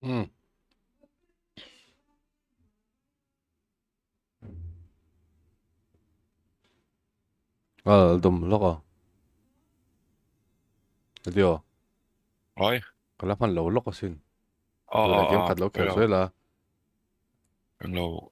응. Alo, lo à? Điều, Rồi, cái lá phần lẩu lóc à xin. Tôi lại kiếm ờ, cắt lẩu kiểu hello, rồi là hello.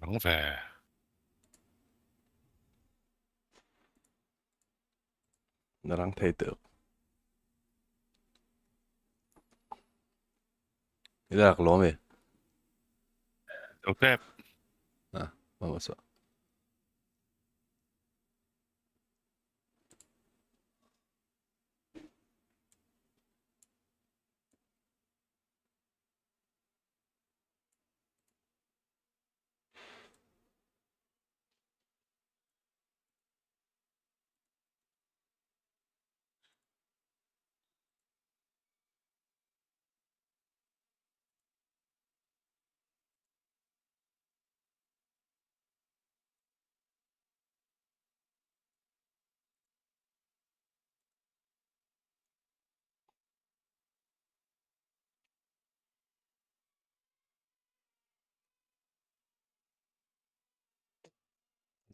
等啡，나랑 테이드. 이래락 로메. OK，啊，帮我说。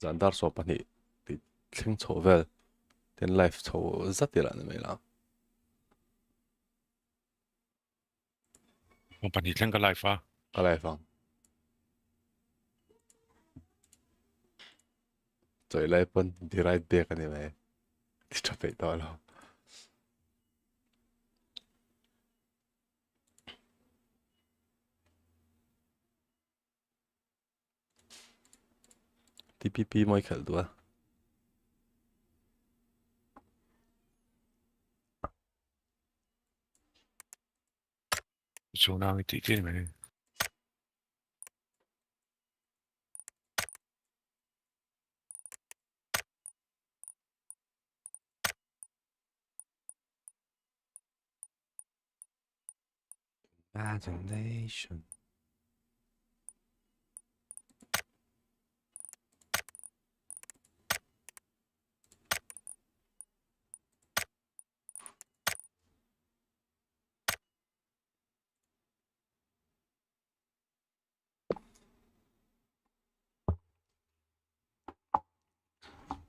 Zandar sopani ti thling chho vel ten life chho zatila na mela 我把你整个 live 啊， ka lai fang choi lai pon di right back ani mai ti chape to lo TPP moi khel dua 就那个地点没， imagination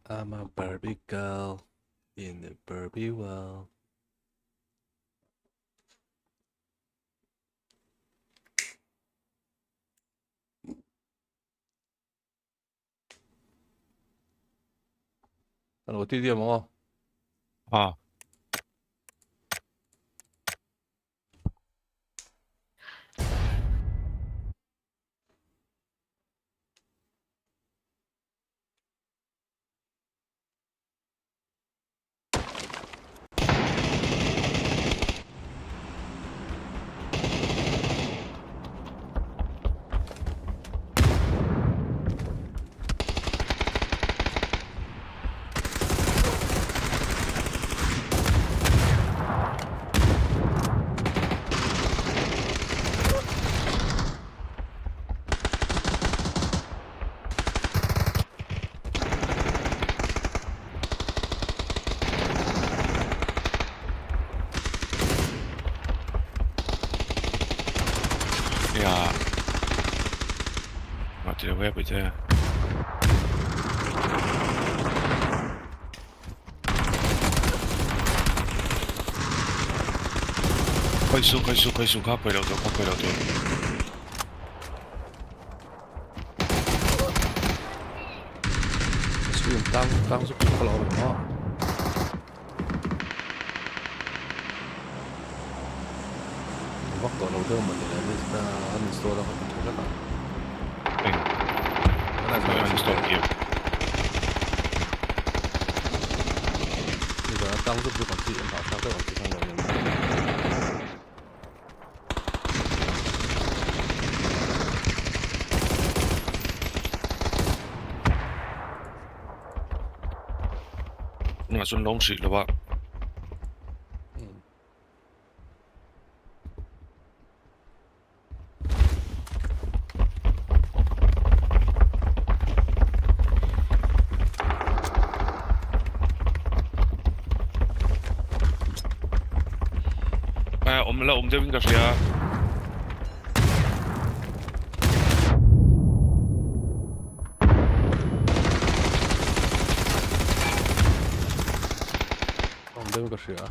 I'm a Barbie girl in a Barbie world alo ti dia mo 啊，呀，我这个 web 啫，快速快速快速，卡背了咗，卡背了咗， swim tang su ko lo mo waktu lo de mo le ni sta uninstall ko ta ka ta 明， ana 我要 sa install 嘅， ni ga tang su bu ko ti ta ta ko ti sang lo ni 我算拢雪了吧？哎，我们这边个谁啊？ 我们这个是啊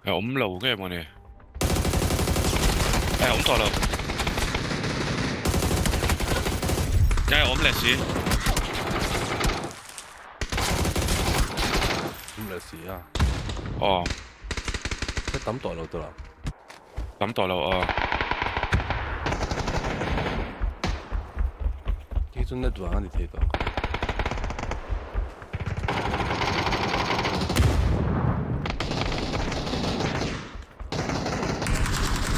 係5樓嘅我哋，係5座樓。 야, 옴렛이. 레시야. 어, 땀 또 안 오더라. 남도 알아. 기존 내 누가 아니 되다.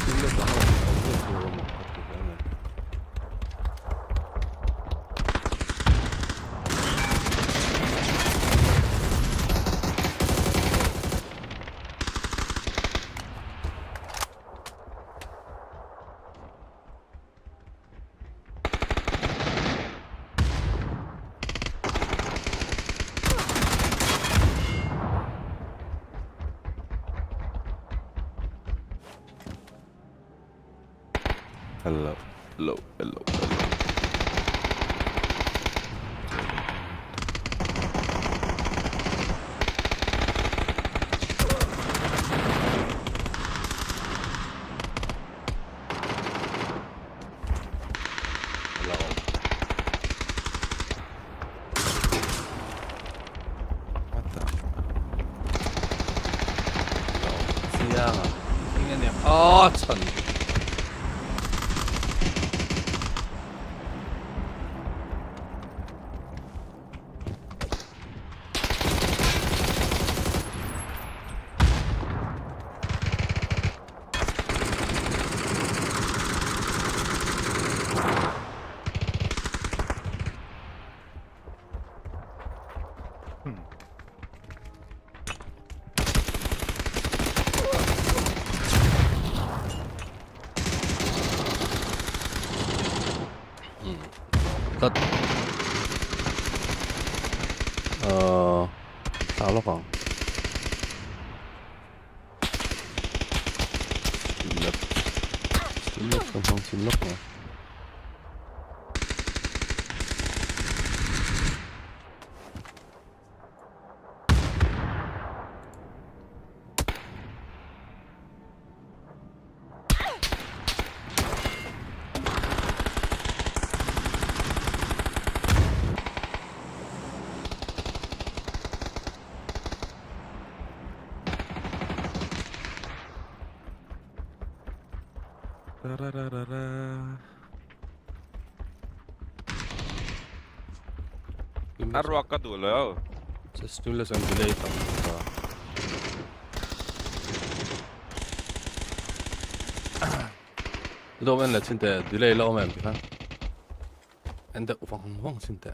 근데 또 하나 없는 그거 뭐 갖고 그러네. Hello, hello, hello, hello. Hello. 맞다. 지양아, 생년이야. 아, 천. 끝. Sao nó còn xịn lực không không xịn lực mà 라라라라라. Arrow ka dulo. 제 스틸레스 안 딜레이 있다 이거 맨날 진짜 딜레이 나오면 비가 근데 우왕우왕 진짜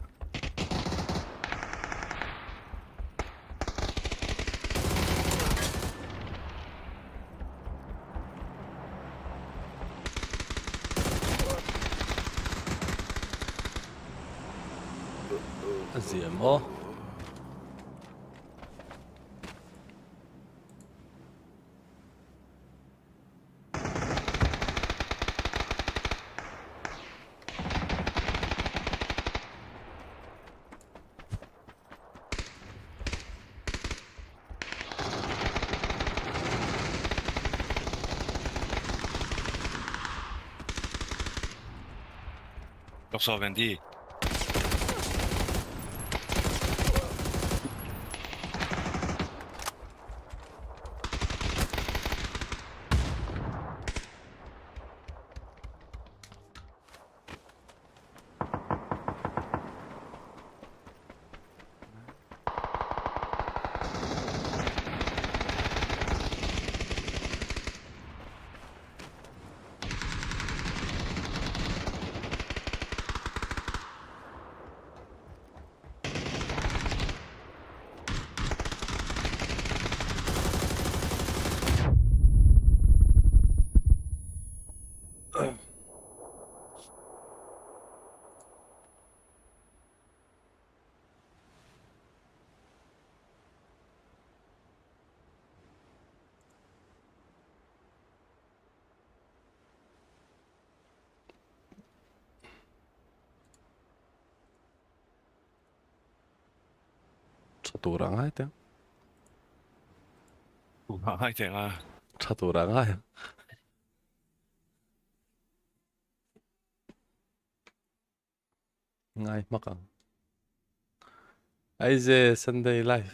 gì mà 역사 밴디. 차도랑 하야 돼 아이, 댕아. 차도랑 하야 ง่ายมากไอเจ Sunday Live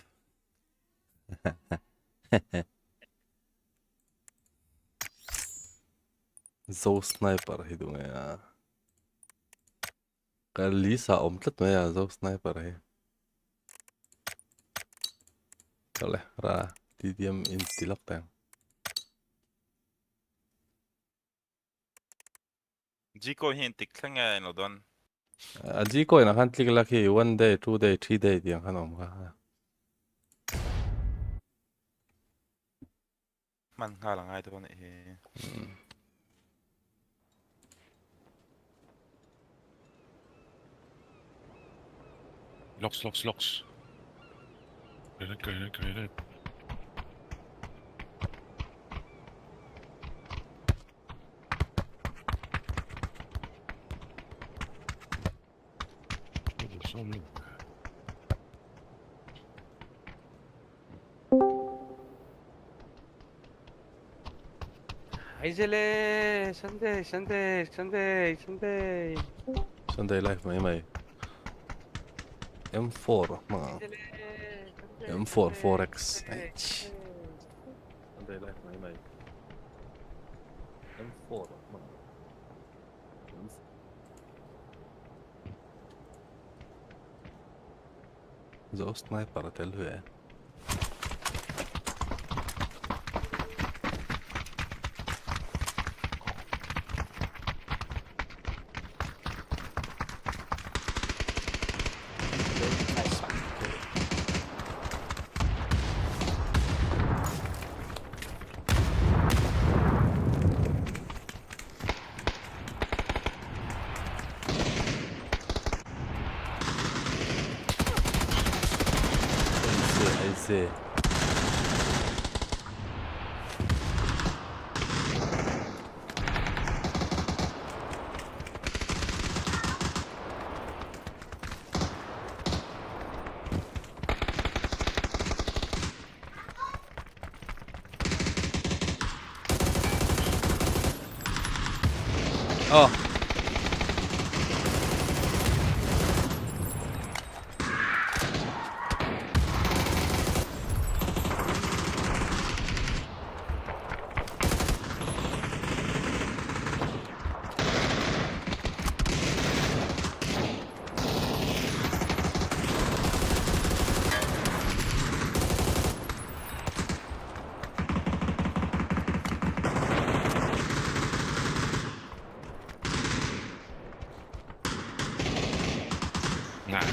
Zo sniper hidunga Kalisa omtlat maya zo sniper he Kale ra TDM intilak tang Jiko hintik thanga no don. Aji ko na kan tlik laki 1 day 2 day 3 day diang kan om ka Man nga lang ay to ni. Locks. Grenade. Så nu. Aizele, Sunday. Sunday Live may M4 mga M4 4X Sunday Live may M4 mga Zo sniper til hue I see Oh Nej.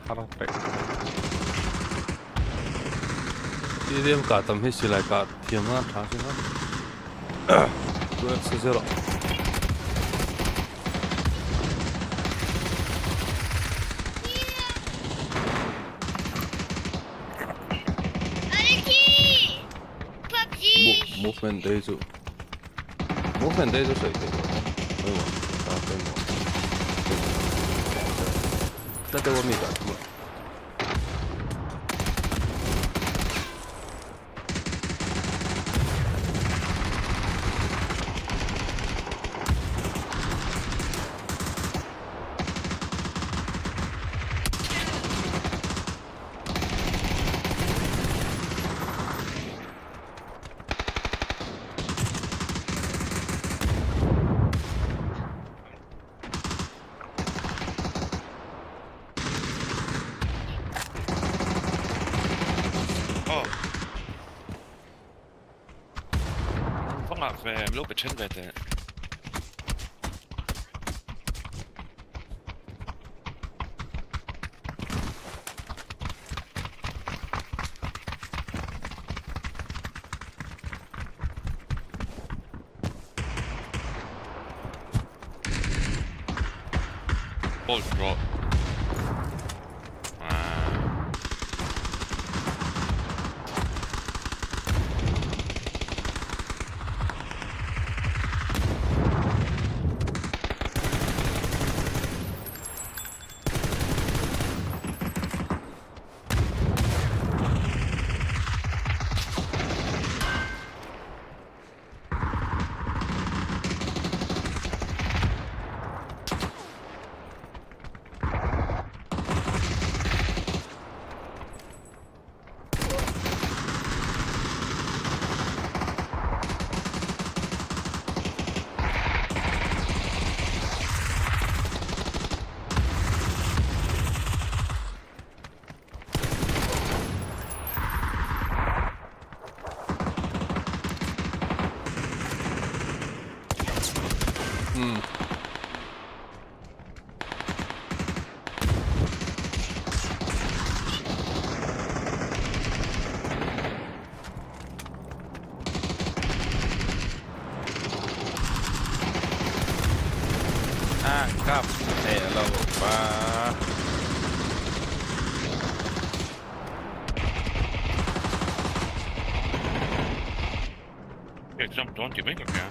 Harap EDM cả tầm hết xí lại cả thiềm ra thả xí hết tôi sẽ rồi movement đấy chứ movement đấy chứ谁给的对吗啊对吗那对我没干什么ไม่รู้เป็นเช่นไรแต่โอ้ยรออ้างครับแต่เราบอกว่า Jag jumped onto me, okay.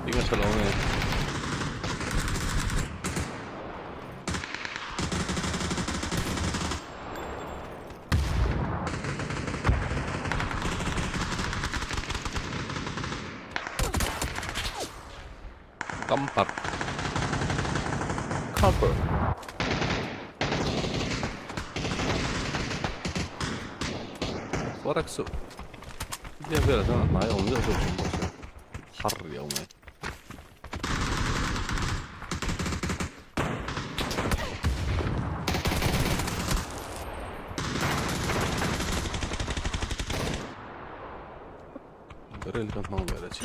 Ingat selalu keempat cover Foreksu dia vielä sanoo, että mä ajoin myös semmoisen harjaumen Beril kan mau beres.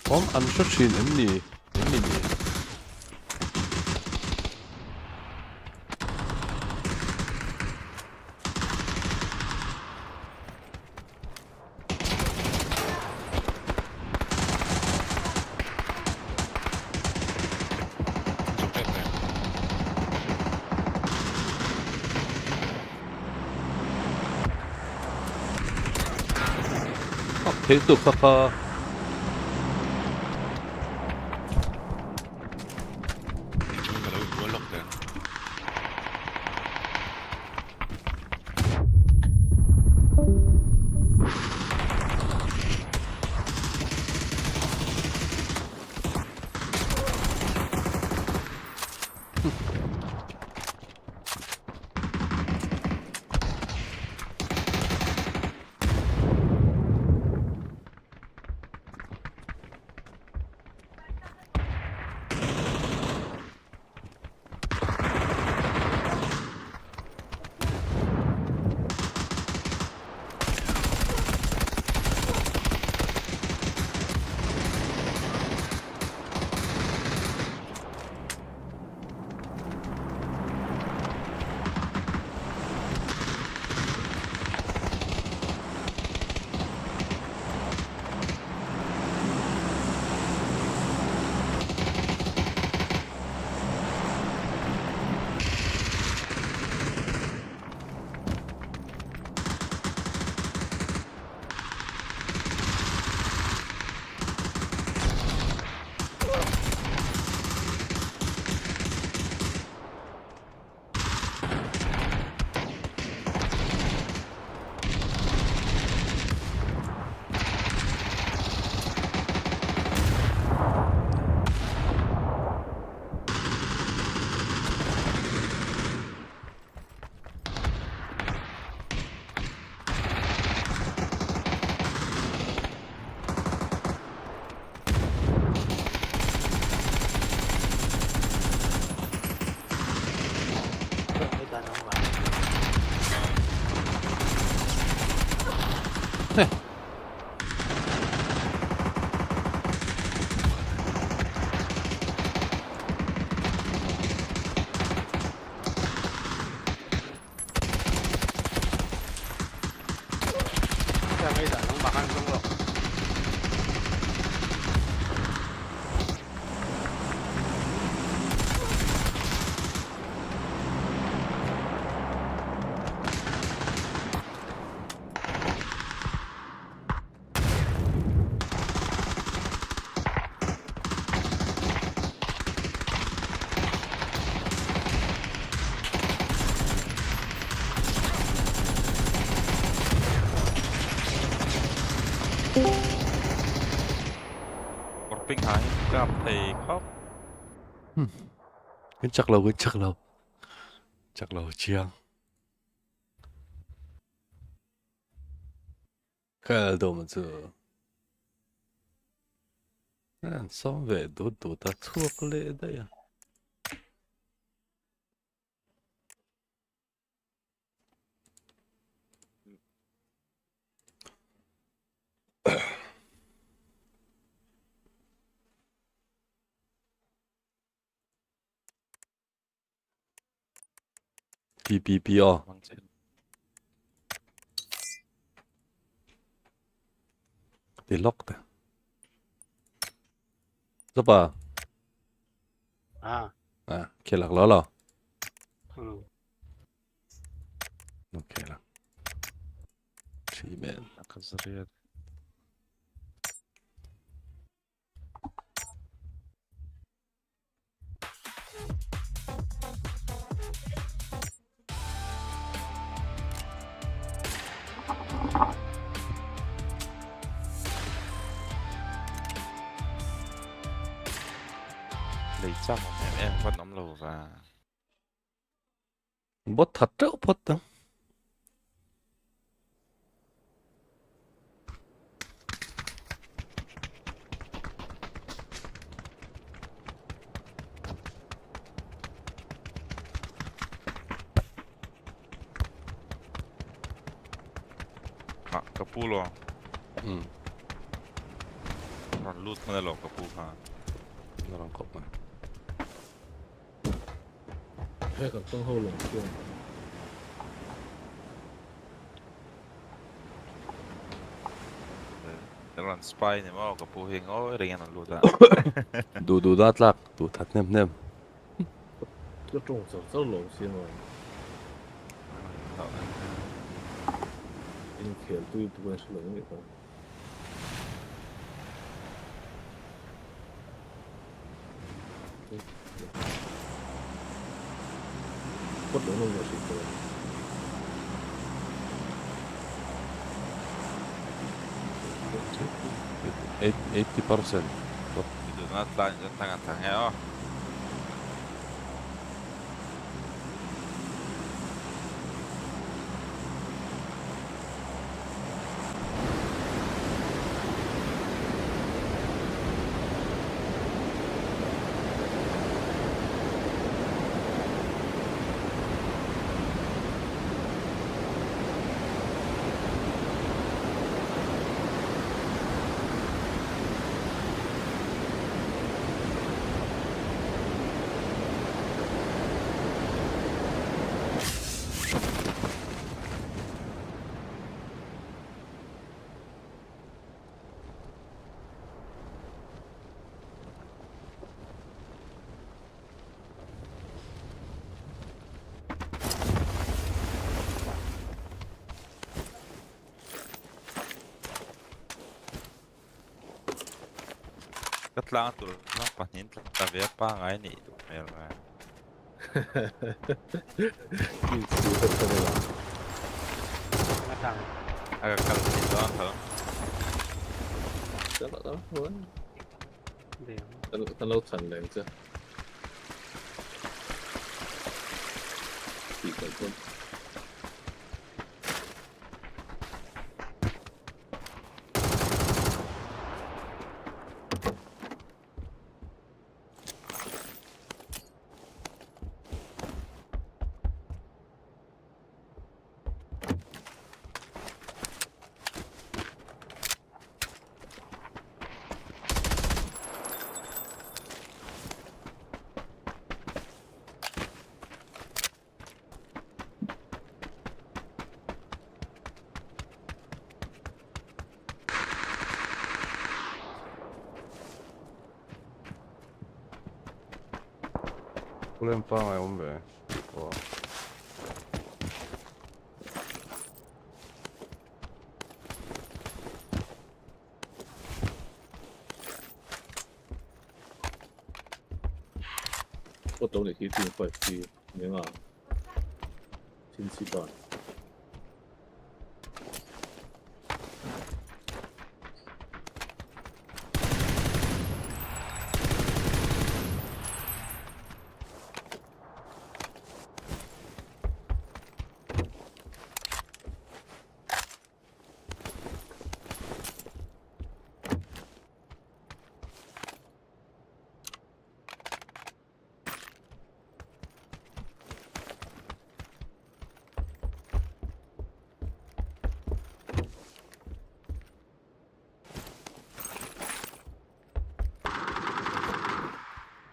Warum anschauen inni inni ni Chụp chết này. 계속 카카 Chúng ta đâu có lọc đến. Mấy tên không vào. Sao mấy tên không bật ăn không được. Một ping hái gặp thì khóc. cái chắc lâu chiang看到我们这稍微都读的错不来的呀哔哦 Vâng, chết. 得 lock 的是吧 À. kia lạc lỡ了 Ừ. OK 了里面 Nakazariad. 你執em vẫn nắm lầu và bot thật đó bot đó à, Capulo. ừ Còn loot mới là lộc của Pubg ha. nó làm cọc mà hay còn không hâu lồng kia Đó là spy này mà của Pubg hiện ngó riêng là loot à. đủ đắt lạc đủ thật nem nem 这种走走楼先哦，给你开对不管是冷的话，不冷的我是可以。 80% Ito na at lang dyan tangan-tangan oh. Cắt lang tụi nó phải nhìn ta về ba ngày nị tụi mày là 第四个车的了， หน้าต่าง agak kalau nhìn đó thở 得了得了，我 เดี๋ยว 等到乘凉啫，几个钟。 Kulen paa ombe wow我懂你去电快去，明啊，天气吧。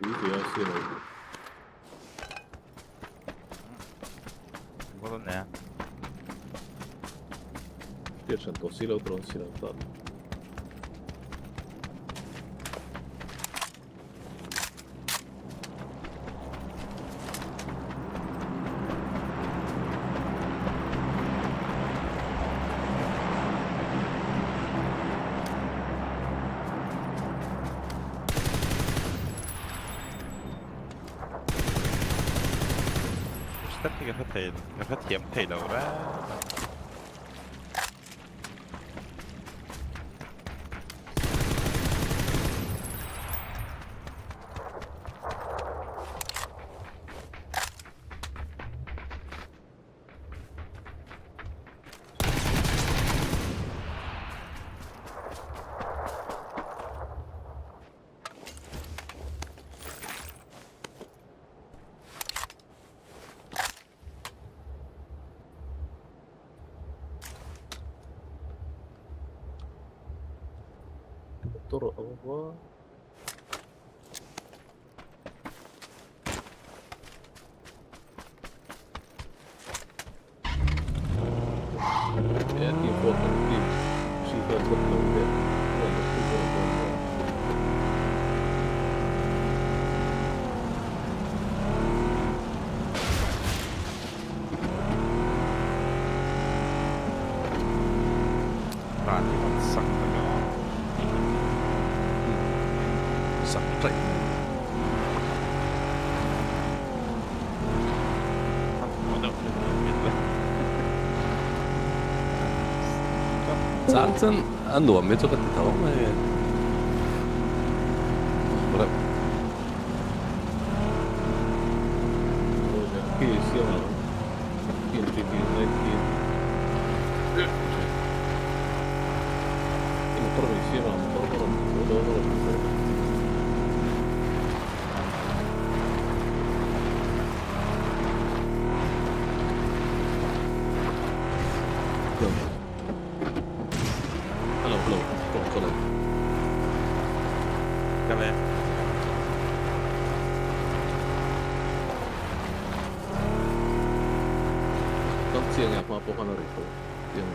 如果要是 có tốt nè 变成多西楼多西楼的， tất cả cái phát hiểm thầy đầu ra motor apa? Ya, team 4 kan team Shiva betul ya. Bạn thì còn sắc rồi đó. Sắc trệ. Có đâu được biết đấy. Sáng chân ăn đồ mấy chỗ cái thấu mà. Rồi. Khi siêu nào team 3 team 9 team motor siêu nào motor motor hello hello Cái này. Kan siang ya apa kan itu yang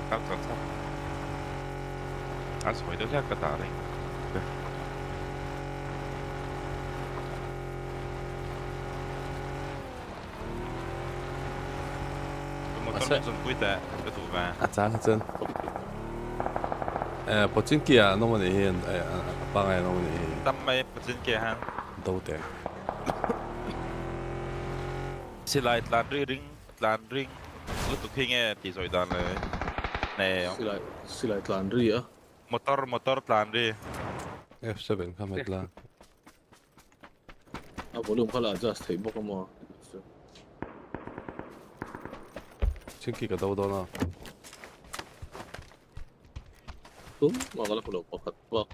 Các con sắp. Sỏi đứa khác cái tả đấy. Motor 좀 보이다. 그래도 봐. 아, 장전. 버진기야 너무 내 방에 너무 내 Tâm mày trên kia hàng. đâu thế. Xe lại lan ring. Lúc tụi khi nghe thì rồi đàn này. Nè, silai telanri ya. motor lan ring. F7 카메라. Ah, belum kalau adjust thấy bốc mà. 진기가 đâu 나. Tuh, malah belum pakat bak.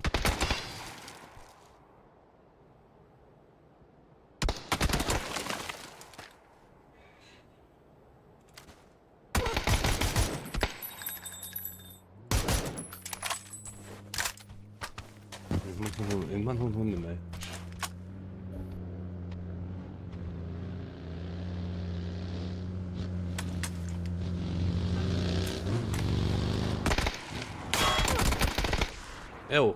일만 혼돈이네. 에오.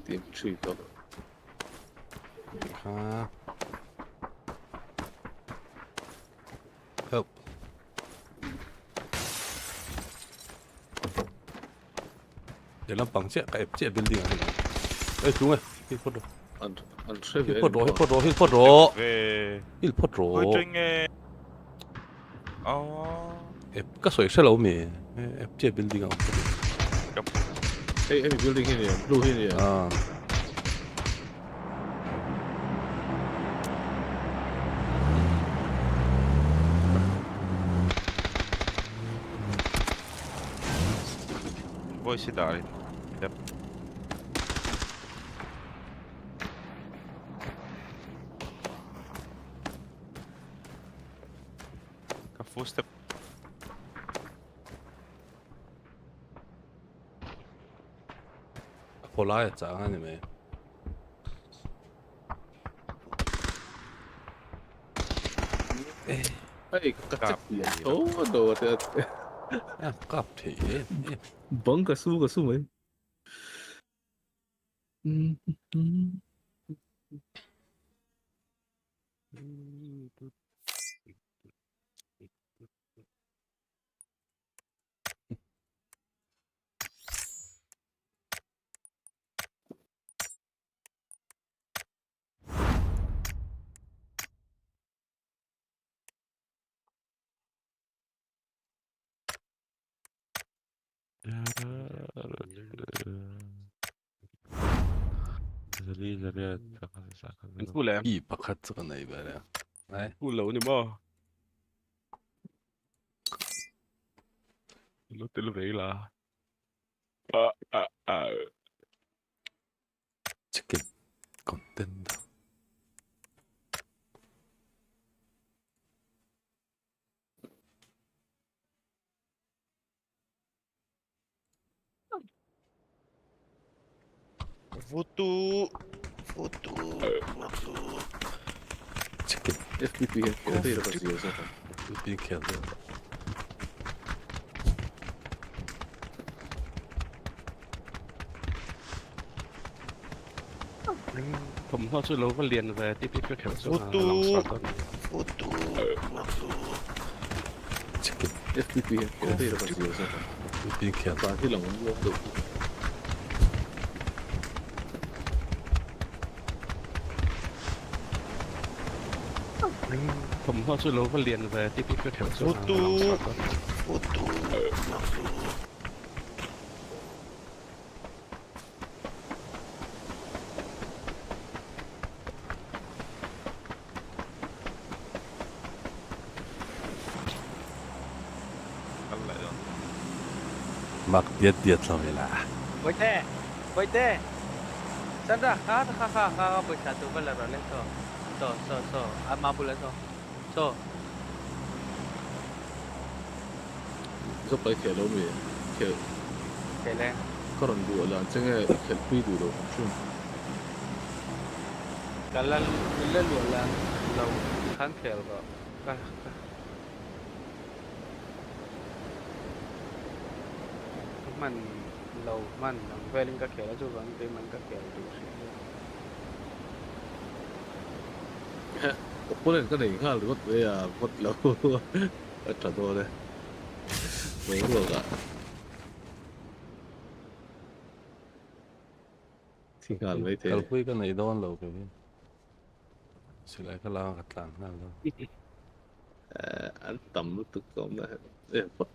Team 3 tak. 아. help. 얘랑 방제 앱제 빌딩 아니야. 에 중에 힐포도. An treve. 힐포도. Về 1포도. hơi trinh nghe. Ồ. 앱가 소액셀 나오미. 앱제 빌딩 하고. Hey, any building ini ya, blue ini ya. 아. Voice daar. Yep. Ka footstep. 볼라야 짱 아니면. Hey, kacak ya. Oh, aduh, hati-hati. 야, 카페. Bang kasu man. Full em. 이 바카츠가 나 이번에. 네. Full lẩu nhỉ bò. Nó tên là vậy là. 치킨 건넨다. Foto. Foto. 치킨 FPP 그대로 가지고서 이렇게 해야 돼. ผมเข้าช่วยเราก็เรียนไปที่พี่ก็แข็งสุด Foto. ลองสอนตอน Foto. 치킨 FPP 그대로 가지고서 이렇게 해야 돼. 바티랑 운동도 ผมเข้าช่วยเราก็เรียนไปที่พี่ก็แข็งสุด Foto. ลองสอนตอน Foto.อะไรอ่ะ 막 디엣디엣함이라. Boite. Sandra, ha bersatu bala role so. Ama pula so. 그래서 빨리 개로미 개 Kele. 그런 거 원래 안정에 개피도로 좀 Kalau bila lu lah lau kan kel ko. Man lau man ang veling ka kel jo bang te man ka kel tu. 덕분에 cái này khá là mất với mất lâu thật thôi đấy mấy người cả thì hàn mấy thế 결국에 이건 이동한 로 그게. 실내 갈라 갔다 안 나도. anh tầm lúc tức cũng là mất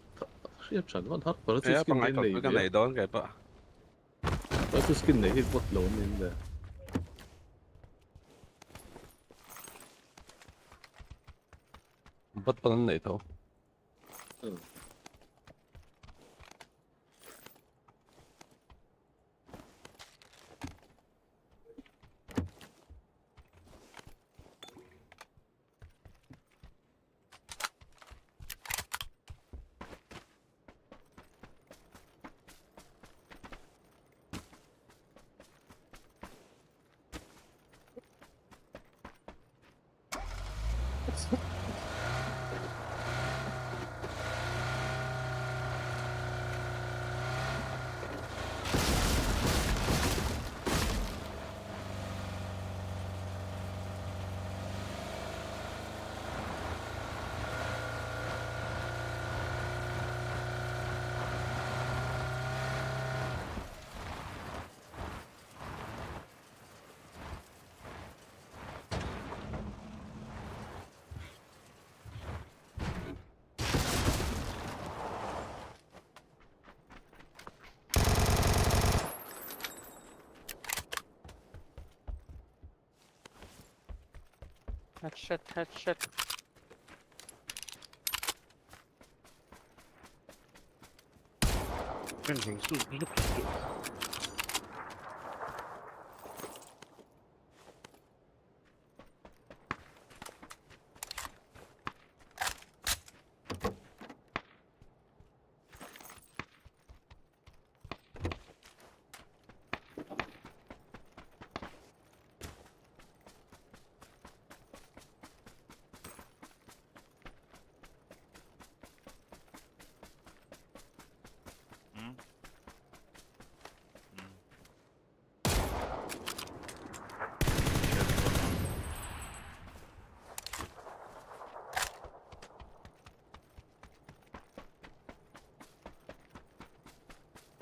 siết chặt mất hết và nó 예, skin 방알 này 거 cái này đó cái đó nó skin này thì mất lâu nên là bất bất này thôi. Headshot. cái hình xu lúc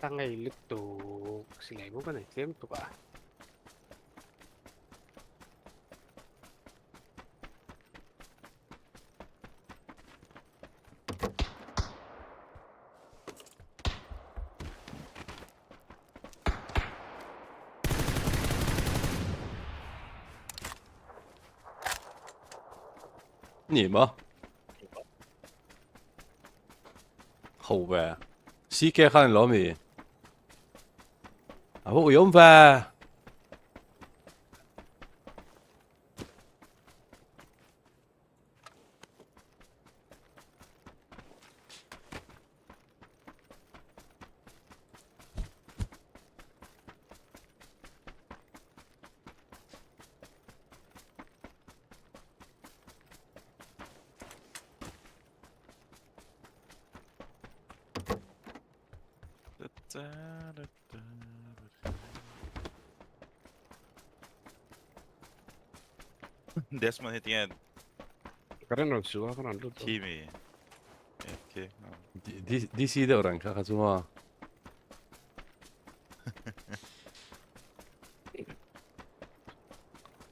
Tangay lutok. Silay mo ba na itim to ka? Gì mà? Hậu vệ. Xí kia khăn lỗ mì. À hữu yếu về. Desmond hitting Karena orang suka kan ada tuh. teamy. Okay. DC 的人看看什么？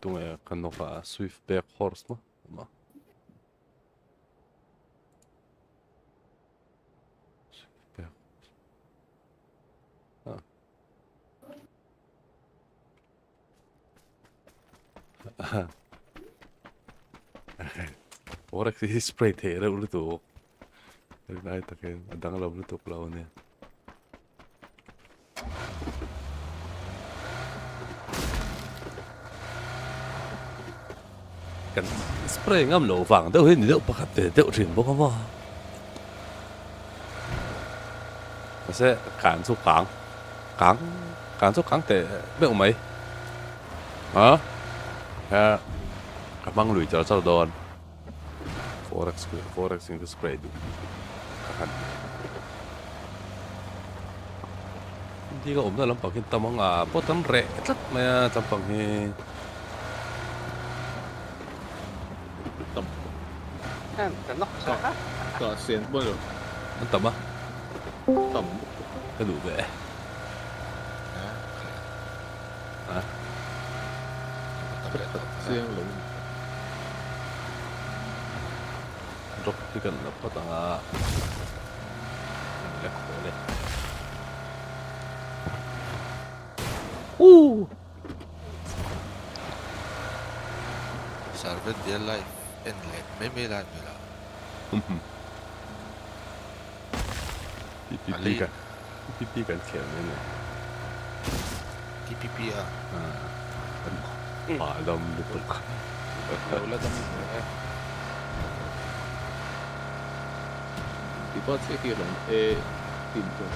东诶，看到法 Swiftback Horse 吗？嘛，Swiftback 啊。Orang sih spray teh, udah tuh. Dari tak kan, ada nggak udah tuh lawannya. Kan spray ngam lỗ vàng, đâu hết你都不看得都全部看嘛。那些赶出港得咩唔係？啊？係กำลังลุยจะเจ้าโดน forex นี่ก็สเปรย์ดูกันที่ก็อมได้ลำบากขึ้นตามงพอตั้งเร่จัดมาจำปังเฮ แต่นอกจาก ก็เสียงบ่เลย มันต่ำอ่ะ ต่ กระดูกแหวะ ำเสียงหลง รบที่กันแล้วก็ต่างอ่ะเล็กเลยServer dia live inlet memilan mila. พี่กันเขียนนี่เนี่ย TPP ah. ป่าดำดูตก เราแล้วจะมี ดีพอเสียกี่หลงติ่มตัว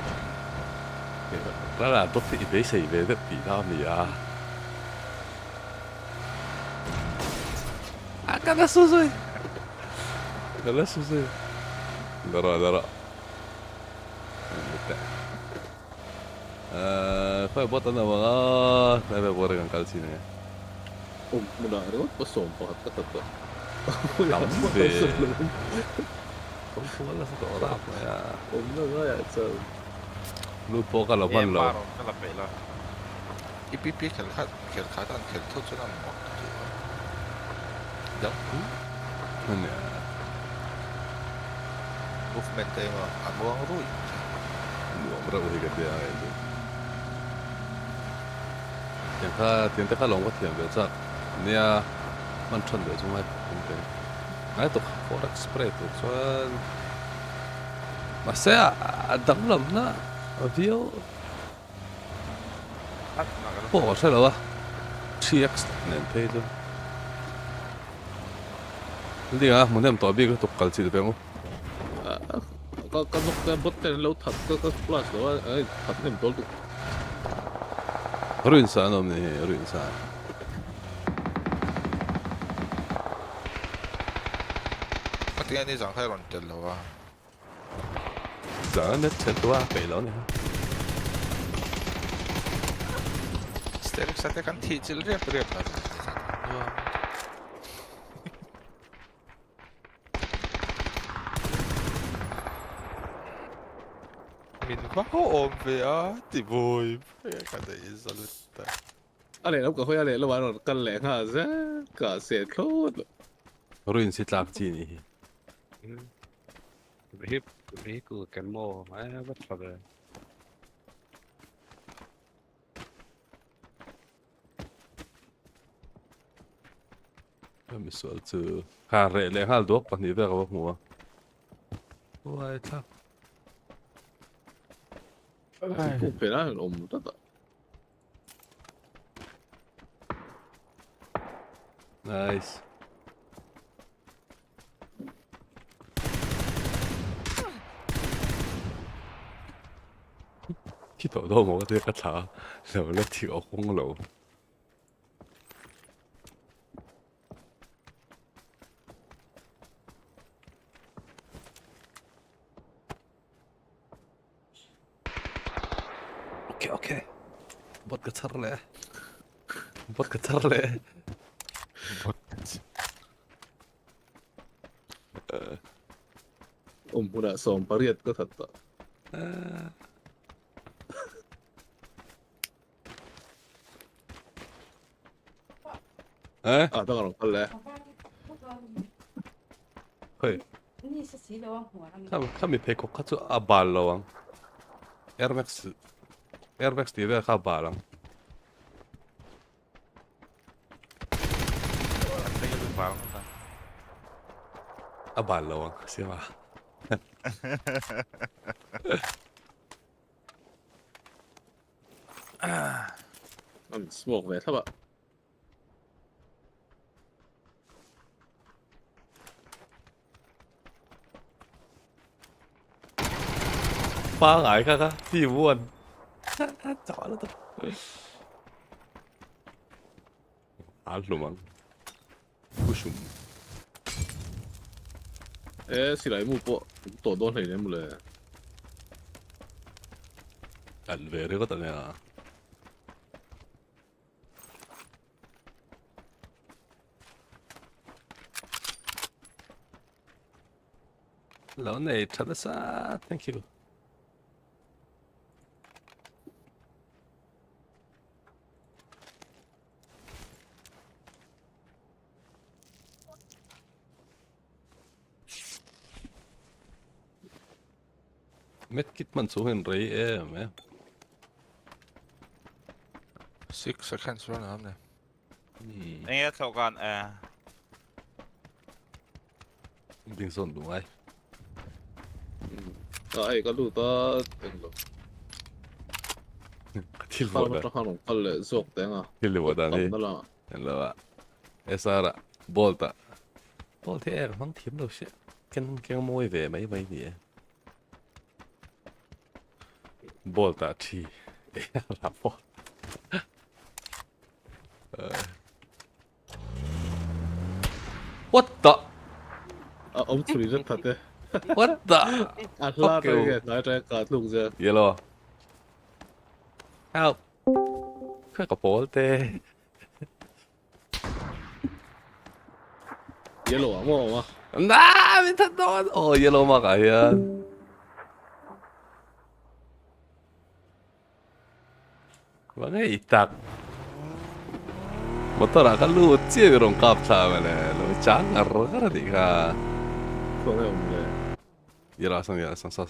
แล้วล่ะตัวสี่ไปสี่ไปได้ปีเท่านี้อ่ะกันละสู้ๆกันละสู้ๆดาราค่อยบอกตอนนั้นว่าไม่ไปบริการkalsi nih ผมมันอะไรก็ผสมปอดก็ตัดตัว Kambe. Kumpulan lah satu orang ya. ผมนึกว่าอยากจะ Lu pokal lo pan lo. Paro, kalapay lang. TPP kelkatan keltot sunan mo. Dang Mana ya? movement tayo mo amo ang rui. Lu berapa sih dia itu? Yang tak long wat yang biasa. Nia mancan dia cuma itu. Nah itu forex spray itu soal masa dalam na video po saya lah TX nanti itu. Hindi nga, muna yung tobi ko tukal sila pero ก็นกแต่บดแต่เราถัดก็พลัสแต่ว่าถัดเนี่ยมันตัวตุก haru insan om ni haru insan. Patingin ni Zhang Hai ron tel lo wa. Jangan net chat tua kailo ni. Sterek sa te kan tijil rep na. Min va om ve a ti boy. Kada izalta. อะไรแล้วก็ค่อยอะไรระหว่างกันแหลงฮะซะก็เสียโคตร Haru insit lakji ni. Behiku kan mo, what for the Misal tu kare le hal dok pan ni ver wa mua. Wai ta. กูเห็นแล้วอมตัด Nice. Khi tổ đâu một cái cắt thả, rồi lấy thì ở không lẩu. اوكي بوت كتر له بوت كتر له هنا سوم بريد قطعت اه تقرأ قال له เฮ้ย นี่是สี的往火上面。ข้ามีเพลงของข้าจะอาบาลแล้ววัง Air Max Air Max ดีเลยข้าบาลัง Tinggal di bawah kan. อาบาลแล้ววังใช่ไหม smoke เลยถ้าแบบ ฟ้าหายค่ะพี่บ้วนจ่อแล้วตัวอาหลุมังผู้ชุม สิไรมูโปตัวโดนไหนเนี่ยหมดเลย อันเวรี่ก็ตัวเนี้ยแล้วในทัศน์ thank youเม็ดคิดมันสูงเห็นไรไหม 6 seconds run aan nee. Ini so kan บิงส่วนดูไว้ ไอ้ก็ดูต่อเป็นหรอ ที่เหลื ข้าว อ มันต้องข้าวหลงกันเลยสกแตงอ่ะ ที่เหลือตอนนี้ นั่นแหละ เห็นแล้วอะเอสอาร์บอลต์บอลต์เอร์มั้งทีมเราเชื่อกันมวยเวไหมไม่เนี่ยบอลต์ที่รับบอลwhat the อมสุริจันทัดเต้ what the อัลลาห์เลยนายใจการลุงเจอ yellow help เพื่อนกับบอลต์ เยลโล่อะมั่วมา น้าไม่ทันโดนโอ้ยโลมากอ่ะเฮียว่าไงอีตักมอเตอร์ก็รู้เจี๊ยบรงกับชามาเลยรู้จังอะไรกันดีค่ะ พวกนี้ผมเลย ยาลาสังซา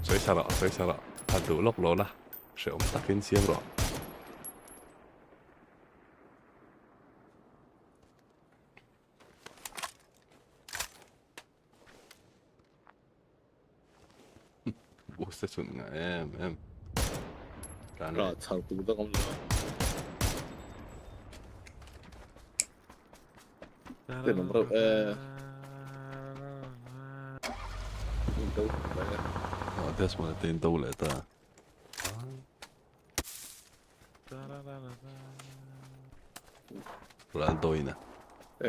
สวยชาละถ้าดูลกโลละเสียงตักกินเสียงหรอบูสต์สุดไงการ รอชาวตูต้องกำลังเดี๋ยวผมเริ่มต้องไป อ๋อเดี๋ยวสมมติเป็นตัวเลยตาร้านตัวอีน่ะ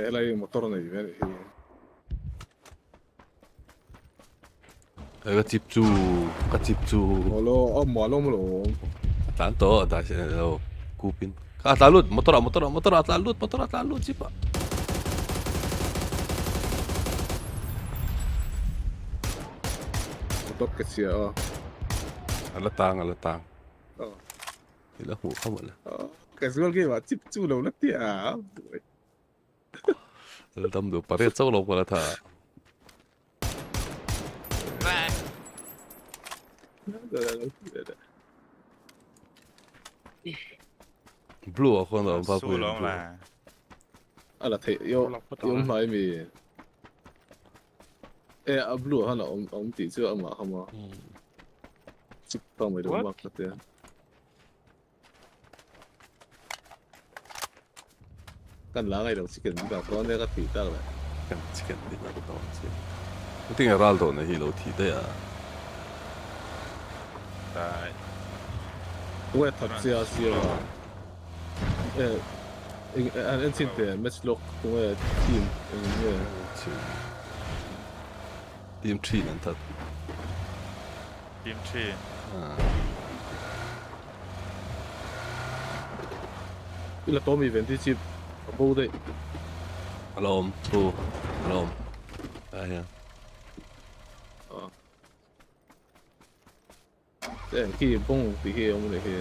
อะไรมอเตอร์นี่แม่ก็จิบจู หมอโลหมอโลมาโล ร้านตัวแต่เช่นเราคูปินอาตาลุดมอเตอร์อาตาลุดจิบะมอเตอร์ก็เสียอันละตังอ๋อ นี่ละหูเข้าหมดเลย ก็สกอลเกมว่าจิบจูเราละเตี้ย เราทำดูปารีสโซโลกันละท่าบลูคนเราพาคุย sulong lah. อะไรเทยมไม่มีบลูฮะเราตีเจ้ามาเขามาจิบต้องไม่รู้มากเลยกันล้างไอ้ดอกชิคเก้นแบบตอนนี้ก็ตีตั้งเลย กันชิคเก้นดีมากตัวสิผมthinkรัลโดเนี่ยฮีโร่ทีได้อะ Dai. ด้วยทัดเสียอันนี้สิ่งที่แมชล็อกด้วยทีมเนี่ย ทีมทรีนั่นทัด Team 3 Là có mi viên thì chip bố đấy อารมณ์ทูอารมณ์ได้ยัง để khi bông thì khi ông này khi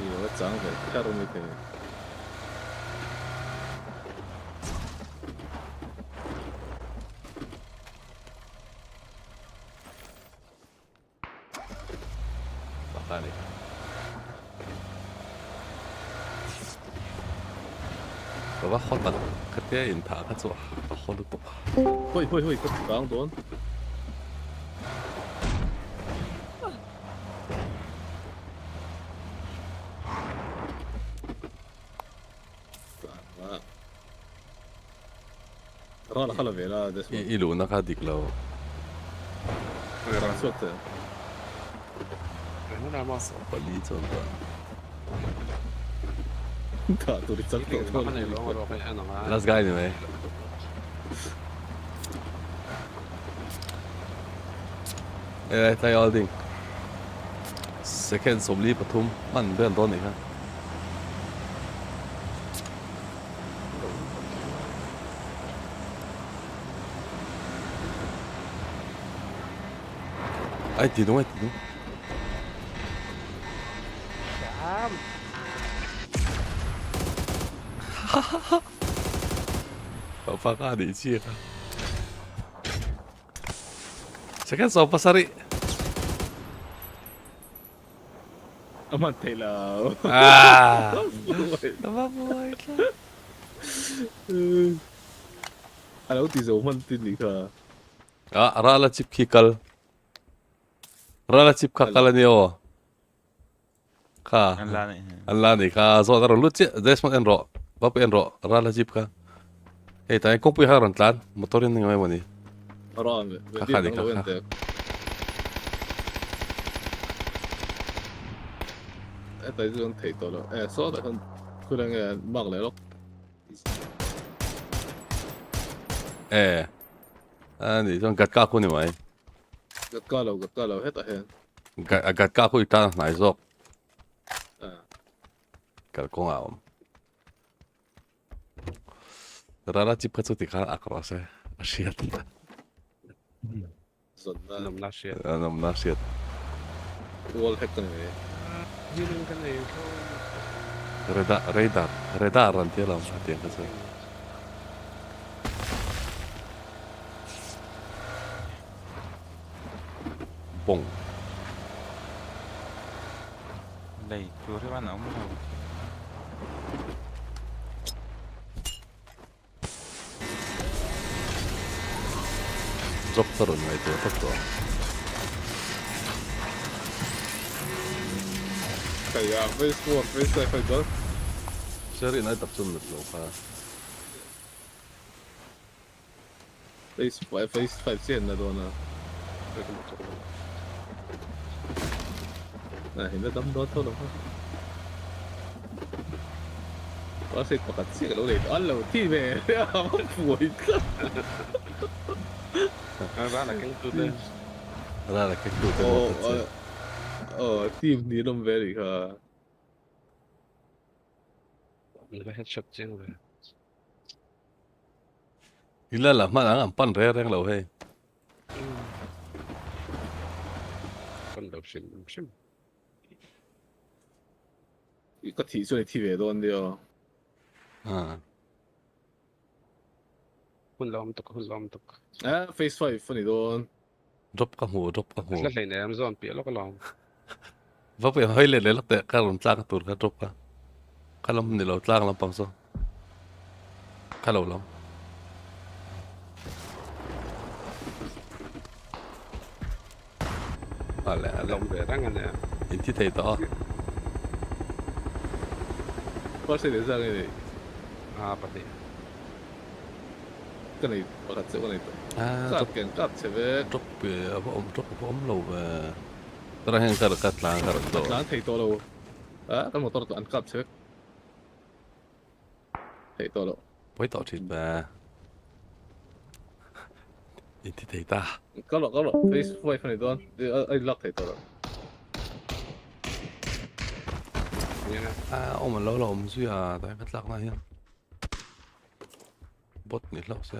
nhiều cái trắng phải cắt không được bakal nih Bởi khó tận cái kia hiện thả cái chỗ khó được bộ hơi cái trắng đó Rồi là khá về là this one. ilu na ka diklo Cái suốt rồi. nó ra mà bali chon ba Cả tụi đi chắc cái thôi. nó này nó rồi phải ăn nó last guy ni mai tay all thing second สมรีปทุมมันเบื้องต้นนี่ครับไอ้ตีนู้นไอ้ตีนู้น Apakah ada isi ya? Saya kan soal pasari. Aman tela. Ah, apa boy? Alau ti zo man tin ni ka. Ah, rala chip kikal. Rala chip kakal ni oh. Ka. นั่นล่ะนี่ Allah ni ka so karo lucu. Desmond enro. Bapak enro. Rala chip ka. Eh, tanya kong punya haran tlan. Motorin ni ngayon ni. Ram. Kakak ni, kakak. Tại dương thấy tôi rồi. Số tại hơn cứ đang nghe mặc lại lúc. Eh. Ni trong gạt cá cô ni mai. Gật ca lâu hết tại hen. Gạt cá cô ita nai zok. À. Gạt kong ao. Rara chip ka chuti ka akros eh. Asiat. Dần ra nằm lá xe Nam na siat. wall hack này. dương cái này Radar ran dia lam hati yang kesel. Bong. ได้ตัวที่ว่าหนาวไม่เอา Drop turun na itu betul. Kaya Facebook, Facebook phải đó. Seri na tập trung lực lo pa. Facebook线那多呢. Này nó đấm đó thôi đâu. Có sẽ có cái lỗ này đó là thi về không phủi. ra là cái tư đây Ra là cái tụt team đi đông về thì cả. mình phải headshot chứ rồi Ila lah mana ang pan reng lo he. con đầu xin Có thị số này thi về đâu anh đi Ah. hun lom tục À, Phase 5 này đâu. Drop ka hu. rất là này em dọn bịa nó có lòng Va pe hoi le lak te karon tlang tur ka drop ka. Kalam ni lo tlang lam pang so. Kalau lam. Ale. lòng về đang ăn nè Inti thei to. Có sẽ để ra cái này. à bật đi Cái này có thật sự cái này. Ah, Cắt kèn cắt sẽ về. drop pe apa drop apa lo ba. Terakhir kar kat lang kar to. Láng thầy to đâu. kan motor tu angkat cek. Hei tu lo. Bối tỏ thịt và nhìn thì thấy ta. Kalau face wife ni tuan, ai lock hei tu lo. Ông mà lâu lâu ông suy à, tại phát lạc này nhá. Bot nít lâu sẽ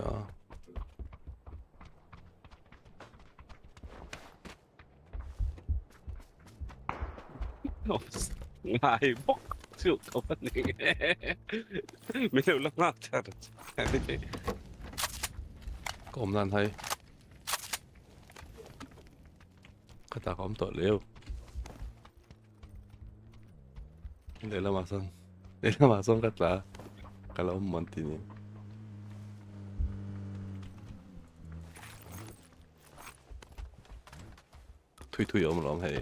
ngài bốc chịu không vấn đề mấy điều lắm ngạc thật có ông nan hay. Cái ta có ông tội liêu. Để là mà xong. Để là mà xong cái là ông muốn thì nhỉ. Thui ông làm hay.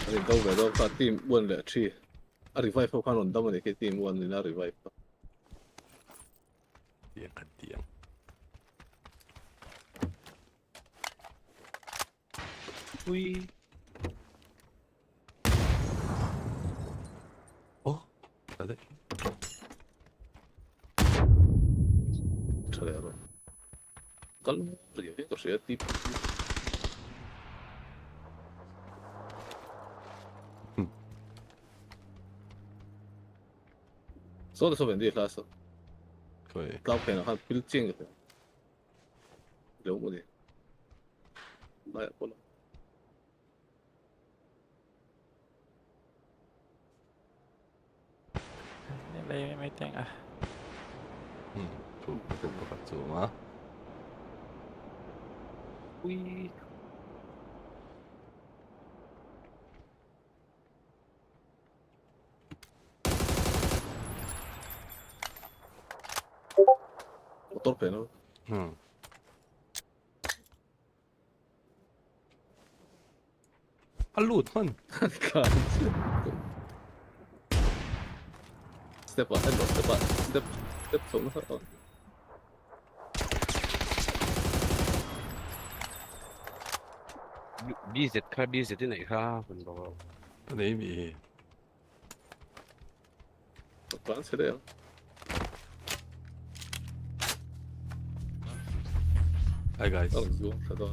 Anh đâu về đâu cả team buồn lệ chi. Revive không kan ổn tâm mà cái team buồn thì là revive. Tiếng. ui Ô, ra đấy. Trời ơi. Kalau revive có sẽ team. Så det så väldigt lätt. Rồi. Tao phải là han building cái. Liệu một đi. Lại có lo. đây mấy tiếng à Chủ cái bạc chủ mà. ui Motor phải nó. Anh lụt man. Kan. Step up, step xuống nó. BZ ค่ะ BZ ที่ไหนครับคุณบอก Cái đấy bị. Quán sẽ đấy. Hi guys. Tao làm xuống, sao đó.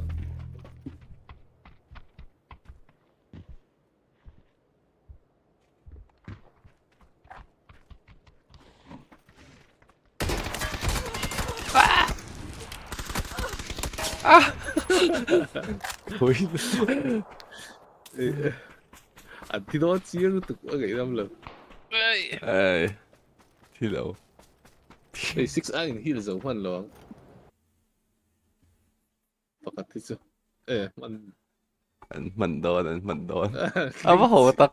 Ôi. Anh thì đó chia nó tự có cái năm lần. Ê. Thì đâu. Ê, 6 thì là giống phần lo. Fakat itu. Mình đồn. À bắt hồ tắc.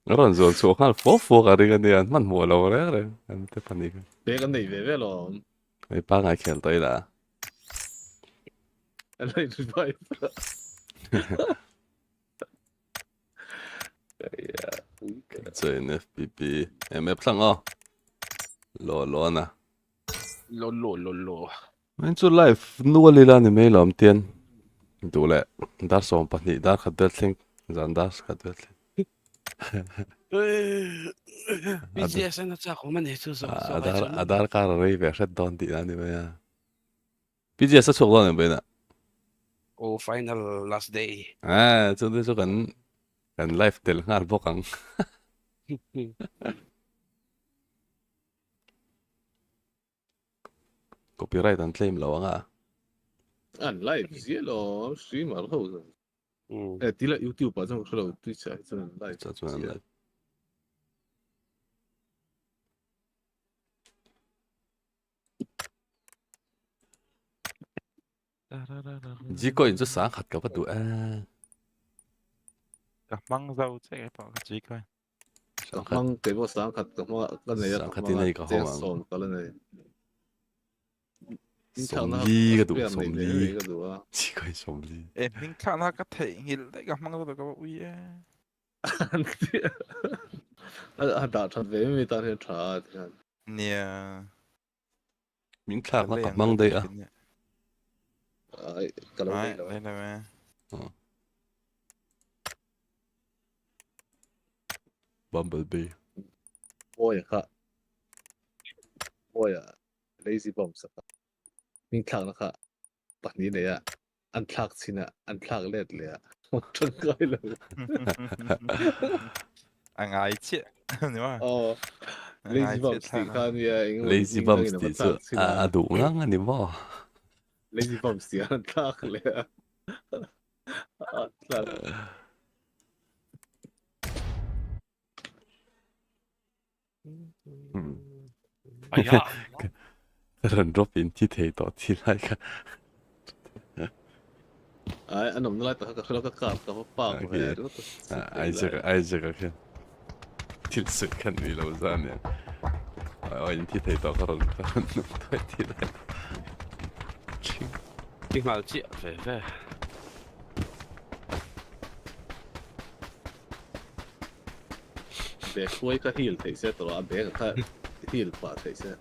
Nó còn dồn xuống hẳn phố cả đi cái này mình mua lâu đấy rồi. Anh tiếp phần đi. Bé cái này về lo. Mấy ba ngày khéo tới là. Anh lại revive. Chơi FPP. Em ép sang ô. Lô nè. lô Mình chú live nua lì là thì mấy làm tiền. Đủ lẹ. Đã xong bắt nhị đã khát đợt linh. Dàn đã khát đợt linh. BZ 那家伙们你就是Adar cara rei về rất đòn tị ra đi bây giờ. Bây giờ sẽ chụp đòn này nè. oh final last day À, chúng tôi cần live tel ngal bốc ang. Copyright and claim lo nga. Anh live gì lo, streamer đâu rồi. Tí là YouTube trong số đầu Twitch ấy, cho nên live. Cho chúng live. Chỉ có những chút sáng khát cả bắt đủ à. gặp măng dâu chứ cái bọn cái gì coi Mang cái bộ sáng khát cái này sáng khát tí này cả không xong cái này. Sống ly cái đủ Cái sống này ly. cái đủ à. Chỉ có sống ly. em mình khá là cái thể hiện đấy gặp măng dâu được cái ui Anh đã thật về mình ta thì trả thì nè Mình khác nó cặp măng đây à. cái đấy này đây là Bumblebee. Boy ka. Boy lazy bombs ka. Min thak na ka. Pat ni ne ya. An thak sina an thak let le ya. Tang kai lo. Ang ai chết. Đúng không? Oh. Lazy bombs ti ka ni ya. Lazy bumps thì chứ đủ ngang anh em bảo. Lazy bombs ti an thak le ya. Thak.哎呀， 그런 드롭인 디테일도 티라이가. Ai anh nằm nó lại tao cái nó cái card cái bao của hệ đó. 아이즈가 그냥 딜스칸 위로자네. 인티테이터 그런 티라이. đi mà chị về về. Để cuối cái heal thấy sẽ tao bé cái heal qua thấy sẽ.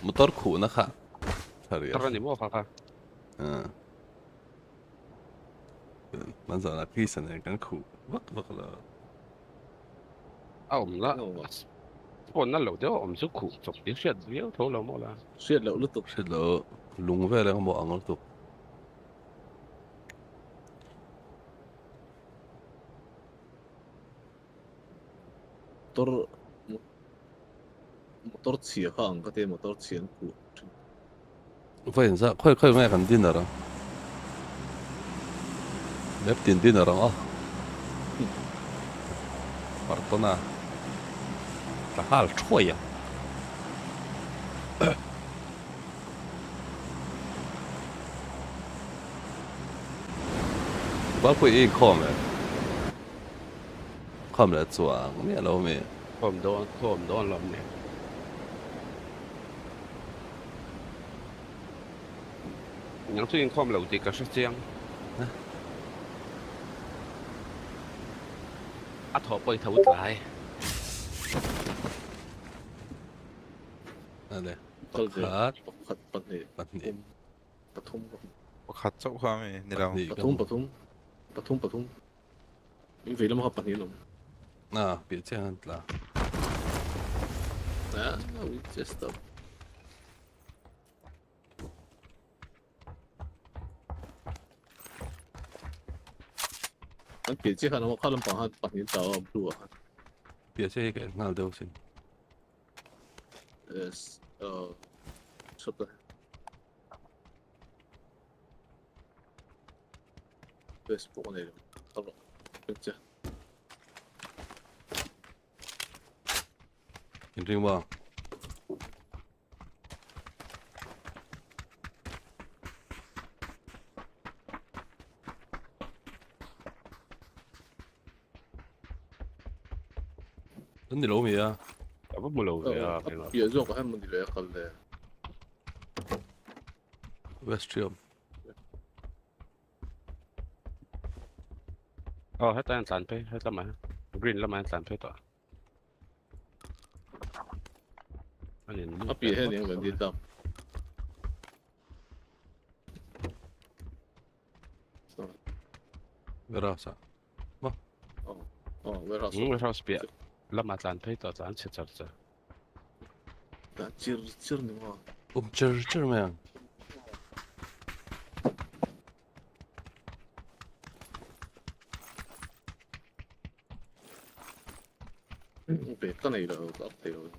모tor 쿠나카. 사리야. 떨어니 뭐 봐봐. 응. 만져나 피스네 간 쿠. 막막라. À ổn đó. Ổn nó lâu đó ổn sức khủ chọc tiếng chuyện yếu thấu lâu mỗi là. Xuyên lậu lúc tục. 실로 롱베랑 뭐 안걸도. Motor motor chia hàng cái tên motor chia cũ. 파인사 콸콸 왜 간디나라. 맵 딘디나라. 마르토나. 할 초야.包括一空的，空来做啊，我们老没。 Khổm đôn lắm nè. Những chuyện khổm lâu thì có sức chiang. Át họ bơi thấu lại. 아 네. Cái gì? 컷. Bật này. 맞니? Bật thung. Khát chốc khoa mày. Nè đâu. Bật thung. Những vì lắm họ bật này lắm. 아, 비체한다. Đó, we just stop. Anh biết chứ hả nó có làm bằng bật này tao blue à? 비체 cái nào đâu xin. Yes. Sắp rồi. Facebook này. Tao rồi. Biết chưa? 인생 봐. 근데 롬이야. Đã bắt mùa lâu rồi à. Bây giờ có hai mình đi lấy cái này. 웨스트리엄. Hết tay anh sàn phê, hết lắm mà. Green lắm mà anh sàn phê tỏa. À, bây giờ những vấn đề đó. 베라사. Warehouse. 왜 하우스 비야. lắm mà sàn phê tỏa sàn chết chết. Đã chưa nữa. 옴쩔쩔면. Về cái này là có thể rồi.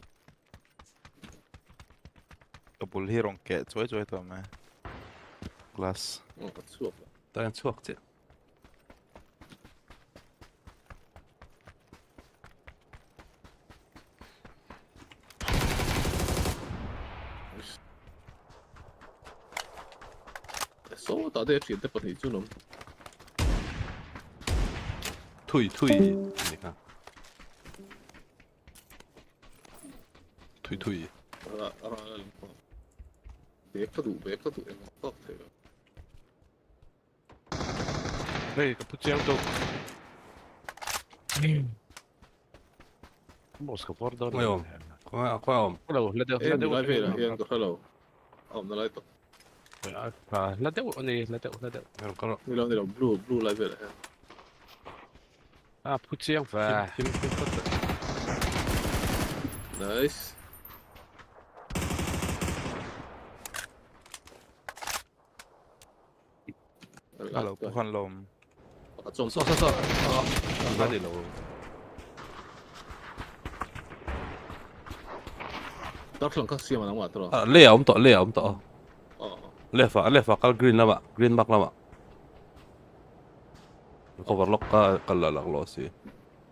Bùl hi rong kẹ chuối chuối tao mà. Glass. Suộc. 다른 추억지. Số tao đây chuyển tới bật này chứ nó. 투이. 그러니까. 투이. Bé có đủ em có thể. Đây cái phút chiang đâu. Một cái phút đó. 뭐요? 과연. Đâu, là Em lại về là em có hello. Nó lại tập. là đâu này, là đâu. 그럼 걸어. Đây là blue lại về là. À phút chiang và. 힘 컸다. 나이스. Hello, bukan lom. 좀 쏴쏴쏴. 아, Đi lộ. 따뜻한 각시만 나온 거 같더라. 아, 레야 엄떠 레야 엄떠. 어. 레파 깔 그린 lama. 그린 막 lama. Coverlock ka kalala kloosi.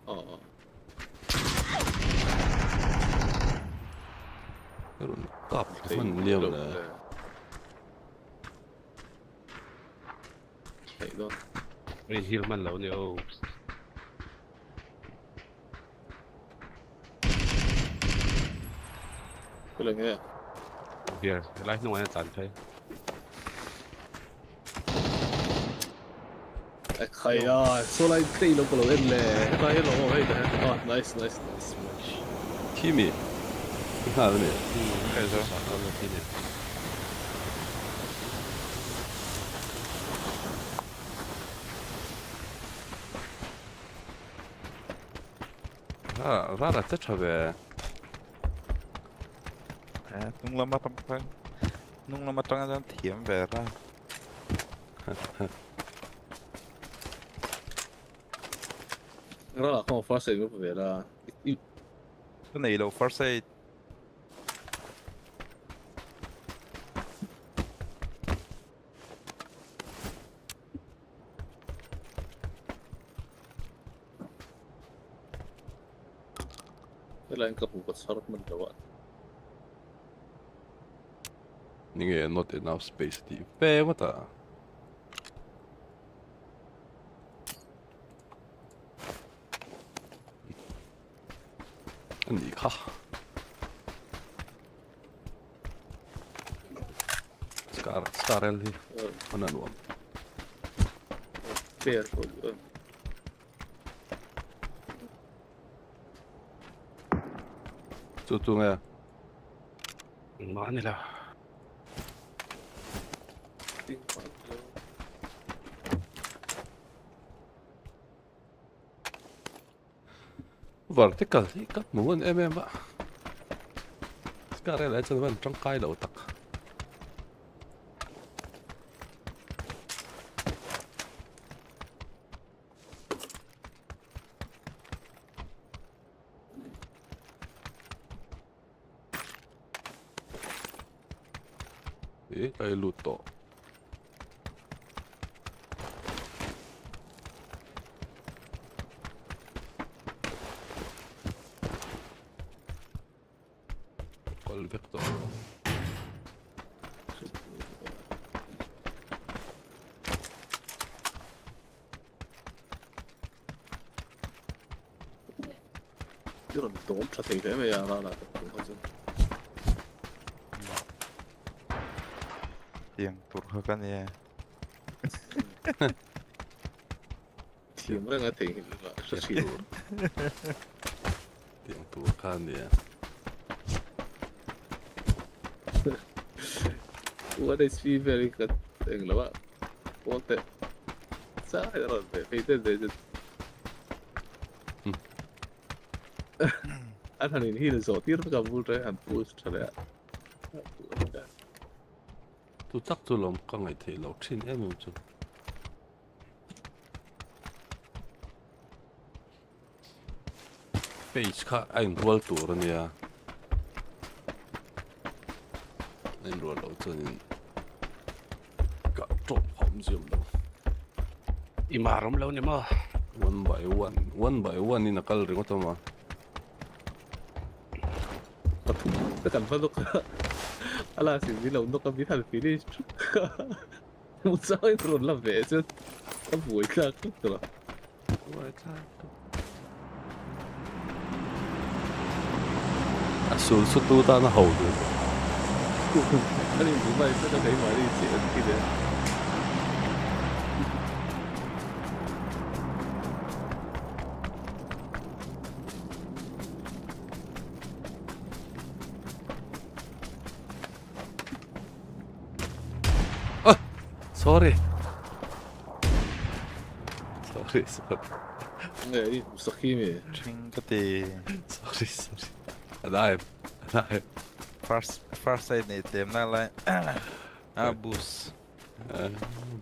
어. Pero kap man liam na. 이거 Đi hill man lộ nè ô. 그래 해. Here, lái nó ngoài tàn thấy. 아이야, 소라이 테이 로컬로 웬래. 해봐 해로 해봐. 나이스 나이스 나이스. 팀이 하네. Kaya so. Nó tí nè. Rara tetsabe. Nung lama tang thiam về ra. 그러나 컴 퍼스트 이거 보라. Cái này đâu first aid. 그래 인가 보고 서럽만 좋아. Ninge not enough space ti. Pe mata. Ani ka. Skarel hi. Mana nuam. 페어. Tutunga. Nó này là. Vertical hi kat muun ba. Skarel ay chan trong kai lo tak. Kay luto. Vector. 이런 너무 자세히 되면 나 하지. Tiền tụt hơi cái này. 팀을 내가 되게 사실 Tiếng tu khan niya. what is she very good thing là what the sao rồi phải thế anh thằng này là số tiết gặp vui rồi anh push rồi ạ. Tu chắc tu lom ka ngai thei lo thin em chu. Page kha ain rol tur ania. Ain rol lo chunin ka top hom zum lo. Ima rom lâu nè mà. One by one in a kal ring otama. tất cả phân lúc ala xin đi lâu nó có biết thành finish một sao ấy rồi làm vẻ chứ nó buổi ra chút rồi Asul su tu ta na hầu được. anh đi cũng vậy sao thấy mà đi chuyện kia đấy Sorry. Sorry. nghe đi sắc khi mày Chinh cái gì. Sorry. ได้ได้ first side ni tem na lai boost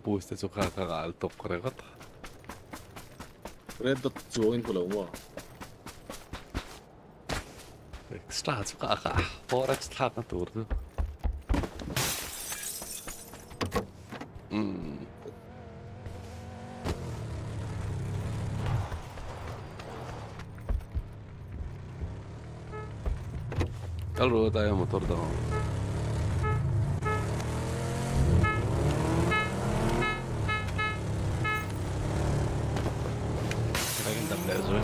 บูสต์สุขาขากาลตกเรื่องก็ red dot 주어인 거 너무 เอ็กซ์ตร้าสุขาขาพอเอ็กซ์ตร้ากันตัวนึงkalau tayo motor daw Lagi tak blazer.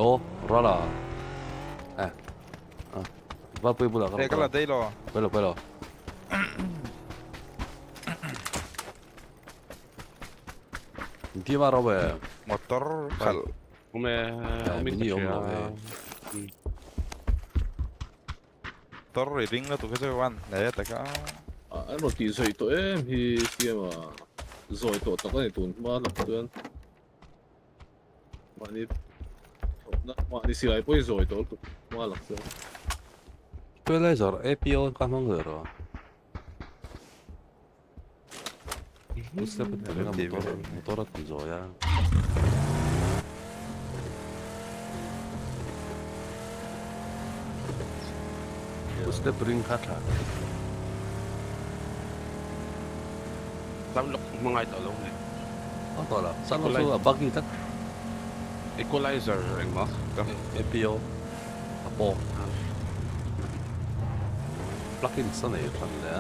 oh rala va poi pula re kala dei lo pero Inti maro be motor kal Ome mini om lo be tor ring na tu ke wan ne ta ka ano ti soi to em hi siama zoi to ta ka ni tun ma lak tuan ma ni si ai poi zoi to ma lak tuan Pelajar APO kan mangero Usted puede motor at zoya Usted bring kata Tam lok mga ito long ni. oh to la san lo so buggy tak Equalizer ring mo. APO apo plug-in sa na yun le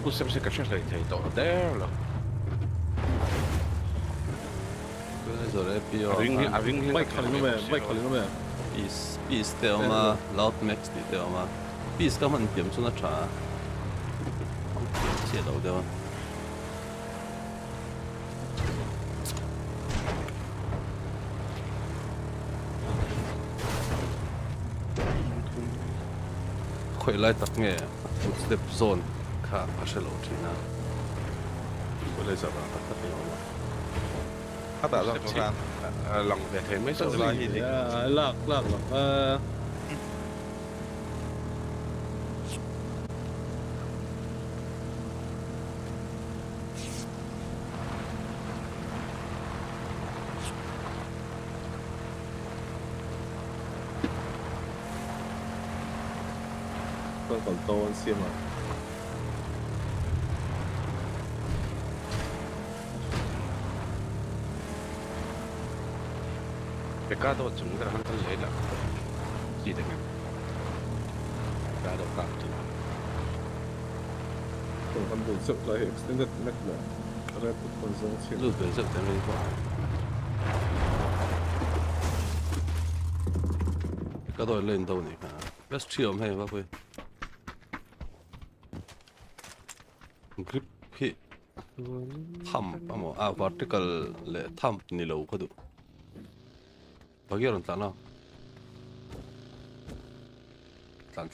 Pusam si kasya sa ito. There lo. Pelajar APO Aving mai khali no me Peace te oma loud max ni te oma Peace ka man tiam chu na tha che lo de khoi lai tak nge step zone kha ashelo thina Pelajar ta ta te oma ha ta lo san Long về thế mới sợ la gì. hi ni lak con còn to hơn xiêm à Pecado chungra hantal lela. Gì đấy. Pecado cam tu. còn con buồn sợ lại extended neck là red dot con giống xiêm lu be zep te le ko ka do lên đâu ni ka let's chill hey ba poi grip hi tham amo vertical le tham ni lo ko du bagiron ta na tan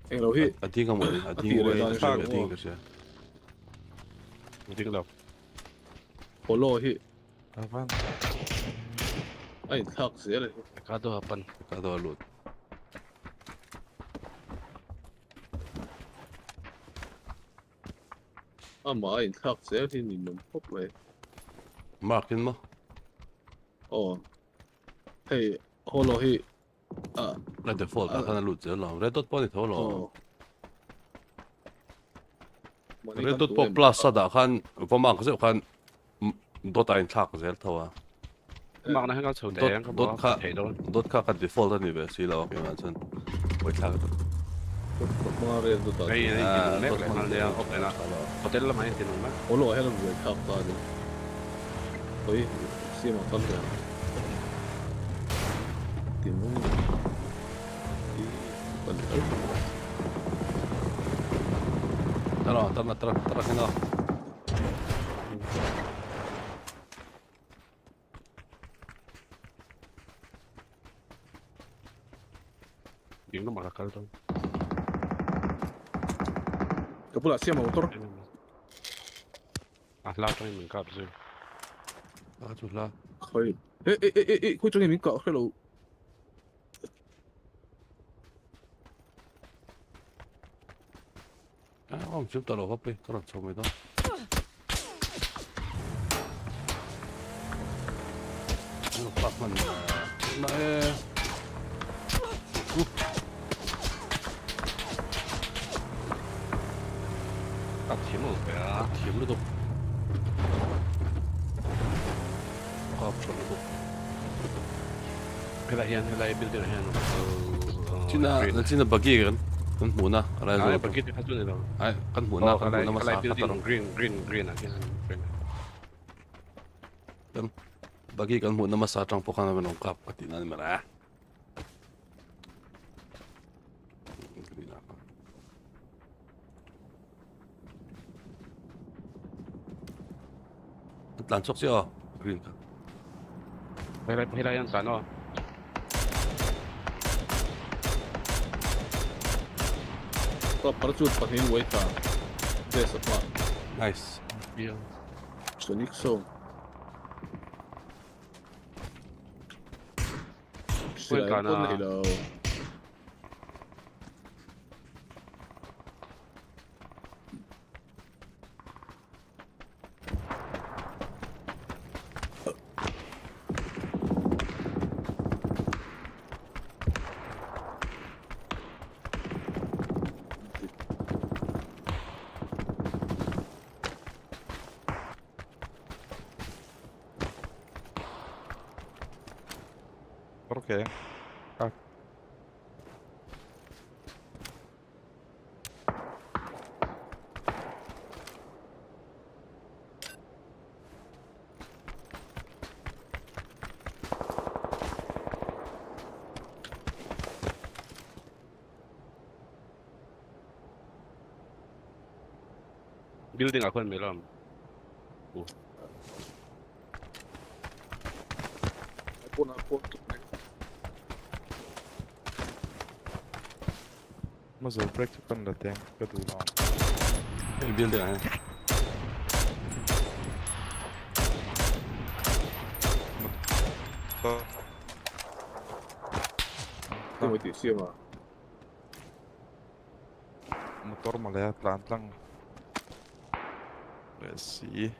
anh lâu hi adinga mo adinga ka Tiếng đâu. polo hi avan anh thắc dễเลย Pecado hapan. ka do lut mà anh thắc dễ thì nhìn nó phúc vậy markin mo ồ hey polo hi la default ka na lut lo red dot point tho lo ồ red dot po plus sa da khan upamang ka se khan dot ain thak zel thawa Mặc nó hay có sầu đen có đốt bỏ khá. thể đâu. dot ka ka default ani be si lo ke man chen oi thak mga red dot Cái này thì mép dot lại mà đeo ốc này là hotel là mấy tiền mà. polo hay là người thắc ta đi ôi xiêm mà con rồi tìm nó còn tara hina Tiếng nó mặc là đâu. قبل اسيا موتور لا طيب من قبل زي لا شوف لا 可以誒，佢中意邊個？Hello，我唔知得落去，可能做未到。呢個百蚊啊，咩？甜冇嘅啊，甜嗰度，option 嗰度。佢嚟 building 係Sina bagi kan muna alay ay zo pagkit ka doon nila ay kan muna kalay masaka building tarong green akin kan bagi kan muna masatang po kana ng kap pati na naman lansok siya green ka hilayan sa ano個把住把天位打，這什麼 nice 純益數，是來搬嚟咯。Okej. building ako may alam Mizo break to panda tank. Good long. el building ay 因為條線嘛， Motor melihat lantang. Let's see.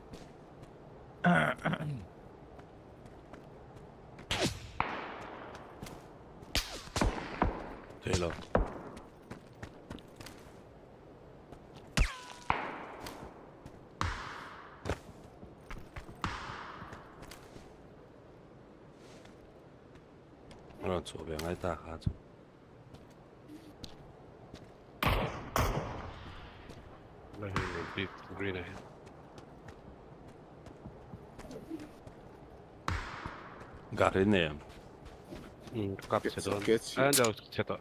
對咯左邊喺大下咗 green akin garin na yan kap siya doon Gets you. ayan daw siya to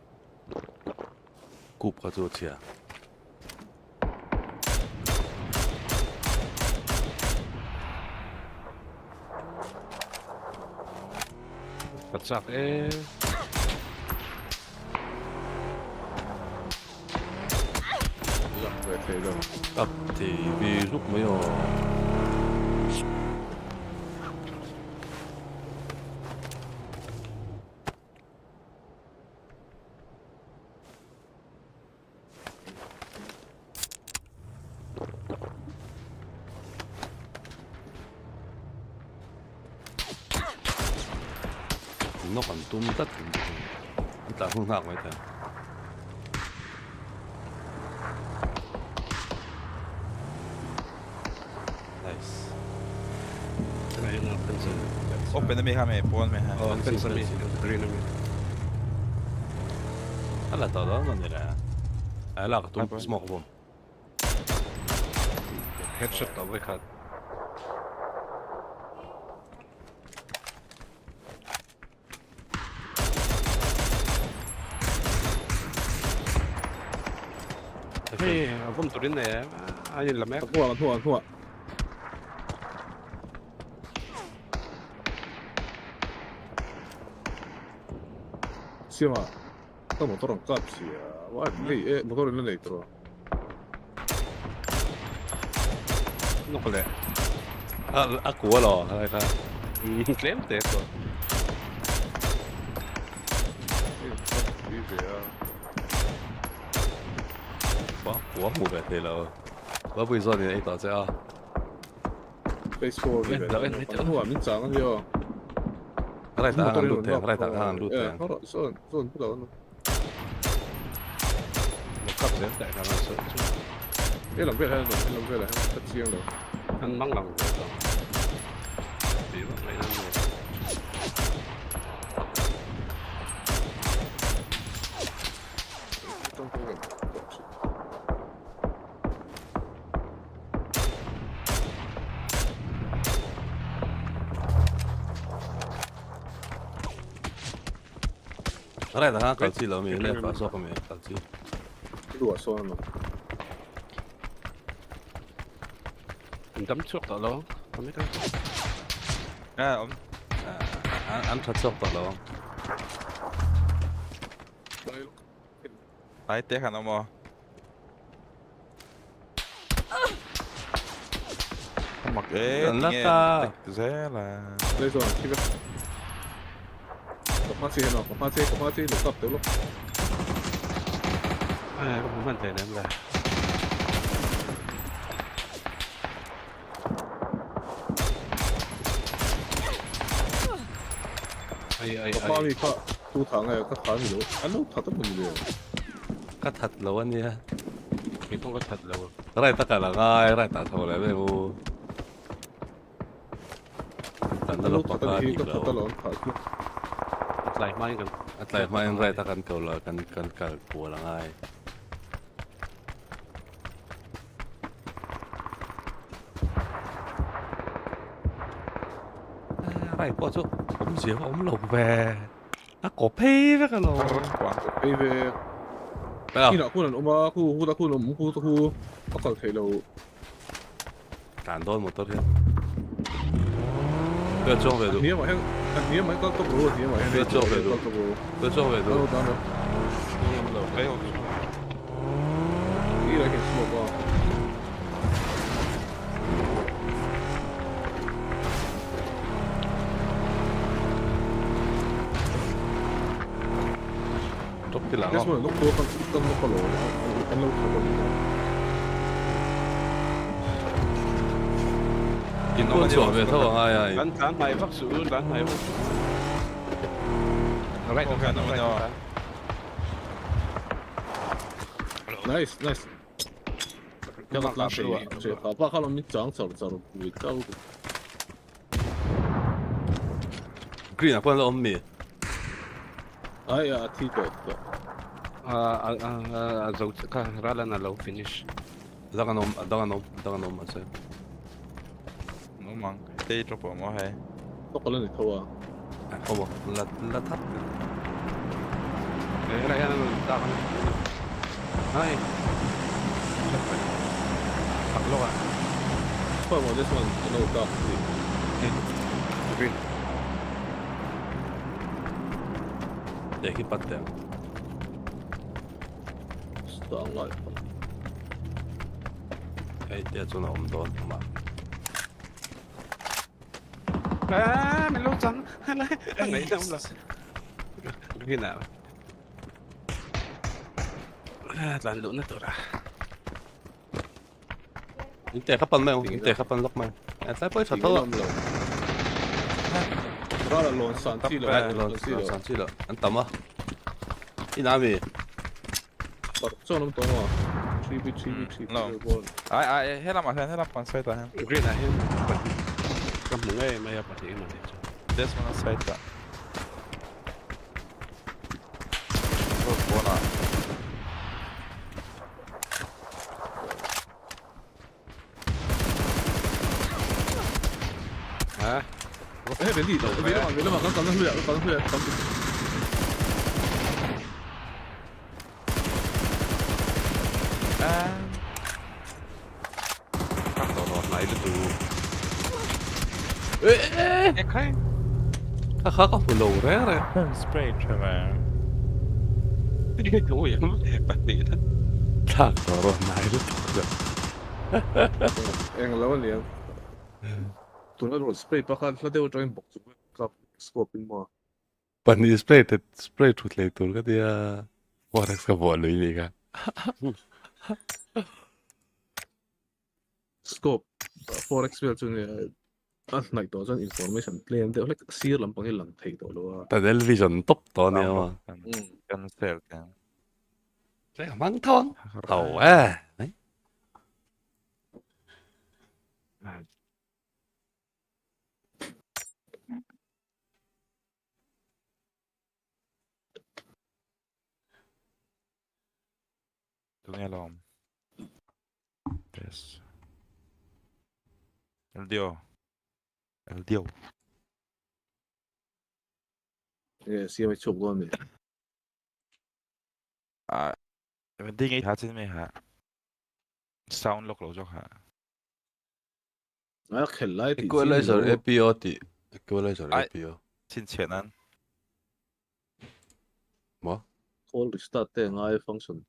coup ka to siya patsak對對咯。 up TV lúc mấy giờ nó còn tung tất ta không học vậy thôi nice ayun na pencil Open na may hame, puan may ha. pencil green namin ala to đó mình nè ala ka tum smoke bomb headshot daw wicked Hey, abom to rin na eh. Ayun lamek. 拖。先嘛，都冇多人急事啊！我係你誒，冇多人嚟到。Nog lẹ. กลัวหรออะไรครับ Glem det då.我冇嘅地咯，我背咗你呢度啫啊！ Facebook 嘅，咁畫面長嗰啲喎， อะไรต่างกันรูดแทนอะไรต่างกันรูดแทน เขาบอกส่วนผู้เรา Một cặp đến tại là sợ chứ. 啲林飛喺度，啲林飛嚟喺不知喺度， Hắn mắc lòng rồi đó. Vì vậy mấy năm rồi. 中東人。อะไรต่างกัน搞基佬面咧，發縮嘅面搞基。呢度話疏啊嘛， Mình đấm chuột đó lo. Không biết đâu. 我啱出縮得咯。睇跌下好冇？mặc ghế dễ là 呢度人貼啊，落翻車落翻車落得到咯， À, có muốn vấn đề đấy là. Ai 落翻呢卡都躺嘅，個躺唔到，一路躺得唔到。 ก็ถัดแล้ววันนี้ mình không có thật đâu. อะไรต่างกันละง่ายอะไรต่างกันอะไรไม่รู้แต่นั่นเราปกติแล้ว Thật lại mai gần. อะไรไม่อะไรต่างกันเก่าละกันกลัวละง่ายอะไรก็จะผมเสียผมหลบแว啊個屁咩個路？ 飛飛，咩啊？呢度可能我嘛，酷得酷到唔酷得酷，不過條路彈多冇得添。不要裝備到，你因為你因為高速路，你因為不要裝備到，高速路，不要裝備到。等等，呢兩件事冇啩。捉啲人 Guess 咯。 what？碌到咁碌個路，咁碌個路。見到我做咩？偷話哎呀， Lán mày vắt sữa, lán mày vắt sữa. Nó right, Ok, nó right, nhau à? right. Nice nice。有個拉水，最後把可能你長就會高。 green 啊，關咗我面。哎呀，T 個。 زوجتك لنا لو finish. 等我問聲。 nó măng tê cho bộ mỏ hay 不過你套啊，好冇？甩塔。 Cái này nó tạo nó. Này. Thật luôn à. 不過我呢份一路高。 Green. เด็กที่ปัดแดง 上來。 ไอ้เดี๋ยว仲有咁多同埋。 À, mình lâu trắng. Lấy đâu là. Cái nào? À, lần lũ nó tổ ra. 你哋黑笨咩？你哋黑笨碌咩？誒，再杯茶多啊！ 拉了亂散之類，上去了，你等啊！你哪邊？裝咁多啊，3v3 波。 ai hết làm bằng xoay ta hem Green này hết. Cầm một ngày mày bật thì mà để cho. this one xoay ta bố nào À, 誒，你呢度，你都話講得出嚟，講得出嚟，講。 à Cắt đầu lọt lại được rồi. em khai. Khá có một lầu ré rồi. spray cho mà Cái thú vậy mất bật đi đó. Cắt đầu lọt lại được rồi. Ang lawan niya. Tunad road spray pa ka sa dewa join box cup scope mo. Pani spray truth lay tur ka dia forex ka bol ni ka. Scope forex well chun niya. Nai to chun information claim de like sir lampang ilang thei to lo. Ta del vision top to ni ma. cancel kan. Sai mang thong. Tàu à. Đấy. Tung nghe lom. Yes. El dio. El dio. Yeah, see my chụp con mi. À, mình đi ngay hả trên mày hả? Sound lock lâu cho hả? À khel lai ti Equalizer APO ti. Equalizer Ai. APO. Xin chén ăn. Mo. call restart te ngai function.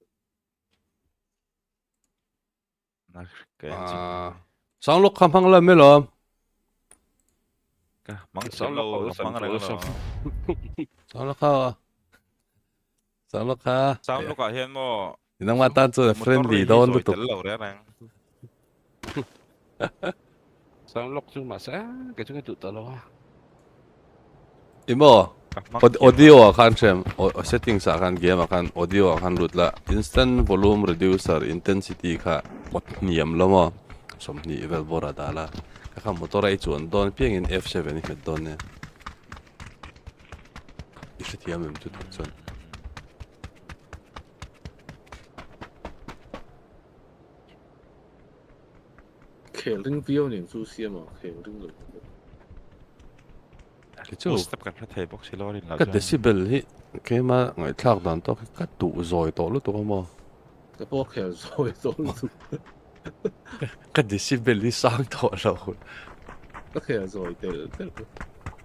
Nè, cái À. Sang lúc khăm phăng lên mới lòm. cái mắng Sound sớm lock lâu, lâu, mắng sound rồi lock đó. Sang lúc khao. Sang lúc khao. Sound lock à hiện mò. Nang matan so friendly Rồi don tu. tell lâu đấy nè. Sound lock chung mà sẽ cái chung cái tụt tao lo. Imo. Audio akan sem settings akan game akan audio akan rutla instant volume reducer intensity kha pot niam lama somni vel bora dala ka motor ai chuan don piang in F7 ni met don ne isetiam em tu chuan Khel ring view ni chu sia ma khel ring lo. ke chu Boost up kan thầy box xilo rin ka decibel hi ke ma ngai thak dan to ka tu zoi to lu to mo Cái po khel rồi to lu. ka decibel hi sang to lo Cái khel rồi tel tel.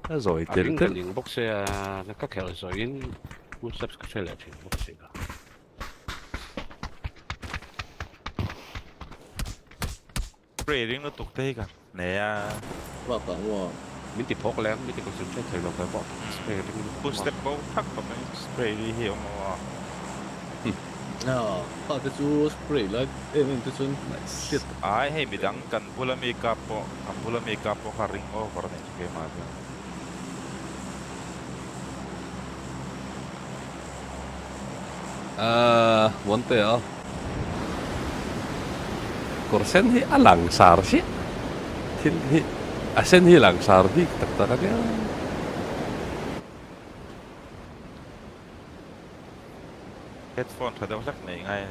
ka zoi À, tel những tel cái những box xe nó các kiểu rồi in muốn sắp cái xe lại thì box xe đó. spray ring nó tục thế cả. Nè, Wa ka wa. Mình thì phốt lắm, mình thì có sự chơi thời lượng cái box xe đó. boost step bow thắc vào cái spray đi hiểu mà. À, ka te chu spray lai em te chun shit. Ai hay bị đắng cần pula makeup po, ang pula makeup po ka ring over na yung kay mother. Monte à Korsen hi alang sar si Tin hi Asen hi lang sar di tak tak ya Headphone thật đâu chắc này ngay.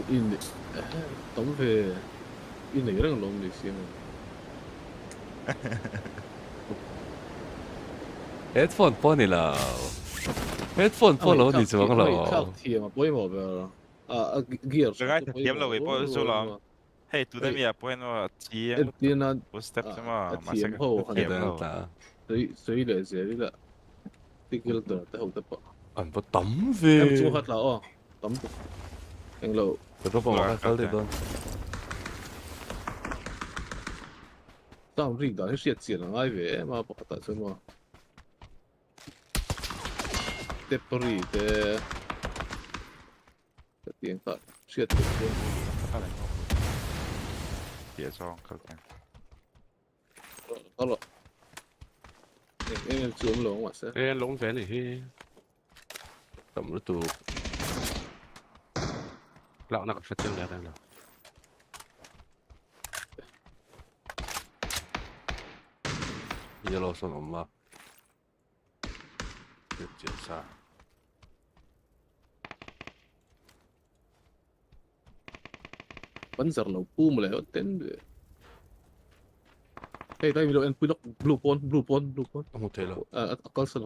In tống về in này rất là long để xem. Headphone po nila Headphone po lo di chuang lo Khác thì mà bôi màu về à gear. Cái thật kiếm là vậy po số lắm. Hey, tu đây mi po no chi Em tiên là boost step mà thiểm hậu thiểm Cái lâu. ta suy để gì đấy là tích cái đó tới hậu tập. An po tam Em ve chú hát là tấm anh lộ Pero po ma kal de don tao rình đó hết chuyện là ai về mà bỏ tại sao mà Tepri te tiếng thật chuyện chuyện Phía sau các bạn. đó là em chưa lỗ mà sẽ Cái lống vé này thì tam lu tu lão nó phải chân lại đây nào. yellow son 엄마 sa bắn giật lỗ pu mà lại tên đây đây video em blue pond hotel à Colson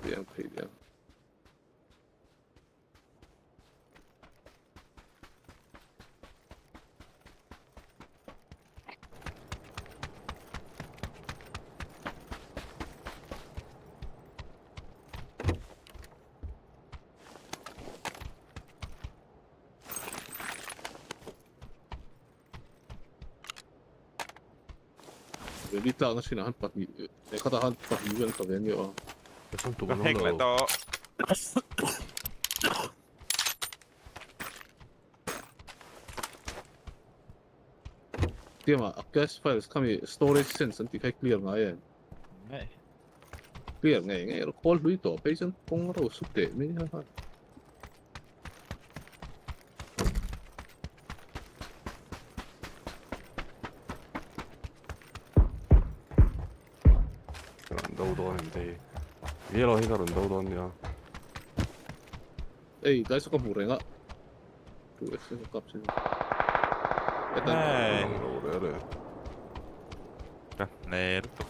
Paydiam, paydiam. Vì tao nó xin là hắn bật nhị, đểเขาta hắn bật nhị viên tập viên nhiều. ไปส่งตัว ก็ น้อง เพ่ง เรา เลยต่อ Dia mà cache files kami storage sense nanti kai clear nga yan. ไม่ Clear ngay ngay call lui to patient kung ro sukte mi ha. เราโดนเตะเยี่ยเราให้การเราโดนเนี่ย Eh, dai sa kamu renga. Tu ese kap sin. ไม่ เราเลย ก็เนรตุก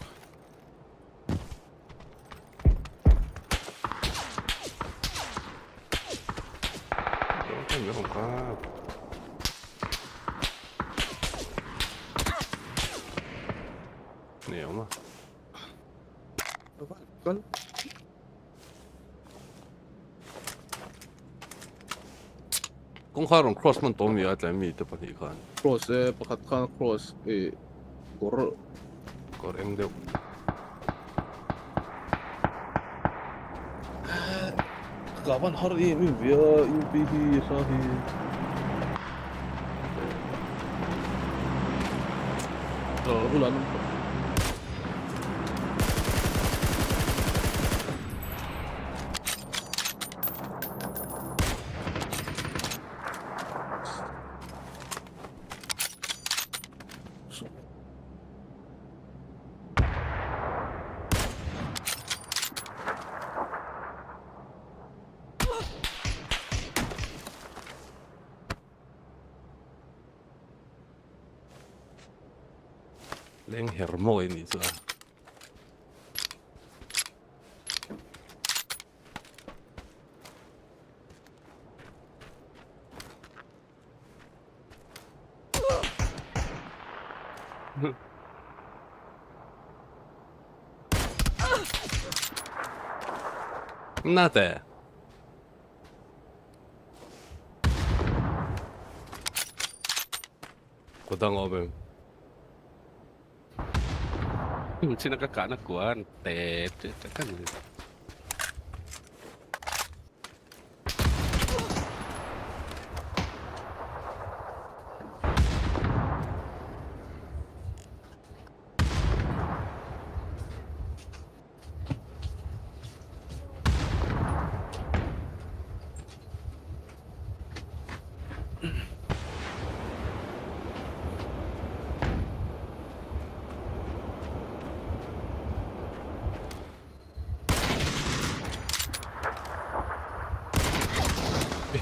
เราเป็นเรื่องของข้าเหนียวมา Kan 公开用 cross มันตัวมีอะไรมีแต่ปฏิการ cross eh pakat kan cross eh gor ก็เองเดียว kawan har eh mi via UPD sahi. Ulan Leng hermo ini so. Nada. Kudang obeng. Sino kakaanak kuan? Kan.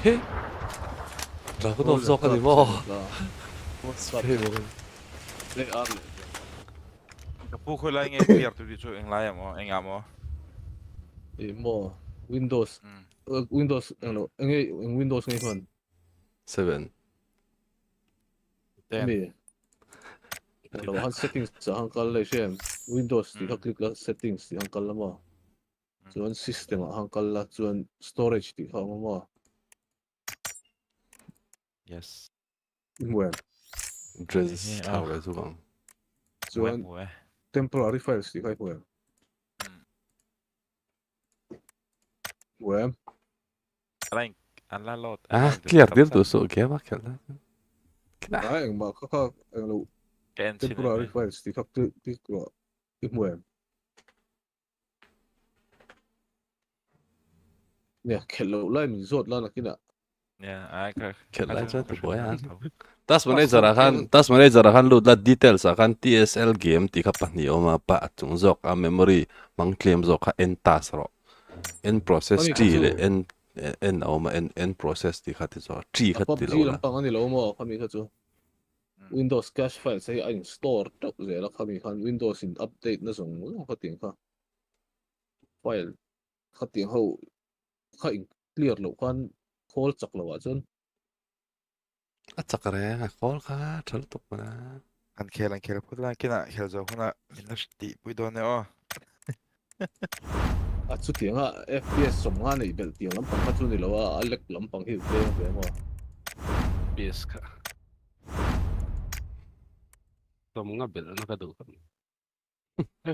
Eh? Drago no zo ka di mo. What's up? Hey, mo. They are. กับผู้คุยอะไรเงี้ยเรียกตัวที่ช่วยเองไรอ่ะมั้งเองอ่ะมั้ง Eh mo Windows Windows ano ang Windows ngayon. 7. เต้น Mi. Ano han settings sa hangkal le siya. Windows di ka click la settings di hangkal la mo. Chuan system hangkal la chuan storage di ka mo. yes Well, Dress Yeah. tao le zo bang. สวย chuan มวย temporary files di ka mo. Well, อะไรอันละโหลด Ah, clear dir tu so ke ba kala. ay ang mga kaka ano แกนชิน temporary files di ka di ko mo. Yeah, kello lai mi zot la na kina. เนี่ยไอ้ก็ Kala cha tu boy ha. Tas manai zara khan lut la details akan TSL game ti ka pani oma pa chung zok a memory mang claim zok ka en tas ro. En process Kami ti kaso- le en oma en process ti ka ti zo. Ti ka ti PUBG lo la. lang pang nila mo kami ka to. Windows cache file sa ay store to zela kami kan Windows in update na song mo ka ting ka. File เขาเตียงเขาอิงเคลียร์หลบกันโคลจักหลบจน อ่ะจักรแร้คอลค่ะทะลุตกมา อันเคลพูดละกินะเคลจะคนละมินสติปุยโดนเนี่ยอ๋อ อ่ะสุดเตียงอ่ะ FPS สมงานในเบลเตียงลำปังก็จุนี่แล้วว่าอันเล็กลำปังที่เตียงเตียงว่า PS ka. So mga bel nakadu ka.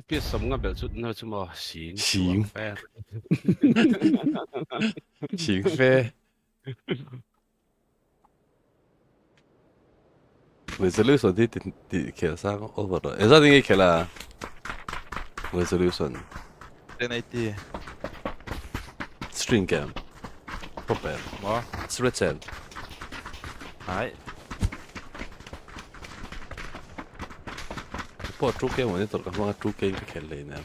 FPS sa mga bel na mo xing. ชิง fair. ชิงเฟ่resolution ที่ติดเขียนสร้าง over เลยเอ้ยนี่เขียนละ resolution 1080 string game พวกแบบ หมอ straight cell หาย พวก true game วันนี้ตัวกันว่า true game ก็เขียนเลยนะ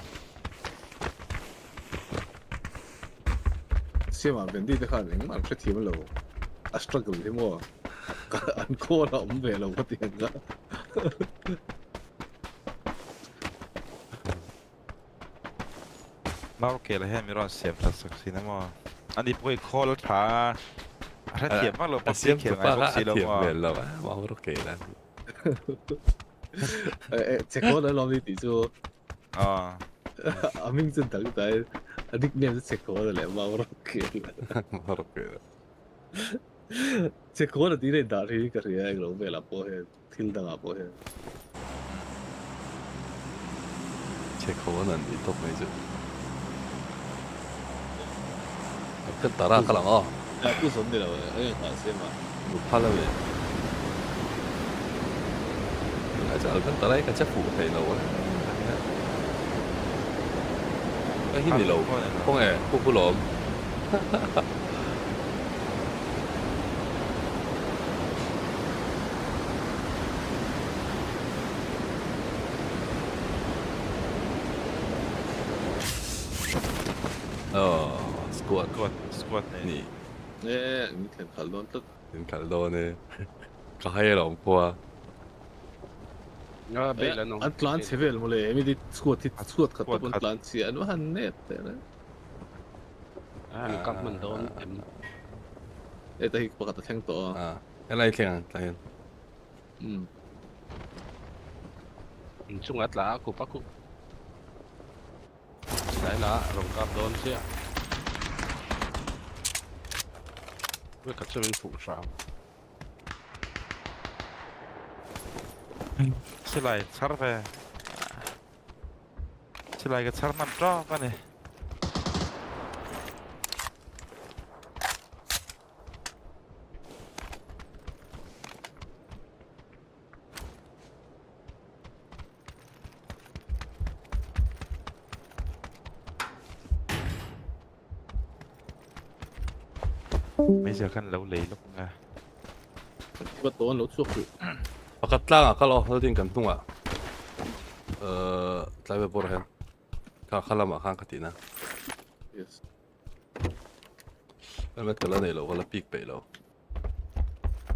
เสียมาเป็นที่ที่ข้าเองมันแค่ทีมันเราอัสตรักที่มั่วอันโคตรอมเบลเราก็เตียงก็ มาโอเคแล้วให้มีรอนเสียบทักษะสินะหมออันนี้ปุยโคลท้าถ้าเทียบมากเราปักเสียงเขียนไงพวกสีเรา เทียบ หมอ เบลแล้วว่าโอเคแล้ว เช็คว่าแล้วเราดีจู อ๋อ อามิงจนตั้งแต่อันนี้เนี่ยจะเช็คว่าแล้วมาโอเค ว่าโอเคแล้ว เช็คว่าดีเลยดารีก็เรียกเราเวลาพอเห็นทิลดังอ่ะพอเห็น เช็คเขาว่านั่นอีตกไม่จุดขึ้นตาราขลังอ๋อ แต่ผู้สนเดียวเอ้ยขาเสียมา ดูพาเลเวอาจจะเอาขึ้นตาราก็จะผูกให้เราก็หินนี่เราพวกพวกผู้หลอมสกวต สกวตเนี่ย นี่ เนี่ยมีเห็นขาล้นตึ๊ด ถึงขันโดเนี่ยก็ให้หลงพัว Ja bel no. อันพลานเซเวลมาเลยมีดิสกวดที่สกวดขัดตัวบนพลานเสียอันว่าฮันเน็ตนะ Ah, kap man doon. เอ้แต่ที่ปกติแข่งต่อ อะไรแข่งอะไร Sungat la ako pa ko. Dahil la rong kap doon siya. 왜 갑자기 폭사? ชิลายชาร์ไปชิลายกับชาร์มันรอป่ะเนี่ยไม่เจอกันแล้วเลยลูกนะ ที่ว่าตัวเราช่วยคือ ปกติล่างก็รอเราดิ้งกันตุ้งอ่ะใช้ไปบริหารก็ข้ารามาข้างกตินะ yes แล้วมันก็แล้วเนี่ยเราก็ละปีกไปเรา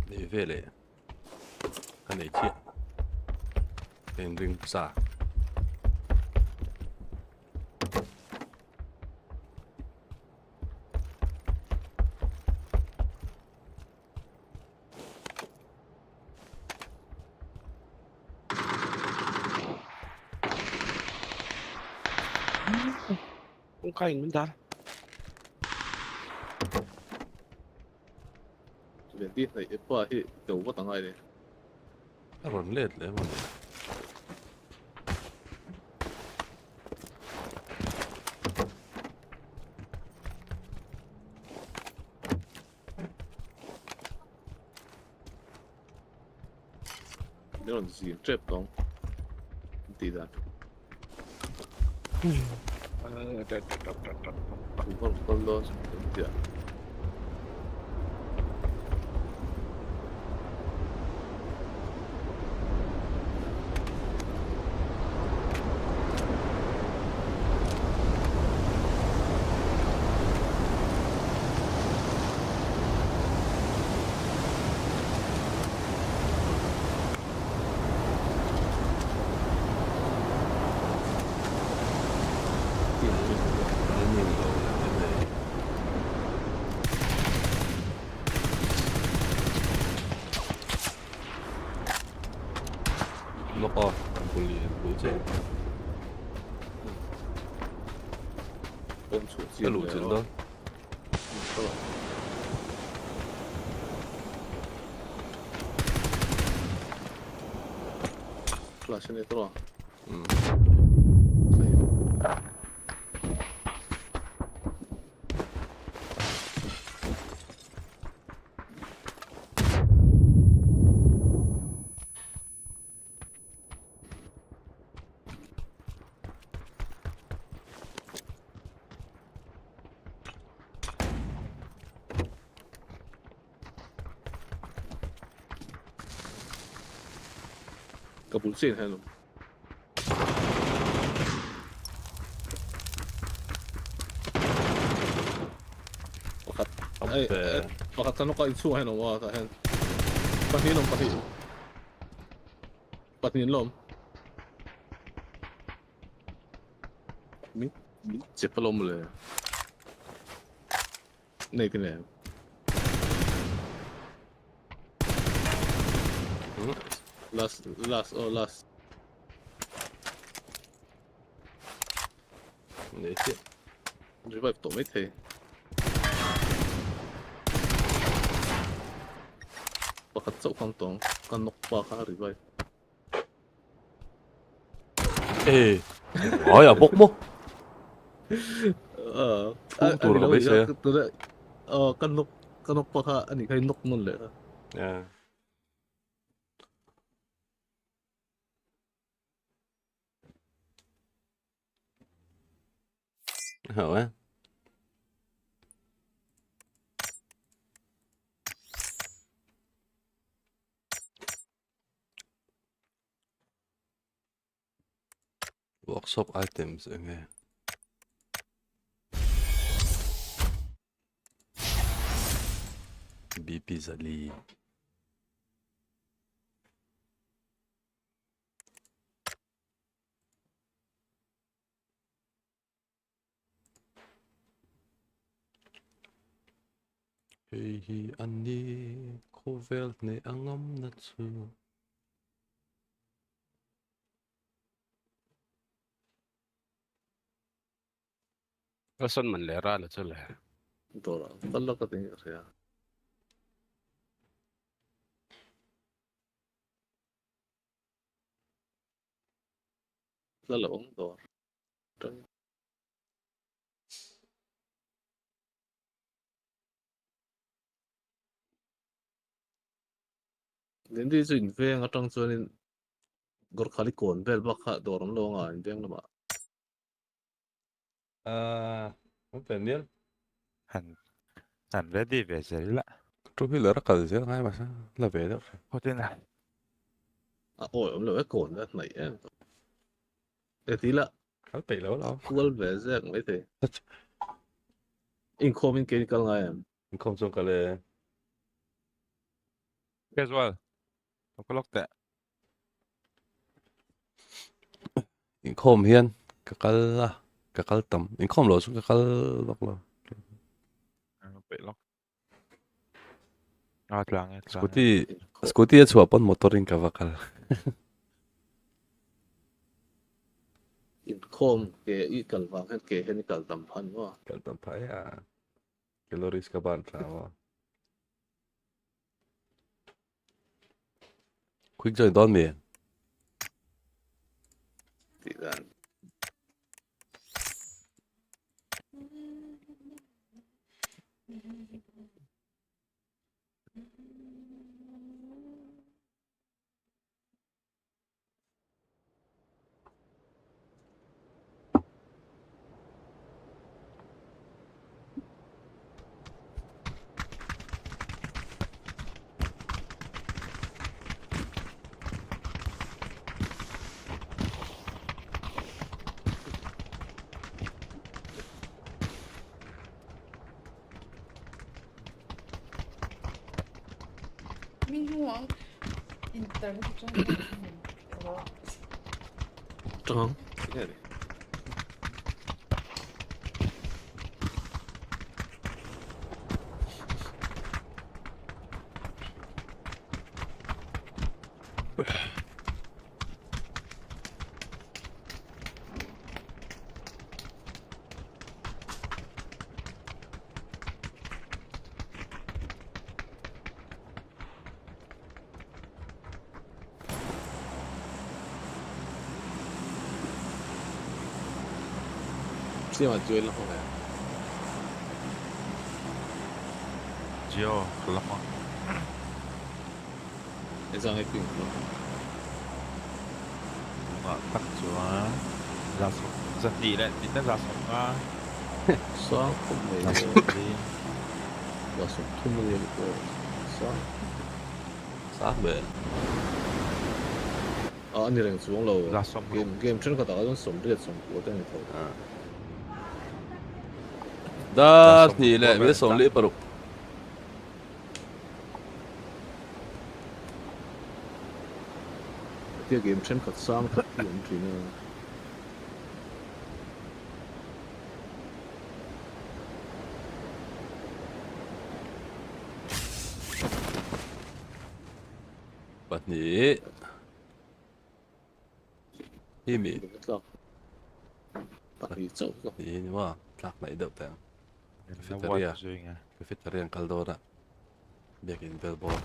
นี่เวเลยกันไหนเชี่ยเป็นดึงซาKung kain man dahil. เป็นที่ไหนเพราะที่เดี๋ยวว่าต่างไงเลย ถ้าผมเล่นเลยมัน เดี๋ยวเราจะเจ็บต้องตีได้คนรอสุดเดียว loko bully luce 跟出 cái lũ chiến đó 플라시네 들어와. 까불진 해놓. 근데 Pakatano ka insu hen wa ta hen. Pahinom pahi. Patin lom. Mi cepalom le. Nei kene. Last. nè chứ Revive to mấy thế. Pakat sa ukang tong kanok pa ka revive. ê hỏi à bốc mốc Ani rồi lo bây giờ kanok pa ka ani kay nok nun le. à hả workshop items nghe BP zali hi ani kovel ne angam na chu Rason man lera la chale. Dora. Tala ka ting ya. Lalawang door. Hindi so inve nga tang chuanin gor khali kon bel bakha doram lo nga indeng lama. không phải niên hẳn ready về rồi là tôi biết là rất cần chứ ngay mà sao là về đâu có tên là Oi om lo e kon dat nai em. E tila khá tỷ lắm đâu kual ve zek mai te. Incoming chemical nga em. không xong cả là casual không có lock tệ không hiền cái cal tầm không lo xuống cái cal lọc lo bị lock lang Scotty es suapon motorin kavakal Incom ke i kalwang hen ke hen kal tam phan wa. kal tầm phải à calories các bạn sao quick join don me Ti dan. Mizo ang internet 좀 Trong. Nghe đi. 先話追啦，好嘅。Gio lama. 你真係邊個？ Nggak tak cuma langsung sendiri kita langsung ah 雙紅味 langsung 嘅， di 話熟通嘅嘢個雙。 Sabi. 啊，你兩種路 langsung ，game 真個大家都熟啲嘅種，我真係頭。 Das ni le, vi som li paruk. 啲 game 真個三級啲咁轉啊！Bat ni. Himi. 得，白魚走個。 Ni wa tlak na idaw tayo. lewat juga. Kafitari ang kaldora. Biyakin billboard.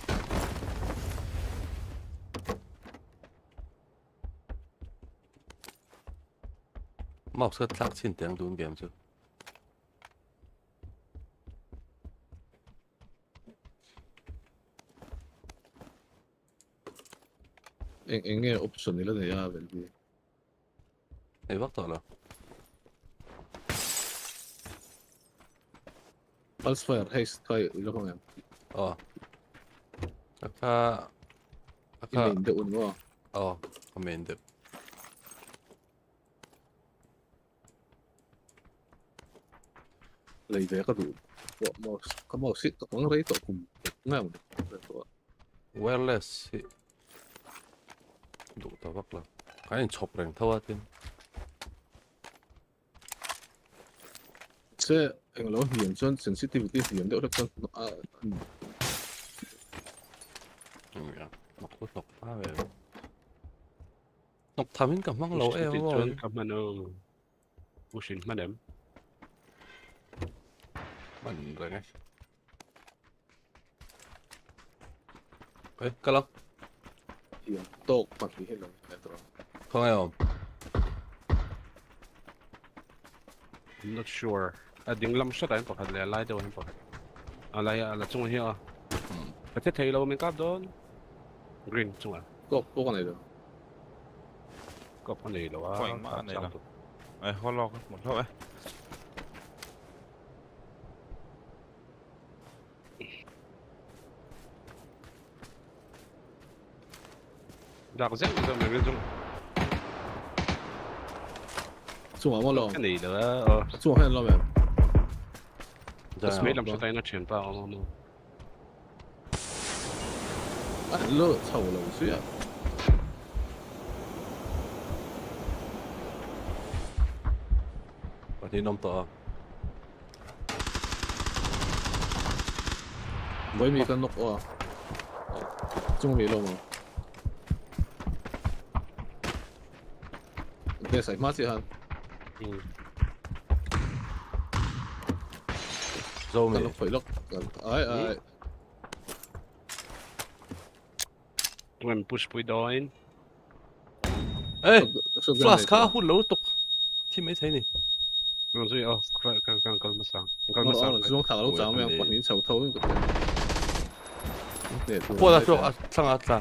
Mouse ka tlak sin tiyang doon game so. enge option nila na ya veldi. Ay, bakit wala? Pulse fire haste kay ilo ko ngayon. Oh. Aka... Ine hindi mo. Oh, commended. Lay ba ka doon? Wa mo ka mo sit ko ang rate ko ngayon. Wireless. Đủ tao bắt là cái này chọc rèn thâu tin. Sẽ anh lo hiện chân sensitivity hiện được chân à Nọc có nọc phá về. Nọc thầm đến cầm măng lẩu em rồi. Chân cầm mà nó pushing mà đếm. Mình rồi ngay. Ê, cái lắm. hiện tốt mặt đi hết rồi. Không ai không? I'm not sure. À, tiếng lâm xuất anh bảo là lai đâu anh bảo. À lai là chung here. Cái thế thấy lâu mình cáp đó. Green chung à. Có cái này rồi. Có con này đâu á. Quanh mã này nào. Ê, ho lo một thôi. Đặc rất là mình bên chung. Chung à lo. Cái này đó. Chung hay lo mẹ. Cái mấy lâm xuất anh nó chuyển vào mà. À lỡ chầu lâu suy à. Và thì nông tỏ. Mới mi cái nóc à. Chung mi lo mà. Để sai mắt gì hả? Dâu Cái mì. nó phải lóc. Ai ai. Mình push bụi đó in. Ê, flash khá hút lâu tục. Thì mấy thấy nè. Nó rồi cần mà sang. Cần Nó mà sang. nó xuống thảo lúc sáng mẹ quản lý chầu thâu cái. Để Qua ra chỗ sang át ra.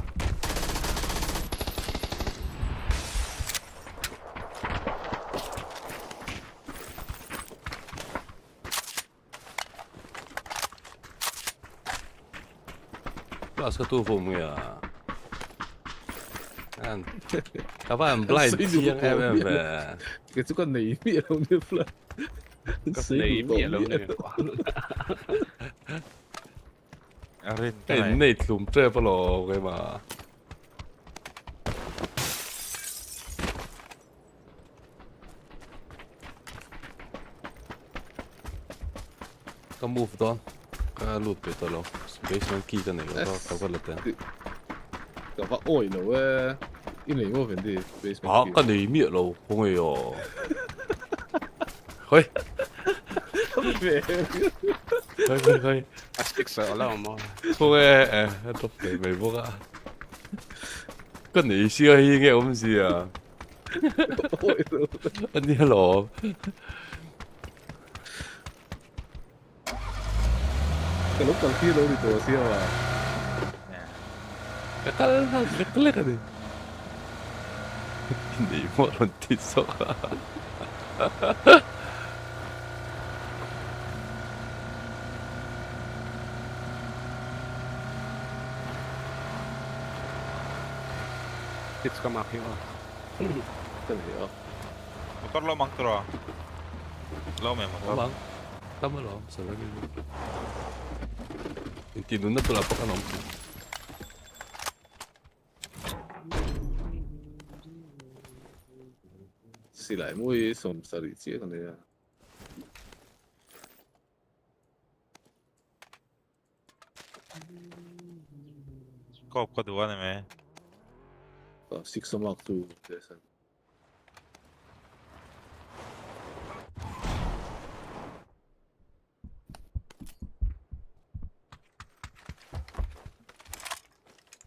Flash ka tu vùng kìa. Anh. Các bạn blind tiếng em về. cái chú con này miệng không biết là. Cái này mẹ lâu nè. Arin Cái cái này. này lùm trê bà lò cái mà. Ka move doon. Ka loot pa ito lo. Basement key ka na yun. Kakalat yan. Cả vợ ổi nấu in này mua vấn đề basement. Ah, ka na yung miệng lo. Kung ngayon. Hoy! Hoy. Plastic sợ lắm mà. Kung ito pa may buka. Ka na yung siya hingi siya. Ổi rồi. Ano yan lo? cái lúc cần kia đâu đi tổ siêu à Kakal ka din. Hindi mo ron tiso ka. Hits ka maki oh. cái này à Motor lo mang tro. Lo may motor. Bang. Tama lo. Sabi mo. Intino na tula pa ka nung. xì lại mũi sầm sờ đi chia cái này à Scope ka duwa na may. six mark two thế sao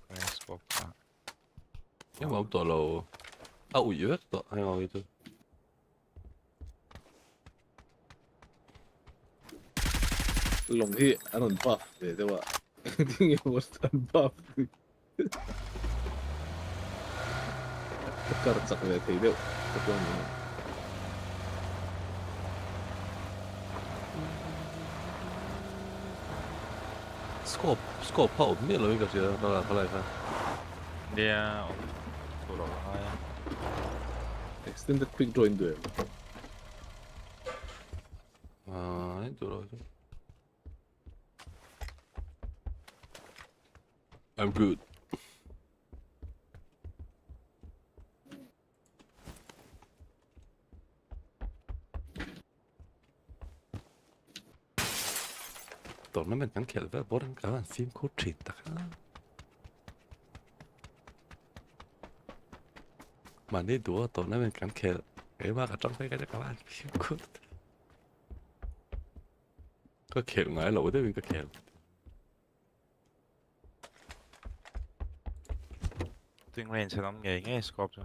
Kaya scope ka. Yung mga tolo. Uyuek to. Ay nga ito. lòng hi anh còn buff để cho bạn tiếng yêu một anh buff tất cả chắc về thấy được tất cả những Scope pa 없네 lo kasi nakakala ka. Dia solo kaya. extended quick draw into it Ito lo. I'm good. Tournament kan kjelde båren kawan sim ko trita kan. Mà đi đùa tournament kan kjelde. Cái mà cả trong cái kawan sim ko. Có kjelde ngay lỗi đấy mình có kjelde. Tuwing range sa nam ngay scope so.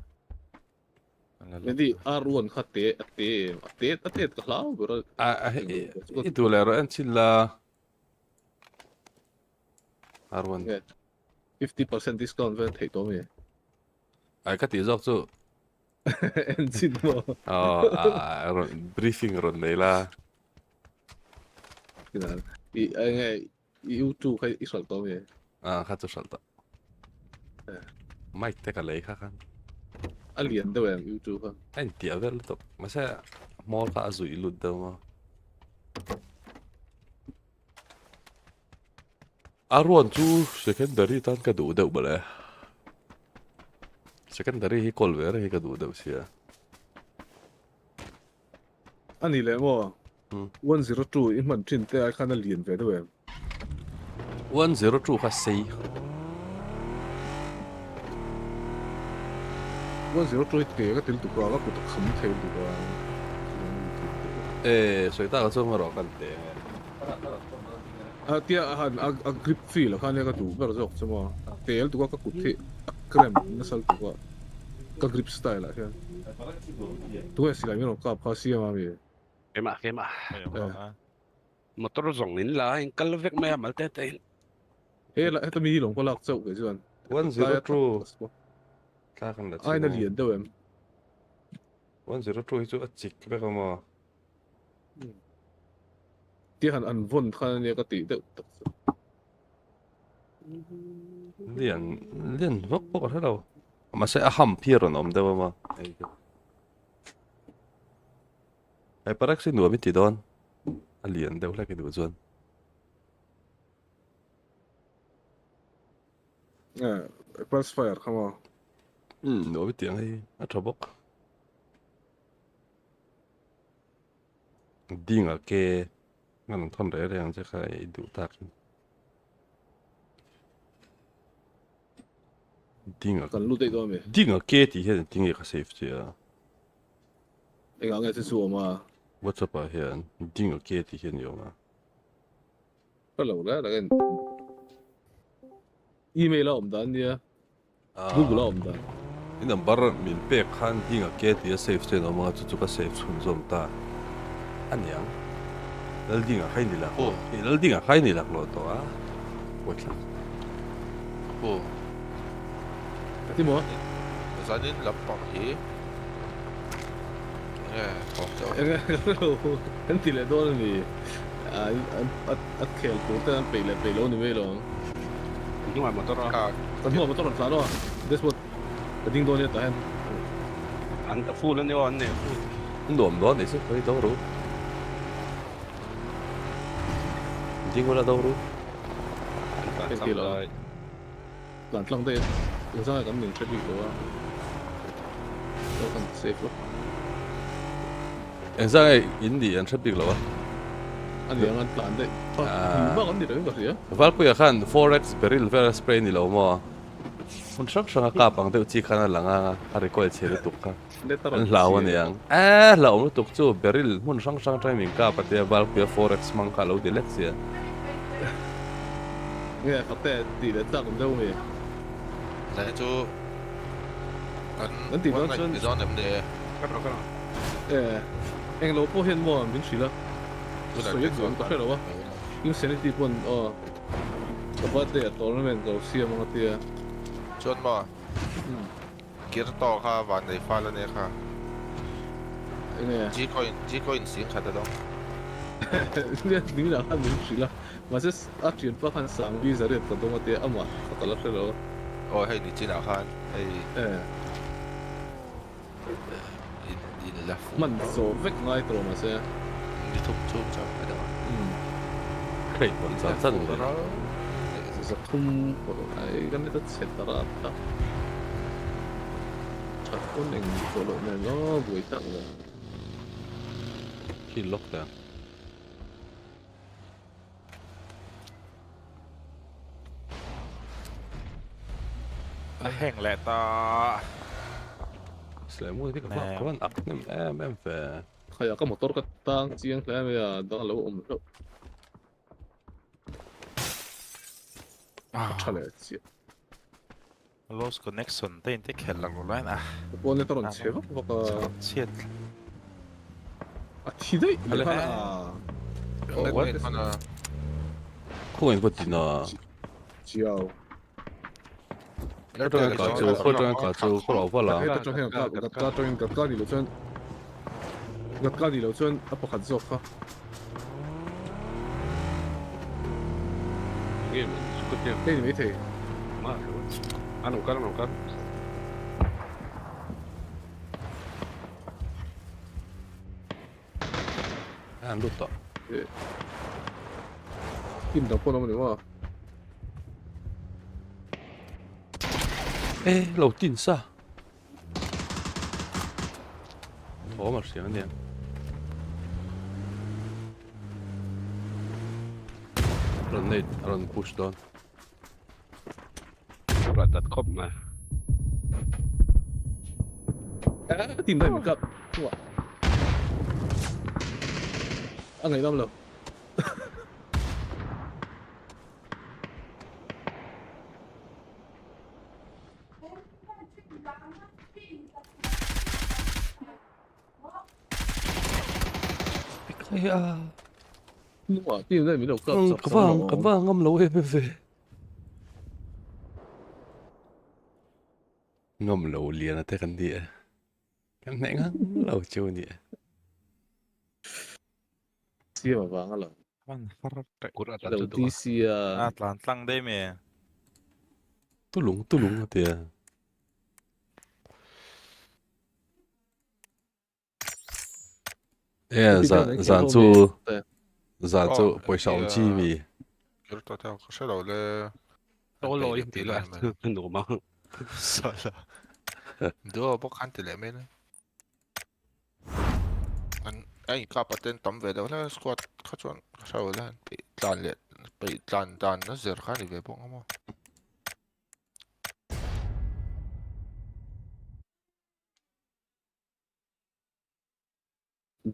jadi R1 khate ate ka lao bro Itu lero en sila. Arwan. 50% discount về thấy tôi mày Ai cái tiếng chứ. em xin mà Briefing rồi đấy là. cái nào đi anh ấy YouTube hay ít tôi mày Khát cho salta. Mai teka lấy khác kan. alien đâu em YouTube không Anh tiệt vậy lúc mà sẽ mua cả rủi lụt đâu mà. Arwan chu secondary tan ka du đâu bale. Secondary hi kolver hi ka du đâu xia. anh ấy lại mà 102 in mình trên tay khăn alien về đâu em 102 ka sei. 102 cái tiếng tụi qua cái tụi khấm thêm tụi qua Sợi ta có số mà rõ cần tiền. tia grip feel là khăn này cái tụi bây giờ chứ mà tel tụi cái cụt thế krem nó sao tụi qua cái grip style là thế tụi cái xí lại mình có phá xí mà mình Kema. Ayun ka. Motor zong nin la in kalvek may amal tetain. ê lại tao mi lòng có lạc châu cái gì vậy 102 ka kan da. ai nó liền đâu em 102 chu a chik be ka ma. tia hẳn vốn khăn này cái tỷ đâu Lian vok bok ra đâu. Mà sẽ ham pia rồi om đâu mà. Ai parak si nuo mi ti don. Lian đâu lại cái đồ chuan. crossfire không à Nuo mi tiang ai a thabok. Ding a ke ngan thon re re ang che khai du tak. Ding a cần lúc đấy đâu mày ding a ke ti he ding e ka safe che a. anh nghe thấy số mà What's up here? Ding a ke ti he ni ma. cái lâu đó là cái email là ông đàn đi Google là ông đàn In number min pe khan ding a ke ti a safe che no ma chu chu ka safe chun zom ta. Anyang. Lalding à khai ni lạc. Ồ. Lalding à khai ni lạc lo to à. Quay lại. Ồ. Tí mua. Giờ đến lập bằng hí. Nghe. Anh tỷ lệ đó là gì? Anh khéo cũng tên bị lâu như vậy rồi. Nhưng mà tôi rồi À. Anh mua một tấm sàn đó. This what. Cái đinh đó này tại anh. anh phu lên nhau anh này phu Không đổm đó để sức với đâu rồi. Chính là đâu rồi. anh xong rồi Làm lăng đây. Thực ra cái mình sẽ bị đó. Đó còn safe lắm. Anh sao cái India anh sắp đi rồi. Anh đi ăn làm đấy. Mà anh đi đâu có gì á? Valpo khan forex barrel vera spray ni lo mo. Mun sak sang ka pang te chi khana langa a recoil chere tuk ka. An law an yang. Law no tuk chu barrel mun sang timing ka pate Valpo forex mang ka lo de lexia. Nghe phát tệ tỷ lệ tăng cũng đâu vậy? Này chú. Anh tỷ đó chân. Thì do nệm đề. cái rồi anh lỗ po hiện mua mình chỉ là. Sử dụng dùng có phải đâu á? Nhưng sanity pun cái vấn đề tournament cầu siêu mà cái Chôn mà. Kia to kha và này pha lên này kha. nghe Chỉ có in xỉn khát đó. nghe tính là anh mình chỉ là mà sẽ áp chuyển phát hành sáng vi giờ để tận dụng cái âm à phát là phải đâu? Ôi hay đi chỉ nào khan. Hay. In left. Mình số vết ngay rồi mà sẽ. Đi thúc chúc cho cái đó. Kai bon sa san Đó. Giờ không cái này nó sẽ tara ta. Chắc con mình số lượng này nó vui tặng rồi. ki lock da. Hẹn lại to. Sle mo di ka kan ak nem em fe. Kayak cái motor cái tang chiang cái này là đó là ôm đâu. Chả lẽ chị. Lost connection tên tích hẹn lần rồi nè. Bọn này tao còn chế hoặc là Chết. à thì đấy là What? Ko en ko tina. chiều. Ko tong ka chu ko lo pa la. Cái trong hàng cả trong đi lối gạt ca đi lối chân áp bậc hạt dọc ha. game good game Đây là mấy thể. mà anh không có An lut to. Tìm được con nó nữa mà. Lo tin sa. Thổ mà xiang nè. Run push down. rồi đặt khớp mà Tìm thấy một cặp. Anh ấy đâu rồi? Cái à. Nhưng mà tìm thấy mấy đầu cặp. Cảm ơn ngâm lâu về. Ngâm lâu liền thế kan dia. Kan nè ngang lâu chiu ni. Xia mà vàng là. Man, farap. cút ra Đầu tiên xia. Atlan tlang đây mẹ. Tu lung tia. Za chu poi sao chi mi. Kia to theo có sẽ đầu lên. tôi lôi tỷ lệ đủ mà Sợ là. Đưa bốc khăn tỷ lệ mấy nữa. Anh cặp ở tên tấm về đâu là squad khá chuẩn sao là bị tàn liệt bị tàn nó giật khá thì về bóng không?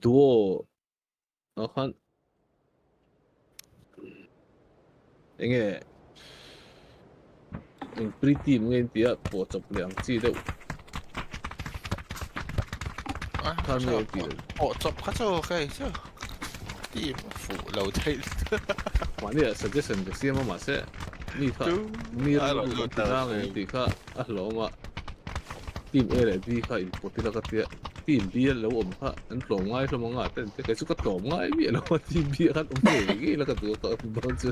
Duo. Nó khoan. Anh nghe. Anh pretty nghe tiếng bộ chụp两季的 À, Tham sao? gia kỳ. Ồ, chụp khá sao ok chứ. team 扶樓梯。玩啲 suggestion 就先嘛些，呢卡呢路其他嘅地卡啊攞嘛，team A 嚟 B 卡 input 啲啦個啲，team B 啊攞唔卡，咁攞ngay咯嘛，但係其實個攞ngay咩咯，team B 啊唔係嘅，啦個ตัว個唔多啫，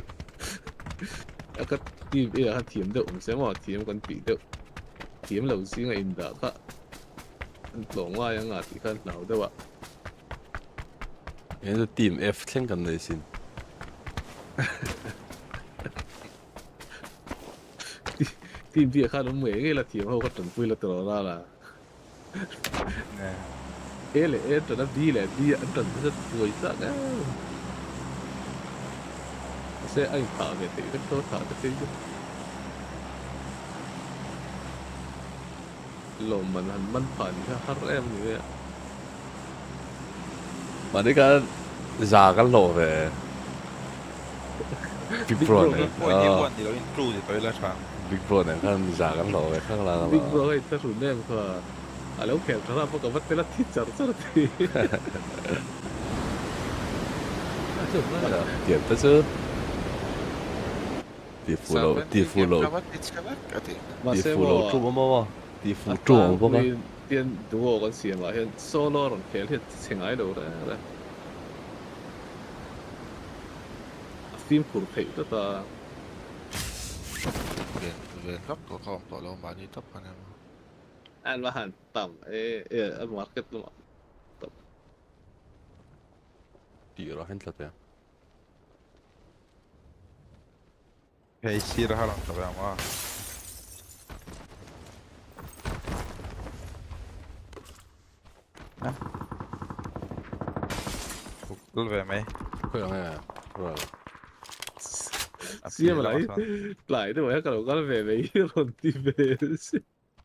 啊個 team A 啊 team 都唔使話 team 緊 B 都 team 老師嘅 in 達卡，攞ngay啊地卡鬧得話。얘도 팀 F 생겼네 신. team B 卡都唔係嘅啦，team เขาก็ต้องคุยละตลอดละ A เลย A ตัวนั้น B เลย B อันนั้นจะป่วยสักแล้วเสียไอ้ขาเนี่ยตีก็ตัวขาจะตีลมมันผ่านแค่ฮัตแรมอยู่เนี่ย 마니까 자갈로 왜. 빅브로네. โอ้ยที่วันที่เราอินทรูสิตัวละช่าง 빅브로네. 한 자갈로 왜ข้างล่าง บิ๊กบอยถ้าสุดแน่ก็แล้วแขกครับพวกกับวัดเป็นละที่จัดสักทีจุดนั้น 点的是 디풀로 디풀로 มาเซว 디풀로 쭈뭐뭐 디풀 쭈뭐뭐 เรียนดูกันเสียมาเห็นโซโล่ของแขกที่เชียงไอ้ดูเลยฟิล์มขุดเพลก็ตา ven khắp của con tổ lô mà đi thấp anh em อันว่าหันต่ำอันมาร์เก็ตลง 뒤로 한타대. เฮ้ยชีระหังตัวอย่างว่ารู้ไหม 그냥 해. 그래. เสียมาหลายด้วยให้กับเราก็เลยไปรอนที่เบส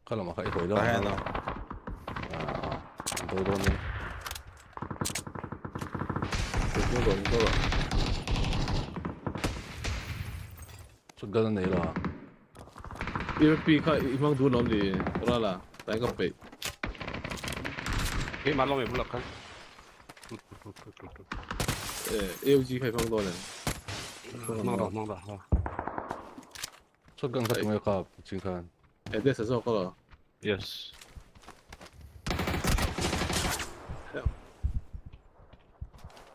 칼라 마카 이거 이러. ตายแล้ว 아, 너도네. ก็โดนก็ 순간은 내일아. อีพีค่ะอีมังดูน้องดีก็ล่ะแต่ก็ไป เฮ้ยมาลงไปพุ่งหลักกัน AOG ใครฟังตัวเนี่ย มองดอก 순간 같은 거가 지금 เดสโซก็ล่ะ yes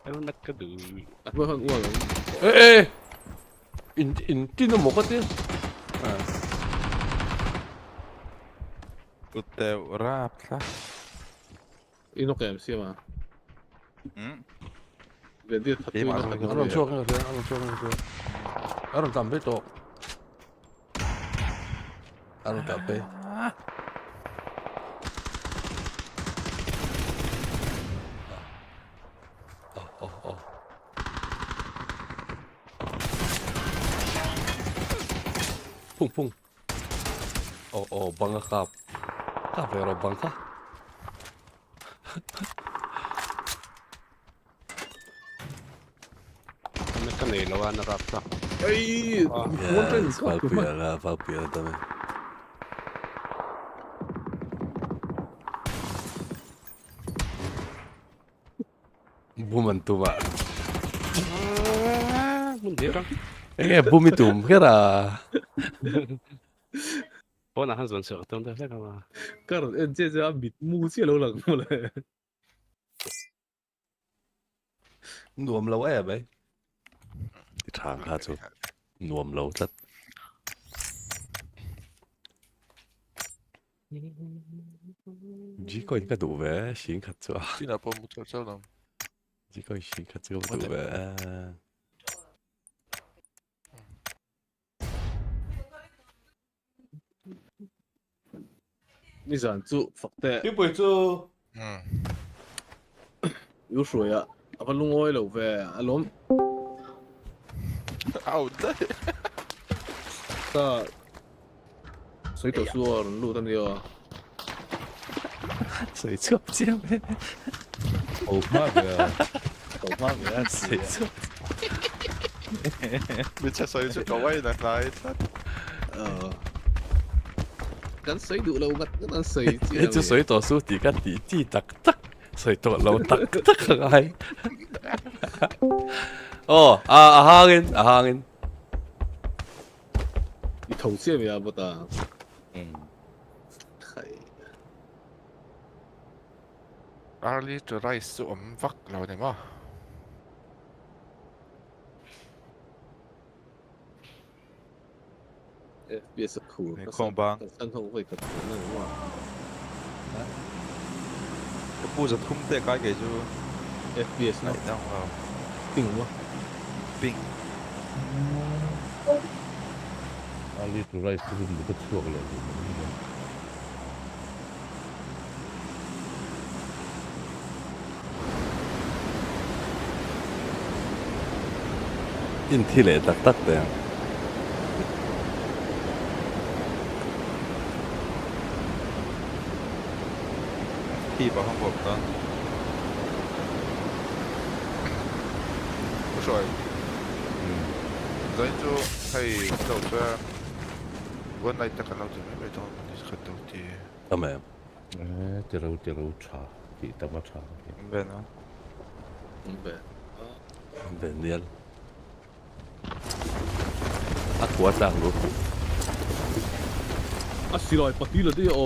ไอ้มันนักกระดู เมื่อคนอ้วน 에에 인 뛰는 못 갔대. 아, อุตเตวราบซะ อินโนแกมเสียมา อืม เวียนที่ทัดตัว 아론 추억 생각해. 아론 추억 생각해. 아론 담배 또. 아론 담배. 퐁퐁. 방아 깝. 깝에로 방아. นักกระเนยแล้วว่านะครับครับ เอ้ยมันเป็น 야, 바쁘야, 다음에. 부만 또 봐. มันเดี๋ยวกัน 이게 붐이 좀 해라. เพราะน่ะฮันส่วนเสือตรงนั้นได้กันมา ก็เอ็นเจจะบิดมูเสียแล้วหลังมาเลย 누엄 lâu 에 vậy? Thằng hả chú? 누엄 lâu rất. Chỉ có những cái đủ vé xin khát chú. xin là bom một chỗ sao làm Chỉ có xin khát chú đủ vé. 你想住福的 Tiếp bởi chú. 有水啊，阿不弄我路呗，阿龙 ao đấy 个水土说路的那个， 水车不见呗.好怕的，好怕的，水车. bên trái xoay chút cầu quay lại跟水土路乜嗰陣水，一隻水道蘇而家地地突突，水道路突突係。Oh, ahangin, ahangin. 你头先没不打，係 early to rise สุอมฟักเราเนี่ยมั้ง FPS 酷，你空邦三通會咁樣嘛？ก็พูดจะทุ่มเตะก้อยเกจู FPS ไหน เนาะ ต้องเรา 定嗎？ ปิ้ง Ali to riceคือมันก็ช่วงเลย Inti le tak tak te. ที่ปะข้างบนตอน 不錯，所以就係做咗揾嚟得嘅，我就未當你食到啲。 Tamam. จะเราชาที่ตะมาชา เบนนะ 唔明。 Daniel. Aku atang lu. 啊，是來拔啲啦啲哦，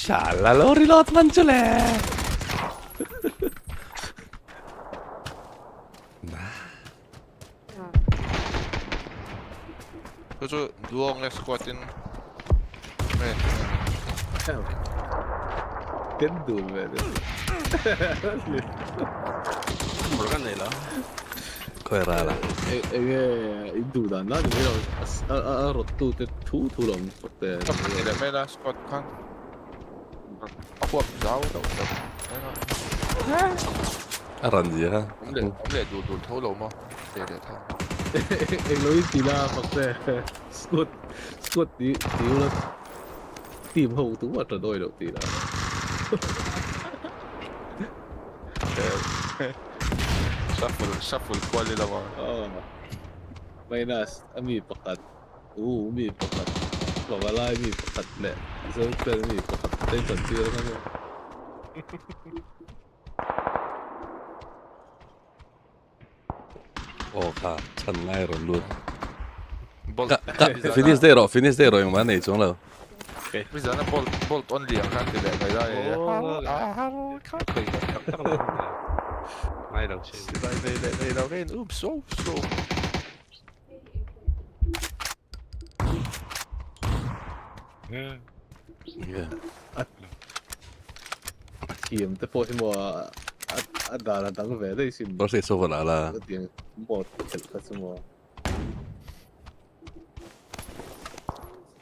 Salah lo reload man chule. 佢就多嘅 squatting 咩？跟住咩？ หมดกันเลยเหรอ Kau rala. 印度人啦，你呢度รถตู้จะทูลงแต่ 咁你哋咩啦？squat ข้างพวกเจ้าเดี๋ยว Aran dia ha. ผมเลยดูเท่าเรามั้งเดี๋ยวเท่า เองรู้ดี啦，或者สกดดี啦，ทีม好ตัวจะได้到ดี啦。 shuffle กว่าเลยละมั้ง ไม่น่ามีประกัดมีประกัดบอกว่าไล่มีประกัดแหละซึ่งเป็นมีประกัดเต้นสันติแล้วกันเนี่ย Oh ka. Chan ngai ron lu. บอล Finish day ro yung man ei chong lo. ไม่ใช่นะบอลต้นเหลี่ยมข้างที่แหลกไปได้ ตั้งเลยไม่เราเชื่อ ในเราเล่นโซ่ Yeah. ทีมแต่พอที่มัวดาราดังเวได้สิ Proses so wala la. ก็เดียงหมดเสร็จก็สมัว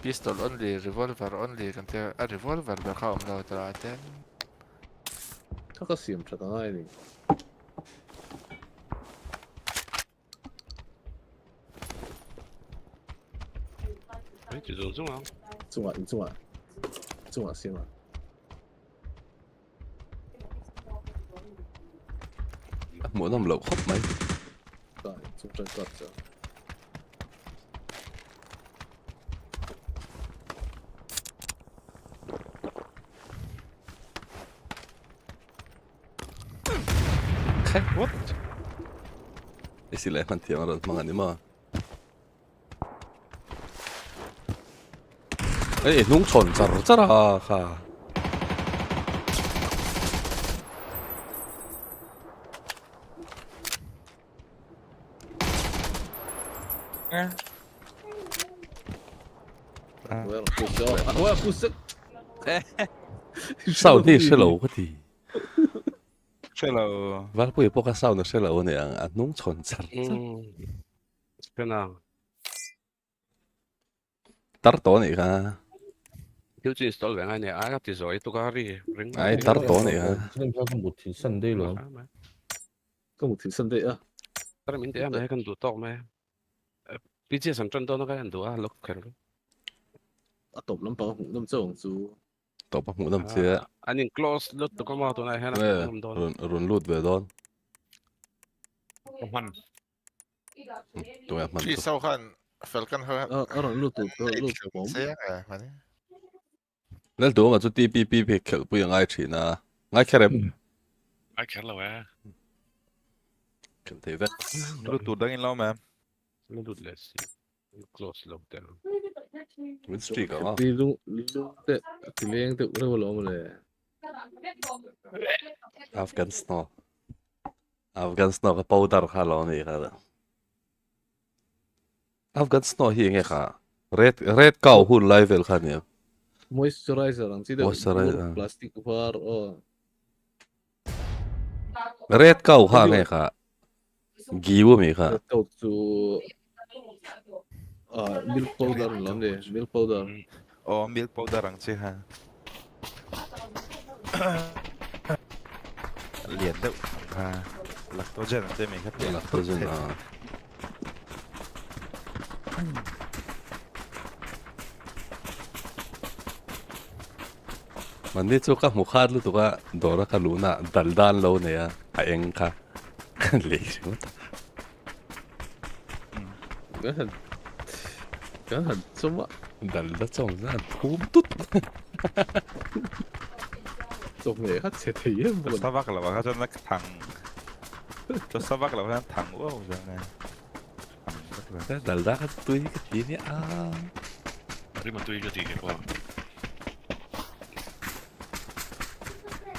pistol only revolver only กันแต่ revolver แบบเข้ามาเราตลาดแต่ ถ้าก็เสียมจะต้องให้นี่ เฮ้ยจุดสูงสุดมั้ง 中华先嘛， Muốn làm lẩu khóc mấy. 对，中正国者。 What? Sila man tiang ron mga nima. Ay, nung chon chara ka.我要不是， Sao ni sẽ lẩu cái gì? ช่วยเรา Val po ipo ka sao na sẽ lẩu này ang nung chon chara. เป็นอ่ะ Tar to ni ka. ที่จริงสตอลแบบนี้ไอ้กับที่สวยตัวการีริง Ay, tar to ni ka. ซึ่งเขาก็หมดที่สั้นได้หรอ 跟我挺深的啊， แต่ไม่ได้ไม่ให้กันดูตอกไหมพี่เจ้าสันจันตัวนั้นก็กันดูอ่ะลูกแค่รู้ ตบน้ำปลาหูน้ำเจ้าของจู To pa mu nam chia. อันนี้ close ลุดตัวก็มาตัวไหนให้นะ Run lut ve don. มัน To ya man. พี่เศร้าขันเฟลกันเขา เราลูกตัวลูกผม เสียมาเนี่ย Nel do ma chu ti pi pe khel pu yang ai thi na. Ngai kherem. I can't know where. Kan det vet. Lut tudang in law man. let's see. Close look down. Win streak ah. 你都的，这两的我老么嘞？ Afghanistan. Afghanistan ka powder ka lo ni ka. Afghanistan hi nge ka. Red kau hun level ka ni. moisturizer ang sida Moisturizer. plastic var oh Red kau ha nge ka. Giwo mi ka. kau tu milk powder lam de milk powder Oh, milk powder ang chi ha. Lian deuh ha. Lactogen ang te mi khat. Lactogen ah. Man ni chu ka mu khat lu tu ka dora ka lu na dal dan lo ne ya a eng ka. Kan le shi mo ta. kan semua Dal da chong za thum tut. trong nghề hát sẽ thấy em Cho sa vak la wa cho nak thang. Cho sa vak la wa thang wow ja ne. Dal da ka tu ka ti ni a. Mari mo tuyo di ko.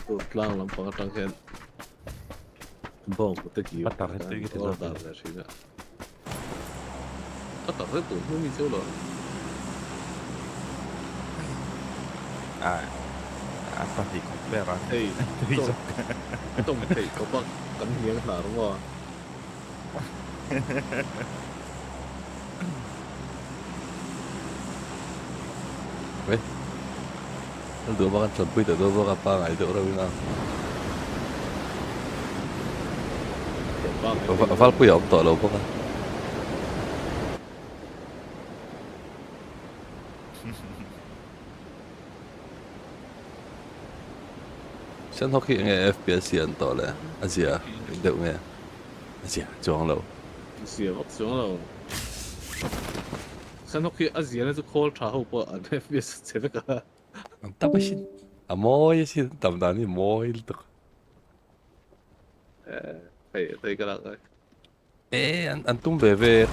tu lang lam pangatang kan bong kita kiri Patar itu gitu loh. patar lah sih nak patar itu mumi sih loh Apa di kupera. hey tông hey có bác cắn miếng là đúng không Dua makan sampai tu dua makan apa ngai tu orang bilang. Val ku yom to lo bukan. Sen hoki nge FPS yan to le. Asia, deu nge. Asia, chuang lo. xìa bóc xuống rồi sân học khi Asia nó call trả hậu quả anh em biết sẽ phải cả Tapi sih, amoy sih, tamdan ni moy tu. phải thấy cái đó rồi Antum bebe.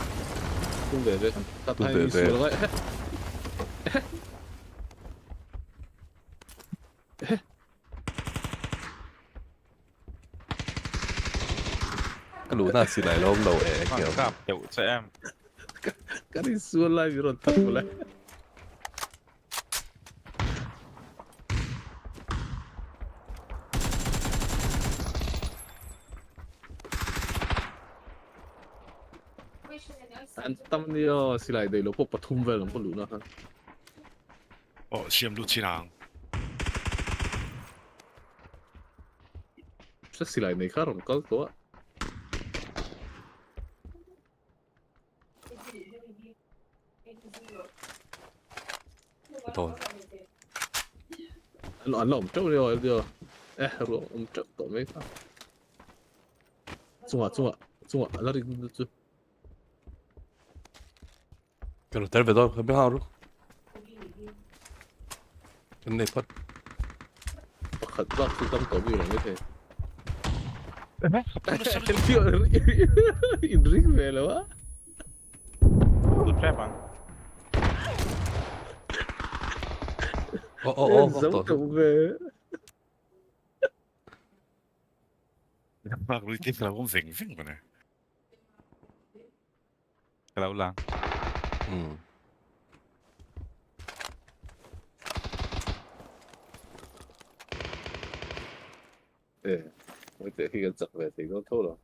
không về với ta Tung thay về đi về. xuống rồi Cái lũ na xì lại lom đầu kiểu. Kap deuh cho em. cái đi xuống lại bị rột thật lại anh tâm đi xì lại đầy lỗ bộ bật thum về làm con lũ nào hả Siem lu chi lang. chắc xì lại này khác rồi có Thôi. anh là ông trâu đi rồi rồi ông trâu tổ mấy cái trung à là đi Cái lũ terve đâu, không biết how luôn. Cái này phát. khẩn bác sư tâm tổ biểu là như thế in ring về rồi á Tu trap ang. giống to. cậu về Bak lu ti fra om ving bana. Kalau lang. mới tới khi gần giặc về thì nó thôi rồi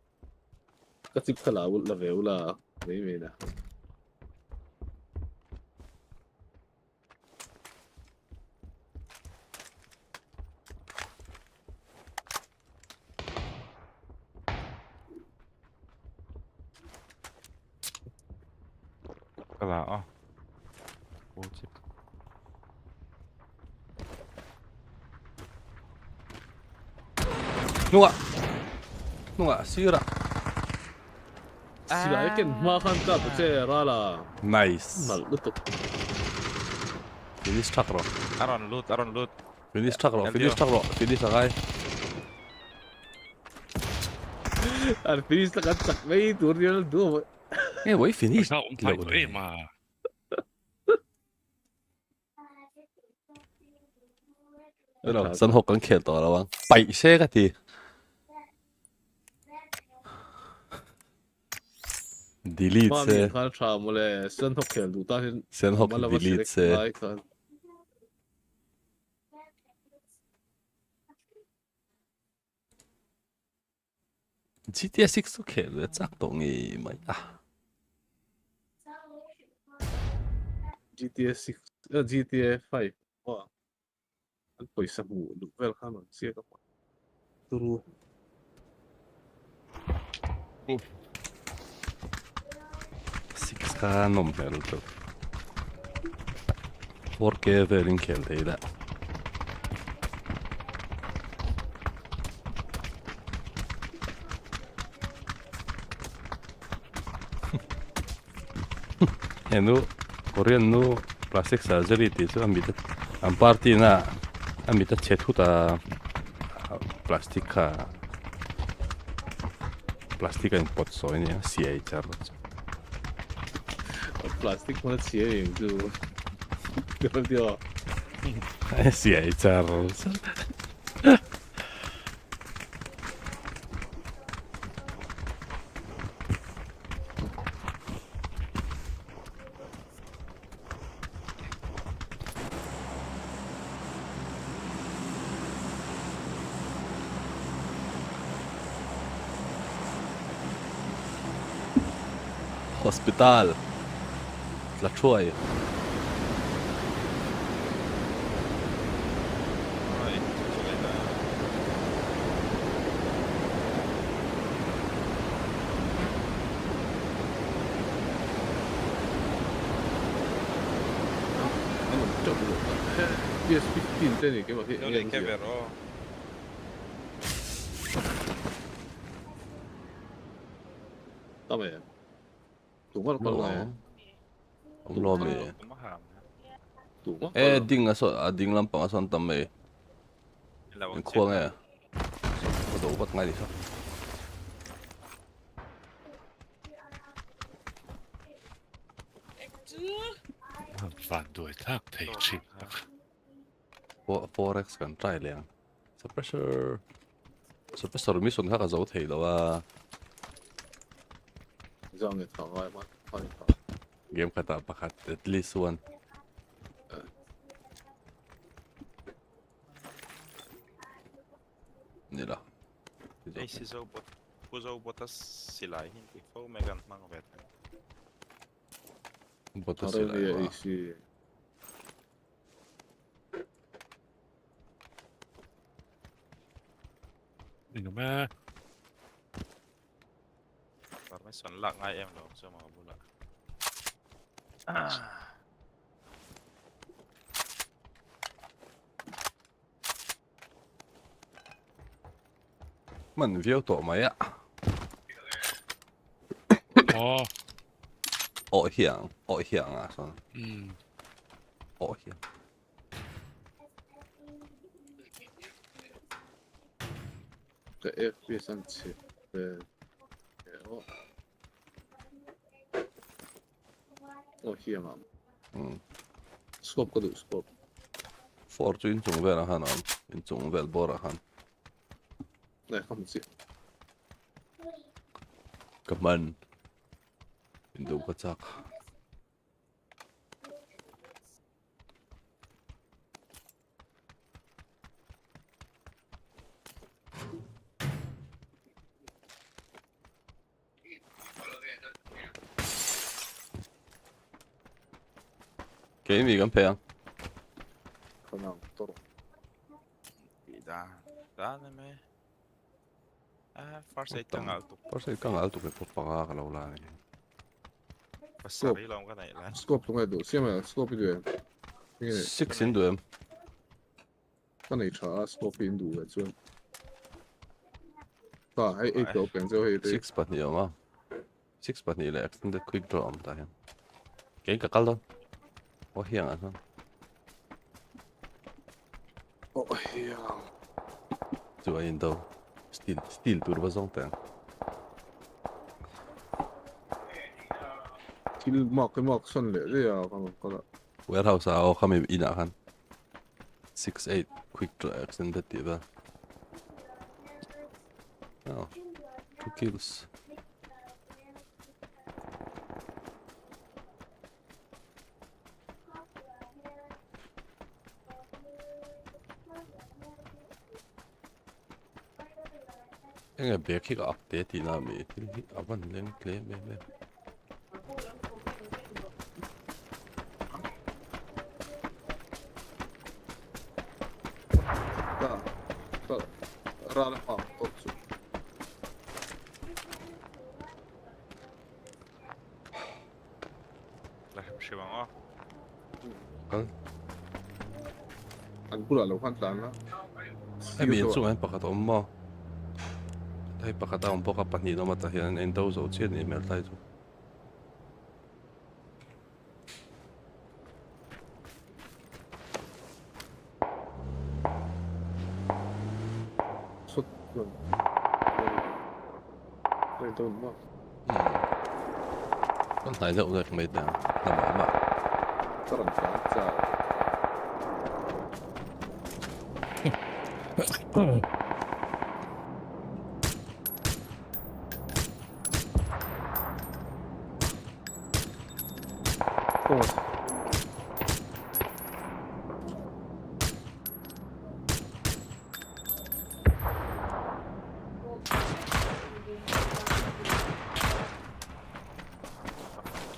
các chip khá là véo là mấy mấy nè Kalau oh. Oh chip. Nunga, sira. xì lại cái ma khan cả tụi trẻ ra là Nice. mà lúc tục Finish truck rồi. Aron loot. Finish truck rồi. Finish truck rồi. Finish rồi. الفينيش لقد سقميت وريالدو ايه وي فينيش Sao ông phải vậy mà.เราสนุกกันเขียนต่อแล้ววังไปเช่กันทีดีลีท ما เซ่ من خال شام ولا سن هوك يلدو تاهن เส้นหก ما ดี لما ลีท سيلكت เซ่ لايك كان GTA 6都เขียนเลยจักตรงนี้ไหมอ่ะ GTA 6 GTA 5 哇البوي سمو لوفل خانون سيكا تروح 6ข้านมเขียนตัว 4K เวลิงเขียนได้ละเห็นนู้โคเรียนนู้พลาสติกเซอร์เจอรี่ที่สุดอันมีแต่อันปาร์ตี้น่ะอันมีแต่เช็ดทุตาพลาสติกค่ะพลาสติกอันปอดซอยเนี่ยเสียจาร์ بلاستيك ما تشيه يمدو قبل ديو เสียจาร์ hospital ละช่วย Ôi, chỗ này là 那么正路PS15 这里给我 Đâu để cái vẻ đó. 到没？赌吗？过来， ผมรอเลย Cũng mắc hàm. 赌吗？ เอ๊ะดิ้งอ่ะสดดิ้งลำปังอ่ะสนตำเลย Là เป็น bọn ควง chết. ไงก็ดูวัดไงดิครับ Phản đối thác thể Đồ trị. hả? forex กันใจเลย suppressor มีส่วนค่ากับเจ้าเทแล้วว่า 这样的场外吗？换一场。 เกมคาตาประคัด at least one นี่เหรอ Ê, Mizo botas sila hindi ko megan mga vet. บทตัว 他 เสีย 的 อะไร 那 วะ 个是 Đừng có mẹ. Para may sunla nga em daw sa mga bula. มันเวียวตัวไหมอ่ะ Ồ. โอ้เหียงอ่ะสน โอ้เหียง 个 FB37的，哦，哦，hier嘛 อืม ，scope 嗰度 scope， fortune จงเวลาฮันอันจงเวลบอระฮัน 嚟看唔知， กับมันอินดูก็จัก เกมมีกันแพง 可能多咯， Da na me. Far side kang alto. เพราะใช้กังอัลตุกเป็นปากกาเราลาเนี่ย Pasari lang ka na ilan. scope 仲喺度，先咪 scope 邊度，呢個 six 先ด้วย 跟你查 scope 邊度嘅啫，啊喺 A 度變咗去啲 six ปัดเนี่ยมั้ง six ปัดเนี่ยแหละ extended quick draw มตายเก่งกับกันแล้วโอ้เฮียงอ่ะซั่น 哦呀， จัวอินโด still ตัวว่าซ่องแต่ง mak son le ya kan kala warehouse a kami ina kan 6-8 quick draw extended tiba. Oh, 2 kills. Enggak biar kita update di nama itu apa nih claim be. ta ra la pa to su Lah mesti bang oh. an pula lo kan tan la Ai miền trung anh bạc tao mà, ai bạc tao ông bạc bát ni nó mà ta hiện anh đâu rồi chuyện này mày thấy rồi. sut lên tôi mà Con thấy rộng rồi mấy đàn làm bảo mà. ta làm sao cha Toma.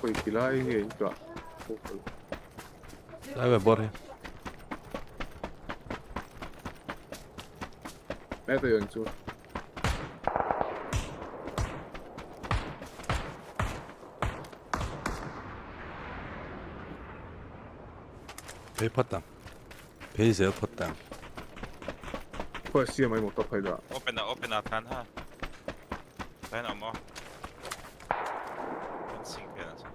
Poi ti lai e già. Ai về bot đi. Mẹ tôi ơn chú. 배 팠다. 배에서 팠다. Poi sia mai molto fai da. Open up kan ha. Kan om oh. Sing kan alltså.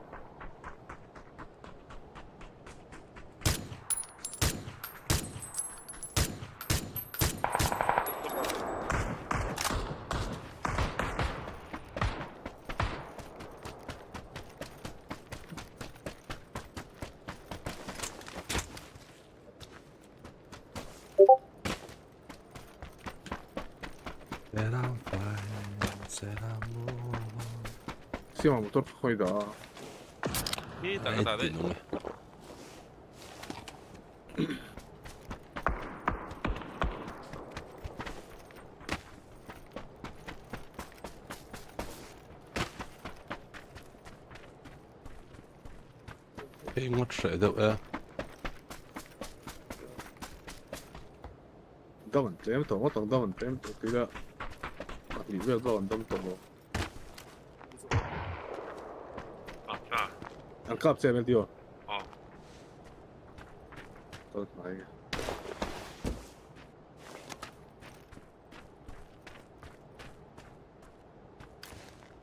Sia mai molto fai da. Hi tak ada. Hey, ngót sợi đâu à? Da mình chém tổ nó tổng da mình chém tổ tí là. Lý việc da mình đâm tổ. 아, Ăn cắp chém đi à? 어. Tôi nói.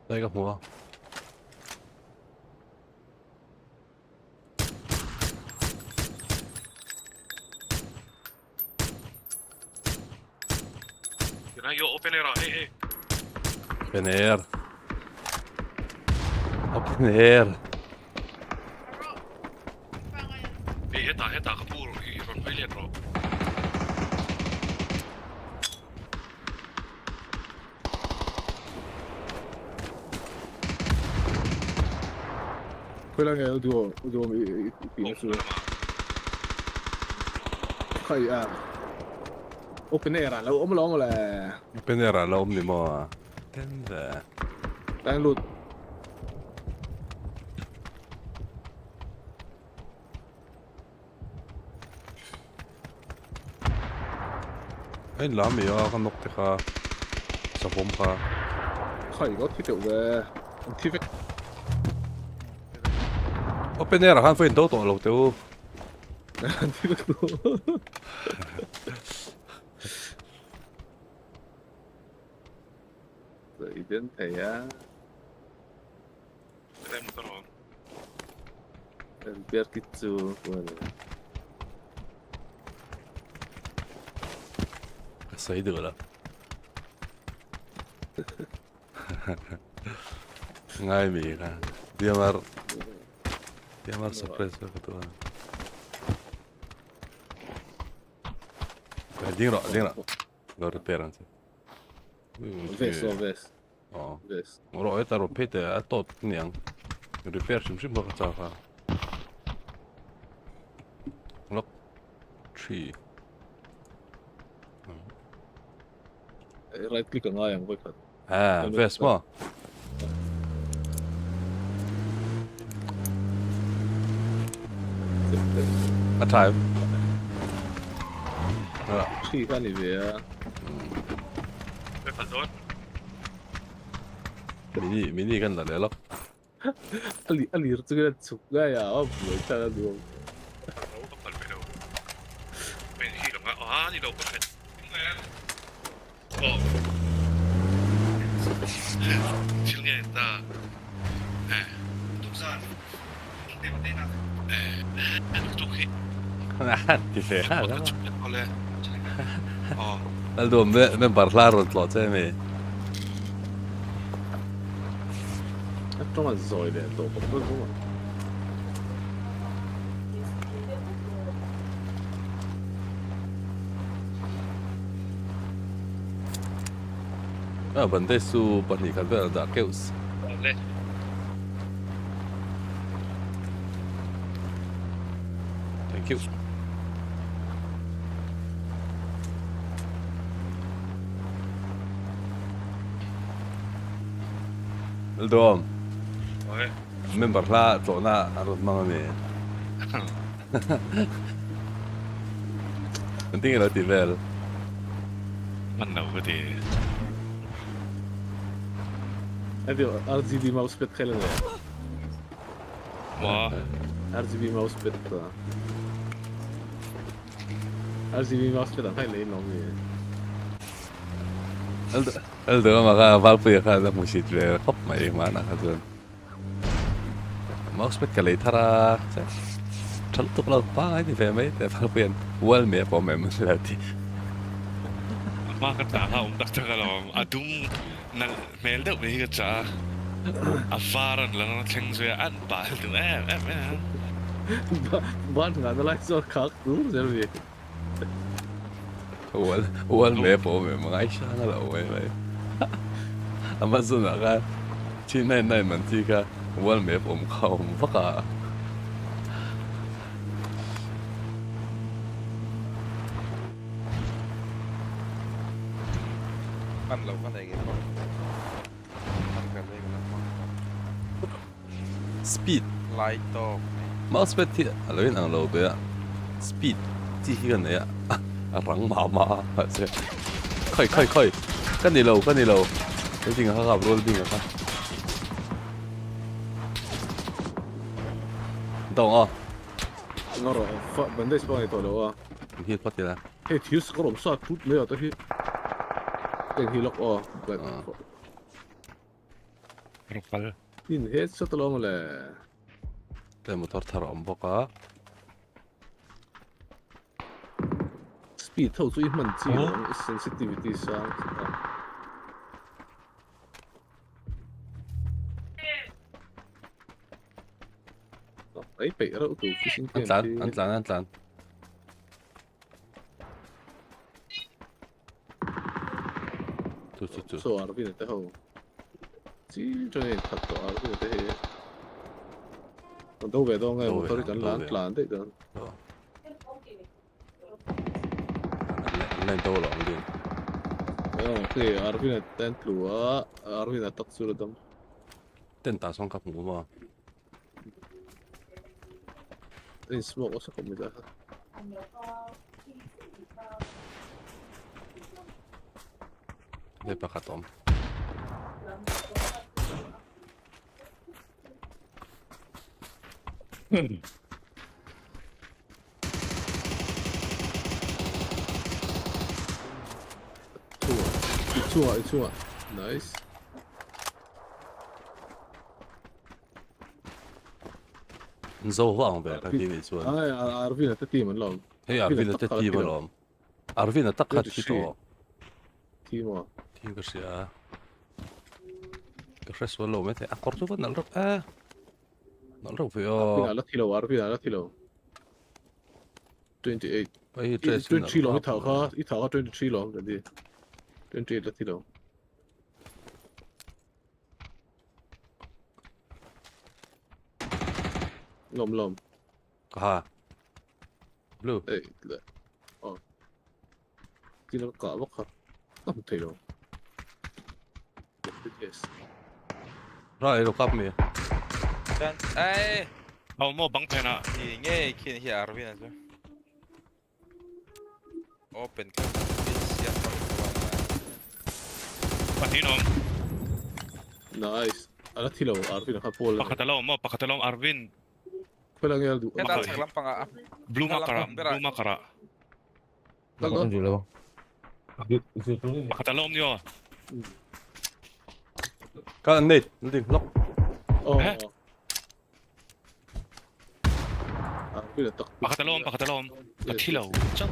Đây gặp mua. 그냥 이거 오픈해라. 헤이. Open air. Open air. 헤이 했다. kapuro 이런 회리로. Quella che devo mi su. Khai à. Open air là ốm lóng là Open air là ôm đi mà. Tên là. đang lụt. Ai làm gì à? Con nóc thì khá. Sập bom khá. Khai có thiết tiểu về. Thiết vết. Open air là phải đâu tổ lầu tiêu. Thiết vết luôn. Rồi đến thầy á. 그래 무더러. Biar gitu. Xây được rồi. Ngay mì cả. Dia mar TMR surprise ka to. Ding ro. Go repair an. Vest. Oh. Vest. Ro eta ro pete atot niang. Repair shim ba ka ka. Lock 3. Right click on ayang boy. Vest mo. A time. Chi kan ni về Cái phần tốt. Mini kan la le lock. ali tu cái chụp cái à ông mới ta được Đâu có phần phải đâu. Mình khi đồng đi đâu có phải. Ồ. Chưa nghe ta. Đúng ra. Tên nào? Đúng khi. Ti fe. Có lẽ. Al do men parlar tlot me. trong là rồi để tổ một bước đúng không Vấn đề su bật nhị kan ver da keus. Lên. Thank you. Al do Rồi. men parlar tlot na arot mang me. Mình tin là ti vel. Mình đâu có thể. هذه RGB ماوس بيت خلينا Wow. RGB ماوس بيت RGB ماوس بيت هاي اللي نومي Al do ma ka val pu ka da musit ve khop mai ma na ka zon. Mouse pet kalai thara. Chal tuk lo pa ai ve mai te val pu wal me po me mun la ti. Mà cái trả họ đặt cho cái lòng đúng là mail được với cái trả phá là nó thành rồi ăn bài từ em بان هذا لا يصير كاك دور زلمي Wal me po me ma ai sha la we mai. Ama zon ka chi nai man ti ka wal me po m khau m fa ka. Ăn lẩu cái này kìa. Ăn cái này cái Speed. light to. Mouse pet ti aloin ang lo be. Speed ti hi kan ya. Rang ma se. Khoi. Kan ni lo. Cái gì ha gặp roll ding ha. Dong à. نرى بندش باي طلعوا Hi pat ya. هي تيوس قرب صار توت ما يعطيه هي لق Rupal. إن هي شطلوا ولا Te motor thar om boka. speed 透出一门技能 sensitivity 上哎，北了，都不行。 Antlan. Tu. So عربي نتهو. chỉ cho nên thật tỏ cái thế. Còn đâu về đâu ngay một tôi cần lán đấy cơ. Lên đâu rồi liền. Cái عربي này tên lúa, عربي này tắc sur đâm. Tên ta xong cặp ngủ mà. Tên smoke có sao không biết à? Để bà khát tóm. Chua. Nice. Nzou vang về cái gì vậy xuân. عربي này tati mình lòng. Hey, Arvin at ti mà lom. Arvin at takhat kito. Ti mà. Ti ka siya. Ka fresh walo met. Akorto ba nalrap ah. نعرف عارفين يا على كيلو 28 أي تريسين 23 لو يتاخا 23 لو قدي 28 لا كيلو لوم ها بلو اي لا كيلو بقر لوم كيلو يس رأي لو قاب مية Kan, ay, เอาโม่บังเพนอะ ingay, kini Arvin aja. Open ka. Siya pa rin ko ปะทีนอม نايس على كيلو عارفين خا بول ปะคัตลอมโม่ปะคัตลอมอาร์วิน فلا قال دو Kaya sa lang pang บลูมาคาระบลูมาคาระ Lanjut lah bang. Situ ni. ปะคัตลอมเนี่ย كان نيت ندين نق اوه ها؟ عارفين التق ปะคัตลอมกะทิเหลาจัง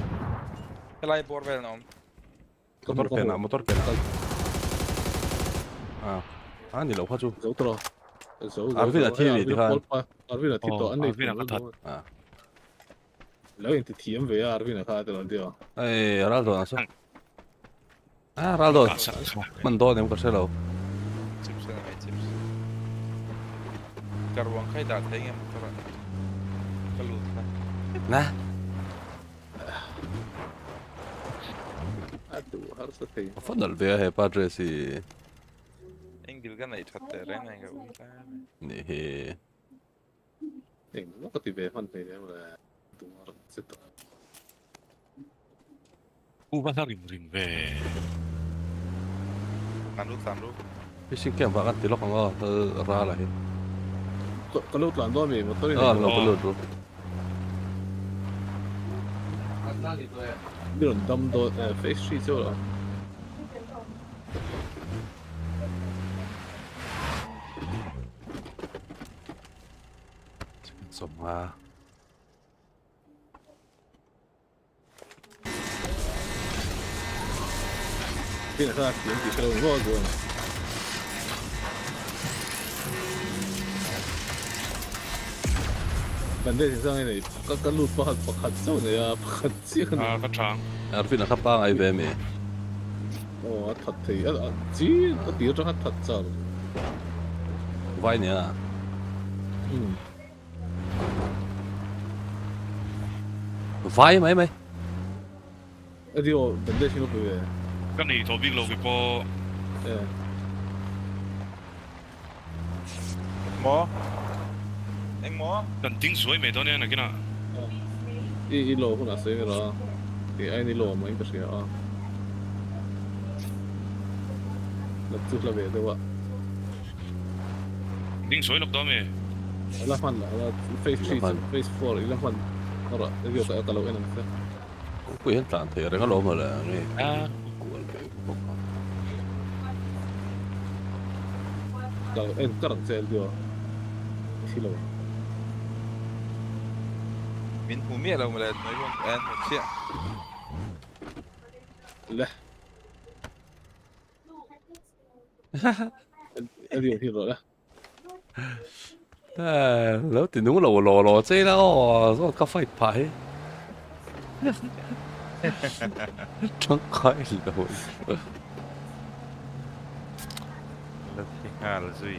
Kalay borvel na om. موتور كنا موتور كنا عندي لو خشوا زوترا عارفين التيمي دي كان عارفين التيتو اني عارفين قطعت. لو انت تيم في عارفين هذا الديو أي رالدو أنا صح رالدو من دون يمكن شلو Chips na may chips. Karuang kay dati nga motor. Kalut na. نه ادو هرستي أفضل بيها هي بادريسي Ingil ka na ithatte rin nga gawin ka. نهي اي وقتي به فن في دو ستة กูว่าถ้าริมเว Tanrut. فيش كم فقط تلقى الله رالا هي قلوت لاندومي موتورين لو بلودو ديرون دم دو فيس شي سولا سمها فينا ثلاث يمكن كلام فوق بنديت انسان هنا قلوت فقط سونا يا فقط سيخن กระชัง عارفين أخبار أي بي إم إي 어, 탓해. 지, 어디 여자가 탔잖아. واينيا فاي ما 어디요? 근데 신호 왜? ก็หนีโทบิกโลกิโป 예. Mo. Anh mo. กันทิ้งสวยไหมตอนนี้นะกินะ 일로 혼자 쓰이라. 이 아이니로 뭐 인것이야. 나 뚫라 왜 되와. ทิ้งสวยหรอกตอนนี้ لا فن لا فيس 3 فيس 4 إلا فن. مرة يجي قالوا أنا مثلا. كوي هنت عن تيار قالوا هم لا يعني อ่า قالوا إن كرت سيل ديوا. سيلو. Min humi alaw malad mo yung siya. لا. أديو هيرو لا. لو تنو لو زي لا صوت كفايت باي 真开了我 Let's halsui.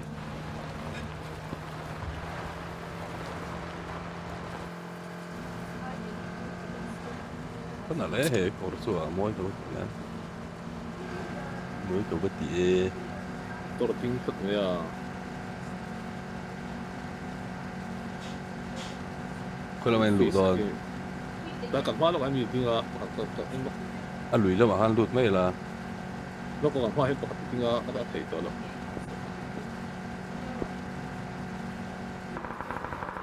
cái nào lấy hệ cổ số à mỗi tổ mỗi tổ cái tỷ 또르팅 컷이야. 그러면 루던 나 간파로 가면 이din가 à lùi là mà han lụt mấy là nó có 간파 hết 똑같은 din가 하다 돼 있더라.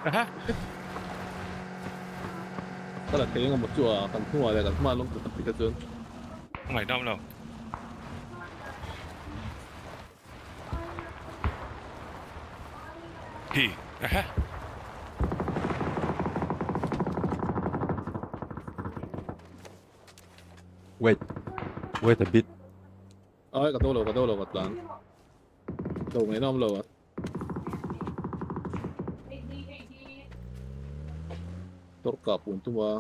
อ่ะฮะ 그래 대행은 못 좋아. 간통화 내가 간통화 놓고 똑같이 전 ตรงไหนดำเราพี่อ่ะฮะ wait a bit 아, 가도 갔다. 너 왜 나옴 러? torka pun tu ma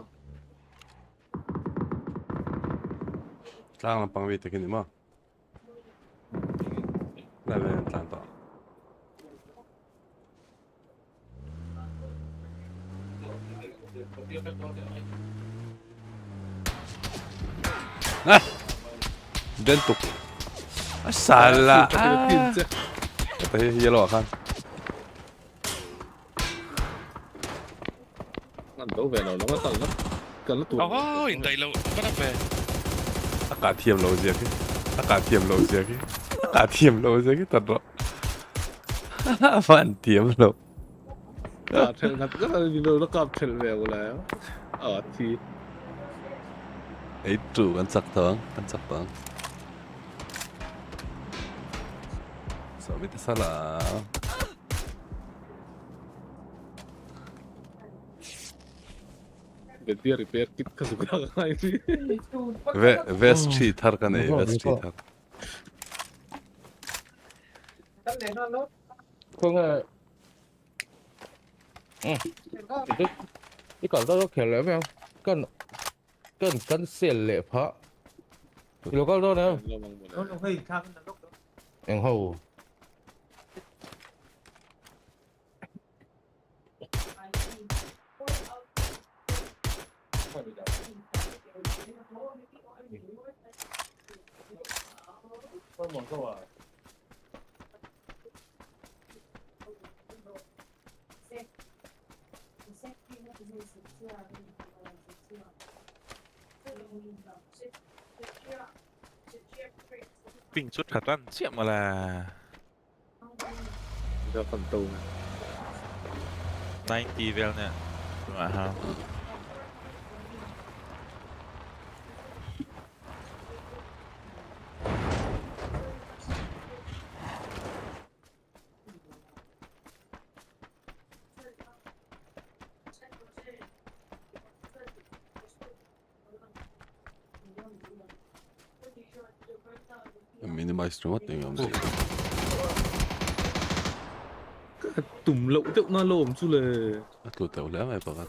tlang lampang vi takin mo la tlang to dentuk salah tapi yellow kan ngăn đấu về nào nó có cần nó tụt โอ้ยได้แล้วก็ได้ไป อากาศเทียมโลเซียกี้อากาศเทียมโลเซียกี้อากาศเทียมโลเซียกี้ตัดรอฟันเทียมโล cả thằng ngắt rất là nhiều nó cặp thằng về rồi thì ไอ้จู่กันสักเถิงกันสักเถิงสวัสดีสลา về tia repair kit cái gì cũng hay đi West Street har kan ei West Street har Phương ơi, cái còn tao kể lại với không? Cần xiên lệ phá. Thì nó có đâu đâu? Em hầu. Ping chút khả toán chiếm mà là ra phần tù 90 vel nè đúng rồi ha minimize remote ting om si tùm lậu tẹo na lồm chú lề atlu teu le mai pakat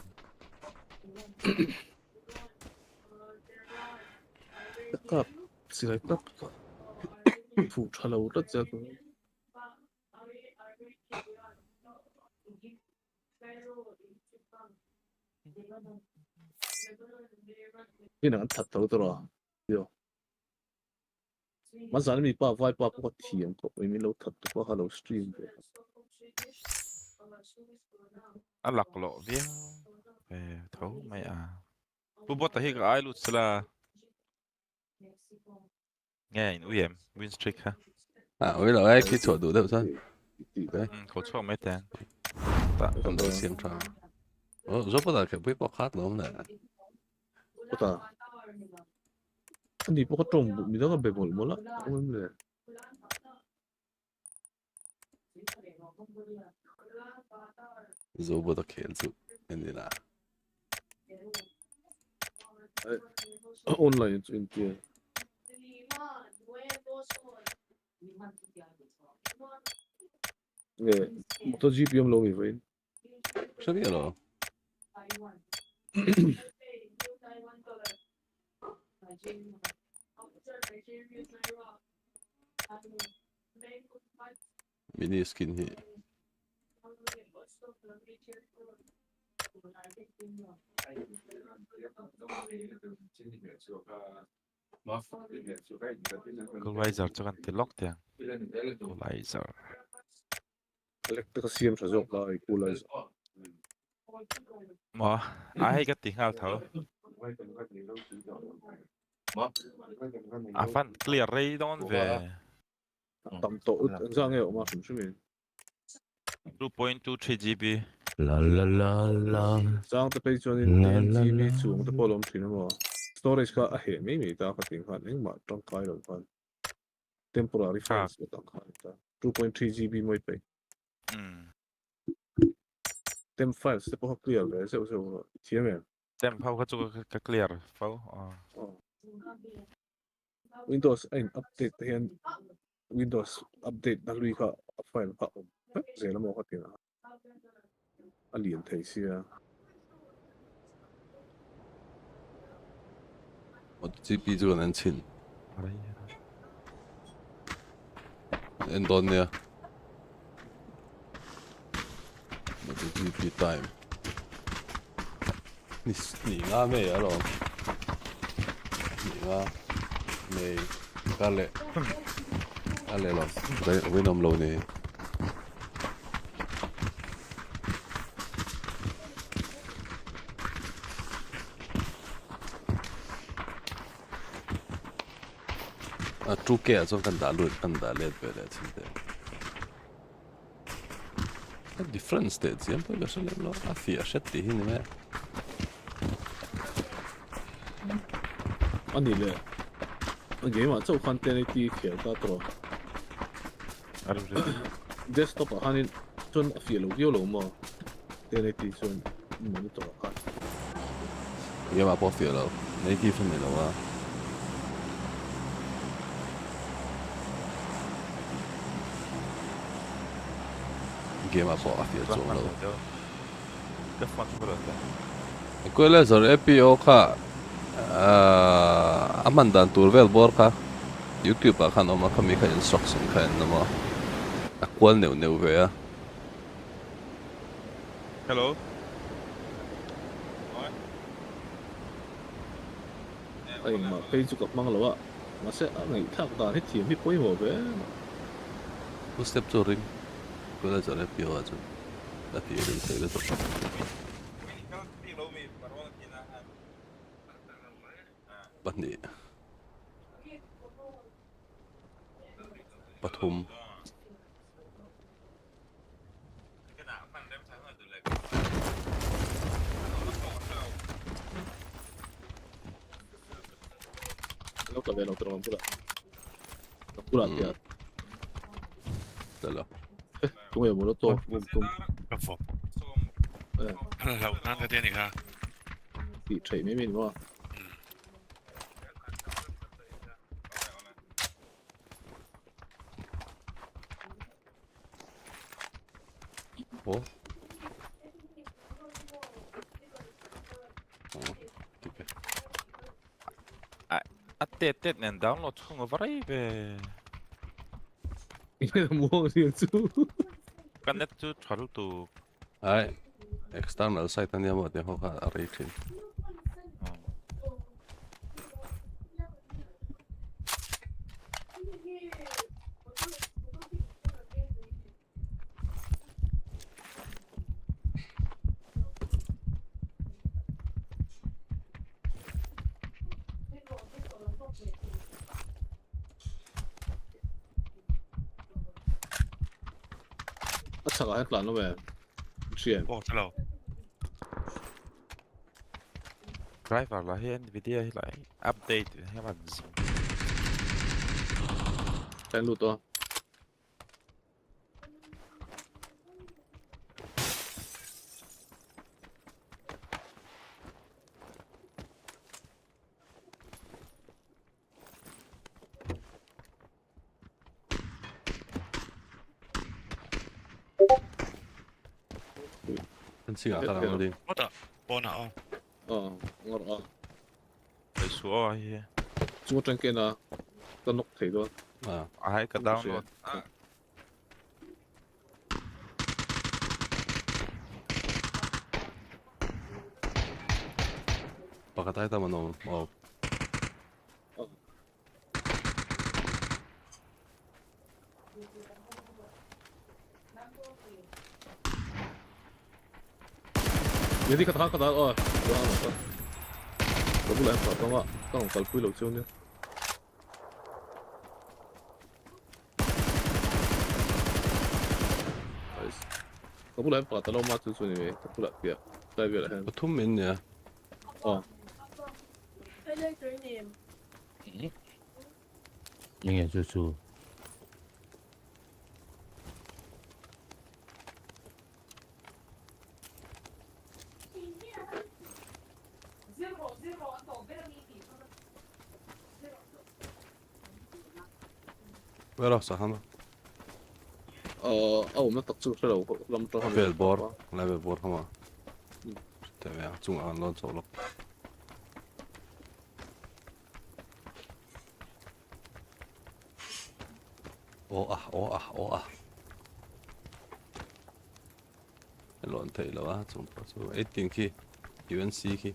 cặp xì lại cặp phụ trả lâu rất ra cái này thật đâu rồi hiểu mà giờ mình bảo vai bảo có thiền có mình lâu thật có hello stream ăn lọc lộ viếng về thấu mày à bố bố ta hi cái ai lụt là nghe nguy hiểm win streak ha oi lo ai ki chua du deu san khẩu cho mấy tiền tam do xiang cha zo pa da ke bui pa khat lom na có ta anh đi có trồng mình đó là bề bộn muốn lắm không em zo bo da khel chu endina online trên kia nghe một GPM lâu vậy sabia lo mini skin hi equalizer choกันติดล็อกเตียง equalizer electric CM sử dụng lại equalizer mà ai cái tiếng hào thở à phân clear ray don về tầm tổ ra nghe mà không biết 2.23 GB La la la la. Giang ta page cho nên 10 GB xuống ta bỏ lom thìn mà storage ka a he mi ta ka ting khan eng ma tang kai lo khan temporary files ka tang khan ta 2.3 GB moi pe tem files ta po clear le se thiam em tem phao cái chỗ cái clear phao Windows anh update hian Windows update na lui ka file ka zela mo ka tin a lian thei sia GP 这个能请，en tonnia. Mutta GP time. Niin nga me alo. Niin nga me kalle lo. Winom lo ni. True care so kan dalut kan dalet bele sinte. Different states yan pa gasol lo. Afia shetti hini me. 아니 래 게임아 저 컨텐츠 켜다 들어 데스크톱 하는 전 필로기로 뭐 테네티 전 모니터 아 Game up off lo. Native ni lo wa. Game up off ya so lo. cái phần của nó Ko le zor EPO kha amandan tur vel bor kha YouTube a khan oma khami kha instruction kha namo akwal neu ve a hello ai mà Facebook mang lo à mà sẽ ngày thắc đàn hết tiền biết bôi mồ về two step to ring ko le zor EPO a chu da ti ring sai le to Batni Pathum nó cả về nó trồng pula kia Dalo cũng là một to cũng Kaffo. ờ Lâu nan cái tiền này ha. bị chảy mấy mình mà Oh okay tết tết nên download không có vray về 이게 뭐 riêng chú cái net chú chọn tụ ai external site ani mo te ho kha array 차가 hết lần nó về chuyện Ồ, hello. driver là hiện video lại update hay là gì đánh lụt to Anh xin cả làm đi What the? Bona on. ngon phải số ai chúng tranh kia là tân nóc thấy đó à ai cái download pakatay tama no oh 얘들이 가다 가다 이거 하나 더 너무 램프 아까가 깡 갈부이 럭치오냐 나이스 너무 램프 아까 너무 맞을 수 있네 덕분에 야 다이브라 해 Batum min ya I like your name. nhưng chú chú Where sa hama mình tập trung sẽ đầu lâm trong Vel bor level bor hama Te ya chung an lon so lo Åh. En lån till va som på så ett inki UNC ki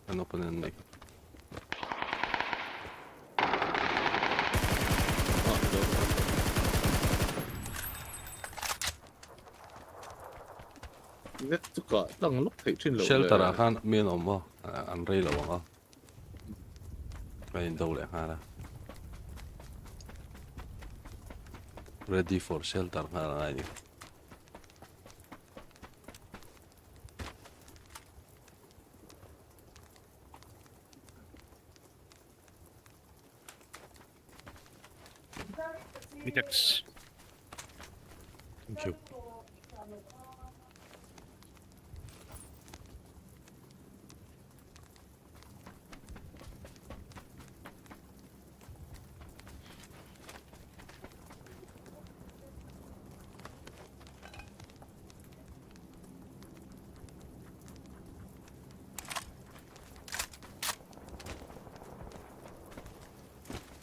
en opponent nek. Net juga đang lúc thấy trên lầu Shelter kan min om mo an rei lo wa. Ai đâu le ha. Ready for shelter ha ai. Mitex. Thank you.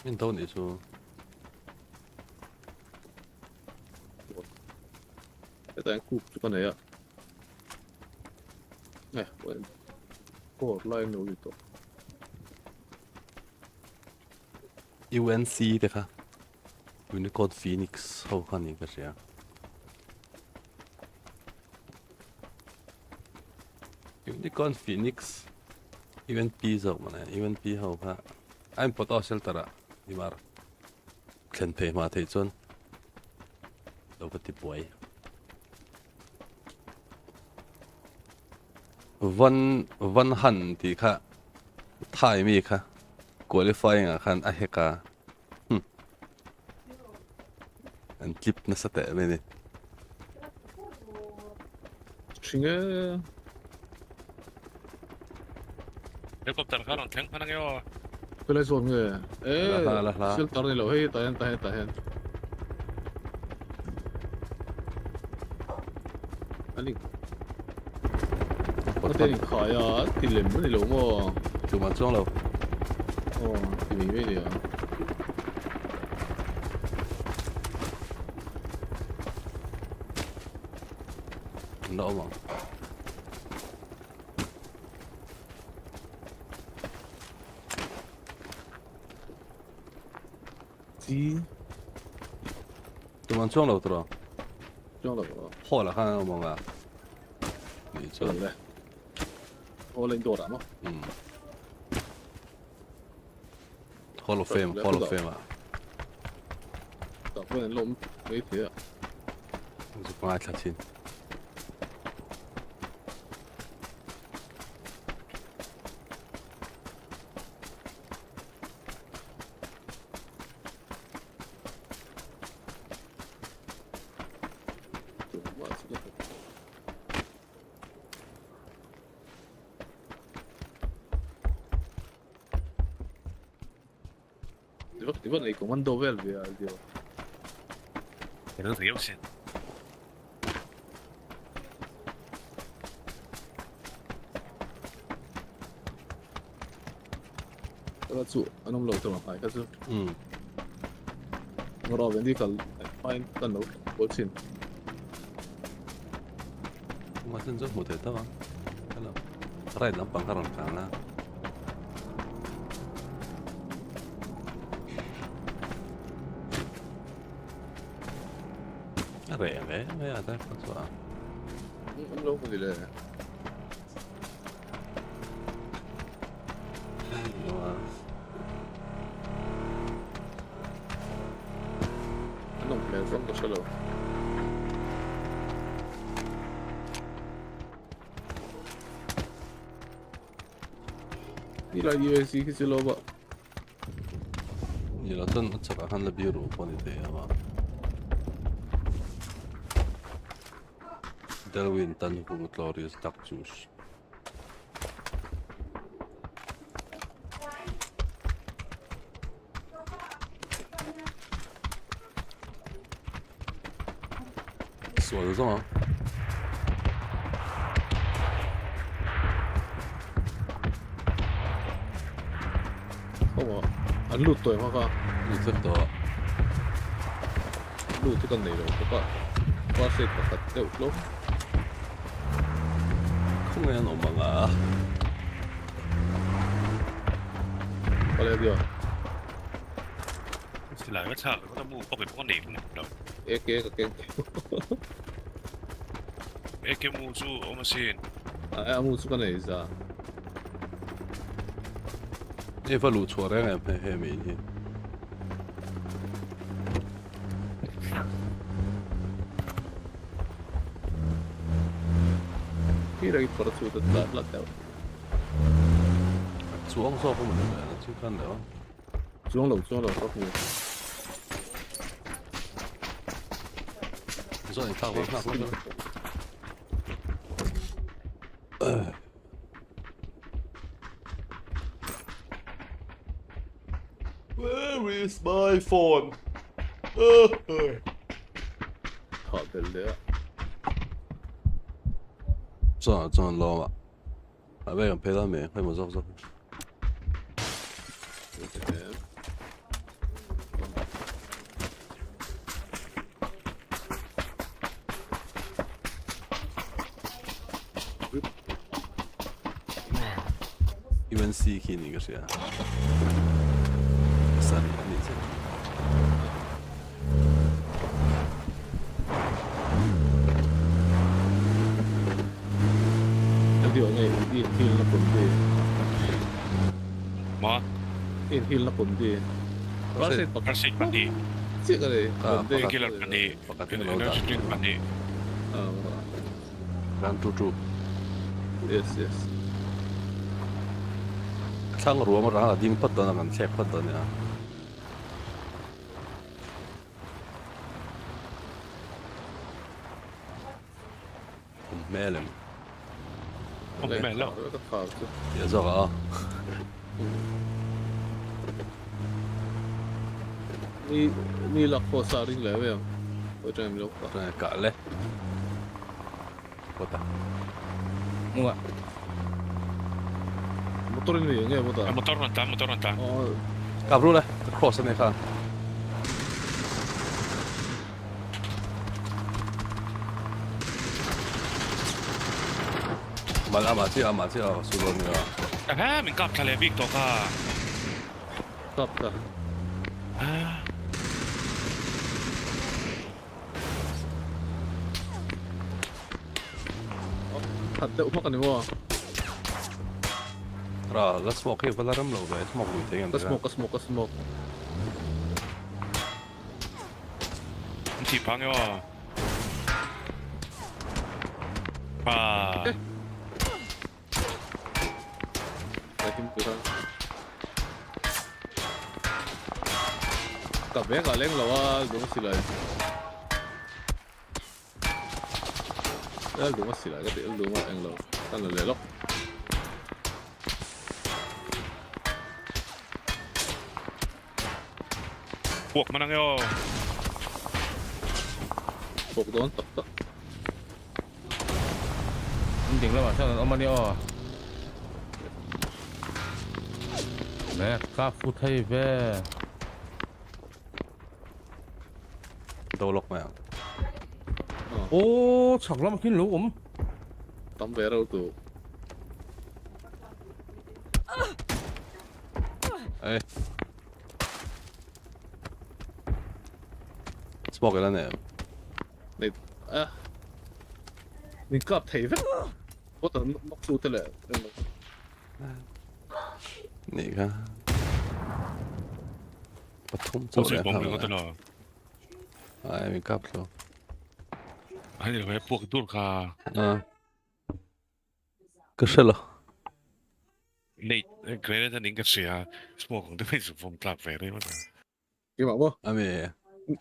Min đâu nhỉ chú? Tại cụp cho con này ạ. Này, cô lại nấu gì tốt. UNC det ka. Unicorn Phoenix how kan ni ka siya? Unicorn Phoenix UNP zo mana UNP how ka. I'm potential tara di mar. Klen pe ma thei chon. Lo ka ti boy. Van han ti kha thai mi kha qualifying a khan a heka an clip na sa te me ni 중에 Helikopter kan on tank panang yo. cái này rồi người. Ê, là. siêu tao này lẩu hay tay hen. Anh đi. Có thể khỏi à, thì làm cái này lẩu mà. chu ma chong lo thì mình biết được. no ma Gì? chu ma chong lo tro Trong lẩu. ho la khan mo nga ni Cho chon đây. Ô lên đồ lắm. Hall of Fame à Tạo cái lông mấy thế ạ. zu pa tla chin Di ba na i-commando well via audio? Kailangan tayo sin. Kasi anong load naman tayo? Kasi marami hindi ka find ka load. Bolsin. ma chen zo mo te ta ba hello right lam pang karon ka na me ya ta pa so Ang load ko nila eh. Anong platform ko siya load? Nila USC kasi load ba? ni la ton cha ka han la biru ko ni te ma Darwin tan ku glorious duck juice锁得住吗？ Không ạ. Anh lụt tuổi mà con.你这个路这个内容不过我是不可掉咯， Kung yan o mga. 我来掉 Sila ka sa ko tamu okay po kanil mo daw. AK 个 game， Eke mo su o masin. 哎，木这个内是啊， E fa lu chua re ngai he mi hi. ที่เราปรสุดตัดละแต่ Chuang so ko mo na chu kan da. 装楼ก็คือ So ni tak wa nak. Where is my phone? ถอดไปเลย 真老嘛，啊，为人陪到没？会么走走？ even C key 那个是啊，sorry，你这。 điều này in hin là quần đi Ma, in hin là quần đi bác sĩ bác kasi pandi. sĩ cái này quần đi Killer pandi. Killer drink pandi. Run true. yes yes Sang rùa mà ra là điên phát đó là ngắn check phát đó nè. Mẹ lên. Không mẹ lâu. rất khó chứ Dạ rồi à. ni là khó sao đi lấy về tôi cho em lúc Rồi cả lên. Có ta. Đúng ạ. motor ini nghe motor Motor nanta. Cặp luôn đây. Cross này khăn. Mà chứ số lượng nữa. Ah, mình cặp thale big to ka. stop ta Ah, thật tệ quá cái này mua Ra, let's smoke here. Valla ram lâu rồi. Smoke mình thấy cái smoke chỉ phang yo. Ah, cái tim cứ thôi tập bé cả lên là đúng xí lại đúng xí lại cái điểm đúng anh lâu ta là lấy lóc buộc mà năng yo. phục đón tập tập Jing lah macam orang ni oh. Mereka putih be. Đâu lọc mà. Oh, chắc lắm khi lũ tắm bé đâu tụ Ê. Smoke lên nè. này à mình cặp thấy vậy có tấm móc xuống thế này Nè ka. Bắt thùng Tôi chỗ sẽ này bóng được hả? cái đó. Ai mình cặp rồi. Hay là phải buộc đuôi ka. À. Cái sao? Late, greater than English ya. Smoke cũng phải dùng phong club về đấy mà. cái bảo À mẹ.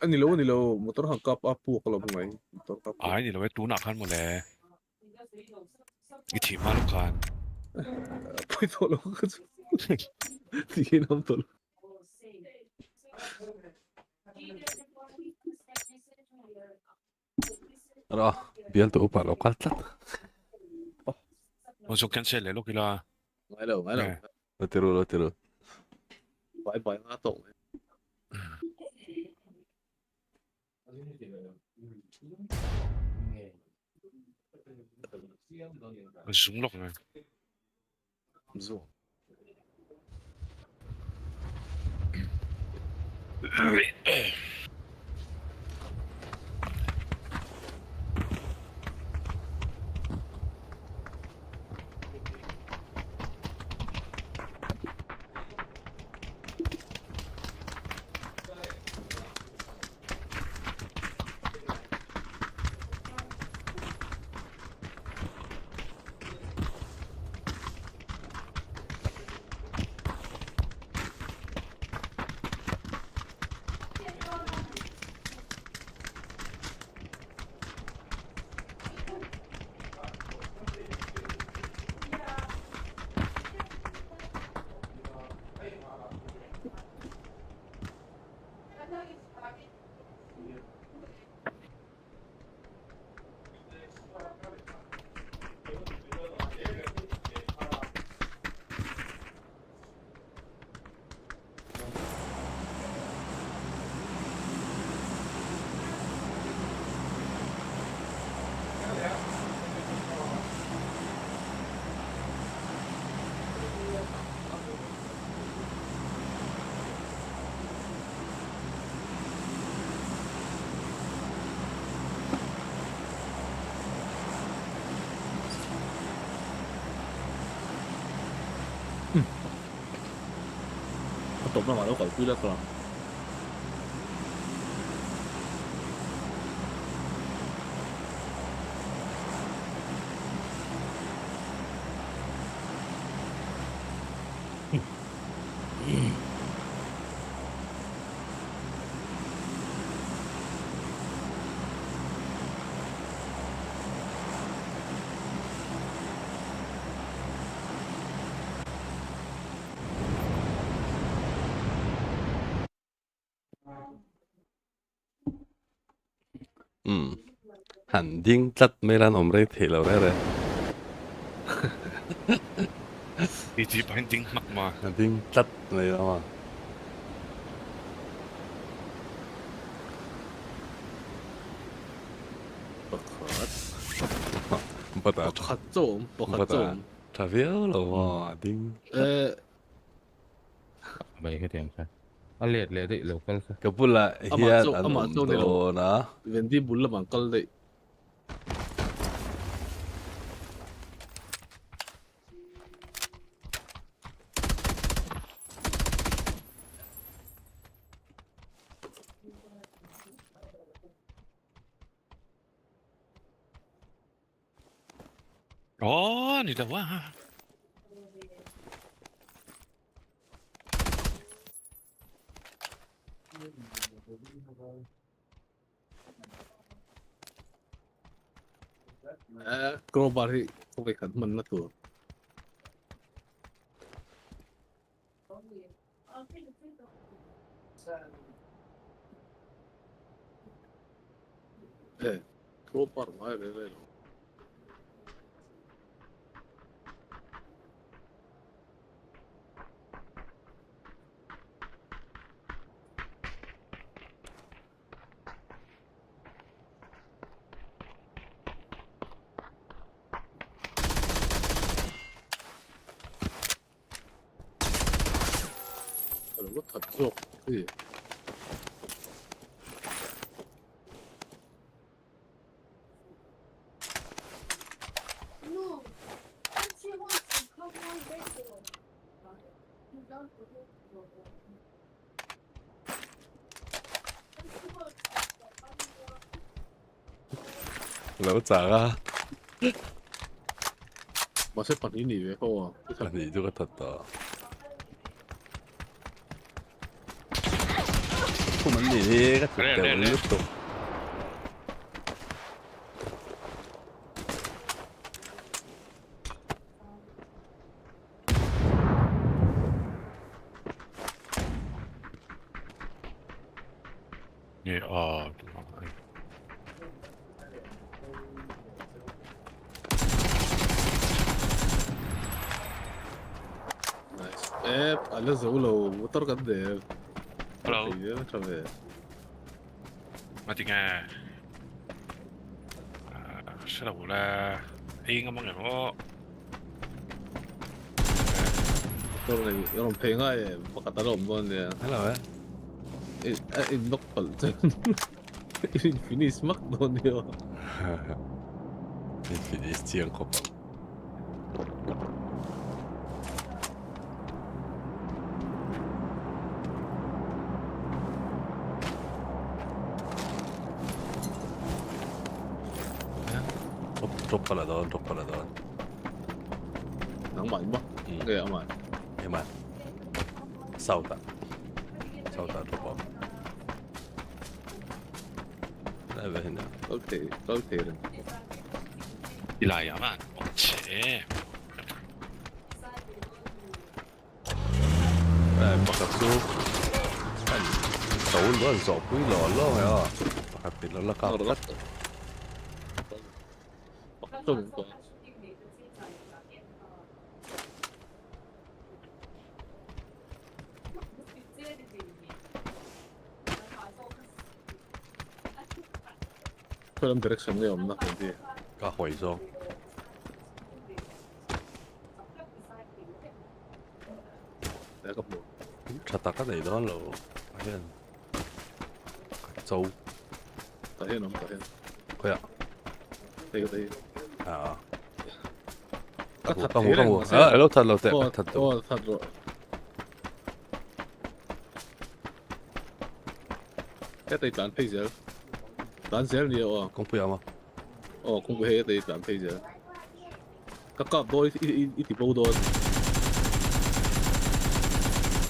anh lâu motor hàng cặp áp buộc kalau bungai motor cặp Ai thì là phải tú nạp hơn một lẽ. Cái chỉ mà lúc kan. Poi tolong Tingin ang tolong Ra, biel tu upar lo kaltat. Ông số cancel lúc kia là. Ngay đâu Lo tiru. Bye bye nga tong zoom log này Mizo. Tụm nó mà nó khỏi quy đất rồi. Hẳn ding tắt mấy lần ông đây thể lâu đấy đi chỉ bán tiếng mặt mà hẳn ding tắt này đó mà bắt đầu Bọc trộm, bọc trộm. chả biết đâu mà ding mấy cái tiếng khác liệt liệt đi lâu cái cái bữa là hiện anh đồ nó Bên đi bún là bằng con đấy. ni đâu quá Crowbar thì không phải khẩn mình là tuổi. Crowbar ngoài đây. Nó thật rộp cái gì? lỡ trả ra Mà sẽ phản ý nhỉ với không à? cái gì cho cái thật đó không vấn gì cái thực tế liên tục Allora solo motor cadere. hello Io non c'avevo. 마디가 시라고라 이거 먹냐고 그러면 이런 뱅아에 바깥다가 없는데 Hello, 인덕벌 인피니스 막 넣네요. Infinis chiang khop. Drop pala doon. Nang 많이 봐. 그게 아마 Eman. Sauta drop off. Nej, vad händer? 컬테일은 일라야만 없지 Nej, bakat så. Fan, stol var en sak på ilala, ja. Bakat ilala kappat. 좀 더. 그런 디렉션이 없나 근데 Ka hoi så. 내가 뭐 Chata ka này đó là. Ayan. Sâu. 다해놈 다해. Kaya. 내가 다해. À. 아, 다 Không 대략 ngủ. mà Lâu thật. 사줘. cái tay bạn bây giờ bạn sẽ nhiều à Công phu mà. công việc tay bạn bây giờ các cặp đôi ít thì bao đôi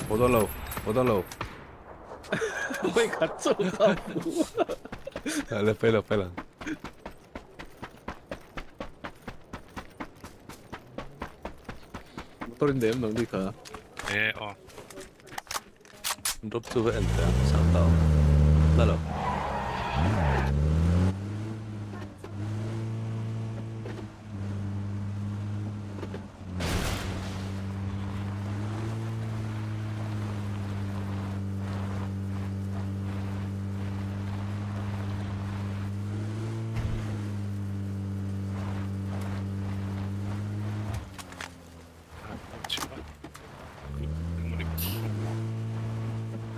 Vô đó lâu. quay cắt sâu cặp Lên phải là. motor인데 em đi cả 네 Drop to với enter. Sao tao. Đó là.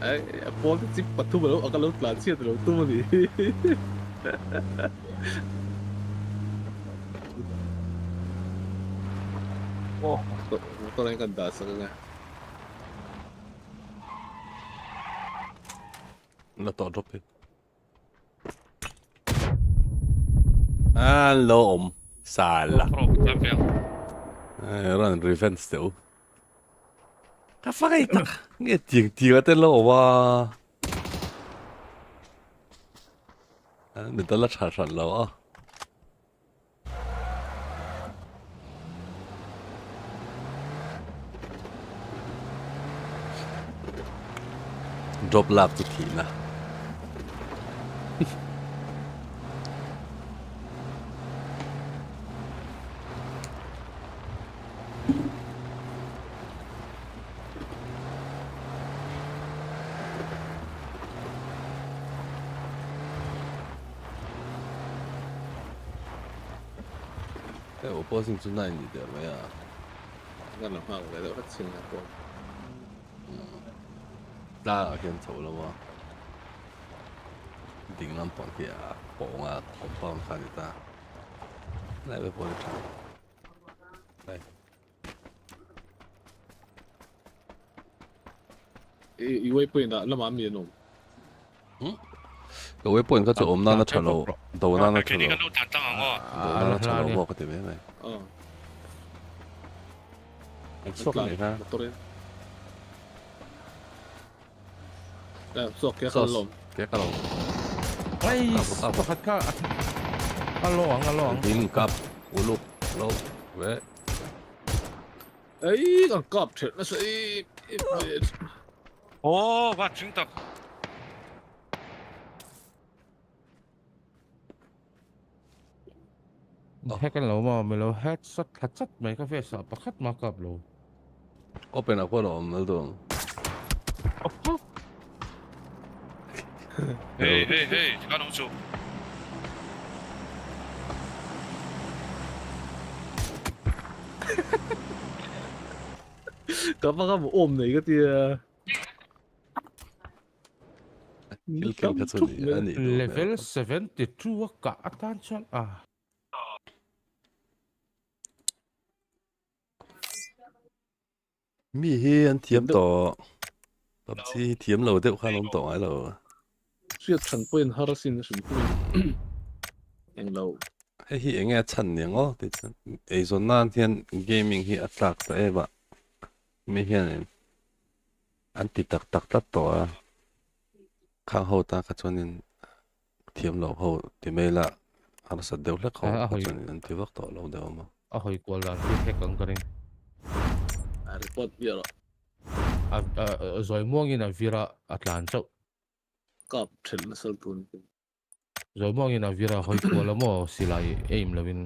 ấy bố cái chip bật thu vào lúc ở cái lúc là chia từ lúc tu mà đi motor yang ganda sa kanya Nó tỏ drop hết. Alo om. Sala. Run revenge still. Cái phát cái tắc. Nghe tiếng ở tên lâu mà. Mình ta là trả sẵn lâu à. Drop lap to Tina.我波性之奈你的没有？ ngân làm hoa của cái phát sinh là của拉下先走了吗？顶浪绑架，绑啊，捆绑看得到。来微博的查，来， 이거 보인다 나 마음이 놈 個微博人家做我們那層樓，到那層 괜히 樓， 간다고 단단한 거 到那層樓我個點咩？ 어 縮嚟睇， motor 야 쏙, 걔 쏙. 칼럼 幾個樓？ ay bakit ka along 點夾？我碌碌喂， 에이 깜깜 나 이 오와 중딱 head kan lo mà mình lo head sắt mấy cái face bắt khát mà cặp lo 我邊個過來唔喺度？ Hey, kan ông chủ. Kapag mo om na ikat ya. Kilken katsuni ani do level 72 ka attention mi hi an thiam to PUBG thiam lo deuh khan om to ai lo Suy chan point harasin sum point. Ang lâu. hei hi enge chan ni ngo ti chan ei zon nan hian gaming hi atlak ta eba mi hian an ti tak tak tat to a khang ho ta ka chuanin thiam lo ho ti mela ar sa deuh hlek ho ka chuanin an ti vak to lo deuh ma hoi kwal dan ki hek ang karing Report biar zoi muang in a vira atlan chau kap thel na sal tun. zoi muang in a vira hoi kwal mo silai aim lovin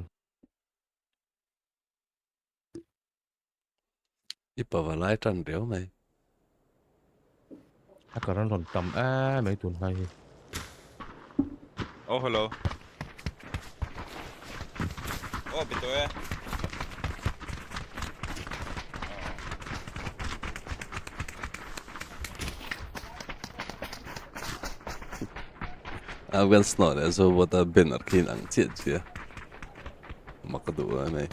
ipa valai tan reu mai akaran ron tam mấy tuần nay Oh, hello. Oh, bitoe. Afghan snore so what a banner kin ang chiat chia makadu mai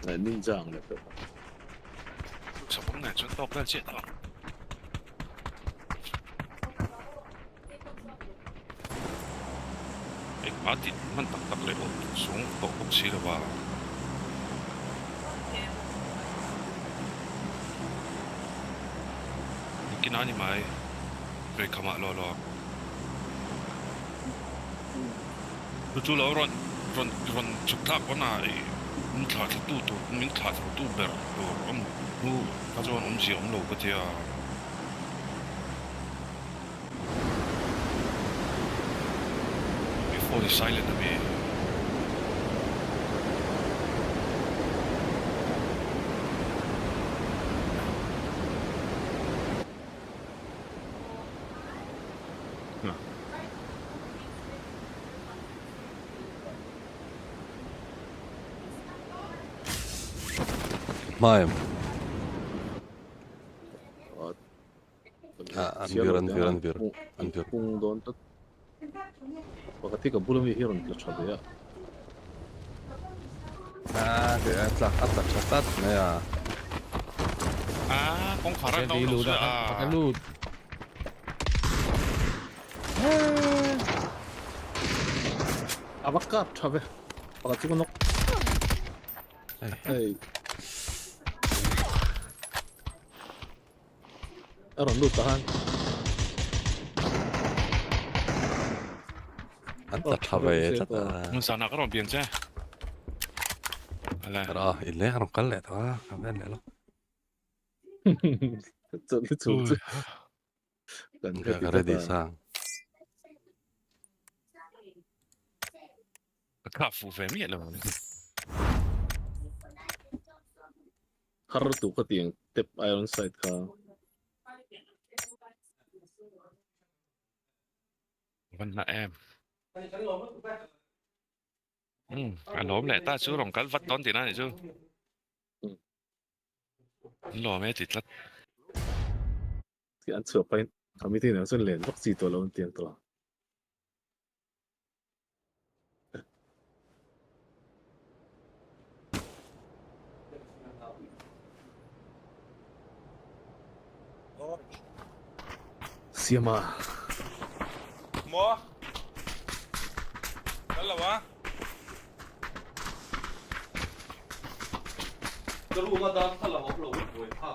Là ninja ang level. Sao bóng này chúng tôi quen chuyện rồi. Á thì mình tắc tắc lại xuống tổ quốc xí là bà. Cái nào như mày về cầm ạ lo lo. Chú lão ron chụp tháp con này mình thả tu bер rồi ông nu cái chỗ ông gì ông lâu cái gì à. Before the silent of me. mai Anvir. Kung doon tot. Wakati ka bulam yung hiron ka chade ya. Cái atlak chatat này à Con khá cái là đi lâu lụt rồi cái lụt Abakap chabe. Wakati ko nok. Hey. Aron lu tahan. anh ta thave chata Mình sao nào có đồng tiền chứ? ra ile haron kalle ta kamen le lo Chul. ga ready sang Cả phụ về miệng rồi. Har tu ka tiang tip iron sight ka. Vân là em. Anh nói lại ta chú lòng cắn vắt đón tiền này chứ. Lò mấy thịt lắm. Thì ăn sửa pain. Kami tin na sun len vaccine to lo tiang to. Siama. Mua. Đó là quá. cái lu mà đang thằng học lâu rồi ha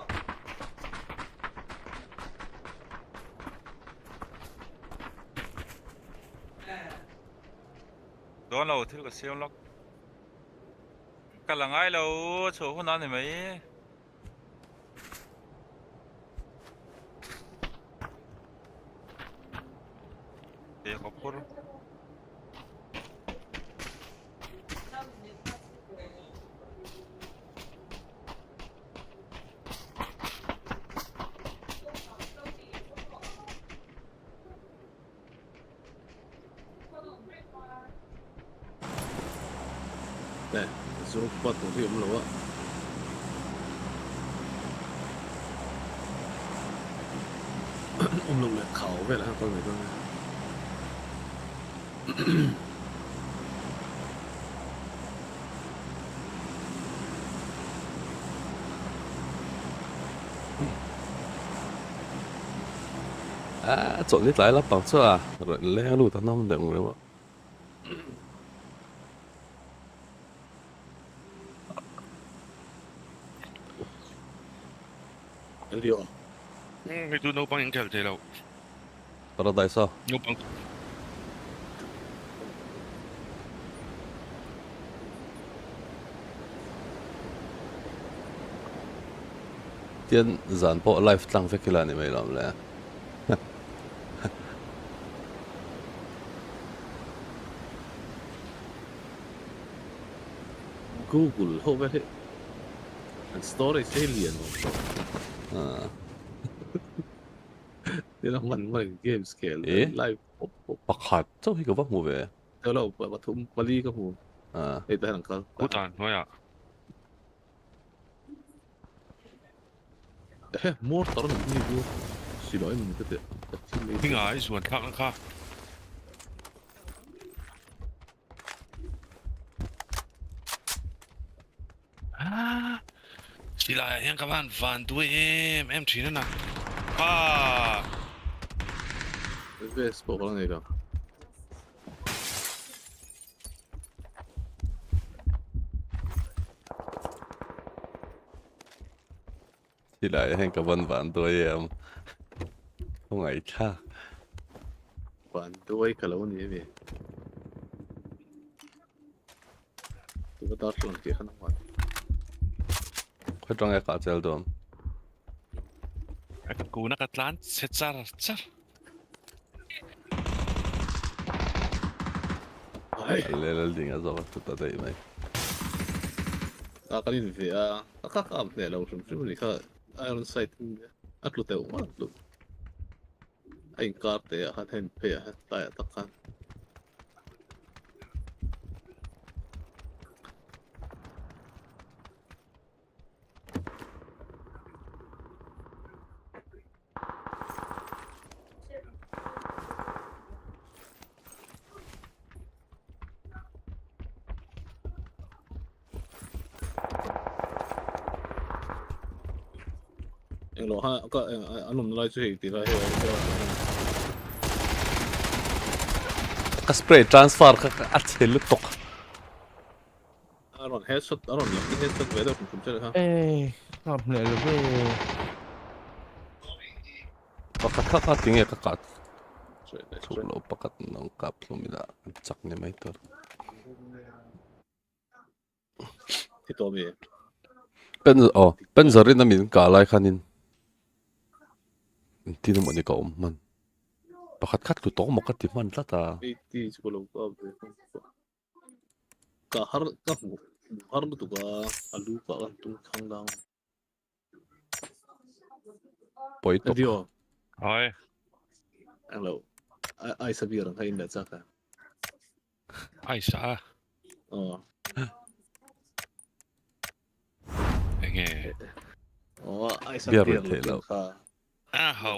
Đó là thứ cái siêu lóc. กันละง่ายแล้วโชว์คนนั้นเห็นไหมเดี๋ยวขอบคุณแต่สุดปัดตัวที่ผมรู้ว่าลงเลยเขาไปแล้วตรงไหนตรงนี้做你来了帮助啊，人类路他那么冷了嘛。อันเดียว Hay tu no pang yang kel telo. Paradise ah. No pang. 点燃破 life 浪费起来你没了嘞。Google 后边的 storage ให้เหรียญเดี๋ยวมันเกมสเกลไล่ปากขาดเจ้าที่กับว่าหูเว้ย เดี๋ยวเราปทุมปารีก็หูไอ้แต่หลังก็ Hutan, oh ja. มอร์ตอนนี้ดูสิร้อยมันก็เด็ดที่ไม่ Finger er so ein Kaka. Ah. Sila yang kawan van 2M M3 นั่นน่ะ เวสบอกว่าไงกัน ที่ไหนให้กับวันหวานตัวเองตรงไหนช่า ฝันด้วยกันแล้วนี้เว้ยตัวตัดส่วนเกี่ยวกับน้ำมัน ค่อยตรงไอ้กาเจลโดม Ek ko nakatlant setsar. เล่นดิ่งอ่ะจะว่าตุตาได้ไหม kan inte säga jag kan inte det låter som det kan iron sight att låta det vara då en karta jag har hänt på jag har tagit en lo ha ka anum lai chu hi ti la he ก็สเปรย์ transfer ก็อัดเซลลุตก aron headshot aron la headshot ve da kun chale ha Ê, ngọc này là cái ปกติก็ทิ้งเองก็กัด ช่วยได้ ถูกเราปกติน้องกับลงไม่ได้จักเนี่ยไม่ตัว ที่ตัวมี เป็นสรินน้ำมันกาไลคันินที่น้ำมันนี่ก็มันปกติคัดตัวโตมกติมันละตา ที่จุลก็ก็harก็har tu ka alu ka kan tung khang dang ปล่อยตก dio Oi. hello ai sabir ang kain da saka Ai sa. oh Enge. oh ai sabir ka Aho.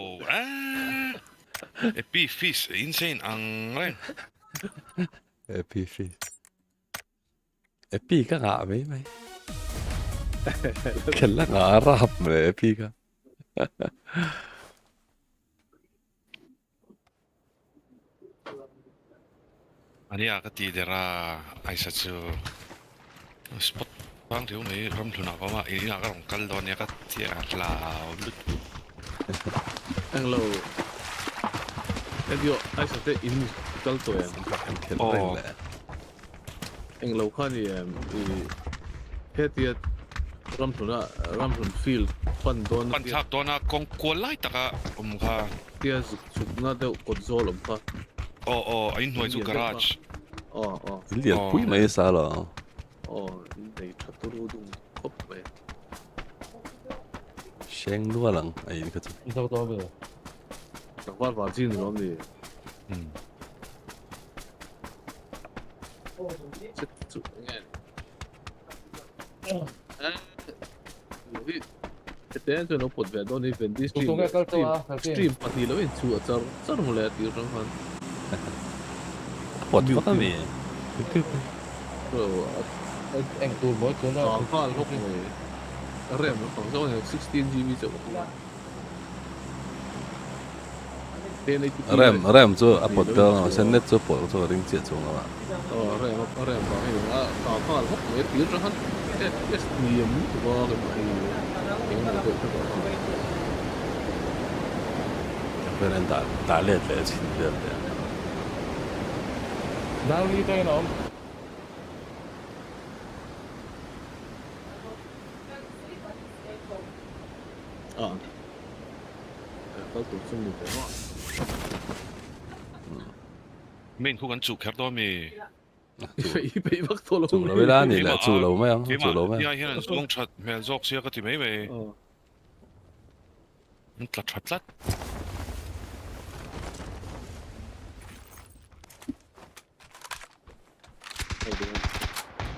Epi fish insane ang ren. เอพีฟีเอพีก็งาไหมเข็นละงาราบเลยเอพีก็ Ani ka ti dera ai sa chu spot bang thiu nei ram thuna pa ma ina ka rong kal don ya ka ti la lut hello dio ai sabte in kal to ya เข็นเร่งแหละ hello ka ni Hetiet Ramthun field pan don ปันชักตัวน่ะกงกวนไล่ตะกะค่ะ Tia suk na deu kot zol pa อ๋อไอ้หน่วยสุการาช Il dia pui mai sa la. Nei thaturu dung khop mai Sheng lua lang ai ka chu. 你差不多没有？ War war jin rom ni อืม Chit chu nge Ten tu no pot ve don ni ven this 我中间搞错啊，还是 stream pati lo in chu char char mo le ti rom han Pot pa kami. ro 按多没中到 ta ka lok mai RAM no phang so 16 GB chu Ten ai Ram chu a pot da sen net chu pot chu ring che chu ma. RAM ba ai ta ka lok mai ti rom han es ni mu tu ba ga mai eng mo ko ta Beren da le le chin de. 哪里对喏？ ka tu chung ni ma เมนคู่กันจุแคปตัวมี ไปบักตัวลง Chu lo ila ni la chu lo mai ang ที่ chu lo มา mai. ที่เห็นลงชัดเมลจอกเสียก็ที่ไม่ไปมันตัดชัดลัด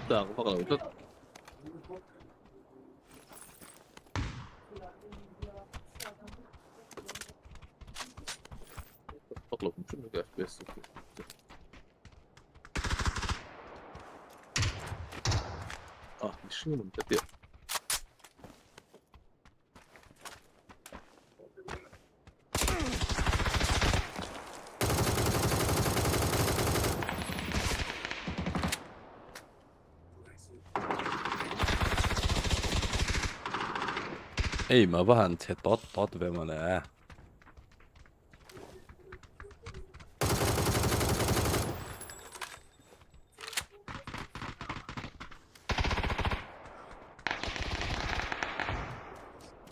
ต่างพวกเราก็พวกเราชุ่มกับเบสชื่อมันจะเดียว Ei mä vähän se tot ve ma le.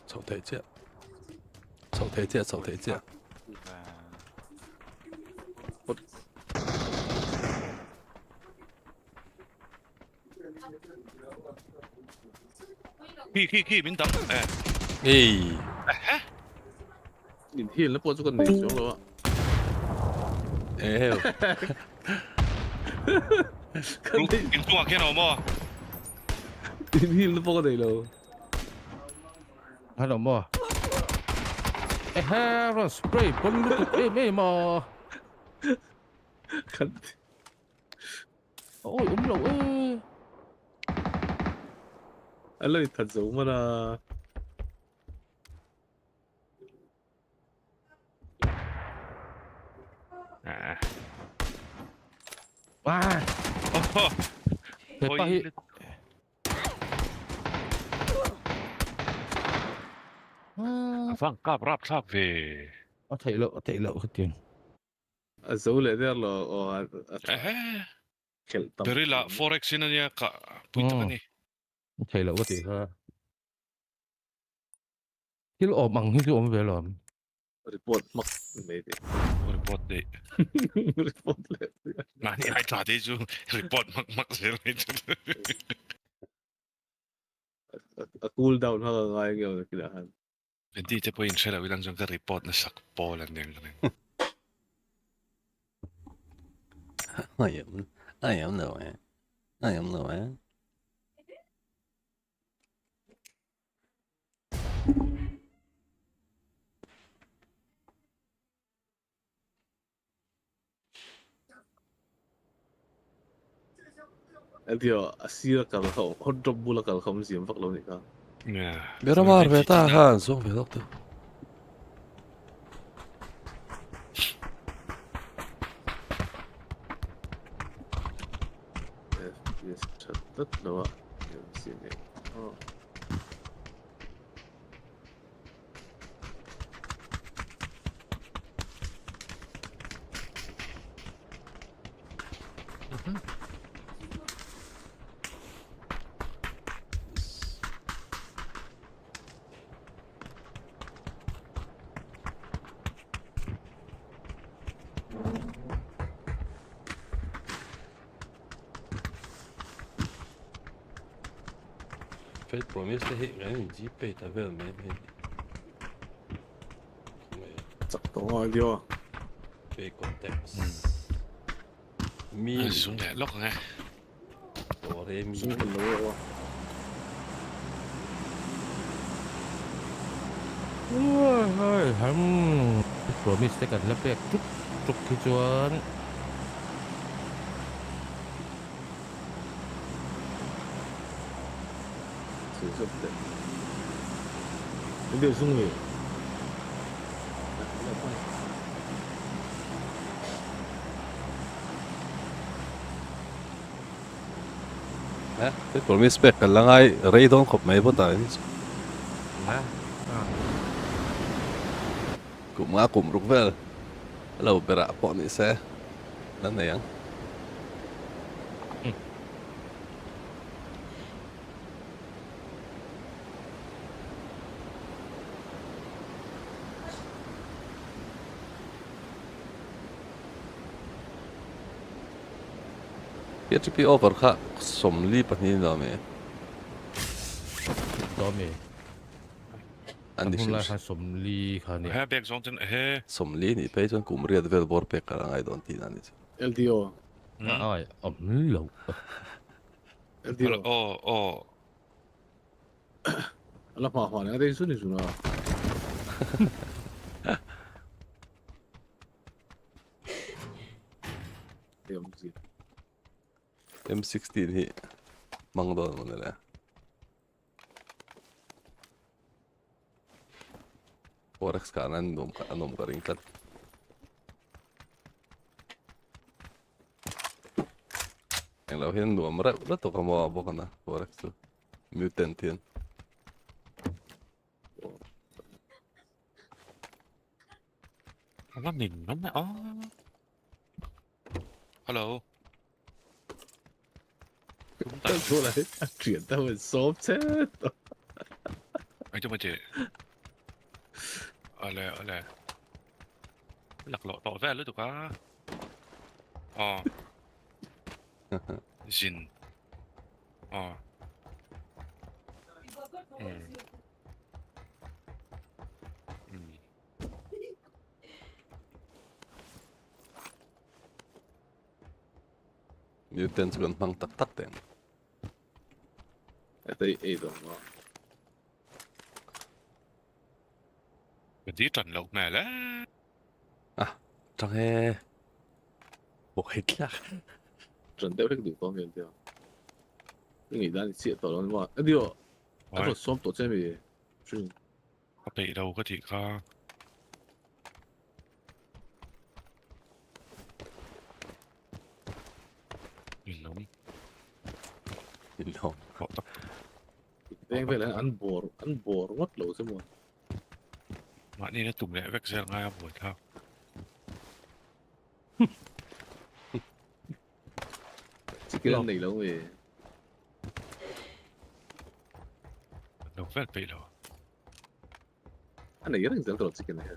Chậu thế chứ. Chậu thế chứ, chậu thế chứ. ขี้มินตังEi. อินเทียนแล้วปวดสุกันหนีช่วงแล้วอ่ะ Eo. กินตัวแค่หนอมอ อินเทียนแล้วปวดกันหนีแล้ว 还有么？哎哈，我 spray 崩了，哎没嘛？ คัน 哦，有没有？哎， อะไรถัดสูงมาละ 哇， โอ้โห 别把伊， ฟังกาบรับทราบเว 我睇了，我天， อ่ะสูงเลยเดี๋ยวเราอ๋อ เขลตั้ม เบริลา forex นี่เนี่ยกะปุยตะกันนี่ 我睇了，我睇下，ที่เราออกมังที่เราไม่ไปหรอ รีพอร์ตมักไม่ได้ รีพอร์ตเด รีพอร์ตเลย นั่นนี่ไอ้ตาเดจูรีพอร์ตมักเสียเลยจ้ะ คูลดาวน์เขาก็ง่ายเกี่ยวกับกีฬาฮัน เป็นที่จะไปอินเชลวิลังจังก็รีพอร์ตนะสักปอลันเองกัน I am no man. I am no man. อันเดียวอาศัยกับเขาฮอตดรอปบุลกับเขาไม่เสียฝักเราเนี่ยครับ เนี่ย Bera var veta han så vet du. FPS ชัดตัดแล้วอ่ะเดี๋ยวเสียเนี่ยอ๋อ เ Fate promise thế hệ cái mình chỉ bê ta về mấy bên chắc tao ai điều bê context À, mi xuống nhẹ lóc nghe. đồ rê mi chúng mình nói qua Ôi, promise sẽ cần lắp bẹt chút chút cái chuan. sử dụng đấy cái điều dung người hả Fate promise bê cái là ngay rê đông khop mấy bữa tay Nè. cũng rục về lâu bê rạ bọn này xe lần này ăn PHP over khá sum li bắt nhìn đó mẹ Đó mày. anh đi Hôm nay xem hai sum ly khá nè. Här bäck sånt en här. sum li ni pe chon cũng riết về bor pe cả ngay đón tin anh đi LDO Ai, lâu. LDO Åh. là hòa hòa này đây suốt này chúng nó điểm gì M16 hi mang đón mà nè Forex cả anh nôm cả ring cắt anh lâu hiện nôm rất to cầm vào bọc na Forex tu mutant thiên Nó nhìn nó mẹ. Hello. tao出来chuyển tao mình xốp chết Anh cho mà chị. Ở lẹ. Lạc lộ tỏ vẻ lưỡi tụi cá. Jin. mutant còn mang tắt tắt tiền đây ấy đó nó Cái tí trần lộc này lá. à chẳng hề bộ hết là chuẩn đeo hết đủ con miền tiêu cái người ta thì sẽ tao nó mà LDO anh có xốp tổ trên gì chứ Có bị đâu có chị kha. Nhìn lắm. nhìn không Họ tóc. anh về là ăn bor mất lâu xem mà Mà đi nó tụm lẹ vách ra ngay buổi thao. chỉ cái này lâu về Đâu vét bị đâu. anh này rất là dễ tao chỉ cái này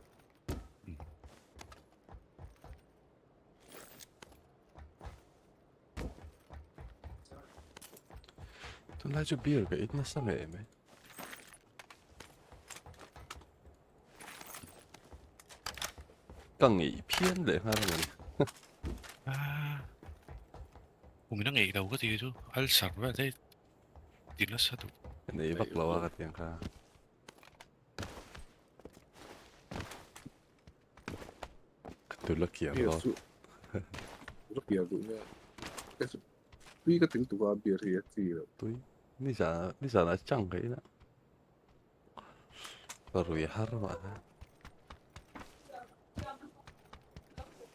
tôi lại cho beer cái ít nó sao mẹ mày càng nghĩ偏để mà mình Mình nó nghĩ đâu có gì chứ. Al sẵn vậy đây. Tin nó sao tụi. cái này bắt lâu cái tiếng kha tôi là kia bia đó su rất bia đủ nha cái tuy cái tính tụi bia thì gì rồi tôi ni sa là chẳng cái đó baru ya har mà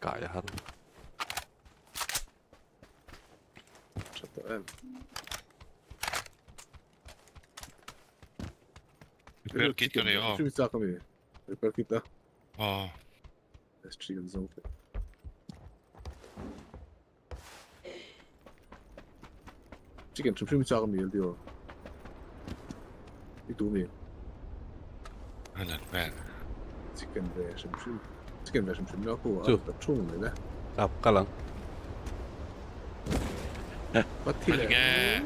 cả har chắc tao em Repair kit cái này không? Chúng ta có gì repair kit đó Ờ. chỉ cần giống chỉ cần chúng ta có gì điều đi tụi mình Hay là vẹn. chỉ cần về chúng nó của tập trung rồi đấy à cả lăng bắt thì Nghe.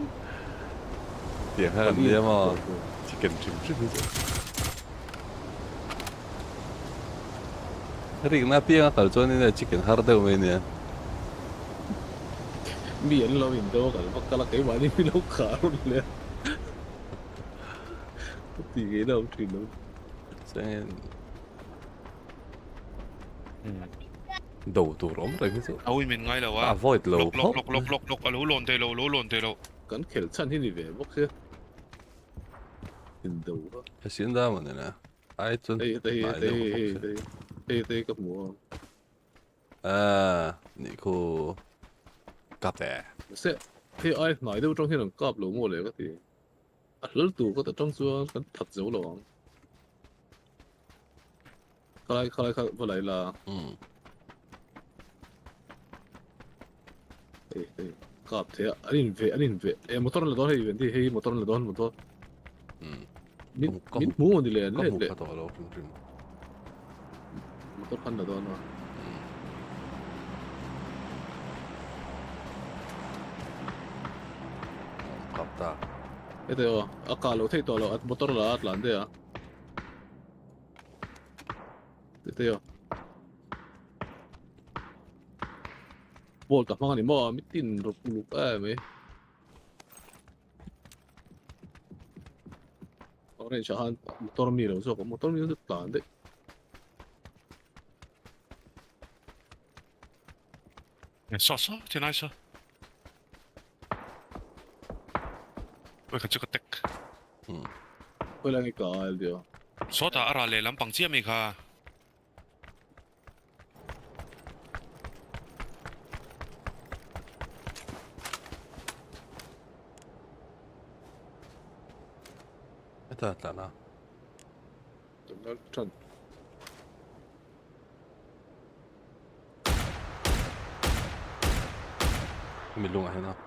tiền hơn đi mà chicken chim chim Rik na piang kal chon ni chicken har deu mai ne มีอันเราเห็นตัวกันพักกะละไกมานี่มีเราขารุ่นเลยตีเกเราถึงแล้ว sen đầu tủ rỗng rồi cái gì เอาอีเมนไงแล้ววะ avoid ล low กเอารู้โลนเตโลรู้โลนเตโล กันเขลชันที่นี่เว้ยบอกเสียเห็นดูก็ cái xin ra mà này nè ai chun เตะเตะเตะเตะเตะเตะกับหัว นี่คือกับแต่ เสียที่ไอ้หน่อยเดียวจ้องที่หนังกอบหลงหมดเลยก็ทีอ่ะแล้วดูก็แต่จ้องซัวกันถัดเจ้าหลงเขาอะไรล่ะ กอบเถอะอันนี้เวมอเตอร์ละดอนให้เวนที่ให้มอเตอร์ละดอนมอเตอร์มิดมูมันดีเลย ก็ เล่ หมู เล่ กระโดดแล้วจริง มอเตอร์พันละดอนวะ กับตา เดี๋ยวอากาศเราเที่ยวเราอัดมอเตอร์ละอัดหลานเดียวเดี๋ยวบอลกับมังนี่มั่วมิดตินรูปไหมเอาเรื่องชาฮันมอเตอร์มีเราส่งมอเตอร์มีสุดหลานเดีย 서서 지나서 왜 그쪽 때 เวลาไงกาเดียว 소다 알아래 람빵 지미가 됐다 나 แล้วฉัน มีลุงอะไรเนาะ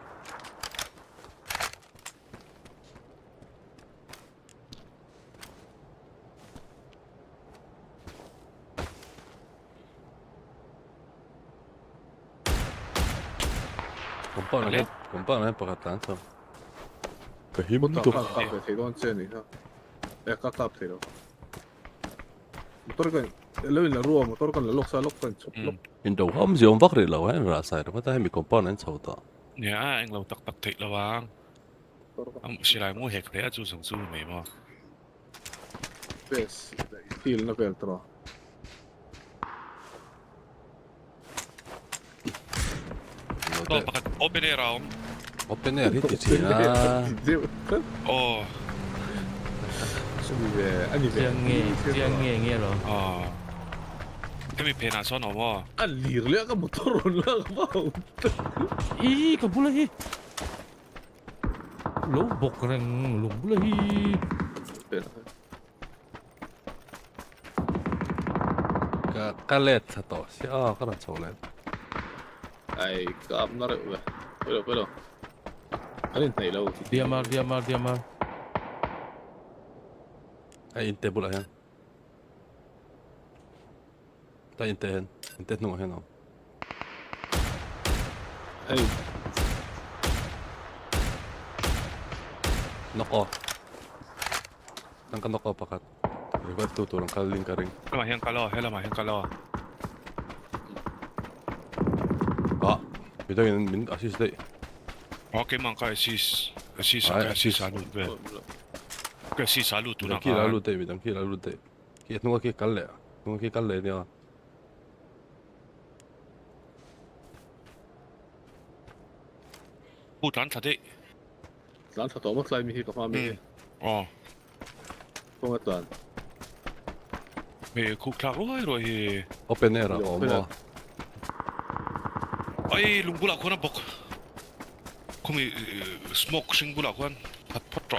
ผมป้อนอะไรปกตินั่นสิก็หิม ต่อ ตุก กลับไปเทโดนเจนี่ครับเอ๊ะกลับเทโดนมอเตอร์กันเรื่องละรัวมอเตอร์กันละลกซาลกกันชบลก อินโดเขาไม่ยอมฟักเลยเราให้เราใส่เราไม่ได้มีคอมป้อนนั้นชาวต่อ 야 앵라우 딱딱 대라왕 시라이 뭐 핵래 아주 성수 메모 เบสทีลนะเบลตรอ 또 바깥 오페네라움 โอเปนเนี่ยที่ติดชีนะ เดี๋ยว 어 ช่วยเวอันนี้เว 짱nghe 로 어 그미 배나 선 어머 อันหลีกเลี้ยก็มอเตอร์เลิกเปล่า 이 가불라 히 로 복그랭 롱불라 히 เป็น ก็เล็ดสตอเสียก็น่าโชว์เลย ไอ้กับนั่นเลยไปเลยอันนี้ไหนเรา 디아말 ไอ้อินเตอร์บุลาเฮนแต่อินเตอร์หนูเห็นเนาะ ไอ้ นกอนั่นก็นกอปะครับหรือว่าตัวนั้นก็ลิงก์ริง 해라마 향깔러 해라마 향깔러 อ่ะมีตัวนึงมินอาชิสได้ 어깨만 시스 알루 그 시스 알루 มี 두나 ตั้งกี่ลาลูเตมีตั้งกี่ลาลูเตกี่นุ่งกี่กัลเล่นุ่งกี่กัลเล่เนี่ย 부단 타데 ร้านสตอมาใส่มีกับมามี 어 พวกตัว 왜 국타고 이러히 โอเปนเนี่ยเราอ๋อมา 아이 룽불아 코나 복 코미 스모크 싱불아 관 팟팟러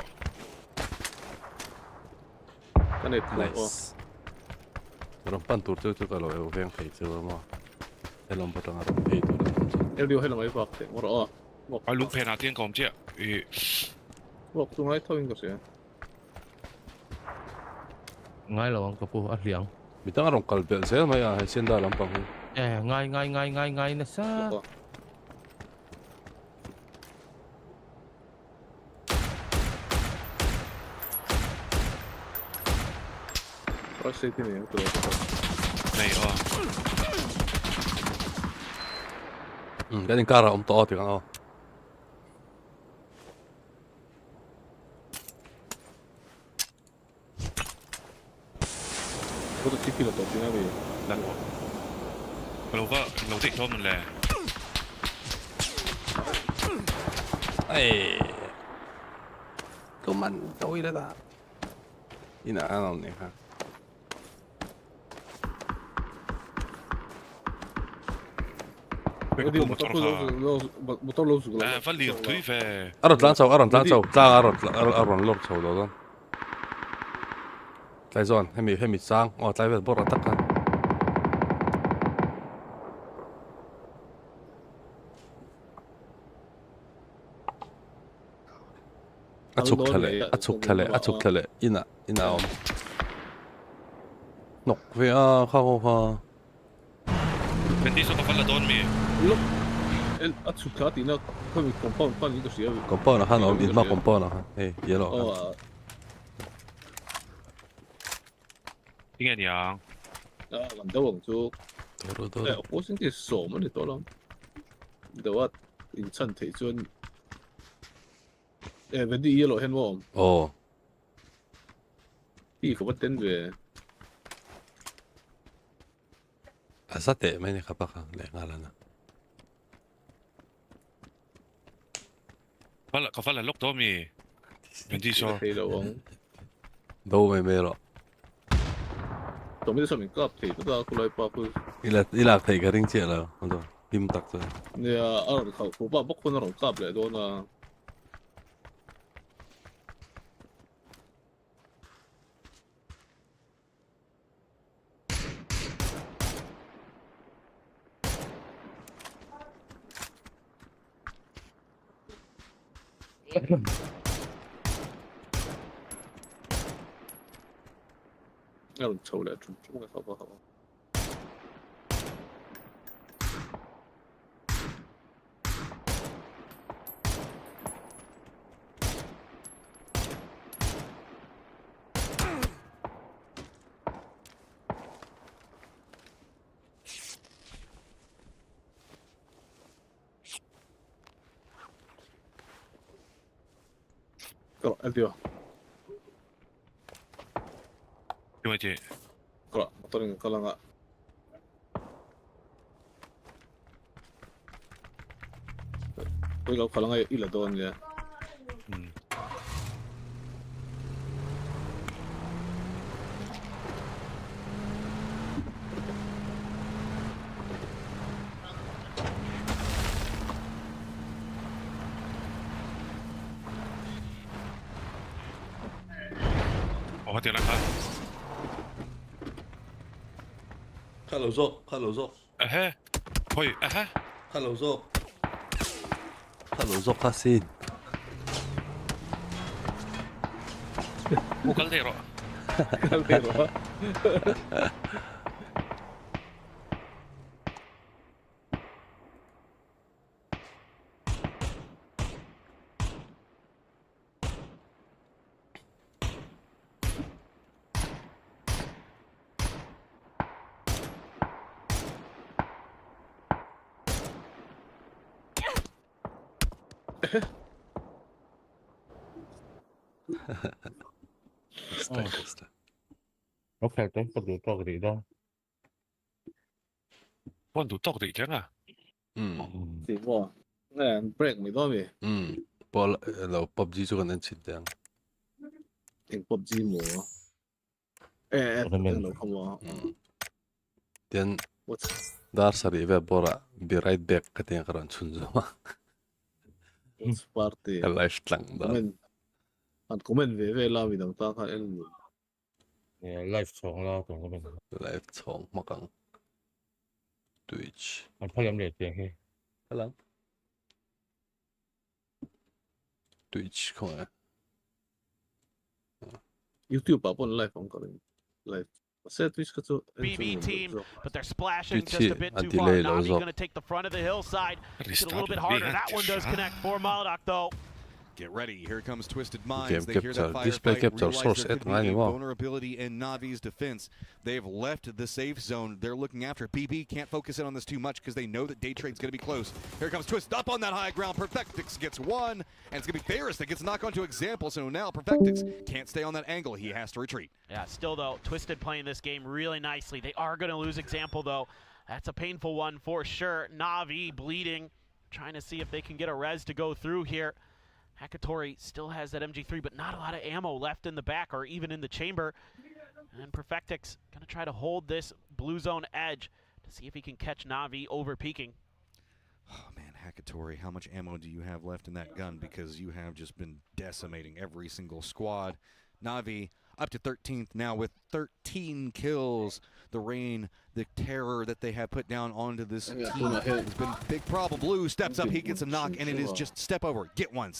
ก็เน็ต ไนส์เราปั้นตัวเจ้าก็เราเอาเพียงไข่เจ้ามาให้เราไปทางอะไรเฮ้ยตัวนั้น เอลเดียวให้เราไม่บอกเสียงว่าอ๋อ 아 룽페나 띠엔 검지야 이 บอกตรงไหนเท่านี้ก็เสีย ngay là cái phụ ăn liang มีตั้งอารมณ์กัลเบลเสียไหมอ่ะให้เส้นได้ลำปัง ngay nè sa แ safety này tôi Này cái này cara ông to thì không có được chiếc là tốt chứ này Đang ngồi Lâu tịnh thôi mình là ê công ăn tôi đó ta đi nào này ha cái điều motor lâu rồi À phát liền túi về أرد لانسو تلا أرد لور سو دون تلاي زون همي سان أو تلاي بيت برا تقن أتسوك تلي إنا أم نق في خاو Bên đi số có phát là đôn mì lúc at chụp khá thì nó hơi bị compound những cái gì compound ha nó in ma compound ha hey yellow Tiếng Anh à làm đâu bằng chú đó我先给手嘛你多了的话in chân thể chuẩn vấn đề yellow hen wo ồ đi có bắt tên về sát tệ mấy này các bác lẽ ngà là có phát là lúc đó mì Bên đi số thì đâu không đâu mày rồi tụi mình sao mình cướp thì chúng ta cũng lại bảo cứ đi lạc thầy cái rinh chia là không rồi im tắc rồi nè ởเขาผมว่าพวกคนเราครบเลยโดนนะ 那种抽来中的好不好？够了，对吧？ Gimana Kalau motor yang kalau nggak kalau nggak ilah doang ya. Oh tiếng Anh hả Hello Zo Thôi Hello Zo Kasin Caldero Caldero. Ok, tới phần đủ to cái đó. Quân đủ tốc thì chẳng à Thì mua nè break mấy đó vậy. Paul là Pubg cho con anh chít đang Thì Pubg mua. Nó không mua. Then dar sari ve bora be right back ka tin karan chunzo ma What's party? ka life tlang da comment về la vì đồng ta khai em Live song la tổng của mình. life chong makang Twitch Anh phải làm để tiền khi. halang Twitch không à YouTube bảo bọn live không có live. Set Twitch cái chỗ BB team, but they're splashing Twitch just a bit too delay far. Nami lows up. going to take the front of the hillside. Makes it a little bit harder. That one does connect for Maladak though. Get ready. Here comes Twisted Game Minds. They hear that capture, display firefight, capture, realize source there could be et a anymore. vulnerability in Navi's defense. They've left the safe zone. They're looking after it. BB can't focus in on this too much because they know that Daytrade's going to be close. Here comes Twist up on that high ground. Perfectix gets one, and it's going to be Ferris that gets knocked onto Example. So now Perfectix can't stay on that angle. He has to retreat. Yeah, still though, Twisted playing this game really nicely. They are going to lose Example though. That's a painful one for sure. Na'Vi bleeding, trying to see if they can get a res to go through here. Hakatori still has that MG3, but not a lot of ammo left in the back or even in the chamber. And Perfectix going to try to hold this blue zone edge to see if he can catch Na'Vi over peaking. Oh man, Hakatori, how much ammo do you have left in that gun? Because you have just been decimating every single squad. Na'Vi up to 13th now with 13 kills. The rain, the terror that they have put down onto this team has been a big problem. Blue steps up, he gets a knock, and it is just step over, get one,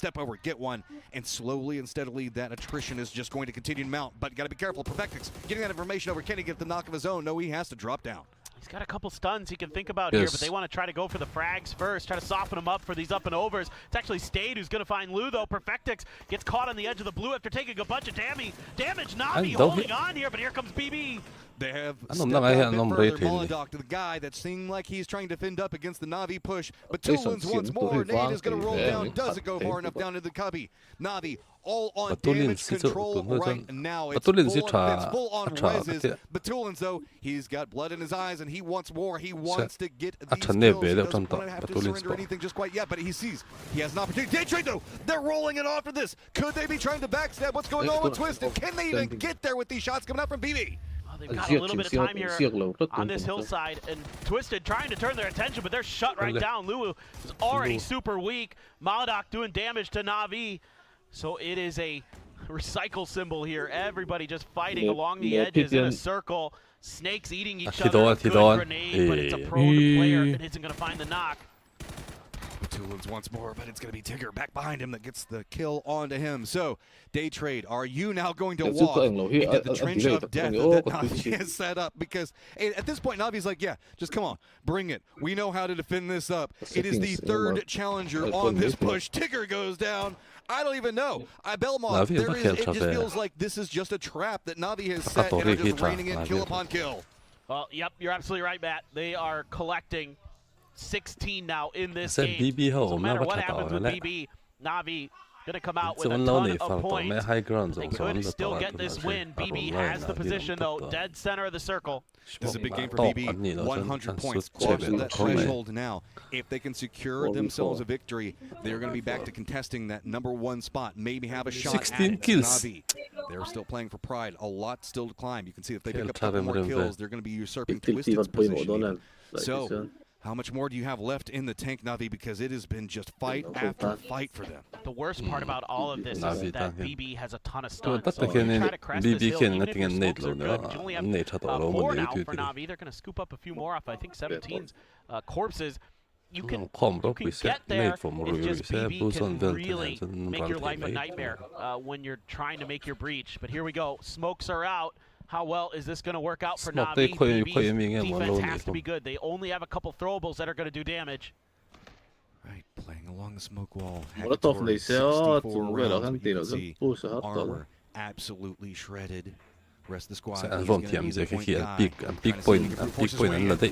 and slowly and steadily that attrition is just going to continue to mount. But you got to be careful. Perfectix getting that information over. Can he get the knock of his own? No, he has to drop down. He's got a couple stuns he can think about here, but they want to try to go for the frags first, try to soften him up for these up and overs. It's actually Stade who's going to find Lou, though. Perfectix gets caught on the edge of the blue after taking a bunch of damage. Na'Vi holding on here, but here comes BB. They have Ano stepped lang out kaya a bit anong further. rated Molodoc to the guy that seemed like he's trying to fend up against the Na'Vi push, but Tulins once more. Nate is going to roll down. Does it go far enough down to the cubby? Na'Vi all on damage control right now. It's full on reses. But Tulins, though, he's got blood in his eyes and he wants more. He wants to get these kills. He doesn't want to have to surrender anything just quite yet, but he sees he has an opportunity. Daytrade, though, they're rolling it off for this. Could they be trying to backstab? What's going on with Twisted? Can they even get there with these shots coming out from BB? They've got a little bit of time here on this hillside, and Twisted trying to turn their attention, but they're shut right down. Lulu is already super weak. Molodoc doing damage to Na'Vi. So it is a recycle symbol here. Everybody just fighting along the edges in a circle. Snakes eating each other. Good grenade, but it's a prone player and isn't going to find the knock. Tulins once more, but it's going to be Tigger back behind him that gets the kill onto him. So, Daytrade, are you now going to walk into the trench of death that Na'Vi has set up? Because at this point, Navi's like, yeah, just come on, bring it. We know how to defend this up. It is the third challenger on this push. Tigger goes down. I don't even know. Belmont, it just feels like this is just a trap that Na'Vi has set and are just raining in kill upon kill. Well, yep, you're absolutely right, Matt. They are collecting 16 now in this game. So no matter what happens with BB, Na'Vi gonna come out with a ton of points. They could still get this win. BB has the position though, dead center of the circle. This is a big game for BB. 100 points. Close to that threshold now. If they can secure themselves a victory, they're going to be back to contesting that #1 spot. Maybe have a shot 16 at kills. Na'Vi. They're still playing for pride. A lot still to climb. You can see if they pick up a couple more kills, they're going to be usurping Twisted's position. So, how much more do you have left in the tank, Na'Vi? Because it has been just fight after fight for them. The worst part about all of this is that BB has a ton of stuns. But So if you try to crest this hill, even if your BB smokes are good, you only have 4 now for Na'Vi. They're going to scoop up a few more off, I think, 17's corpses. You can get there. It's just BB can really make your life a nightmare when you're trying to make your breach. But here we go. Smokes are out. How well is this going to work out for Na'Vi? BB's defense has to be good. They only have a couple throwables that are going to do damage. Right, playing along the smoke wall. Hakatori, 64 rounds, you can see armor absolutely shredded. Rest of the squad. Big point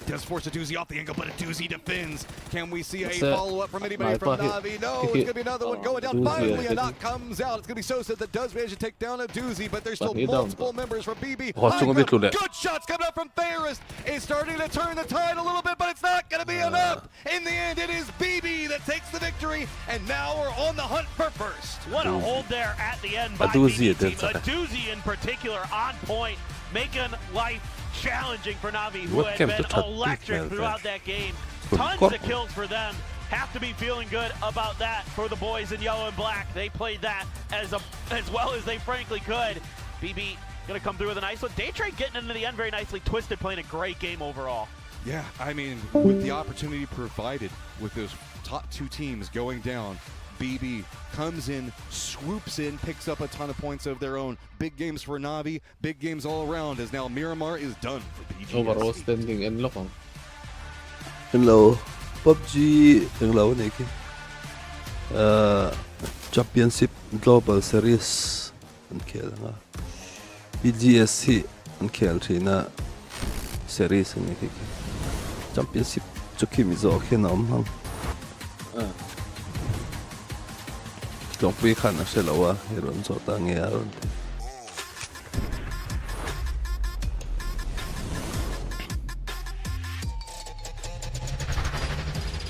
does force a doozy off the angle, but a doozy defends. Can we see a follow-up from anybody from Na'Vi? No, it's going to be another one going down. Finally, a knock comes out. It's going to be Sosa that does manage to take down a doozy, but there's still multiple members from BB. Good shots coming out from Ferris. It's starting to turn the tide a little bit, but it's not going to be enough. In the end, it is BB that takes the victory, and now we're on the hunt for first. What a hold there at the end by BB team. A doozy in particular on point, making life challenging for Na'Vi, who had been electric throughout that game. Tons of kills for them. Have to be feeling good about that for the boys in yellow and black. They played that as well as they frankly could. BB gonna come through with a nice one. Daytrade getting into the end very nicely. Twisted playing a great game overall. Yeah, I mean, with the opportunity provided with those top 2 teams going down, BB comes in, swoops in, picks up a ton of points of their own. Big games for Na'Vi, big games all around, as now Miramar is done for BG. Overall standing and lock. Hello, Pubg. Hello, Nicky. championship global series an khel nga PGSC an khel thina series ani ki championship chuki Mizo khenom hang tongpui khan a shelawa heron chota nge aron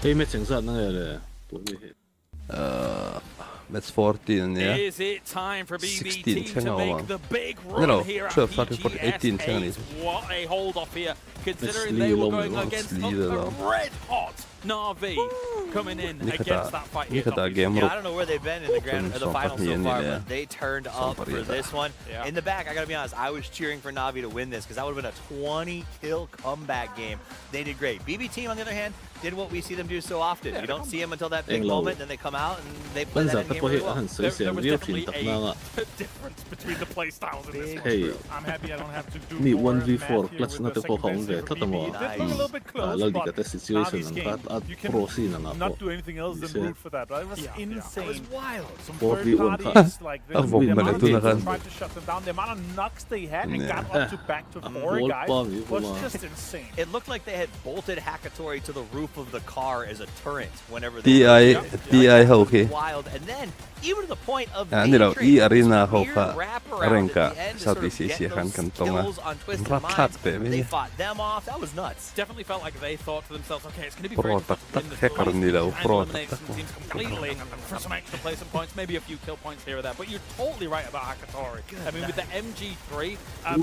hey match ang sa na le match 14 yeah Is it time for BB 16 team to make the big run no, here at 12, 13, 14, 18 PGS? What a hold off here, considering they leave were alone, going let's against leave the it alone. red hot Na'Vi coming in against that fight here. game I don't know where they've been in the finals so far, but they turned up for this one. Yeah. In the back, I gotta be honest, I was cheering for Na'Vi to win this because that would have been a 20-kill comeback game. They did great. BB team, on the other hand, did what we see them do so often. You don't see them until that big moment, then they come out and they play that game really well. There was definitely a difference between the play styles in this one. hey I'm happy I don't have to do ni more 1v4 math clutch here na with te the po second hong best ge for tatamo BB. It did look a little bit close, la but liga te situation Navi's ang game, at you can pro scene na not po do anything else than root for that, right? It was insane. It was wild. Some 4v1 third parties, like the Ang amount bumalik of doon na people kan. tried to shut them down, the amount of knocks they had and got up to back to Ang 4 ball guys pa, was wala. just insane. It looked like they had bolted Hackatory to the roof of the car as a turret whenever TI they ho ke wild, and then even to the point of ani lo Daydream, I arena this ho weird ka wraparound renka at the end to sa sort of PCC get han those kan tonga skills on Twisted rathat Minds. pe They me fought them off. That was nuts. Definitely felt like they thought to themselves, okay, it's going to be Pro very difficult to tak win this hacker race nila and pro eliminate tak some teams completely for some extra placement points, maybe a few kill points here or there. But you're totally right about Hackatory. I mean, with the MG3,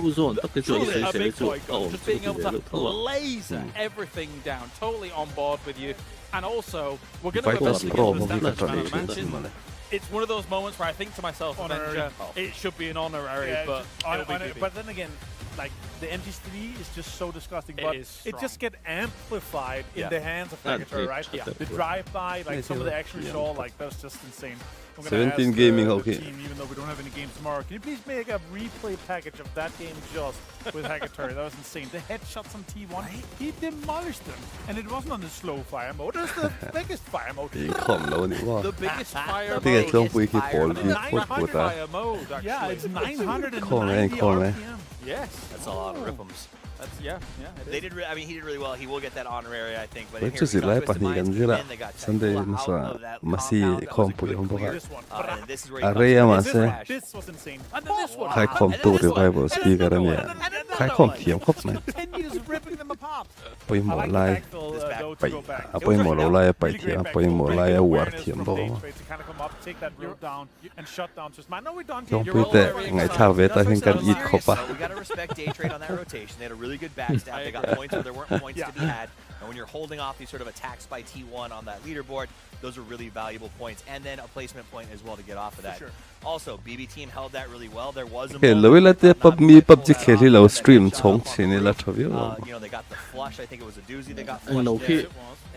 Luzon tak ke truly a big boy gun, oh just being able to to laser everything down, totally on board with you. And also, we're going to Fighters eventually pro get to the mo standard kita matches. it's one of those moments where I think to myself, Avenger, it should be an honorary, but it'll be BB. But then again, like the MG3 is just so disgusting, It but is it just get amplified in the hands of That's Hackatory, it. right? Yeah. The drive-by, like some of the action we Yeah. saw, like that's just insane. I'm gonna 17 ask, gaming, the okay. team, even though we don't have any games tomorrow, can you please make a replay package of that game just with Hackatory? That was insane. The headshots on T1, he demolished them, and it wasn't on the slow fire mode. It was the biggest fire mode. ปีคอมแล้วนี่ว่า The biggest fire ที่ไง mode. ช่วงปุยคือโผล่ที่โคตรปวด 900 ตา fire mode, actually. Yeah, it's 990 Call me, call me. RPM. Yes. That's a lot of ripums. That's, yeah, it They is. did. I mean, he did really well. He will get that honorary, I think. But Wait, here just we go. like Twisted panigan Minds sila. came in, they got Sunday Taekwondo masa out of that masi compound. That was a kompo good yung clear. baka. This one. And this is where he Araya comes masa. in. Flash. This was insane. And then this one. ใครคอมตู้ revival speaker เนี่ย And another ใครคอม one. เทียมครบไหม Continues ripping them apart. ปอยหมอ I like ไล่ the backfill, though, ไป to go back. ปอยหมอเราไล่ไป Really เทีย great มปอยหมอ backfill. ไล่ Great วัด awareness เทียม from บอก Dave ว่า Trade to kind of come up, take that rope down, and shut down Twisted Minds. No, we don't ช่วง get ปุยแต่ไงท่าเวทแต่เห็นกันอีกครบปะ So we got to respect Day Trade on that rotation. They had a really good backstab. They got points where there weren't points to be had. And when you're holding off these sort of attacks by T1 on that leaderboard, those are really valuable points. And then a placement point as well to get off of that. Also, BB team held that really well. There was a เห็น moment แล้วเวลา where เตะ Na'Vi ปับมี pulled ปับจิ that เคที่ off เรา with that สตรีม good ช่อง job ชินี่ละทวิว you know, they got the flush. I think it was a doozy. They got And flushed low there. key.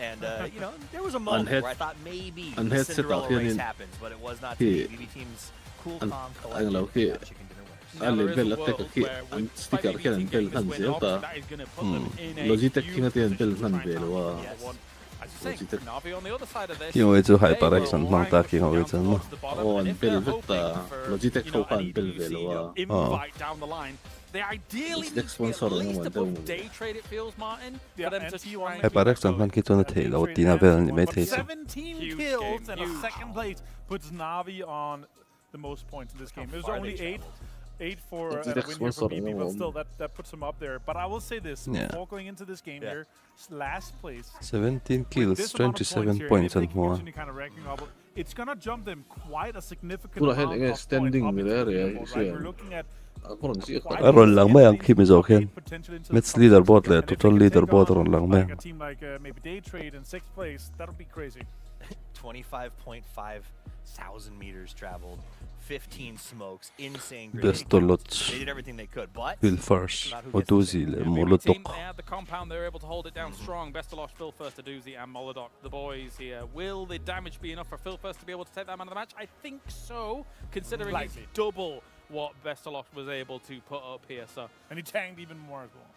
And, you know, there was a moment head- where I thought maybe and the head set Cinderella out here race in- happens, but it was not to He- be. BB team's cool, and- calm, and low collected. key. Chicken dinner winners. Now, there is Bell a at world the where and with sticker BB can team bell getting this hands win off, up. that is gonna put them in a Logitech huge king at the end position bell to hand try and bell down wa. that one. As you say, Logitech. Navi on the other side of this, ที่ว่าจะ they HyperX were อันมองตา lying คิงเอาไว้ down จังมั้ง towards the bottom, Oh, and and if they're bell hoping with for, Logitech you know,เข้า anกัน bell easy wa. invite down the line, they ideally need Next to be one at sort of least one above down. day trade, it feels, Martin, Yeah, for them and to T1 try and HyperX อันพันคิดตัวนาทีแล้วตีน่าเวลนี่ไม่เทสิ 17 Huge kills game, and a huge. second place puts Navi on the most points in this game. It was far only they eight. traveled. 8 for It's a the win next here one for sort of BB, but one. still that puts them up there. But I will say this, Yeah. before going into this game here, last place, 17 with kills this amount of 27 here, points if and they can more continue kind of ranking up, it's going to jump them quite a significant Pura amount head of against standing points up into there, the yeah, leaderboard, you right? see. We're looking at Ako rin siya. quite อร่อยหลังไม่ยังคิดไม่โอเค potential into the Match top leaderboard six. เลย And if they total can take leaderboard on รองหลังแม่ง like a team like maybe Day Trade in 6th place, that'll be crazy. 25.5 thousand meters traveled, 15 smokes, insane grenade Best counts. lots. They did everything they could, but Phil first ودوزي Team, مولوتوك they had the compound, they were able to hold it down strong. Bestalosh, Phil First, Aduzi, and Molodok, the boys here. Will the damage be enough for Phil First to be able to take that man of the match? I think so, considering it's Likely. double what Bestalosh was able to put up here. So And he tanked even more as well.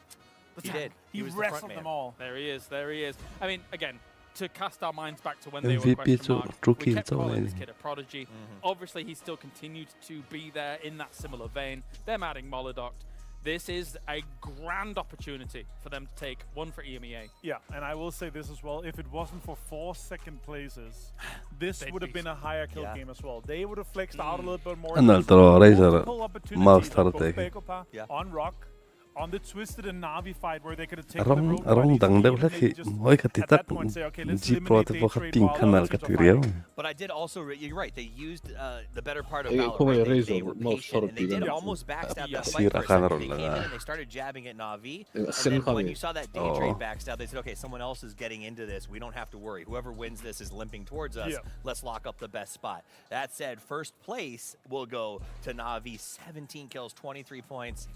he did. He was the front wrestled man. them all. there he is, there he is. I mean, again, to cast our minds back to when they were question marks, we kept calling this kid a prodigy. Obviously, he still continued to be there in that similar vein. Them adding Molodoct. This is a grand opportunity for them to take one for EMEA. Yeah, and I will say this as well. If it wasn't for 4 second places, this would have been a higher kill game as well. They would have flexed out a little bit more. Multiple opportunities on both Bekopa, on Rock, on the Twisted and Na'Vi fight where they could have taken the road. At that point say, okay, let's eliminate day trade while But I did also, you're right, they used the better part of Valor. They were patient, and they did almost backstab that fight for a second. They came in and they started jabbing at Na'Vi, and then when you saw that day trade backstab, they said, okay, someone else is getting into this. We don't have to worry. Whoever wins this is limping towards us. Let's lock up the best spot. That said, first place will go to Na'Vi. 17 kills, 23 points.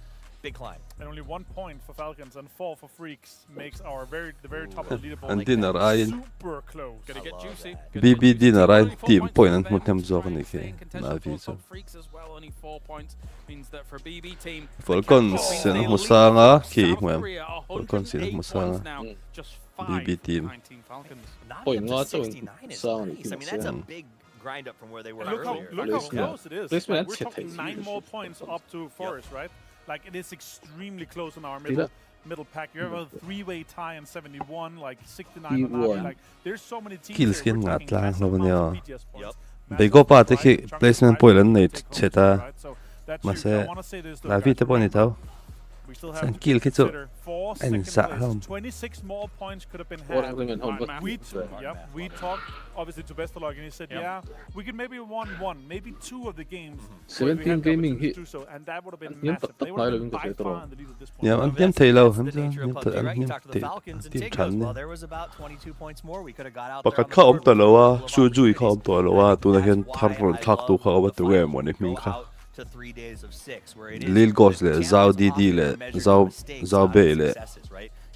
Big climb. And only 1 point for Falcons and 4 for Freaks makes our the very top of the leaderboard. And dinner I super close. Gonna get juicy. BB dinner I team point and muntem zorgen ik Navi. Freaks as well, only 4 points means that for BB team. Falcons sen musanga ki ngam. Falcons sen musanga. BB team. Point not so. I mean that's a big grind up from where they were earlier. Look how close it is. Like, we're talking 9 more points up to Forest, right? Like it is extremely close on our middle pack. You have a 3-way tie in 71, like 69 on Na'Vi. Like there's so many teams. Kills kin ngat lang lo nya. Bego pa te ki placement point nei cheta. Mase Na'Vi te poni tau. We still have to consider 4 second 26 more points could have been had. We talked obviously to Vesterlog and he said, yeah, we could maybe won 1, maybe 2 of the games. 17 gaming hit. And that would have been massive. They would have been by far in the lead at this point. Yeah, and them tail out. You talked to the Falcons and Takeout. Well, there was about 22 points more. We could have got out there. Baka ka om talawa, sujui ka om talawa, tu na hen tharrol thak tu ka obat we mo ni min ka. To 3 days of 6 where it is Lil Gos le, Zao DD le, Zao Bei le. And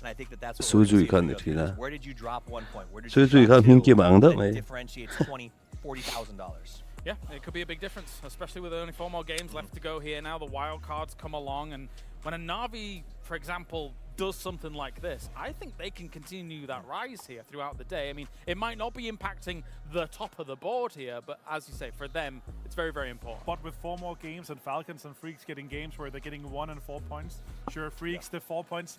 I think that's what Sujui kan ni na. Where did you drop 1 point? Where did Sujui kan min ki mang da mai. Differentiates $40,000. Yeah, it could be a big difference, especially with only 4 more games left to go here. Now the wild cards come along, and when a Na'Vi, for example, does something like this, I think they can continue that rise here throughout the day. I mean, it might not be impacting the top of the board here, but as you say, for them, it's very, very important. But with 4 more games and Falcons and Freaks getting games where they're getting 1 and 4 points, sure, Freaks, the 4 points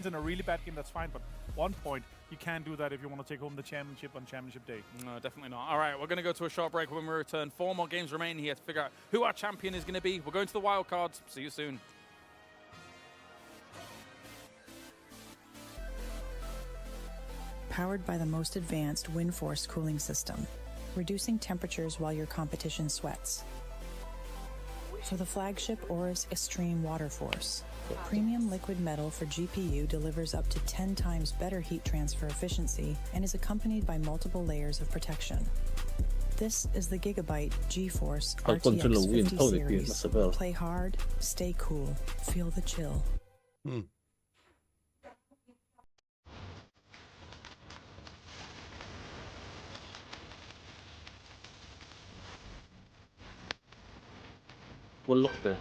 in a really bad game, that's fine, but 1 point, you can't do that if you want to take home the championship on championship day. No, definitely not. All right, we're going to go to a short break. When we return, 4 more games remain here to figure out who our champion is going to be. We're going to the wild cards. See you soon. Powered by the most advanced WindForce cooling system, reducing temperatures while your competition sweats. For the flagship Aorus Extreme Water Force, premium liquid metal for GPU delivers up to 10 times better heat transfer efficiency and is accompanied by multiple layers of protection. This is the Gigabyte GeForce RTX 50 series. Play hard, stay cool, feel the chill. We'll look there.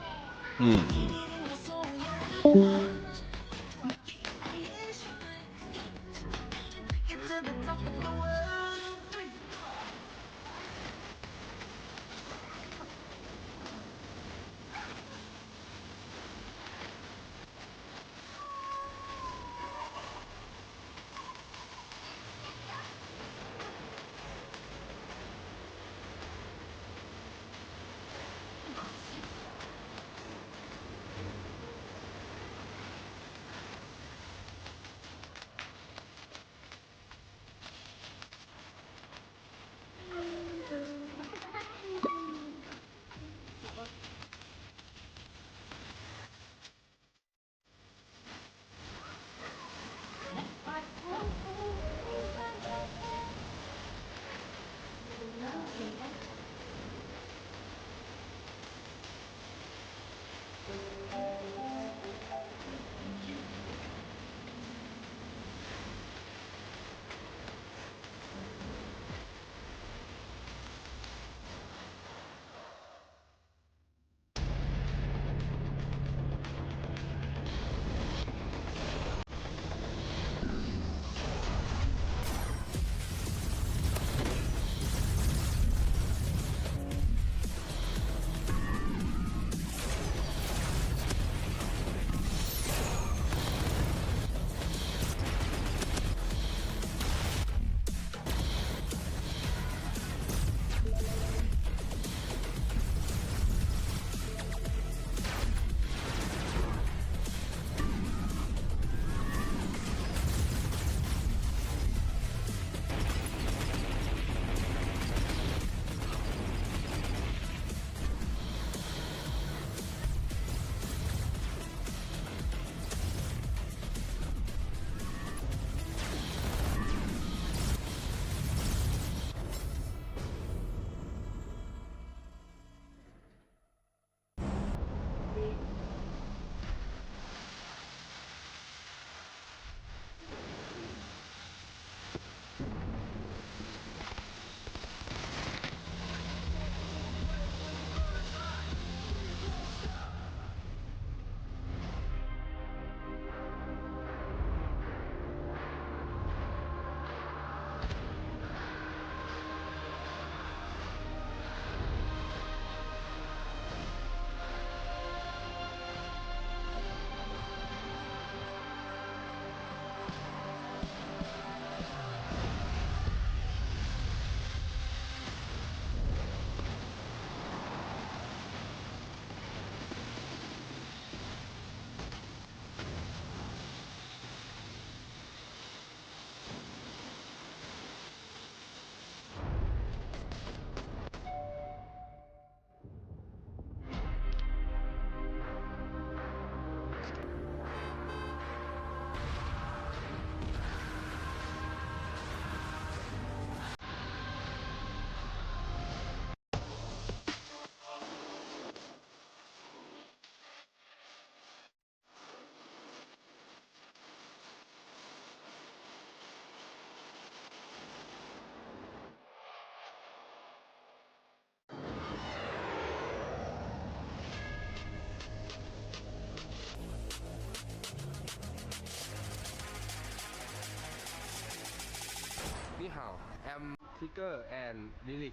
Seeker and Lily.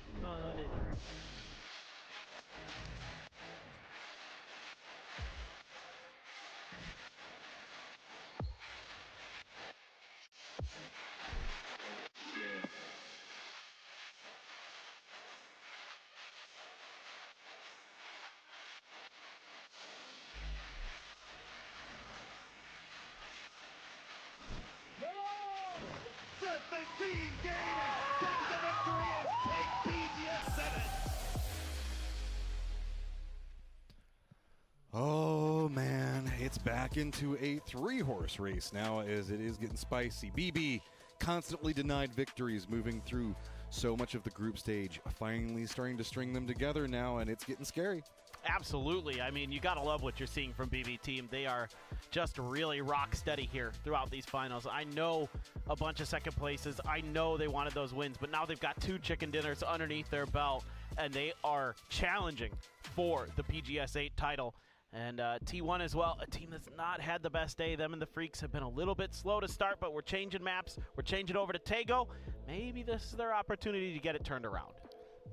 Oh man, it's back into a 3-horse race now as it is getting spicy. BB constantly denied victories moving through so much of the group stage, finally starting to string them together now, and it's getting scary. Absolutely. I mean, you got to love what you're seeing from BB team. They are just really rock steady here throughout these finals. I know a bunch of second places. I know they wanted those wins, but now they've got 2 chicken dinners underneath their belt, and they are challenging for the PGS 8 title. And T1 as well, a team that's not had the best day. Them and the Freaks have been a little bit slow to start, but we're changing maps. We're changing over to Tego. Maybe this is their opportunity to get it turned around.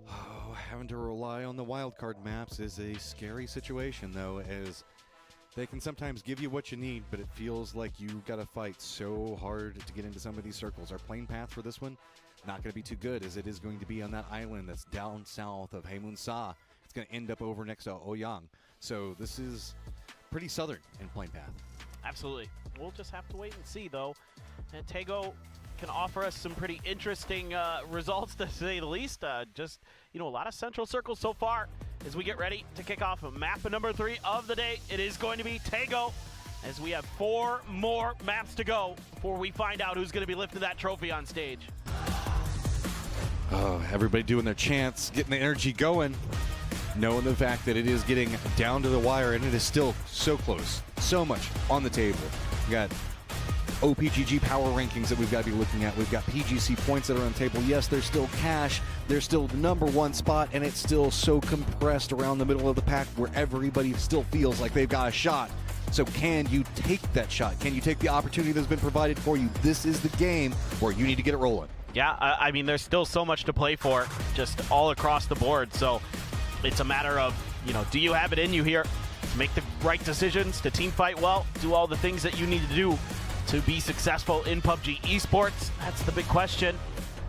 Oh, having to rely on the wildcard maps is a scary situation, though, as they can sometimes give you what you need, but it feels like you got to fight so hard to get into some of these circles. Our plane path for this one, not going to be too good, as it is going to be on that island that's down south of Haemun Sa. It's going to end up over next to Oyang. So this is pretty southern in plane path. Absolutely. We'll just have to wait and see, though. And Tego can offer us some pretty interesting results, to say the least. Just, you know, a lot of central circles so far as we get ready to kick off map number 3 of the day. It is going to be Tego, as we have 4 more maps to go before we find out who's going to be lifting that trophy on stage. Oh, everybody doing their chants, getting the energy going, knowing the fact that it is getting down to the wire, and it is still so close. So much on the table. We got OPGG power rankings that we've got to be looking at. We've got PGC points that are on the table. Yes, there's still cash. There's still the #1 spot, and it's still so compressed around the middle of the pack where everybody still feels like they've got a shot. So can you take that shot? Can you take the opportunity that's been provided for you? This is the game where you need to get it rolling. Yeah, I mean, there's still so much to play for, just all across the board. So it's a matter of, you know, do you have it in you here to make the right decisions, to team fight well, do all the things that you need to do to be successful in PUBG esports? That's the big question.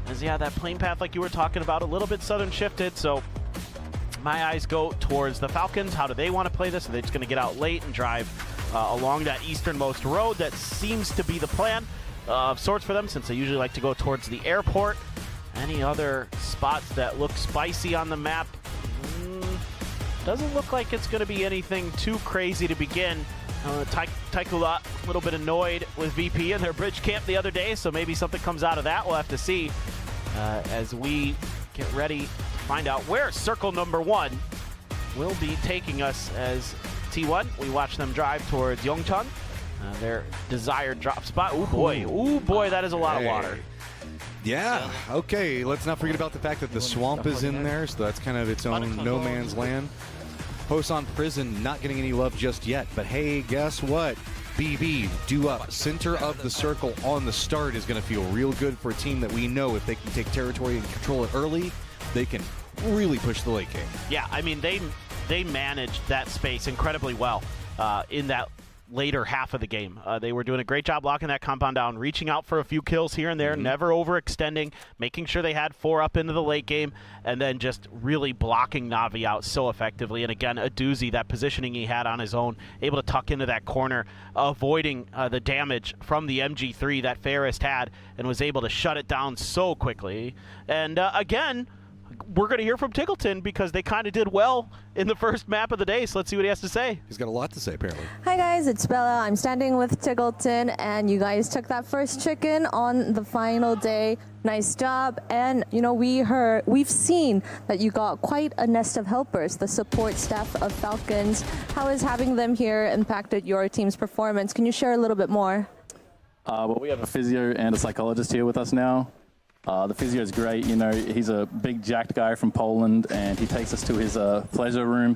As, yeah, that plane path, like you were talking about, a little bit southern shifted. So my eyes go towards the Falcons. How do they want to play this? Are they just going to get out late and drive along that easternmost road? That seems to be the plan of sorts for them, since they usually like to go towards the airport. Any other spots that look spicy on the map? Doesn't look like it's going to be anything too crazy to begin. Taikula a little bit annoyed with VP in their bridge camp the other day, so maybe something comes out of that. We'll have to see as we get ready to find out where circle #1 will be taking us. As T1, we watch them drive towards Yongchun, their desired drop spot. Ooh boy, that is a lot of water. Yeah, okay, let's not forget about the fact that the swamp is in there, so that's kind of its own no man's land. Hosan Prison not getting any love just yet, but hey, guess what? BB, due up, center of the circle on the start is going to feel real good for a team that we know if they can take territory and control it early, they can really push the late game. Yeah, I mean, they managed that space incredibly well in that later half of the game. They were doing a great job locking that compound down, reaching out for a few kills here and there, never overextending, making sure they had 4 up into the late game, and then just really blocking Na'Vi out so effectively. And again, a doozy, that positioning he had on his own, able to tuck into that corner, avoiding the damage from the MG3 that Fairest had, and was able to shut it down so quickly. And again, we're going to hear from Tiggleton, because they kind of did well in the first map of the day. So let's see what he has to say. He's got a lot to say, apparently. Hi guys, it's Bella. I'm standing with Tiggleton, and you guys took that first chicken on the final day. Nice job. And you know, we've seen that you got quite a nest of helpers, the support staff of Falcons. How has having them here impacted your team's performance? Can you share a little bit more? Well, we have a physio and a psychologist here with us now. The physio is great. You know, he's a big jacked guy from Poland, and he takes us to his pleasure room,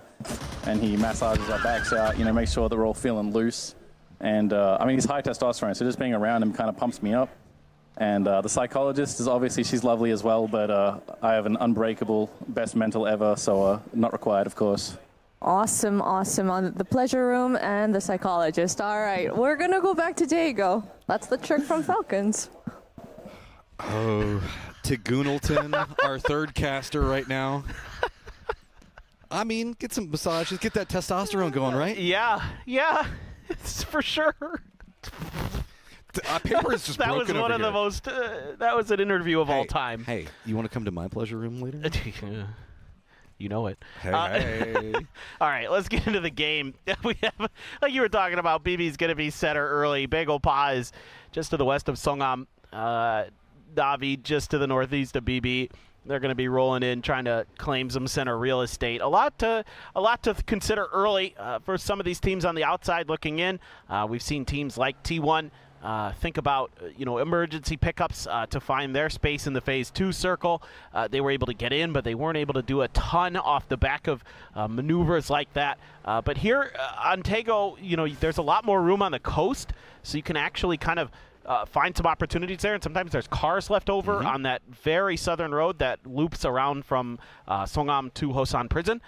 and he massages our backs out, you know, make sure they're all feeling loose. And I mean, he's high testosterone, so just being around him kind of pumps me up. And the psychologist is obviously, she's lovely as well, but I have an unbreakable best mental ever, so not required, of course. Awesome, awesome. On the pleasure room and the psychologist. All right, we're going to go back to Diego. That's the trick from Falcons. Oh, Tigunalton, our third caster right now. I mean, get some massages, get that testosterone going, right? Yeah, it's for sure. Paper is just that was broken one over of here. the most. That was an interview of all time. Hey, you want to come to my pleasure room later? You know it. Hey. All right, let's get into the game. We have, like you were talking about, BB's going to be center early. Bagel Pa is just to the west of Songam. Navi just to the northeast of BB. They're going to be rolling in, trying to claim some center real estate. A lot to consider early for some of these teams on the outside looking in. We've seen teams like T1 think about emergency pickups to find their space in the Phase 2 circle. They were able to get in, but they weren't able to do a ton off the back of maneuvers like that. But here on Tego, there's a lot more room on the coast, so you can actually kind of find some opportunities there, and sometimes there's cars left over on that very southern road that loops around from Songam to Hosan Prison.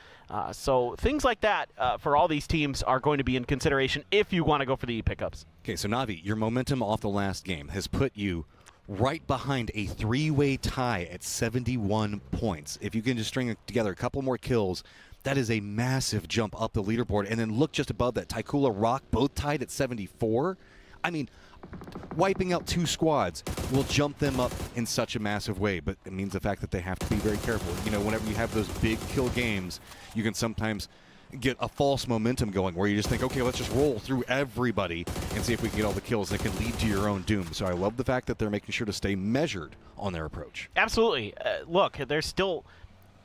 So things like that for all these teams are going to be in consideration if you want to go for the pickups. Okay, so Navi, your momentum off the last game has put you right behind a three-way tie at 71 points. If you can just string together a couple more kills, that is a massive jump up the leaderboard. And then look just above that, Taikula Rock, both tied at 74. I mean, wiping out two squads will jump them up in such a massive way, but it means the fact that they have to be very careful. Whenever you have those big kill games, you can sometimes get a false momentum going where you just think, okay, let's just roll through everybody and see if we can get all the kills that can lead to your own doom. So I love the fact that they're making sure to stay measured on their approach. Absolutely. Look, there's still,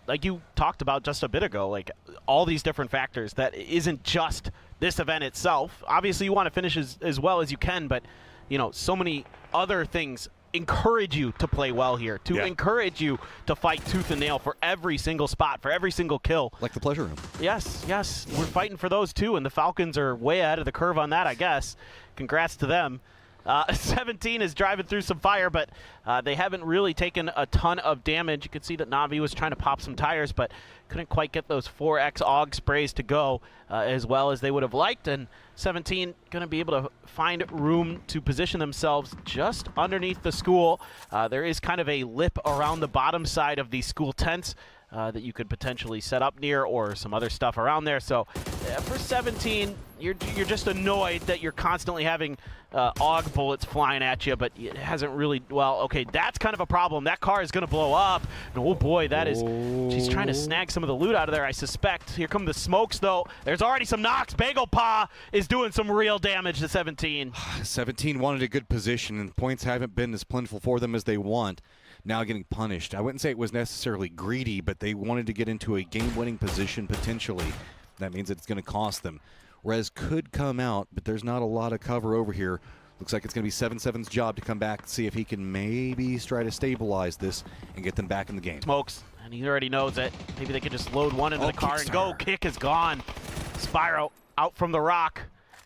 like you talked about just a bit ago, like all these different factors that isn't just this event itself. Obviously, you want to finish as well as you can, but so many other things encourage you to play well here, to encourage you to fight tooth and nail for every single spot, for every single kill. Like the pleasure room. Yes, we're fighting for those too, and the Falcons are way ahead of the curve on that, I guess. Congrats to them. 17 is driving through some fire, but they haven't really taken a ton of damage. You can see that Navi was trying to pop some tires, but couldn't quite get those 4X AUG sprays to go as well as they would have liked. And 17 going to be able to find room to position themselves just underneath the school. There is kind of a lip around the bottom side of the school tents that you could potentially set up near, or some other stuff around there. So for 17, you're just annoyed that you're constantly having AUG bullets flying at you, but it hasn't really, okay, that's kind of a problem. That car is going to blow up. And oh boy, she's trying to snag some of the loot out of there, I suspect. Here come the smokes, though. There's already some knocks. Bagel Pa is doing some real damage to 17. 17 wanted a good position, and points haven't been as plentiful for them as they want. Now getting punished. I wouldn't say it was necessarily greedy, but they wanted to get into a game-winning position potentially. That means that it's going to cost them. Rez could come out, but there's not a lot of cover over here. Looks like it's going to be 7-7's job to come back and see if he can maybe try to stabilize this and get them back in the game. Smokes, and he already knows it. Maybe they could just load one into the car and go. Kick is gone. Spyro out from the rock.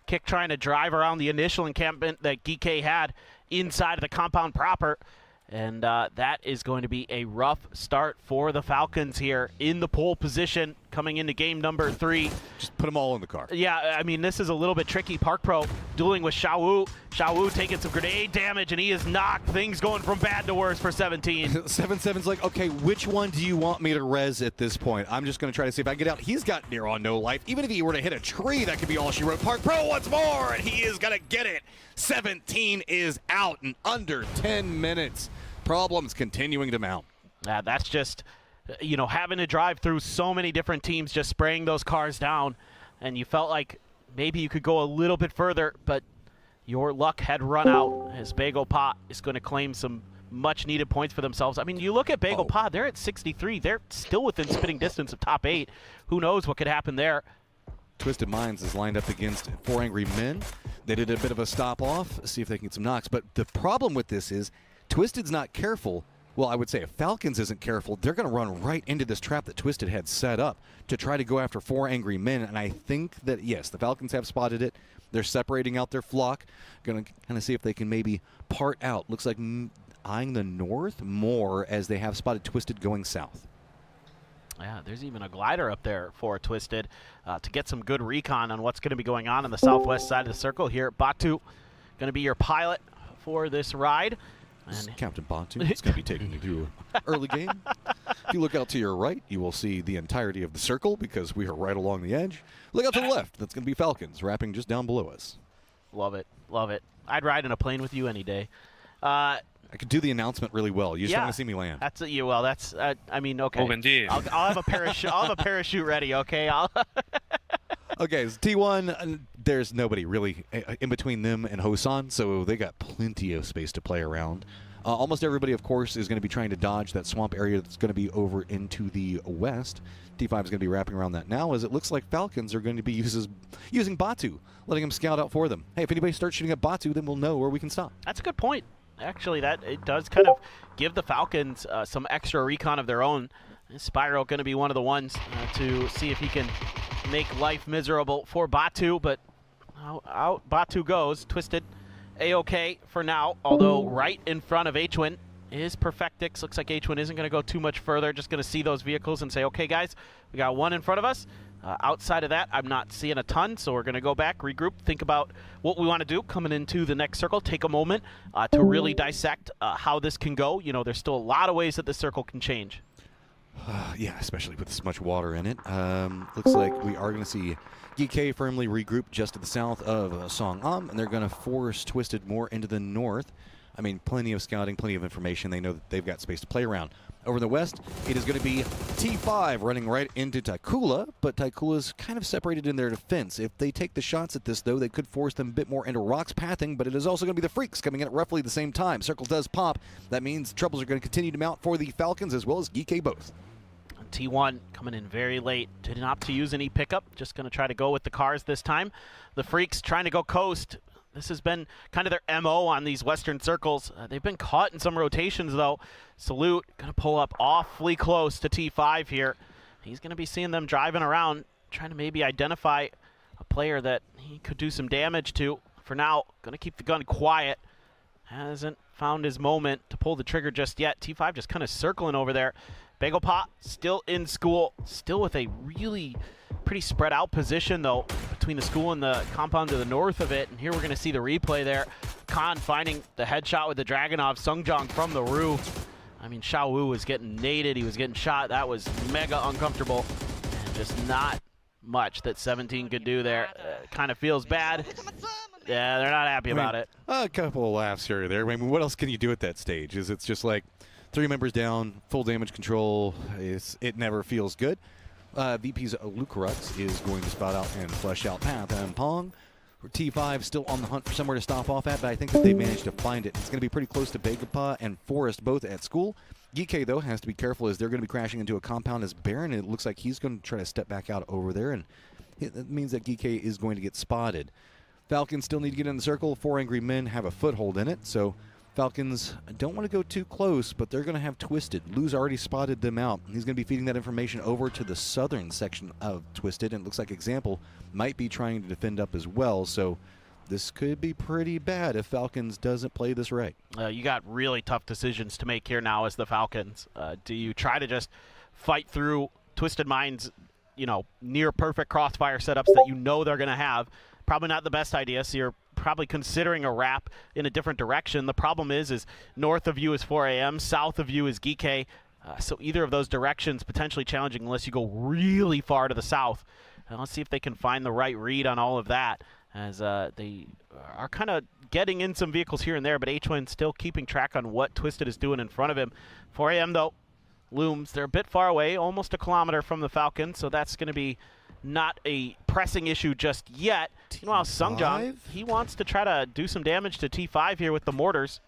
Kick trying to drive around the initial encampment that Geek had inside of the compound proper. And that is going to be a rough start for the Falcons here in the pole position coming into game number 3. Just put them all in the car. Yeah, I mean, this is a little bit tricky. Park Pro dueling with Xiao Wu taking some grenade damage, and he is knocked. Things going from bad to worse for 17. 7-7's like, okay, which one do you want me to res at this point? I'm just going to try to see if I can get out. He's got near on no life. Even if he were to hit a tree, that could be all she wrote. Park Pro once more, and he is going to get it. 17 is out in under 10 minutes. Problems continuing to mount. That's just, having to drive through so many different teams, just spraying those cars down, and you felt like maybe you could go a little bit further, but your luck had run out as Bagel Pa is going to claim some much-needed points for themselves. I mean, you look at Bagel Pa, they're at 63. They're still within spitting distance of top 8. Who knows what could happen there? Twisted Minds is lined up against 4 Angry Men. They did a bit of a stop-off, see if they can get some knocks, but the problem with this is Twisted's not careful. Well, I would say if Falcons isn't careful, they're going to run right into this trap that Twisted had set up to try to go after 4 Angry Men. And I think that, yes, the Falcons have spotted it. They're separating out their flock. Going to kind of see if they can maybe part out. Looks like eyeing the north more as they have spotted Twisted going south. Yeah, there's even a glider up there for Twisted to get some good recon on what's going to be going on the southwest side of the circle here. Batu going to be your pilot for this ride. And Captain Batu is going to be taking you through early game. If you look out to your right, you will see the entirety of the circle because we are right along the edge. Look out to the left. That's going to be Falcons wrapping just down below us. Love it. Love it. I'd ride in a plane with you any day. I could do the announcement really well. You just don't want to see me land. That's you. Well, that's. I mean, okay. Oh, indeed. I'll have a parachute. I'll have a parachute ready. Okay. Okay, so T1, there's nobody really in between them and Hosan, so they got plenty of space to play around. Almost everybody, of course, is going to be trying to dodge that swamp area that's going to be over into the west. T5 is going to be wrapping around that now, as it looks like Falcons are going to be using Batu, letting him scout out for them. Hey, if anybody starts shooting at Batu, then we'll know where we can stop. That's a good point. Actually, that it does kind of give the Falcons some extra recon of their own. Spyro going to be one of the ones to see if he can make life miserable for Batu, but out Batu goes. Twisted A-OK for now, although right in front of H-Win is Perfectix. Looks like H-Win isn't going to go too much further, just going to see those vehicles and say, okay, guys, we got one in front of us. Outside of that, I'm not seeing a ton, so we're going to go back, regroup, think about what we want to do coming into the next circle, take a moment to really dissect how this can go. You know, there's still a lot of ways that this circle can change. Yeah, especially with this much water in it. Looks like we are going to see GK firmly regroup just to the south of Songam, and they're going to force Twisted more into the north. I mean, plenty of scouting, plenty of information. They know that they've got space to play around. Over in the west, it is going to be T5 running right into Taikula, but Taikula's kind of separated in their defense. If they take the shots at this, though, they could force them a bit more into Rock's pathing, but it is also going to be the Freaks coming in at roughly the same time. Circle does pop. That means troubles are going to continue to mount for the Falcons as well as GK both. T1 coming in very late. Didn't opt to use any pickup. Just going to try to go with the cars this time. The Freaks trying to go coast. This has been kind of their MO on these western circles. They've been caught in some rotations, though. Salute going to pull up awfully close to T5 here. He's going to be seeing them driving around, trying to maybe identify a player that he could do some damage to. For now, going to keep the gun quiet. Hasn't found his moment to pull the trigger just yet. T5 just kind of circling over there. Bagel Pot still in school, still with a really pretty spread out position, though, between the school and the compound to the north of it. And here we're going to see the replay there. Khan finding the headshot with the Dragunov. Sungjong from the roof. I mean, Xiao Wu was getting naded. He was getting shot. That was mega uncomfortable. And just not much that 17 could do there. Kind of feels bad. Yeah, they're not happy about it. A couple of laughs here or there. I mean, what else can you do at that stage? It's just like 3 members down, full damage control. It never feels good. VP's Lucarux is going to spot out and flush out Path and Pong. T5 still on the hunt for somewhere to stop off at, but I think that they managed to find it. It's going to be pretty close to Begapa and Forest, both at school. GK, though, has to be careful as they're going to be crashing into a compound as Baron. It looks like he's going to try to step back out over there, and it means that GK is going to get spotted. Falcons still need to get in the circle. 4 angry men have a foothold in it, so Falcons don't want to go too close, but they're going to have Twisted. Lou's already spotted them out. He's going to be feeding that information over to the southern section of Twisted, and it looks like Example might be trying to defend up as well, so this could be pretty bad if Falcons doesn't play this right. You got really tough decisions to make here now as the Falcons. Do you try to just fight through Twisted Minds, you know, near perfect crossfire setups that you know they're going to have? Probably not the best idea, so you're probably considering a wrap in a different direction. The problem is north of you is 4 a.m., south of you is Gike, so either of those directions potentially challenging unless you go really far to the south. And let's see if they can find the right read on all of that, as they are kind of getting in some vehicles here and there, but H1 still keeping track on what Twisted is doing in front of him. 4 a.m., though, looms. They're a bit far away, almost a kilometer from the Falcons, so that's going to be not a pressing issue just yet. Meanwhile, Sungjong, he wants to try to do some damage to T5 here with the mortars.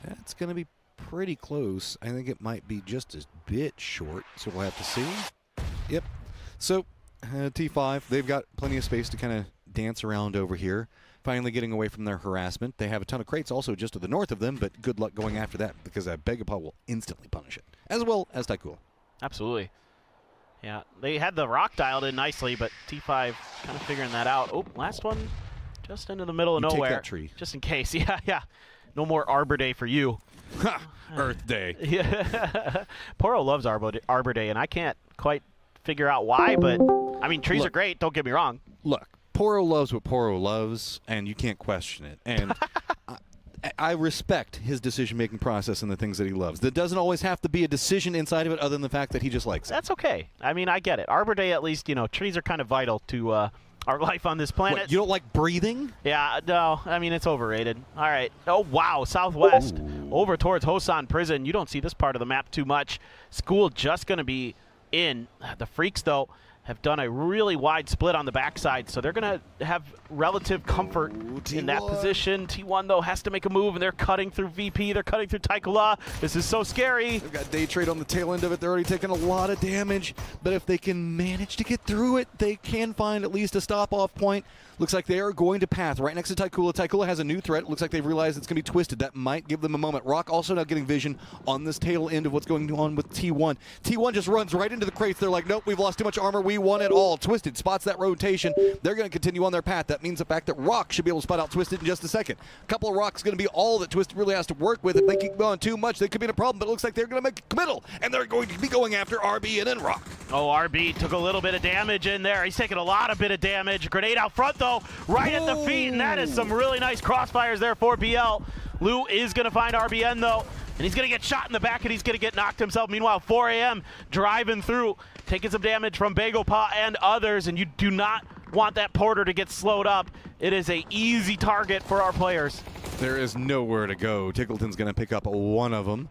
That's going to be pretty close. I think it might be just a bit short, so we'll have to see. Yep. So T5, they've got plenty of space to kind of dance around over here, finally getting away from their harassment. They have a ton of crates also just to the north of them, but good luck going after that because Begapa will instantly punish it, as well as Taikula. Absolutely. Yeah, they had the rock dialed in nicely, but T5 kind of figuring that out. Oh, last one just into the middle of nowhere. Take that tree. Just in case. Yeah. No more Arbor Day for you. Earth Day. Yeah. Poro loves Arbor Day, and I can't quite figure out why, but I mean, trees are great, don't get me wrong. Look, Poro loves what Poro loves, and you can't question it. And I respect his decision-making process and the things that he loves. There doesn't always have to be a decision inside of it other than the fact that he just likes it. That's okay. I mean, I get it. Arbor Day, at least, you know, trees are kind of vital to our life on this planet. What, you don't like breathing? Yeah, no. I mean, it's overrated. All right. Oh, wow. Southwest over towards Hosan Prison. You don't see this part of the map too much. School just going to be in. The Freaks, though, have done a really wide split on the backside, so they're going to have relative comfort in that position. T1, though, has to make a move, and they're cutting through VP. They're cutting through Taikula. This is so scary. They've got Day Trade on the tail end of it. They're already taking a lot of damage, but if they can manage to get through it, they can find at least a stop-off point. Looks like they are going to path right next to Taikula. Taikula has a new threat. Looks like they've realized it's going to be Twisted. That might give them a moment. Rock also now getting vision on this tail end of what's going on with T1. T1 just runs right into the crates. They're like, nope, we've lost too much armor. We won it all. Twisted spots that rotation. They're going to continue on their path. That means the fact that Rock should be able to spot out Twisted in just a second. A couple of Rocks going to be all that Twisted really has to work with. If they keep going too much, they could be in a problem, but it looks like they're going to make a committal, and they're going to be going after RB and then Rock. Oh, RB took a little bit of damage in there. He's taking a lot of bit of damage. Grenade out front, though, right at the feet, and that is some really nice crossfires there for BL. Lou is going to find RBN, though, and he's going to get shot in the back, and he's going to get knocked himself. Meanwhile, 4 a.m. driving through, taking some damage from Bagopa and others, and you do not want that Porter to get slowed up. It is an easy target for our players. There is nowhere to go. Tickleton's going to pick up one of them.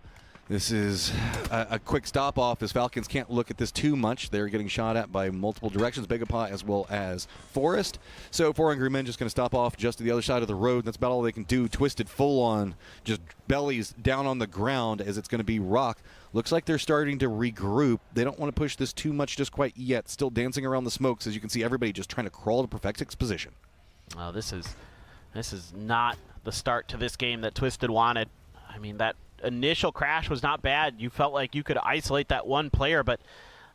This is a quick stop-off as Falcons can't look at this too much. They're getting shot at by multiple directions, Begapa as well as Forest. So 4 Angry Men just going to stop off just to the other side of the road. That's about all they can do. Twisted full-on, just bellies down on the ground as it's going to be Rock. Looks like they're starting to regroup. They don't want to push this too much just quite yet. Still dancing around the smokes as you can see everybody just trying to crawl to Perfectix position. Oh, this is not the start to this game that Twisted wanted. I mean, that initial crash was not bad. You felt like you could isolate that one player, but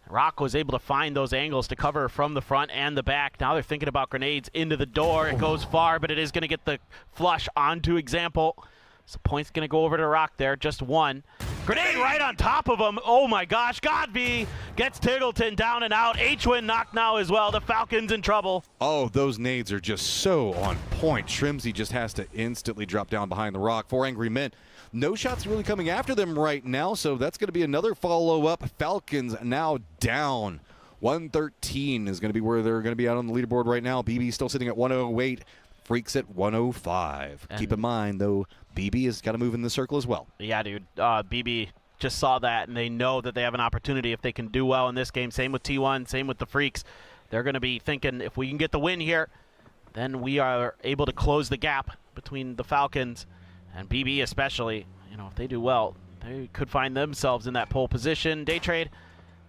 Rock was able to find those angles to cover from the front and the back. Now they're thinking about grenades into the door. It goes far, but it is going to get the flush onto Example. So point's going to go over to Rock there, just one. Grenade right on top of him. Oh my gosh, Godby gets Tiggleton down and out. H-Win knocked now as well. The Falcons in trouble. Oh, those nades are just so on point. Shrimsy just has to instantly drop down behind the Rock. 4 Angry Men. No shots really coming after them right now, so that's going to be another follow-up. Falcons now down. 113 is going to be where they're going to be out on the leaderboard right now. BB still sitting at 108. Freaks at 105. Keep in mind, though, BB has got to move in the circle as well. Yeah, dude. BB just saw that, and they know that they have an opportunity if they can do well in this game. Same with T1, same with the Freaks. They're going to be thinking, if we can get the win here, then we are able to close the gap between the Falcons and BB especially. You know, if they do well, they could find themselves in that pole position. Day Trade,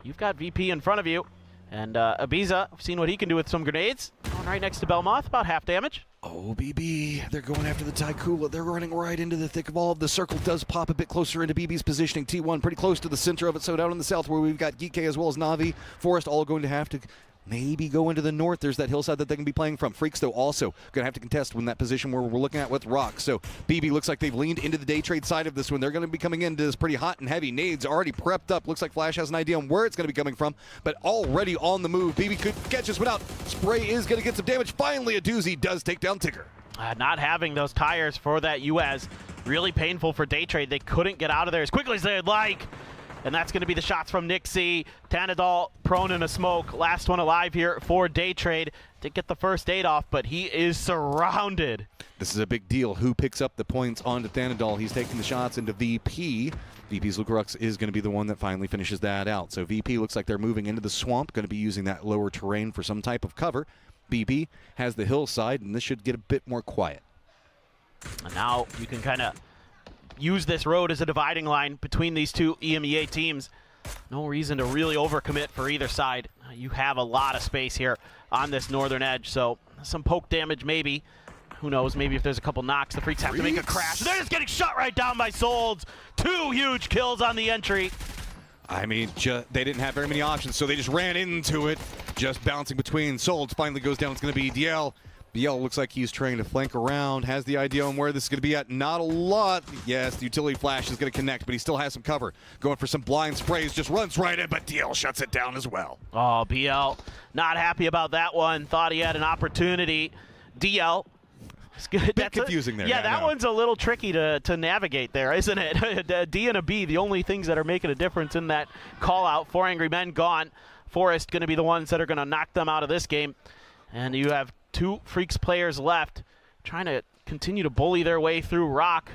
you've got VP in front of you. And Ibiza, we've seen what he can do with some grenades. Going right next to Belmoth, about half damage. Oh, BB, they're going after the Taikula. They're running right into the thick of all of the circle. Does pop a bit closer into BB's positioning. T1 pretty close to the center of it. So down in the south where we've got Geek as well as Navi. Forest all going to have to maybe go into the north. There's that hillside that they can be playing from. Freaks, though, also going to have to contest in that position where we're looking at with Rock. So BB looks like they've leaned into the Day Trade side of this one. They're going to be coming into this pretty hot and heavy. Nades already prepped up. Looks like Flash has an idea on where it's going to be coming from, but already on the move. BB could catch this one out. Spray is going to get some damage. Finally, a doozy does take down Tigger. Not having those tires for that US, really painful for Day Trade. They couldn't get out of there as quickly as they'd like. And that's going to be the shots from Nixie. Tanadol prone in a smoke. Last one alive here for Day Trade. Didn't get the first aid off, but he is surrounded. This is a big deal. Who picks up the points onto Thanadol? He's taking the shots into VP. VP's Lucarux is going to be the one that finally finishes that out. So VP looks like they're moving into the swamp, going to be using that lower terrain for some type of cover. BB has the hillside, and this should get a bit more quiet. And now you can kind of use this road as a dividing line between these two EMEA teams. No reason to really overcommit for either side. You have a lot of space here on this northern edge, so some poke damage maybe. Who knows, maybe if there's a couple knocks, the Freaks have to make a crash. They're just getting shot right down by Solds. 2 huge kills on the entry. I mean, they didn't have very many options, so they just ran into it. Just bouncing between. Solds finally goes down. It's going to be DL. BL looks like he's trying to flank around, has the idea on where this is going to be at. Not a lot. Yes, the utility flash is going to connect, but he still has some cover. Going for some blind sprays, just runs right in, but DL shuts it down as well. Oh, BL not happy about that one. Thought he had an opportunity. DL. It's good. Bit confusing there. Yeah, that one's a little tricky to navigate there, isn't it? A D and a B, the only things that are making a difference in that call-out. 4 angry men gone. Forest going to be the ones that are going to knock them out of this game. And you have 2 Freaks players left trying to continue to bully their way through Rock.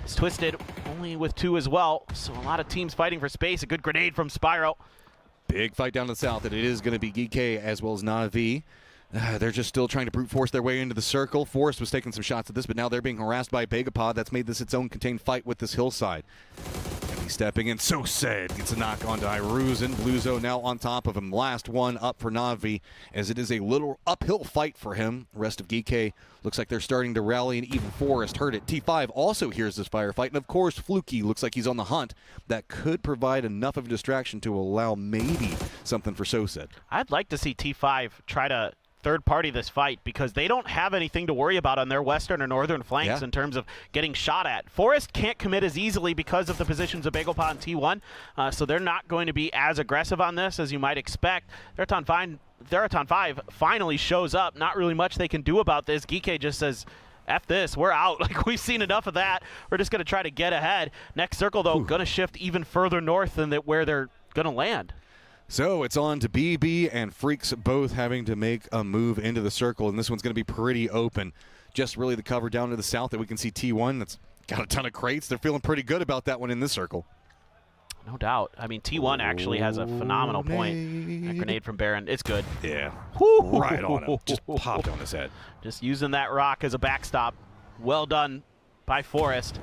It's Twisted only with 2 as well, so a lot of teams fighting for space. A good grenade from Spyro. Big fight down to the south, and it is going to be Geek as well as Na'Vi. They're just still trying to brute force their way into the circle. Forest was taking some shots at this, but now they're being harassed by Begapod. That's made this its own contained fight with this hillside. And he's stepping in. So said. Gets a knock on Iruzin. Bluzo now on top of him. Last one up for Na'Vi, as it is a little uphill fight for him. The rest of Geek looks like they're starting to rally, and even Forest heard it. T5 also hears this firefight, and of course Fluky looks like he's on the hunt. That could provide enough of a distraction to allow maybe something for So said. I'd like to see T5 try to third party this fight, because they don't have anything to worry about on their western or northern flanks in terms of getting shot at. Forest can't commit as easily because of the positions of Bagopod and T1, so they're not going to be as aggressive on this as you might expect. Theraton 5 finally shows up. Not really much they can do about this. Geek just says, F this, we're out. Like, we've seen enough of that. We're just going to try to get ahead. Next circle, though, going to shift even further north than where they're going to land. So it's on to BB and Freaks both having to make a move into the circle, and this one's going to be pretty open. Just really the cover down to the south that we can see T1. That's got a ton of crates. They're feeling pretty good about that one in this circle. No doubt. I mean, T1 actually has a phenomenal point. That grenade from Baron, it's good. Yeah. Woo! Right on him. Just popped on his head. Just using that rock as a backstop. Well done by Forest.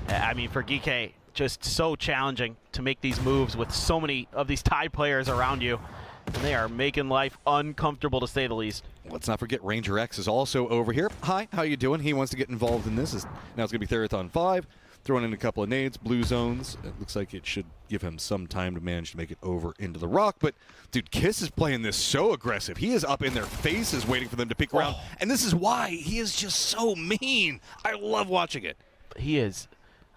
I mean, for Geek, just so challenging to make these moves with so many of these Tide players around you. And they are making life uncomfortable, to say the least. Let's not forget Ranger X is also over here. Hi, how you doing? He wants to get involved in this. Now it's going to be Theraton 5. Throwing in a couple of nades, blue zones. It looks like it should give him some time to manage to make it over into the rock. But, dude, Kiss is playing this so aggressive. He is up in their faces waiting for them to peek around. And this is why he is just so mean. I love watching it. He is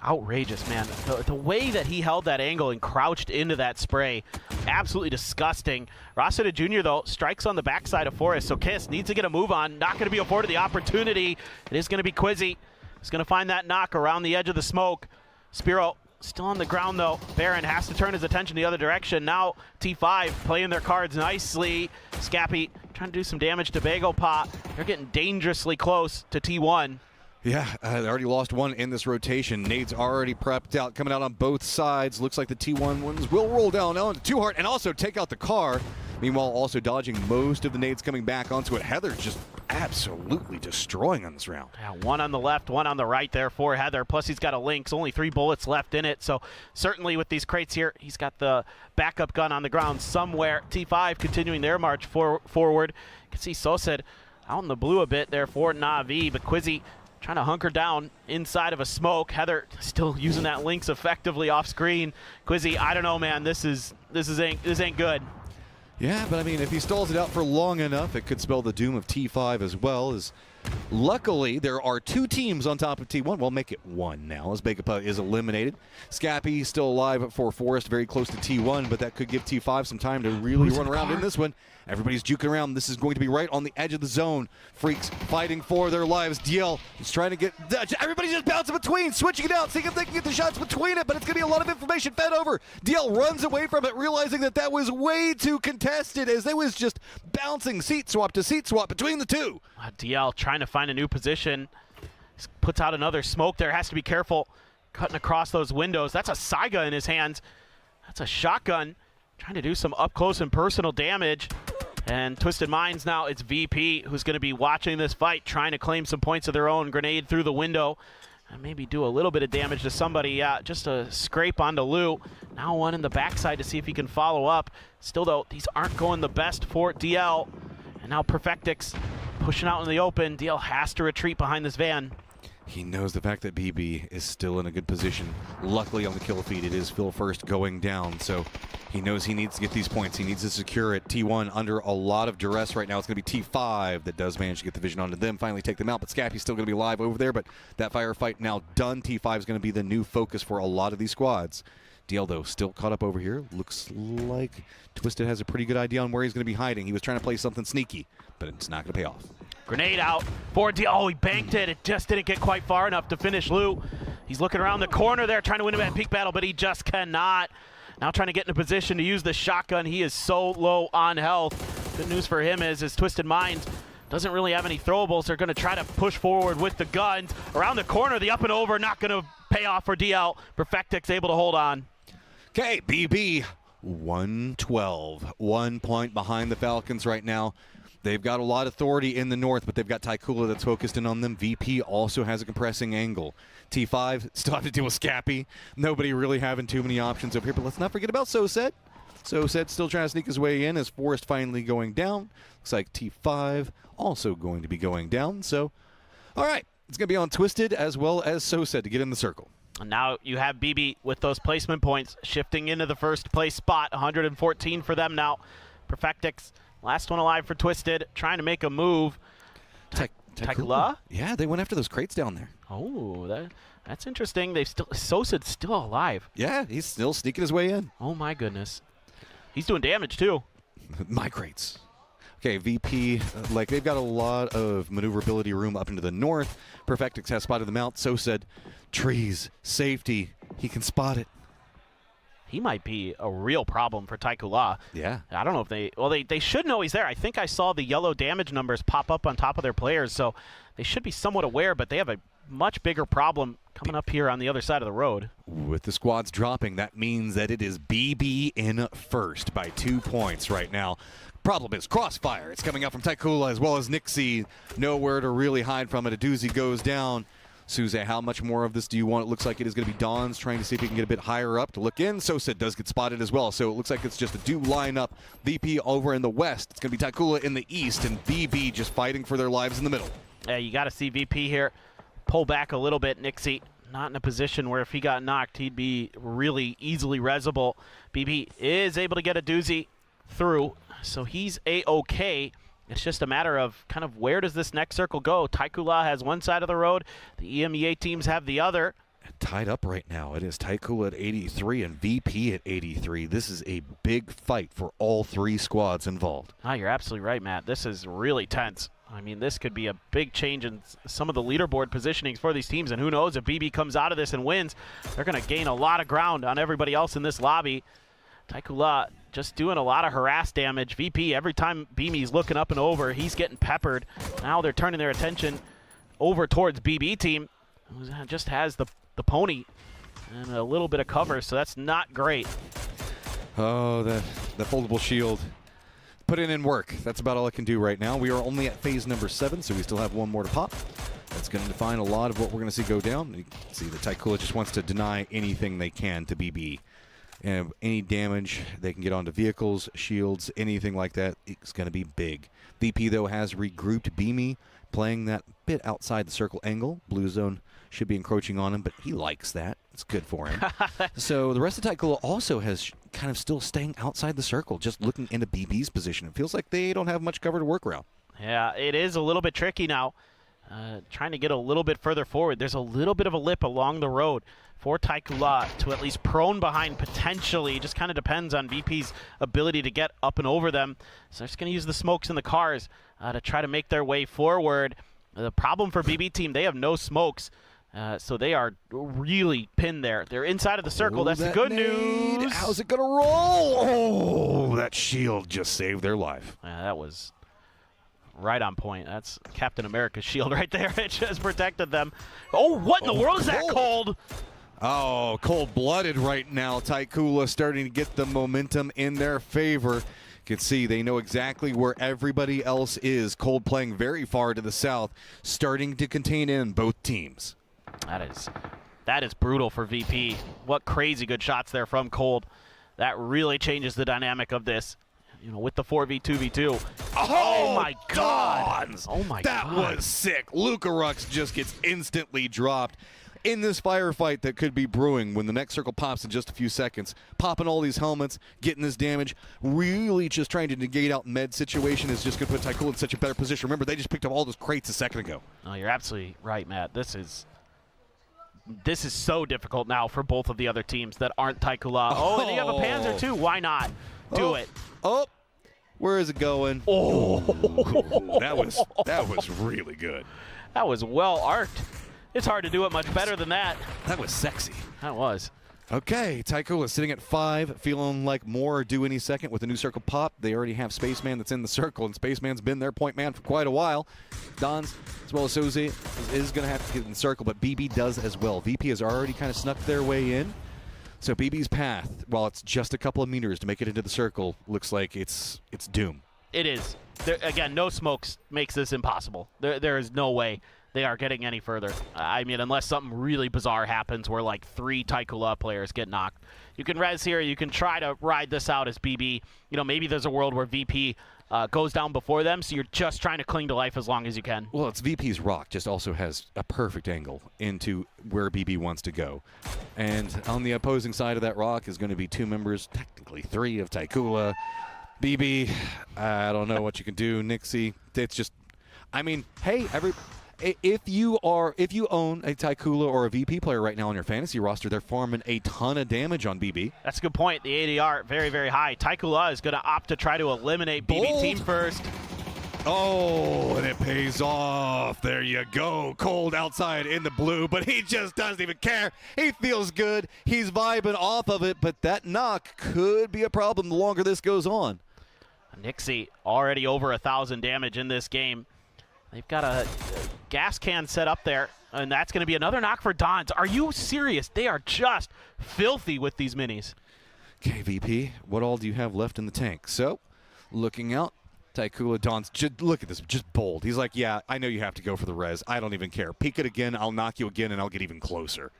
outrageous, man. The way that he held that angle and crouched into that spray, absolutely disgusting. Rossiter Jr., though, strikes on the backside of Forest, so Kiss needs to get a move on. Not going to be afforded the opportunity. It is going to be Quizzy. He's going to find that knock around the edge of the smoke. Spiro still on the ground, though. Baron has to turn his attention the other direction. Now T5 playing their cards nicely. Scappy trying to do some damage to Bagopod. They're getting dangerously close to T1. Yeah, they already lost one in this rotation. Nade's already prepped out, coming out on both sides. Looks like the T1 ones will roll down onto Two Heart and also take out the car. Meanwhile, also dodging most of the nades coming back onto it. Heather's just absolutely destroying on this round. Yeah, one on the left, one on the right there for Heather. Plus, he's got a Lynx, only 3 bullets left in it. So certainly with these crates here, he's got the backup gun on the ground somewhere. T5 continuing their march forward. You can see Sosed out in the blue a bit there for Na'Vi, but Quizzy trying to hunker down inside of a smoke. Heather still using that Lynx effectively off screen. Quizzy, I don't know, man. This ain't good. Yeah, but I mean, if he stalls it out for long enough, it could spell the doom of T5 as well. As luckily, there are 2 teams on top of T1. We'll make it 1 now, as Begapod is eliminated. Scappy still alive for Forest, very close to T1, but that could give T5 some time to really run around in this one. Everybody's juking around. This is going to be right on the edge of the zone. Freaks fighting for their lives. DL is trying to get... Everybody's just bouncing between, switching it out, seeing if they can get the shots between it, but it's going to be a lot of information fed over. DL runs away from it, realizing that was way too contested, as they was just bouncing seat swap to seat swap between the 2. DL trying to find a new position. Puts out another smoke there. Has to be careful cutting across those windows. That's a Saiga in his hands. That's a shotgun. Trying to do some up-close and personal damage. And Twisted Minds now, it's VP who's going to be watching this fight, trying to claim some points of their own. Grenade through the window. And maybe do a little bit of damage to somebody. Yeah, just a scrape onto Lou. Now one in the backside to see if he can follow up. Still, though, these aren't going the best for DL. And now Perfectix pushing out in the open. DL has to retreat behind this van. He knows the fact that BB is still in a good position. Luckily on the kill feed, it is Phil first going down, so he knows he needs to get these points. He needs to secure it. T1 under a lot of duress right now. It's going to be T5 that does manage to get the vision onto them, finally take them out, but Scappy's still going to be alive over there, but that firefight now done. T5 is going to be the new focus for a lot of these squads. DL, though, still caught up over here. Looks like Twisted has a pretty good idea on where he's going to be hiding. He was trying to play something sneaky, but it's not going to pay off. Grenade out for DL. Oh, he banked it. It just didn't get quite far enough to finish Lou. He's looking around the corner there, trying to win a peak battle, but he just cannot. Now trying to get in a position to use the shotgun. He is so low on health. Good news for him is his Twisted Minds doesn't really have any throwables. They're going to try to push forward with the guns. Around the corner, the up and over, not going to pay off for DL. Perfectix able to hold on. Okay, BB 112. 1 point behind the Falcons right now. They've got a lot of authority in the north, but they've got Taikula that's focused in on them. VP also has a compressing angle. T5 still have to deal with Scappy. Nobody really having too many options over here, but let's not forget about Soset. Soset still trying to sneak his way in as Forrest finally going down. Looks like T5 also going to be going down. So, all right, it's going to be on Twisted as well as Soset to get in the circle. And now you have BB with those placement points shifting into the first place spot. 114 for them now. Perfectix, last one alive for Twisted, trying to make a move. Taikula? Yeah, they went after those crates down there. Oh, that's interesting. Sosa's still alive. Yeah, he's still sneaking his way in. Oh my goodness. He's doing damage too. My crates. Okay, VP, like they've got a lot of maneuverability room up into the north. Perfectix has spotted them out. So said trees, safety. He can spot it. He might be a real problem for Taikula. Yeah. I don't know if they should know he's there. I think I saw the yellow damage numbers pop up on top of their players, so they should be somewhat aware, but they have a much bigger problem coming up here on the other side of the road. With the squads dropping, that means that it is BB in first by 2 points right now. Problem is Crossfire. It's coming out from Taikula as well as Nixie. Nowhere to really hide from it. A doozy goes down. Suze, how much more of this do you want? It looks like it is going to be Don's trying to see if he can get a bit higher up to look in. Sosa does get spotted as well, so it looks like it's just a do lineup. VP over in the west. It's going to be Taikula in the east, and BB just fighting for their lives in the middle. Yeah, you got to see VP here pull back a little bit. Nixie not in a position where if he got knocked, he'd be really easily resable. BB is able to get a doozy through, so he's A-OK. It's just a matter of kind of where does this next circle go. Taikula has one side of the road. The EMEA teams have the other. Tied up right now. It is Taikula at 83 and VP at 83. This is a big fight for all three squads involved. Ah, you're absolutely right, Matt. This is really tense. I mean, this could be a big change in some of the leaderboard positionings for these teams, and who knows if BB comes out of this and wins, they're going to gain a lot of ground on everybody else in this lobby. Taikula just doing a lot of harass damage. VP, every time Beamy's looking up and over, he's getting peppered. Now they're turning their attention over towards BB team, who just has the pony and a little bit of cover, so that's not great. Oh, the foldable shield. Putting in work. That's about all I can do right now. We are only at phase number 7, so we still have one more to pop. That's going to define a lot of what we're going to see go down. You can see that Taikula just wants to deny anything they can to BB. And any damage they can get onto vehicles, shields, anything like that, it's going to be big. VP, though, has regrouped Beamy, playing that bit outside the circle angle. Blue Zone should be encroaching on him, but he likes that. It's good for him. So the rest of Taikula also has kind of still staying outside the circle, just looking into BB's position. It feels like they don't have much cover to work around. Yeah, it is a little bit tricky now. Trying to get a little bit further forward. There's a little bit of a lip along the road for Taikula to at least prone behind potentially. It just kind of depends on VP's ability to get up and over them. So they're just going to use the smokes in the cars to try to make their way forward. The problem for BB team, they have no smokes. So they are really pinned there. They're inside of the circle. That's the good news. How's it going to roll? Oh, that shield just saved their life. Yeah, that was right on point. That's Captain America's shield right there. It just protected them. Oh, what in the world is that cold? Oh, cold-blooded right now. Taikula starting to get the momentum in their favor. You can see they know exactly where everybody else is. Cold playing very far to the south, starting to contain in both teams. That is brutal for VP. What crazy good shots there from Cold. That really changes the dynamic of this. You know, with the 4v2v2. Oh my God! Oh my That God! was sick. Luka Rux just gets instantly dropped in this firefight that could be brewing when the next circle pops in just a few seconds. Popping all these helmets, getting this damage, really just trying to negate out med situation is just going to put Tycool in such a better position. Remember, they just picked up all those crates a second ago. No, you're absolutely right, Matt. This is so difficult now for both of the other teams that aren't Taikula. Oh, and you have a Panzer too. Why not? Do it. Oh, where is it going? Oh, that was really good. That was well arced. It's hard to do it much better than that. That was sexy. That was. Okay, Tycool is sitting at 5, feeling like more are due any second with the new circle pop. They already have Spaceman that's in the circle, and Spaceman's been their point man for quite a while. Dons, as well as Suzy, is going to have to get in the circle, but BB does as well. VP has already kind of snuck their way in. So BB's path, while it's just a couple of meters to make it into the circle, looks like it's doom. It is. Again, no smokes makes this impossible. There is no way they are getting any further. I mean, unless something really bizarre happens where like 3 Taikula players get knocked. You can res here. You can try to ride this out as BB. You know, maybe there's a world where VP goes down before them, so you're just trying to cling to life as long as you can. Well, it's VP's rock just also has a perfect angle into where BB wants to go. And on the opposing side of that rock is going to be 2 members, technically 3 of Taikula. BB, I don't know what you can do. Nixie, it's just, I mean, hey, if you own a Taikula or a VP player right now on your fantasy roster, they're farming a ton of damage on BB. That's a good point. The ADR, very, very high. Taikula is going to opt to try to eliminate BB team first. Oh, and it pays off. There you go. Cold outside in the blue, but he just doesn't even care. He feels good. He's vibing off of it, but that knock could be a problem the longer this goes on. Nixie already over 1,000 damage in this game. They've got a gas can set up there, and that's going to be another knock for Dons. Are you serious? They are just filthy with these minis. Okay, VP, what all do you have left in the tank? So, looking out, Taikula Dons, look at this, just bold. He's like, yeah, I know you have to go for the res. I don't even care. Peek it again, I'll knock you again, and I'll get even closer.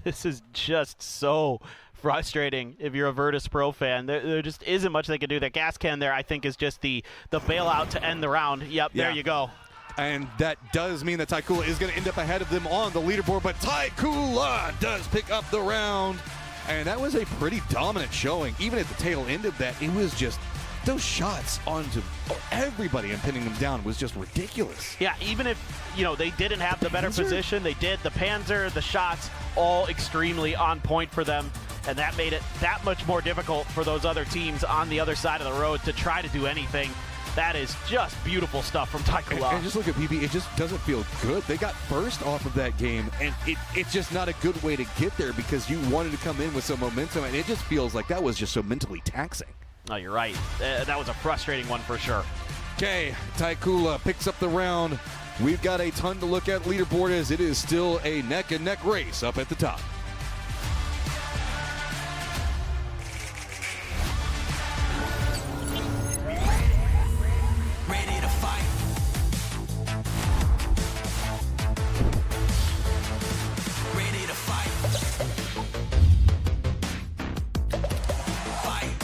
This is just so frustrating if you're a Virtus Pro fan. There just isn't much they can do. That gas can there, I think, is just the bailout to end the round. Yep, yeah. There you go. And that does mean that Taikula is going to end up ahead of them on the leaderboard, but Taikula does pick up the round. And that was a pretty dominant showing. Even at the tail end of that, it was just those shots onto everybody and pinning them down was just ridiculous. Yeah, even if, they didn't have the better position, they did. The Panzer, the shots, all extremely on point for them. And that made it that much more difficult for those other teams on the other side of the road to try to do anything. That is just beautiful stuff from Taikula. And just look at BB, it just doesn't feel good. They got first off of that game, and it's just not a good way to get there because you wanted to come in with some momentum, and it just feels like that was just so mentally taxing. No, you're right. That was a frustrating one for sure. Okay, Taikula picks up the round. We've got a ton to look at leaderboard as it is still a neck-and-neck race up at the top. Ready to fight. Ready to fight. Fight.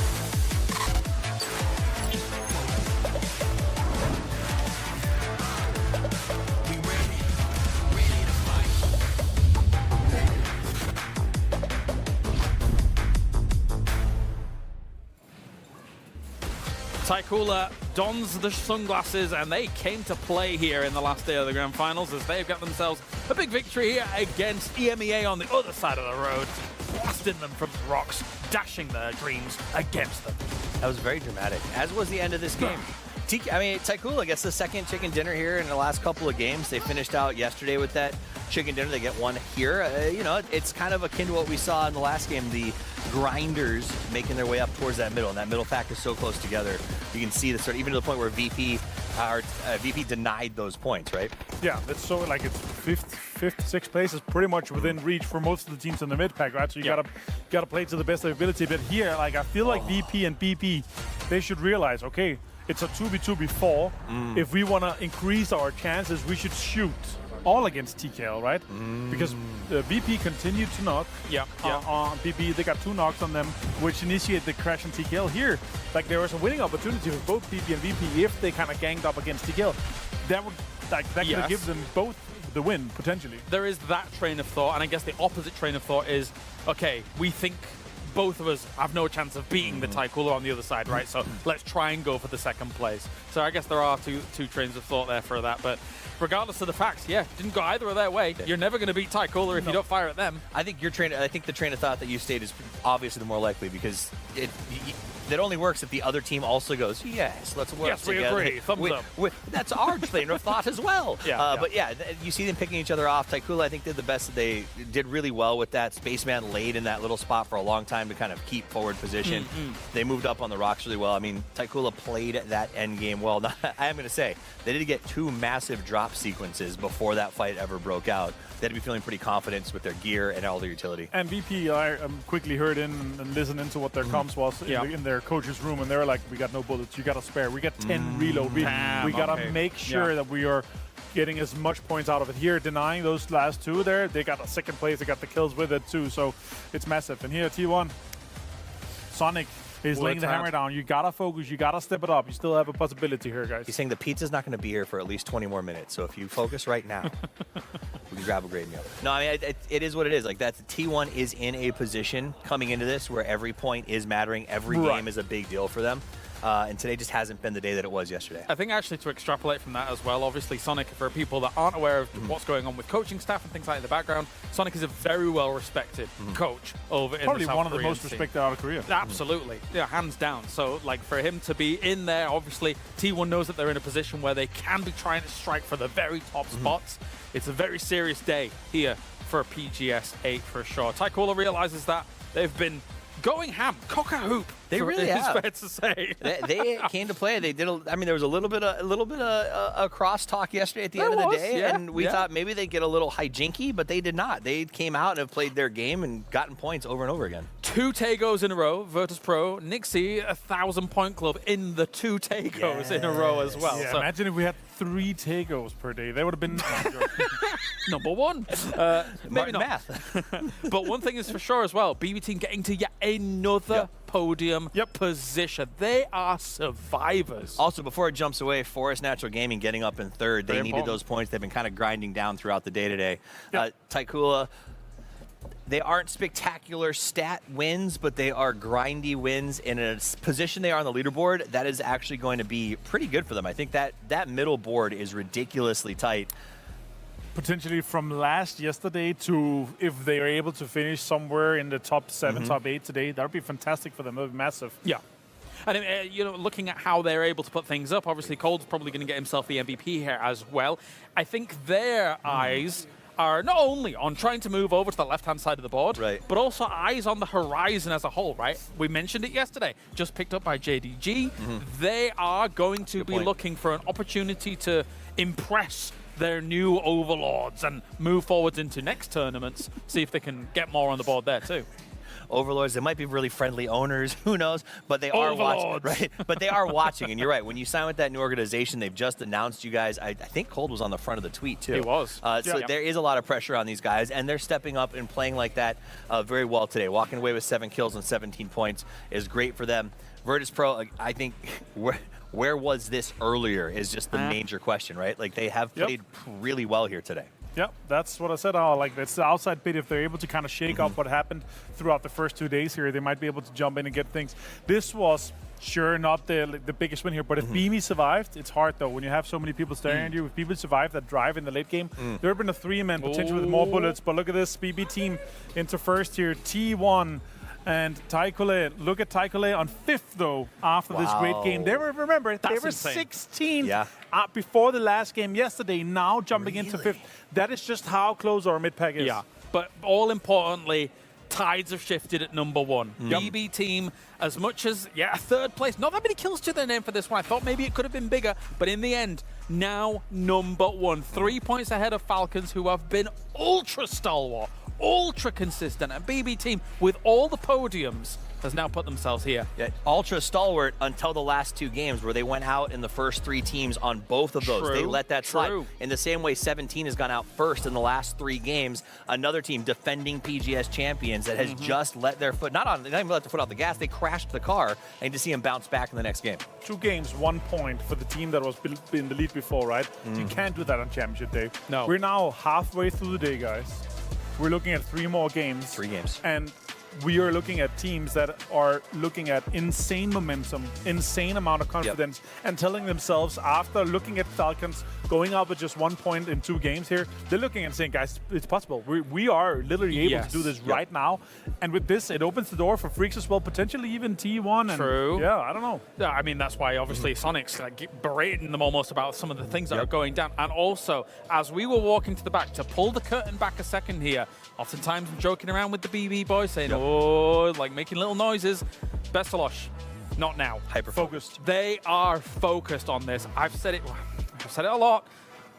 We ready. Ready to fight. Taikula dons the sunglasses, and they came to play here in the last day of the Grand Finals as they've got themselves a big victory here against EMEA on the other side of the road, blasting them from the rocks, dashing their dreams against them. That was very dramatic, as was the end of this game. Taikula gets the second chicken dinner here in the last couple of games. They finished out yesterday with that chicken dinner. They get one here. It's kind of akin to what we saw in the last game, the grinders making their way up towards that middle, and that middle pack is so close together. You can see the sort of, even to the point where VP denied those points, right? Yeah, it's so like it's fifth, sixth place is pretty much within reach for most of the teams in the mid pack, right? So you gotta play to the best of your ability. But here, like I feel like VP and BP they should realize, okay, it's a 2v2 before. If we want to increase our chances, we should shoot all against TKL, right? Because VP continued to knock on BB. They got 2 knocks on them, which initiate the crash on TKL. Here, like, there was a winning opportunity for both BB and VP if they kind of ganged up against TKL. That would, that could have given them both the win, potentially. There is that train of thought, and I guess the opposite train of thought is, okay, we think both of us have no chance of beating the Tycooler on the other side, right? So let's try and go for the second place. So I guess there are two trains of thought there for that, but regardless of the facts, didn't go either of their way. You're never going to beat Tycooler if you don't fire at them. I think the train of thought that you stated is obviously the more likely, because it only works if the other team also goes, yes, let's work together. We agree. Thumbs up. That's our train of thought as well. But you see them picking each other off. Tycooler, I think, did the best that they did really well with that. Spaceman laid in that little spot for a long time to kind of keep forward position. They moved up on the rocks really well. I mean, Tycooler played that end game well. I am going to say, they did get 2 massive drop sequences before that fight ever broke out. They had to be feeling pretty confident with their gear and all their utility. And VP, I quickly heard in and listened into what their comms was in their coach's room, and they were like, we got no bullets, you got to spare. We got 10 reload. We got to make sure that we are getting as much points out of it. Here, denying those last 2 there, they got a second place, they got the kills with it too, so it's massive. And here, T1, Sonic is laying the hammer down. You gotta focus, you gotta step it up. You still have a possibility here, guys. He's saying the pizza's not going to be here for at least 20 more minutes, so if you focus right now, we can grab a great meal. No, I mean, it is what it is. Like, that T1 is in a position coming into this where every point is mattering. Every game is a big deal for them. And today just hasn't been the day that it was yesterday. I think actually to extrapolate from that as well, obviously Sonic, for people that aren't aware of what's going on with coaching staff and things like that in the background, Sonic is a very well-respected coach over in probably the South one of the Korean most scene. respected out of Korea. Absolutely. Yeah, hands down. So, like, for him to be in there, obviously, T1 knows that they're in a position where they can be trying to strike for the very top spots. It's a very serious day here for PGS 8 for sure. Tycooler realizes that they've been going ham, cock a hoop. They really have. It's fair to say. They came to play. They did. I mean, there was a little bit of crosstalk yesterday at the end of the day, and we thought maybe they'd get a little hijinky, but they did not. They came out and have played their game and gotten points over and over again. 2 Tagos in a row. Virtus Pro, Nixie, 1,000-point club in the 2 Tagos in a row as well. Yeah, so imagine if we had 3 Tagos per day. They would have been number 1. Maybe not. Math. But one thing is for sure as well, BB Team getting to yet another podium position. They are survivors. Also, before it jumps away, Forest Natural Gaming getting up in 3rd. They needed those points. They've been kind of grinding down throughout the day today. Tycooler, they aren't spectacular stat wins, but they are grindy wins in a position they are on the leaderboard. That is actually going to be pretty good for them. I think that middle board is ridiculously tight. Potentially from yesterday to if they are able to finish somewhere in the top 7, top 8 today, that would be fantastic for them. That would be massive. Yeah. And, you know, looking at how they're able to put things up, obviously Cold's probably going to get himself the MVP here as well. I think their eyes are not only on trying to move over to the left-hand side of the board, but also eyes on the horizon as a whole, right? We mentioned it yesterday, just picked up by JDG. They are going to be looking for an opportunity to impress their new overlords and move forwards into next tournaments, see if they can get more on the board there too. Overlords, they might be really friendly owners, who knows, but they are watching, right? But they are watching, and you're right. When you sign with that new organization, they've just announced you guys. I think Cold was on the front of the tweet too. He was. So there is a lot of pressure on these guys, and they're stepping up and playing like that very well today. Walking away with 7 kills and 17 points is great for them. Virtus Pro, I think, where was this earlier is just the major question, right? Like, they have played really well here today. Yep, that's what I said. Like, that's the outside bit. If they're able to kind of shake up what happened throughout the first 2 days here, they might be able to jump in and get things. This was sure not the biggest win here, but if Beamy survived, it's hard though. When you have so many people staring at you, if people survive that drive in the late game, there have been a 3-man potential with more bullets. But look at this, BB Team into first here, T1. And Tycooler, look at Tycooler on 5th though after this great game. They were, remember, they were 16th before the last game yesterday, now jumping into 5th. That is just how close our mid-pack is. Yeah, but all importantly, tides have shifted at number 1. BB Team, as much as, 3rd place, not that many kills to their name for this one. I thought maybe it could have been bigger, but in the end, now number 1. 3 points ahead of Falcons, who have been ultra stalwart, ultra consistent, and BB Team with all the podiums has now put themselves here. Yeah, ultra stalwart until the last 2 games where they went out in the first 3 teams on both of those. They let that slide. In the same way 17 has gone out first in the last 3 games. Another team defending PGS champions that has just let their foot, they didn't even let their foot off the gas, they crashed the car, and to see them bounce back in the next game. 2 games, 1 point for the team that was in the lead before, right? You can't do that on championship day. No. We're now halfway through the day, guys. We're looking at 3 more games. 3 games. And we are looking at teams that are looking at insane momentum, insane amount of confidence, and telling themselves after looking at Falcons going up with just 1 point in 2 games here, they're looking and saying, guys, it's possible. We are literally able to do this right now. And with this, it opens the door for Freaks as well, potentially even T1. And True. Yeah, I don't know. Yeah, I mean, that's why obviously Sonic's like berating them almost about some of the things that are going down. And also, as we were walking to the back, to pull the curtain back a second here, oftentimes I'm joking around with the BB boys saying, oh, like making little noises. Bestalosh, not now. Hyper-focused. They are focused on this. I've said it a lot.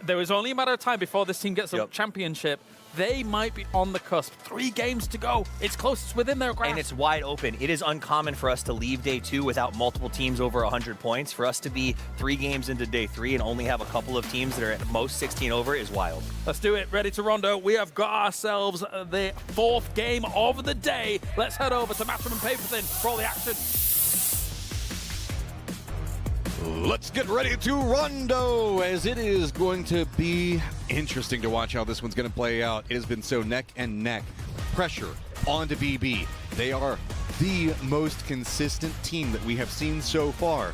There is only a matter of time before this team gets a championship. They might be on the cusp. 3 games to go. It's close. It's within their grasp. And it's wide open. It is uncommon for us to leave day 2 without multiple teams over 100 points. For us to be 3 games into day 3 and only have a couple of teams that are at most 16 over is wild. Let's do it. Ready to rondo. We have got ourselves the 4th game of the day. Let's head over to Matchroom and Paper Thin for all the action. Let's get ready to rondo, as it is going to be interesting to watch how this one's going to play out. It has been so neck and neck. Pressure onto BB. They are the most consistent team that we have seen so far.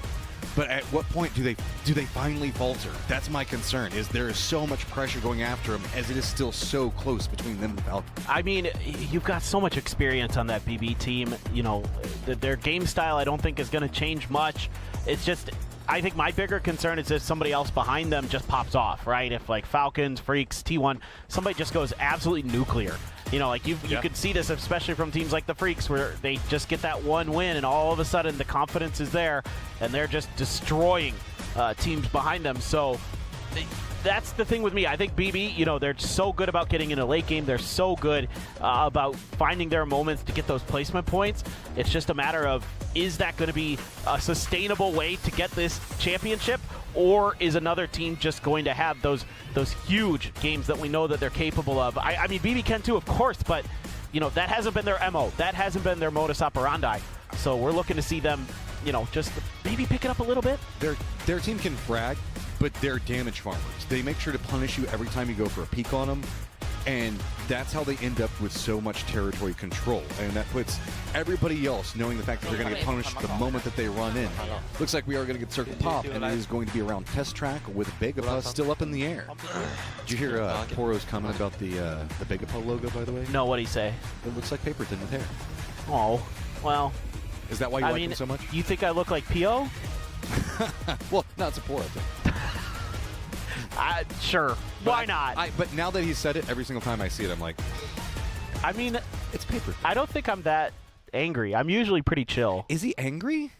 But at what point do they finally falter? That's my concern, is there is so much pressure going after them, as it is still so close between them and Falcons. I mean, you've got so much experience on that BB team. You know, their game style I don't think is going to change much. It's just, I think my bigger concern is if somebody else behind them just pops off, right? If like Falcons, Freaks, T1, somebody just goes absolutely nuclear. You know, like you could see this especially from teams like the Freaks, where they just get that 1 win and all of a sudden the confidence is there and they're just destroying teams behind them. So that's the thing with me. I think BB, you know, they're so good about getting in a late game. They're so good about finding their moments to get those placement points. It's just a matter of, is that going to be a sustainable way to get this championship, or is another team just going to have those huge games that we know that they're capable of? I mean, BB can too, of course, but you know, that hasn't been their MO. That hasn't been their modus operandi. So we're looking to see them, you know, just maybe pick it up a little bit. Their team can frag, but they're damage farmers. They make sure to punish you every time you go for a peek on them, and that's how they end up with so much territory control. And that puts everybody else knowing the fact that they're going to get punished the moment that they run in. Looks like we are going to get Circle Pop, and it is going to be around test track with Begapa still up in the air. Did you hear Poro's comment about the Begapa logo, by the way? No, what'd he say? It looks like paper thin with hair. Oh, well. Is that why you like him so much? You think I look like P.O.? Well, no, it's a Poro thing. Sure. Why not? But now that he said it, every single time I see it, I'm like, I mean, it's paper. I don't think I'm that angry. I'm usually pretty chill. Is he angry?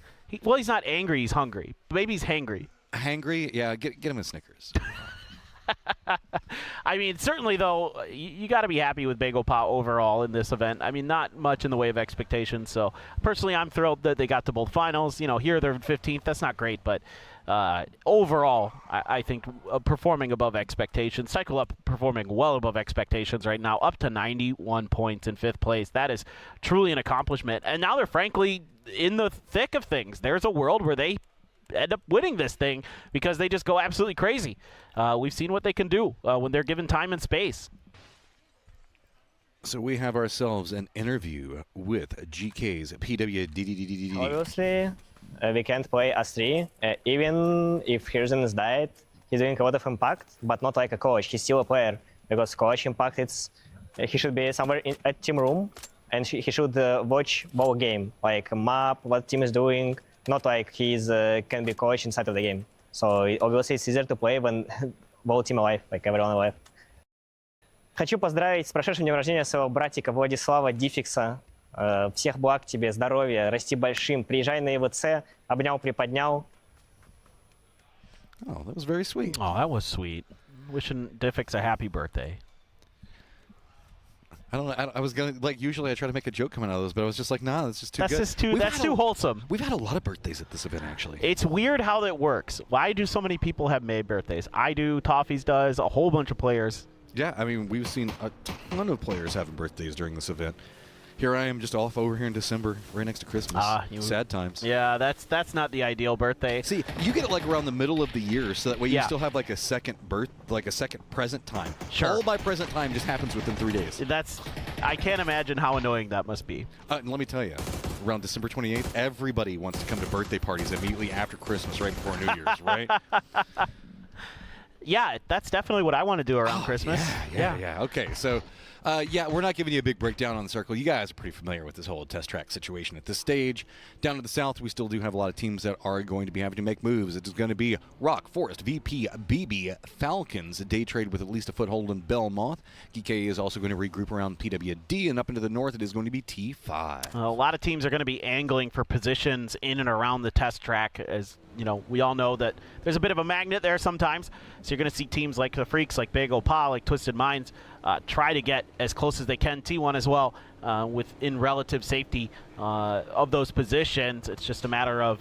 Well, he's not angry. He's hungry. Maybe he's hangry. Hangry? Yeah, get him a Snickers. I mean, certainly, though, you got to be happy with Begapa overall in this event. I mean, not much in the way of expectations. So, personally, I'm thrilled that they got to both finals. You know, here they're 15th. That's not great, but overall, I think performing above expectations. Cycle Up performing well above expectations right now, up to 91 points in 5th place. That is truly an accomplishment. And now they're frankly in the thick of things. There's a world where they end up winning this thing because they just go absolutely crazy. We've seen what they can do when they're given time and space. So we have ourselves an interview with GK's PWDDDDD. Obviously, we can't play as 3. Even if Hirzin is died, he's doing a lot of impact, but not like a coach. He's still a player, because coach impact, he should be somewhere at team room, and he should watch ball game, like map, what team is doing, not like he's can be coach inside of the game. So obviously it's easier to play when whole team alive, like everyone alive. Хочу поздравить с прошедшим днем рождения своего братика Владислава Дификса. Всех благ тебе, здоровья, расти большим. Приезжай на ЕВЦ, обнял, приподнял. Oh, that was very sweet. Oh, that was sweet. Wishing Diffix a happy birthday. I don't know. I was gonna usually I try to make a joke coming out of those, but I was just like, nah, that's just too good. That's too wholesome. We've had a lot of birthdays at this event, actually. It's weird how that works. Why do so many people have May birthdays? I do. Toffees does. A whole bunch of players. Yeah, I mean, we've seen a ton of players having birthdays during this event. Here I am just off over here in December, right next to Christmas. Sad times. Yeah, that's not the ideal birthday. See, you get it like around the middle of the year, so that way you still have like a second present time. Sure. All my present time just happens within 3 days. I can't imagine how annoying that must be. And let me tell you, around December 28th, everybody wants to come to birthday parties immediately after Christmas, right before New Year's, right? Yeah, that's definitely what I want to do around Christmas. Yeah. Okay, so, we're not giving you a big breakdown on the circle. You guys are pretty familiar with this whole test track situation at this stage. Down to the south, we still do have a lot of teams that are going to be having to make moves. It is going to be Rock, Forest, VP, BB, Falcons, day trade with at least a foothold in Belmont. GK is also going to regroup around PWD, and up into the north, it is going to be T5. A lot of teams are going to be angling for positions in and around the test track, as you know, we all know that there's a bit of a magnet there sometimes. So you're going to see teams like the Freaks, like Big Opa, like Twisted Minds, try to get as close as they can. T1 as well, within relative safety of those positions. It's just a matter of,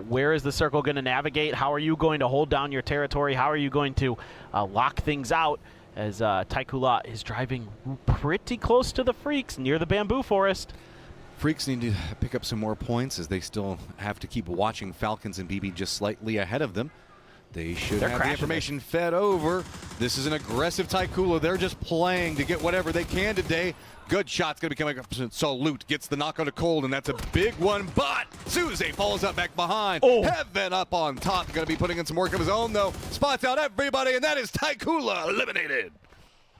where is the circle going to navigate? How are you going to hold down your territory? How are you going to lock things out? As Taikula is driving pretty close to the Freaks near the bamboo forest. Freaks need to pick up some more points as they still have to keep watching Falcons and BB just slightly ahead of them. They should have the information fed over. This is an aggressive Taikula. They're just playing to get whatever they can today. Good shot's going to be coming up. Salute gets the knock on a cold, and that's a big one. But Suze follows up back behind. Heaven up on top. Going to be putting in some work of his own, though. Spots out everybody, and that is Taikula eliminated.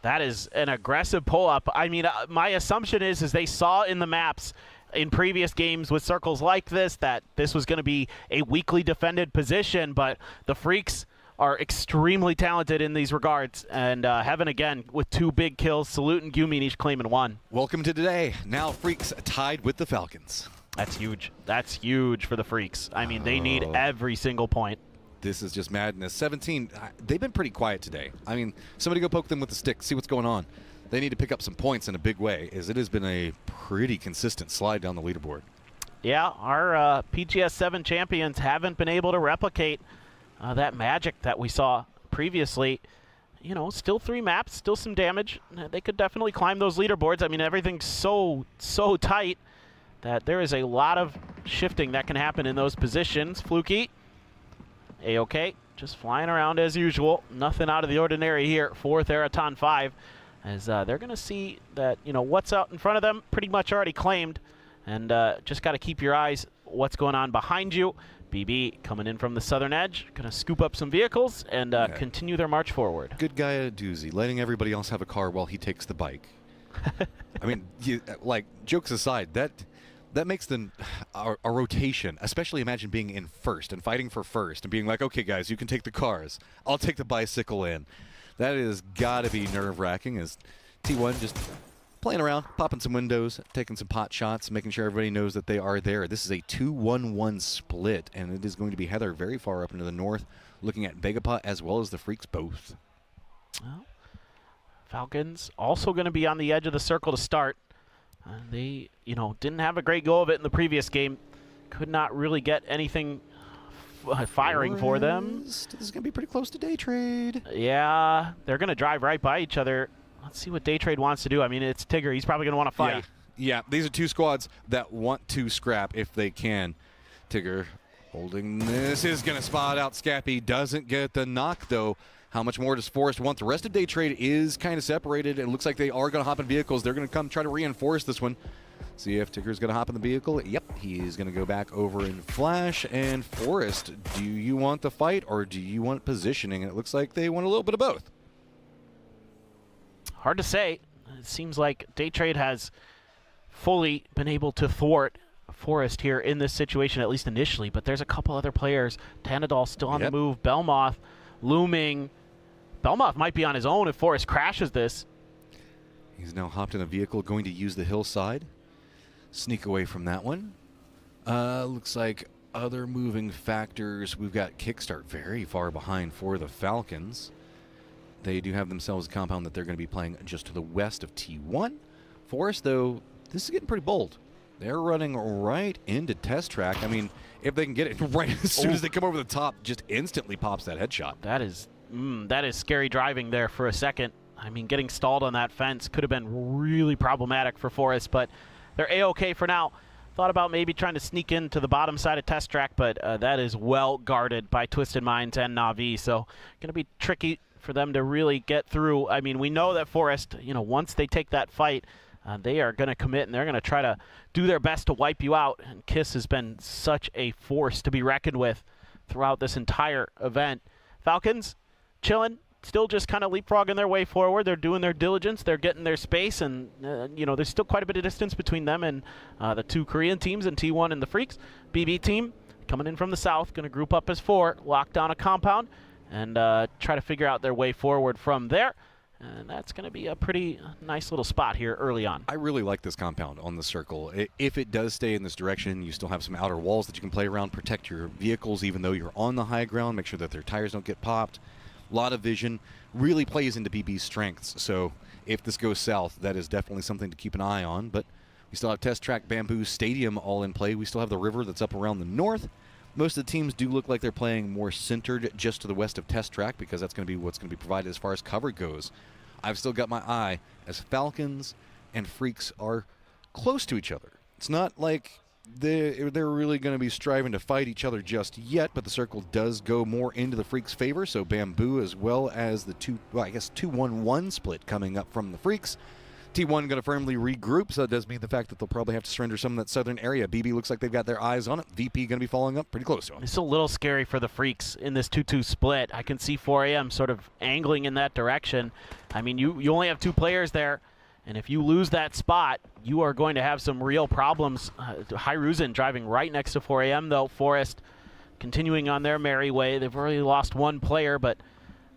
That is an aggressive pull-up. I mean, my assumption is they saw in the maps in previous games with circles like this that this was going to be a weakly defended position, but the Freaks are extremely talented in these regards, and Heaven again with 2 big kills. Salute and Gumin each claiming 1. Welcome to today. Now Freaks tied with the Falcons. That's huge. That's huge for the Freaks. I mean, they need every single point. This is just madness. 17, they've been pretty quiet today. I mean, somebody go poke them with a stick, see what's going on. They need to pick up some points in a big way, as it has been a pretty consistent slide down the leaderboard. Yeah, our PGS 7 champions haven't been able to replicate that magic that we saw previously. Still 3 maps, still some damage. They could definitely climb those leaderboards. I mean, everything's so tight that there is a lot of shifting that can happen in those positions. Fluky. A-OK, just flying around as usual. Nothing out of the ordinary here for Theraton 5, as they're going to see that, what's out in front of them pretty much already claimed, and just got to keep your eyes what's going on behind you. BB coming in from the southern edge, going to scoop up some vehicles and continue their march forward. Good guy at a doozy, letting everybody else have a car while he takes the bike. I mean, jokes aside, that makes a rotation, especially imagine being in first and fighting for first and being like, okay, guys, you can take the cars. I'll take the bicycle in. That has got to be nerve-wracking as T1 just playing around, popping some windows, taking some pot shots, making sure everybody knows that they are there. This is a 2-1-1 split, and it is going to be Heather very far up into the north, looking at Begapa as well as the Freaks both. Well, Falcons also going to be on the edge of the circle to start. They, didn't have a great go of it in the previous game. Could not really get anything firing for them. This is going to be pretty close to day trade. Yeah, they're going to drive right by each other. Let's see what day trade wants to do. I mean, it's Tigger. He's probably going to want to fight. Yeah, these are 2 squads that want to scrap if they can. Tigger holding this is going to spot out Scappy. Doesn't get the knock, though. How much more does Forrest want? The rest of day trade is kind of separated. It looks like they are going to hop in vehicles. They're going to come try to reinforce this one. See if Tigger's going to hop in the vehicle. Yep, he is going to go back over in Flash. And Forrest, do you want the fight or do you want positioning? And it looks like they want a little bit of both. Hard to say. It seems like day trade has fully been able to thwart Forrest here in this situation, at least initially. But there's a couple other players. Tanadol still on the move. Belmoth looming. Belmoth might be on his own if Forrest crashes this. He's now hopped in a vehicle going to use the hillside. Sneak away from that one. Looks like other moving factors. We've got Kickstart very far behind for the Falcons. They do have themselves a compound that they're going to be playing just to the west of T1. Forest, though, this is getting pretty bold. They're running right into test track. I mean, if they can get it right as soon as they come over the top, just instantly pops that headshot. That is scary driving there for a second. I mean, getting stalled on that fence could have been really problematic for Forest, but they're A-OK for now. Thought about maybe trying to sneak into the bottom side of test track, but that is well guarded by Twisted Minds and Na'Vi, so going to be tricky for them to really get through. I mean, we know that Forest, once they take that fight, they are going to commit, and they're going to try to do their best to wipe you out. And Kiss has been such a force to be reckoned with throughout this entire event. Falcons, chilling, still just kind of leapfrogging their way forward. They're doing their diligence. They're getting their space, and, there's still quite a bit of distance between them and the two Korean teams and T1 and the Freaks. BB team coming in from the south, going to group up as 4, lock down a compound, and try to figure out their way forward from there. And that's going to be a pretty nice little spot here early on. I really like this compound on the circle. If it does stay in this direction, you still have some outer walls that you can play around, protect your vehicles even though you're on the high ground, make sure that their tires don't get popped. A lot of vision, really plays into BB's strengths. So if this goes south, that is definitely something to keep an eye on. But we still have Test Track, Bamboo Stadium all in play. We still have the river that's up around the north. Most of the teams do look like they're playing more centered just to the west of Test Track because that's going to be what's going to be provided as far as cover goes. I've still got my eye as Falcons and Freaks are close to each other. It's not like they're really going to be striving to fight each other just yet, but the circle does go more into the Freaks' favor, so Bamboo as well as the 2-1-1 split coming up from the Freaks. T1 going to firmly regroup, so that does mean the fact that they'll probably have to surrender some of that southern area. BB looks like they've got their eyes on it. VP going to be following up pretty close to him. It's a little scary for the Freaks in this 2-2 split. I can see 4AM sort of angling in that direction. I mean, you only have 2 players there, and if you lose that spot, you are going to have some real problems. Hyruzen driving right next to 4AM, though. Forest continuing on their merry way. They've already lost 1 player, but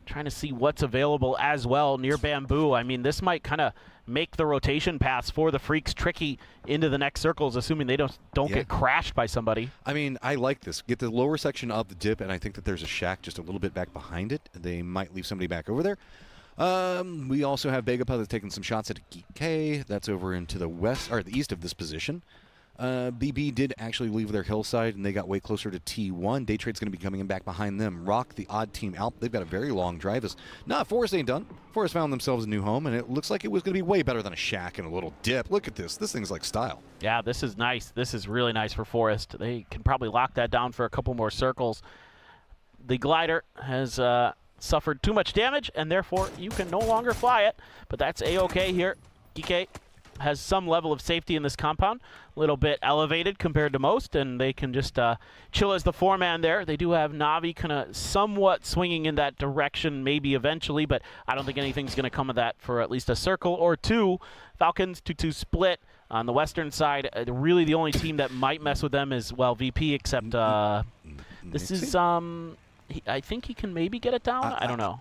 trying to see what's available as well near Bamboo. I mean, this might kind of make the rotation paths for the Freaks tricky into the next circles, assuming they don't get crashed by somebody. I mean, I like this. Get the lower section of the dip, and I think that there's a shack just a little bit back behind it. They might leave somebody back over there. We also have Begapa that's taking some shots at Geek. That's over into the west or the east of this position. BB did actually leave their hillside, and they got way closer to T1. Daytrade's going to be coming in back behind them. Rock, the odd team out. They've got a very long drive. Forest ain't done. Forest found themselves a new home, and it looks like it was going to be way better than a shack and a little dip. Look at this. This thing's like style. Yeah, this is nice. This is really nice for Forest. They can probably lock that down for a couple more circles. The glider has suffered too much damage, and therefore you can no longer fly it, but that's A-OK here. Geek has some level of safety in this compound, a little bit elevated compared to most, and they can just chill as the 4-man there. They do have Na'Vi kind of somewhat swinging in that direction maybe eventually, but I don't think anything's going to come of that for at least a circle or 2. Falcons 2-2 split on the western side. Really the only team that might mess with them is, well, VP, except this is, I think he can maybe get it down. I don't know.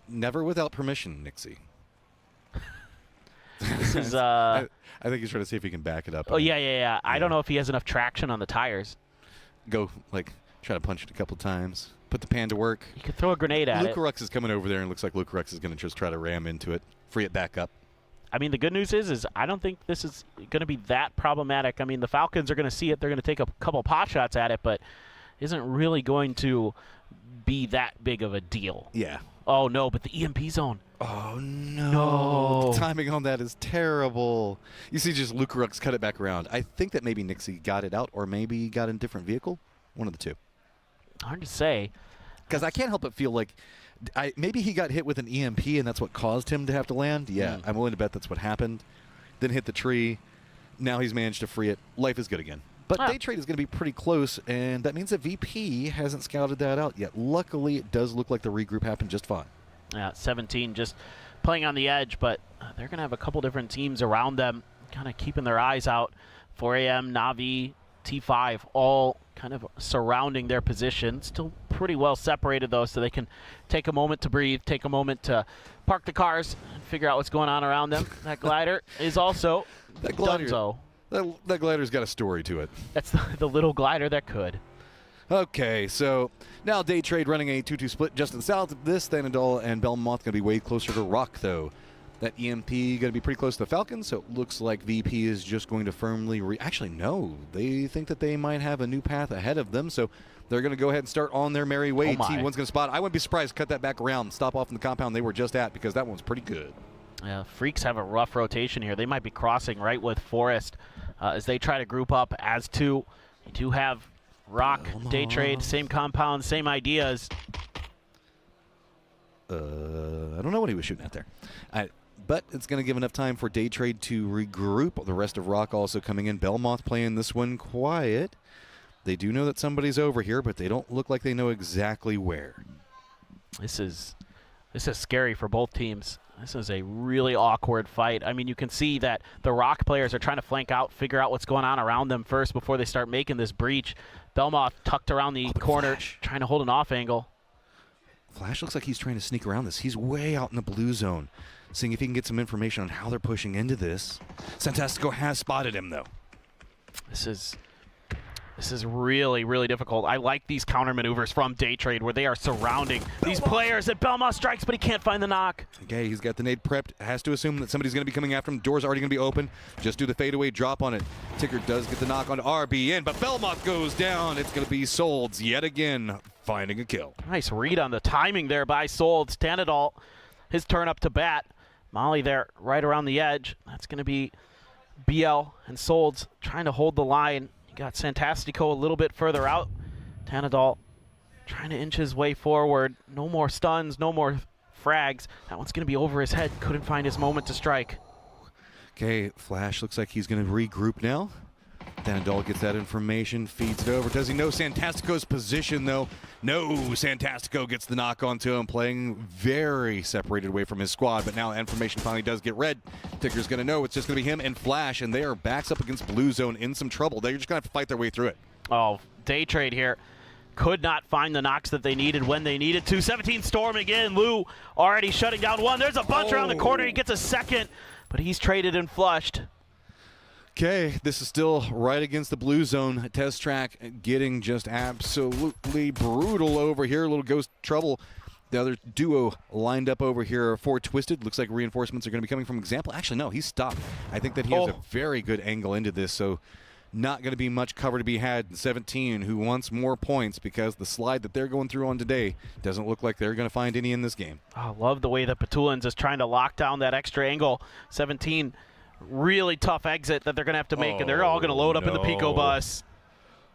Never without permission, Nixie. This is, I think he's trying to see if he can back it up. Oh, yeah. I don't know if he has enough traction on the tires. Go, try to punch it a couple times. Put the pan to work. You could throw a grenade at it. Lucarux is coming over there, and it looks like Lucarux is going to just try to ram into it, free it back up. I mean, the good news is I don't think this is going to be that problematic. I mean, the Falcons are going to see it. They're going to take a couple pot shots at it, but isn't really going to be that big of a deal. Yeah. Oh, no, but the EMP zone. Oh, no. The timing on that is terrible. You see just Lucarux cut it back around. I think that maybe Nixie got it out or maybe got in a different vehicle. One of the two. Hard to say. Because I can't help but feel like maybe he got hit with an EMP and that's what caused him to have to land. Yeah, I'm willing to bet that's what happened. Then hit the tree. Now he's managed to free it. Life is good again. But Daytrade is going to be pretty close, and that means that VP hasn't scouted that out yet. Luckily, it does look like the regroup happened just fine. Yeah, 17 just playing on the edge, but they're going to have a couple different teams around them, kind of keeping their eyes out. 4AM, Na'Vi, T5, all kind of surrounding their position. Still pretty well separated, though, so they can take a moment to breathe, take a moment to park the cars, and figure out what's going on around them. That glider is also Dunzo. That glider's got a story to it. That's the little glider that could. Okay, so now Daytrade running a 2-2 split just to the south of this. Thanadol and Belmont going to be way closer to Rock, though. that EMP going to be pretty close to the Falcons, so it looks like VP is just going to firmly actually, no. They think that they might have a new path ahead of them, so they're going to go ahead and start on their merry way. T1's going to spot. I wouldn't be surprised to cut that back around and stop off in the compound they were just at, because that one's pretty good. Yeah, Freaks have a rough rotation here. They might be crossing right with Forest as they try to group up as two. They do have Rock, Day Trade, same compound, same ideas. I don't know what he was shooting at there. But it's going to give enough time for Day Trade to regroup. The rest of Rock also coming in. Belmoth playing this one quiet. They do know that somebody's over here, but they don't look like they know exactly where. This is scary for both teams. This is a really awkward fight. I mean, you can see that the Rock players are trying to flank out, figure out what's going on around them first before they start making this breach. Belmoth tucked around the corner, trying to hold an off angle. Flash looks like he's trying to sneak around this. He's way out in the blue zone, seeing if he can get some information on how they're pushing into this. Santastico has spotted him, though. This is really, really difficult. I like these counter maneuvers from Day Trade where they are surrounding these players, and Belmoth strikes, but he can't find the knock. Okay, he's got the nade prepped. Has to assume that somebody's going to be coming after him. Door's already going to be open. Just do the fadeaway drop on it. Ticker does get the knock on RBN, but Belmoth goes down. It's going to be Solds yet again, finding a kill. Nice read on the timing there by Solds. Tanadol, his turn up to bat. Molly there right around the edge. That's going to be BL and Solds trying to hold the line. You got Santastico a little bit further out. Tanadol trying to inch his way forward. No more stuns, no more frags. That one's going to be over his head. Couldn't find his moment to strike. Okay, Flash looks like he's going to regroup now. Tanadol gets that information, feeds it over. Does he know Santastico's position, though? No, Santastico gets the knock onto him, playing very separated away from his squad. But now information finally does get read. Ticker's going to know it's just going to be him and Flash, and they are backs up against Blue Zone in some trouble. They're just going to have to fight their way through it. Oh, Day Trade here. Could not find the knocks that they needed when they needed to. 17 storming in. Lou already shutting down one. There's a bunch around the corner. He gets a second, but he's traded and flushed. Okay, this is still right against the blue zone. Test track getting just absolutely brutal over here. A little ghost trouble. The other duo lined up over here for Twisted. Looks like reinforcements are going to be coming from Example. Actually, no, he's stopped. I think that he has a very good angle into this, so not going to be much cover to be had in 17, who wants more points because the slide that they're going through on today doesn't look like they're going to find any in this game. I love the way that Petulins is trying to lock down that extra angle. 17, really tough exit that they're going to have to make, and they're all going to load up in the Pico bus.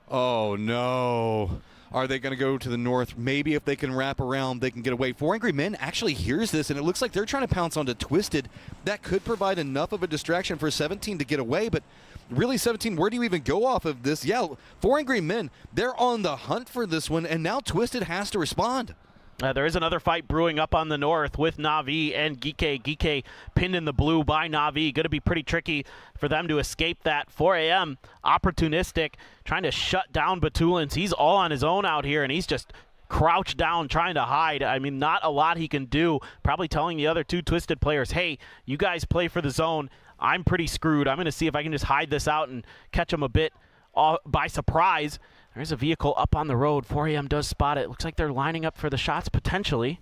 Oh, no. Are they going to go to the north? Maybe if they can wrap around, they can get away. 4 Angry Men actually hears this, and it looks like they're trying to pounce onto Twisted. That could provide enough of a distraction for 17 to get away, but really, 17, where do you even go off of this? Yeah, 4 Angry Men, they're on the hunt for this one, and now Twisted has to respond. There is another fight brewing up on the north with Na'Vi and Gike. Gike pinned in the blue by Na'Vi. Going to be pretty tricky for them to escape that. 4 a.m. opportunistic, trying to shut down Batulins. He's all on his own out here, and he's just crouched down trying to hide. I mean, not a lot he can do. Probably telling the other two Twisted players, hey, you guys play for the zone. I'm pretty screwed. I'm going to see if I can just hide this out and catch him a bit by surprise. There's a vehicle up on the road. 4 a.m. does spot it. Looks like they're lining up for the shots potentially.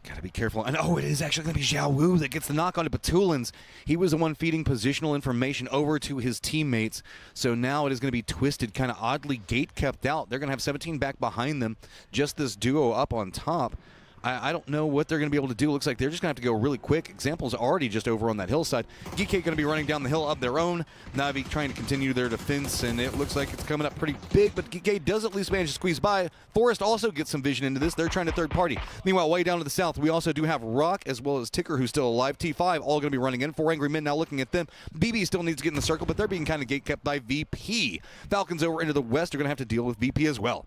Got to be careful. And it is actually going to be Xiao Wu that gets the knock onto Batulins. He was the one feeding positional information over to his teammates. So now it is going to be Twisted, kind of oddly gate kept out. They're going to have 17 back behind them. Just this duo up on top. I don't know what they're going to be able to do. Looks like they're just going to have to go really quick. Example's already just over on that hillside. Gike going to be running down the hill of their own. Na'Vi trying to continue their defense, and it looks like it's coming up pretty big, but Gike does at least manage to squeeze by. Forest also gets some vision into this. They're trying to third party. Meanwhile, way down to the south, we also do have Rock as well as Ticker, who's still alive. T5 all going to be running in. 4 Angry Men now looking at them. BB still needs to get in the circle, but they're being kind of gate kept by VP. Falcons over into the west are going to have to deal with VP as well.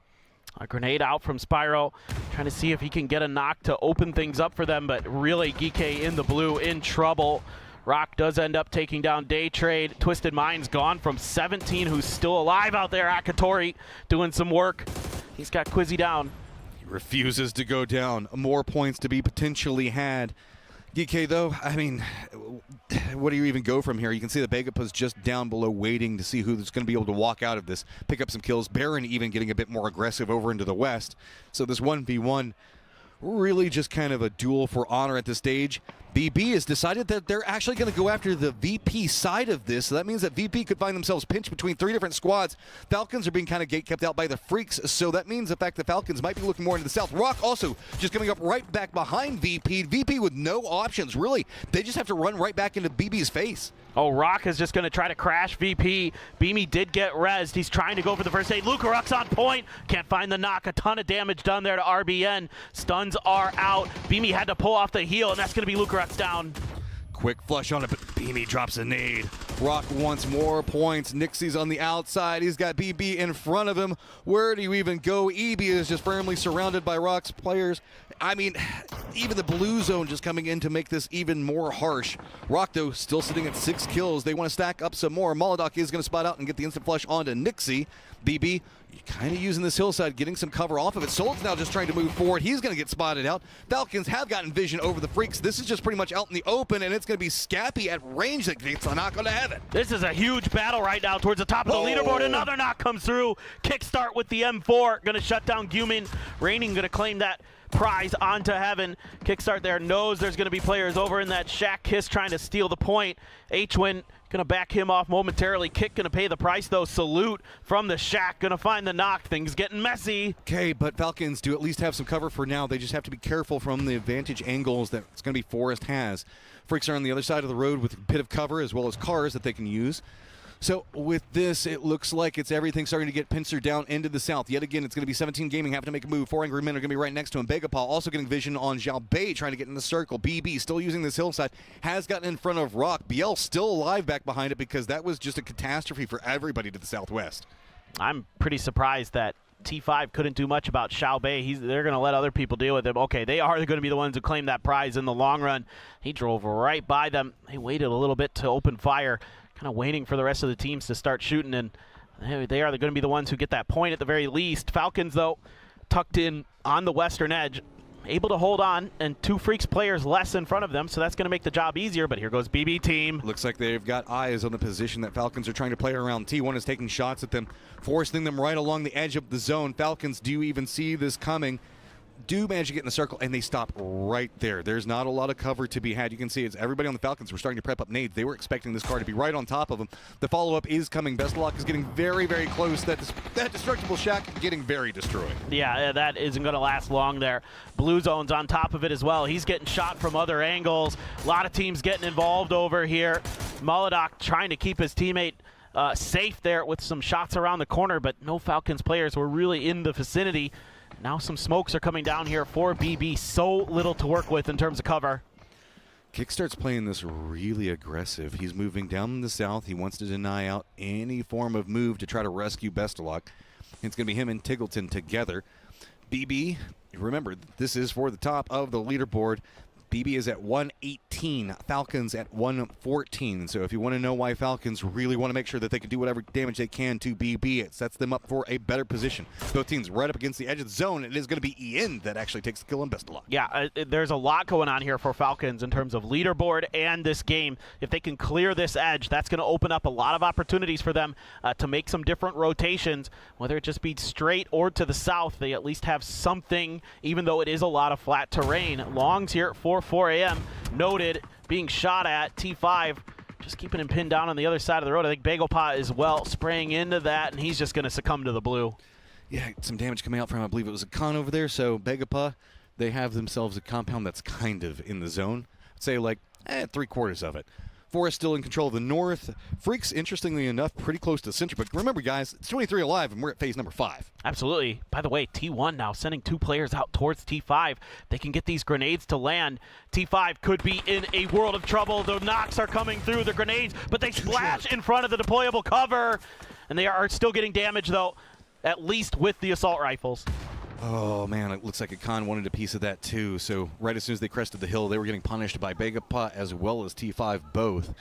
A grenade out from Spyro, trying to see if he can get a knock to open things up for them, but really Gike in the blue in trouble. Rock does end up taking down Day Trade. Twisted Mind's gone from 17, who's still alive out there. Akatori doing some work. He's got Quizzy down. He refuses to go down. More points to be potentially had. Gike, though, I mean, what do you even go from here? You can see the Begapa's just down below waiting to see who's going to be able to walk out of this, pick up some kills. Baron even getting a bit more aggressive over into the west. So this 1v1 really just kind of a duel for honor at this stage. BB has decided that they're actually going to go after the VP side of this, so that means that VP could find themselves pinched between 3 different squads. Falcons are being kind of gate-kept out by the Freaks, so that means the fact that Falcons might be looking more into the south. Rock also just coming up right back behind VP. VP with no options, really. They just have to run right back into BB's face. Oh, Rock is just going to try to crash VP. Beamy did get rezzed. He's trying to go for the first aid. Luka Ruck's on point. Can't find the knock. A ton of damage done there to RBN. Stuns are out. Beamy had to pull off the heel, and that's going to be Luka Ruck's down. Quick flush on it, but Beamy drops a nade. Rock wants more points. Nixie's on the outside. He's got BB in front of him. Where do you even go? EB is just firmly surrounded by Rock's players. I mean, even the blue zone just coming in to make this even more harsh. Rock, though, still sitting at 6 kills. They want to stack up some more. Molodok is going to spot out and get the instant flush onto Nixie. BB kind of using this hillside, getting some cover off of it. Soul's now just trying to move forward. He's going to get spotted out. Falcons have gotten vision over the Freaks. This is just pretty much out in the open, and it's going to be Scappy at range that gets a knock on the heaven. This is a huge battle right now towards the top of the leaderboard. Another knock comes through. Kickstart with the M4. Going to shut down Gumin. Raining going to claim that prize onto heaven. Kickstart there knows there's going to be players over in that shack. Kiss trying to steal the point. H-Win going to back him off momentarily. Kick going to pay the price, though. Salute from the shack. Going to find the knock. Things getting messy. Okay, but Falcons do at least have some cover for now. They just have to be careful from the advantage angles that it's going to be Forrest has. Freaks are on the other side of the road with a bit of cover as well as cars that they can use. So with this, it looks like it's everything starting to get pincered down into the south. Yet again, it's going to be 17 Gaming having to make a move. 4 Angry Men are going to be right next to him. Begapal also getting vision on Xiao Bei trying to get in the circle. BB still using this hillside. Has gotten in front of Rock. BL still alive back behind it because that was just a catastrophe for everybody to the southwest. I'm pretty surprised that T5 couldn't do much about Xiao Bei. They're going to let other people deal with him. Okay, they are going to be the ones who claim that prize in the long run. He drove right by them. They waited a little bit to open fire, kind of waiting for the rest of the teams to start shooting, and they are going to be the ones who get that point at the very least. Falcons, though, tucked in on the western edge, able to hold on, and 2 Freaks players less in front of them, so that's going to make the job easier, but here goes BB team. Looks like they've got eyes on the position that Falcons are trying to play around. T1 is taking shots at them, forcing them right along the edge of the zone. Falcons do even see this coming, do manage to get in the circle, and they stop right there. There's not a lot of cover to be had. You can see it's everybody on the Falcons were starting to prep up nades. They were expecting this car to be right on top of them. The follow-up is coming. Bestlock is getting very, very close. That destructible shack getting very destroyed. Yeah, that isn't going to last long there. Blue Zone's on top of it as well. He's getting shot from other angles. A lot of teams getting involved over here. Molodok trying to keep his teammate safe there with some shots around the corner, but no Falcons players were really in the vicinity. Now some smokes are coming down here for BB. So little to work with in terms of cover. Kickstart's playing this really aggressive. He's moving down in the south. He wants to deny out any form of move to try to rescue Bestalock. It's going to be him and Tiggleton together. BB, remember, this is for the top of the leaderboard. BB is at 118, Falcons at 114. So if you want to know why Falcons really want to make sure that they can do whatever damage they can to BB, it sets them up for a better position. Both teams right up against the edge of the zone. It is going to be Ian that actually takes the kill on Bestalock. Yeah, there's a lot going on here for Falcons in terms of leaderboard and this game. If they can clear this edge, that's going to open up a lot of opportunities for them to make some different rotations, whether it just be straight or to the south. They at least have something, even though it is a lot of flat terrain. Longs here for 4 a.m. noted, being shot at. T5 just keeping him pinned down on the other side of the road. I think Bagel is well spraying into that, and he's just going to succumb to the blue. Yeah, some damage coming out from, I believe it was a con over there. So Begapa, they have themselves a compound that's kind of in the zone. I'd say like 3/4 of it. Forest still in control of the north. Freaks, interestingly enough, pretty close to the center. But remember, guys, it's 23 alive, and we're at phase number 5. Absolutely. By the way, T1 now sending 2 players out towards T5. They can get these grenades to land. T5 could be in a world of trouble. The knocks are coming through the grenades, but they splash in front of the deployable cover. And they are still getting damage, though, at least with the assault rifles. Oh, man, it looks like a con wanted a piece of that, too. So right as soon as they crested the hill, they were getting punished by Begapa as well as T5 both.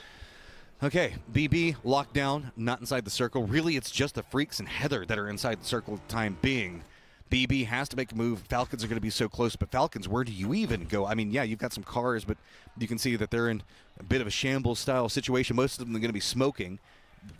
Okay, BB locked down, not inside the circle. Really, it's just the Freaks and Heather that are inside the circle at the time being. BB has to make a move. Falcons are going to be so close, but Falcons, where do you even go? I mean, yeah, you've got some cars, but you can see that they're in a bit of a shambles-style situation. Most of them are going to be smoking.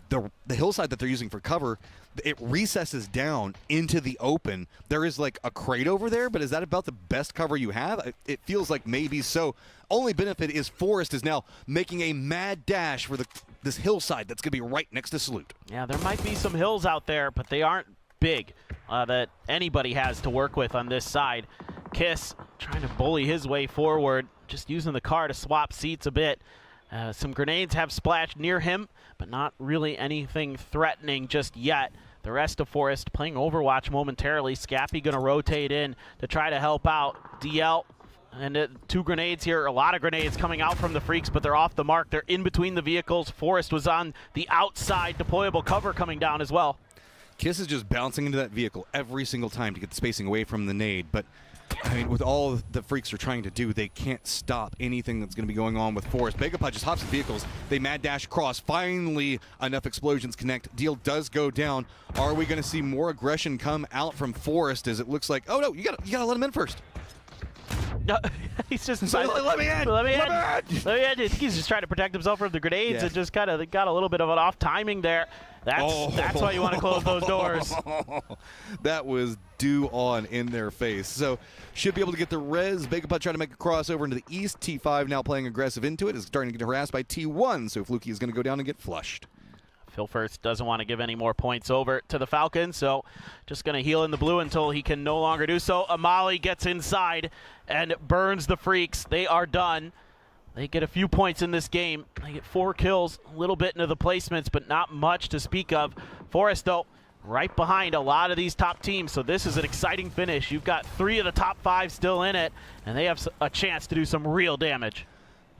the hillside that they're using for cover, it recesses down into the open. There is like a crate over there, but is that about the best cover you have? It feels like maybe so. Only benefit is Forest is now making a mad dash for this hillside that's going to be right next to Salute. Yeah, there might be some hills out there, but they aren't big that anybody has to work with on this side. Kiss trying to bully his way forward, just using the car to swap seats a bit. Some grenades have splashed near him, but not really anything threatening just yet. The rest of Forest playing Overwatch momentarily. Scappy going to rotate in to try to help out. DL and 2 grenades here. A lot of grenades coming out from the Freaks, but they're off the mark. They're in between the vehicles. Forest was on the outside. Deployable cover coming down as well. Kiss is just bouncing into that vehicle every single time to get the spacing away from the nade, but I mean, with all the Freaks are trying to do, they can't stop anything that's going to be going on with Forest. Megapod just hops the vehicles. They mad dash across. Finally, enough explosions connect. Deal does go down. Are we going to see more aggression come out from Forest as it looks like, oh no, you gotta let him in first. No, he's just let me in. Let me in. I think he's just trying to protect himself from the grenades and just kind of got a little bit of an off timing there. That's why you want to close those doors. That was due on in their face. So should be able to get the res. Megapod trying to make a crossover into the east. T5 now playing aggressive into it. Is starting to get harassed by T1. So Fluky is going to go down and get flushed. Phil Firth doesn't want to give any more points over to the Falcons, so just going to heal in the blue until he can no longer do so. Amali gets inside and burns the Freaks. They are done. They get a few points in this game. They get 4 kills, a little bit into the placements, but not much to speak of. Forest, though, right behind a lot of these top teams, so this is an exciting finish. You've got 3 of the top 5 still in it, and they have a chance to do some real damage.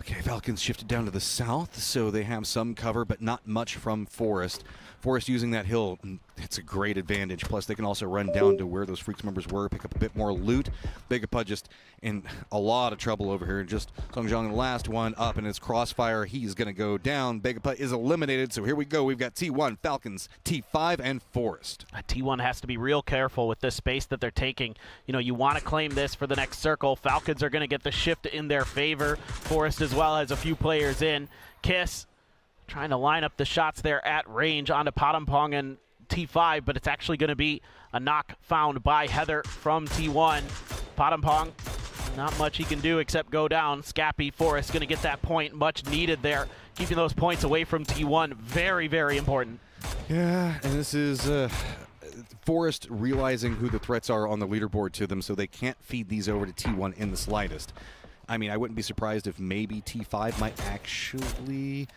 Okay, Falcons shifted down to the south, so they have some cover, but not much from Forest. Forest using that hill, it's a great advantage. Plus, they can also run down to where those Freaks members were, pick up a bit more loot. Megapud just in a lot of trouble over here. Just Songjiang, the last one up in his crossfire. He's going to go down. Megapud is eliminated, so here we go. We've got T1, Falcons, T5, and Forest. T1 has to be real careful with this space that they're taking. You know, you want to claim this for the next circle. Falcons are going to get the shift in their favor. Forest as well has a few players in. Kiss trying to line up the shots there at range onto Padampong and T5, but it's actually going to be a knock found by Heather from T1. Padampong, not much he can do except go down. Scappy, Forest going to get that point, much needed there. Keeping those points away from T1, very, very important. Yeah, and this is Forest realizing who the threats are on the leaderboard to them, so they can't feed these over to T1 in the slightest. I mean, I wouldn't be surprised if maybe T5 might actually...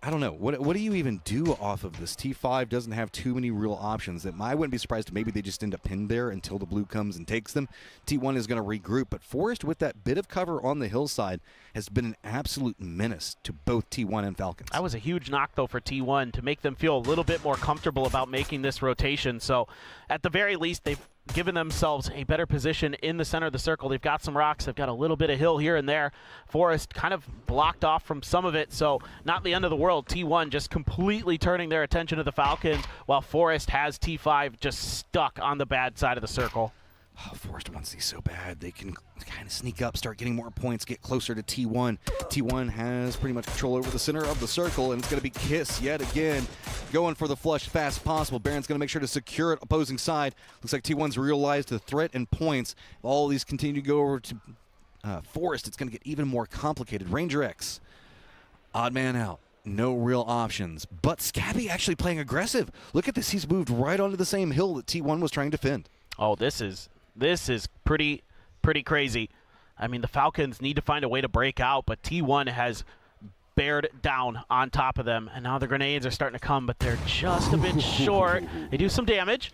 I don't know. What do you even do off of this? T5 doesn't have too many real options. I wouldn't be surprised if maybe they just end up pinned there until the blue comes and takes them. T1 is going to regroup, but Forest with that bit of cover on the hillside has been an absolute menace to both T1 and Falcons. That was a huge knock, though, for T1 to make them feel a little bit more comfortable about making this rotation. So at the very least, they've given themselves a better position in the center of the circle. They've got some rocks. They've got a little bit of hill here and there. Forest kind of blocked off from some of it, so not the end of the world. T1 just completely turning their attention to the Falcons, while Forest has T5 just stuck on the bad side of the circle. Oh, Forest wants these so bad. They can kind of sneak up, start getting more points, get closer to T1. T1 has pretty much control over the center of the circle, and it's going to be Kiss yet again, going for the flush fast possible. Baron's going to make sure to secure it opposing side. Looks like T1's realized the threat and points. If all these continue to go over to Forest, it's going to get even more complicated. Ranger X, odd man out. No real options, but Scabby actually playing aggressive. Look at this. He's moved right onto the same hill that T1 was trying to defend. Oh, this is pretty crazy. I mean, the Falcons need to find a way to break out, but T1 has bared down on top of them, and now the grenades are starting to come, but they're just a bit short. They do some damage.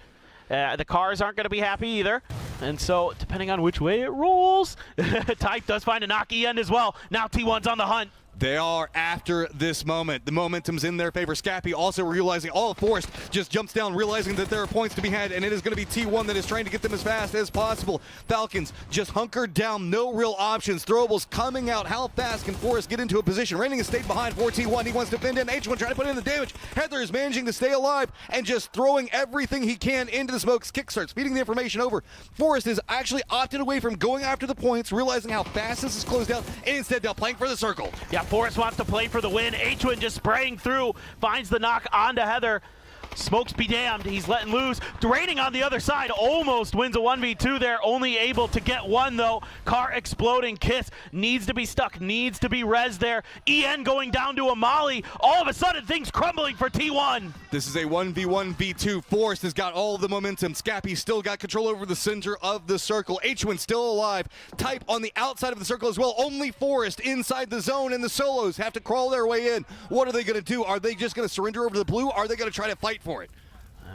The cars aren't going to be happy either, and so depending on which way it rolls, Type does find a knock end as well. Now T1's on the hunt. They are after this moment. The momentum's in their favor. Scappy also realizing all of Forest just jumps down, realizing that there are points to be had, and it is going to be T1 that is trying to get them as fast as possible. Falcons just hunkered down, no real options. Throwables coming out. How fast can Forest get into a position? Raining has stayed behind for T1. He wants to defend in. H1 trying to put in the damage. Heather is managing to stay alive and just throwing everything he can into the smokes. Kick starts feeding the information over. Forest is actually opted away from going after the points, realizing how fast this is closed out, and instead now playing for the circle. Yeah, Forrest wants to play for the win. H-Win just spraying through, finds the knock onto Heather. Smokes be damned, he's letting loose. Draining on the other side, almost wins a 1v2 there, only able to get one though. Car exploding, Kiss needs to be stuck, needs to be res there. EN going down to a molly. All of a sudden, things crumbling for T1. This is a 1v1v2. Forrest has got all of the momentum. Scappy still got control over the center of the circle. H-Win still alive. Type on the outside of the circle as well. Only Forrest inside the zone, and the solos have to crawl their way in. What are they going to do? Are they just going to surrender over to the blue? Are they going to try to fight for it?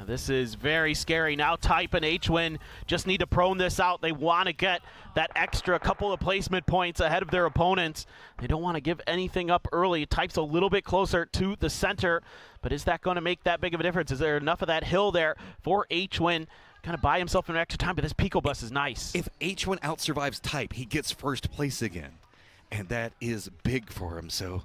This is very scary. Now Type and H-Win just need to prone this out. They want to get that extra couple of placement points ahead of their opponents. They don't want to give anything up early. Type's a little bit closer to the center, but is that going to make that big of a difference? Is there enough of that hill there for H-Win? Kind of buy himself an extra time, but this Pico Bus is nice. If H-Win outsurvives Type, he gets first place again, and that is big for him. So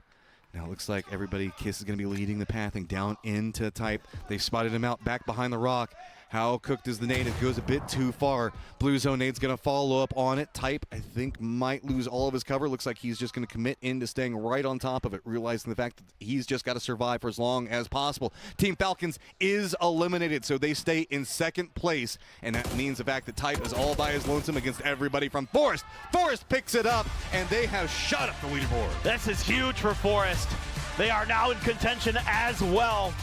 now it looks like everybody, Kiss is going to be leading the pathing down into Type. They've spotted him out back behind the rock. How cooked is the nade? It goes a bit too far. Blue zone nade's going to follow up on it. Type, I think, might lose all of his cover. Looks like he's just going to commit into staying right on top of it, realizing the fact that he's just got to survive for as long as possible. Team Falcons is eliminated, so they stay in second place, and that means the fact that Type is all by his lonesome against everybody from Forrest. Forrest picks it up, and they have shot up the leaderboard. This is huge for Forrest. They are now in contention as well.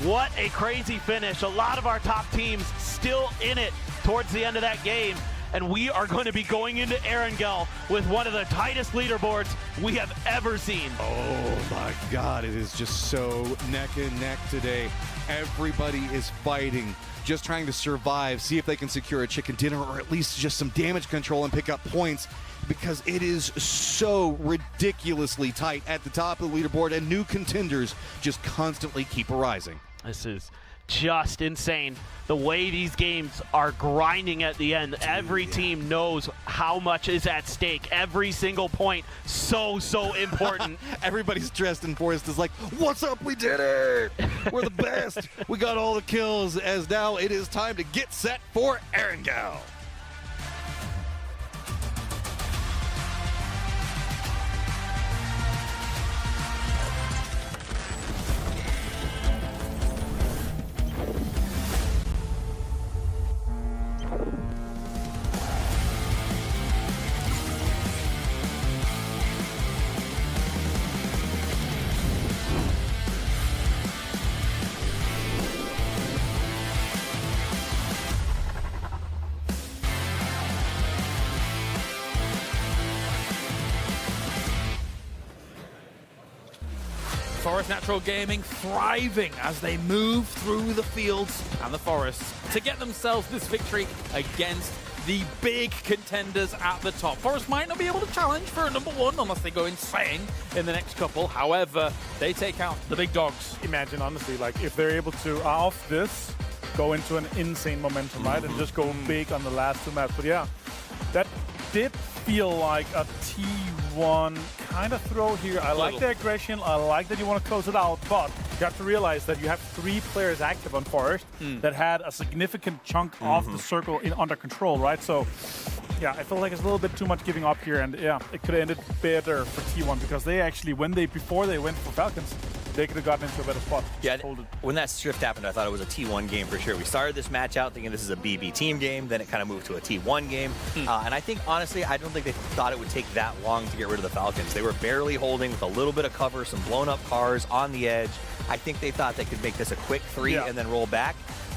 What a crazy finish. A lot of our top teams still in it towards the end of that game. And we are going to be going into Erangel with one of the tightest leaderboards we have ever seen. Oh my God, it is just so neck and neck today. Everybody is fighting, just trying to survive, see if they can secure a chicken dinner or at least just some damage control and pick up points, because it is so ridiculously tight at the top of the leaderboard, and new contenders just constantly keep arising. This is just insane. The way these games are grinding at the end. Every team knows how much is at stake. Every single point, so important. Everybody's dressed in Forrest is like, what's up, we did it! We're the best! We got all the kills, as now it is time to get set for Erangel. Forest Natural Gaming thriving as they move through the fields and the forests to get themselves this victory against the big contenders at the top. Forest might not be able to challenge for a #1 unless they go insane in the next couple. However, they take out the big dogs. Imagine, honestly, like if they're able to, off this, go into an insane momentum, right? And just go big on the last two maps. But yeah, that did feel like a T1 kind of throw here. I like the aggression. I like that you want to close it out, but you have to realize that you have 3 players active on Forest that had a significant chunk of the circle under control, right? So yeah, I feel like it's a little bit too much giving up here, and yeah, it could have ended better for T1 because they actually, before they went for Falcons, they could have gotten into a better spot. Yeah, when that shift happened, I thought it was a T1 game for sure. We started this match out thinking this is a BB team game, then it kind of moved to a T1 game. And I think, honestly, I don't think they thought it would take that long to get rid of the Falcons. They were barely holding with a little bit of cover, some blown up cars on the edge. I think they thought they could make this a quick 3 and then roll back.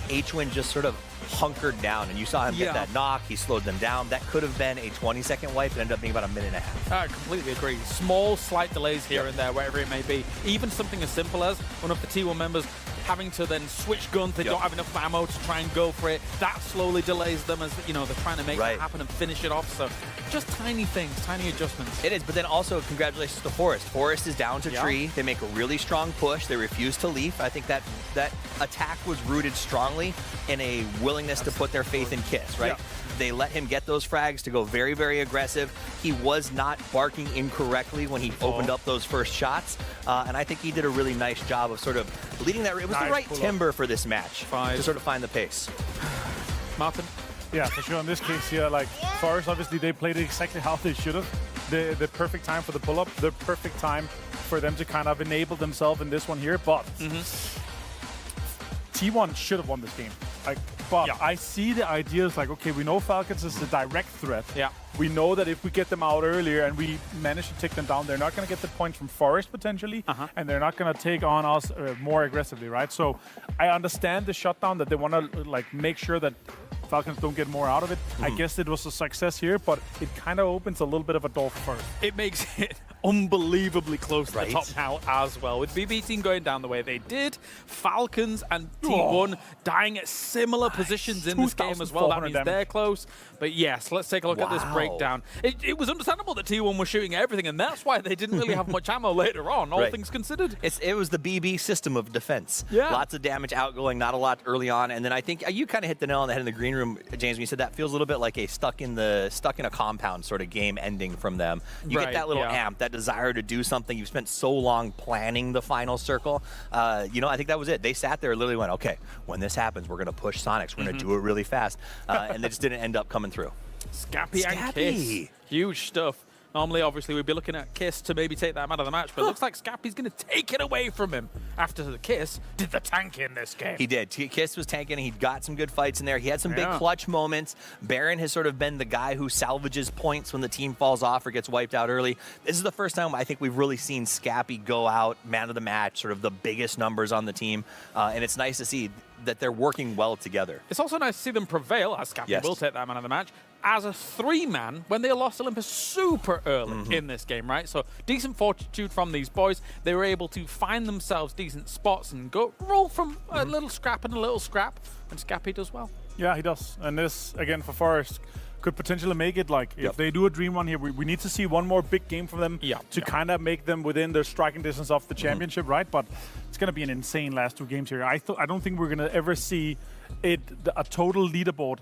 H-Win just sort of hunkered down, and you saw him get that knock. He slowed them down. That could have been a 20-second wipe. It ended up being about a minute and a half. I completely agree. Small, slight delays here and there, wherever it may be. Even something as simple as one of the T1 members having to then switch guns. They don't have enough ammo to try and go for it. That slowly delays them as, you know, they're trying to make that happen and finish it off. So just tiny things, tiny adjustments. It is, but then also congratulations to Forest. Forest is down to tree. They make a really strong push. They refuse to leave. I think that attack was rooted strongly in a willingness to put their faith in Kiss, right? They let him get those frags to go very, very aggressive. He was not barking incorrectly when he opened up those first shots, and I think he did a really nice job of sort of leading that. It was the right timber for this match to sort of find the pace. Martin? Yeah, for sure. In this case here, like Forest, obviously they played it exactly how they should have. the perfect time for the pull-up, the perfect time for them to kind of enable themselves in this one here. But T1 should have won this game. But I see the ideas like, okay, we know Falcons is a direct threat. Yeah. We know that if we get them out earlier and we manage to take them down, they're not going to get the points from Forest potentially, and they're not going to take on us more aggressively, right? So I understand the shutdown that they want to like make sure that Falcons don't get more out of it. I guess it was a success here, but it kind of opens a little bit of a door for Forest. It makes it unbelievably close to the top now as well. With BB team going down the way they did, Falcons and T1 dying at similar positions in this game as well. That means they're close. But yes, let's take a look at this breakdown. It was understandable that T1 was shooting everything, and that's why they didn't really have much ammo later on, all things considered. It was the BB system of defense. Yeah. Lots of damage outgoing, not a lot early on. And then I think you kind of hit the nail on the head in the green room, James, when you said that feels a little bit like a stuck in a compound sort of game ending from them. You get that little amp, that desire to do something. You've spent so long planning the final circle. I think that was it. They sat there and literally went, okay, when this happens, we're going to push Sonics. We're going to do it really fast. And they just didn't end up coming through. Scappi and Kiss. Huge stuff. Normally, obviously, we'd be looking at Kiss to maybe take that out of the match, but it looks like Scappi's going to take it away from him after the Kiss did the tank in this game. He did. Kiss was tanking. He got some good fights in there. He had some big clutch moments. Baron has sort of been the guy who salvages points when the team falls off or gets wiped out early. This is the first time I think we've really seen Scappi go out, man of the match, sort of the biggest numbers on the team, and it's nice to see that they're working well together. It's also nice to see them prevail, as Scappi will take that man of the match, as a 3-man when they lost Olympus super early in this game, right? So decent fortitude from these boys. They were able to find themselves decent spots and go roll from a little scrap and a little scrap, and Scappi does well. Yeah, he does. And this, again, for Forest, could potentially make it like, if they do a dream run here, we need to see one more big game from them to kind of make them within the striking distance of the championship, right? But it's going to be an insane last 2 games here. I don't think we're going to ever see a total leaderboard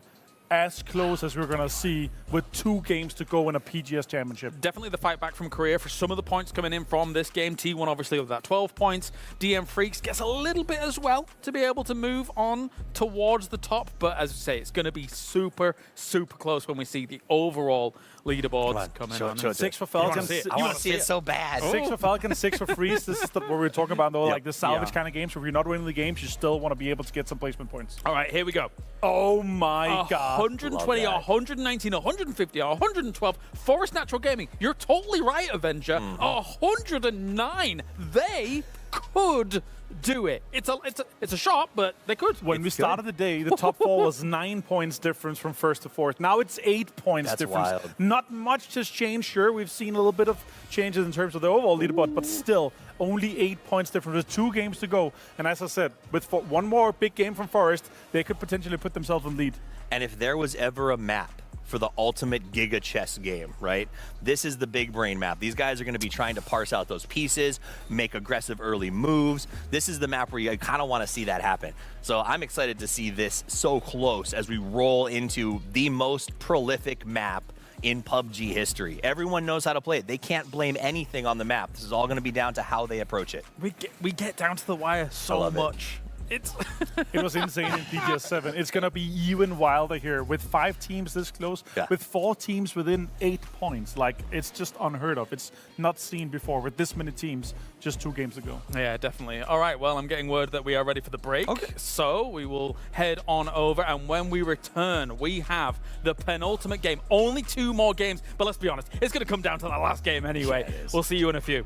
as close as we're going to see with 2 games to go in a PGS championship. Definitely the fight back from Korea for some of the points coming in from this game. T1 obviously with that 12 points. DM Freaks gets a little bit as well to be able to move on towards the top. But as I say, it's going to be super, super close when we see the overall leaderboards coming on. 6 for Falcons. I want to see it so bad. 6 for Falcons, 6 for Freeze. This is what we're talking about, though, like the salvage kind of games. Where if you're not winning the games, you still want to be able to get some placement points. All right, here we go. Oh my God. 120, 119, 150, 112. Forest Natural Gaming. You're totally right, Avenger. 109. They could do it. It's a shot, but they could. When we started the day, the top 4 was 9 points difference from first to fourth. Now it's 8 points difference. Wild. Not much has changed. Sure, we've seen a little bit of changes in terms of the overall leaderboard, but still only 8 points difference with 2 games to go. And as I said, with one more big game from Forest, they could potentially put themselves in lead. And if there was ever a map for the ultimate Giga chess game, right? This is the big brain map. These guys are going to be trying to parse out those pieces, make aggressive early moves. This is the map where you kind of want to see that happen. So I'm excited to see this so close as we roll into the most prolific map in PUBG history. Everyone knows how to play it. They can't blame anything on the map. This is all going to be down to how they approach it. We get down to the wire so much. It was insane in PGS 7. It's going to be even wilder here with 5 teams this close, with 4 teams within 8 points. Like, it's just unheard of. It's not seen before with this many teams just 2 games ago. Yeah, definitely. All right, well, I'm getting word that we are ready for the break. So we will head on over, and when we return, we have the penultimate game. Only 2 more games, but let's be honest, it's going to come down to that last game anyway. We'll see you in a few.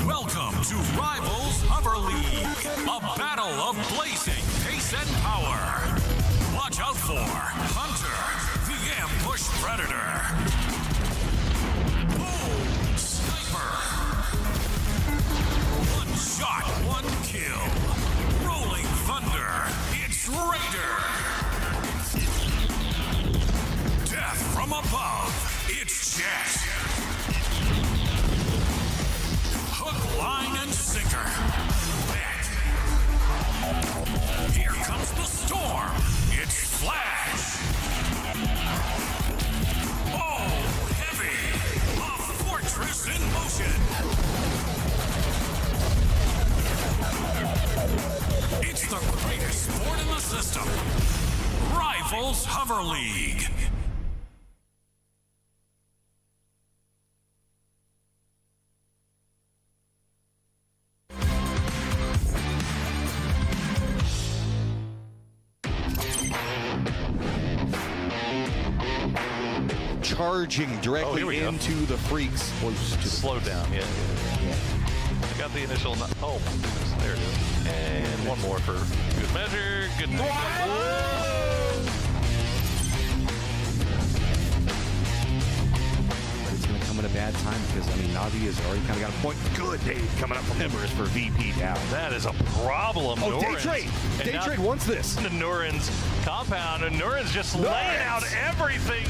Welcome to Rivals Hover League, a battle of blazing pace and power. Watch out for Hunter, the Ambush Predator. Boom, Sniper. One shot, one kill. Rolling Thunder, it's Raider. Death from above, it's Jet. Hook, line, and sinker. Bet. Here comes the storm. It's Rivals Hover League. Charging directly into the freaks. Slow down, yeah. I got the initial. Oh, there it is. And one more for good measure. Good But it's going to come at a bad time because, I mean, Navi has already kind of got a point. Good day coming up from Embers for VP down. That is a problem. Oh, Norins. Day Trade! Day Trade wants this. The Norins compound, and Norins just laying out everything.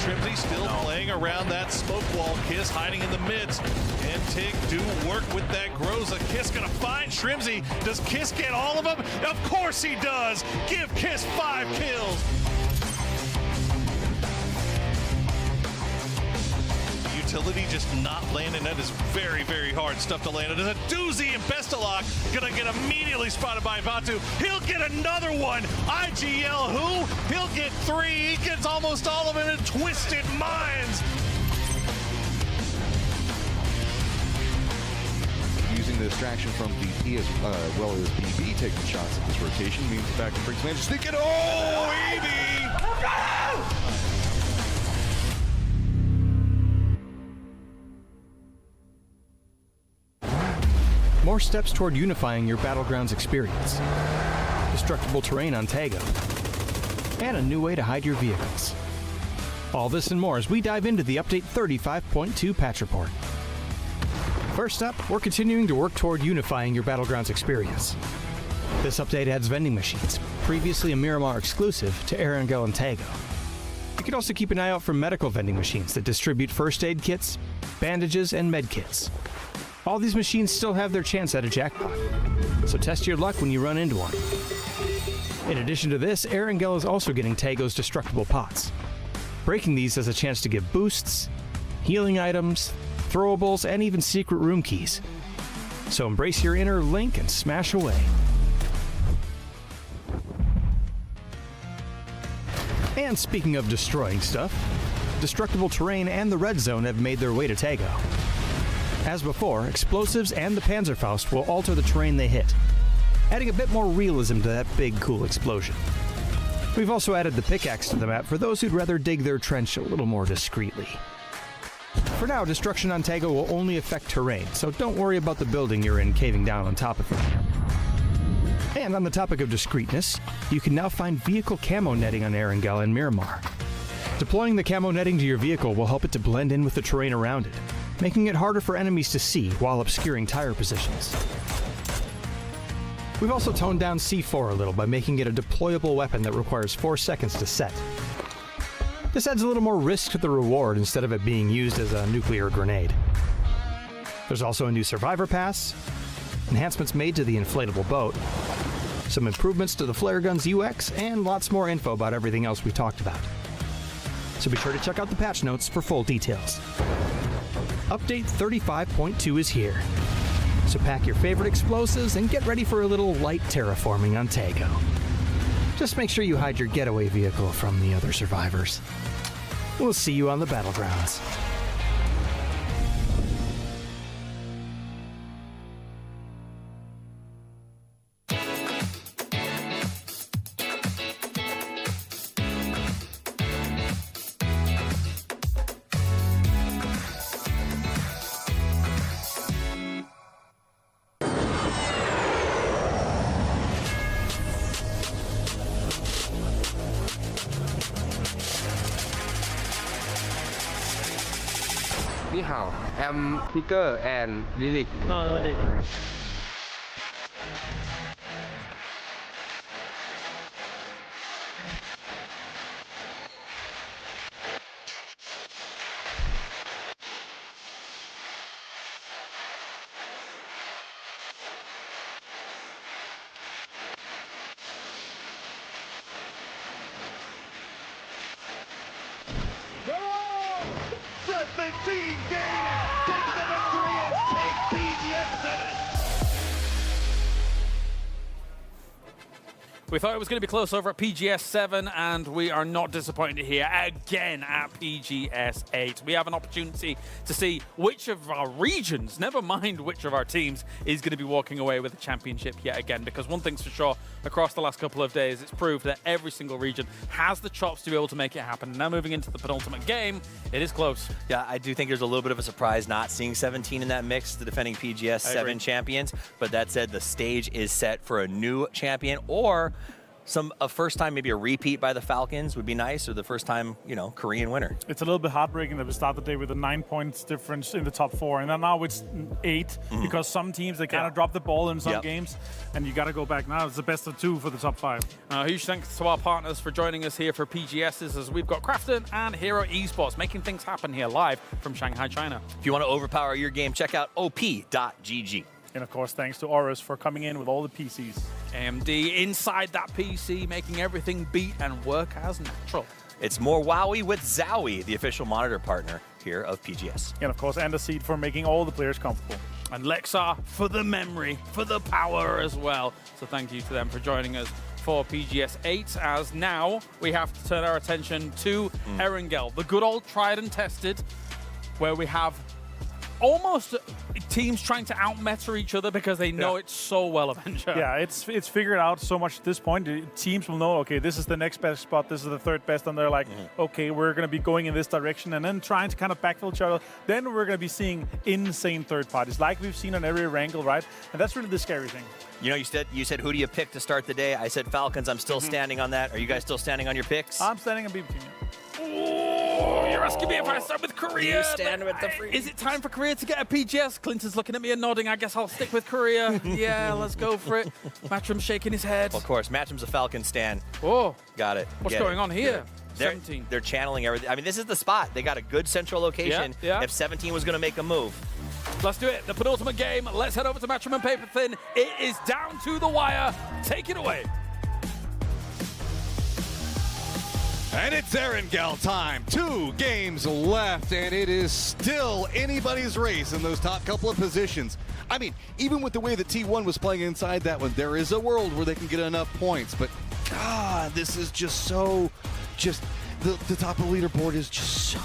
Trimsy still playing around that smoke wall. Kiss hiding in the mids. And Tig do work with that Groza. Kiss gonna find Trimsy. Does Kiss get all of them? Of course he does. Give Kiss 5 kills. Utility just not landing. That is very, very hard stuff to land. It is a doozy, and Bestalok gonna get immediately spotted by Vatu. He'll get another one. IGL who? He'll get 3. He gets almost all of them in Twisted Minds. Using the distraction from VP as well as BB taking shots at this rotation means the back to Freaks manages to get Evie! More steps toward unifying your Battlegrounds experience. Destructible terrain on Tago. And a new way to hide your vehicles. All this and more as we dive into the Update 35.2 patch report. First up, we're continuing to work toward unifying your Battlegrounds experience. This update adds vending machines, previously a Miramar exclusive, to Erangel and Tago. You can also keep an eye out for medical vending machines that distribute first aid kits, bandages, and med kits. All these machines still have their chance at a jackpot, so test your luck when you run into one. In addition to this, Erangel is also getting Tago's destructible pots. Breaking these has a chance to give boosts, healing items, throwables, and even secret room keys. So embrace your inner Link and smash away. And speaking of destroying stuff, destructible terrain and the red zone have made their way to Tago. As before, explosives and the Panzerfaust will alter the terrain they hit, adding a bit more realism to that big, cool explosion. We've also added the pickaxe to the map for those who'd rather dig their trench a little more discreetly. For now, destruction on Tago will only affect terrain, so don't worry about the building you're in caving down on top of it. And on the topic of discreetness, you can now find vehicle camo netting on Erangel and Miramar. Deploying the camo netting to your vehicle will help it to blend in with the terrain around it, making it harder for enemies to see while obscuring tire positions. We've also toned down C4 a little by making it a deployable weapon that requires 4 seconds to set. This adds a little more risk to the reward instead of it being used as a nuclear grenade. There's also a new Survivor Pass, enhancements made to the inflatable boat, some improvements to the flare gun's UX, and lots more info about everything else we talked about. So be sure to check out the patch notes for full details. Update 35.2 is here. So pack your favorite explosives and get ready for a little light terraforming on Tago. Just make sure you hide your getaway vehicle from the other survivors. We'll see you on the Battlegrounds. Ni hao, I'm Picker and Lyric. We thought it was going to be close over at PGS 7, and we are not disappointed here again at PGS 8. We have an opportunity to see which of our regions, never mind which of our teams, is going to be walking away with the championship yet again. Because one thing's for sure, across the last couple of days, it's proved that every single region has the chops to be able to make it happen. Now moving into the penultimate game, it is close. Yeah, I do think there's a little bit of a surprise not seeing 17 in that mix, the defending PGS 7 champions. But that said, the stage is set for a new champion, or a first time, maybe a repeat by the Falcons would be nice, or the first time, Korean winner. It's a little bit heartbreaking that we start the day with a 9 points difference in the top 4, and then now it's 8 because some teams, they kind of drop the ball in some games, and you got to go back now. It's the best of 2 for the top 5. Huge thanks to our partners for joining us here for PGSs, as we've got Crafton and Hero Esports making things happen here live from Shanghai, China. If you want to overpower your game, check out op.gg. And of course, thanks to Aorus for coming in with all the PCs. AMD inside that PC, making everything beat and work as natural. It's more Wowie with Zowie, the official monitor partner here of PGS. And of course, Seed for making all the players comfortable. And Lexar for the memory, for the power as well. So thank you to them for joining us for PGS 8, as now we have to turn our attention to Erangel, the good old tried and tested, where we have almost teams trying to out-meta each other because they know it so well, Avenger. Yeah, it's figured out so much at this point. Teams will know, okay, this is the next best spot, this is the third best, and they're like, okay, we're going to be going in this direction, and then trying to kind of backfill each other. Then we're going to be seeing insane third parties, like we've seen on every wrangle, right? And that's really the scary thing. You said who do you pick to start the day? I said Falcons. I'm still standing on that. Are you guys still standing on your picks? I'm standing on BB Team. Oh, you're asking me if I start with Korea. You stand with the free. Is it time for Korea to get a PGS? Clinton's looking at me and nodding. I guess I'll stick with Korea. Yeah, let's go for it. Matchroom's shaking his head. Well, of course, Matchroom's a Falcon stan. Oh. Got it. What's going on here? 17. They're channeling everything. I mean, this is the spot. They got a good central location if 17 was going to make a move. Let's do it. The penultimate game. Let's head over to Matchroom and Paper Thin. It is down to the wire. Take it away. And it's Erangel time. 2 games left, and it is still anybody's race in those top couple of positions. I mean, even with the way that T1 was playing inside that one, there is a world where they can get enough points. But, God, this is just so... The top of the leaderboard is just so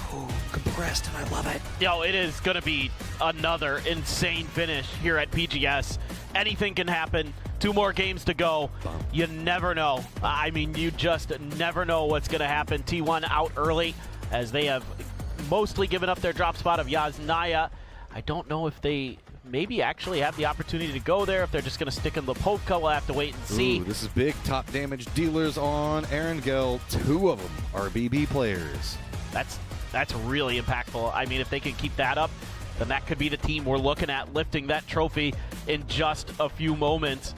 compressed, and I love it. It is going to be another insane finish here at PGS. Anything can happen. 2 more games to go. You never know. I mean, you just never know what's going to happen. T1 out early, as they have mostly given up their drop spot of Yaznaya. I don't know if they maybe actually have the opportunity to go there, if they're just going to stick in Lepovka. We'll have to wait and see. Ooh, this is big. Top damage dealers on Erangel. 2 of them are BB players. That's really impactful. I mean, if they can keep that up, then that could be the team we're looking at lifting that trophy in just a few moments.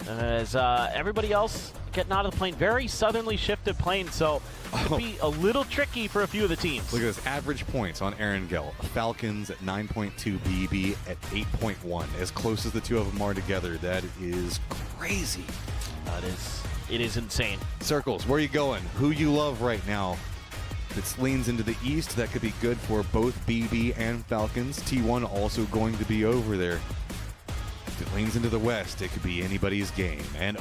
As everybody else getting out of the plane, very southernly shifted plane, so it could be a little tricky for a few of the teams. Look at this, average points on Erangel. Falcons at 9.2, BB at 8.1. As close as the 2 of them are together, that is crazy. It is insane. Circles, where are you going? Who you love right now? It leans into the east. That could be good for both BB and Falcons. T1 also going to be over there. If it leans into the west, it could be anybody's game. And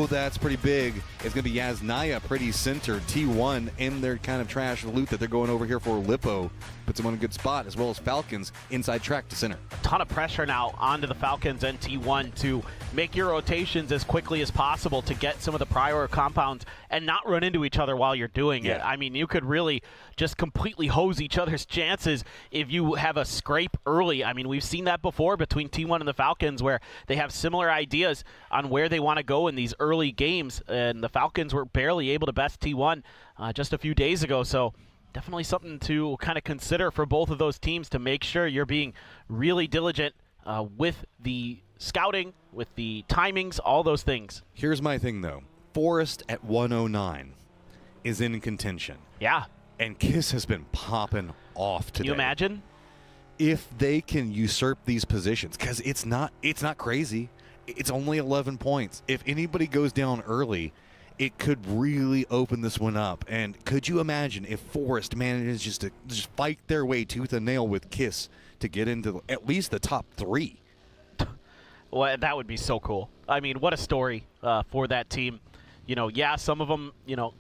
that's pretty big. It's going to be Yaznaya pretty centered. T1 in their kind of trash loot that they're going over here for. Lippo puts them on a good spot, as well as Falcons inside track to center. A ton of pressure now onto the Falcons and T1 to make your rotations as quickly as possible to get some of the prior compounds and not run into each other while you're doing it. I mean, you could really just completely hose each other's chances if you have a scrape early. I mean, we've seen that before between T1 and the Falcons, where they have similar ideas on where they want to go in these early games, and the Falcons were barely able to best T1 just a few days ago. So definitely something to kind of consider for both of those teams, to make sure you're being really diligent with the scouting, with the timings, all those things. Here's my thing, though. Forest at 109 is in contention. Yeah. And Kiss has been popping off today. Can you imagine? If they can usurp these positions, because it's not crazy. It's only 11 points. If anybody goes down early, it could really open this one up. And could you imagine if Forest manages just fight their way tooth and nail with Kiss to get into at least the top 3? Well, that would be so cool. I mean, what a story for that team. Yeah, some of them,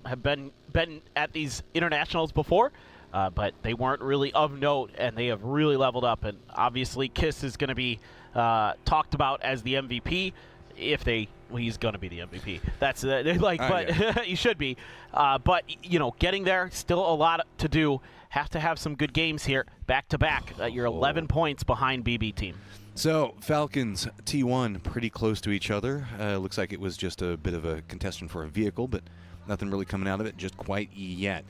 have been at these internationals before, but they weren't really of note, and they have really leveled up. And obviously, Kiss is going to be talked about as the MVP. He's going to be the MVP. That's but he should be. But getting there, still a lot to do. Have to have some good games here, back to back. You're 11 points behind BB team. So Falcons T1 pretty close to each other. Looks like it was just a bit of a contestant for a vehicle, but nothing really coming out of it just quite yet.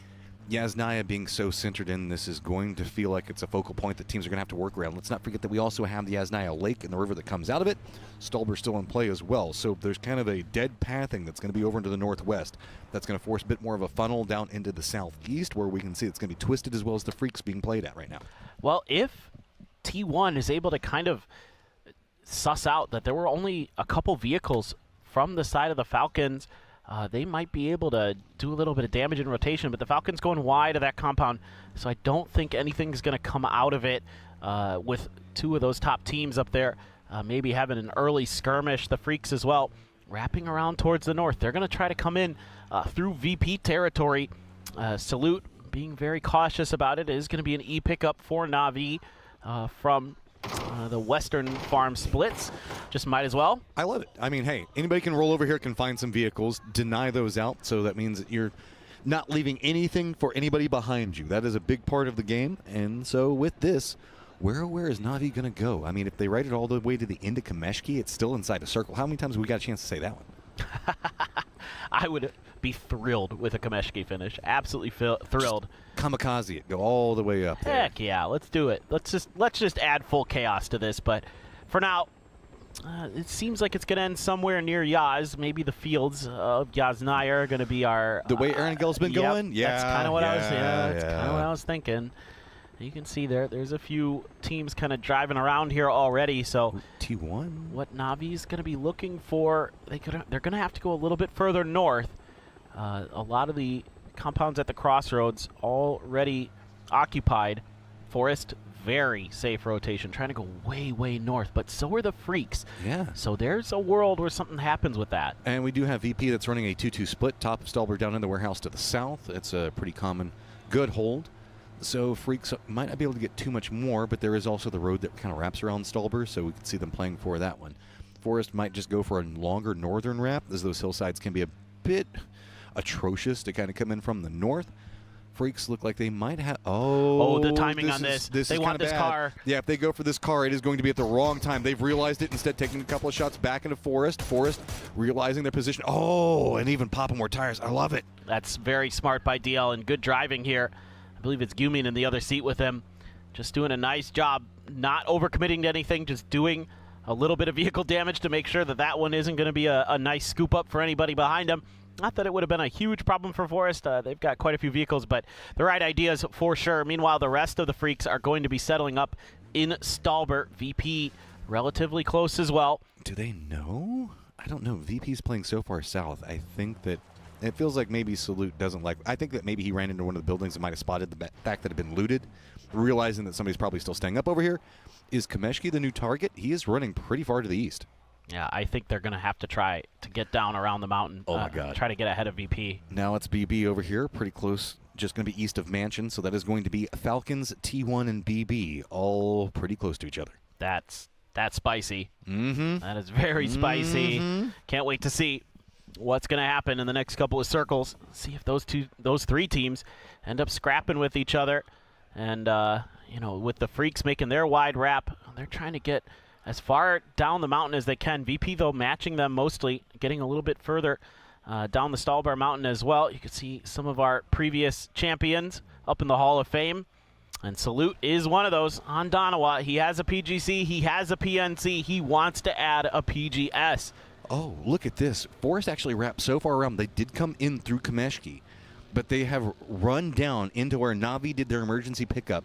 Yasnaya being so centered in, this is going to feel like it's a focal point that teams are going to have to work around. Let's not forget that we also have the Yasnaya Lake and the river that comes out of it. Stolber's still in play as well, so there's kind of a dead pathing that's going to be over into the northwest. That's going to force a bit more of a funnel down into the southeast, where we can see it's going to be twisted, as well as the Freaks being played at right now. Well, if T1 is able to kind of suss out that there were only a couple vehicles from the side of the Falcons, they might be able to do a little bit of damage in rotation, but the Falcons going wide of that compound, so I don't think anything's going to come out of it with two of those top teams up there, maybe having an early skirmish. The Freaks as well, wrapping around towards the north. They're going to try to come in through VP territory. Salute being very cautious about it. It is going to be an E pickup for Na'Vi from the western farm splits. Just might as well. I love it. I mean, hey, anybody can roll over here, can find some vehicles, deny those out, so that means that you're not leaving anything for anybody behind you. That is a big part of the game, and so with this, where is Na'Vi going to go? I mean, if they ride it all the way to the end of Kameshki, it's still inside a circle. How many times have we got a chance to say that one? I would be thrilled with a Kameshki finish. Absolutely thrilled. Kamikaze it. Go all the way up there. Heck yeah, let's do it. Let's just add full chaos to this. But for now, it seems like it's going to end somewhere near Yaz. Maybe the fields of Yasnaya are going to be our... The way Erangel's been going? Yeah. That's kind of what I was thinking. You can see there's a few teams kind of driving around here already. So T1. What Navi's going to be looking for, they're going to have to go a little bit further north. A lot of the compounds at the crossroads already occupied. Forest, very safe rotation, trying to go way, way north. But so are the Freaks. Yeah. So there's a world where something happens with that. And we do have VP that's running a 2-2 split. Top of Stolber down in the warehouse to the south. It's a pretty common good hold. So Freaks might not be able to get too much more, but there is also the road that kind of wraps around Stolber, so we can see them playing for that one. Forest might just go for a longer northern wrap, as those hillsides can be a bit atrocious to kind of come in from the north. Freaks look like they might have... Oh, the timing on this. They want this car. Yeah, if they go for this car, it is going to be at the wrong time. They've realized it, instead taking a couple of shots back into Forest. Forest realizing their position. Oh, and even popping more tires. I love it. That's very smart by DL and good driving here. I believe it's Gumin in the other seat with him. Just doing a nice job, not overcommitting to anything, just doing a little bit of vehicle damage to make sure that one isn't going to be a nice scoop up for anybody behind him. Not that it would have been a huge problem for Forest. They've got quite a few vehicles, but the right ideas for sure. Meanwhile, the rest of the Freaks are going to be settling up in Stolber. VP relatively close as well. Do they know? I don't know. VP's playing so far south. I think that it feels like maybe Salute doesn't like... I think that maybe he ran into one of the buildings and might have spotted the fact that it had been looted, realizing that somebody's probably still staying up over here. Is Kameshki the new target? He is running pretty far to the east. Yeah, I think they're going to have to try to get down around the mountain. Oh, my God. Try to get ahead of VP. Now it's BB over here, pretty close, just going to be east of Mansion, so that is going to be Falcons, T1, and BB, all pretty close to each other. That's spicy. Mm-hmm. That is very spicy. Can't wait to see what's going to happen in the next couple of circles. See if those three teams end up scrapping with each other. And, with the Freaks making their wide wrap, they're trying to get as far down the mountain as they can. VP, though, matching them mostly, getting a little bit further down the Stolber Mountain as well. You can see some of our previous champions up in the Hall of Fame. And Salute is one of those on Donawa. He has a PGC. He has a PNC. He wants to add a PGS. Oh, look at this. Forest actually wrapped so far around. They did come in through Kameshki, but they have run down into where Na'Vi did their emergency pickup.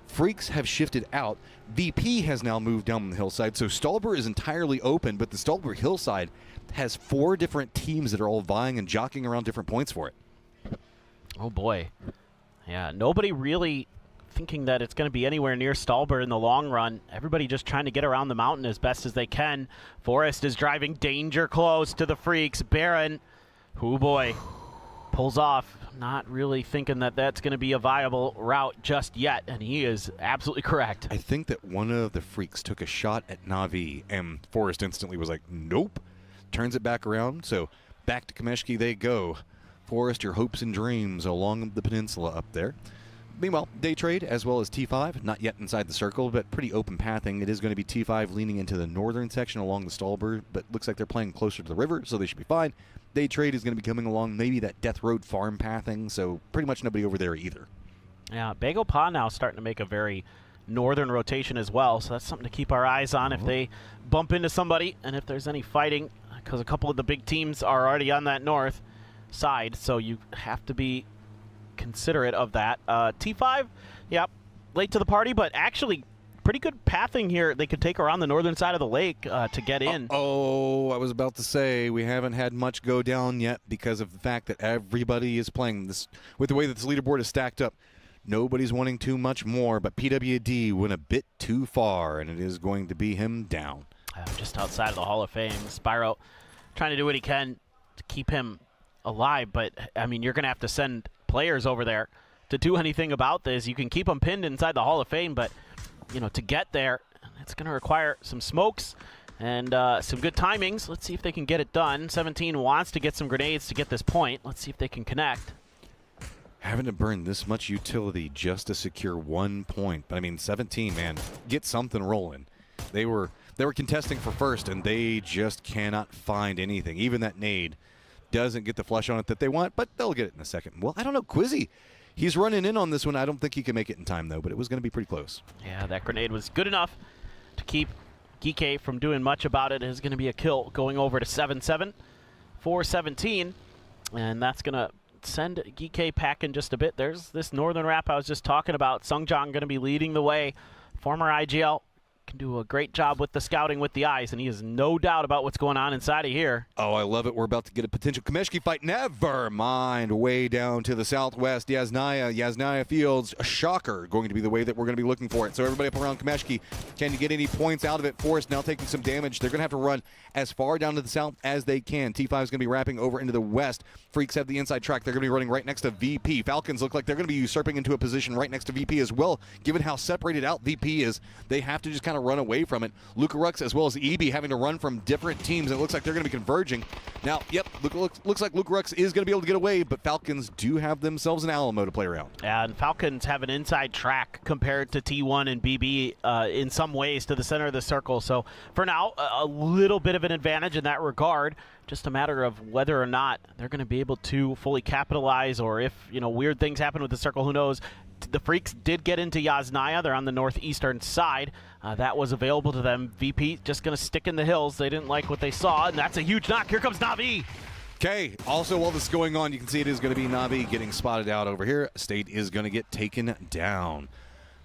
Freaks have shifted out. VP has now moved down the hillside, so Stolber is entirely open, but the Stolber hillside has 4 different teams that are all vying and jockeying around different points for it. Oh, boy. Yeah, nobody really thinking that it's going to be anywhere near Stallber in the long run. Everybody just trying to get around the mountain as best as they can. Forrest is driving danger close to the Freaks. Baron, oh boy, pulls off. Not really thinking that that's going to be a viable route just yet, and he is absolutely correct. I think that one of the Freaks took a shot at Na'Vi, and Forrest instantly was like, nope. Turns it back around, so back to Kameshki they go. Forrest, your hopes and dreams along the peninsula up there. Meanwhile, Day Trade as well as T5, not yet inside the circle, but pretty open pathing. It is going to be T5 leaning into the northern section along the Stallber, but looks like they're playing closer to the river, so they should be fine. Day Trade is going to be coming along maybe that Death Road farm pathing, so pretty much nobody over there either. Yeah, Bagel Pa now starting to make a very northern rotation as well, so that's something to keep our eyes on if they bump into somebody and if there's any fighting, because a couple of the big teams are already on that north side, so you have to be considerate of that. T5, yep, late to the party, but actually pretty good pathing here. They could take around the northern side of the lake to get in. Oh, I was about to say we haven't had much go down yet because of the fact that everybody is playing this with the way that this leaderboard is stacked up. Nobody's wanting too much more, but PWD went a bit too far, and it is going to be him down. Just outside of the Hall of Fame. Spyro trying to do what he can to keep him alive, but I mean, you're going to have to send players over there to do anything about this. You can keep them pinned inside the Hall of Fame, but you know, to get there, it's going to require some smokes and some good timings. Let's see if they can get it done. 17 wants to get some grenades to get this point. Let's see if they can connect. Having to burn this much utility just to secure 1 point. But I mean, 17, man, get something rolling. They were contesting for first, and they just cannot find anything. Even that nade doesn't get the flush on it that they want, but they'll get it in a second. Well, I don't know, Quizzy. He's running in on this one. I don't think he can make it in time, though, but it was going to be pretty close. Yeah, that grenade was good enough to keep Geeke from doing much about it. It is going to be a kill going over to 7-7 for 17, and that's going to send Geeke packing just a bit. There's this northern wrap I was just talking about. Sungjong going to be leading the way. Former IGL can do a great job with the scouting with the eyes, and he has no doubt about what's going on inside of here. Oh, I love it. We're about to get a potential Kameshki fight. Never mind. Way down to the southwest, Yasnaya Fields. A shocker going to be the way that we're going to be looking for it. So everybody up around Kameshki, can you get any points out of it? Forrest now taking some damage. They're going to have to run as far down to the south as they can. T5 is going to be wrapping over into the west. Freaks have the inside track. They're going to be running right next to VP. Falcons look like they're going to be usurping into a position right next to VP as well. Given how separated out VP is, they have to just kind of run away from it. Lucarux as well as EB having to run from different teams. It looks like they're going to be converging. Now, yep, looks like Lucarux is going to be able to get away, but Falcons do have themselves an Alamo to play around. Yeah, and Falcons have an inside track compared to T1 and BB in some ways to the center of the circle. So for now, a little bit of an advantage in that regard. Just a matter of whether or not they're going to be able to fully capitalize, or if, you know, weird things happen with the circle, who knows. The Freaks did get into Yasnaya. They're on the northeastern side. That was available to them. VP just going to stick in the hills. They didn't like what they saw, and that's a huge knock. Here comes Na'Vi. Okay, also while this is going on, you can see it is going to be Na'Vi getting spotted out over here. State is going to get taken down.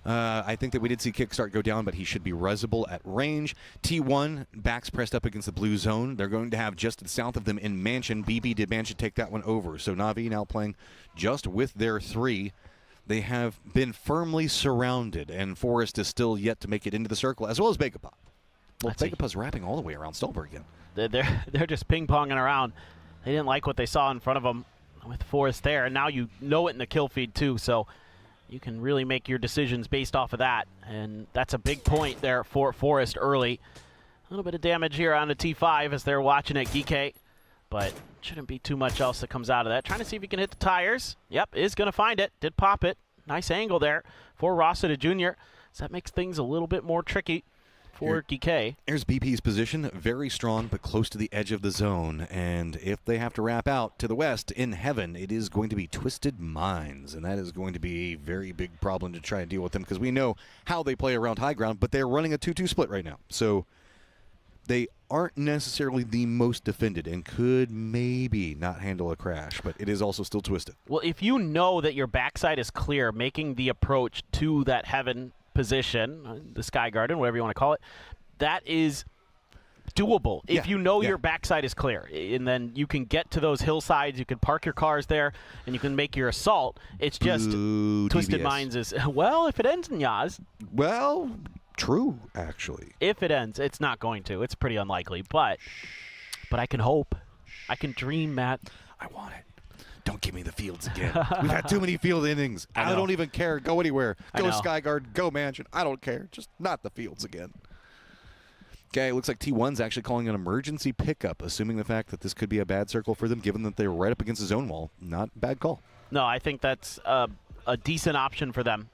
I think that we did see Kickstart go down, but he should be resable at range. T1, backs pressed up against the blue zone. They're going to have just to the south of them in Mansion. BB did Mansion take that one over. So Na'Vi now playing just with their 3. They have been firmly surrounded, and Forrest is still yet to make it into the circle, as well as Begapa. Well, Begapa's wrapping all the way around Stallber again. They're just ping-ponging around. They didn't like what they saw in front of them with Forrest there, and now you know it in the kill feed too, so you can really make your decisions based off of that, and that's a big point there for Forrest early. A little bit of damage here on the T5 as they're watching it, Geeke, but shouldn't be too much else that comes out of that. Trying to see if he can hit the tires. Yep, is going to find it. Did pop it. Nice angle there for Rossiter Jr. So that makes things a little bit more tricky for Geeke. Here's BP's position. Very strong, but close to the edge of the zone. And if they have to wrap out to the west in heaven, it is going to be Twisted Minds. And that is going to be a very big problem to try and deal with them, because we know how they play around high ground, but they're running a 2-2 split right now. So they aren't necessarily the most defended and could maybe not handle a crash, but it is also still Twisted. Well, if you know that your backside is clear, making the approach to that heaven position, the Sky Garden, whatever you want to call it, that is doable if you know your backside is clear, and then you can get to those hillsides, you can park your cars there, and you can make your assault. It's just Twisted Minds is, well, if it ends in Yaz. Well, true, actually. If it ends, it's not going to. It's pretty unlikely, but I can hope. I can dream, Matt. I want it. Don't give me the fields again. We've had too many field innings. I don't even care. Go anywhere. Go Skyguard. Go Mansion. I don't care. Just not the fields again. Okay, it looks like T1's actually calling an emergency pickup, assuming the fact that this could be a bad circle for them, given that they were right up against the zone wall. Not a bad call. No, I think that's a decent option for them,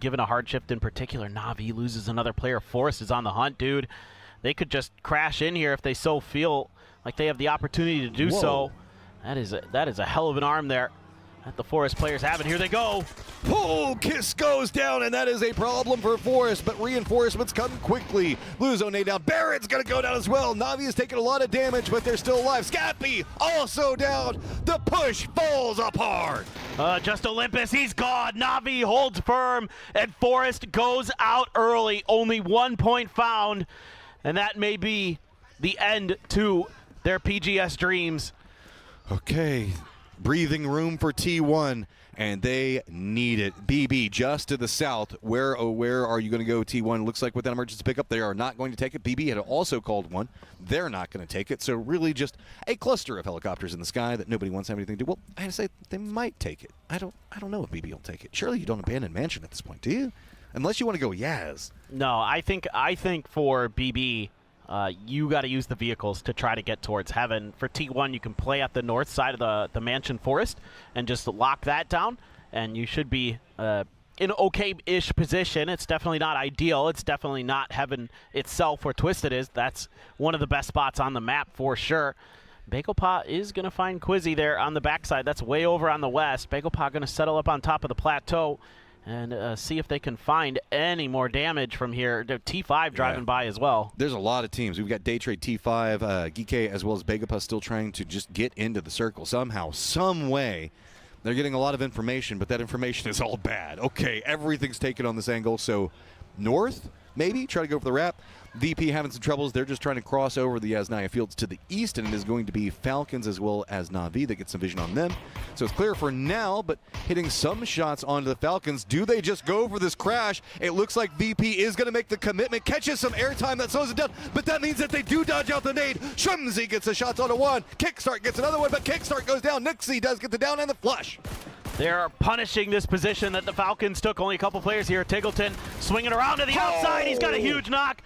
given a hard shift in particular. Na'Vi loses another player. Forest is on the hunt, dude. They could just crash in here if they so feel like they have the opportunity to do so. That is a hell of an arm there that the Forest players have, and here they go. Oh, Kiss goes down, and that is a problem for Forest, but reinforcements come quickly. Luzo nade down. Barrett's going to go down as well. Na'Vi has taken a lot of damage, but they're still alive. Scappy also down. The push falls apart. Just Olympus, he's gone. Na'Vi holds firm, and Forest goes out early. Only 1 point found, and that may be the end to their PGS dreams. Okay, breathing room for T1, and they need it. BB just to the south. Where are you going to go, T1? Looks like with that emergency pickup, they are not going to take it. BB had also called one. They're not going to take it. So really just a cluster of helicopters in the sky that nobody wants to have anything to do. Well, I say they might take it. I don't know if BB will take it. Surely you don't abandon Mansion at this point, do you? Unless you want to go Yaz. No, I think for BB, you got to use the vehicles to try to get towards Heaven. For T1, you can play at the north side of the Mansion Forest and just lock that down, and you should be in okay-ish position. It's definitely not ideal. It's definitely not Heaven itself where Twisted is. That's one of the best spots on the map for sure. Bagelpa is going to find Quizzy there on the backside. That's way over on the west. Bagelpa going to settle up on top of the plateau and see if they can find any more damage from here. T5 driving by as well. There's a lot of teams. We've got Daytrade, T5, Geekay, as well as Bagelpa still trying to just get into the circle somehow, some way. They're getting a lot of information, but that information is all bad. Okay, everything's taken on this angle, so north, maybe, try to go for the wrap. VP having some troubles. They're just trying to cross over the Yasnaya fields to the east, and it is going to be Falcons as well as Na'Vi that get some vision on them. So it's clear for now, but hitting some shots onto the Falcons. Do they just go for this crash? It looks like VP is going to make the commitment, catches some airtime that slows it down, but that means that they do dodge out the nade. Shumsey gets a shot onto one. Kickstart gets another one, but Kickstart goes down. Nixie does get the down and the flush. They're punishing this position that the Falcons took. Only a couple players here. Tiggleton swinging around to the outside. He's got a huge knock.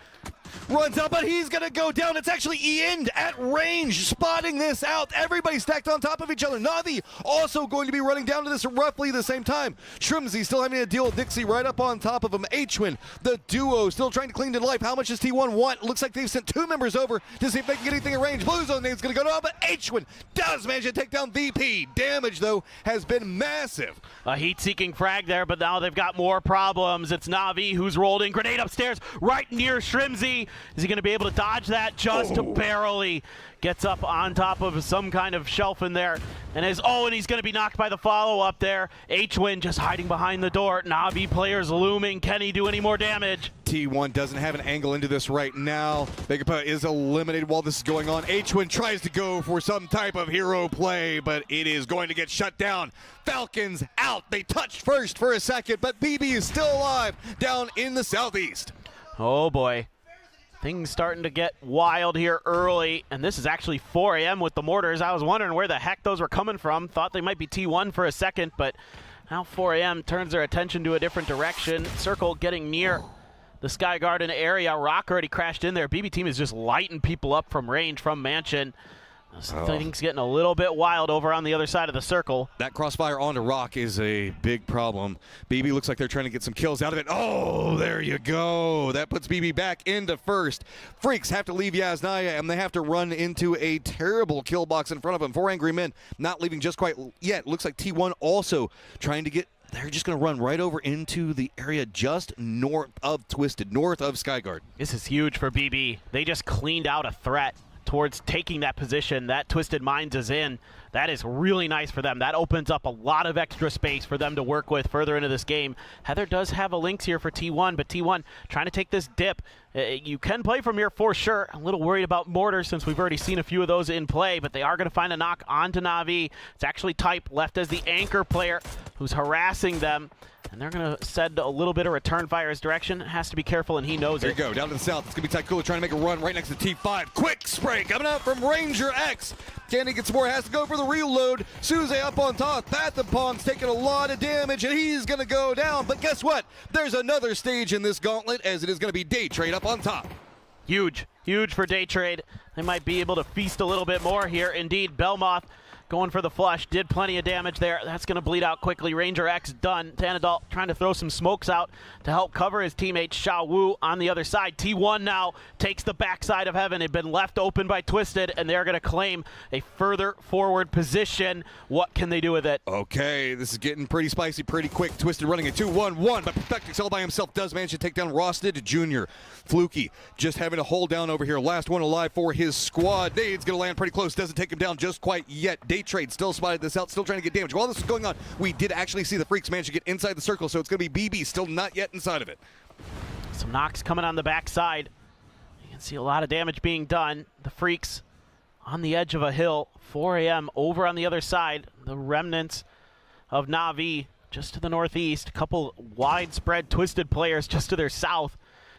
Runs up, but he's going to go down. It's actually Iend at range, spotting this out. Everybody stacked on top of each other. Na'Vi also going to be running down to this roughly the same time. Shrimsy still having to deal with Dixie right up on top of him. H-Win, the duo, still trying to cling to life. How much does T1 want? Looks like they've sent 2 members over to see if they can get anything in range. Blue Zone name's going to go down, but H-Win does manage to take down VP. Damage, though, has been massive. A heat-seeking frag there, but now they've got more problems. It's Na'Vi who's rolled in. Grenade upstairs right near Shrimsy. Is he going to be able to dodge that? Just barely. Gets up on top of some kind of shelf in there. And he's going to be knocked by the follow-up there. H-Win just hiding behind the door. Na'Vi players looming. Can he do any more damage? T1 doesn't have an angle into this right now. Bagelpa is eliminated while this is going on. H-Win tries to go for some type of hero play, but it is going to get shut down. Falcons out. They touched first for a second, but BB is still alive down in the southeast. Oh, boy. Things starting to get wild here early, and this is actually 4 a.m. with the mortars. I was wondering where the heck those were coming from. Thought they might be T1 for a second, but now 4 a.m. turns their attention to a different direction. Circle getting near the Sky Garden area. Rock already crashed in there. BB team is just lighting people up from range from Mansion. Things getting a little bit wild over on the other side of the circle. That crossfire onto Rock is a big problem. BB looks like they're trying to get some kills out of it. Oh, there you go. That puts BB back into first. Freaks have to leave Yasnaya, and they have to run into a terrible kill box in front of them. 4 angry men not leaving just quite yet. Looks like T1 also trying to get... They're just going to run right over into the area just north of Twisted, north of Skyguard. This is huge for BB. They just cleaned out a threat. towards taking that position. That Twisted Minds is in. That is really nice for them. That opens up a lot of extra space for them to work with further into this game. Heather does have a Lynx here for T1, but T1 trying to take this dip. You can play from here for sure. A little worried about Mortar since we've already seen a few of those in play, but they are going to find a knock onto Na'Vi. It's actually Type left as the anchor player who's harassing them. And they're going to send a little bit of return fire his direction. Has to be careful, and he knows there it. There you go, down to the south. It's going to be Tycooler trying to make a run right next to T5. Quick spray coming out from Ranger X. Can he get some more? Has to go for the reload. Suze up on top. Pong's taking a lot of damage, and he's going to go down. But guess what? There's another stage in this gauntlet, as it is going to be Day Trade up on top. Huge for Day Trade. They might be able to feast a little bit more here. Indeed, Belmoth going for the flush, did plenty of damage there. That's going to bleed out quickly. Ranger X done. Tanadalt trying to throw some smokes out to help cover his teammate Xiao Wu on the other side. T1 now takes the backside of Heaven. They've been left open by Twisted, and they're going to claim a further forward position. What can they do with it? Okay, this is getting pretty spicy pretty quick. Twisted running a 2-1-1, but Perfectix all by himself does manage to take down Rosted Jr. Fluky just having a hold down over here. Last one alive for his squad. Nade's going to land pretty close. Doesn't take him down just quite yet. Day Trade still spotted this out, still trying to get damage. While this is going on, we did actually see the Freaks manage to get inside the circle, so it's going to be BB still not yet inside of it. Some knocks coming on the backside. You can see a lot of damage being done. The Freaks on the edge of a hill. 4 a.m. over on the other side. The remnants of Na'Vi just to the northeast. A couple widespread Twisted players just to their south.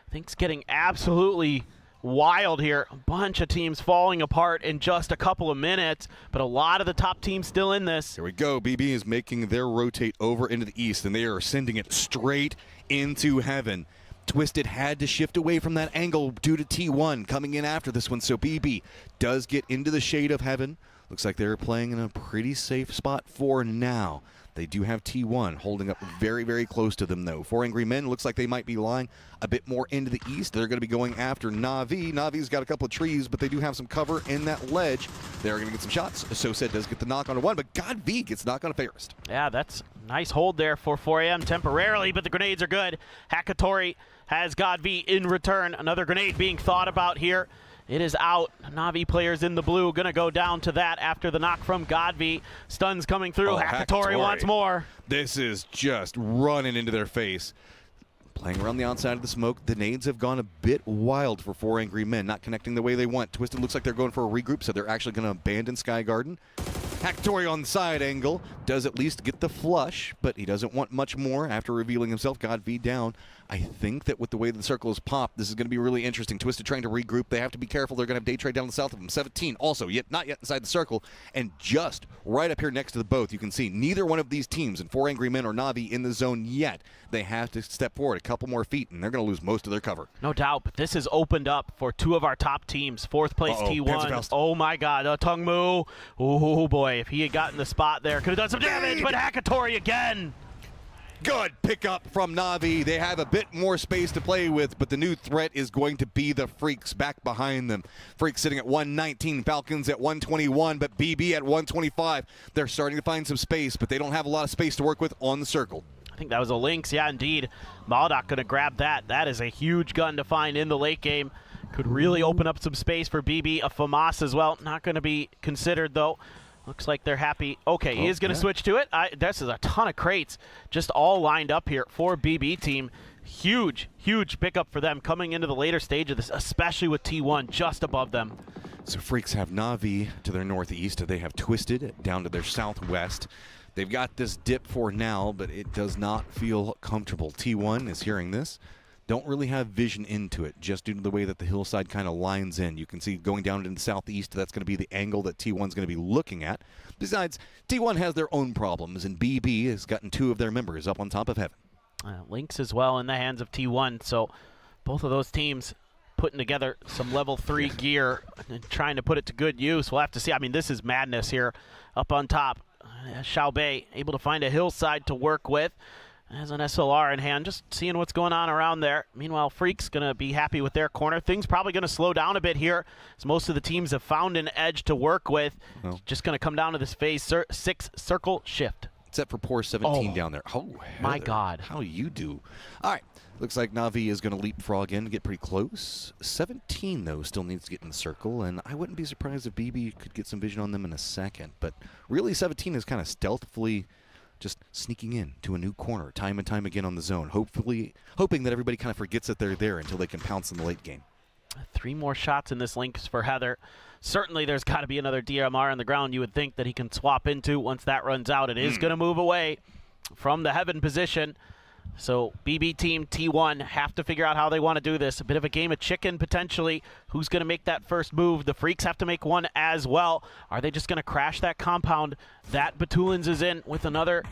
Things getting absolutely wild here. A bunch of teams falling apart in just a couple of minutes, but a lot of the top teams still in this. Here we go. BB is making their rotate over into the east, and they are sending it straight into Heaven. Twisted had to shift away from that angle due to T1 coming in after this one, so BB does get into the shade of Heaven. Looks like they're playing in a pretty safe spot for now. They do have T1 holding up very, very close to them, though. 4 Angry Men looks like they might be lying a bit more into the east. They're going to be going after Na'Vi. Na'Vi's got a couple of trees, but they do have some cover in that ledge. They're going to get some shots. Soset does get the knock on one, but God V gets knock on a Fairest. Yeah, that's a nice hold there for 4 a.m. temporarily, but the grenades are good. Hakatori has God V in return. Another grenade being thought about here. It is out. Na'Vi players in the blue going to go down to that after the knock from Godvi. Stuns coming through. Hakatori wants more. This is just running into their face. Playing around the outside of the smoke. The nades have gone a bit wild for 4 Angry Men, not connecting the way they want. Twisted looks like they're going for a regroup, so they're actually going to abandon Sky Garden. Hakatori on the side angle does at least get the flush, but he doesn't want much more after revealing himself. God V down. I think that with the way the circle is popped, this is going to be really interesting. Twisted trying to regroup. They have to be careful. They're going to have Day Trade down the south of them. 17 also, not yet inside the circle. And just right up here next to the both, you can see neither one of these teams, and 4 Angry Men or Na'Vi, in the zone yet. They have to step forward a couple more feet, and they're going to lose most of their cover. No doubt, but this has opened up for two of our top teams. 4th place T1. Oh my God, Tungmu. Oh boy, if he had gotten the spot there, could have done some damage, but Hakatori again. Good pickup from Na'Vi. They have a bit more space to play with, but the new threat is going to be the Freaks back behind them. Freaks sitting at 119, Falcons at 121, but BB at 125. They're starting to find some space, but they don't have a lot of space to work with on the circle. I think that was a Lynx. Yeah, indeed. Maldoc going to grab that. That is a huge gun to find in the late game. Could really open up some space for BB. A FAMAS as well. Not going to be considered, though. Looks like they're happy. Okay, he is going to switch to it. This is a ton of crates just all lined up here for BB team. Huge pickup for them coming into the later stage of this, especially with T1 just above them. So Freaks have Na'Vi to their northeast. They have Twisted down to their southwest. They've got this dip for now, but it does not feel comfortable. T1 is hearing this. Don't really have vision into it, just due to the way that the hillside kind of lines in. You can see going down into the southeast, that's going to be the angle that T1's going to be looking at. Besides, T1 has their own problems, and BB has gotten 2 of their members up on top of Heaven. Lynx as well in the hands of T1, so both of those teams putting together some level 3 gear and trying to put it to good use. We'll have to see. I mean, this is madness here up on top. Xiaobei able to find a hillside to work with. Has an SLR in hand, just seeing what's going on around there. Meanwhile, Freak's going to be happy with their corner. Things probably going to slow down a bit here, as most of the teams have found an edge to work with. Just going to come down to this phase 6 circle shift. Except for poor 17 down there. Oh, my Heather, God. How you do? All right. Looks like Na'Vi is going to leapfrog in, get pretty close. 17, though, still needs to get in the circle, and I wouldn't be surprised if BB could get some vision on them in a second. But really, 17 is kind of stealthily just sneaking in to a new corner time and time again on the zone, hoping that everybody kind of forgets that they're there until they can pounce in the late game. 3 more shots in this Lynx for Heather. Certainly there's got to be another DMR on the ground you would think that he can swap into once that runs out. It is going to move away from the heaven position. So BB team T1 have to figure out how they want to do this. A bit of a game of chicken potentially. Who's going to make that first move? The Freaks have to make one as well. Are they just going to crash that compound that Batulins is in with another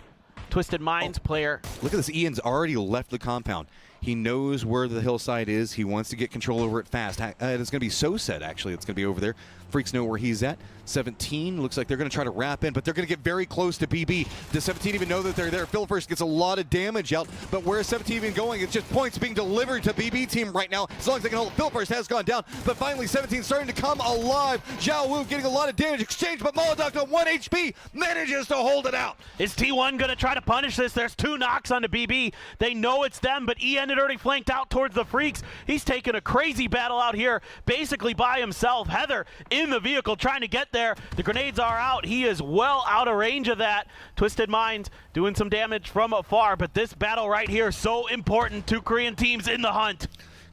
Twisted Minds player? Look at this. Ian's already left the compound. He knows where the hillside is. He wants to get control over it fast. It's going to be so set, actually. It's going to be over there. Freaks know where he's at. 17 looks like they're going to try to wrap in, but they're going to get very close to BB. Does 17 even know that they're there? Phil first gets a lot of damage out, but where is 17 even going? It's just points being delivered to BB team right now, as long as they can hold. Phil first has gone down, but finally 17 starting to come alive. Zhao Wu getting a lot of damage exchange, but Molotov on 1 HP manages to hold it out. Is T1 going to try to punish this? There's 2 knocks onto BB. They know it's them, but Ian had already flanked out towards the Freaks. He's taking a crazy battle out here, basically by himself. Heather in the vehicle trying to get there. The grenades are out. He is well out of range of that. Twisted Minds doing some damage from afar, but this battle right here so important. 2 Korean teams in the hunt.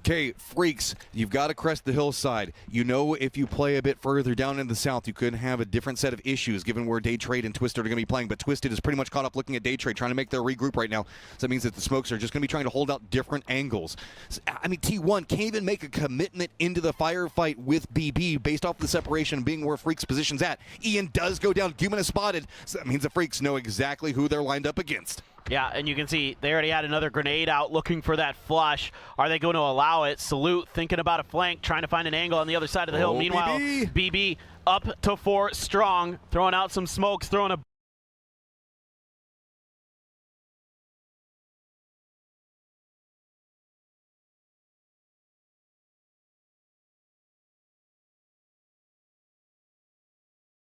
Okay, Freaks, you've got to crest the hillside. You know if you play a bit further down in the south, you could have a different set of issues given where Day Trade and Twisted are going to be playing. But Twisted is pretty much caught up looking at Day Trade, trying to make their regroup right now. So that means that the Smokes are just going to be trying to hold out different angles. I mean, T1 can't even make a commitment into the firefight with BB based off the separation being where Freaks' position's at. Ian does go down. Human is spotted. So that means the Freaks know exactly who they're lined up against. Yeah, and you can see they already had another grenade out looking for that flush. Are they going to allow it? Salute thinking about a flank, trying to find an angle on the other side of the hill. Meanwhile, BB up to 4 strong, throwing out some smokes, throwing a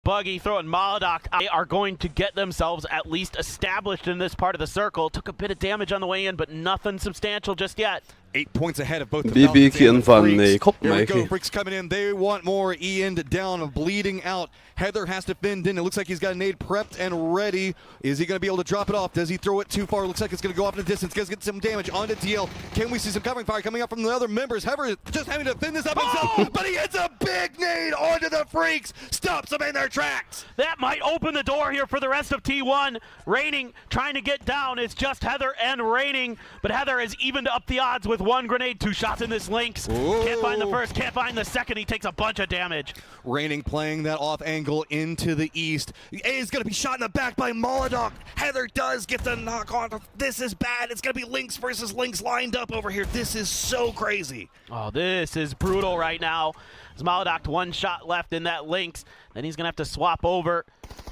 Buggy throwing Molotov. They are going to get themselves at least established in this part of the circle. Took a bit of damage on the way in, but nothing substantial just yet. 8 points ahead of both the BB Falcons van and the Freaks. Here we Kopenhagen. go. Freaks coming in. They want more. Ian down, bleeding out. Heather has to fend in. It looks like he's got a nade prepped and ready. Is he going to be able to drop it off? Does he throw it too far? Looks like it's going to go off in the distance. Going to get some damage onto DL. Can we see some covering fire coming up from the other members? Heather just having to fend this up himself, but he hits a big nade onto the Freaks. Stops them in their tracks. That might open the door here for the rest of T1. Raining trying to get down. It's just Heather and Raining, but Heather has evened up the odds with 1 grenade, 2 shots in this Lynx. Ooh. Can't find the first, can't find the second. He takes a bunch of damage. Raining playing that off angle into the east. Is going to be shot in the back by Molotov. Heather does get the knock on. This is bad. It's going to be Lynx versus Lynx lined up over here. This is so crazy. Oh, this is brutal right now. As Molotov 1 shot left in that Lynx. Then he's going to have to swap over.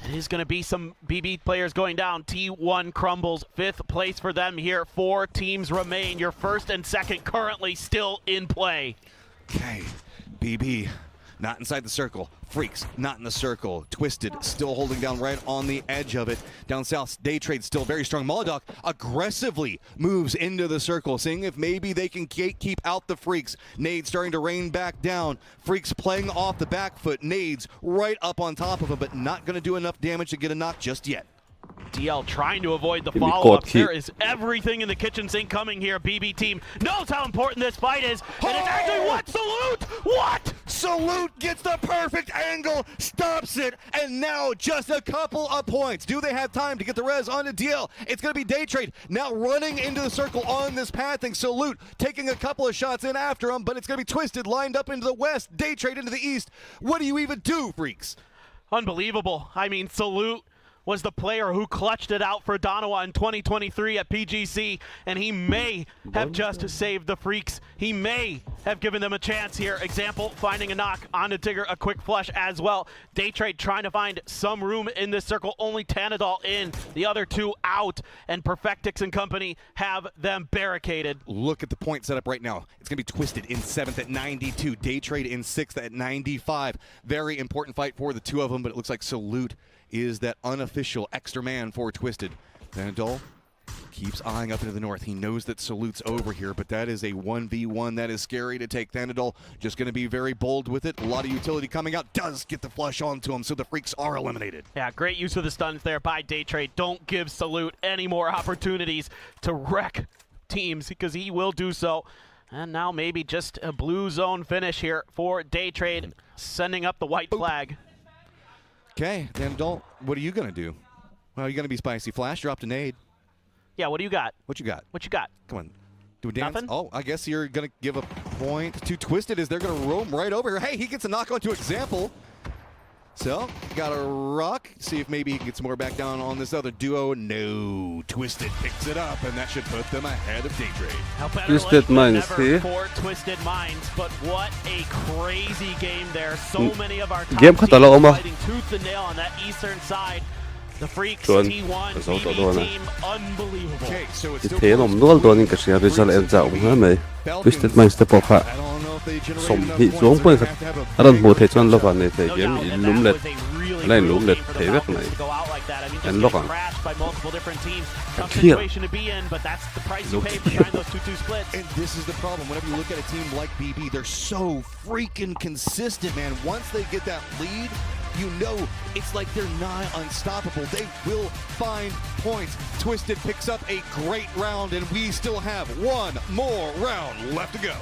It is going to be some BB players going down. T1 crumbles. 5th place for them here. 4 teams remain. Your first and second currently still in play. Okay, BB not inside the circle. Freaks not in the circle. Twisted still holding down right on the edge of it. Down south, Day Trade still very strong. Molotov aggressively moves into the circle, seeing if maybe they can keep out the Freaks. Nades starting to rain back down. Freaks playing off the back foot. Nades right up on top of him, but not going to do enough damage to get a knock just yet. DL trying to avoid the follow-up. There is everything in the kitchen sink coming here. BB team knows how important this fight is. And it's actually what? Salute! What? Salute gets the perfect angle, stops it, and now just a couple of points. Do they have time to get the res onto DL? It's going to be Day Trade now running into the circle on this pathing. Salute taking a couple of shots in after him, but it's going to be Twisted lined up into the west, Day Trade into the east. What do you even do, Freaks? Unbelievable. I mean, Salute was the player who clutched it out for Donawa in 2023 at PGC, and he may have just saved the Freaks. He may have given them a chance here. Example, finding a knock onto Tigger, a quick flush as well. Day Trade trying to find some room in this circle. Only Tanadol in, the other 2 out, and Perfectix and company have them barricaded. Look at the point set up right now. It's going to be Twisted in 7th at 92. Day Trade in 6th at 95. Very important fight for the 2 of them, but it looks like Salute is that unoffended official extra man for Twisted. Thanadol keeps eyeing up into the north. He knows that Salute's over here, but that is a 1v1. That is scary to take. Thanadol just going to be very bold with it. A lot of utility coming out. Does get the flush onto him, so the Freaks are eliminated. Yeah, great use of the stuns there by Daytrade. Don't give Salute any more opportunities to wreck teams, because he will do so. And now maybe just a blue zone finish here for Daytrade, sending up the white flag. Okay, Thanadol, what are you going to do? Well, you're going to be spicy. Flash dropped a nade. Yeah, what do you got? What you got? What you got? Come on. Do a dance? Nothing? Oh, I guess you're going to give a point to Twisted as they're going to roam right over here. Hey, he gets a knock onto Example. So, got a rock. See if maybe he can get some more back down on this other duo. No. Twisted picks it up, and that should put them ahead of Daytrade. Twisted Minds here. For Twisted Minds, but what a crazy game there. So many of our top Game teams fighting tooth and nail on that eastern side. The Freaks, T1, BB team, unbelievable. Okay, so it's Thì thế nó nuôi đồn những cái gì bây giờ lại dạo hả mày? Twisted Minds step up hả? Som hit xuống bên cái, anh một thế cho anh lo vào này thì game lúm lết, lại lúm lết thế việc này, anh lo còn. Kia. And this is the problem. Whenever you look at a team like BB, they're so freaking consistent, man. Once they get that lead, you know it's like they're nigh unstoppable. They will find points. Twisted picks up a great round, and we still have one more round left to go.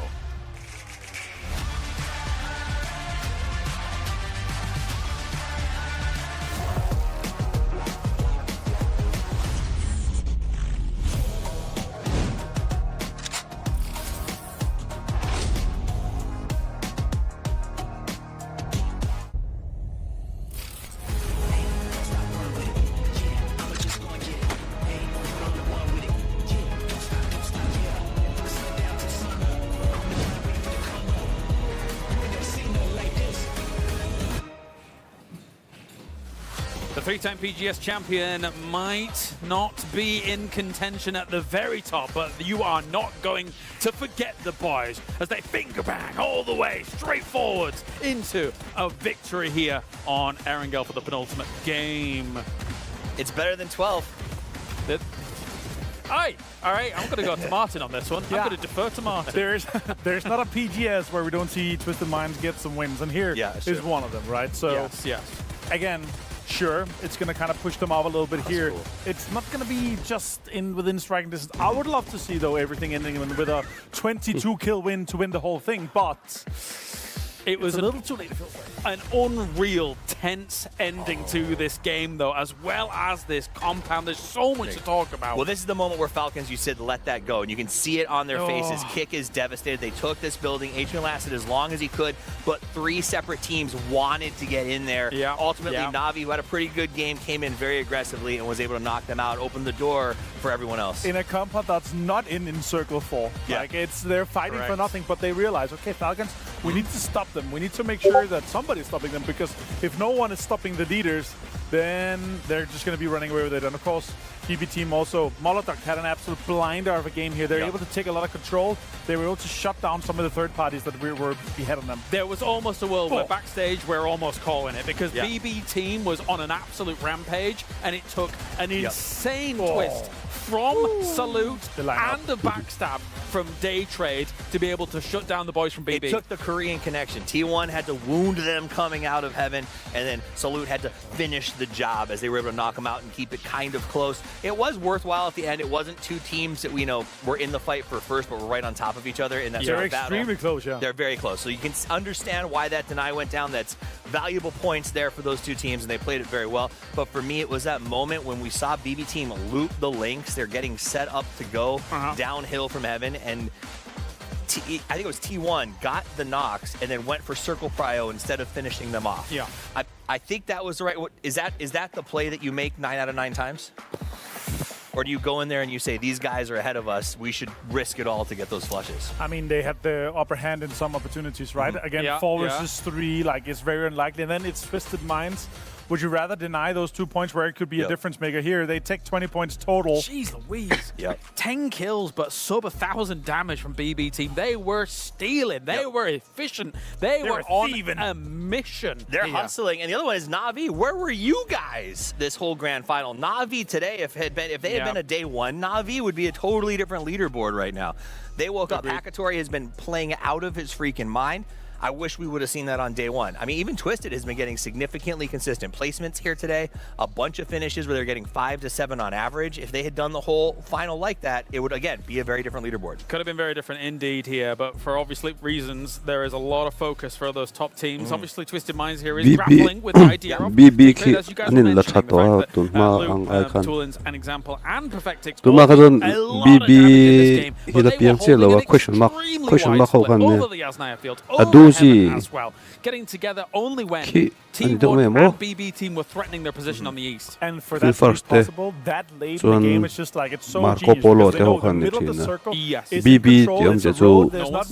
The three-time PGS champion might not be in contention at the very top, but you are not going to forget the boys as they finger bang all the way straight forwards into a victory here on Erangel for the penultimate game. It's better than 12. Aye, all right, I'm going to go to Martin on this one. Yeah. I'm going to defer to Martin. There's not a PGS where we don't see Twisted Minds get some wins, and here is one of them, right? So yes. Again, sure, it's going to kind of push them off a little bit here. Cool. It's not going to be just within striking distance. I would love to see, though, everything ending with a 22 kill win to win the whole thing, but it was a little too late to feel sorry. An unreal, tense ending to this game, though, as well as this compound. There's so much to talk about. Well, this is the moment where Falcons, you said, let that go, and you can see it on their faces. Kick is devastated. They took this building. Adrian lasted as long as he could, but 3 separate teams wanted to get in there. Yeah. Ultimately, Navi, who had a pretty good game, came in very aggressively and was able to knock them out, open the door for everyone else. In a compound that's not in Circle 4. Yeah. Like, they're fighting for nothing, but they realize, okay, Falcons, we need to stop them. We need to make sure that somebody's stopping them, because if no one is stopping the leaders, then they're just going to be running away with it. And of course, BB team also, Molotov had an absolute blinder of a game here. They're able to take a lot of control. They were able to shut down some of the third parties that were ahead of them. There was almost a world where backstage we're almost calling it, because BB team was on an absolute rampage, and it took an insane twist from Salute and a backstab from Daytrade to be able to shut down the boys from BB. It took the Korean connection. T1 had to wound them coming out of heaven, and then Salute had to finish the job as they were able to knock them out and keep it kind of close. It was worthwhile at the end. It wasn't 2 teams that we know were in the fight for first, but were right on top of each other in that sort of battle. They're extremely close, yeah. They're very close. So you can understand why that deny went down. That's valuable points there for those 2 teams, and they played it very well. But for me, it was that moment when we saw BB team loop the links. They're getting set up to go downhill from heaven, and I think it was T1 got the knocks and then went for circle prio instead of finishing them off. Yeah. I think that was the right. Is that the play that you make 9 out of 9 times? Or do you go in there and you say, these guys are ahead of us, we should risk it all to get those flushes? I mean, they had the upper hand in some opportunities, right? Again, 4 versus 3, like, it's very unlikely. And then it's Twisted Minds Would you rather deny those 2 points where it could be a difference maker? Here, they take 20 points total. Jeez Louise. 10 kills, but sub 1,000 damage from BB team. They were stealing. They were efficient. They were on a mission. They're hustling. And the other one is Na'Vi. Where were you guys this whole grand final? Na'Vi today, if they had been a day one, Na'Vi would be a totally different leaderboard right now. They woke up. Hakatori has been playing out of his freaking mind. I wish we would have seen that on day one. I mean, even Twisted has been getting significantly consistent placements here today. A bunch of finishes where they're getting 5 to 7 on average. If they had done the whole final like that, it would, again, be a very different leaderboard. Could have been very different indeed here, but for obviously reasons, there is a lot of focus for those top teams. Obviously, Twisted Minds here is grappling with the idea of, as you guys were mentioning, the fact that Tulin's an example and Perfectix a lot of damage in this game, but they were holding an extremely wide split over the Yasnaya field, over Heaven as well, getting together only when T1 and BB team were threatening their position on the east. And for that to be possible, that late in the game, it's just like, it's so genius because they know the middle of the circle is in control, it's a road, there's not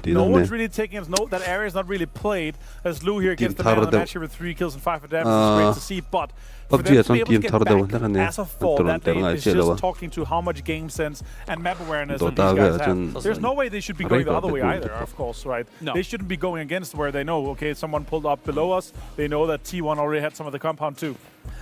no one's really taking it, that area is not really played, as Lou here gets the man of the match here with 3 kills and 5 for damage, it's great to see, but for them to be able to get back as a fall, that lane is just talking to how much game sense and map awareness that these guys have. There's no way they should be going the other way either, of course, right? No. They shouldn't be going against where they know, okay, someone pulled up below us, they know that T1 already had some of the compound too.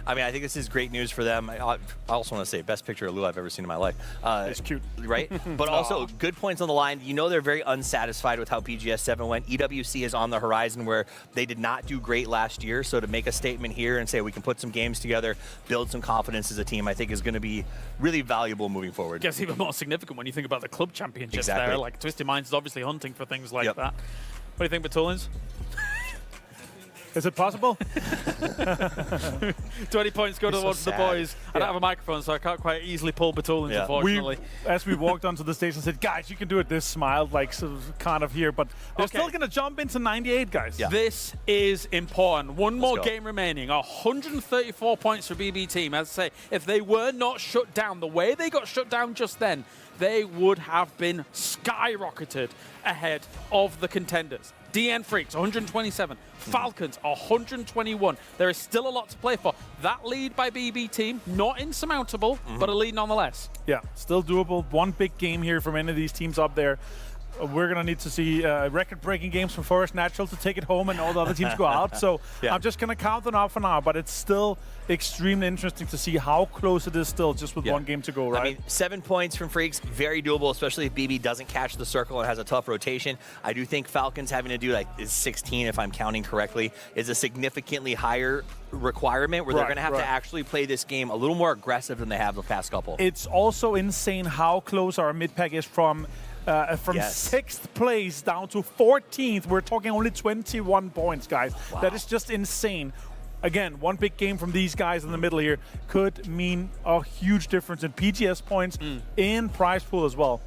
I mean, I think this is great news for them. I also want to say, best picture of Lou I've ever seen in my life. It's cute. Right? But also, good points on the line. You know they're very unsatisfied with how PGS 7 went. EWC is on the horizon where they did not do great last year. So to make a statement here and say we can put some games together, build some confidence as a team, I think is going to be really valuable moving forward. Gets even more significant when you think about the club championships there. Like, Twisted Minds is obviously hunting for things like that. What do you think, Batulins? Is it possible? 20 points go towards the boys. I don't have a microphone, so I can't quite easily pull Batulins, unfortunately. As we walked onto the stage and said, guys, you can do it, they smiled like kind of here, but they're still going to jump into 98, guys. This is important. One more game remaining. 134 points for BB team. As I say, if they were not shut down the way they got shut down just then, they would have been skyrocketed ahead of the contenders. DN Freaks, 127. Falcons, 121. There is still a lot to play for. That lead by BB team, not insurmountable, but a lead nonetheless. Yeah, still doable. One big game here from any of these teams up there. We're going to need to see record-breaking games from Forest Natural to take it home and all the other teams go out. So I'm just going to count them out for now, but it's still extremely interesting to see how close it is still just with one game to go, right? I mean, 7 points from Freaks, very doable, especially if BB doesn't catch the circle and has a tough rotation. I do think Falcons having to do like is 16, if I'm counting correctly, is a significantly higher requirement where they're going to have to actually play this game a little more aggressive than they have the past couple. It's also insane how close our mid-pack is from 6th place down to 14th. We're talking only 21 points, guys. Wow. That is just insane. Again, one big game from these guys in the middle here could mean a huge difference in PGS points in prize pool as well.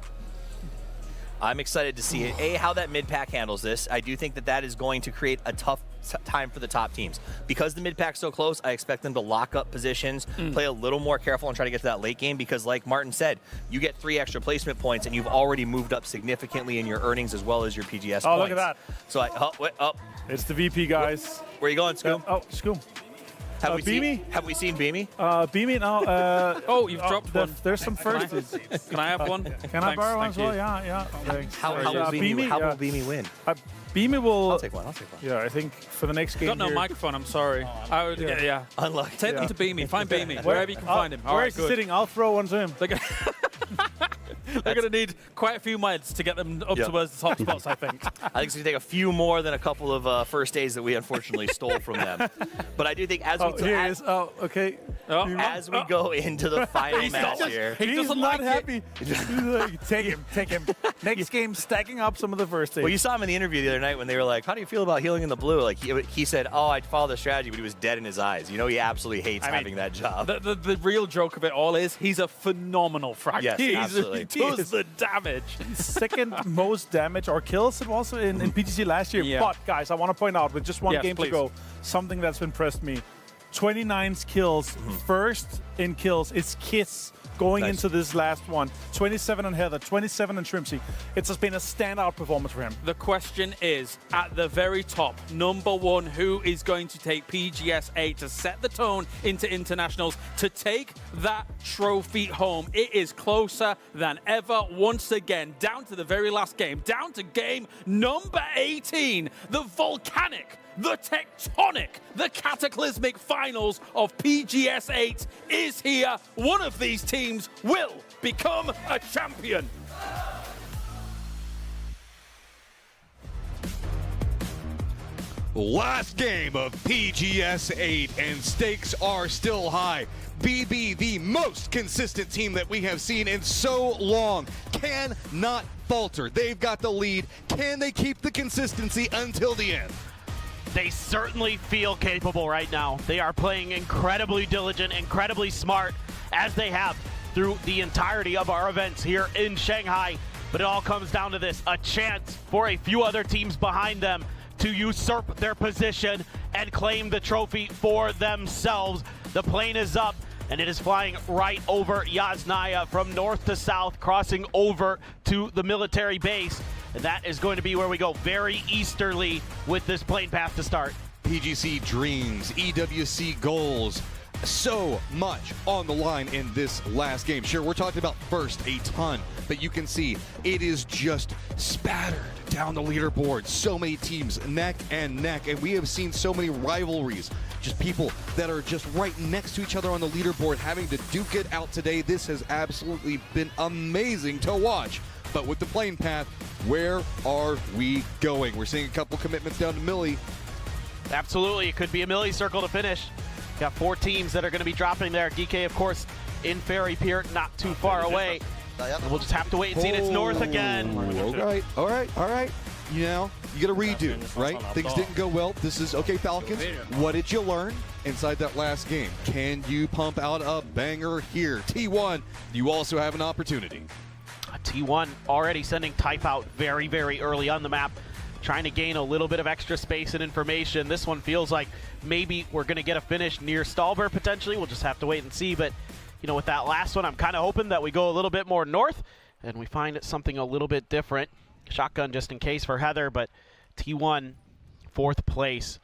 I'm excited to see it. How that mid-pack handles this. I do think that is going to create a tough time for the top teams. Because the mid-pack's so close, I expect them to lock up positions, play a little more careful and try to get to that late game because like Martin said, you get 3 extra placement points and you've already moved up significantly in your earnings as well as your PGS points. Oh, look at that. So it's the VP, guys. Where are you going, Scoom? Scoom. Have we seen Beamy? Beamy, no. You've dropped one. There's some firsties. Can I have one? Can I borrow one as well? Yeah. How will Beamy win? Beamy will... I'll take one. Yeah, I think for the next game Got no microphone, I'm sorry. Unlucky. Take them to Beamy. Find Beamy. Wherever you can find him. Where is he sitting? I'll throw one to him. They're going to need quite a few mids to get them up towards the top spots, I think. I think it's going to take a few more than a couple of first days that we unfortunately stole from them. But I do think as we as we go into the final match here, he's not happy. Take him. Next game, stacking up some of the first days. Well, you saw him in the interview the other night when they were like, "How do you feel about healing in the blue?" Like he said, "Oh, I follow the strategy," but he was dead in his eyes. You know, he absolutely hates having that job. The real joke of it all is he's a phenomenal frag. Yes, absolutely. He does the damage. Second most damage or kills it also in PTC last year. But guys, I want to point out with just one game to go, something that's impressed me. 29 kills. First in kills is Kiss going into this last one. 27 on Heather, 27 on Shrimpsy. It's just been a standout performance for him. The question is, at the very top, number one, who is going to take PGS 8 to set the tone into internationals, to take that trophy home? It is closer than ever once again, down to the very last game, down to game number 18, the volcanic, the tectonic, the cataclysmic finals of PGS 8 is here. One of these teams will become a champion. Last game of PGS 8, and stakes are still high. BB, the most consistent team that we have seen in so long, cannot falter. They've got the lead. Can they keep the consistency until the end? They certainly feel capable right now. They are playing incredibly diligent, incredibly smart, as they have through the entirety of our events here in Shanghai. But it all comes down to this, a chance for a few other teams behind them to usurp their position and claim the trophy for themselves. The plane is up, and it is flying right over Yasnaya from north to south, crossing over to the military base. And that is going to be where we go, very easterly with this plane path to start. PGC dreams, EWC goals, so much on the line in this last game. Sure, we're talking about first a ton, but you can see it is just spattered down the leaderboard. So many teams neck and neck, and we have seen so many rivalries. Just people that are just right next to each other on the leaderboard having to duke it out today. This has absolutely been amazing to watch. But with the plane path, where are we going? We're seeing a couple commitments down to Millie. Absolutely, it could be a Millie circle to finish. Got 4 teams that are going to be dropping there. DK, of course, in Ferry Pier, not too far away. And we'll just have to wait and see. And it's north again. All right. You know, you got a redo, right? Things didn't go well. This is, okay, Falcons, what did you learn inside that last game? Can you pump out a banger here? T1, you also have an opportunity. T1 already sending type out very, very early on the map, trying to gain a little bit of extra space and information. This one feels like maybe we're going to get a finish near Stalber potentially. We'll just have to wait and see. But, you know, with that last one, I'm kind of hoping that we go a little bit more north and we find something a little bit different. Shotgun just in case for Heather, but T1, 4th place.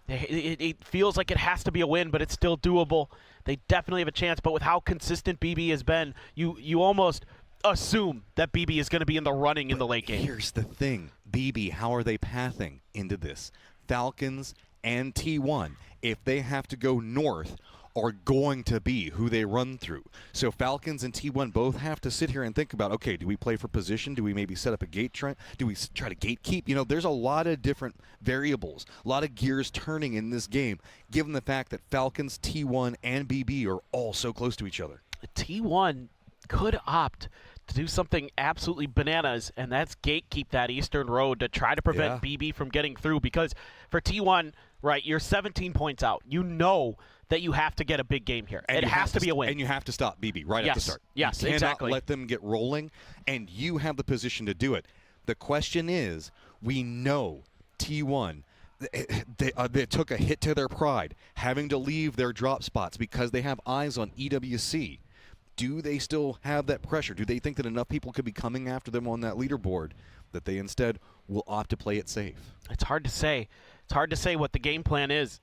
It feels like it has to be a win, but it's still doable. They definitely have a chance, but with how consistent BB has been, you almost assume that BB is going to be in the running in the late game. Here's the thing. BB, how are they pathing into this? Falcons and T1, if they have to go north, are going to be who they run through. So Falcons and T1 both have to sit here and think about, okay, do we play for position? Do we maybe set up a gate trend? Do we try to gatekeep? You know, there's a lot of different variables, a lot of gears turning in this game, given the fact that Falcons, T1, and BB are all so close to each other. T1 could opt to do something absolutely bananas, and that's gatekeep that eastern road to try to prevent BB from getting through. Because for T1, right, you're 17 points out. You know that you have to get a big game here. And it has to be a win. And you have to stop BB right at the start. Yes, you cannot exactly. let them get rolling, and you have the position to do it. The question is, we know T1, they took a hit to their pride, having to leave their drop spots because they have eyes on EWC. Do they still have that pressure? Do they think that enough people could be coming after them on that leaderboard that they instead will opt to play it safe? It's hard to say. It's hard to say what the game plan is.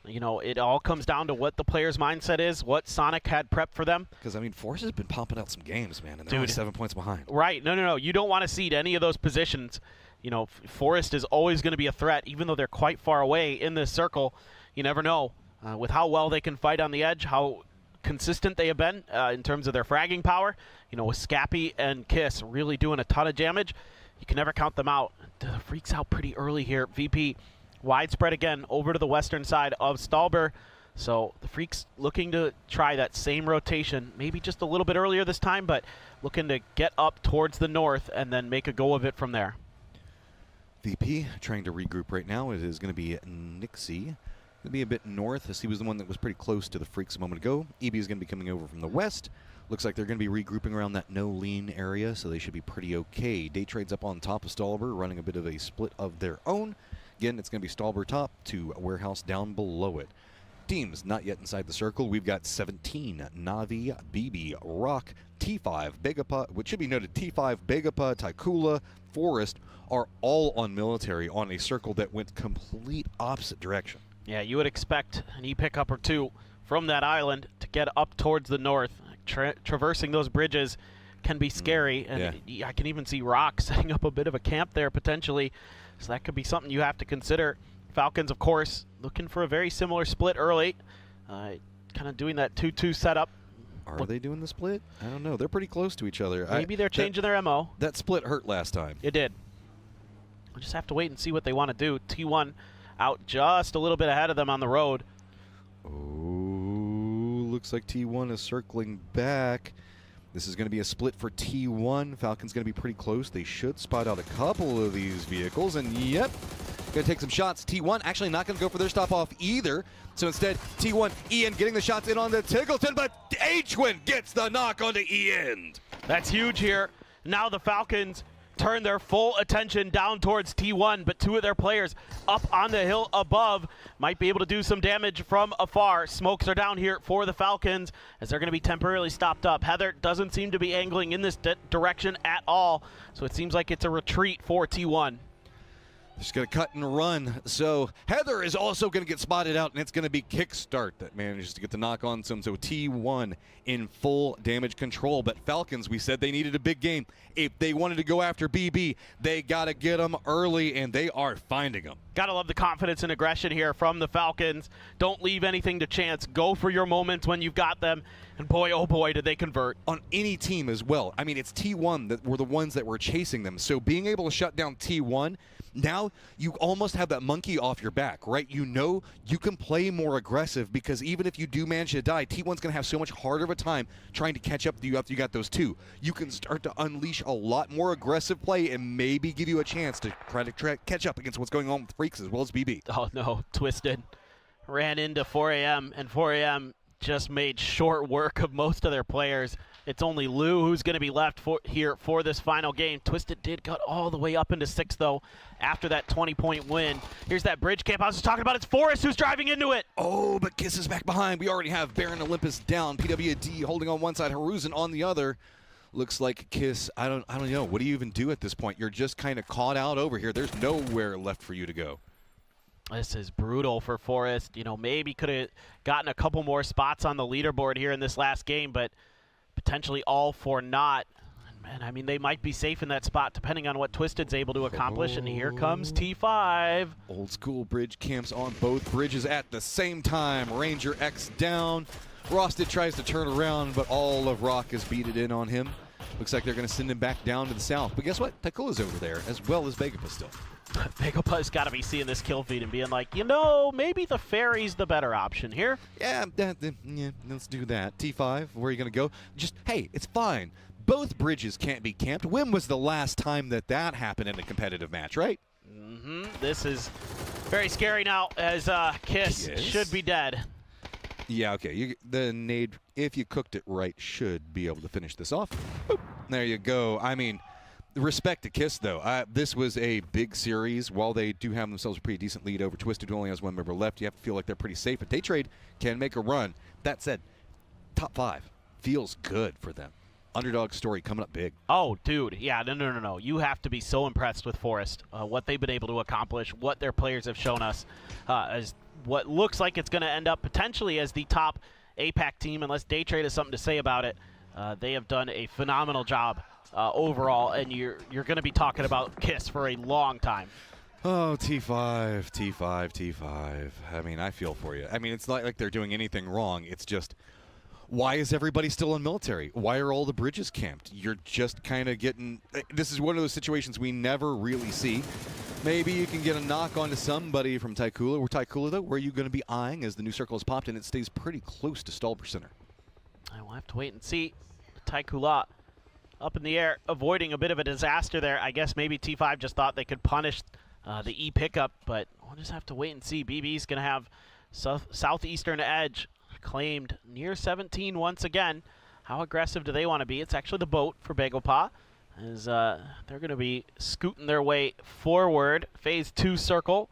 You know, it all comes down to what the player's mindset is, what Sonic had prepped for them. Because, I mean, Force has been pumping out some games, man, and they're only 7 points behind. Right. No. You don't want to cede any of those positions. You know, Forest is always going to be a threat, even though they're quite far away in this circle. You never know with how well they can fight on the edge, how consistent they have been in terms of their fragging power. You know, with Scappy and Kiss really doing a ton of damage, you can never count them out. The Freaks out pretty early here. VP widespread again over to the western side of Stalber. So the Freaks looking to try that same rotation, maybe just a little bit earlier this time, but looking to get up towards the north and then make a go of it from there. VP trying to regroup right now. It is going to be Nixie. Going to be a bit north, as he was the one that was pretty close to the Freaks a moment ago. EB is going to be coming over from the west. Looks like they're going to be regrouping around that no-lean area, so they should be pretty okay. Day Trade's up on top of Stalber, running a bit of a split of their own. Again, it's going to be Stalber top to Warehouse down below it. Teams not yet inside the circle. We've got 17, Navi, BB, Rock, T5, Begapa, which should be noted, T5, Begapa, Taikula, Forest are all on military on a circle that went complete opposite direction. Yeah, you would expect an E-pickup or two from that island to get up towards the north. Traversing those bridges can be scary, and I can even see Rock setting up a bit of a camp there potentially, so that could be something you have to consider. Falcons, of course, looking for a very similar split early, kind of doing that 2-2 setup. Are they doing the split? I don't know. They're pretty close to each other. Maybe they're changing their MO. That split hurt last time. It did. We'll just have to wait and see what they want to do. T1 out just a little bit ahead of them on the road. Oh, looks like T1 is circling back. This is going to be a split for T1. Falcon's going to be pretty close. They should spot out a couple of these vehicles, and yep, going to take some shots. T1 actually not going to go for their stop off either. So instead, T1, Ian getting the shots in on the Tiggleton, but H-Win gets the knock onto Ian. That's huge here. Now the Falcons turn their full attention down towards T1, but two of their players up on the hill above might be able to do some damage from afar. Smokes are down here for the Falcons as they're going to be temporarily stopped up. Heather doesn't seem to be angling in this direction at all, so it seems like it's a retreat for T1. Just going to cut and run. So Heather is also going to get spotted out, and it's going to be Kickstart that manages to get the knock on some. So T1 in full damage control. But Falcons, we said they needed a big game. If they wanted to go after BB, they got to get them early, and they are finding them. Got to love the confidence and aggression here from the Falcons. Don't leave anything to chance. Go for your moments when you've got them. And boy, oh boy, did they convert. On any team as well. I mean, it's T1 that were the ones that were chasing them. So being able to shut down T1, now you almost have that monkey off your back, right? You know you can play more aggressive because even if you do manage to die, T1's going to have so much harder of a time trying to catch up to you after you got those two. You can start to unleash a lot more aggressive play and maybe give you a chance to try to catch up against what's going on with Freaks as well as BB. Oh no, Twisted ran into 4AM, and 4AM just made short work of most of their players. It's only Lou who's going to be left here for this final game. Twisted did cut all the way up into 6th, though, after that 20-point win. Here's that bridge camp I was just talking about. It's Forrest who's driving into it. Oh, but Kiss is back behind. We already have Baron Olympus down. PWD holding on one side, Haruzen on the other. Looks like Kiss, I don't know. What do you even do at this point? You're just kind of caught out over here. There's nowhere left for you to go. This is brutal for Forrest. You know, maybe could have gotten a couple more spots on the leaderboard here in this last game, but potentially all for naught. Man, I mean, they might be safe in that spot depending on what Twisted's able to accomplish, and here comes T5. Old school bridge camps on both bridges at the same time. Ranger X down. Rosted tries to turn around, but all of Rock is beaten in on him. Looks like they're going to send him back down to the south. But guess what? Taikula's over there, as well as Begapa still. Begapa's got to be seeing this kill feed and being like, you know, maybe the ferry's the better option here. Yeah, let's do that. T5, where are you going to go? Just, hey, it's fine. Both bridges can't be camped. When was the last time that happened in a competitive match, right? Mm-hmm. This is very scary now, as Kiss should be dead. Yeah, okay. The nade, if you cooked it right, should be able to finish this off. Boop. There you go. I mean, respect to Kiss, though. This was a big series. While they do have themselves a pretty decent lead over Twisted, who only has one member left, you have to feel like they're pretty safe. But Daytrade can make a run. That said, top 5 feels good for them. Underdog story coming up big. Oh, dude. Yeah, no. You have to be so impressed with Forrest, what they've been able to accomplish, what their players have shown us as what looks like it's going to end up potentially as the top APAC team, unless Daytrade has something to say about it. They have done a phenomenal job overall, and you're going to be talking about Kiss for a long time. Oh, T5. I mean, I feel for you. I mean, it's not like they're doing anything wrong. It's just, why is everybody still in military? Why are all the bridges camped? You're just kind of getting... This is one of those situations we never really see. Maybe you can get a knock onto somebody from Taikula. Or Taikula, though, where are you going to be eyeing as the new circle is popped and it stays pretty close to Stallber Center? I will have to wait and see. Taikula up in the air, avoiding a bit of a disaster there. I guess maybe T5 just thought they could punish the E pickup, but we'll just have to wait and see. BB's going to have southeastern edge claimed near 17 once again. How aggressive do they want to be? It's actually the boat for Begapa, as they're going to be scooting their way forward. Phase 2 circle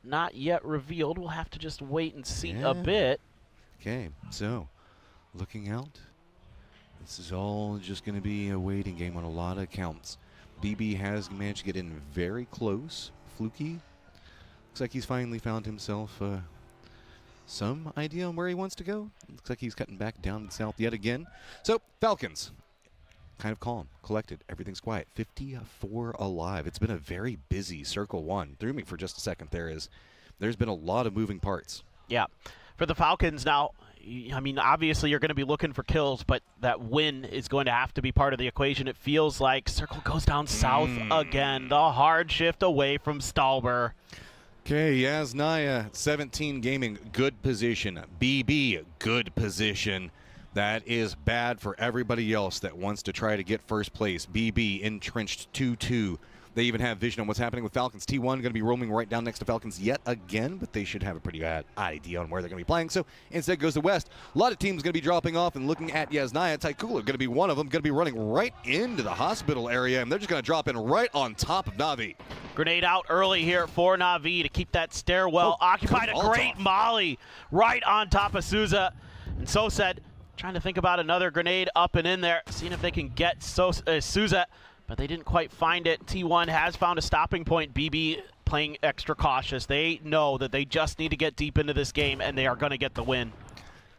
not yet revealed. We'll have to just wait and see a bit. Okay, so looking out. This is all just going to be a waiting game on a lot of accounts. BB has managed to get in very close. Fluky looks like he's finally found himself some idea on where he wants to go. Looks like he's cutting back down south yet again. So Falcons, kind of calm, collected. Everything's quiet. 54 alive. It's been a very busy Circle 1. Threw me for just a second there. There's been a lot of moving parts. Yeah. For the Falcons now, I mean, obviously you're going to be looking for kills, but that win is going to have to be part of the equation. It feels like Circle goes down south again. The hard shift away from Stalber. Okay, Yasnaya, 17 Gaming, good position. BB, good position. That is bad for everybody else that wants to try to get first place. BB entrenched 2-2. They even have vision on what's happening with Falcons. T1 going to be roaming right down next to Falcons yet again, but they should have a pretty bad idea on where they're going to be playing. So instead goes to West. A lot of teams going to be dropping off and looking at Yasnaya. Taikula going to be one of them, going to be running right into the hospital area, and they're just going to drop in right on top of Na'Vi. Grenade out early here for Na'Vi to keep that stairwell occupied. A great molly right on top of Souza. And so said, trying to think about another grenade up and in there, seeing if they can get Souza, but they didn't quite find it. T1 has found a stopping point. BB playing extra cautious. They know that they just need to get deep into this game, and they are going to get the win.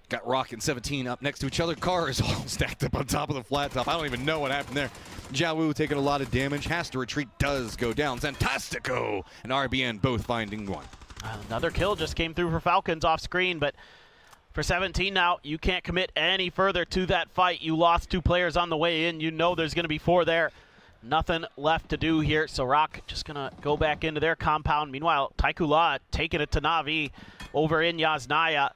Got Rock and 17 up next to each other. Cars all stacked up on top of the flat top. I don't even know what happened there. Jiawu taking a lot of damage. Has to retreat. Does go down. Fantastico and RBN both finding one. Another kill just came through for Falcons off screen, but for 17 now, you can't commit any further to that fight. You lost 2 players on the way in. You know there's going to be 4 there. Nothing left to do here, so Rock just going to go back into their compound. Meanwhile, Taikula taking it to Na'Vi over in Yasnaya.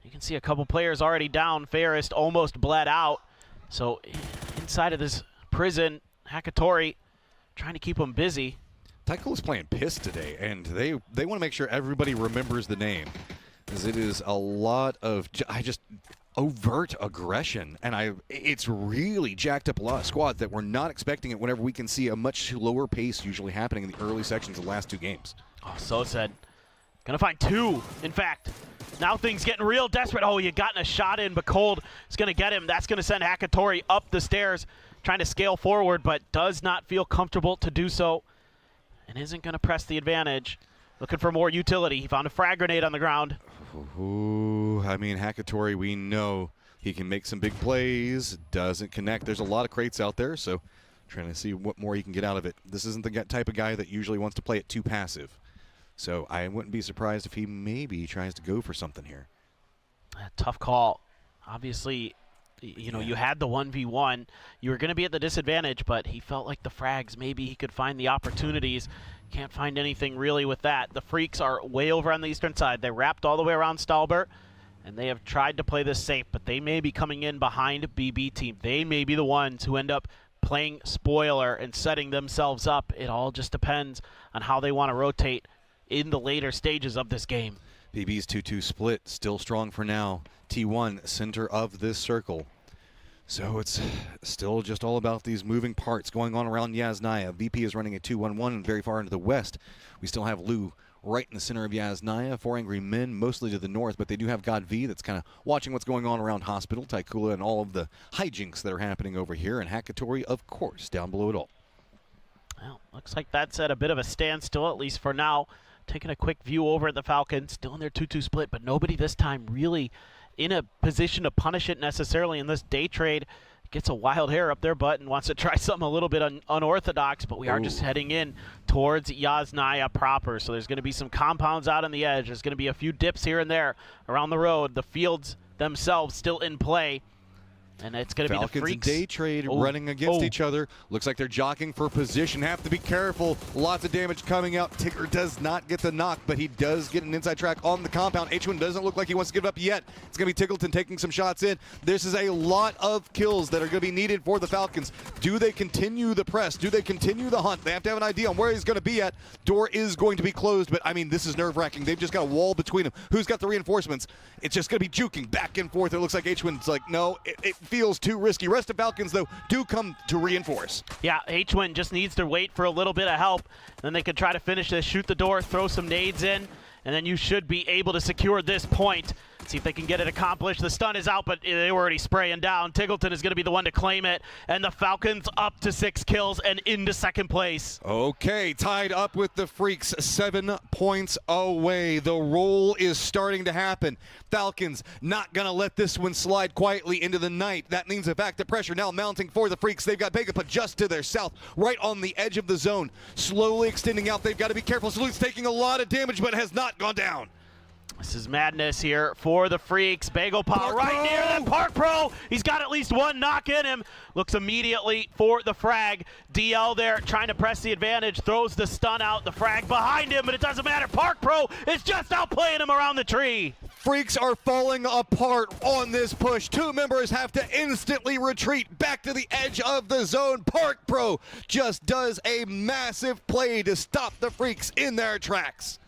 You can see a couple players already down. Fairest almost bled out. So inside of this prison, Hakatori trying to keep them busy. Taikula's playing piss today, and they want to make sure everybody remembers the name, because it is a lot of overt aggression, and it's really jacked up a lot of squads that we're not expecting it whenever we can see a much slower pace usually happening in the early sections of the last 2 games. Oh, so said. Gonna find 2, in fact. Now things getting real desperate. Oh, you gotten a shot in, but Cold is gonna get him. That's gonna send Hakatori up the stairs, trying to scale forward, but does not feel comfortable to do so, and isn't gonna press the advantage. Looking for more utility. He found a frag grenade on the ground. Ooh, I mean, Hakatori, we know he can make some big plays. Doesn't connect. There's a lot of crates out there, so trying to see what more he can get out of it. This isn't the type of guy that usually wants to play it too passive. So I wouldn't be surprised if he maybe tries to go for something here. A tough call. Obviously, you know, you had the 1v1. You were going to be at the disadvantage, but he felt like the frags, maybe he could find the opportunities. Can't find anything really with that. The Freaks are way over on the eastern side. They wrapped all the way around Stalber, and they have tried to play this safe, but they may be coming in behind BB team. They may be the ones who end up playing spoiler and setting themselves up. It all just depends on how they want to rotate in the later stages of this game. BB's 2-2 split, still strong for now. T1, center of this circle. So it's still just all about these moving parts going on around Yasnaya. VP is running a 2-1-1 very far into the west. We still have Lou right in the center of Yasnaya. 4 Angry Men mostly to the north, but they do have God V that's kind of watching what's going on around Hospital, Taikula, and all of the hijinks that are happening over here. And Hakatori, of course, down below it all. Well, looks like that's at a bit of a standstill, at least for now. Taking a quick view over at the Falcons, still in their 2-2 split, but nobody this time really in a position to punish it necessarily in this day trade. Gets a wild hair up their butt and wants to try something a little bit unorthodox, but we are just heading in towards Yasnaya proper. So there's going to be some compounds out on the edge. There's going to be a few dips here and there around the road. The fields themselves still in play. And it's going to be the Freaks. Falcons and Day Trade running against each other. Looks like they're jockeying for position. Have to be careful. Lots of damage coming out. Tigger does not get the knock, but he does get an inside track on the compound. H1 doesn't look like he wants to give up yet. It's going to be Tiggleton taking some shots in. This is a lot of kills that are going to be needed for the Falcons. Do they continue the press? Do they continue the hunt? They have to have an idea on where he's going to be at. Door is going to be closed, but I mean, this is nerve-wracking. They've just got a wall between them. Who's got the reinforcements? It's just going to be juking back and forth. It looks like H1's like, no, it feels too risky. Rest of Falcons, though, do come to reinforce. Yeah, H1 just needs to wait for a little bit of help. Then they can try to finish this, shoot the door, throw some nades in. and then you should be able to secure this point. See if they can get it accomplished. The stun is out, but they were already spraying down. Tiggleton is going to be the one to claim it, and the Falcons up to 6 kills and into second place. Okay, tied up with the Freaks, 7 points away. The roll is starting to happen. Falcons not going to let this one slide quietly into the night. That means the fact that pressure now mounting for the Freaks. They've got Begapa just to their south, right on the edge of the zone, slowly extending out. They've got to be careful. Salute's taking a lot of damage, but has not gone down. This is madness here for the Freaks. Bagopal right near them. Park Pro, he's got at least one knock in him. Looks immediately for the frag. DL there trying to press the advantage. Throws the stun out. The frag behind him, but it doesn't matter. Park Pro is just outplaying him around the tree. Freaks are falling apart on this push. 2 members have to instantly retreat back to the edge of the zone. Park Pro just does a massive play to stop the Freaks in their tracks.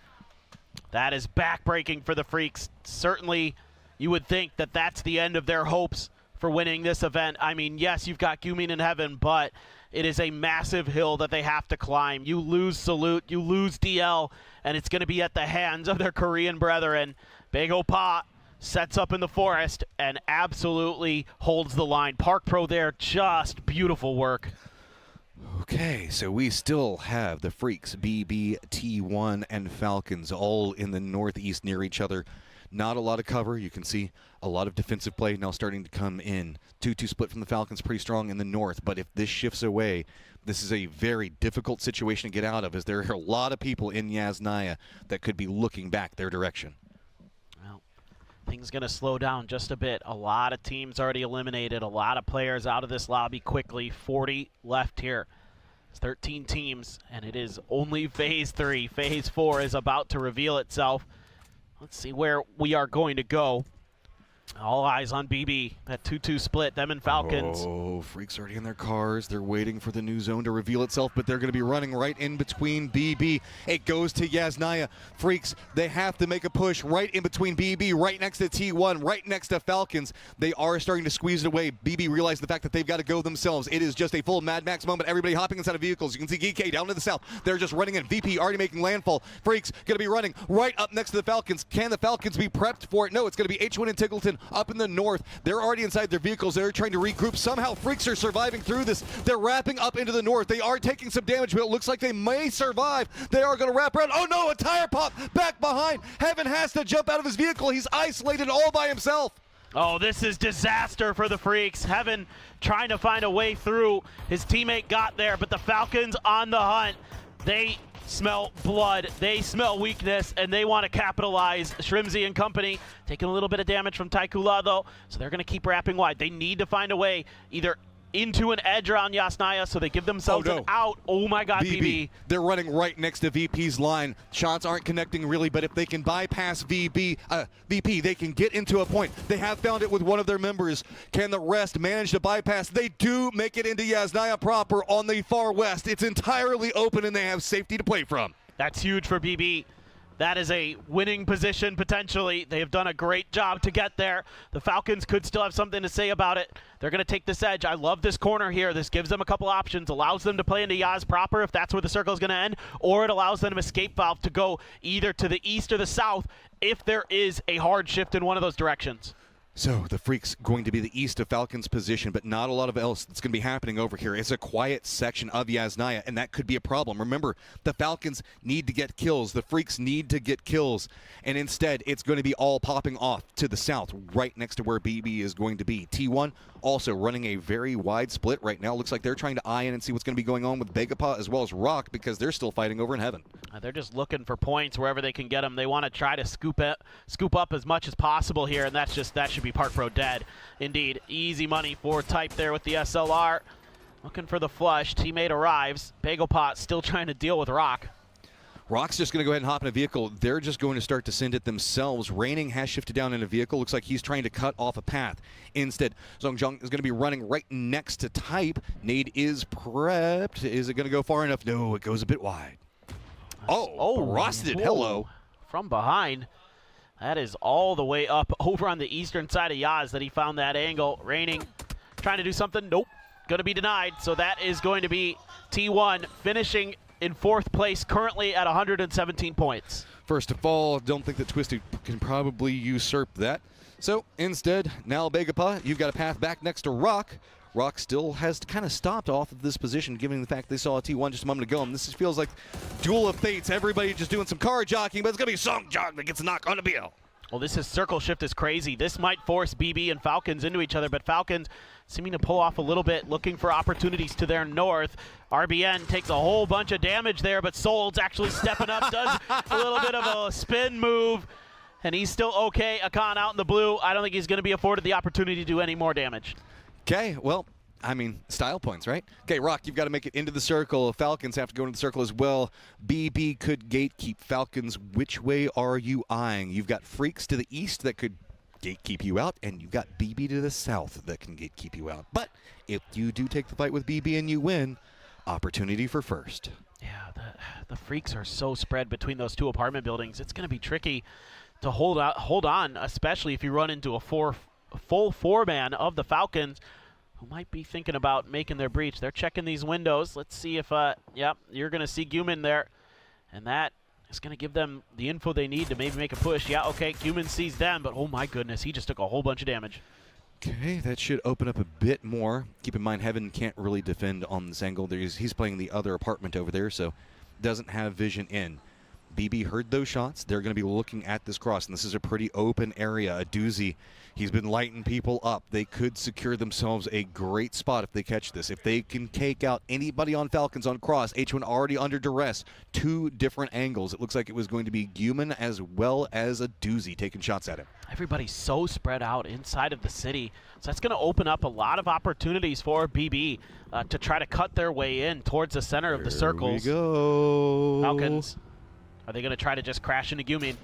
That is backbreaking for the Freaks. Certainly, you would think that that's the end of their hopes for winning this event. I mean, yes, you've got Gumin in heaven, but it is a massive hill that they have to climb. You lose Salute, you lose DL, and it's going to be at the hands of their Korean brethren. Bagopal sets up in the forest and absolutely holds the line. Park Pro there, just beautiful work. Okay, so we still have the Freaks, BB, T1, and Falcons all in the northeast near each other. Not a lot of cover. You can see a lot of defensive play now starting to come in. 2-2 split from the Falcons, pretty strong in the north, but if this shifts away, this is a very difficult situation to get out of, as there are a lot of people in Yasnaya that could be looking back their direction. Well, things going to slow down just a bit. A lot of teams already eliminated, a lot of players out of this lobby quickly. 40 left here. 13 teams, and it is only Phase 3. Phase 4 is about to reveal itself. Let's see where we are going to go. All eyes on BB. That 2-2 split, them and Falcons. Oh, Freaks already in their cars. They're waiting for the new zone to reveal itself, but they're going to be running right in between BB. It goes to Yasnaya. Freaks, they have to make a push right in between BB, right next to T1, right next to Falcons. They are starting to squeeze it away. BB realized the fact that they've got to go themselves. It is just a full Mad Max moment. Everybody hopping inside of vehicles. You can see GK down to the south. They're just running in. VP already making landfall. Freaks going to be running right up next to the Falcons. Can the Falcons be prepped for it? No, it's going to be H1 and Tiggleton up in the north. They're already inside their vehicles. They're trying to regroup. Somehow Freaks are surviving through this. They're wrapping up into the north. They are taking some damage, but it looks like they may survive. They are going to wrap around. Oh no, a tire pop back behind. Heaven has to jump out of his vehicle. He's isolated all by himself. Oh, this is disaster for the Freaks. Heaven trying to find a way through. His teammate got there, but the Falcons on the hunt. They smell blood, they smell weakness, and they want to capitalize. Shrimzy and company taking a little bit of damage from Taikula, though, so they're going to keep wrapping wide. They need to find a way either into an edge around Yasnaya, so they give themselves an out. Oh my god, BB. They're running right next to VP's line. Shots aren't connecting really, but if they can bypass VP, they can get into a point. They have found it with one of their members. Can the rest manage to bypass? They do make it into Yasnaya proper on the far west. It's entirely open and they have safety to play from. That's huge for BB. That is a winning position, potentially. They have done a great job to get there. The Falcons could still have something to say about it. They're going to take this edge. I love this corner here. This gives them a couple options, allows them to play into Yaz proper if that's where the circle is going to end, or it allows them escape valve to go either to the east or the south if there is a hard shift in one of those directions. So the Freaks going to be the east of Falcons' position, but not a lot of else that's going to be happening over here. It's a quiet section of Yasnaya, and that could be a problem. Remember, the Falcons need to get kills. The Freaks need to get kills, and instead it's going to be all popping off to the south, right next to where BB is going to be. T1 also running a very wide split right now. Looks like they're trying to eye in and see what's going to be going on with Begapa as well as Rock, because they're still fighting over in heaven. They're just looking for points wherever they can get them. They want to try to scoop up as much as possible here, and that should be Park Pro dead. Indeed, easy money for Type there with the SLR. Looking for the flush. Teammate arrives. Bagopot still trying to deal with Rock. Rock's just going to go ahead and hop in a vehicle. They're just going to start to send it themselves. Raining has shifted down in a vehicle. Looks like he's trying to cut off a path. Instead, Zongjong is going to be running right next to Type. Nade is prepped. Is it going to go far enough? No, it goes a bit wide. Rosted. Hello. From behind. That is all the way up over on the eastern side of Yaz that he found that angle. Raining, trying to do something. Nope. Going to be denied. So that is going to be T1 finishing in 4th place, currently at 117 points. First of all, don't think that Twisted can probably usurp that. So instead, now Begapa, you've got a path back next to Rock. Rock still has kind of stopped off of this position, given the fact they saw a T1 just a moment ago. And this just feels like Duel of Fates. Everybody just doing some car jockeying, but it's going to be Song Jog that gets a knock on the BL. Well, this is circle shift is crazy. This might force BB and Falcons into each other, but Falcons seeming to pull off a little bit, looking for opportunities to their north. RBN takes a whole bunch of damage there, but Sold's actually stepping up, does a little bit of a spin move, and he's still okay. Akan out in the blue. I don't think he's going to be afforded the opportunity to do any more damage. Okay, well, I mean, style points, right? Okay, Rock, you've got to make it into the circle. Falcons have to go into the circle as well. BB could gatekeep. Falcons, which way are you eyeing? You've got Freaks to the east that could gatekeep you out, and you've got BB to the south that can gatekeep you out. But if you do take the fight with BB and you win, opportunity for first. Yeah, the Freaks are so spread between those two apartment buildings. It's going to be tricky to hold on, especially if you run into a full four-man of the Falcons, who might be thinking about making their breach. They're checking these windows. Let's see if, yep, you're going to see Guman there. And that is going to give them the info they need to maybe make a push. Yeah, okay, Guman sees them, but oh my goodness, he just took a whole bunch of damage. Okay, that should open up a bit more. Keep in mind, Heaven can't really defend on this angle. He's playing the other apartment over there, so doesn't have vision in. BB heard those shots. They're going to be looking at this cross, and this is a pretty open area, a doozy. He's been lighting people up. They could secure themselves a great spot if they catch this. If they can take out anybody on Falcons on cross, H1 already under duress. Two different angles. It looks like it was going to be Guman as well as a doozy taking shots at him. Everybody's so spread out inside of the city, so that's going to open up a lot of opportunities for BB to try to cut their way in towards the center of the circles. Here we go. Falcons. Are they going to try to just crash into Gumin?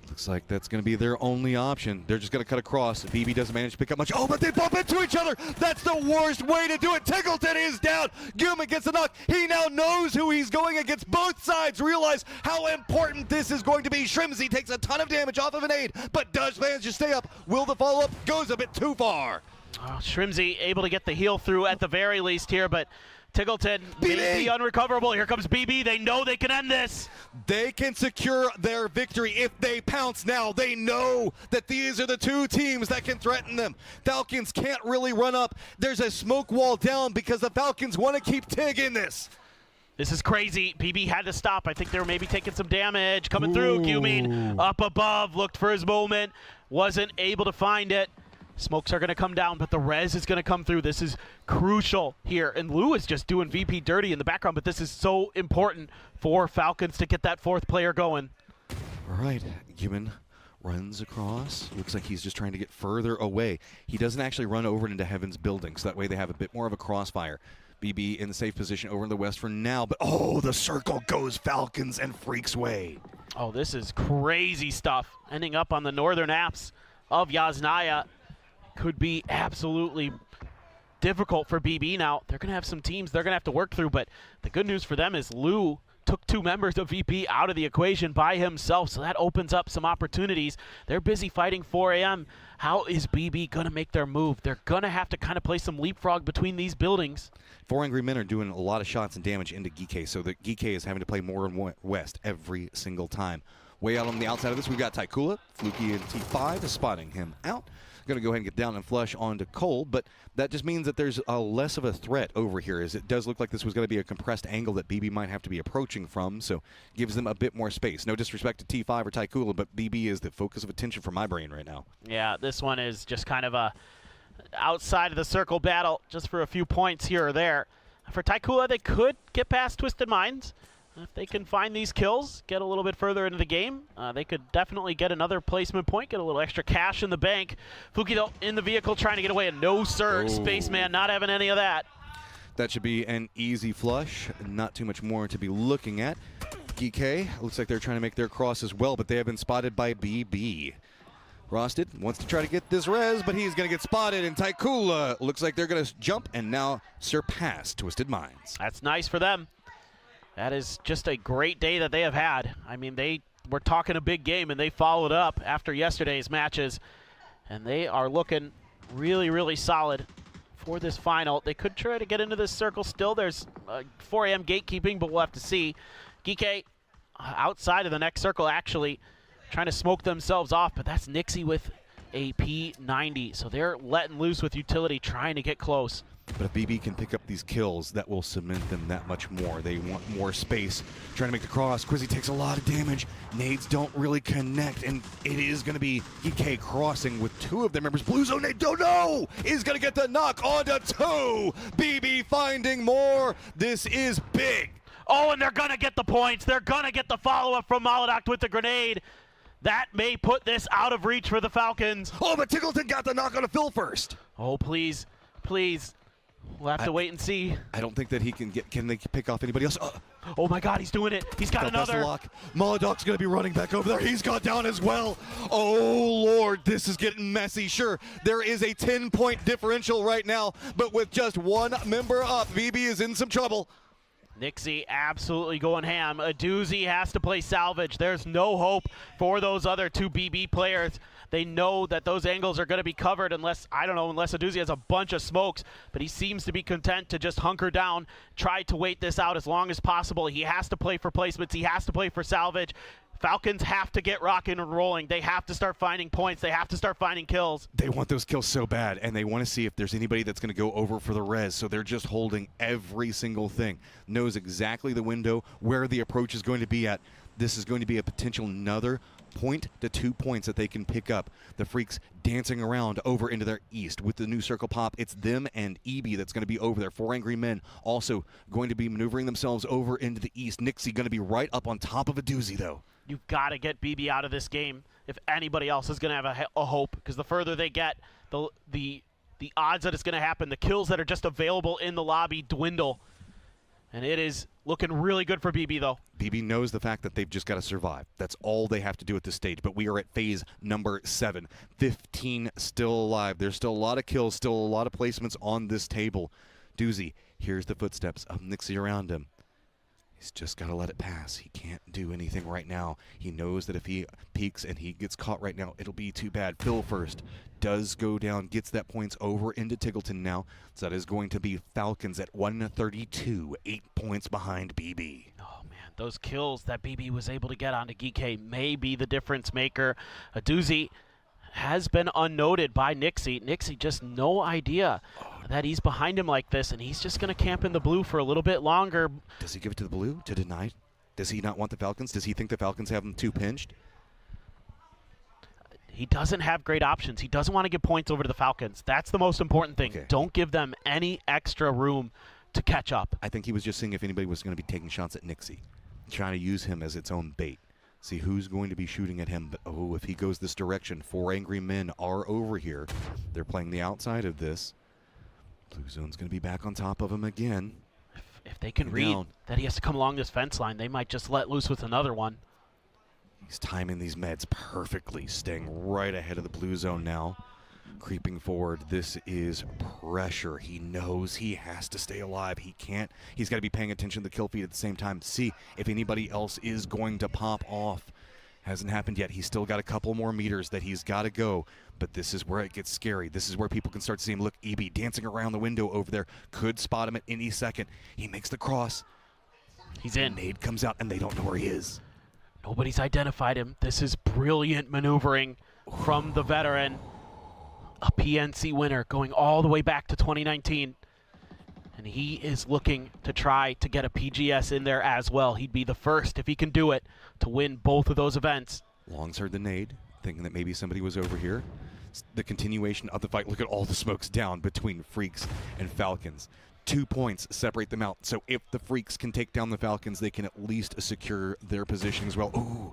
Looks like that's going to be their only option. They're just going to cut across. BB doesn't manage to pick up much. Oh, but they bump into each other. That's the worst way to do it. Tiggleton is down. Guman gets a knock. He now knows who he's going against. Both sides realize how important this is going to be. Shrimsy takes a ton of damage off of an aid, but does manage to stay up. Will the follow-up? Goes a bit too far. Oh, Shrimsy able to get the heal through at the very least here, but Tiggleton may be unrecoverable. Here comes BB. They know they can end this. They can secure their victory if they pounce now. They know that these are the two teams that can threaten them. Falcons can't really run up. There's a smoke wall down because the Falcons want to keep Tig in this. This is crazy. BB had to stop. I think they were maybe taking some damage. Coming through. Gumin up above. Looked for his moment. Wasn't able to find it. Smokes are going to come down, but the res is going to come through. This is crucial here. And Lou is just doing VP dirty in the background, but this is so important for Falcons to get that fourth player going. All right, Guman runs across. Looks like he's just trying to get further away. He doesn't actually run over into Heaven's building, so that way they have a bit more of a crossfire. BB in the safe position over in the west for now, but oh, the circle goes Falcons and Freaks' way. Oh, this is crazy stuff. Ending up on the northern apps of Yasnaya. Could be absolutely difficult for BB now. They're going to have some teams they're going to have to work through, but the good news for them is Lou took two members of VP out of the equation by himself, so that opens up some opportunities. They're busy fighting 4 a.m. How is BB going to make their move? They're going to have to kind of play some leapfrog between these buildings. 4 Angry Men are doing a lot of shots and damage into Geekay, so the Geekay is having to play more and west every single time. Way out on the outside of this, we've got Taikula. Fluky and T5 is spotting him out. Going to go ahead and get down and flush onto Cold, but that just means that there's a less of a threat over here, as it does look like this was going to be a compressed angle that BB might have to be approaching from, so gives them a bit more space. No disrespect to T5 or Taikula, but BB is the focus of attention for my brain right now. Yeah, this one is just kind of a outside of the circle battle, just for a few points here or there. For Taikula, they could get past Twisted Minds. If they can find these kills, get a little bit further into the game, they could definitely get another placement point, get a little extra cash in the bank. Fuki, though, in the vehicle trying to get away, and no, sir, Spaceman not having any of that. That should be an easy flush. Not too much more to be looking at. GK, looks like they're trying to make their cross as well, but they have been spotted by BB. Rosted wants to try to get this res, but he's going to get spotted, and Taikula looks like they're going to jump and now surpass Twisted Minds. That's nice for them. That is just a great day that they have had. I mean, they were talking a big game, and they followed up after yesterday's matches, and they are looking really, really solid for this final. They could try to get into this circle still. There's 4 a.m. gatekeeping, but we'll have to see. Geekay outside of the next circle, actually trying to smoke themselves off, but that's Nixie with a P90. So they're letting loose with utility, trying to get close. But if BB can pick up these kills, that will cement them that much more. They want more space. Trying to make the cross. Quizzy takes a lot of damage. Nades don't really connect, and it is going to be EK crossing with 2 of their members. Blue Zone Nade, don't know! Is going to get the knock onto 2! BB finding more. This is big. Oh, and they're going to get the points. They're going to get the follow-up from Molodok with the grenade. That may put this out of reach for the Falcons. Oh, but Tickleton got the knock on a Phil first. Oh, please, please. We'll have to wait and see. I don't think that he can get. Can they pick off anybody else? Oh my God, he's doing it. He's got another. Molodok's going to be running back over there. He's got down as well. Oh, Lord, this is getting messy. Sure, there is a 10-point differential right now, but with just 1 member up, VB is in some trouble. Nixie absolutely going ham. A doozy has to play salvage. There's no hope for those other 2 BB players. They know that those angles are going to be covered unless, I don't know, unless a doozy has a bunch of smokes, but he seems to be content to just hunker down, try to wait this out as long as possible. He has to play for placements. He has to play for salvage. Falcons have to get rocking and rolling. They have to start finding points. They have to start finding kills. They want those kills so bad, and they want to see if there's anybody that's going to go over for the res, so they're just holding every single thing. Knows exactly the window, where the approach is going to be at. This is going to be a potential another 1 to 2 points that they can pick up. The Freaks dancing around over into their east with the new circle pop. It's them and EB that's going to be over there. 4 Angry Men also going to be maneuvering themselves over into the east. Nixie going to be right up on top of a doozy, though. You've got to get BB out of this game if anybody else is going to have a hope, because the further they get, the odds that it's going to happen, the kills that are just available in the lobby dwindle. And it is looking really good for BB, though. BB knows the fact that they've just got to survive. That's all they have to do at this stage. But we are at phase number 7. 15 still alive. There's still a lot of kills, still a lot of placements on this table. Doozy, here's the footsteps of Nixie around him. He's just got to let it pass. He can't do anything right now. He knows that if he peeks and he gets caught right now, it'll be too bad. Phil first does go down, gets that points over into Tickleton now. So that is going to be Falcons at 132, 8 points behind BB. Oh, man, those kills that BB was able to get onto Geek may be the difference maker. A doozy has been unnoted by Nixie. Nixie just no idea that he's behind him like this, and he's just going to camp in the blue for a little bit longer. Does he give it to the blue to deny? Does he not want the Falcons? Does he think the Falcons have them too pinched? He doesn't have great options. He doesn't want to give points over to the Falcons. That's the most important thing. Okay. Don't give them any extra room to catch up. I think he was just seeing if anybody was going to be taking shots at Nixie, trying to use him as its own bait. See who's going to be shooting at him. But, oh, if he goes this direction, 4 Angry Men are over here. They're playing the outside of this. Blue Zone's going to be back on top of him again. If they can read that he has to come along this fence line, they might just let loose with another one. He's timing these meds perfectly, staying right ahead of the Blue Zone now. Creeping forward, this is pressure. He knows he has to stay alive. He can't. He's got to be paying attention to the kill feed at the same time. See if anybody else is going to pop off. Hasn't happened yet. He's still got a couple more meters that he's got to go. But this is where it gets scary. This is where people can start to see him. Look, EB dancing around the window over there. Could spot him at any second. He makes the cross. He's in. Nade comes out, and they don't know where he is. Nobody's identified him. This is brilliant maneuvering from the veteran. A PNC winner going all the way back to 2019. And he is looking to try to get a PGS in there as well. He'd be the first, if he can do it, to win both of those events. Long's heard the nade, thinking that maybe somebody was over here. The continuation of the fight. Look at all the smokes down between Freaks and Falcons. 2 points separate them out. So if the Freaks can take down the Falcons, they can at least secure their position as well. Ooh,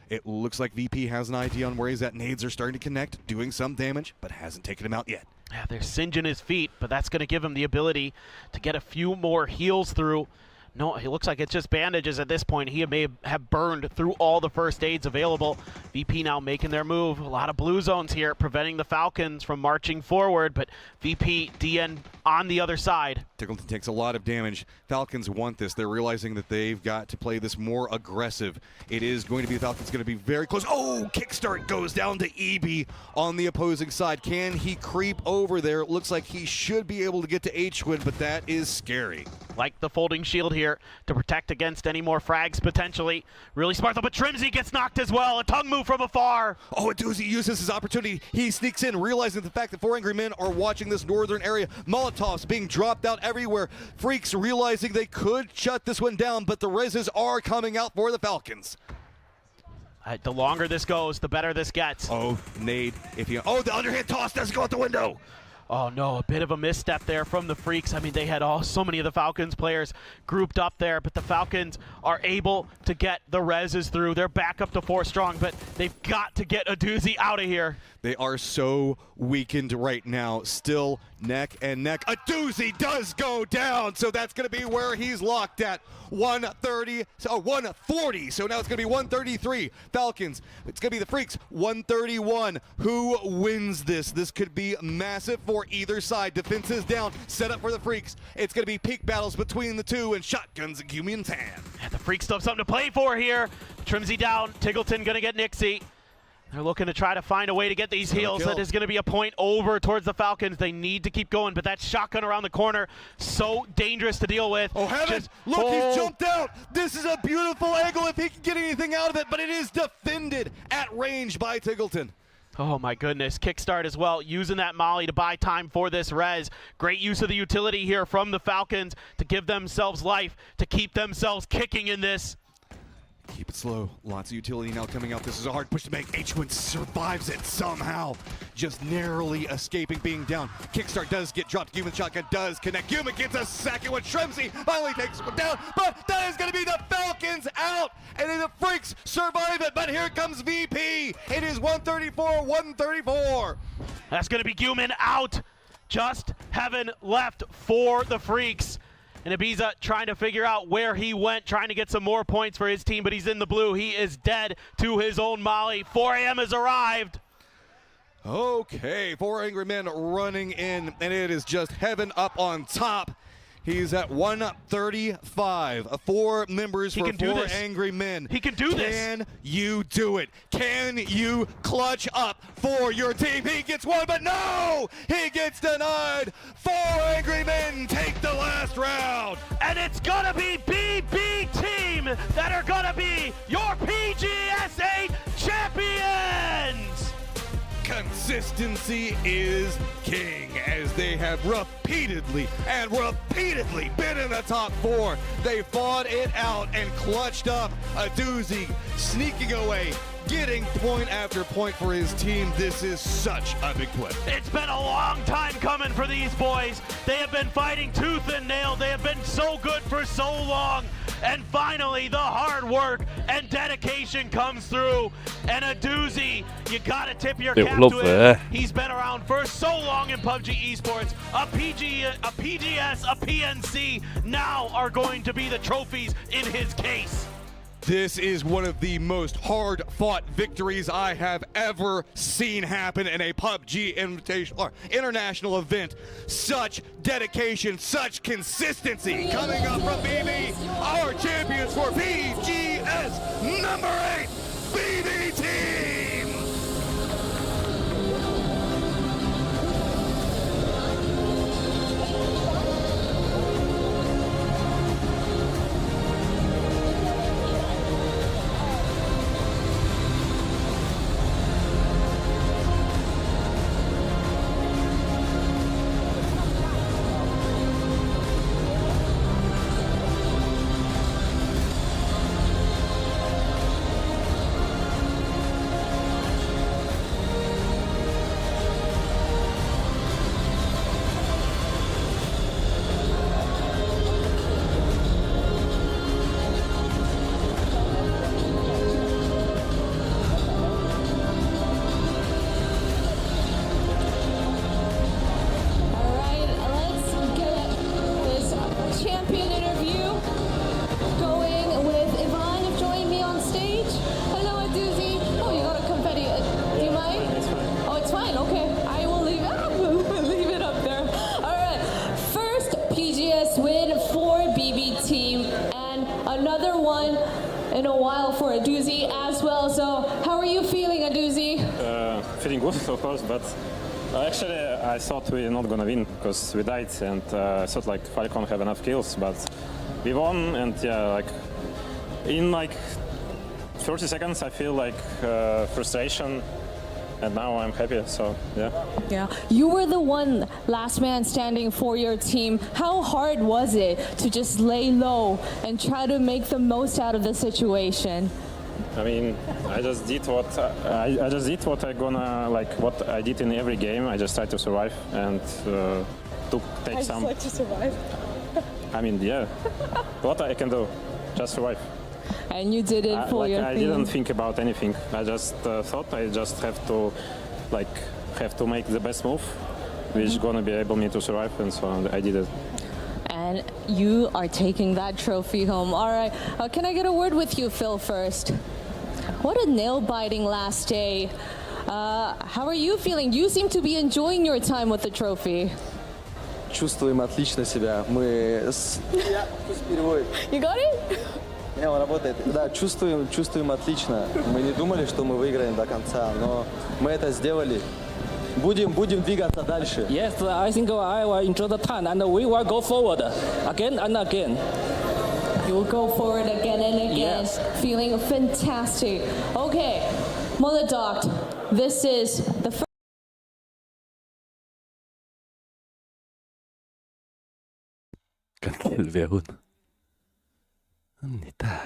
it looks like VP has an idea on where he's at. Nades are starting to connect, doing some damage, but hasn't taken him out yet. Yeah, they're singeing his feet, but that's going to give him the ability to get a few more heals through. No, it looks like it's just bandages at this point. He may have burned through all the first aids available. VP now making their move. A lot of blue zones here, preventing the Falcons from marching forward, but VP, DN on the other side. Tickleton takes a lot of damage. Falcons want this. They're realizing that they've got to play this more aggressive. It is going to be, Falcons going to be very close. Oh, kickstart goes down to EB on the opposing side. Can he creep over there? It looks like he should be able to get to H-Wood, but that is scary. Like the folding shield here to protect against any more frags potentially. Really smart though, but Trimzy gets knocked as well. A tongue move from afar. Oh, and Doozy uses his opportunity. He sneaks in, realizing the fact that 4 Angry Men are watching this northern area. Molotovs being dropped out everywhere. Freaks realizing they could shut this one down, but the reses are coming out for the Falcons. The longer this goes, the better this gets. Oh, nade. Oh, the underhand toss doesn't go out the window. Oh no, a bit of a misstep there from the Freaks. I mean, they had so many of the Falcons players grouped up there, but the Falcons are able to get the reses through. They're back up to 4 strong, but they've got to get a doozy out of here. They are so weakened right now. Still neck and neck. A doozy does go down, so that's going to be where he's locked at. 140, so now it's going to be 133. Falcons, it's going to be the Freaks, 131. Who wins this? This could be massive for either side. Defenses down, set up for the Freaks. It's going to be peak battles between the two, and shotguns in Cumian's hand. The Freaks still have something to play for here. Trimzy down, Tiggleton going to get Nixie. They're looking to try to find a way to get these heals. That is going to be a point over towards the Falcons. They need to keep going, but that shotgun around the corner, so dangerous to deal with. Oh, heavens! Look, he's jumped out. This is a beautiful angle if he can get anything out of it, but it is defended at range by Tiggleton. Oh my goodness, kickstart as well, using that molly to buy time for this res. Great use of the utility here from the Falcons to give themselves life, to keep themselves kicking in this. Keep it slow. Lots of utility now coming out. This is a hard push to make. H1 survives it somehow. Just narrowly escaping being down. Kickstart does get dropped. Human shotgun does connect. Human gets a second one. Trimzy finally takes one down, but that is going to be the Falcons out. And then the Freaks survive it, but here comes VP. It is 134-134. That's going to be Human out. Just heaven left for the Freaks. And Ibiza trying to figure out where he went, trying to get some more points for his team, but he's in the blue. He is dead to his own molly. 4 a.m. has arrived. Okay, 4 Angry Men running in, and it is just heaven up on top. He's at 135. 4 members for 4 Angry Men. He can do this. Can you do it? Can you clutch up for your team? He gets one, but no! He gets denied. 4 Angry Men take the last round. And it's going to be BB Team that are going to be your PGSA champions. Consistency is king, as they have repeatedly been in the top 4. They fought it out and clutched up a doozy, sneaking away, getting point after point for his team. This is such a big win. It's been a long time coming for these boys. They have been fighting tooth and nail. They have been so good for so long. And finally, the hard work and dedication comes through. And a doozy, you gotta tip your cap to him. He's been around for so long in PUBG Esports. A PGS, a PNC now are going to be the trophies in his case. This is one of the most hard-fought victories I have ever seen happen in a PUBG international event. Such dedication, such consistency coming up from BB, our champions for PGS number 8, BB Team! Another one in a while for a doozy as well. So how are you feeling, a doozy? Feeling good, of course, but Actually, I thought we were not gonna win because we died, and I thought like Falcon have enough kills, but we won, and yeah, like in like 30 seconds, I feel like frustration, and now I'm happy. So yeah. Yeah, you were the one last man standing for your team. How hard was it to just lay low and try to make the most out of the situation? I mean, I just did what I just did what I gonna like what I did in every game. I just tried to survive and take some. Like to survive. I mean, yeah, what I can do, just survive. And you did it for your I team. didn't think about anything. I just thought I just have to make the best move, which is gonna be able me to survive, and so I did it. And you are taking that trophy home. All right, can I get a word with you, Phil, first? What a nail-biting last day. How are you feeling? You seem to be enjoying your time with the trophy. Чувствуем отлично себя. Мы... Пусть переводит. You got it? Не, он работает. Да, чувствуем отлично. Мы не думали, что мы выиграем до конца, но мы это сделали. Будем двигаться дальше. Yes, I think I will enjoy the time and we will go forward again and again. You will go forward again and again, yes. Feeling fantastic. Okay, Moladoct, this is the first. كان الفيهود النتا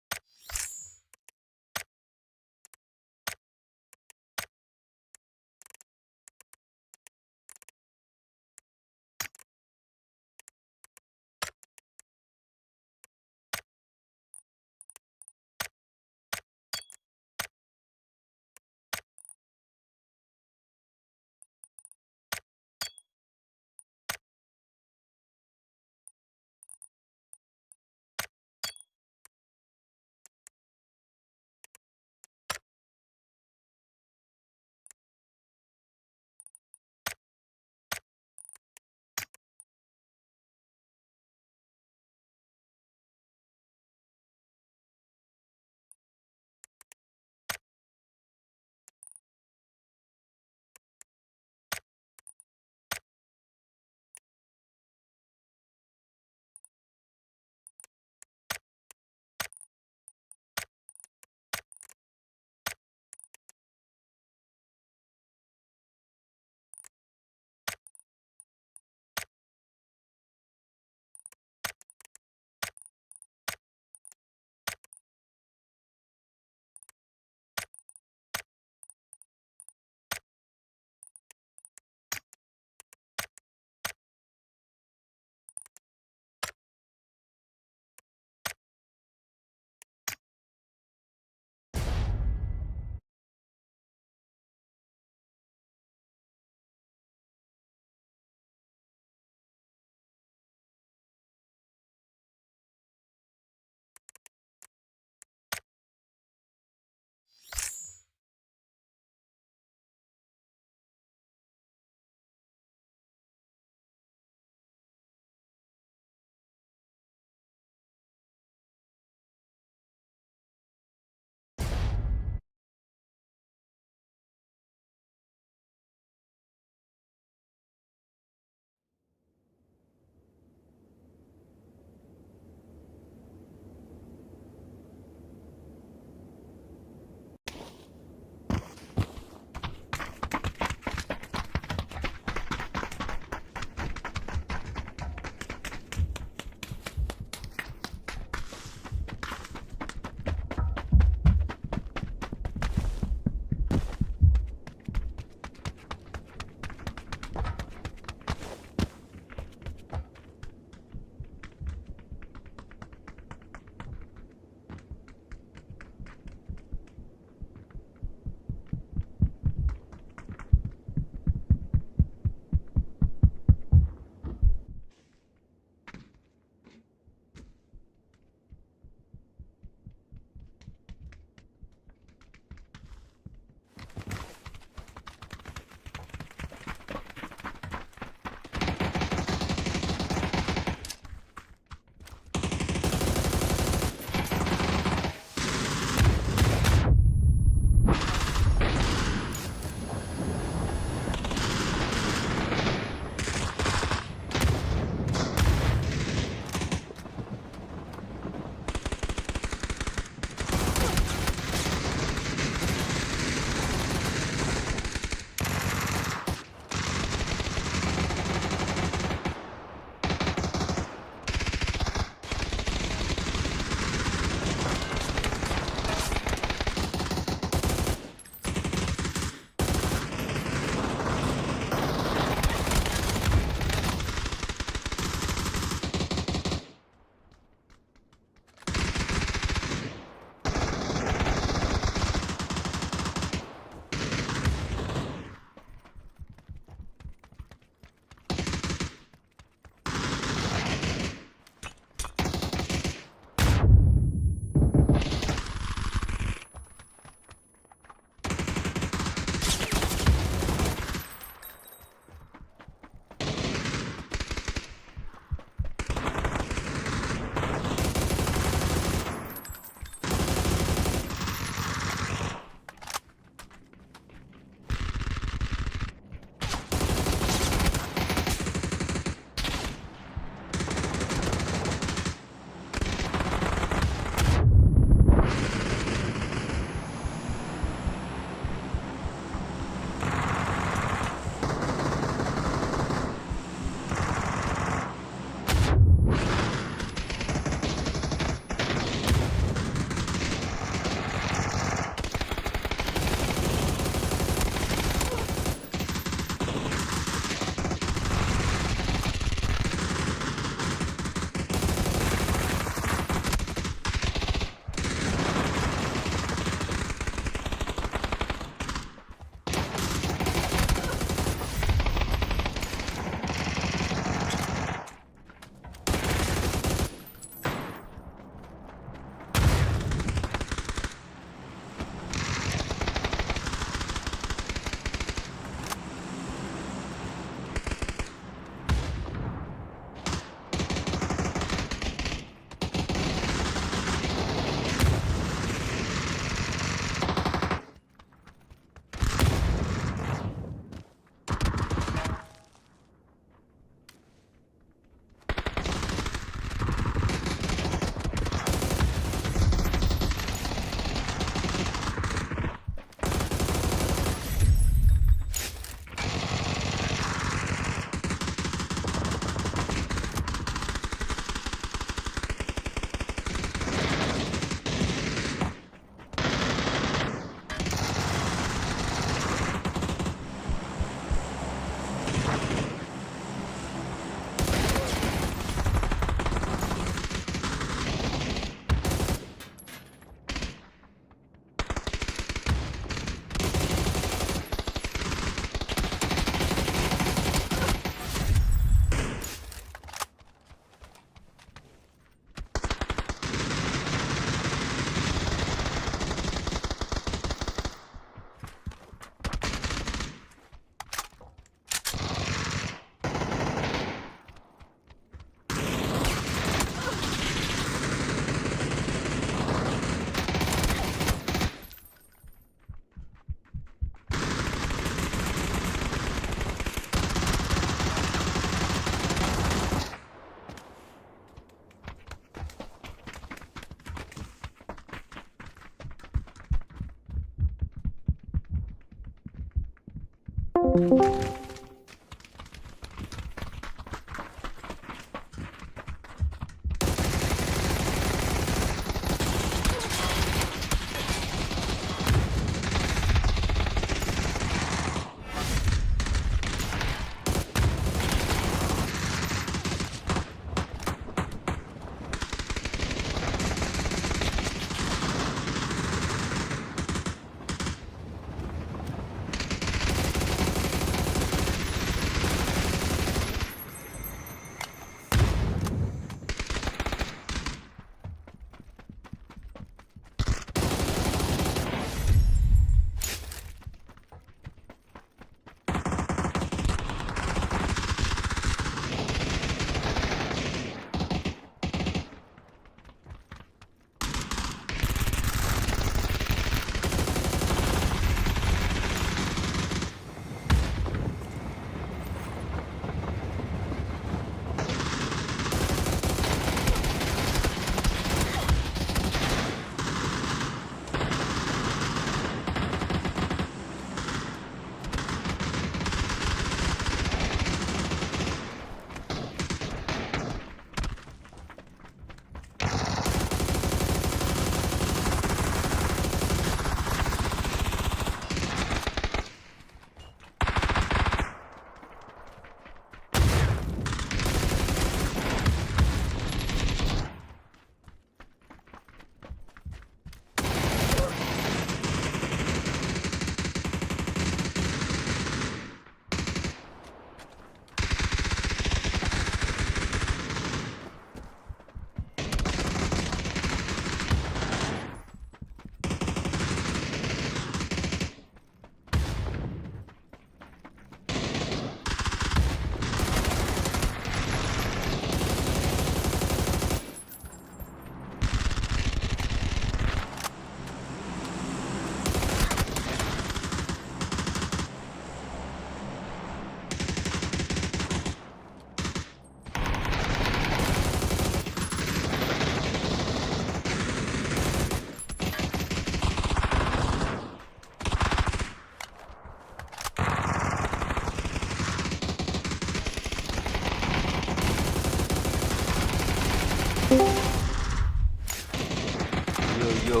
Yo.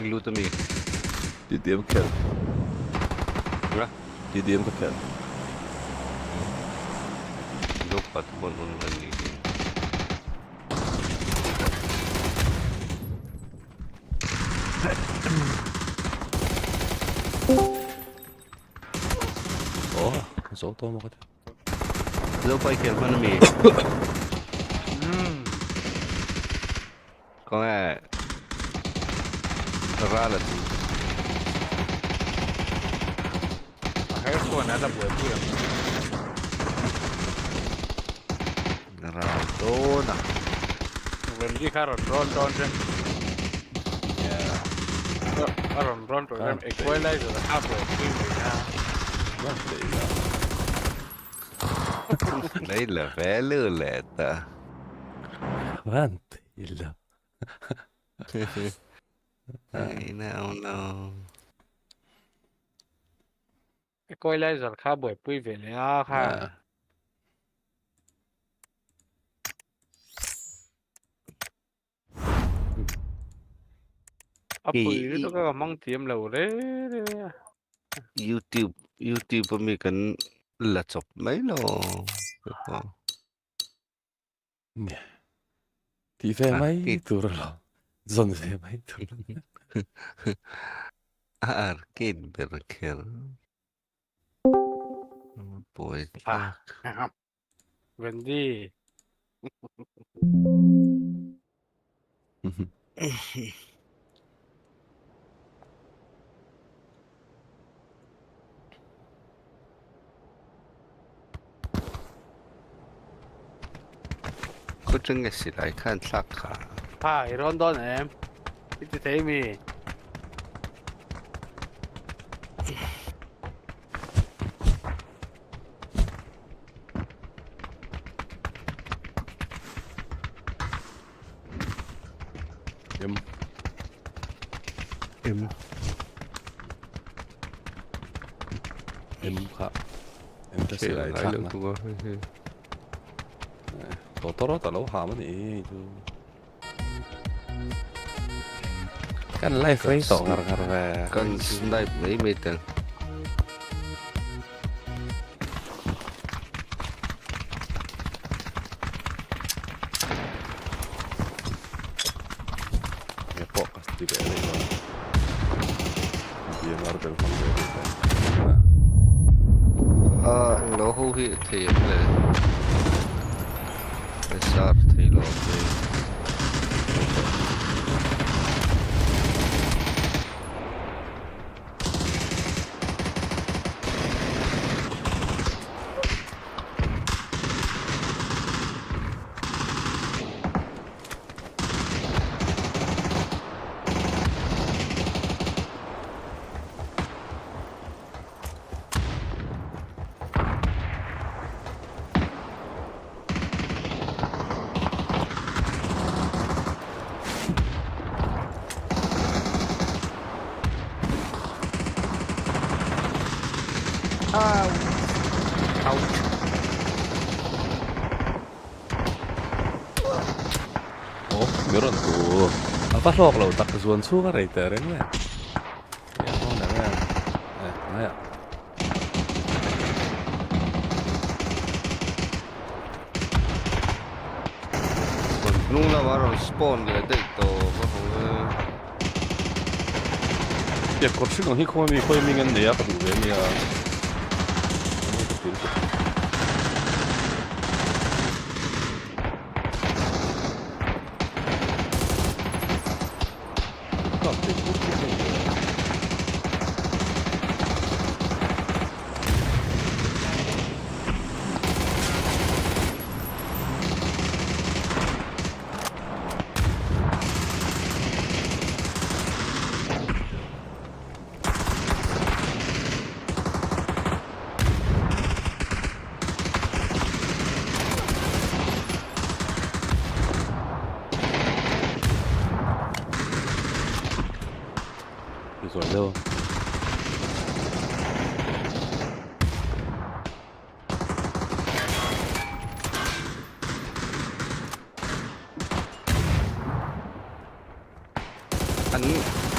Luta mig. Didiam kill. Va? Didiam ka kill. Lupat mo nun lagi. Oh, så tar man det. Lupa kill man mig. Con è relative. Hayคนนั้นระเบิดเพื่อน Maradona. Vendí Ron Ron. Ron program escuela y de pues Leila veluleta. Vantilla. I know. escuela y de pues pues vieneค่ะเอาปุ๋ยแล้วก็มั่งเทียมเราเลย YouTube มีกันละจบไหมหรอเนี่ยที่แฟไม่ตัวหรอจนแฟไม่ตัวอาร์เกนเบอร์เกอร์ป่วยครับเวนดี้ก็จึงจะสิได้ขั้นสักขาผ้าไอรอนดอนแอมพิจิตรมีเอ็ม em ta sẽ lại thắt toro ta lâu hàm này kan live ray to ngar kan snipe mấy meter po pasti bere dia marvel con nó hữu hiệu thì là sát thì nó thì meron tuh apa lo kalau tak kesuan suka rater ini ya mau nanya nanya nung là vào spawn cái đấy to có không ya kursi nggak hiko mi koi mi ngan dia kadu ni ya rồi đâu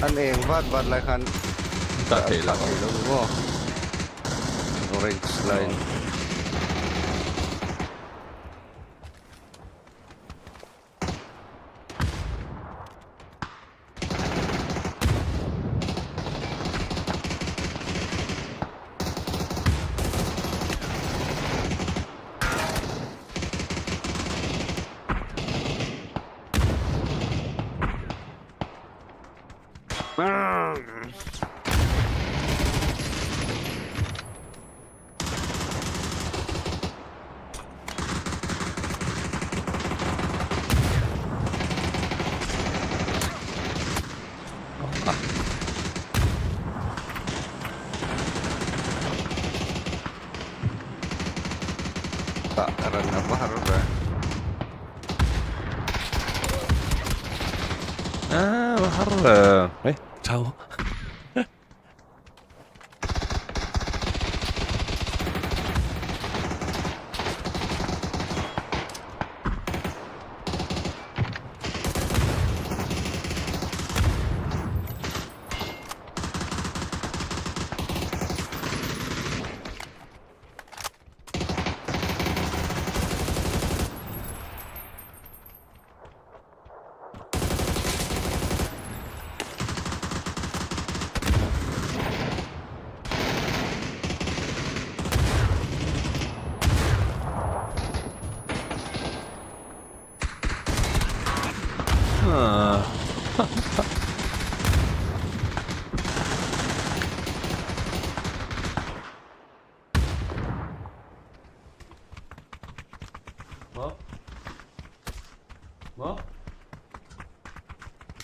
anh em vắt lại khăn ta thể là đúng không orange line karena bahar udah bahar jauh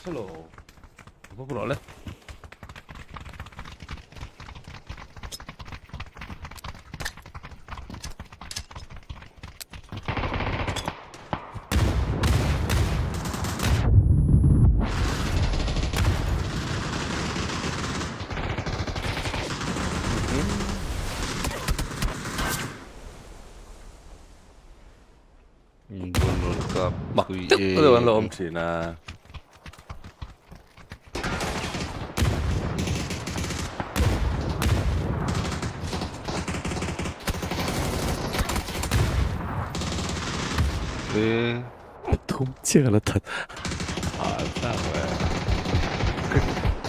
Halo, apa boleh? Ada wan lo om China. tum치가 나타. 아,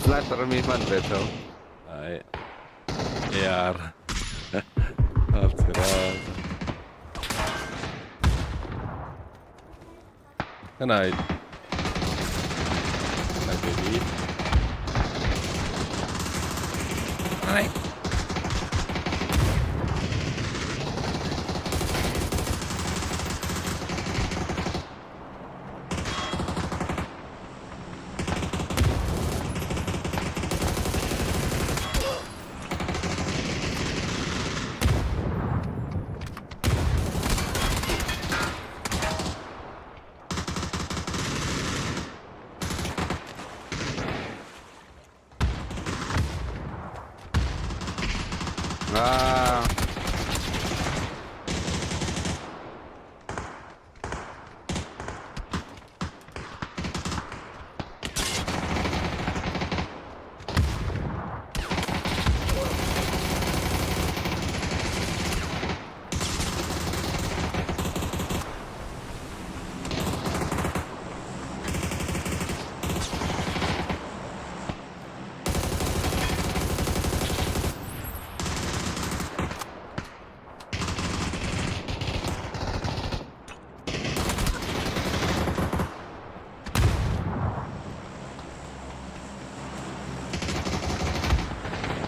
Sniper mi man beto. Ay. Yar. Aptiras. Kan ay. Baby. Ay. Ah.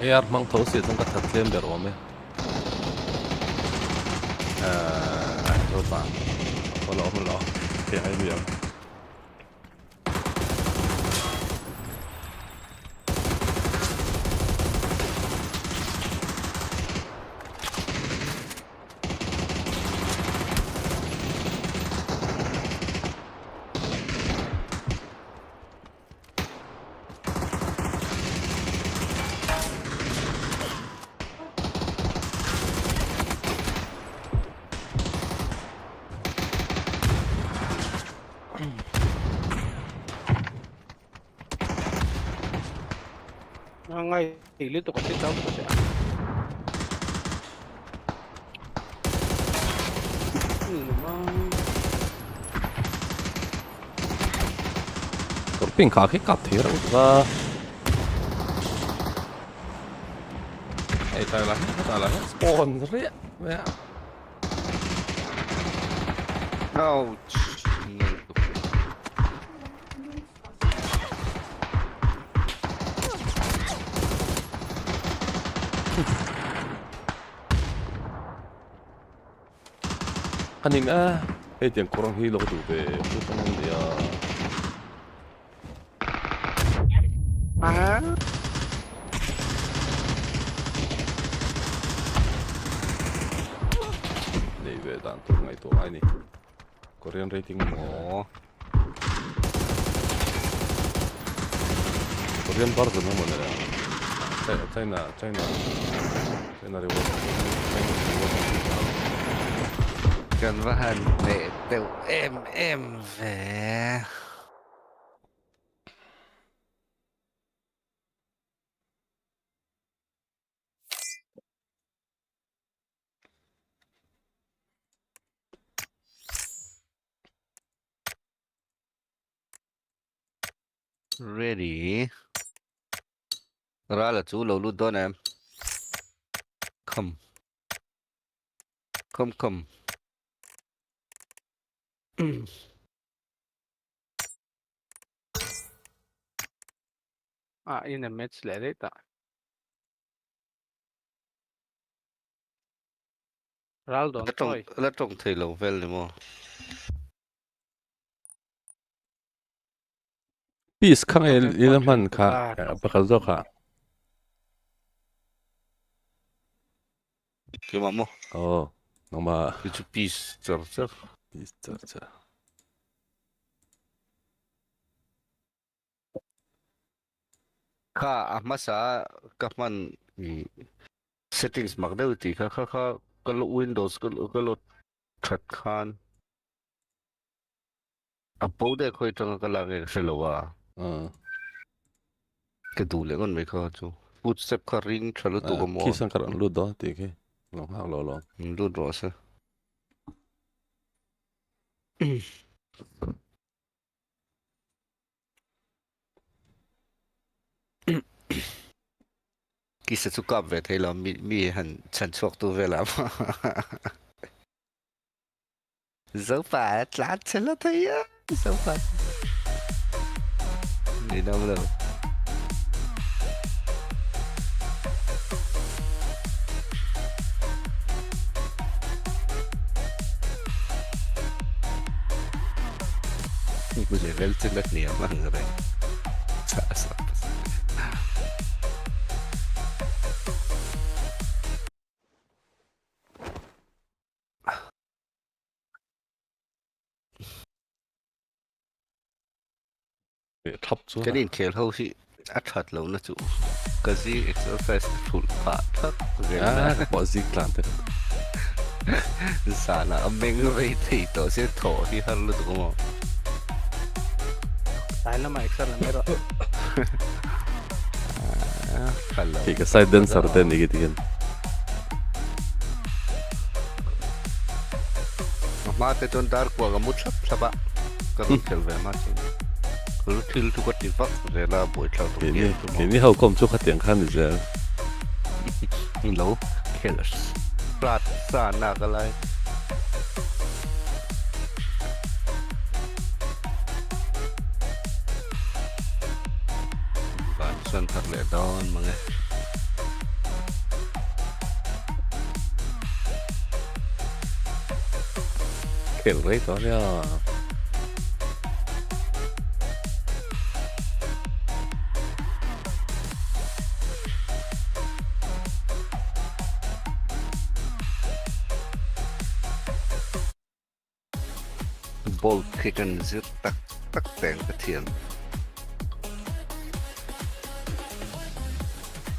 Yar mang thấu xịt trong các thật thêm được rồi mấy. Rồi bạn. Có lỗ. Thì ai biết. Ngay thì liên tục có chiến đấu có sẽ Torpin kaki katira. Ei täällä spawn ria. Ouch. Kanina, yang kurang hilo ko tuh, bukan dia. Nih, bedan tuh nggak itu ini. Korean rating mo. Korean bardzo no mana. China reward. Cần vähän teu MMV. Ready. Ra là chú lầu luôn đó em. Come. in a match later. Ronaldo thôi. Là trong thời lầu vel này mà. Bis kang ilaman ka bakal ka. Kaya mo. Oh, nama. Itu peace charger. Ka masa kapan settings magdaw ti ka kalau Windows kalau chat kan Apple khoi tang ka lang ek selowa ke du le ngon me kha chu footstep kha ring thalo tu ko mo kisan karan lu do ti ke lo ha lo lu do se kisa chu kap ve thei lo mi han chan chok tu ve la dấu phải lát sẽ là thấy á dấu phải đi đâu đâu bây giờ vel trên đất niệm mà người này sợ sợ cái điện khéo hậu thì ắt thật lâu nữa chú cái gì exercise thủ phá thất bỏ gì làm thế sao là âm minh vậy thì tôi sẽ thổ thì hơn luôn đúng không Tại nó mà extra là mấy rồi thì cái side dancer tên này cái mà cái tuần dar qua cái mút sắp sắp á cái tuần khéo về mà chứ cứ thiếu chút cái tiền phát rồi là buổi trao đổi cái này hậu công chút cái tiền khăn thì giờ lâu careless plat sa na cái này bạn xuân thật lệ đón mà nghe khéo đấy đó nha ball kick and zip tắc tắc tèn cái thiền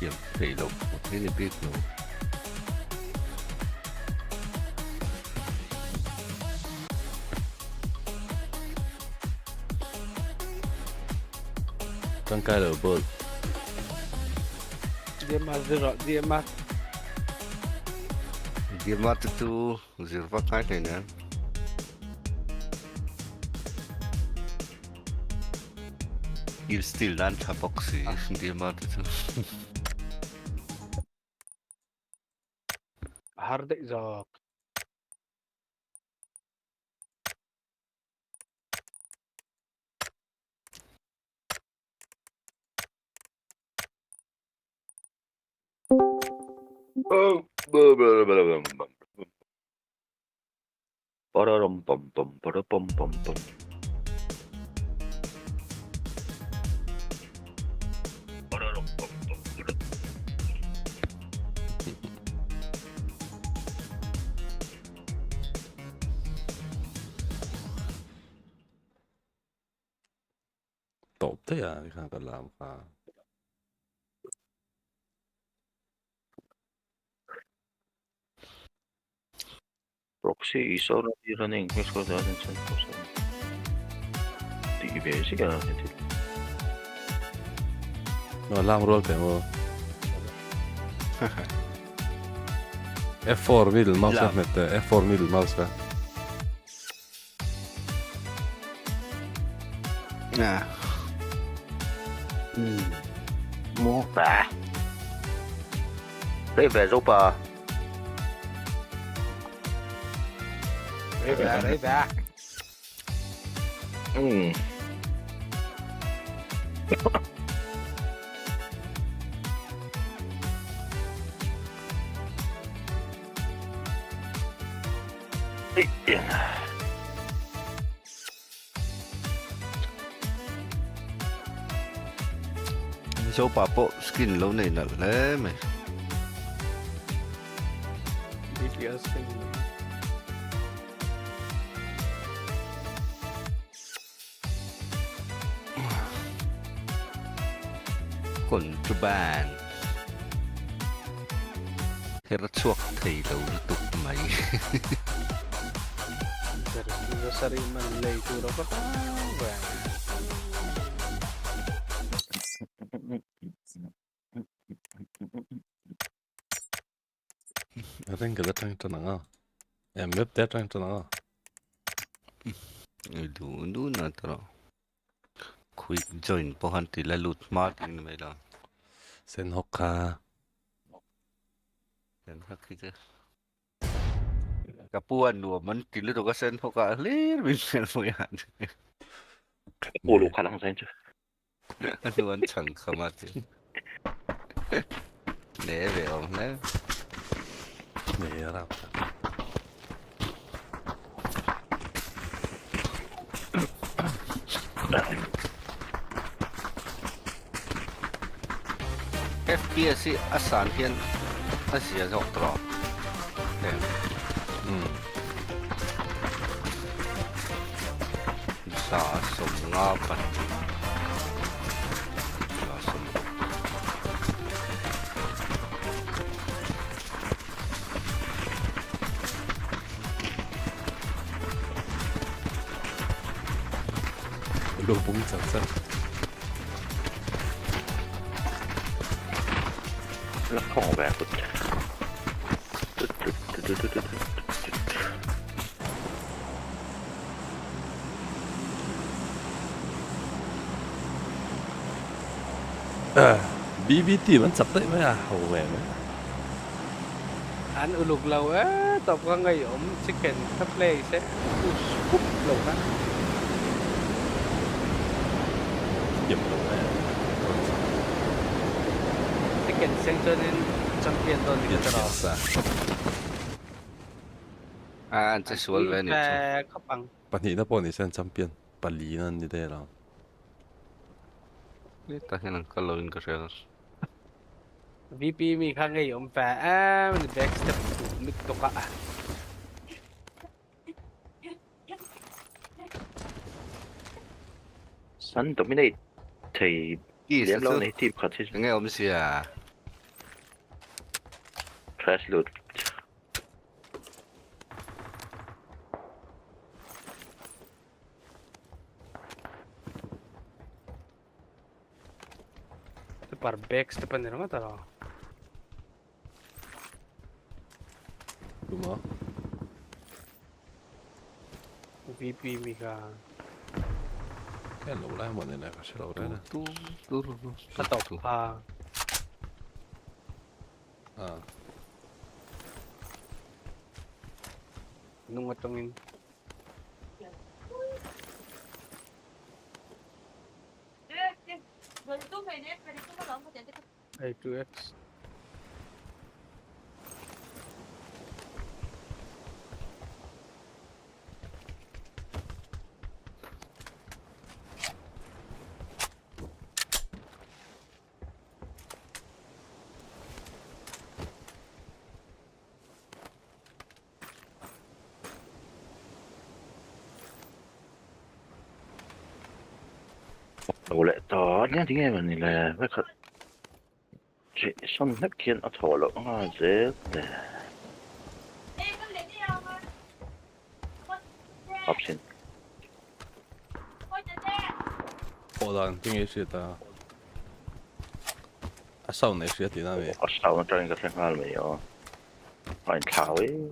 thiền thầy lộc một thế này biết rồi tăng cái đầu ball dia mat tu zirva kai này nè il still dan taboxi dia mat tu Hardik Zok tốt thế à cái hàng cần làm à proxy is already running Mexico 2024. 되게 베이직이야. nó làm roll cái mà F4 middle mouse med F4 middle mouse ka nè mua bà đây về giúp bà Đấy về số bà bộ skin lâu này là lẽ mày quần cho bạn thế rất chuộc thì đâu tục mày anniversary man lay turo ko pa ba. Ren cái trang cho nó em web té trang cho nó Du na tro. Quick join po han tila loot mart in mai la. Sen hokka. Sen hakika. Kapuan dua man tila to ka sen hokka lir min sen mo yan. Ulu kalang sen chứ. Ano an chang kamati. Ne ve om ne. Ne ra. FPS asan hian asia jok tro. Sa som nga pat. Sa som. Lubung sansan. Nó không về được. BBT มันสับได้ไหมอ่ะโหแหวนไหม An ulog law top ka ngayon chicken sa place push pup law ka. เหยียบลงแล้ว Chicken Central champion doon dito raw. An sa sual ve ni. Kapang. ปันนี้ถ้าปนนี่เส้นแชมเปี้ยนปาลีนั่นนี่ได้แล้ว Ni ta hian kalawin ka rel. VP mi ka ngayon pa ni back step nito ka. Sun dominate thì điểm lâu này team khó chứ. Nghe om sia. Trash loot. Par back step ni naman taro. Đúng không? VP mi ka. Cái lỗ lại một này phải lỗ đấy nè. Bắt đầu nung matungin. I2X. Đồ lệ to nhá tiếng em này là với thật. Chị xong nắp kiên ở thổ lộ dễ để option. Oradan tiếng gì ta? Sau này sẽ thế nào vậy? Sau nó trên cái thằng hai mày ó. Phải thảo ấy.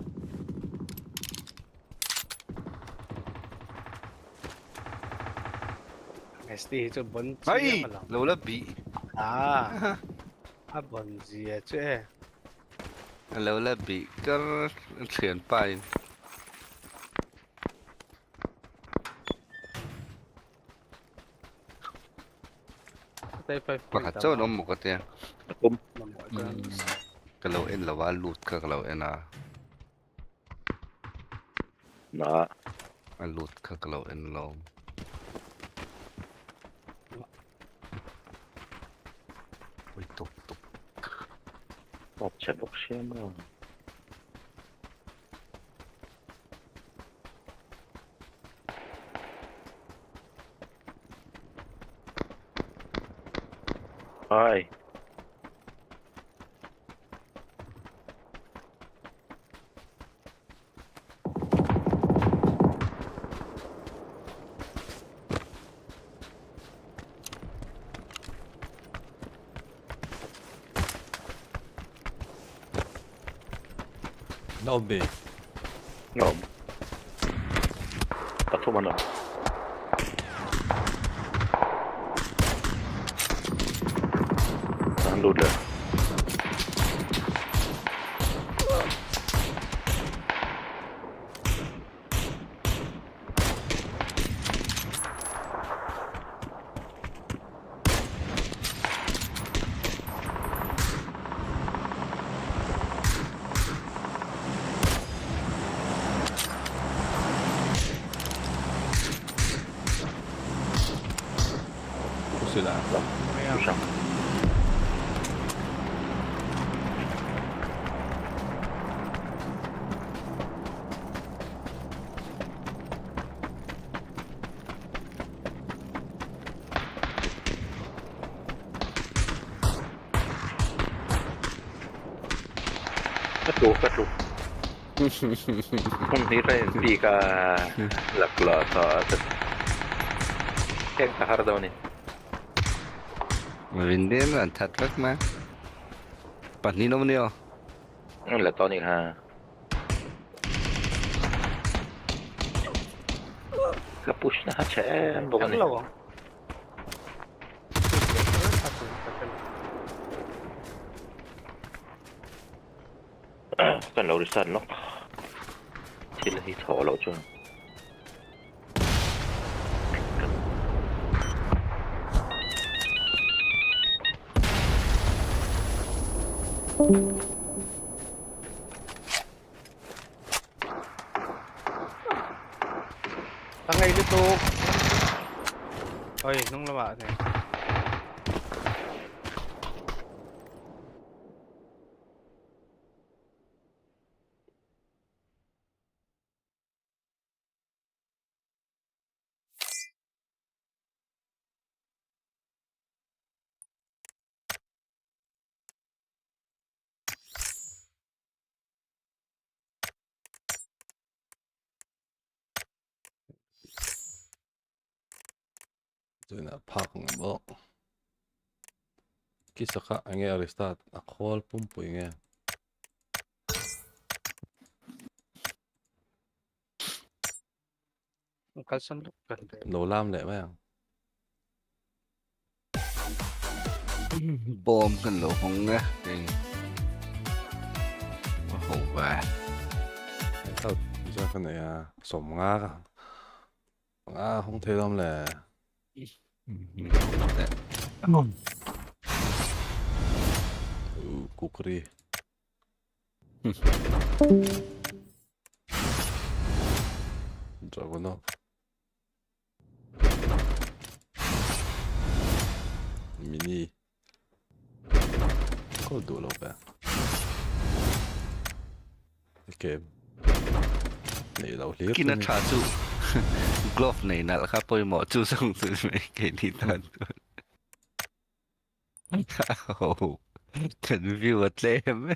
ST cho bắn Hey, lâu lắm bị. Bắn gì chứ? Lâu lắm bị cái chuyển bay. Baka cho nó một cái tiền. Cái lâu em là vào lụt cái lâu em à. Đó. Lụt cái lâu em lâu. Tục. Bọc chặt bọc xem rồi. Hi. Lobby. Ngộm. Bắt thu mình rồi. Đang lụt rồi. C'est là. Tout ça. Cắt luôn. Không thấy ra đi cả lạc lọ sao thật. Keng tak harda ni. Vindin là thật rất mà. Bạn đi đâu nhiều? Là to này ha. Cái push na trẻ bukan ni. Kan lau risan lo. Sila hi thọ lo cho. Ngay liên tục. Ôi, nung là bạn này. Rồi là park ng mo. Kisa ka ang restart. A call pumpo nga. Kalsan lúc gần. Nấu lam lại mấy. Bom kan lo hong nga. Ting. Hậu và. Sao giờ cái này sổng ngã cả. Ngã không thấy lắm là. Kukri. Dragonov. Mini. Col duro beh. Ok. Này đâu liếc. Kina trả chú. Glove này là khá bôi mỏ chú xong rồi mấy cái đi tàn. Oh. Cần view at lem.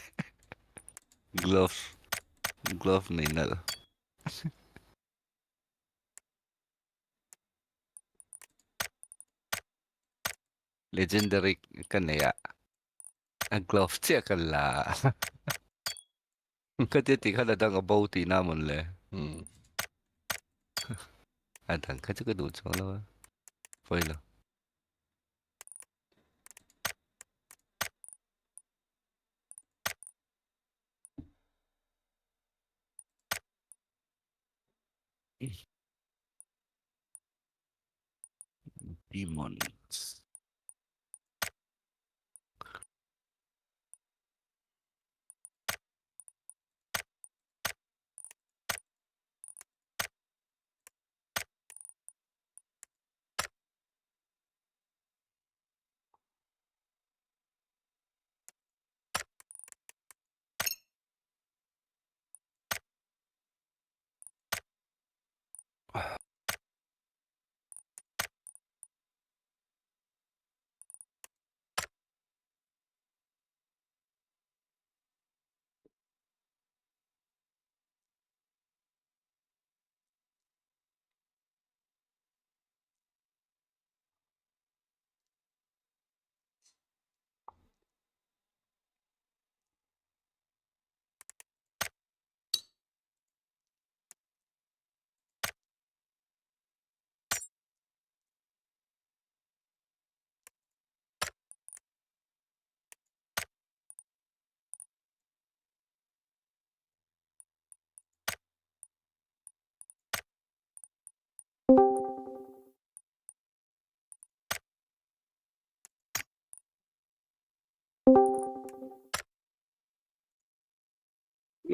Glove này là. Legendary kan ya. Glove siya kan la. Kasi tika na dang abouti naman le. Adang kasi ka doon sa ano. Foil. Demons.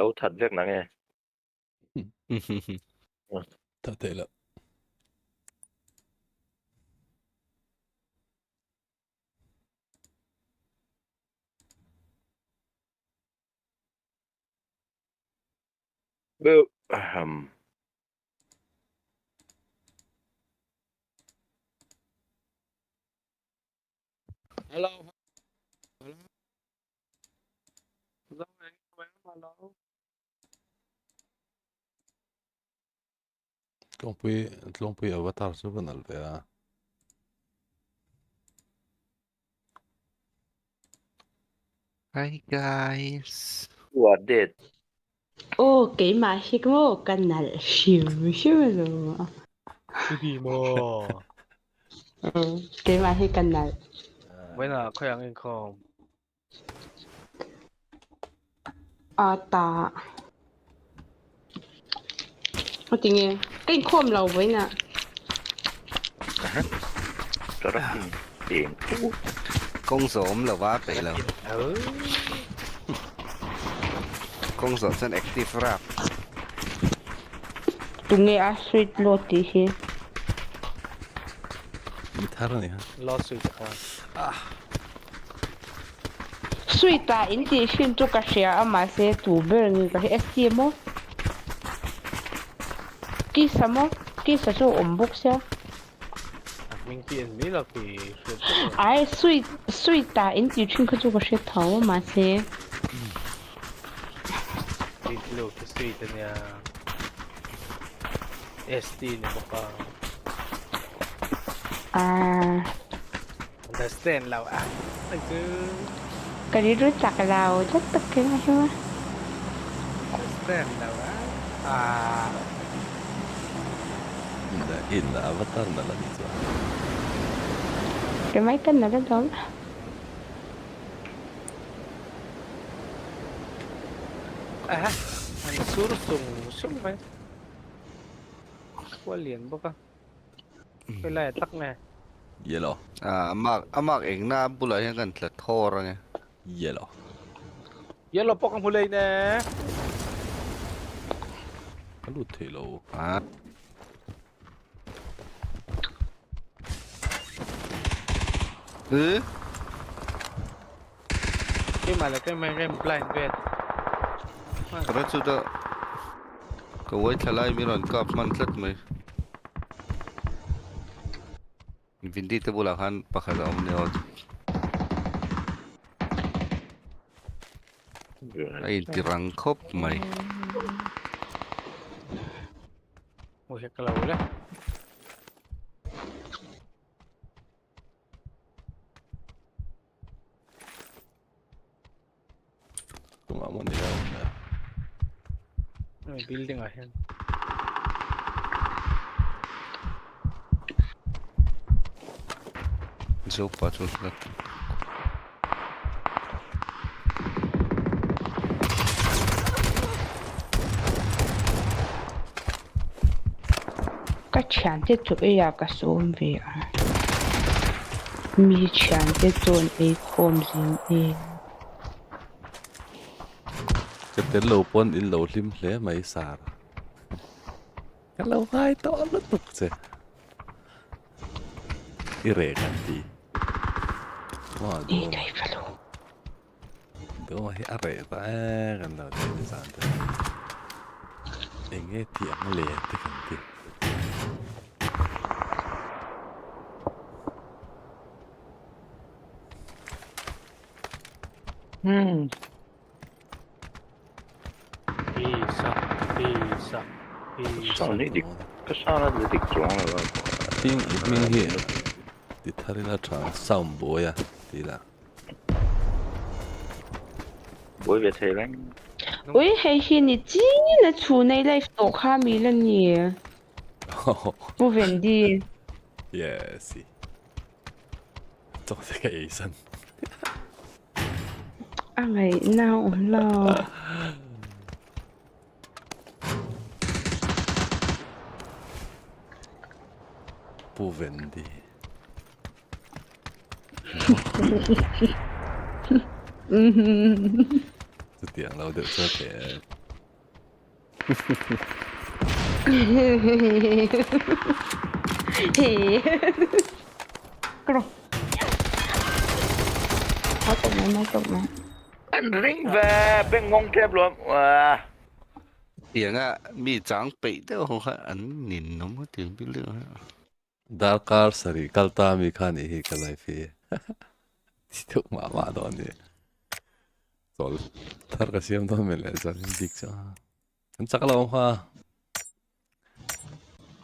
lâu thật việc nè nghe. Thật thế là. Hello. Tlong pui avatar su banal ve. Hi guys. What did? cái mà khi có một cái nào xíu xíu rồi đi mà cái mà khi cái nào bueno 그냥 이거 ta ở tiếng nghe cái khom lâu với nè Rất tiền. Công số là vá phải là. Công số chân active rap. tụi nghe sweet lót đi he Guitar này ha. lawsuit sweet ta in chỉ xin cho cái xe mà xe tụ bơ người cái STM cái sao số ổn bốc xe mình tiền mỹ là cái ai sweet ta in chỉ xin cái cho cái xe thầu mà xe cái lô cái sweet này ST này baka understand เราอ่ะไอ้คือ cái điรู้จักเราchắc tất cả là chưa understand เราอ่ะIn avatar na lang ito. cái máy tính nào đó đó anh sung mày qua liền baka cái này tắc nè Yellow. Amak ing na bulay yang kan tlat horang eh. Yellow. yellow pok ang hulay nè Kalut hello. cái mà là cái game blind bet Karena sudah kawai thalai miron kap man tlat mai. Vindi te bulakan pakadam ni od. Ay dirangkop mai. ôi cái lầu đấy Kung amo nila na. building ahead So patrol tlat. cái chán thế tụi ấy cái số về mi chán thế tụi ấy khom gì Kapten low pon in low lim le mai sar. Kalau hai to lutuk se. Ire ganti. Wah, đi đây phải luôn do hi are ta kan lo te san te. Enge tiang le te kan ti. pizza Sao này đi? Cái sao nó đi trốn rồi? Ting min hi. Ti thari la chang sam bo ya. Ti la. Bối về thế lắm. ôi hay khi你真的处内来多卡米了你不稳定 Yes. Tôi sẽ cái sân. ngày nào lo不稳定。这点了，我得这点。กรบเขาตกไหมไม่ตกไหม anh ring về bên ngon kẹp luôn wow tiếng à mi trắng bị đâu không phải anh nhìn nó mới tiếng biết lượng Darkar sari kalta mi khani hi kalai fi. Tuk mama don ni. Sol. Tar ka siam don mel zan dik cha. Kan chakala om ha.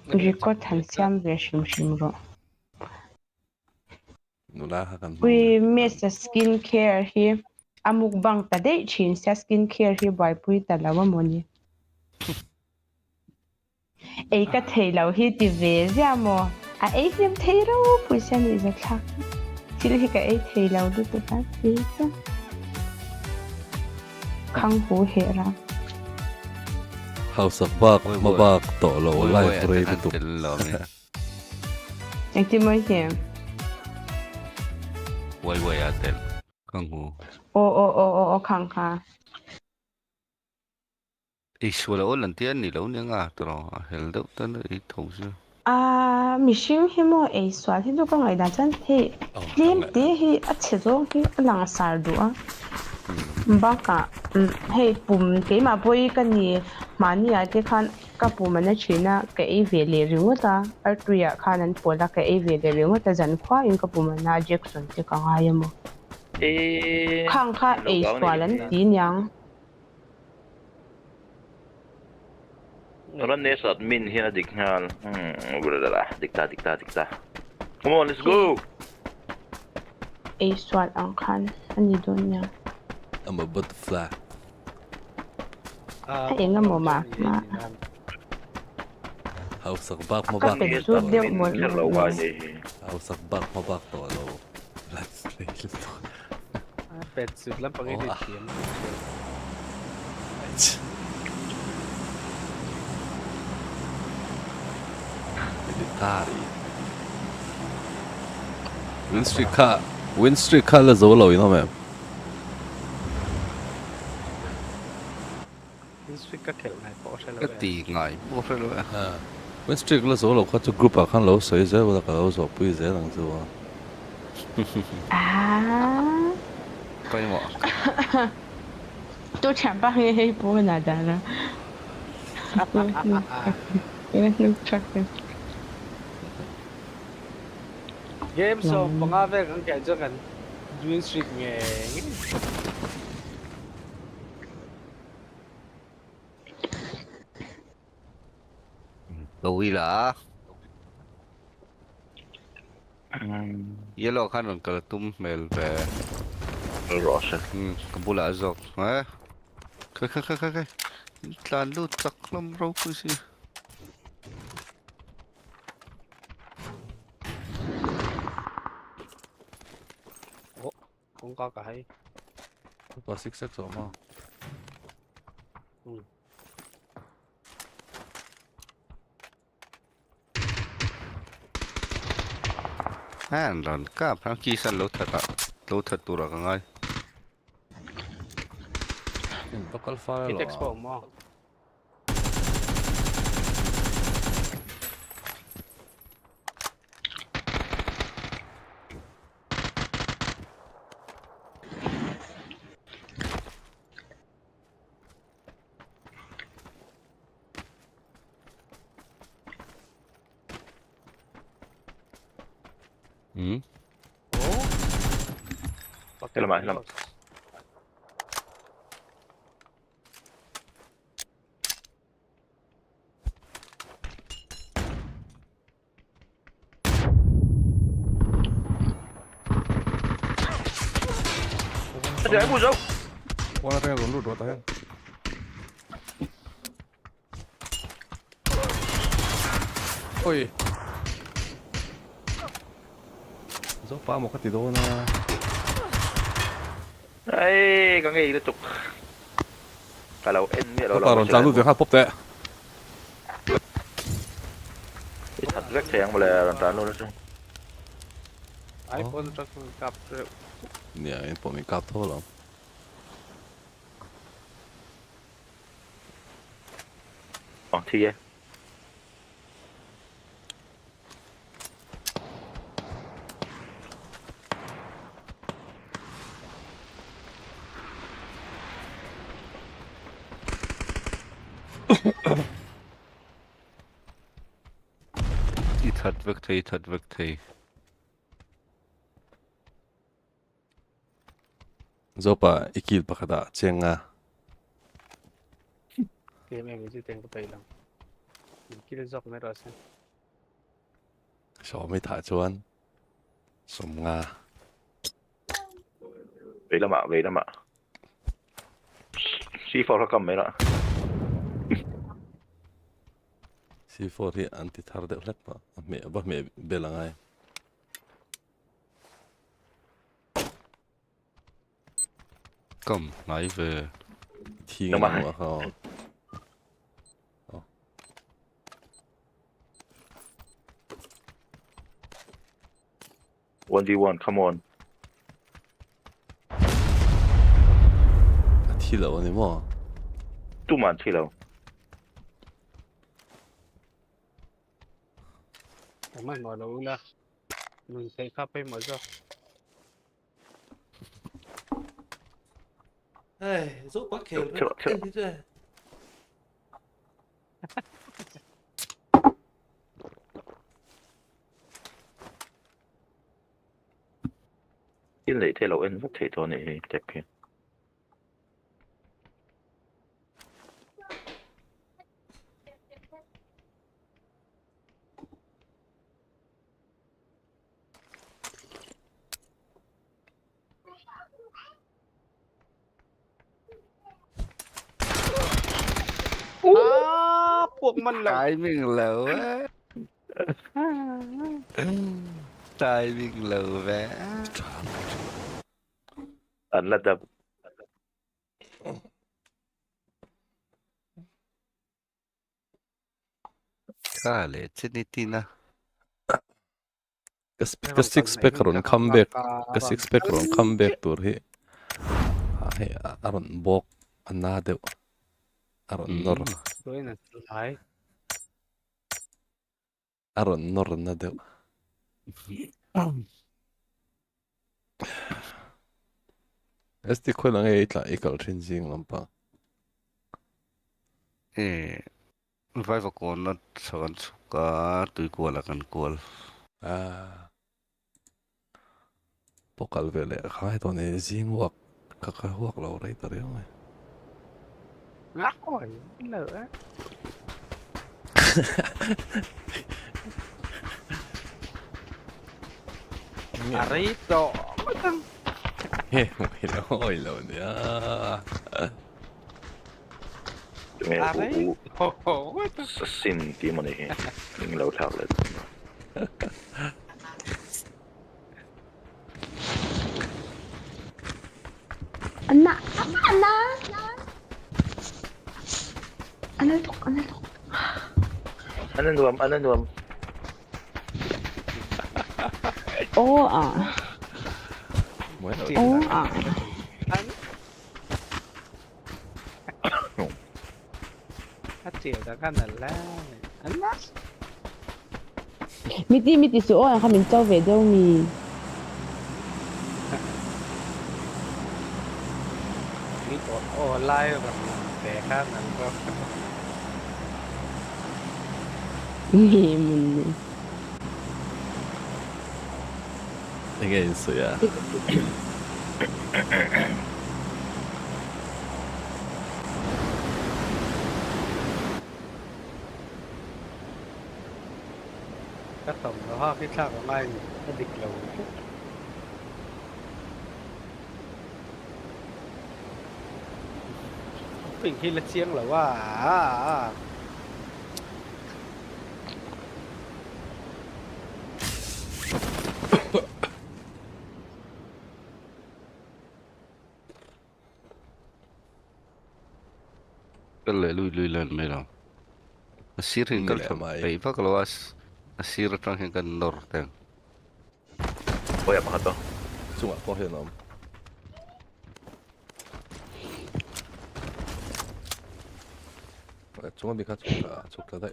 Riko tan siam ve shim ro. Nula ha kan. We miss the skin care here. Amuk bang ta de chin sa skin care here by pui ta lawa moni. Ei ka thei lau hi ti ve zia mo. À ấy phim thấy đâu buổi sáng này rất khác chỉ là cái ấy thấy lâu được tự phát đi chứ không hú hệ ra House of Bak ma bak to lo life rate tu anh ti mới xem quay à tên không hú ô khang kha Isulah orang tiada ni lawan yang terus help tu ni tahu sih. À, mình siêu hi mo ấy xóa thì đâu có người đã chân thì liêm tí hi à chế độ hi lang sar đũa bác cả hay bùm cái mà bôi cái gì mà ni à cái khăn cái bùm mà nó chuyện á cái về lề riêng ta ở tuổi à khăn anh bôi là cái về lề riêng ta dần khoa in cái bùm mà Jackson thì càng hay mo khang kha ấy xóa lên tí nhang Orang ni saat min hina diknal, berada dikta. Come on, let's go. A swat ang kan, ani doon niya. I'm a butterfly. Ay nga mo ma. House of Bak ma bak. House of Bak ma bak to lo. Let's play it. เป็ดสุดแล้วปังไอ้เด็กเขียน Military. Win streak ka la zo lo ino mem. นี่สวิกก็เข็มไหนพอใช่แล้ว ก็ตีง่ายพวกเราเลย Win streak la zo lo ka tu group a kan lo soi ze wa ka lo zo pui ze lang zo.ไปหมด Tôi chẳng bao nhiêu hay bố nào đã là nước chắc rồi เกมโซบางอาเวกันแก่จังกันดูอินสตรีทไง Tôi là yellow kan orang kalau tum mel be Rosa. Kabula azok. Kai. Lalu caklam rau sih. ผมก็ให้ Ba six six zo ma. Dan kap hang kisan lo thật tu ra ngai. Bakal file lo. Itex po mo. Hello. Ada aku jauh. Wala tayo dulu dua tayo. Oi. Zo pa mo ka tido na. Ai, có nghe liên tục. Cả lâu em nghĩa lâu. Parang ચાલુ છે હા પોતે. Thật rất thèm mà là tràn luôn đó. iPhone chắc cặp rồi. Nè, em bỏ mình cặp thôi lắm. อ๋อที่ Iets had victory. Zopa ikil pa kada chenga. Game em chỉ tiền có tay lắm. Kia dọc này rồi xem. Soไม่ถ่ายชวนสมงา vậy là mà C4 nó cầm mấy đó C4 thì anti thar de flat pa me belangai Kom, nej về. Thi ngang mà họ 1v1 come on ที่เราเนี่ยมั้ง ตู้มันที่เรา Mà nói đâu là mình thấy khắp bên mở ra. Giúp bắt kèo cái gì thế? cái này thế lâu em rất thể thao này đẹp kìa Buộc mình là Tại mình lẩu á. Tại mình lẩu vẽ. Anh là đập Khá lệ chết đi tin à. Cái six pack rồi comeback cái six pack rồi comeback tour hi hay aron bok anna deu aron nor Tôi là thái. aron nor na deu Esti ko lang ay itla ikal changing lampa Vai vào con nó sẵn cả tùy của là cần của. Pokal vele khai to ne jing wak ka wak lo rai tare mai Ngắt rồi, lửa. Arito. he oi lo ya nghe vụ xin tìm này mình lâu thảo lên Anna tuk anh nuông oh Chiều ta cái này là anh á. miti số ơi không mình cho về đâu mi Mỹ có online và để khác là có. mình 이게 인수야 Các tổng nó cái khác online nó địch lâu. Bình khi là chiêng làว่า Cái lệ lui lên mấy đâu. Asir hình cái thầm ấy phát lo asir trong hình cái nor tên. ôi mà đó 중앙 거해 넘 종합이 가져가 좋다.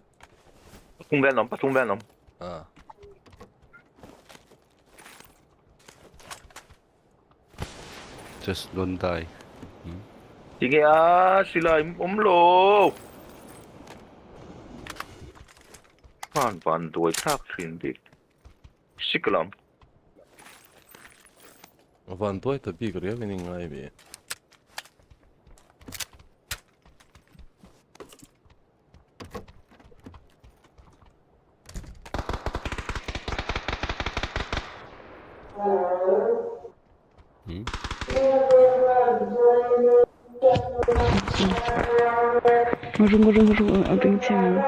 파퉁배놈. 아. Just don't die. Tingea sila lô. Hoàn tuổi thác thuyền đi. Siklom. Van to big revening maybe. Ngurung abing chang.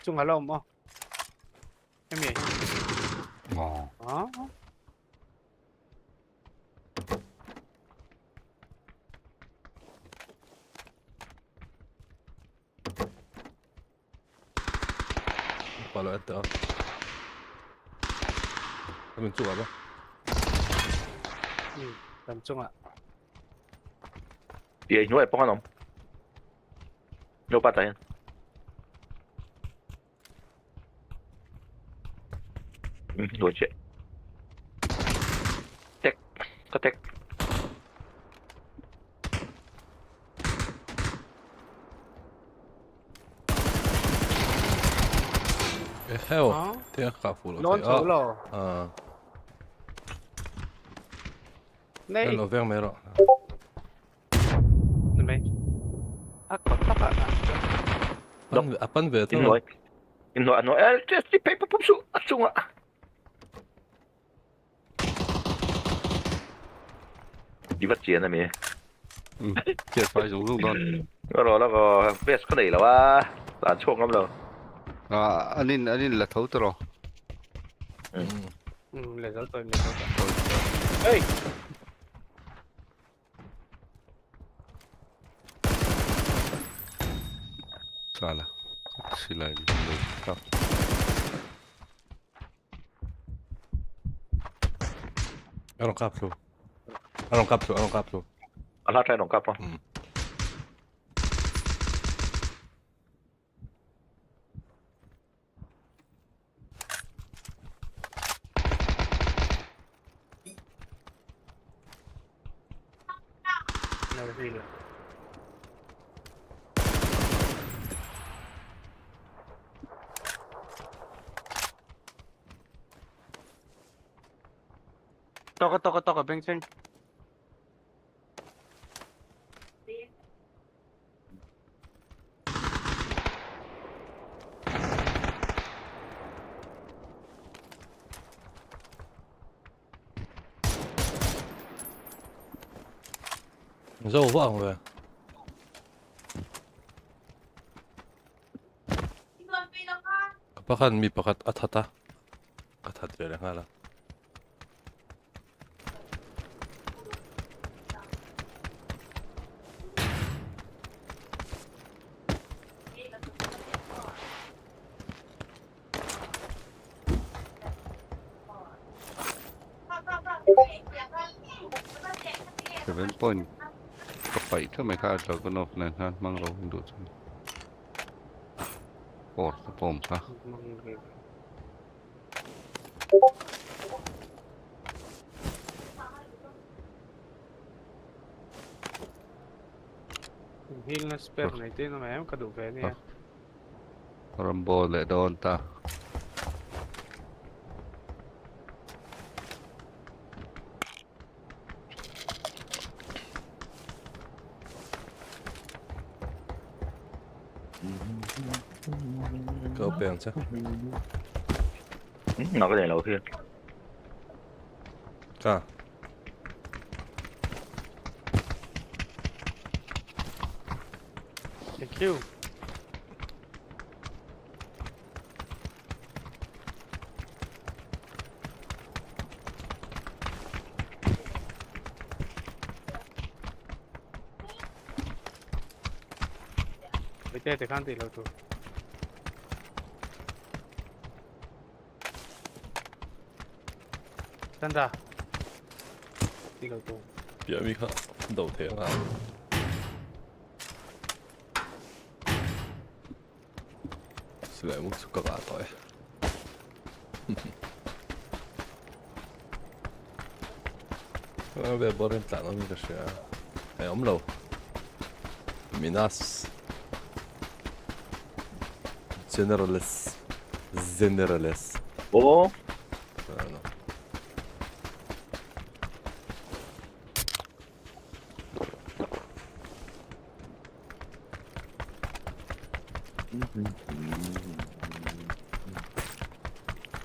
chung hả lông không em nhỉ đó Palo eto. Mình chụp apa? tầm trung ạ. Iya, nó phải không? Nó bắt tay. Đuổi chuyện. Tech, có tech. heo. Thế khá phụ lỗ. Lón số lỗ. Đây. Hello, veng mày rồi. Này. Có tóc ạ. Apan về thôi. Nó just the paper pop su chung ạ. Đi bắt chiến này mày. Chết phải dùng luôn đó. Rồi nó có vest cái này là wa, là chuông lắm rồi. Anh là thấu rồi. Là thấu tôi. Ê. Salah. Sila kap. Anong kaplo? Ala try nong kaplo. Toka beng sing. Mizo vâng về. Pakan mi pakat athata. Athat về nga la. Seven point. Kapay ka may kaadlaw ko no nan mang raw hindot. Or sa pom ka. Heal na spare na ito na may kaduga niya. Rambo le doon ta. Có bèn chứ? Nó có đèn đầu tiên. Cả. Thank you. Vete kanti lo tu. Sandra. Đi lo tu. Giờ mi khá đầu thế là sila mo suka ka to eh. Vabbè, borren plano mi piace. Omlo. Minas. Generales. Oh. No.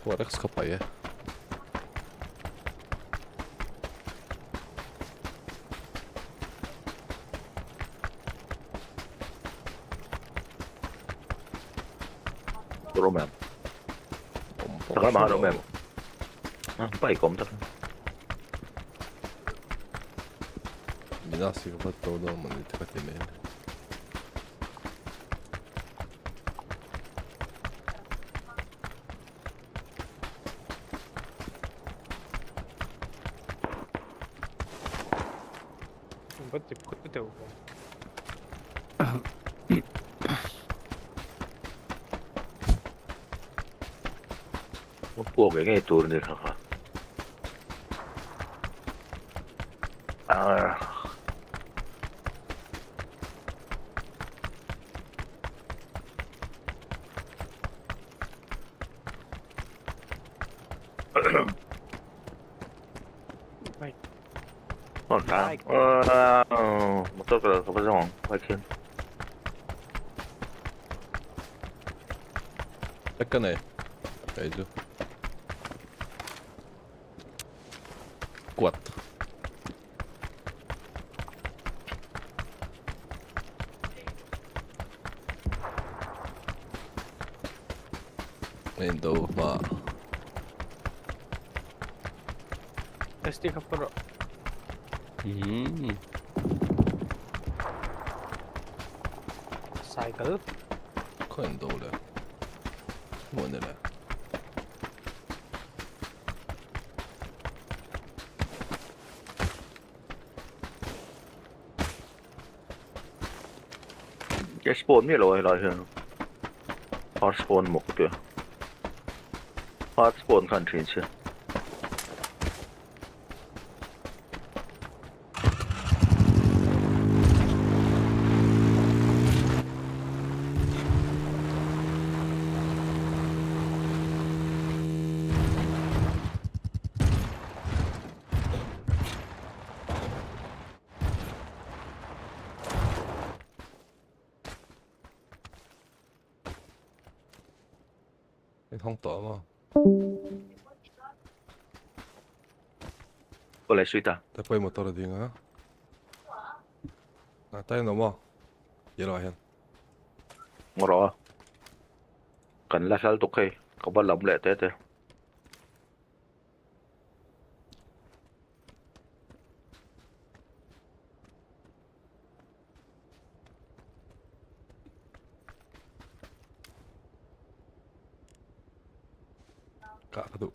Forex kapayı. Roman. 잠깐만 Roman. 빨리 검다. Minasiga patoudo manita katimeen. Vete vete uko. Pubg ngay turnir haka. Motor ka pa sa Pakin. Akka ne? Vejo. 4. Endo ma. SD ka pro. Cycle. Quando le. Buone le. Cái spawn mi rồi lại hơn. Hard spawn một cái. Hard spawn kan trên chứ. Không tỏ mà. Có lẽ suy ta. Ta quay motor đi ngã. Tay nó mà. Vậy rồi hen. Ngồi rồi. Cần là sao tục khi. Có bắt lỏng lệ thế thế. Cả cái đủ.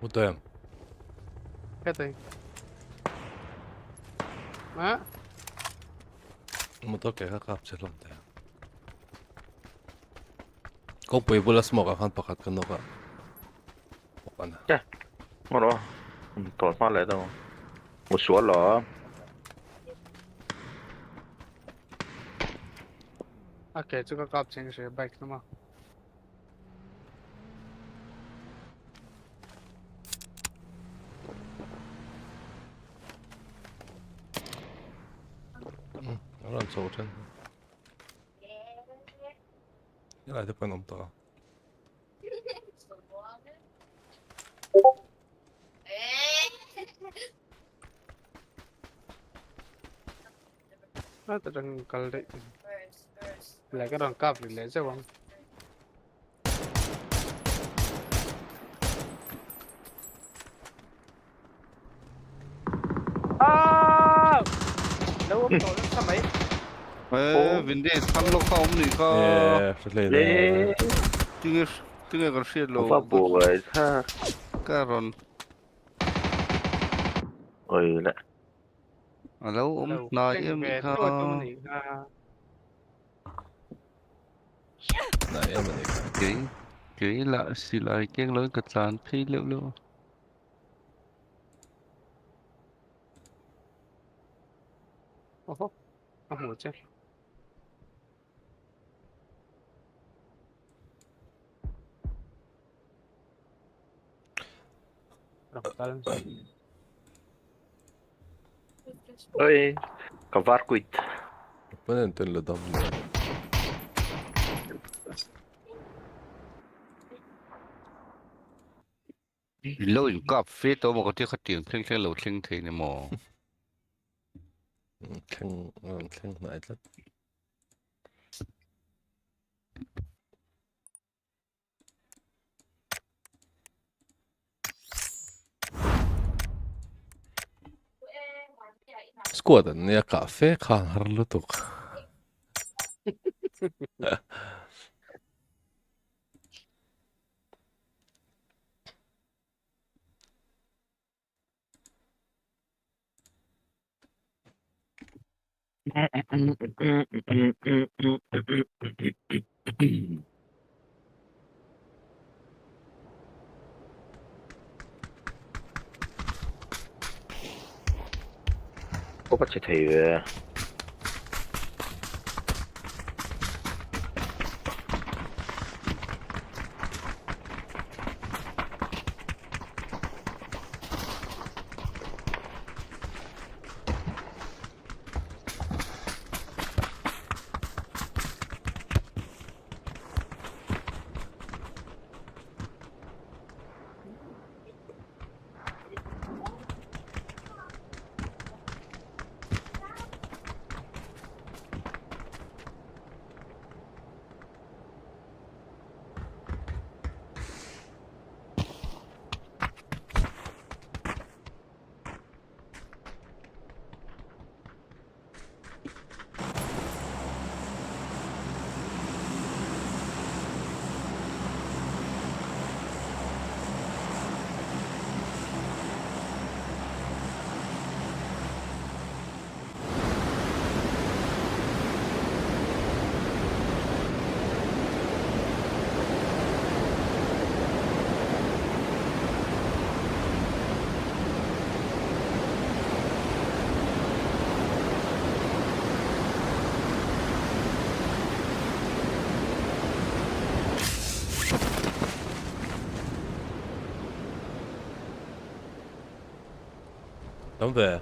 Một em. Cái gì? Má. Motor kaya kakapsel lang tayo. Kung pwede bulas mo kakan pakat ka no ka. Baka na. Chà. Ngồi rồi. Tỏ phát lại đâu. Một số lọ. OK， 这个搞不清是 bike 的吗？ sâu chân cái này thì phải nằm to Nó đang cần đấy lại cái đòn cặp thì lấy sao không đâu ông tổ nó sao mấy Vinde thằng lộc không đi có tiếng còn xịt lộc Không bùa vậy ha Caron ôi lẹ lâu nói em đi có này em này cái lại xì lại cái lối cật sàn phi liệu liệu một chứ ơi có vát quýt vẫn là tên là đâm lâu cặp phết đó mà có thể khát tiền khen lẩu khen thế này mà khen lại rất Skåda ner kaffe kan harlutuk. có bắt thì Đóng về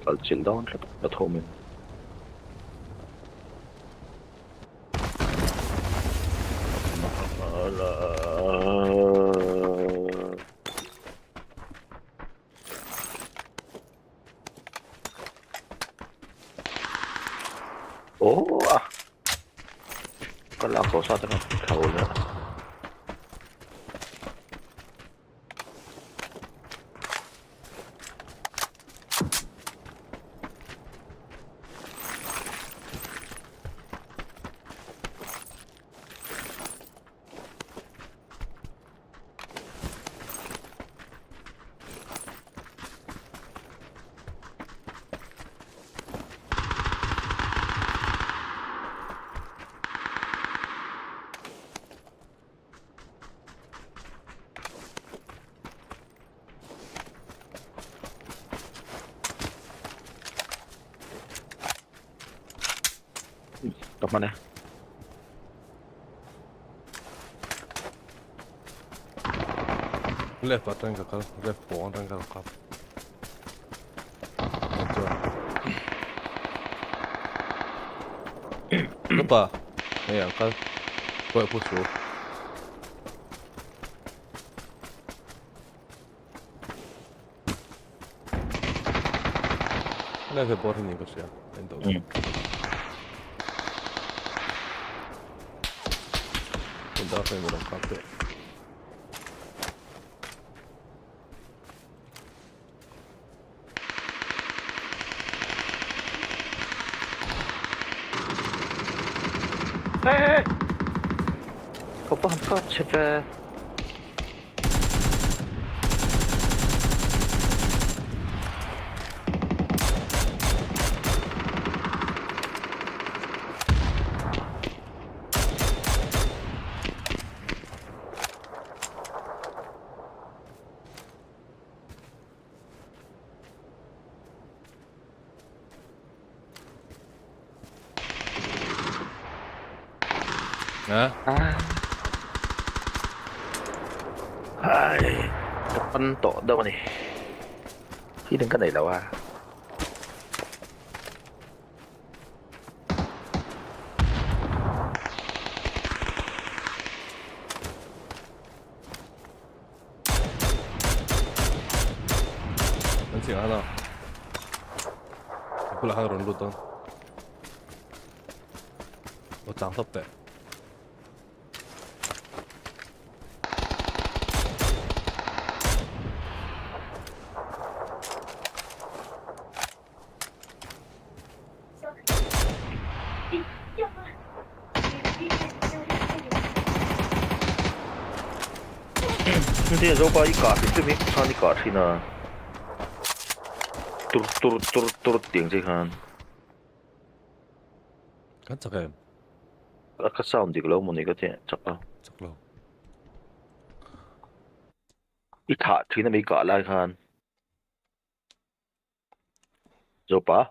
ở chiến đó là thô mình có là khổ sao thế khẩu nữa Mana? Left button kakal, left pawn kakal kap. lupa. Iya, kan. Kau pusu. Ada ke bor ini kau siapa? Entah. Entah apa yang orang pakai. Kopa hampa cepat. Depan tok đâu này? Khi đến cái này đâu à? Nanti ada. Aku lah harus dulu. Oh, cakep deh. Nanti coba ikat itu nih, kan ikat sih na. Turut tiếng gì kan? Kan cakep. Cái sound gì cái lâu một này cái thế chắc đâu. Chắc lâu. Ikat thì nó mới ikat lại kan. Coba.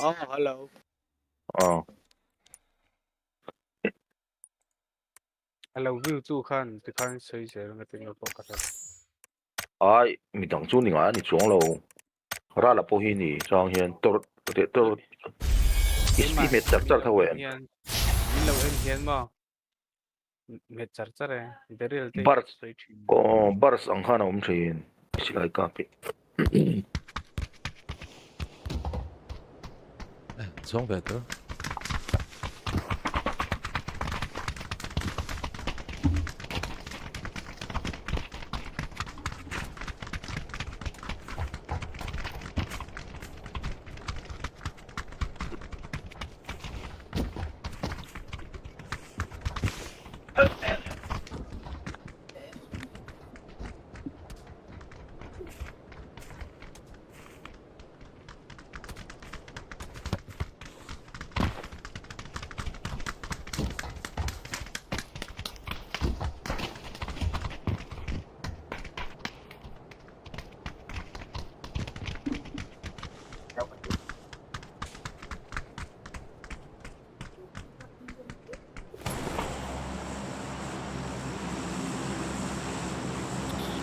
Oh, hello. Hello, view tu kan, tu kan sấy sấy cái tiếng nó bốc cái. Ai, mình đang chú nè,你装喽。ra là po hi ni sang hian tor ismi char char thawen min lo hen hian ma me char char e beril te bars ang khana thin sikai ka pi Song better.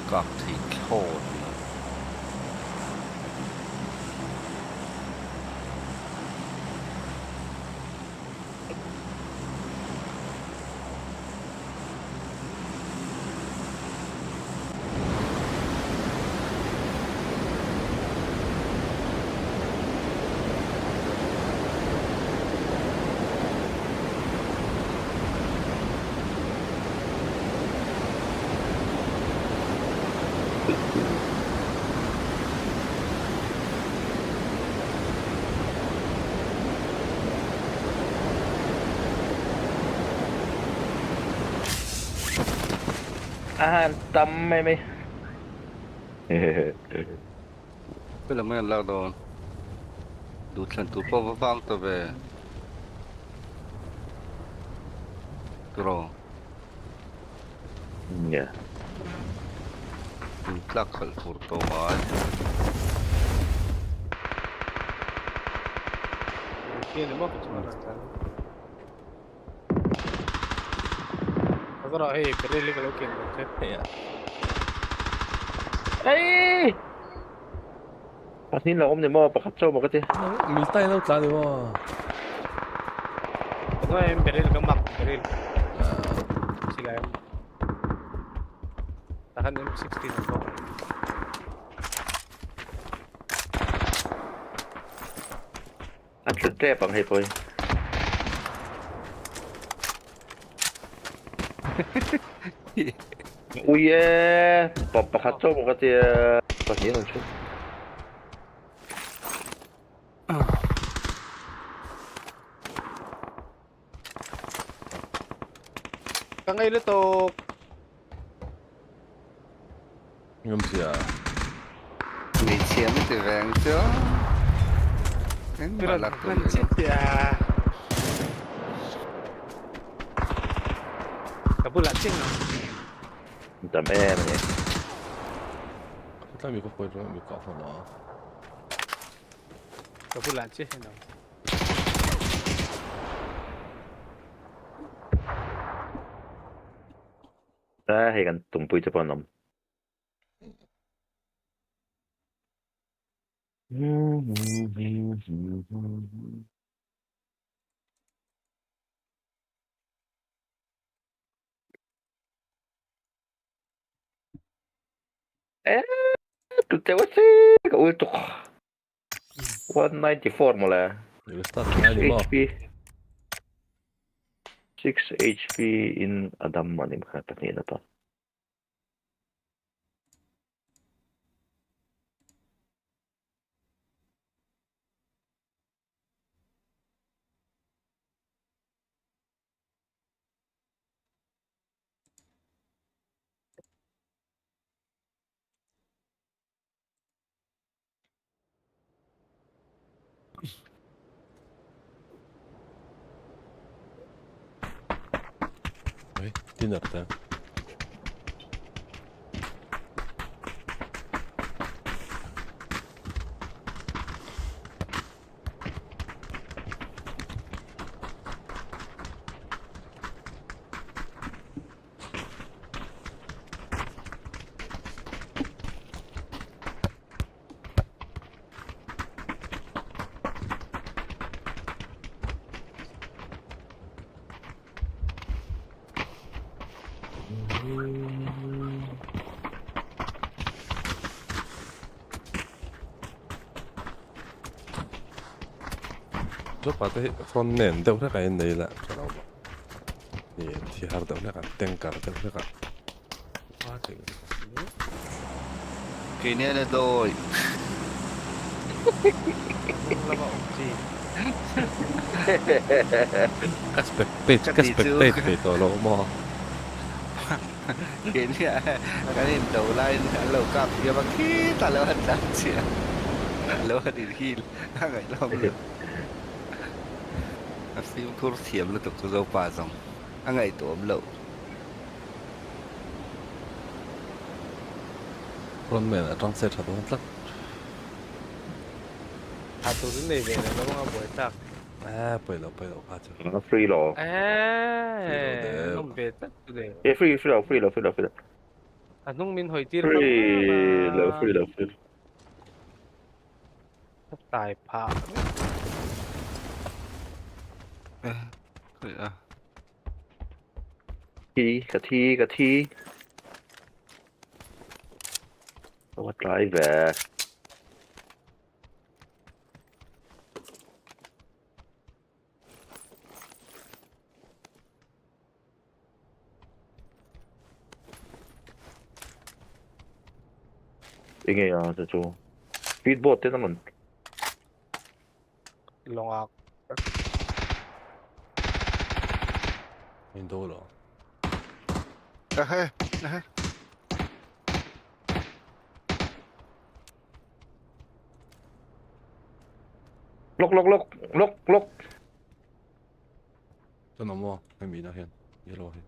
Got to code. Tâm mày mày Bây giờ mấy anh lao đồ đủ chân tụ bao vang tao về rồi yeah lạc khẩn phụt tao mãi kia nó bóc cho nó Agora hey, beril kalau kin. Iya. Hey! Pasnin là ôm thì mò bạc khát trâu mà cái gì mình tay lâu trả đi mò Có em beril cái mặc beril sila em tahan M16 ako ăn sữa tre bằng hết rồi ui bạc khát trâu mà cái gì Pasnin là chút Kang ngayon ito ngâm gì à Người chiến thì vàng chứ cái mà là Mình chết ya Kabulan sing no tầm em này ta mi có quay rồi mi có phần đó Kabulan sing no ra hay gần tụm bụi cho bọn nằm tụi tao quá cái ui tụi 194 mà là 6 HP 6 HP in Adam mà niệm khá tất nhiên là tốt ấy tin được ta cho bà thấy front nền đâu ra cái này là cho nó thì har đâu ra cái tên cả đâu ra cái quá thì cái này là đôi cái spectateตัวเรามอcái này đầu lại lâu cặp kia mà khi ta lâu hơn chắc chưa lâu hơn thì khi ngày lâu nữa sim thua thiểm là tục tôi dâu bà dòng ngày tổ lâu front man ở trong xe thật không lắm Ato dun eh na mga buwetak pwede pa nó free lo Anong beta today free lo Anong minhoy tir free lo Tay pa cả thi what drive về 이게 야 저 speedboat 때는 Longak nhìn đâu rồi lốc cho nó mua cái mì nó hiện yellow hiện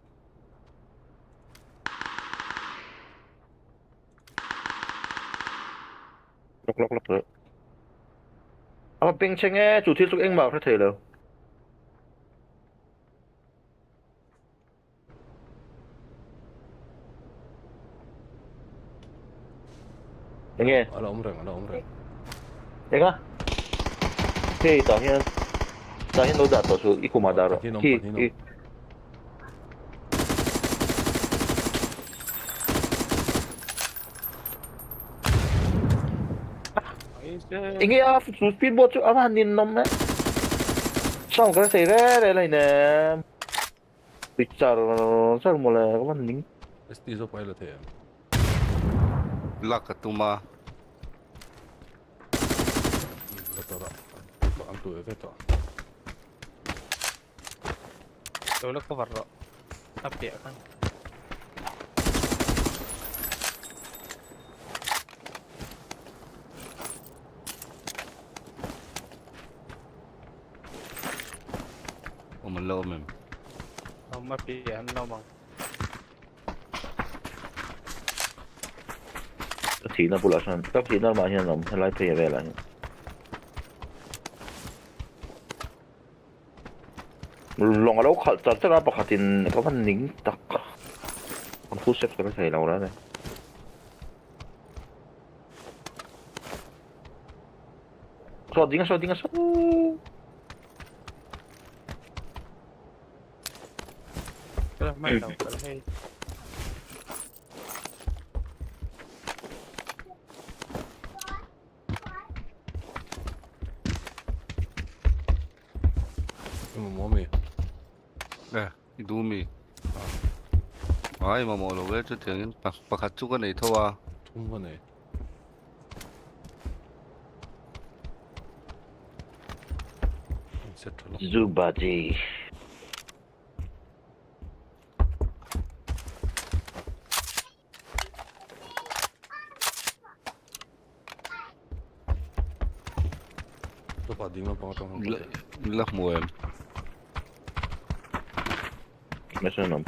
lốc rồi à ping cheng nghe chủ thiết giúp anh bảo có thể đâu nghe ở đâu ông rừng Eka. Hey, tahin lo dato so ikumadaro. Hi. Inge speedboat chu ama nin nom na. Sao cái xảy ra đây này nè. Picture sao mà là cái ning. Esti zo pilot he. Laka tuma. Latora. Ang tu veto. Dulu ko varro. Update kan. Umalaw mem. Mapian naman. Thì nó pula san. Các thì nó mà hiện nom, lại phải về lại. Long lâu khát chắc là bạc tin cái phần ning tắc. Con phút xếp cái thầy lâu đó này. Sao dinga. May daw pala hey. Mommy. Idumi. Ai mà mò lầu cho tiếng bạc hạt chút cái này thôi à. Tung cái này. Zubaji. Tôi đi mà bằng trong. Lắc mùa em. Mấy số nom.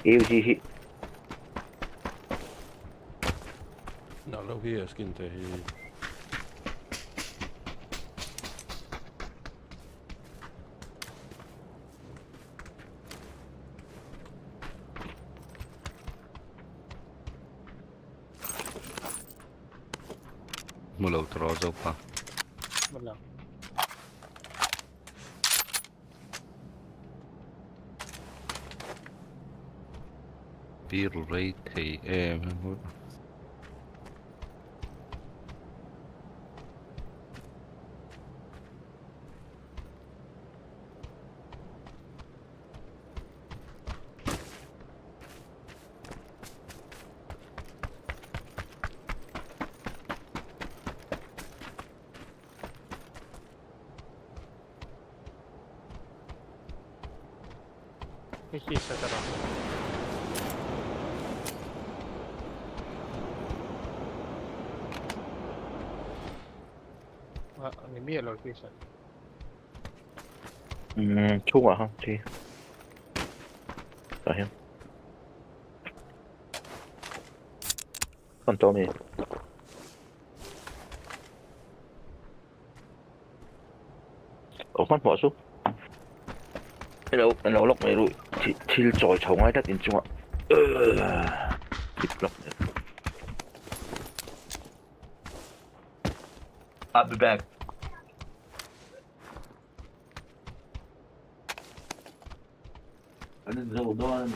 Yêu gì? Nào lâu kia skin thì. Mulaw trozo pa. Wala. Beer rate thì em. Iki sa tara. Anh biết rồi cái gì? Chung à không? Thì. Tại hiện. Còn to mày. Ủa mắt bỏ xuống. Hello lọc mày rồi. Til tròi chồng ai đất in chung ạ. Thịt lọc này. I'll be back. I didn't hold on.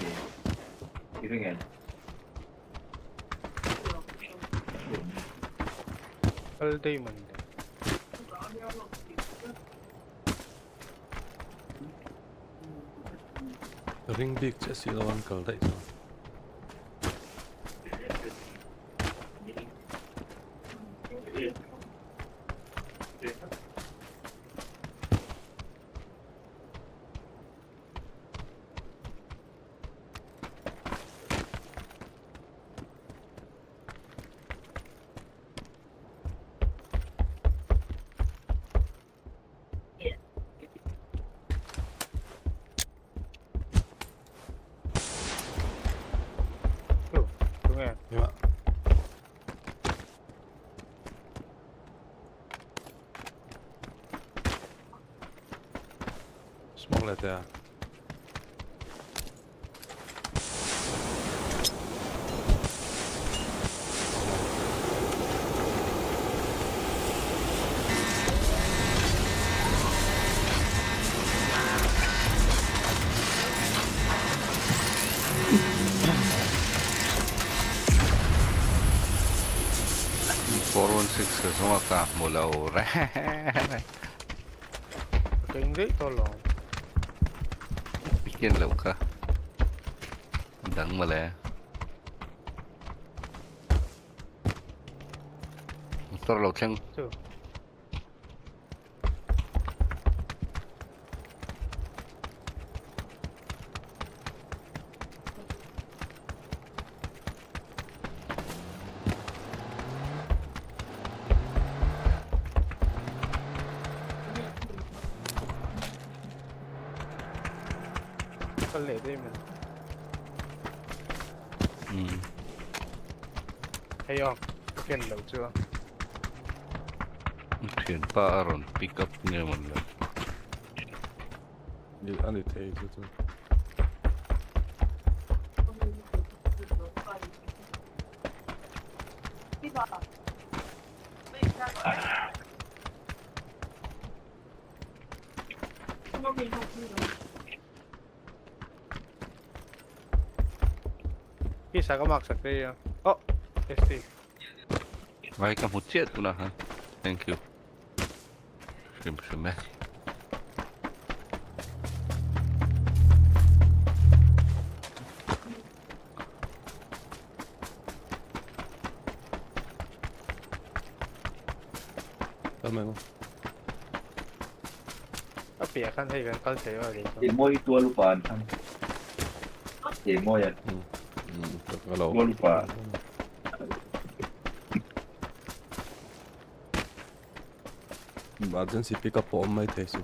You again. All day man. Ring big just you one call right. Yeah. Small letter. Sa sumaka mula ora. Hindi tolong. Bikin lâu ka. Đắng mà lẽ. Tôi lâu chân. Con lệ đây mà. Hay không? Phiền lâu chưa? Phiền pa ron pick up nghe một lần. Đi ăn thì thấy chứ. Isa ka maksak kayo. Oh, ST. Vai ka mutiet tuna ha. Thank you. Shrimp. Tama mo. Api akan hay kan kal sayo dito. Mo itu lupaan. Mo yan. Kalau Gua lupa. emergency pick up on my taste.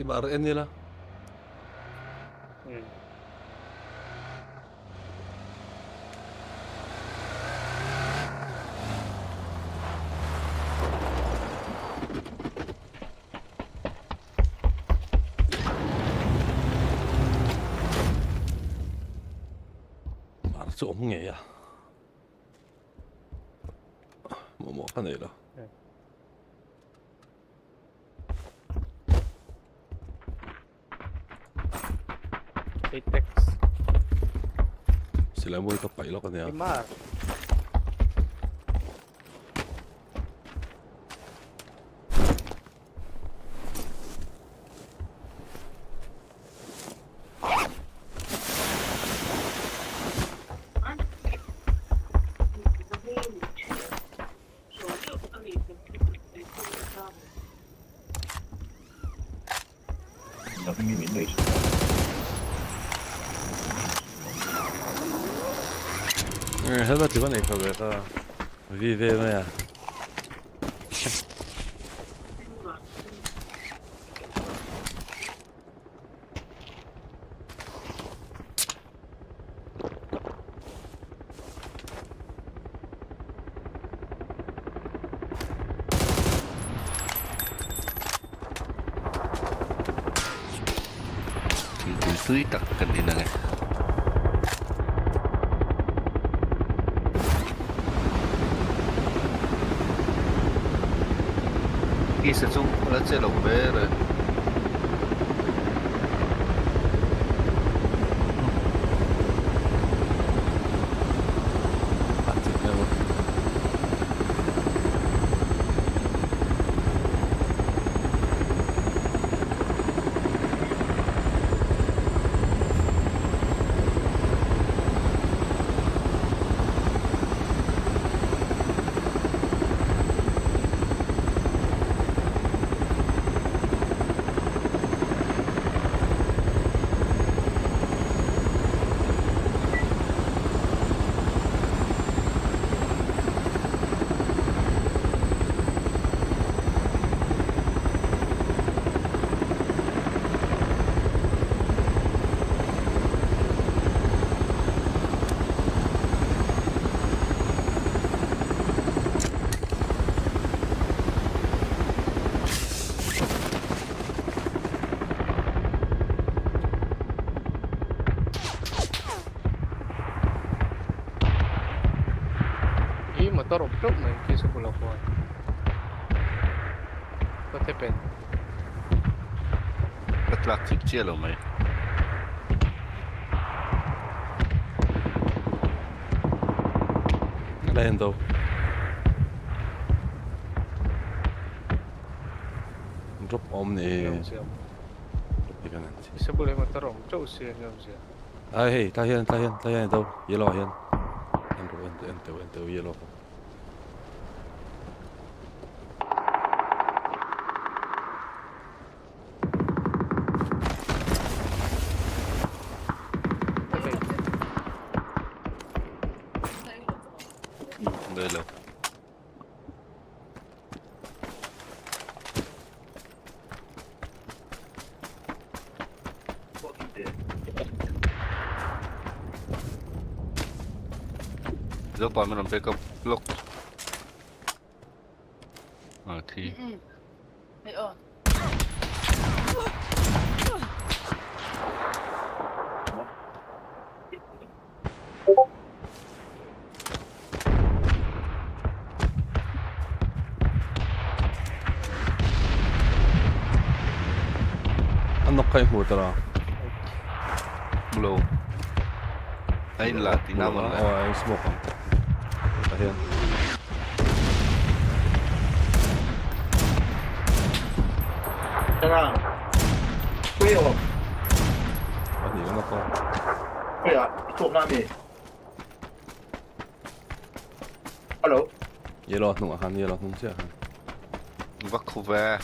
IMRN nila. 말을 좀 해야. 뭐 하네라. Apex. Sila mo ikapay lo kanya. Imar. helmet iban ikaw vive maya. Suy tặc cần đi nè. Isa chung là chơi lồng bé rồi. Motor umplok na yung piso bola ko. What happened? Attractive cielo mai. Lain daw. Drop om ni. Piso bola motor umplok siya niyo siya. Ay, hey, tahiyan daw. Yellow yan. Ento, yellow. Yellow. Dấu pa meron pick up lock. Okay. Ano kayo mo tara? Blow. Ayun lang, tinaman lang. Oh, ay smoke. Ayan. Tara. Kuya. Hindi ko na po. Kuya, stop namin. Hello? Yellow nung siya. Vakuve.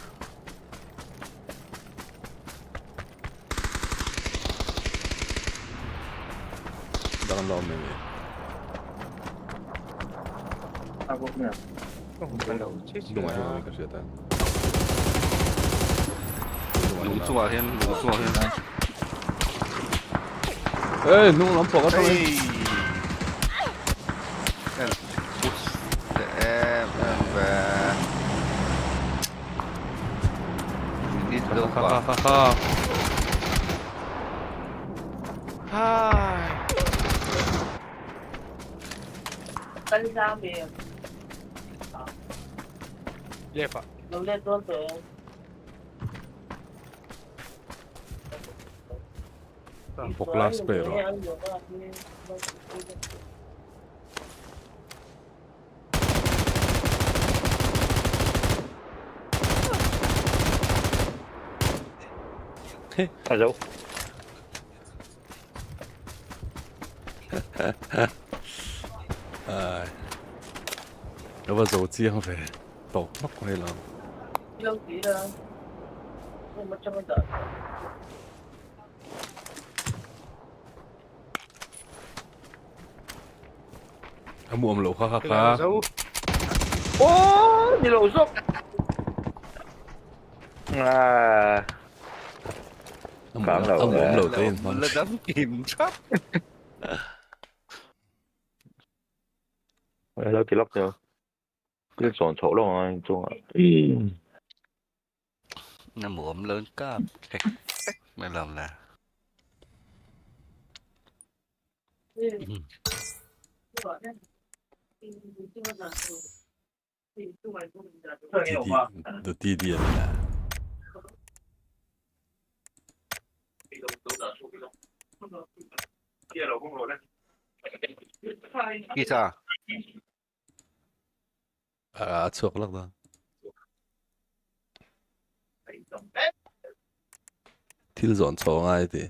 Dalam daw may. Ako na. Lumayo kasi ata. Lumayan. Eh, nung lampo ka tayo. Kan sabi. Lepa. Ulit to. Poklas pero. Hello. Ai. Nó vào dấu chiêng về tổ mắc quay lắm. Lâu tí là một trăm đợt. Mua lẩu kha. Ô, đi lẩu sốc. À. Khoảng lẩu tên. Là đám kiểm soát. Lâu tí lóc rồi. Cái sòn sổ rồi chung ạ. Nó muộm lớn cấp. Mày làm là. Tidi là. Cái sao? À, chuột lắm đó. Thiếu dọn chỗ ai thì.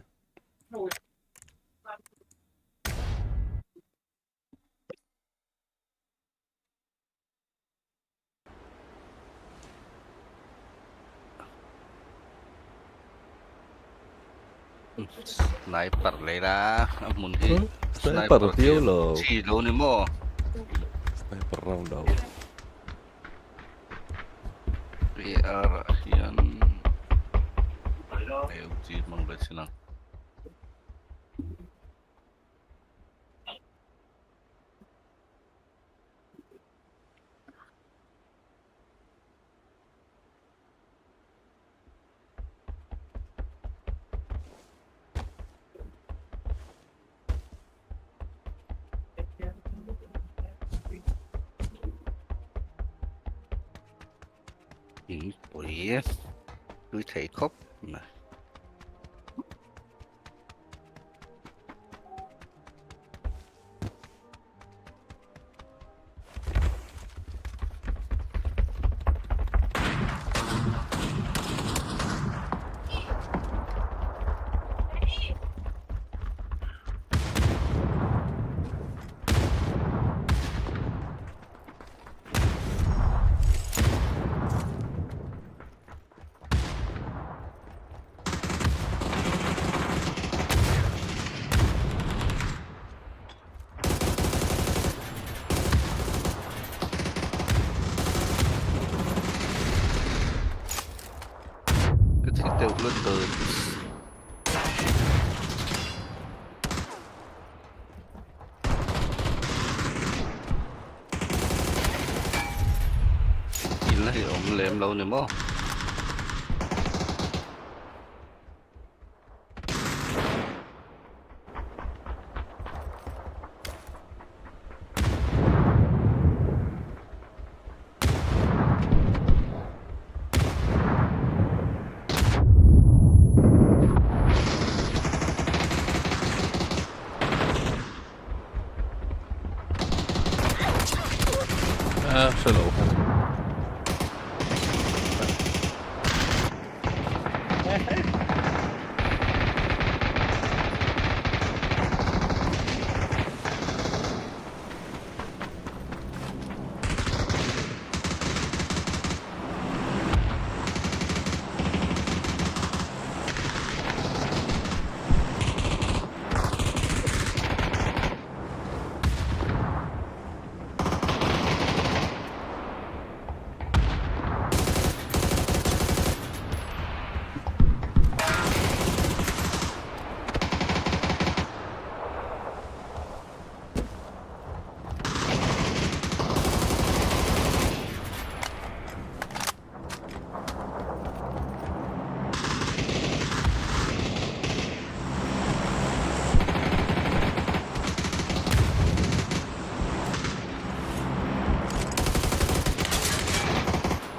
Sniper lấy ra muốn gì? Sniper tiêu lồ. Chỉ lỗ nữa mò. Sniper round đầu. VR yan. Ayaw si mang bet silang. Ủa, tôi thấy khóc mà. Tiêu luôn từ nhìn là ông lem lâu nữa mò solo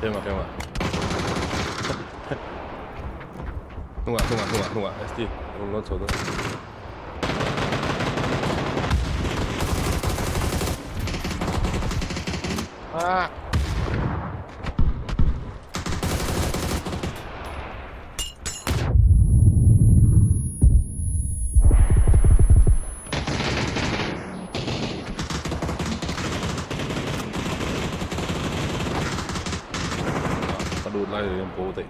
Tengok. Tunggu. SD. Tunggu coba. Lại em cố tình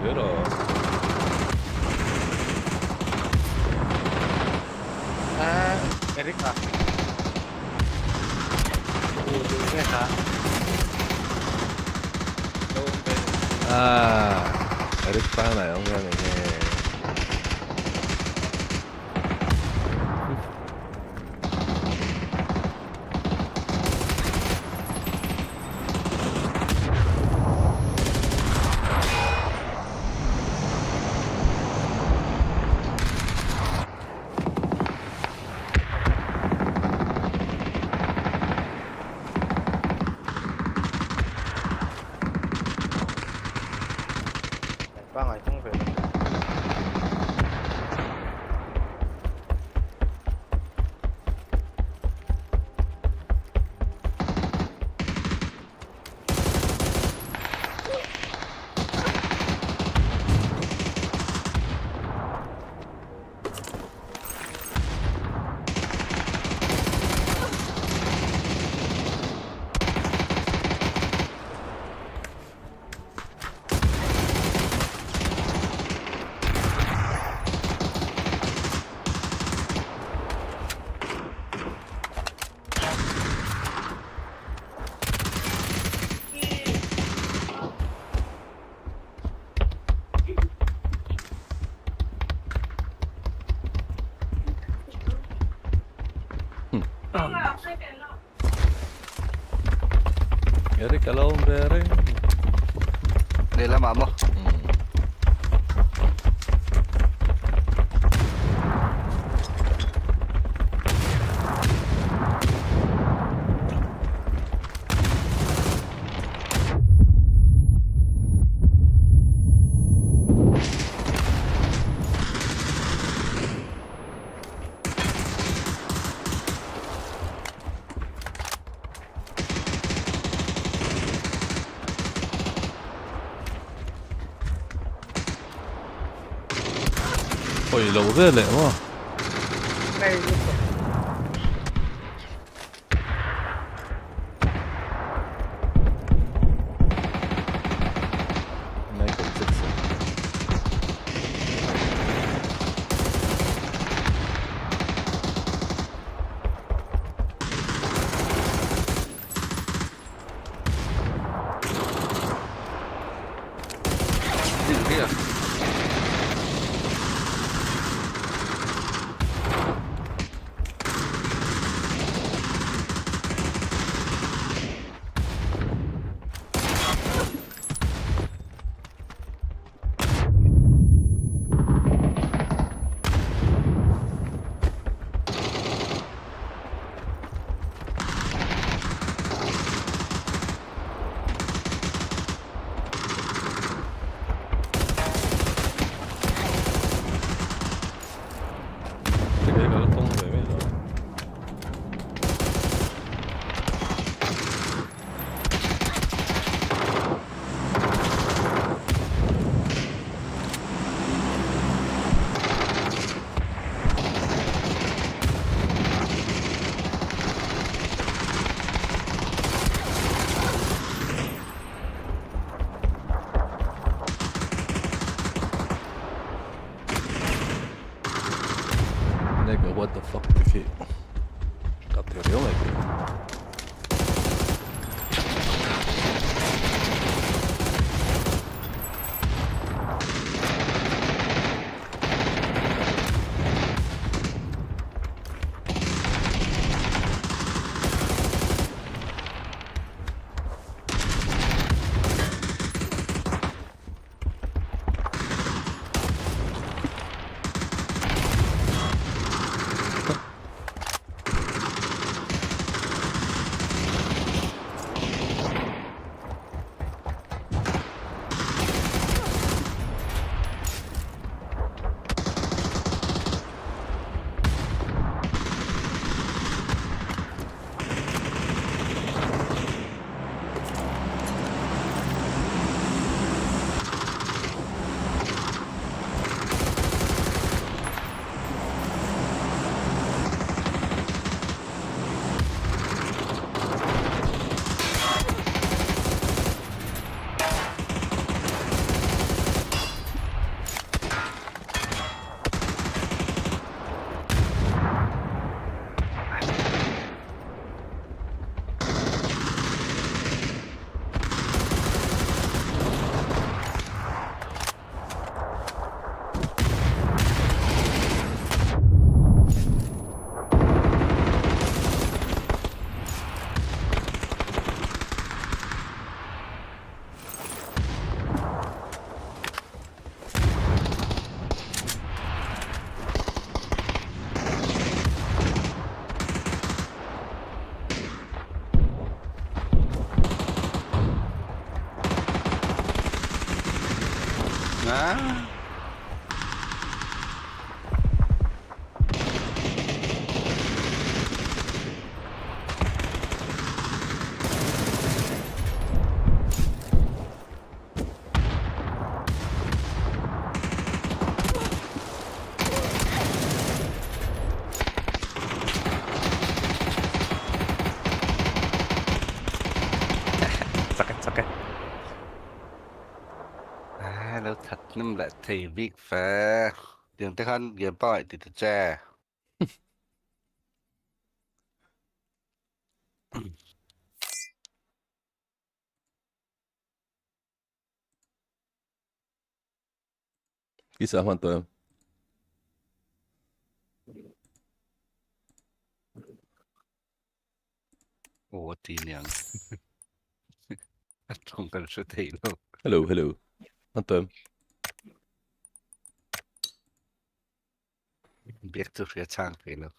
chết rồi Eric à đúng rồi hả Eric pha này ông ra này nghe Eric, hello, Eric. Đây là mamo. May lâu thế lệ quá. Này cũng rất sợ. Nigga, what the fuck the kid? Got the real Nó thật năm lại thì việc phải tiền tới khăn game bỏi thì thật cha Kisah mantap. Ủa thì nhàng không cần sự thị luôn. Hello, hello. Mantap. Biết tôi sẽ sang phải luôn.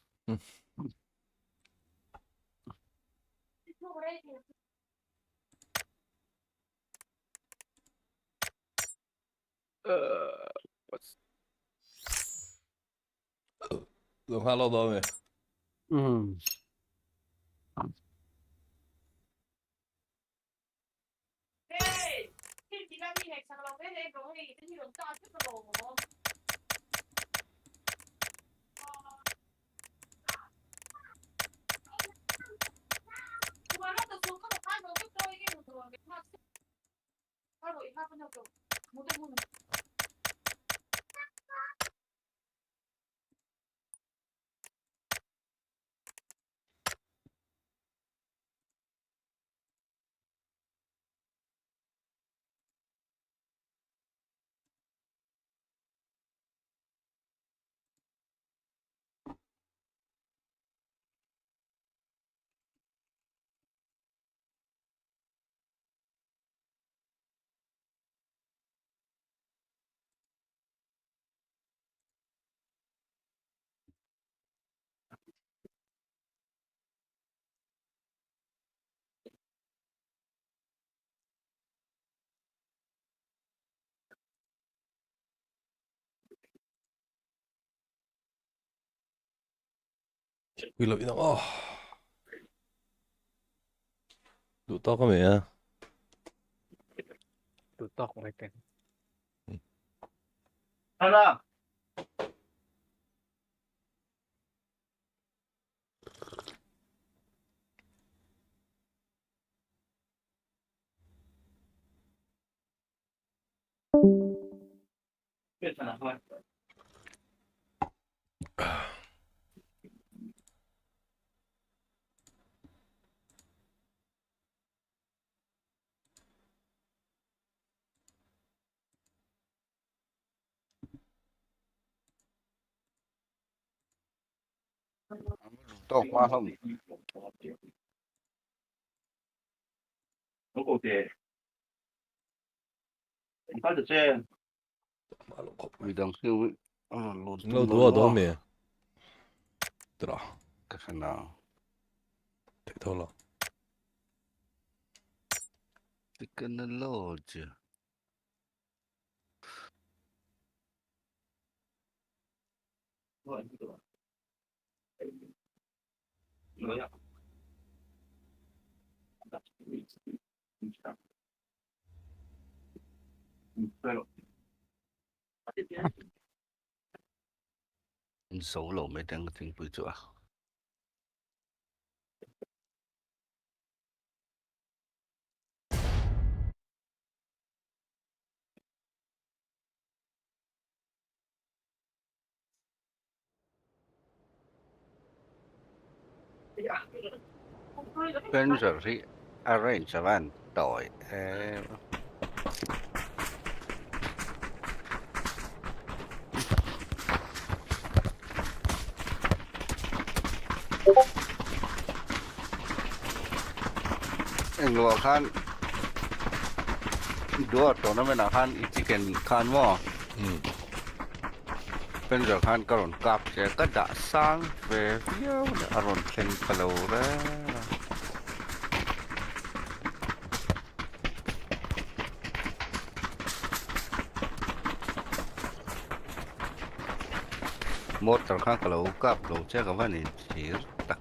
Dùng hello đâu mày? quy lỗi nó đủ to có mẹ à đủ to của cái Hello. to quá không vì đang siêu lâu đua đó mẹ đó cái phần nào thế thôi là thì cái nó lâu chứ số lỗ mấy đang tiếng bự chua bên giờ thì arrange van đổi anh lo khan dua tournament khan chicken khan mo bên giờ khan karon kap che ka da sang ve yo aron ken kalora một tờ khan kalau kap lo che ka van chỉ tak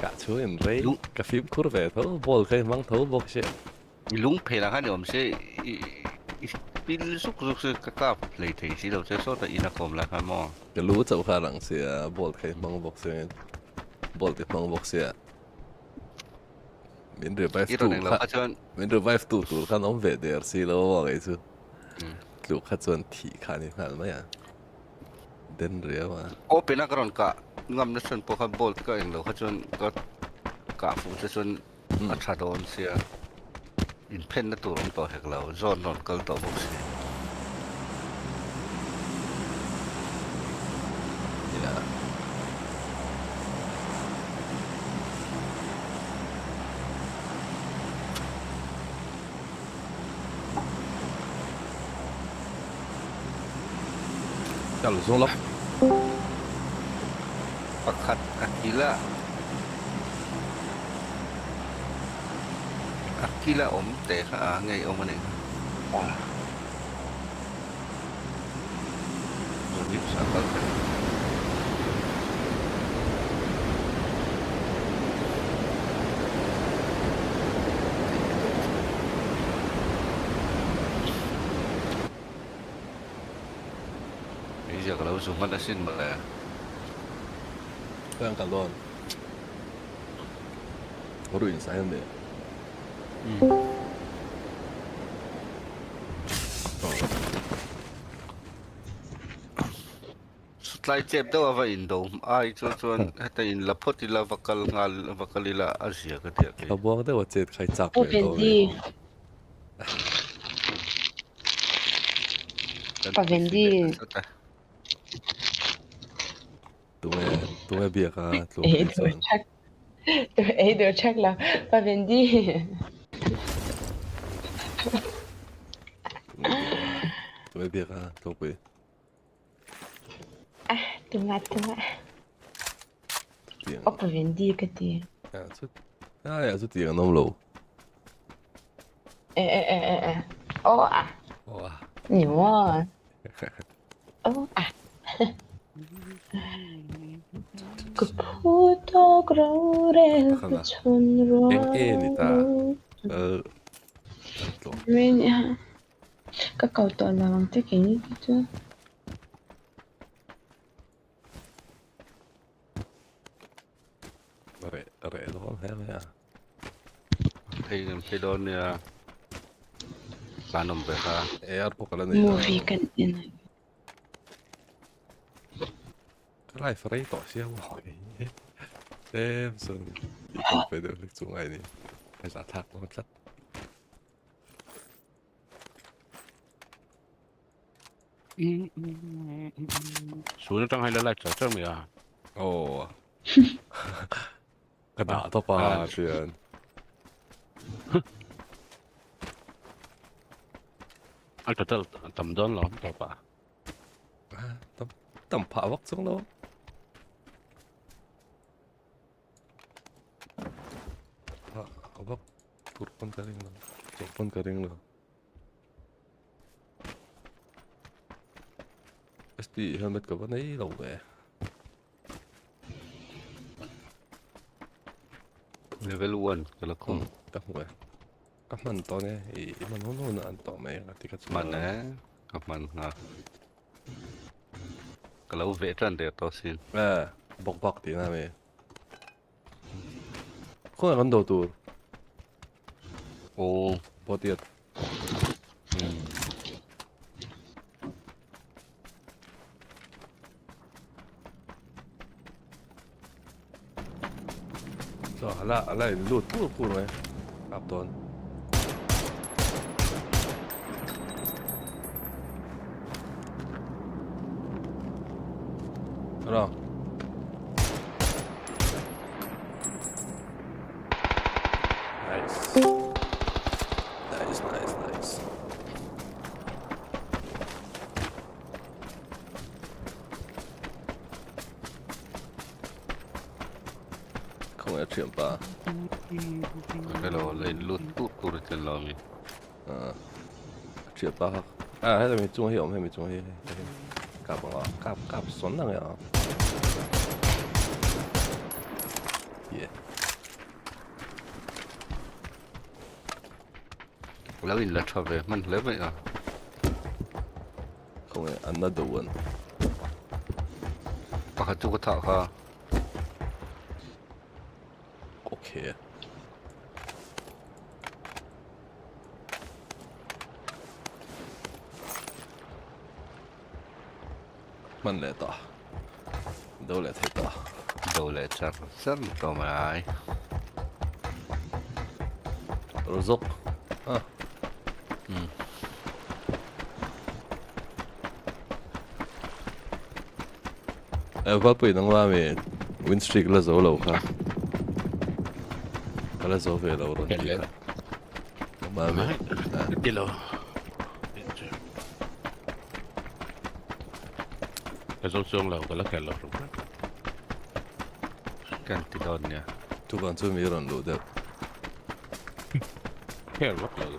cả chú em rây cả phim cút về thấu bol cái mang thấu bọc xe lúng phê là khan om se pil suk ka kap lấy thấy xí đâu che so ta ina kom la khan mo cái lú chậu khá lặng xe bol cái mang bọc xe bol cái mang bọc xe mình revive tu mình revive tu khăn ông về để xí đâu vậy chứลูกขัดส่วนถี่ขานี่ขนาดไหนอ่ะเดินเรือมาโอ้เป็นนักร้องกะงำนักส่วนพวกเขาบอลก็เองเราขัดส่วนก็กะฟูจะส่วนอัฐโดนเสียอินเพนนักตัวของตัวเหกเราจอนนอนก็ตัวบุกเสียkalau zolak pakat akila om teh ngay om ani jadi sakal giờ kalau cuma asin malah yang kalon baru insight deh Slide chep daw ava indom ai chuan heta in la photila vakal ngal vakalila azia ka dia ke abuang de wachet khai chak Ô ve ven to đi Bà ven đi tụi bia ka tụi Ấy bia đồ chuan chắc Ấy đồ chắc là Bà ven đi tụi bia ka tụi bia Tụi ngã Ô bà ven đi cái gì ya su tiếng nông lầu Ô à Nhiều à Ô à 그 포도그로를 붙여놓아 engeni ta 왜냐 까까우도 알라왕 되게 그죠 rẻ đó thế này thì đón nha bạn nằm về ha air po kala này movie kan din lại phải tỏ xiêu hỏi em sơn đi cùng phải được xuống này đi phải giả thạc nó rất xuống trong hay là lại trở trong mình à ồ cái đá to pa chuyện anh trở tầm đơn lắm to pa tầm phá vóc xuống đó vóc tụt con cái ring rồi tụt con cái ring rồi SD helmet của bạn ấy đâu về level 1 cái là không tao về các mình to này mình không ăn to mày thì cái mình nè các mình ha cái lâu vẽ trần để to xin bọc thì nào mày không là con đầu tù ồ bao tiền rồi lại lụt cua này cặp tuần rồi nice không phải chuyện ba cái đó lên lút tút trên lò mình chuyện ba hay là mình trung hiểu hay mình trung hiểu cặp bằng cặp xoắn thằng này yeah lấy in là cho về mình lấy vậy à không phải another one có chút có thảo ha okay mình lại tỏ đâu lại thấy tỏ đâu lại chắc rất to mà ai rồi dốc vào buổi năng hoa mình win streak là dấu lâu cả là dấu về lâu rồi kìa mà mình đi lâu cái dấu xương lâu cái là kẹt lâu rồi cái tí đòn nha tụi con chưa mấy lần được kẹt rất lâu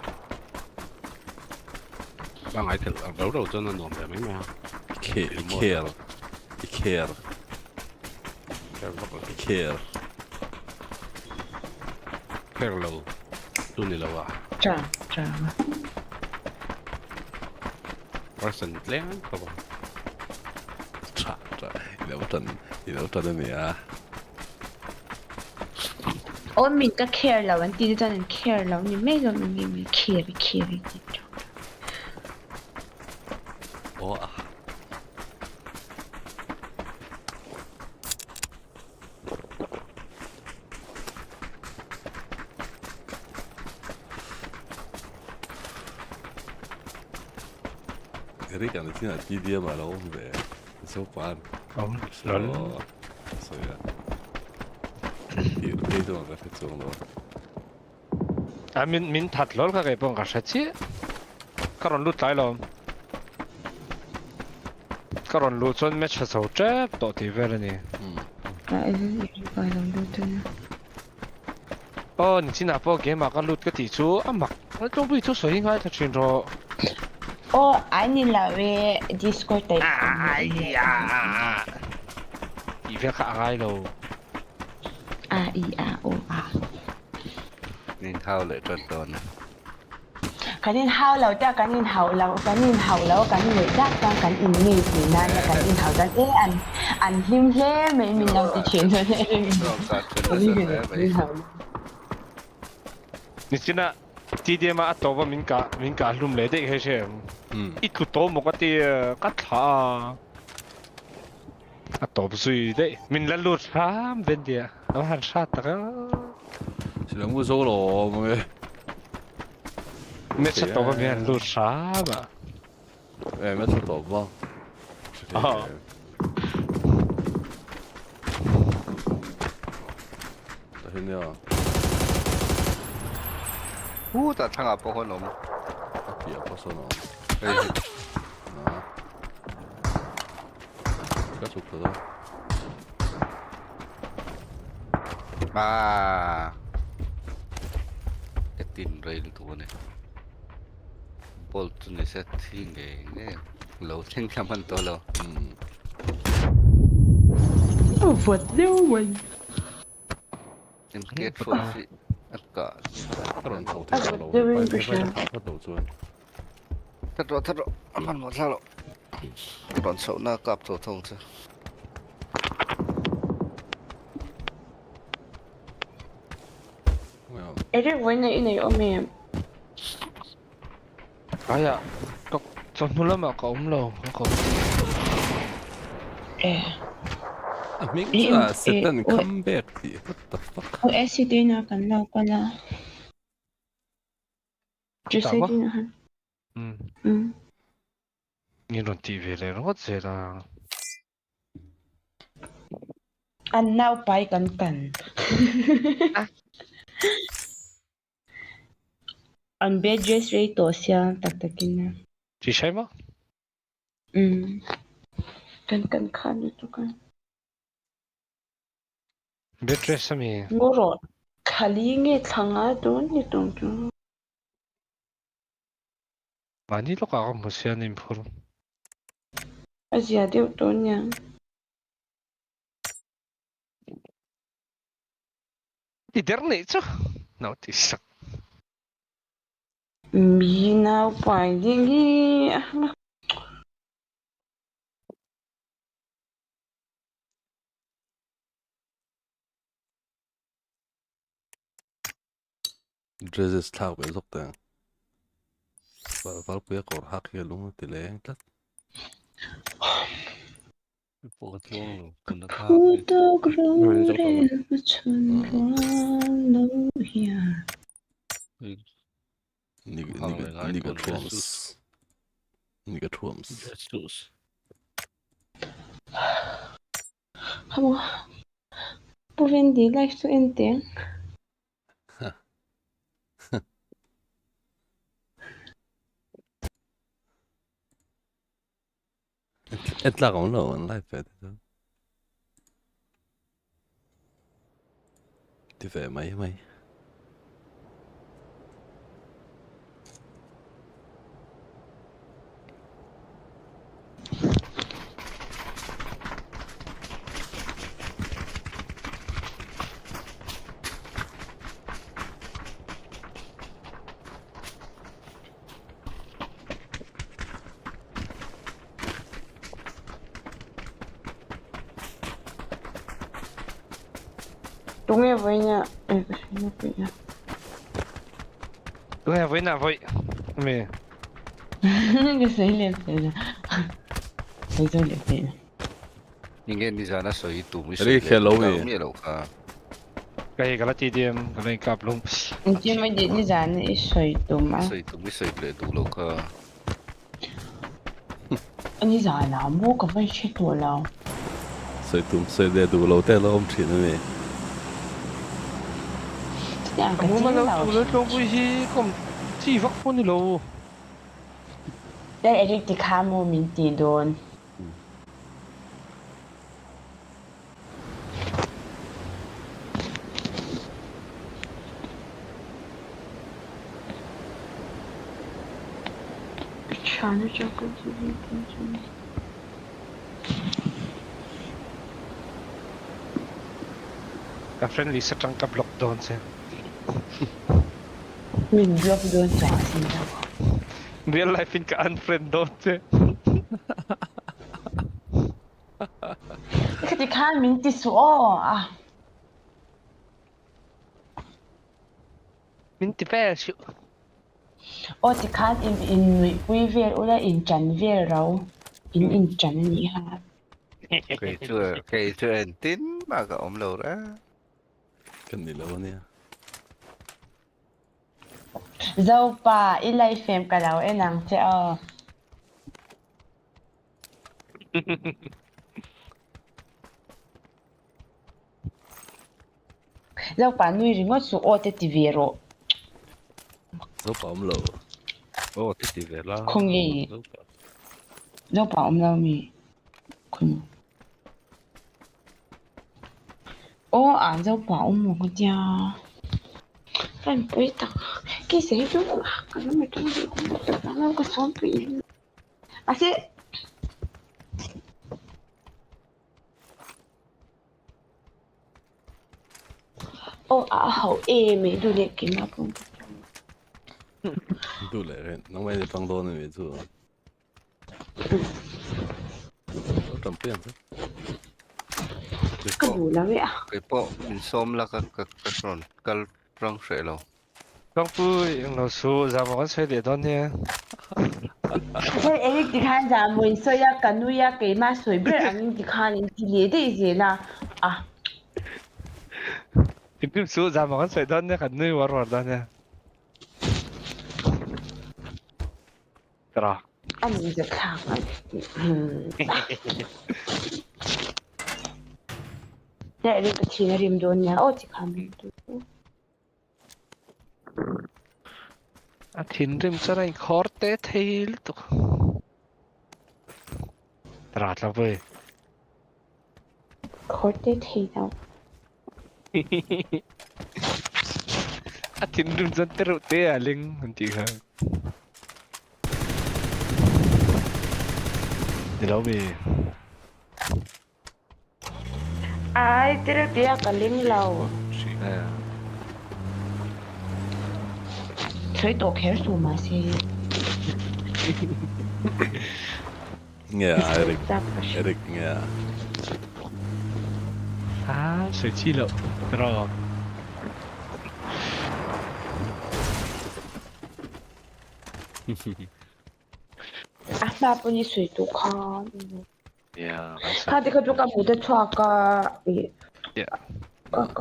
bằng ai kẹt đấu đầu cho nó nổm để mấy mèo kẹt lâu tu này lâu à Chà Russian lén không 이래부터는 이래야 어 민가 care 원 띠자는 care 니 매가 미 care Erik kan inte sina tidiga med om det. Så fan. Så ja. Det är då reflektion då. 아, 민 탓롤 가게 본 가셨지? 그런 루 잘로. 그런 루 전 매치에서 잽도 디베르니.你今天报给马个路个提出啊马，都不出所应该他清楚。 아니라 왜 디스코드 아이야 이게 가가이로 아이아오아 Nên thao lại trơn trơn kanin hao lao ta kanin hao lao kanin người ta kan in ni thì nan kan in hao dan an him he mấy mình lao ti chuyện rồi你今天弟弟嘛多吧民家弄来的还是一个多么个的个他多不是的民来路上问的我还傻的个 Sila mo solo mo eh. 没吃多吧民路上嘛 没吃多吧 啊 Dahinnya ta thằng apa con nom apa sono Cái sụp rồi cái tin rồi tụi này bolt này sẽ thiên cái lâu thiên làm ăn to lâu vượt đâu mình em kết phun gì cả 그런 거 어떻게 알아? 빨리 또 줘. thật rồi ăn một sao rồi còn sầu na cặp thổ thông chứ 애들 원래 이네 오면 아야 좀 놀라면 아까 없노 아까 Minkä sitten comebackti? What the fuck? SD나 간다 거나 주세기나 한 이런 TV를 어째라 안 나오 빠이 간간 안 베드레스 레이토시아 딱딱이나 지샤이마? 간간 칸이 또간 베드레스미 뭐로 칼링에 상아도 니동도 많이 로가가 무시하는 포럼 아지아데 어떠냐 이더네죠 나오티싹 미나 빠이딩이 Dresses tag với dốc tàng. Và bây giờ hack cái luôn thì lấy anh tắt. bộ chuông cần được thao Niga Trumps. Vamos. Por vender lá estou entendendo. Ett lag om en live Det är mig. Đúng nghe với nha. Cái gì vậy nha. Đúng nghe với nào vậy? Mẹ. Cái gì liền thế nè. Cái gì liền thế nè. Ingen đi ra nó soi tụ mới Đấy soi khéo lâu lên vậy. đâu mới lâu cả Cái là chỉ điểm cái này cặp luôn. Anh chị mới đi ra này soi tụ mà. mới soi lên tụ lâu cả Anh ra nào mua cái phải chết tụ lâu. Soi để đủ lâu thế lâu chỉ nữa Cái Mua mà lâu lâu tụ lâu vui hi không chỉ vắt phun đi lâu. Đây Eric thì khá mua mình tỷ đồn. Chán cho cái gì vậy? Cái friendly sẽ trăng cặp lockdown xem. Mình lockdown chả xin đâu. Real life in ka unfriend doon xem. Cái thì khá mình tỷ số à. Mình tỷ phải chịu. Ô thì khá in quý về ula in chân về rồi. In chân nhỉ ha. cái chưa tin mà cái ông lâu đó cái gì lâu nè Dâu pa ilai phim cả đầu em nàng chơi dâu pa nuôi riêng ngót su ô tê tv rồi dâu pa ông lâu ô tê tv là không gì dâu pa ông lâu mi không ô dâu pa ông một cái cha anh biết thật cái gì chú cái nó mày trong gì cũng được nó có số bị sẽ ô hậu em ấy đồ đẹp cái mà không đủ lệ nó mới tăng đô này chứ trầm tiền chứ cái đủ lắm vậy cái bộ mình xôm là cái ròn cái rong sợi lâu Không vui, nó số ra một cái xe để đón nha. thế em đi khán giả mình soi ya cái nuôi ya cái mà soi bữa anh đi khán anh đi lấy đấy gì là Itu số ra một cái xe đón nha, cần nuôi vào rồi đón nha. Rồi. anh đi khán để đi cái chuyện riêng đồn nha ô chỉ khán mình Thiên rim sẽ đánh khó té thế tục. Rạt là vui. khó té thế đâu. Thiên rim sẽ teruk té à linh không chỉ hả? Đi đâu về? Ai teruk té cái linh lâu. Thấy tổ khéo số mà xe nghe Eric nghe sự chi lộ rồi mà bây giờ suy tụ khó Hả thì cái chỗ cái bút cho cái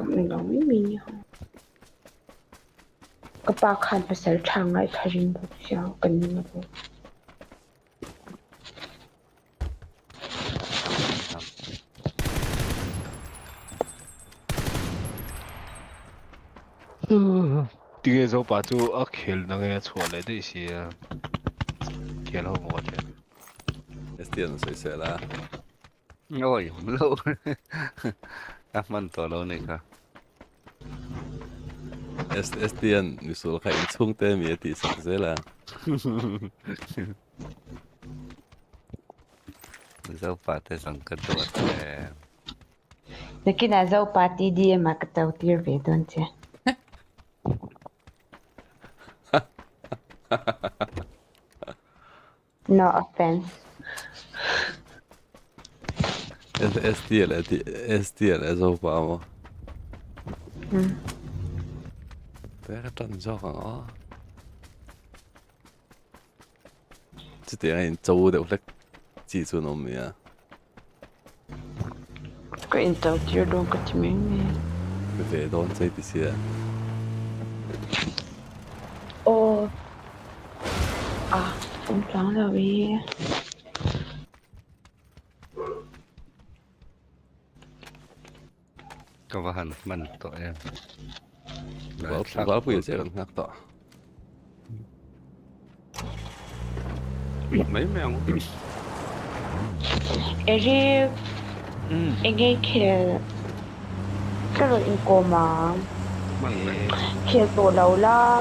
mình nói mình cái ba khăn phải sẽ trang lại thay riêng bút sao cần như vậy 뒤에 저 봐줘 아킬 나게 초래 되시 킬 하고 뭐지 tiền soi soi là ôi lâu các mình to lâu này cả tiền như số khai chung tên mi thì sắc dễ là dâu pa te sang cái đồ thế Lekin dâu party dia mà cái tàu tiêu về đơn chứ no offense STL dâu pa mà Thế cái trần do khoảng đó chứ tiền anh châu đều lấy chỉ số nó mới à cái intel tier đâu cái chim mình về đón chơi thì xia ô không trắng rồi vìก็ว่าหันมันตัวเอง Var på sig den här då. Mấy mèo. Eric anh kia cái rồi anh cô mà kia tổ đầu la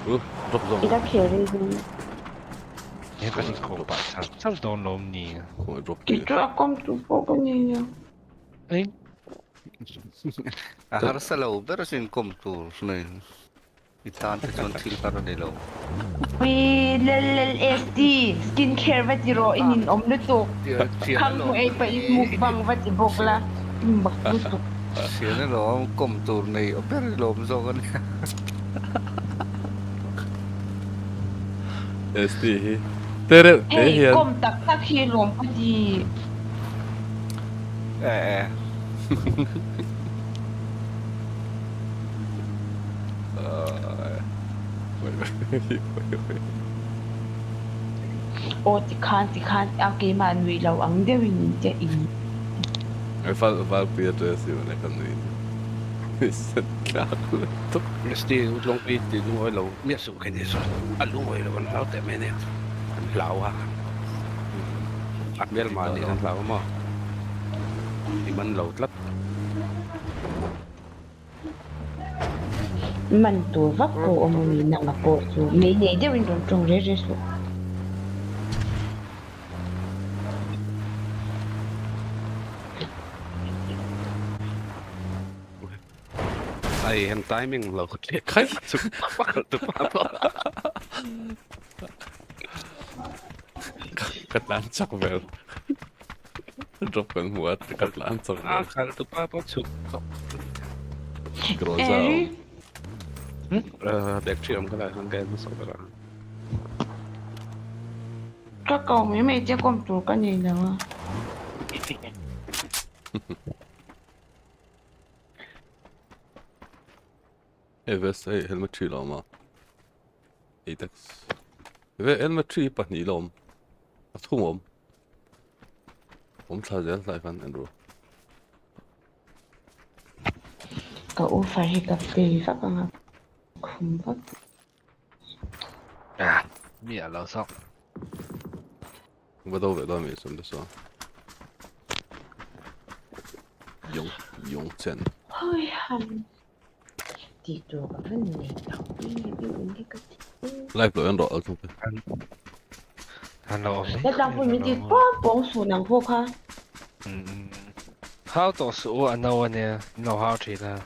Rộp rộp. ý đã kia đi Em có đi khổ bạn sao? Sao đồn lồm nhỉ? Khổ rộp. Thì cho con tụi cô có nghe nha. Ấy. Harus selalu beresin komtur sebenarnya. Itan terjun filter di lo. Vì LLSD skincare vật gì rồi in ống nước tục khăn của em phải mục bằng vật gì bốc là bật nước tục Sini lo komtur nih, oper lo misalkan. SD. Tere hey kom tak hi lom pa di ô thì khan ao cái mà nuôi lâu ăn đều nhìn chứ ý Var Peter siu ne kan ni. Sen klart. Sti utlong pi ti lu lo mia su ke ni so. Alu oi lo kan lau te me ne. Lau ha. Mel ma ni kan lau ma. Thì mình lâu lắm. mình tuổi vắt cổ ông mình nặng cổ số mấy ngày đều mình trồng rễ số Ai hiện tại mình lâu cái cái chụp bắt được bắt. Cắt lán chắc về. Drop conหัวcắt lán chắc. Khai được bắt chụp. Groza. Đẹp chuyện cái này không game nó sợ rồi. các cậu mấy mày chưa con tuổi cái gì đâu Eves ei helmet chiloma. Itex. Eve helmet chi pahni lom. Athumom. Thla lai fan Andrew. cậu phải gặp gì các bạn không bắt Mia lâu sóc. Vadå vet de är som du sa? Jungchen. hơi hầm thì đồ các vấn đề đầu tiên cái cái Live lo en roll kanske. Hello. cái đang phụ mình thì bỏ số năng phụ ha How to số anh đâu nè, know how to là.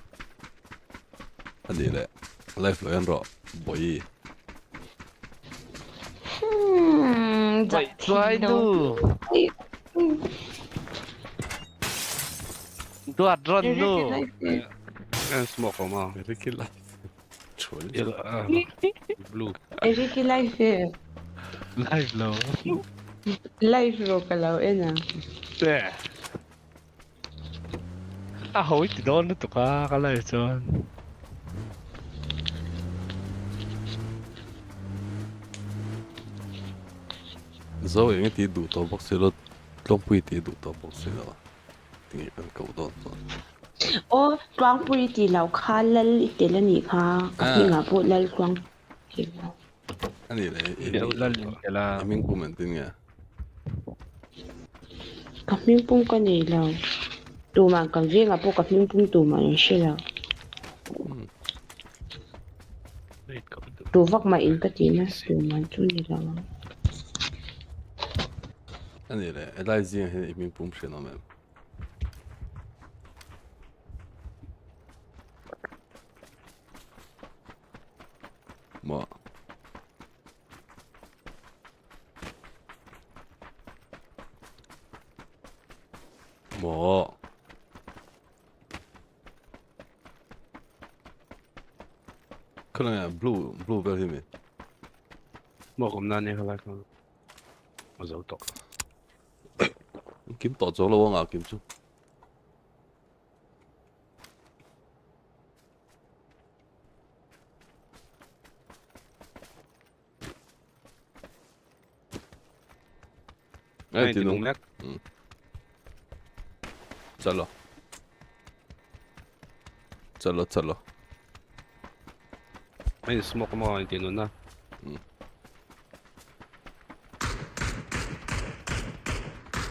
Anh đi lại. Live lo en roll. Boy. Vậy try do. Do a run do. En smoke ma. Riktigt live. Blue. Eric live Live low. live rồi cả lâu em à Yeah. Hối thì đó nó tụt qua cái này cho. Zo yung ti du to box lo. Long pui ti du to box lo. Tingi kan kau don to. ô quang bùi thì lâu khá lel ít tiền là nhỉ ha nhưng mà bùi lel quang Anh đi lại. Điều là là Mình cũng mình tin nghe. các miếng bún cái này là tụ mà cần riêng là bùi các miếng bún tụ mà nó sẽ là tụ vắt mà in cái gì nữa tụ mà chú này là Anh đi lại. Lại riêng hay mình cũng sẽ nó même. Mà 그러네 블루벨 힘이. 뭐 겁나네 그러니까. 어서 또. 김 떠줘 로왕아 김주. Này thì đúng nét. 잘라. Này smoke mo thì nó na.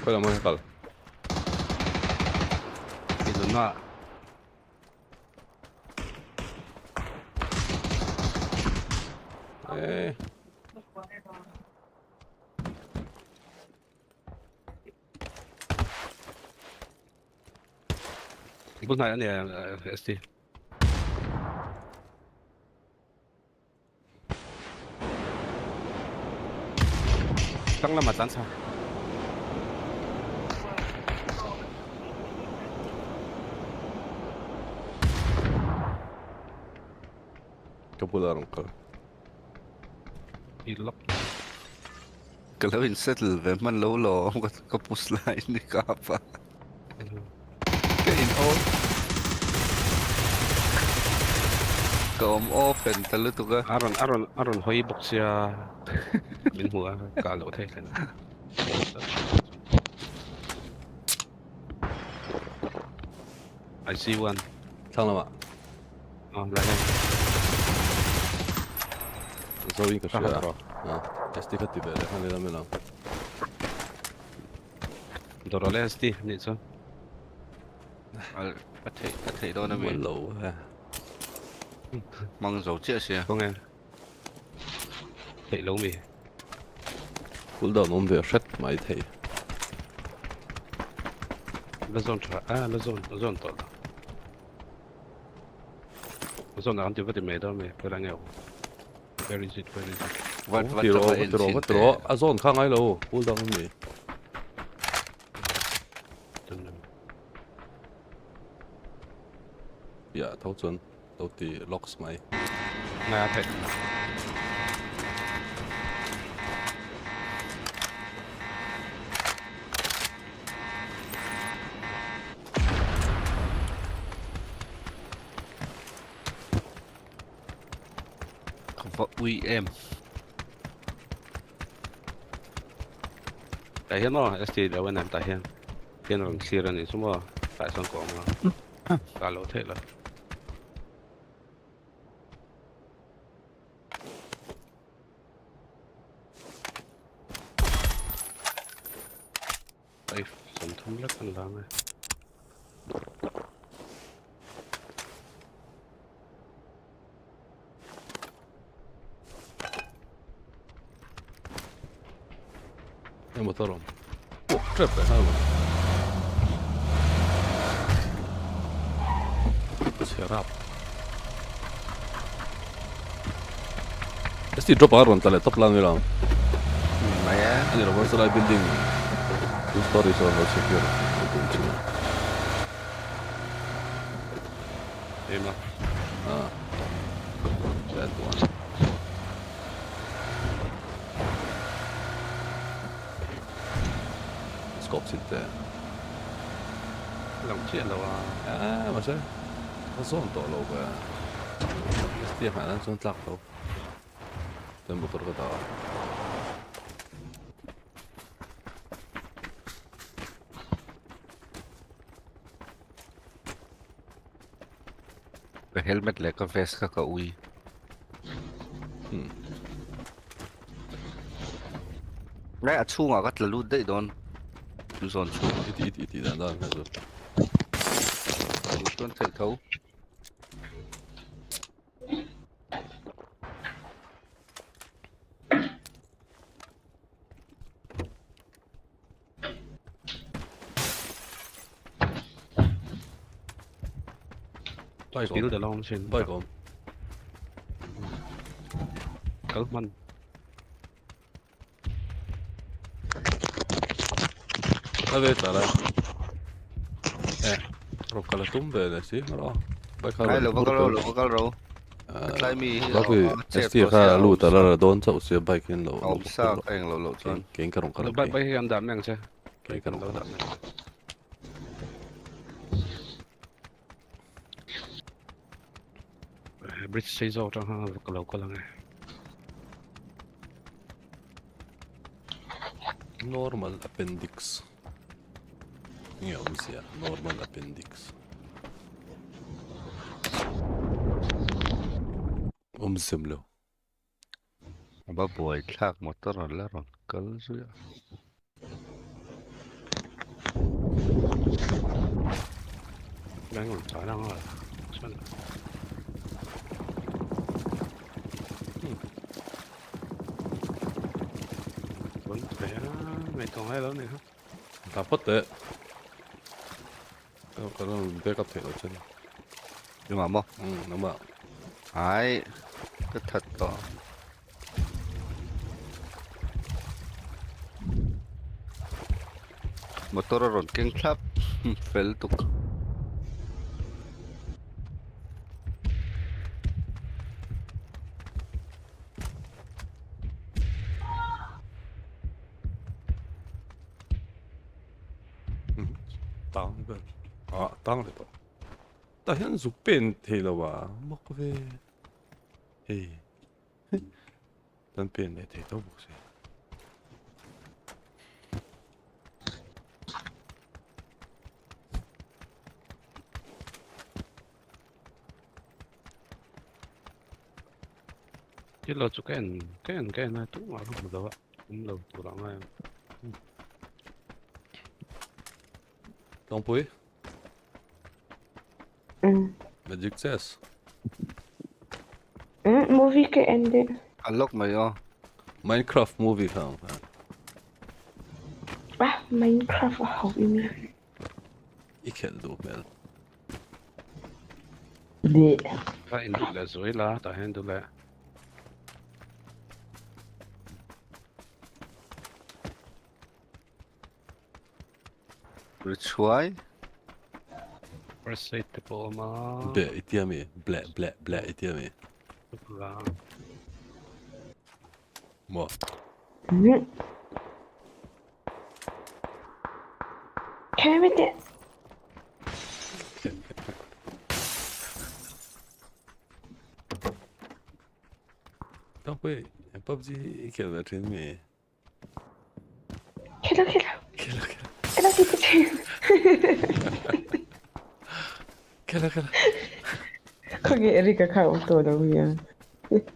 Qual é a mãe, cara? Thì nó na. Ê. Lúc này này ST. Tăng là mặt tán sao? Capularam, cara. Ilok. Kalau settle memang low ko pusla ini kapa. Kain all. Kom open talu tu ka. Aron hoi box ya. Min hua kalau thế kan. I see one. 상남아. 라해. Zoin ka siya. SD ka tibe, han nila mila. Dorole ST ni so. Patay daw namin. Low ha. Mang dầu chia siya. Không nghe. Thấy lâu mi. Cooldown om vi sett mig till. Lazon tra. Lazon to. Lazon là anti vật mày đó mày, cái là nghèo. Where is it? Vad dra. Azon kan ai lo. Cooldown om vi. Ja, thấu chuẩn. Đầu tiên locks mày. Nga thế. Ui em. Tại hiện mà ST đã bên em tại hiện. Hiện là xia ra này số mà tại sao có mà. Cả lỗ thế là. Đây, sống thấm rất cần làm này. Jag måste ta dem. Träffar här. Serap. Esti drop arron tälle top lan vielä. Ini lo masalah building. Two stories are not secure. Ema. That one. Skop sitten. Lòng chuyện đâu à? Mà sao? Nó sån då låg. Det är en sån lack då. Den motor går där. Cái helmet lại có vest ka ui. Nãy ở chung à cắt là lút đấy đón. Chú giòn chung. Ít đàn đàn này rồi. Tuấn thể thấu. Spill the long chain. Bye con. Cỡ mình. Jag vet det. Rockala tumbeelle siinä. Ai lo. Babi ST kha lu tala don chau se bike in lo. Om sa keng lo chon. Keng karong karong. Bye bye kan dam yang saya. Keng karong karong. Bridge xây dựng trong hàng lâu có lắm. Normal appendix. Yeah, usia normal appendix. Semlo. Ba boy thak motor la ron kal su ya. Đang còn trái đang rồi. Vẫn phải mày còn hay lớn này không? 다 뻗대. 그럼 내가 돼요, 전. Nhưng mà mo. 너무. Ai, cái thật đó. Motor ron keng klap, fel tuk. 땅을 해봐. 나 현숙 뺀 테일러와 먹고 왜? 에이, 난 뺀내 테일러 보세. Chứ lo cho cái này tốt mà không được ạ. Cũng lâu tụi nó này. Don't boy. Magic says. Movie ke ended. Unlock mày o. Minecraft movie không? Minecraft học im. Ikkel du väl? Det. Ta in du rồi là ta hen du là. Ritual. Resetable mà. Blä itiami, blä itiami. Là. Mo. Kan vi det? Don't boy. Pubg ikkel väl till mig. Killa. Killa. 거기 에리카 또 너무야.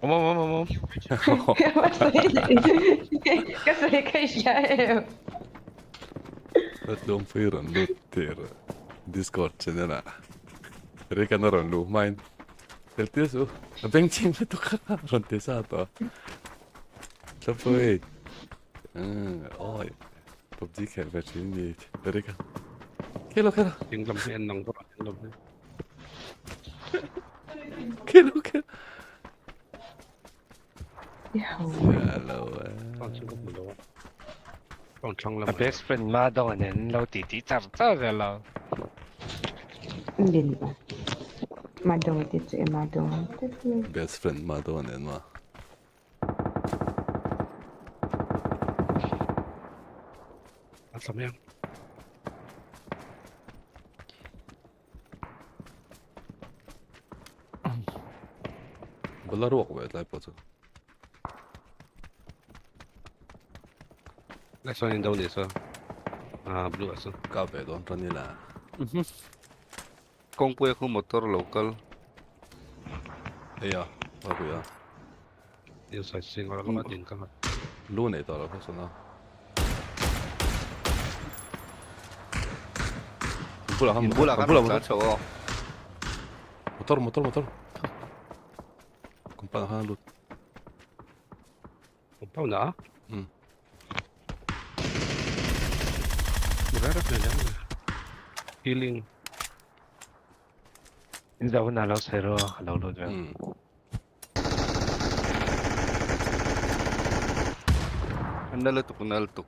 어머. Kas är kanske? De får göra en lut till Discord channel. Rika naron lu main. Delti su. Benching itu kan ronte satu. Sampai. Oi. Pubg kan versi ni. Rika. Kilo. Tiếng lâm hen nòng các bạn tiếng lâm. Kilo. Hello. Còn trong là best friend mà đâu nên lâu tí chặt rồi là. Din. Madong itu madong. Best friend mà đâu nên mà. Làm em. Bollar ruok vai lai pocho. Lại xoay đến đâu để sao? Blue sao? Cao về đón cho nên là. Kung puya ko motor local. Iya, aku ya. Yêu sai sinh hoặc là các bạn tiền các bạn. Lu này tao là không sao nào. Bula kan cowok. Motor. Kumpa na lut. Kumpa na? Magharap na lang. Healing. Hindi ako nalaw pero halawlo dyan. Nalatok.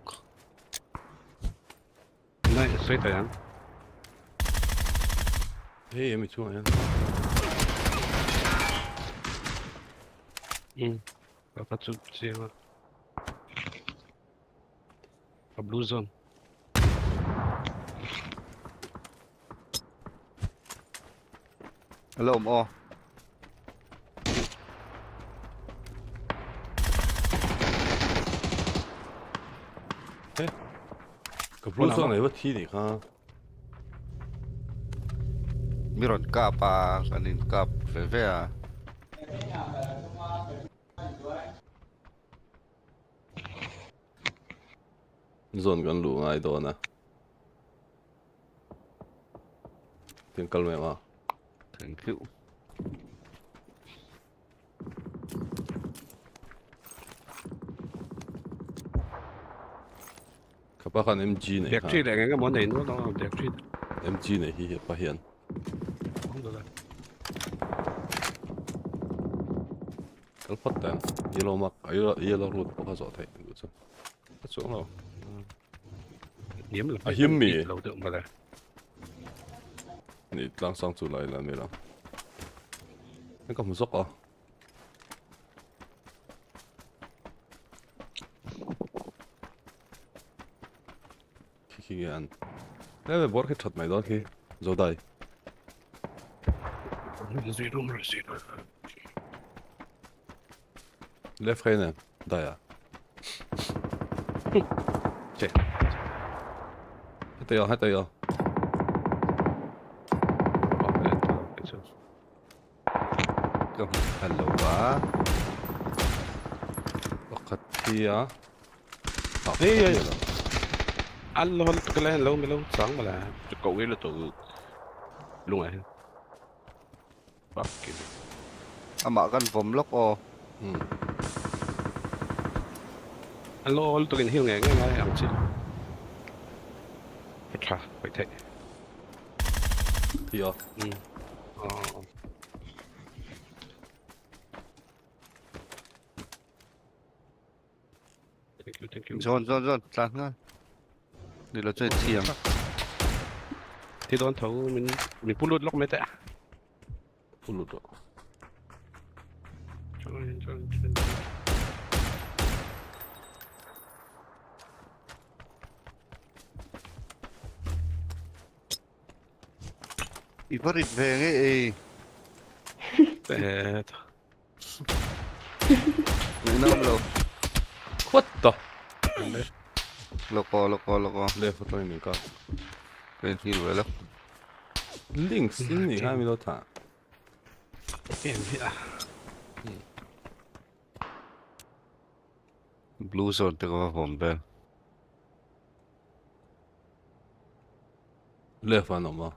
Nay, straight yan. Hey, may chuan yan. Dapat siya. Blue zone. Hello, mo. 그 블루존 에버티니까 미론 까빠 아닌 까 페페야. zone kan lu ngai do na tiếng kalme ma Thank you. kapakan MG này Đẹp truy lại cái món này nó đẹp truy. MG này hi pa hiền Không được rồi. kal patan yellow mak yellow root pa ka zo thai du chu chu lo Hiếm là hiếm mì lâu tượng mà là你lang上出来了没了？那个唔熟啊！Kiki gan，那个波去出埋多去，做大。Left hand 呢？大呀。切。对哦，还对哦。hello ba وقت هي Ê, anh lo cái này lâu lâu sáng mà là cậu ấy là tổ luôn này bắt kiểu Ama kan vom lok o. anh lo tụi cái hiêu nghe ngay ăn chứ phải thế thì Thank you. Zon, sang nga. Đi là chơi thiềm. Thì đón thấu mình pull lốt mấy tạ. Pull lốt. Iparit về nghe. Tệ. Năm rồi. What the? Loko. Left foot ini ka. Bên kia rồi lắm. Links ini kami lo ta. Blue zone te ko vom ben. Left ano ma.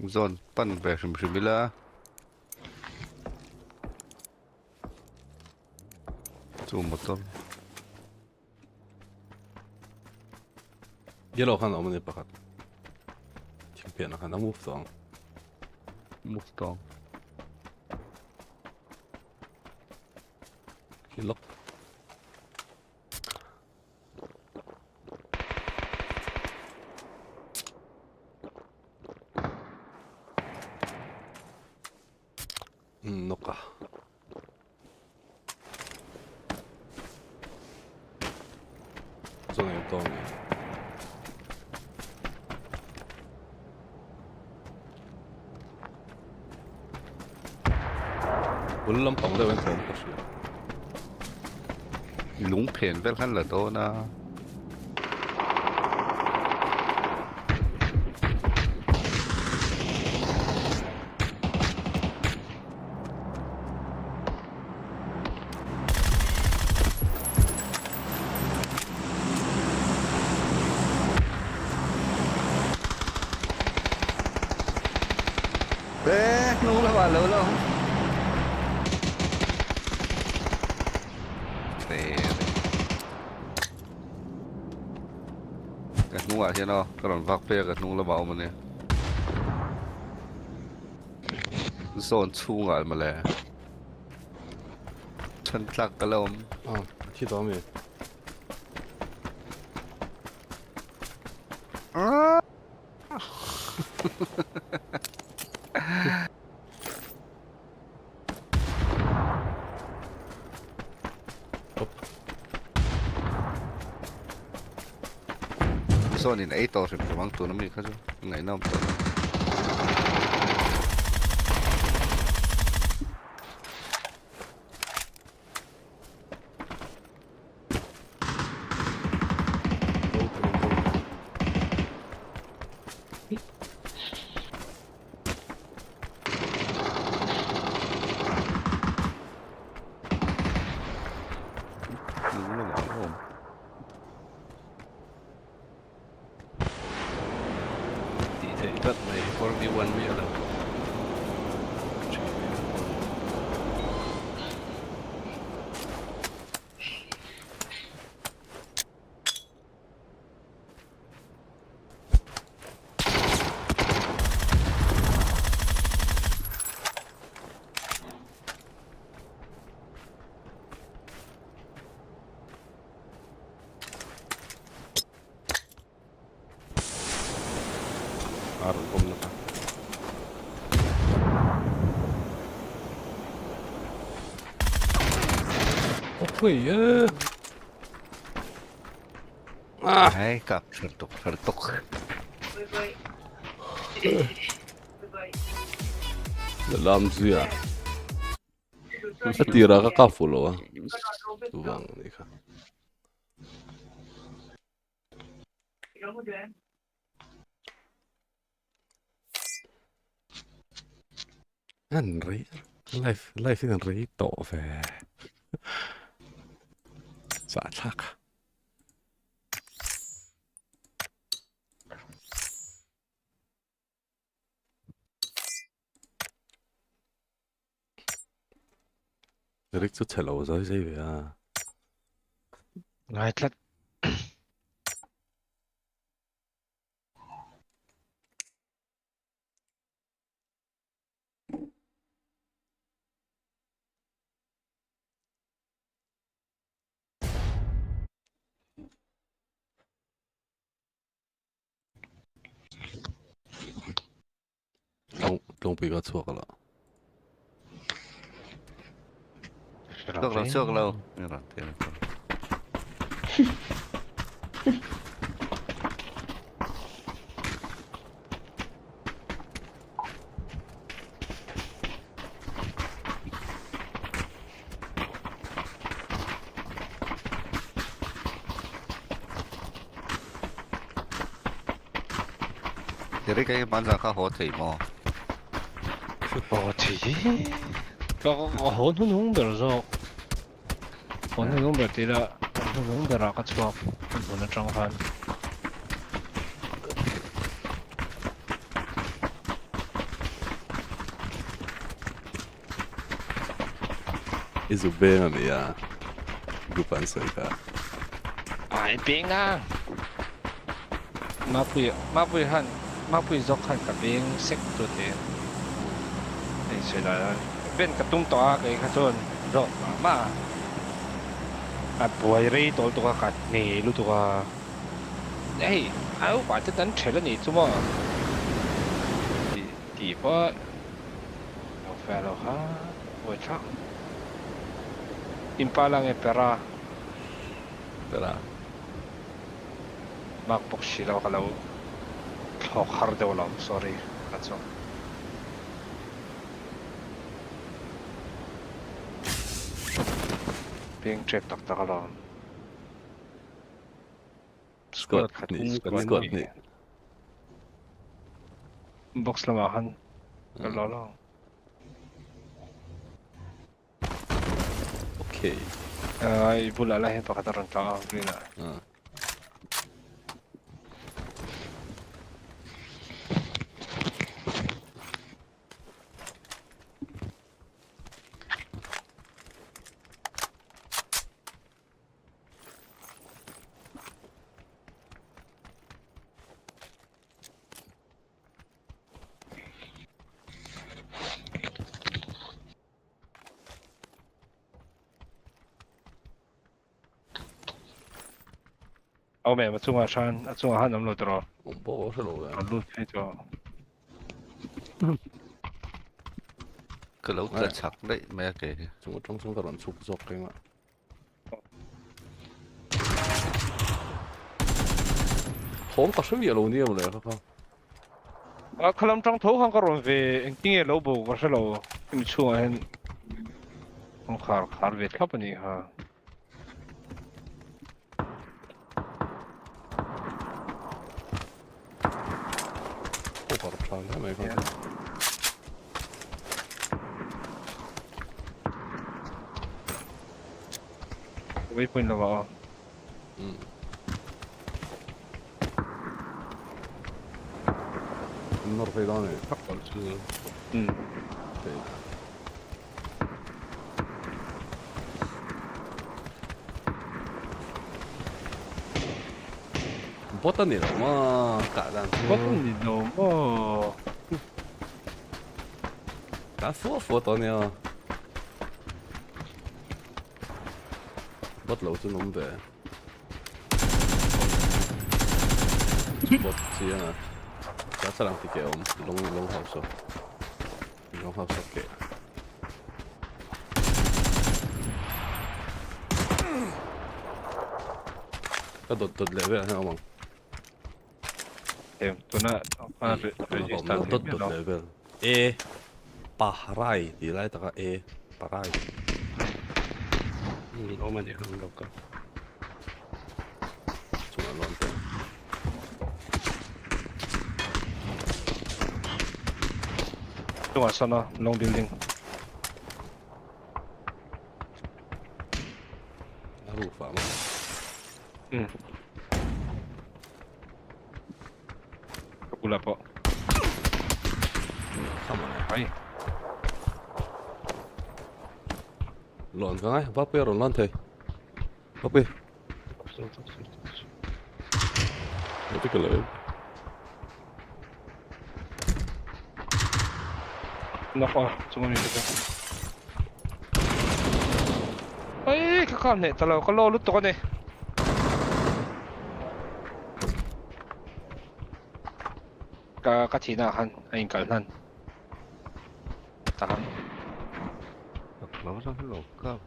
Zone pan về shimila. Zoom một tôm. Yellow kan om ni pakat. Champion kan move song. Move song. Lock. Noka. Zone yung tong. Walang pang lewen tong kasi. Lúng phèn vel khăn là to na. Bé, nó là bà lớn đâu. Cái nung à chứ nó, cái đoạn vác phê cái nung là bảo mà nè. Zone chu ngại mà lẹ. Chân chắc cái lông. Khi đó mình. Mizo niin ei tosi vaan tuonut mikä se näin on. Ui Hei kap sertuk. Dalam siya. Natira ka kafulo ah. Subang ni ka. Henry, life Henry to fe. Satak. Erik så tæller over sig, se hvad jeg... Nej, klart. Don't be godt tur eller? Trước lâu. Như là tiền. Jadi kayak banyak kah hotel mo? Hotel? Kau hotel nung berzo. Hotel nung bertira. Hotel nung berakat sebab punya cangkan. Isu bem mi ya. Gupan sai ka. Ai bing ah. Mapui zok han ka bing sek tu te. Ei sei la. Ben ka tum to a kai ka chon. Ro ma. A buai rei tol tu ka kat ni lu tu ka. Ei, ai u ba te dan che le ni zu mo. Di fa. Lo fa lo ha. Wo cha. Impalang e pera. Pera. Makpok silaw kalau hard daw lang, sorry. That's all. Being checked tak lang. Squad ni. Box lamahan. Kalau lang. Okay. Ibu lah yang pakataran ka green na. Ông mẹ mà chung à chan, chung à han nằm lột rồi. Ông bố sẽ lột. Lột hết rồi. cứ lâu rất chắc đấy mẹ kể chúng trong cái đoạn sụp sụp cái mà không có số nhiều lâu nhiều rồi không khá lắm trong thấu không có rồi về anh kinh nghiệm lâu bù có sẽ lâu mình chua anh không khá về thấp này ha không có tròn thế này không waypoint là vào Norvegian này khắp còn chưa bottom này mà cả đàn bottom này đâu mà cả phố to này bot lâu cho nó về bot gì à cả salam thì kêu long house kệ cái đột level hả ông em tôi nói register đột level e parai thì lại ta e parai ông mà đi không đâu cả chúng là loạn thế chúng là sao nó long building rủ phạm Pula po. Sama na. Ay. Lon ka nga, papi ron lon tay. Papi. Ito ka lang. Nako, sumami ka. Ay, kakam ne, talaw kalolot ko ne. Kachinahan ay kalhan. Tahan. Nó ra cái lỗ cấp.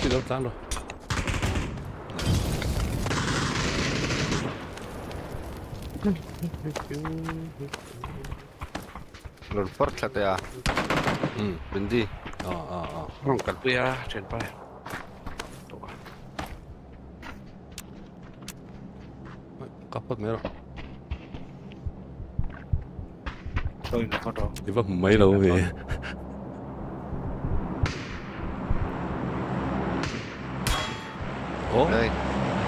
Đi đâu tan rồi. Lột phớt là thế à? Bên đi. Không cần bia trên bay. Kapot meron. Tôi nó có đâu. Di ba may lâu vậy? Oh, đây.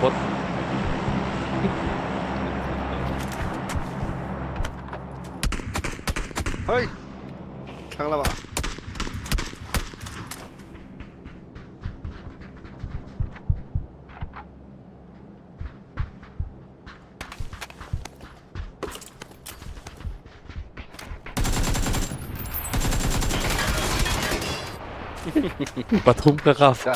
Pot. Hey, thằng là bạn. Patum ka kaf.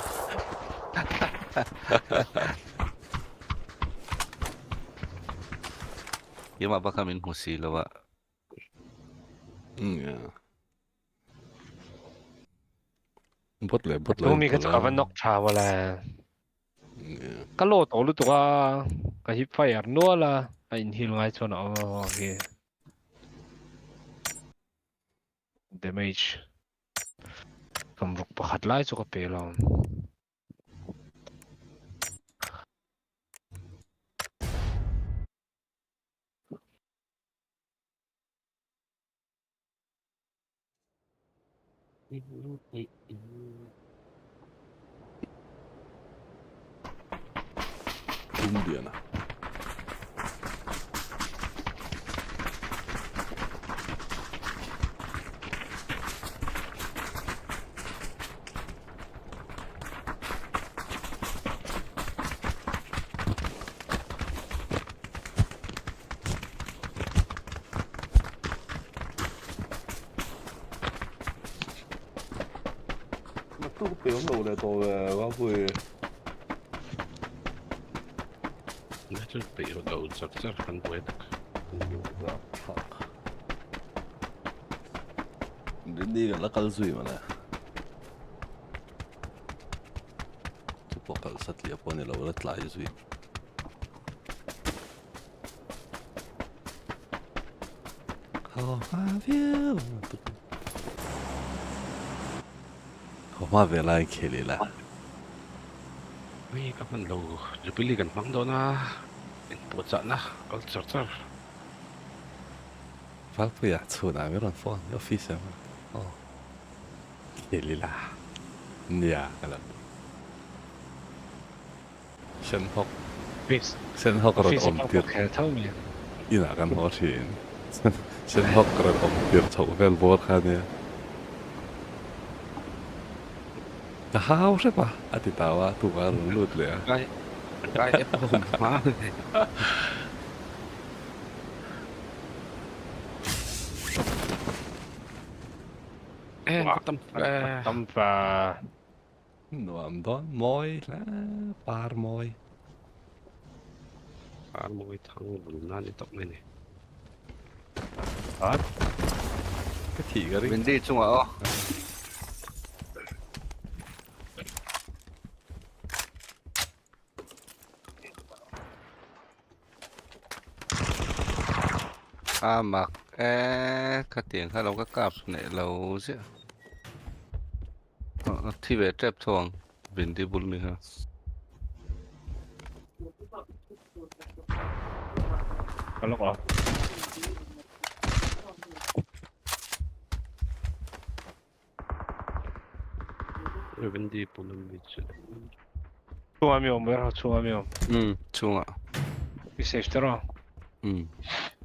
Nhưng mà bác kami musi lo ba. Bot le. Tumi ka tsaka nok cha wala. Kalo to lu to ka hip fire no la in hil ngai chona okay. Damage. Kam ruk pakhat lai chu ka pelon. Indiana. tu pe om lo le to wa vui nó chút bị đầu sập rất phân quét đi gần là cal zui mà nè chụp bộ cal sắt liệp này lâu rất lại zui Homa về lại खेली là vì các bạn lâu chụp đi gần phăng đó na bộ trận na cal sập sập phát bây giờ chỗ nào mới còn phone office mà खेली là nhà cái là sen học rồi ôm tiệt in làกันหัวถิ่นsen học rồi ôm tiệt chậu vel bột khá nèจะหาวใช่ปะอธิตาวะถูกว่าหลุดเลย cái ôm má tâm và nộm đó môi lá par môi thằng bùn nan đi tóc này này cái thị cái mình đi chung ở mặc các tiếng các cái cặp này lâu chứ thì về trap thong mình đi bull mình ha kalau kok mình đi bull mình chứ 중하면 뭐야 중하면 chung ạ 이 세스터로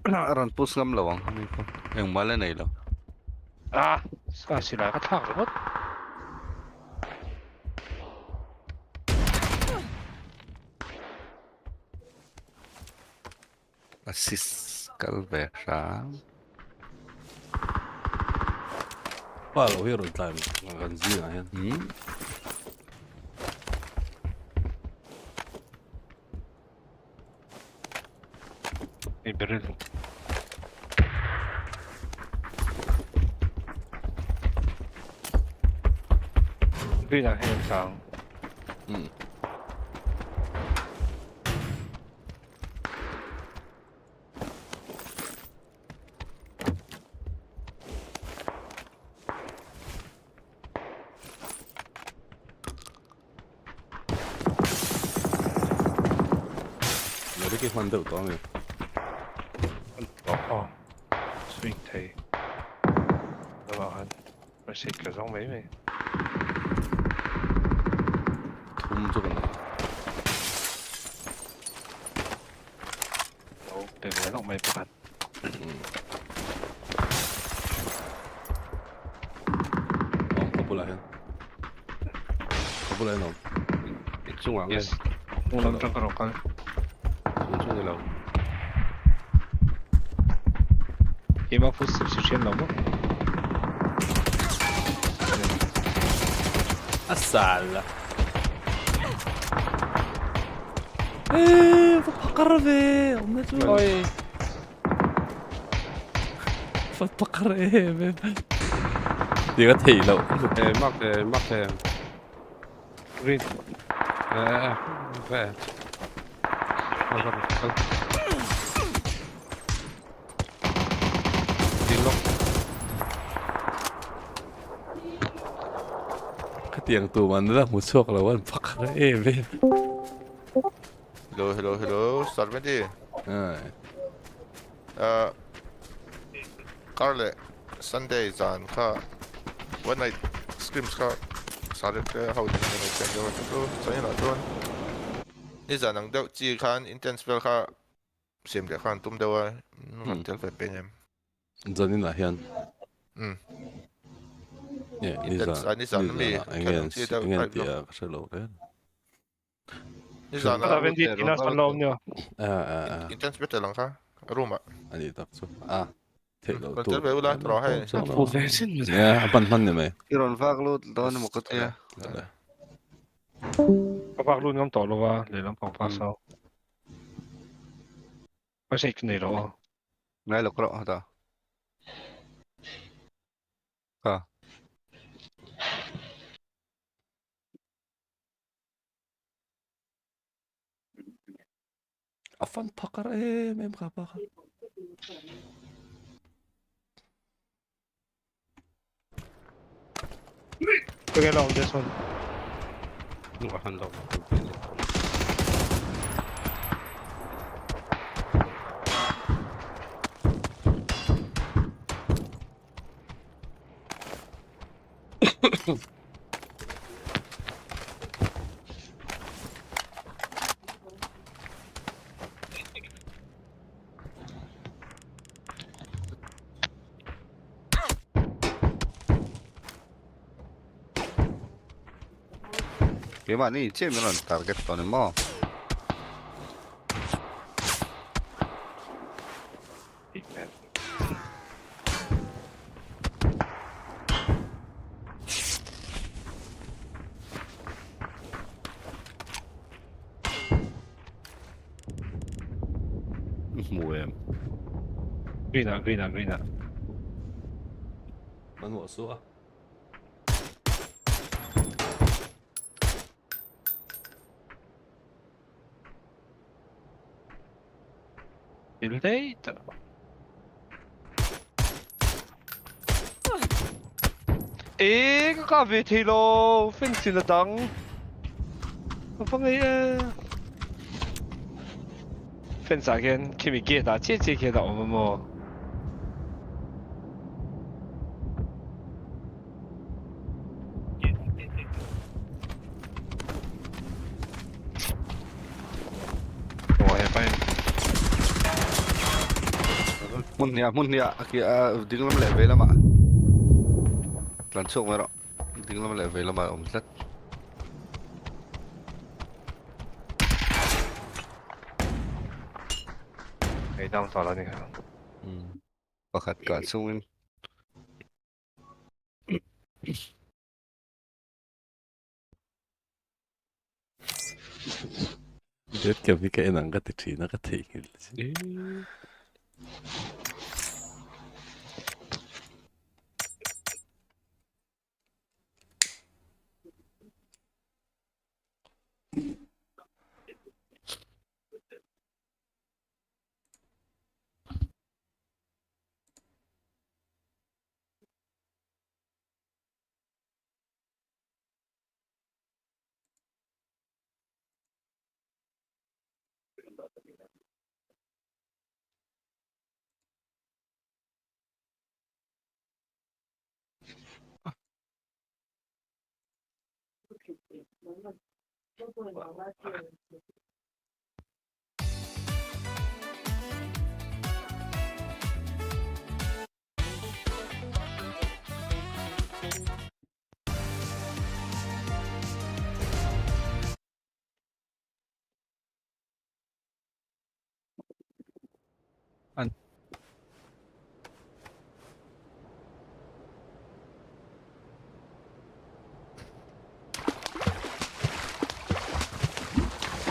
ran pus ngam lawang ni ko yang mala nei lo 아 사실아 같아 그것 assist kal ve ra qua lỗ hero time gần gì là hen 이별을 그냥 행상 cái hoàn đầu to này 스윙 테이 너가 한 벌써 교정 매매 돈 적은 너 때문에 너무 많이 받 커플 라hen 커플 라hen không trung hoàng lên trung trong cái con trung người lâu 이마 포스 수치엔 넘어 assalla فقربي أمي فقربي đi có thị đâu mắc green về cái tiếng tụ mà nó là một số là vẫn faqrebe hello start med det Carle Sunday zan kha one night scrims kha sare ke how the night chen do to chai na ton ni zan ang deu chi khan intense spell kha sim de khan tum dewa nu tel fe penyam zanin la hian ni zan mi anh tia sẽ lâu đấy ni zan 나 왠지 디나 살라오냐 intense spell lang kha room anh đi tập số thế còn tới về ula rồi hay nè bắn bắn này mày iron vak lut don mo ko tia Các bác luôn ngắm tổ luôn à, để làm phòng phát sau. Có sẽ cái này đó. Ngay lúc đó hả? À. Afan pakar em kapaka. Okay, long this one. Wahan daw. Gimana nih, Cem target tahun mau. Mùa em. Green. Man må så. Till date. Có về thì lo, phim xin là đắng. Không phải phim sao cái kimi kia đã chết kia đã ổn mà. Mun ya, kia ding lam level lama. Langsung mero. Ding lam level lama omsat. Cái đau to là này. Pakat ka sungin. Det kan vi kan en gat till när det är.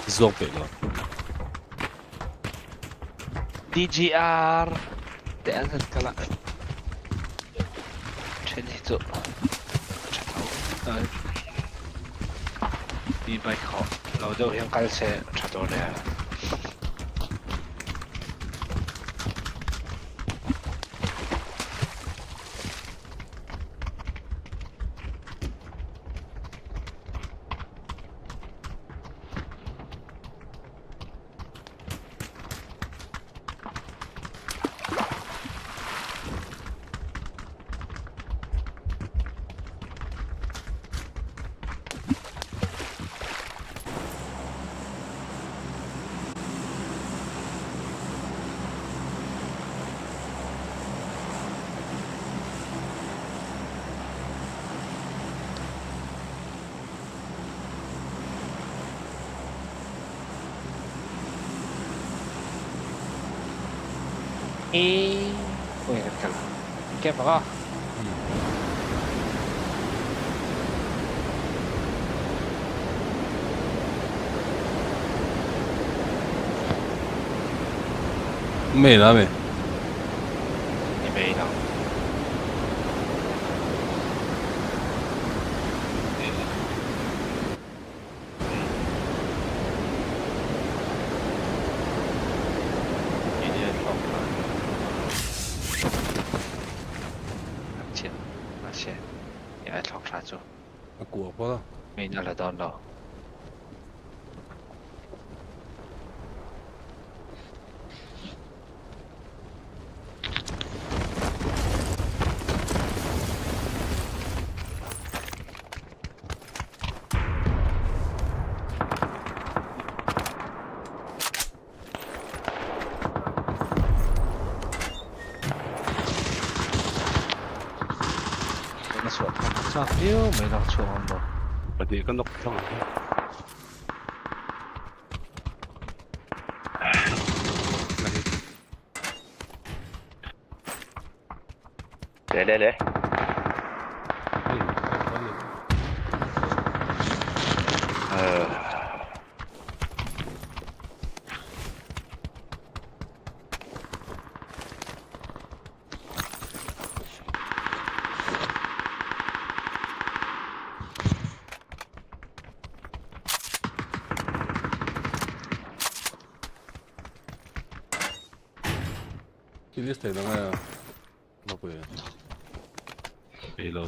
Zombie. DGR. Det är helt kalla. Chelito. Đi bay khó. Lâu đâu hiện cái xe trả đồ này. Ôi thật là kẹp vào ไม่นะไม่ 你没呢？กลัวเพราะ没那来到了。炸掉没拿错嘛？ประเดี๋ยวก็นกช่องเลยที่ลิสต์เห็นแล้วไงมาคุยไปโล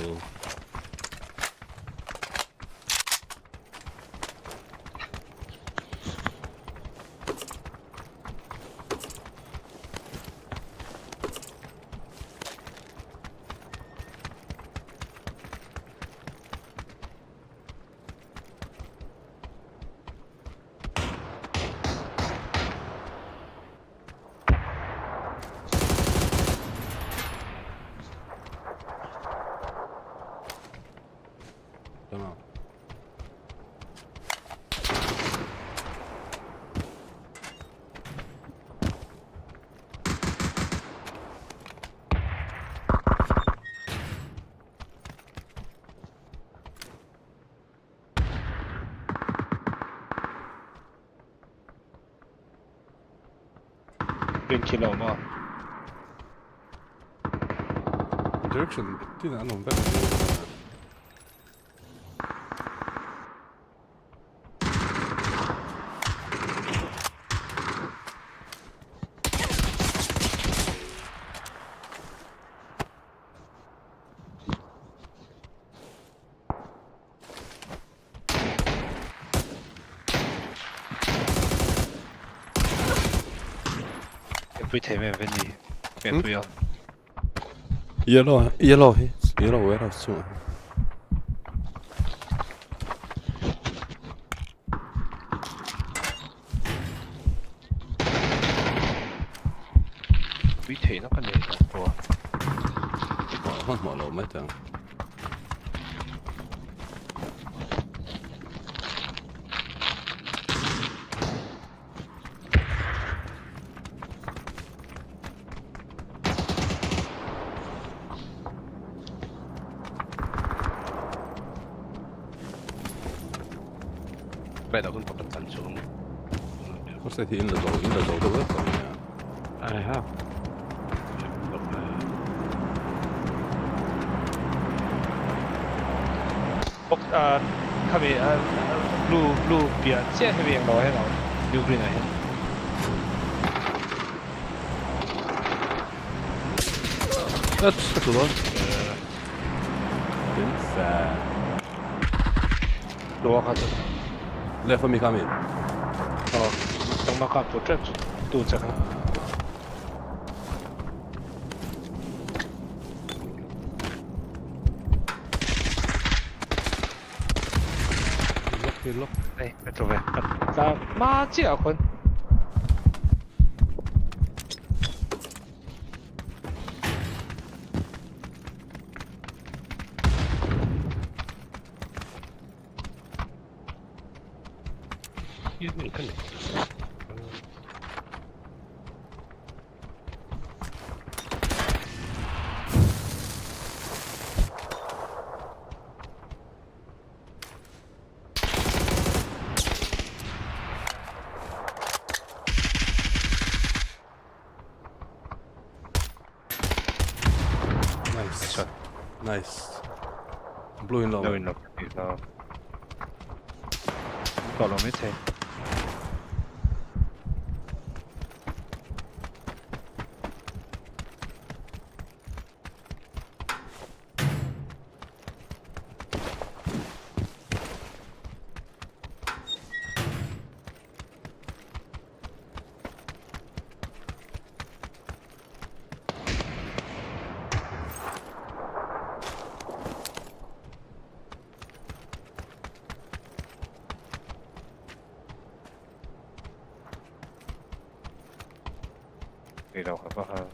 เป็นกิโลมั้ง direction ที่นั่นผมได้不睇咩问题？别不要。yellow where else วิธีนักเรียนตัวหมอเราไม่จังไปเราคนปกติชมก็ใส่ที่อินเดอร์โซ่ด้วยก่อนเนี่ยอะไรครับพวกเขามีลูเบียร์เจ้าเบียร์เราให้เราลูกรีนอะไรThat's cool. Inside. รู้ว่าเขาจะ Left for me coming. ต้องมากับตัวเจ้าดูจังล็อกเอ้ยไปตัวไปแต่มาเจ้าคนยืดหนึ่งขึ้น Nice shot. Nice. Blue in low. Blue in low. Got on mid here. Đi đâu hả có hơn.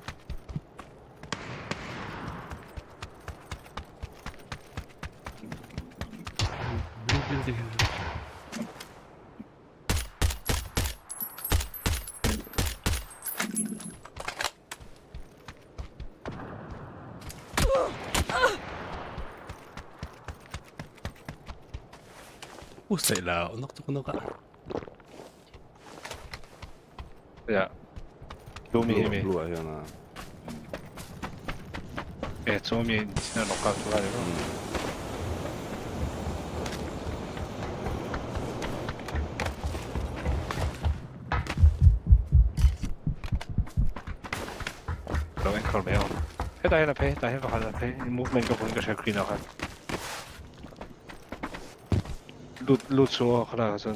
Usai lah, untuk ka. Ja. Blue mi mi. Blue ayun na. 예, 조미 진짜 녹화 좋아요. Rồi anh còn béo. Hết đây là phê, đây hết vào là phê. Movement của mình có sẽ clean out. Loot số khá là sơn.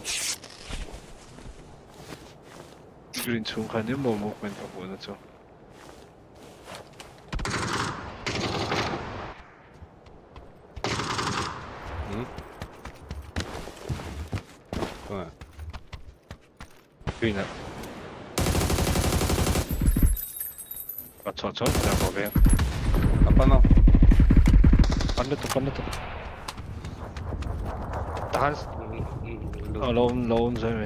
Green chung khá nếu một movement của mình cho. Green ạ. 저 그냥 거기에 아빠나 반대도 다 로운 셈에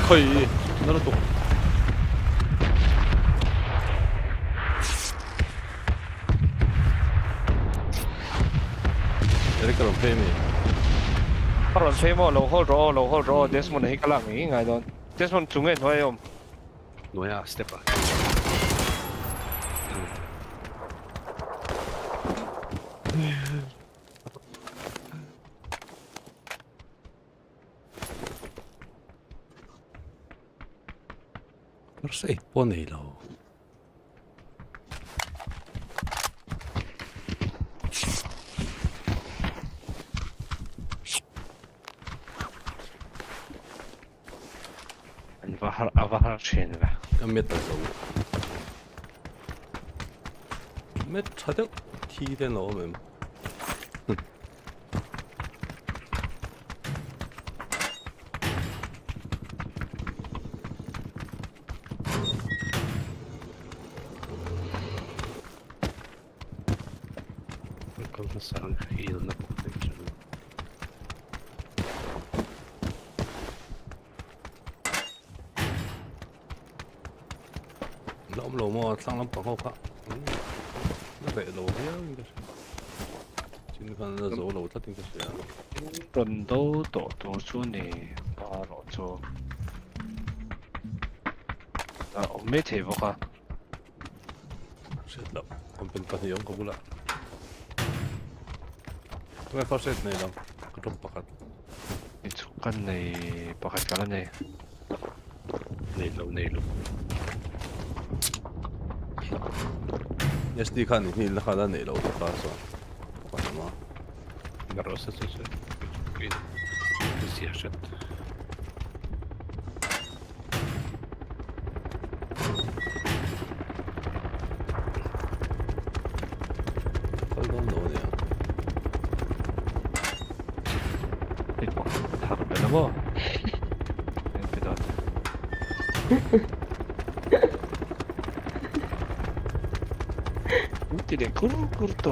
거의 너는 또 이렇게 럼페미 바로 세모 로홀 데스몬 히칼랑이 ngayon 데스몬 중에 좋아요 노야 스텝바 벌써 8번이라고 아바하 체인이라 몇 달이라고 몇 차적 T대 넣으면 사람 이런 거 보겠죠. lộn mà sang lắm bằng không nó vậy lộn thế chính là dấu lộn thất tình thật sự 런도 또 주니 바로 저 엄매 대보가 chết lắm còn bên cạnh giống cũng là tôi phải xét này đâu cái trong bạc 이쪽간 네 바깥 가라네 네로 SD kan ni la kada nei lo ka so ma garosa så det ser shit hold on no ya 이거 다 끝나 뭐 배다 utile kurto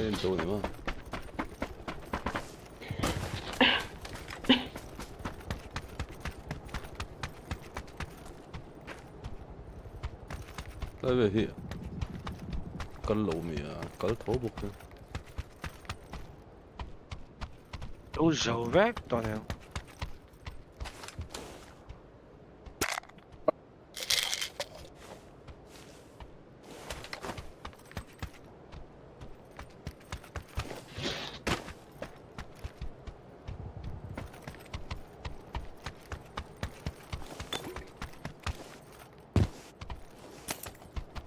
Đây là chỗ này mà. Tới về thì con lỗ mì có thố bục thôi. Đâu dầu vét toàn này.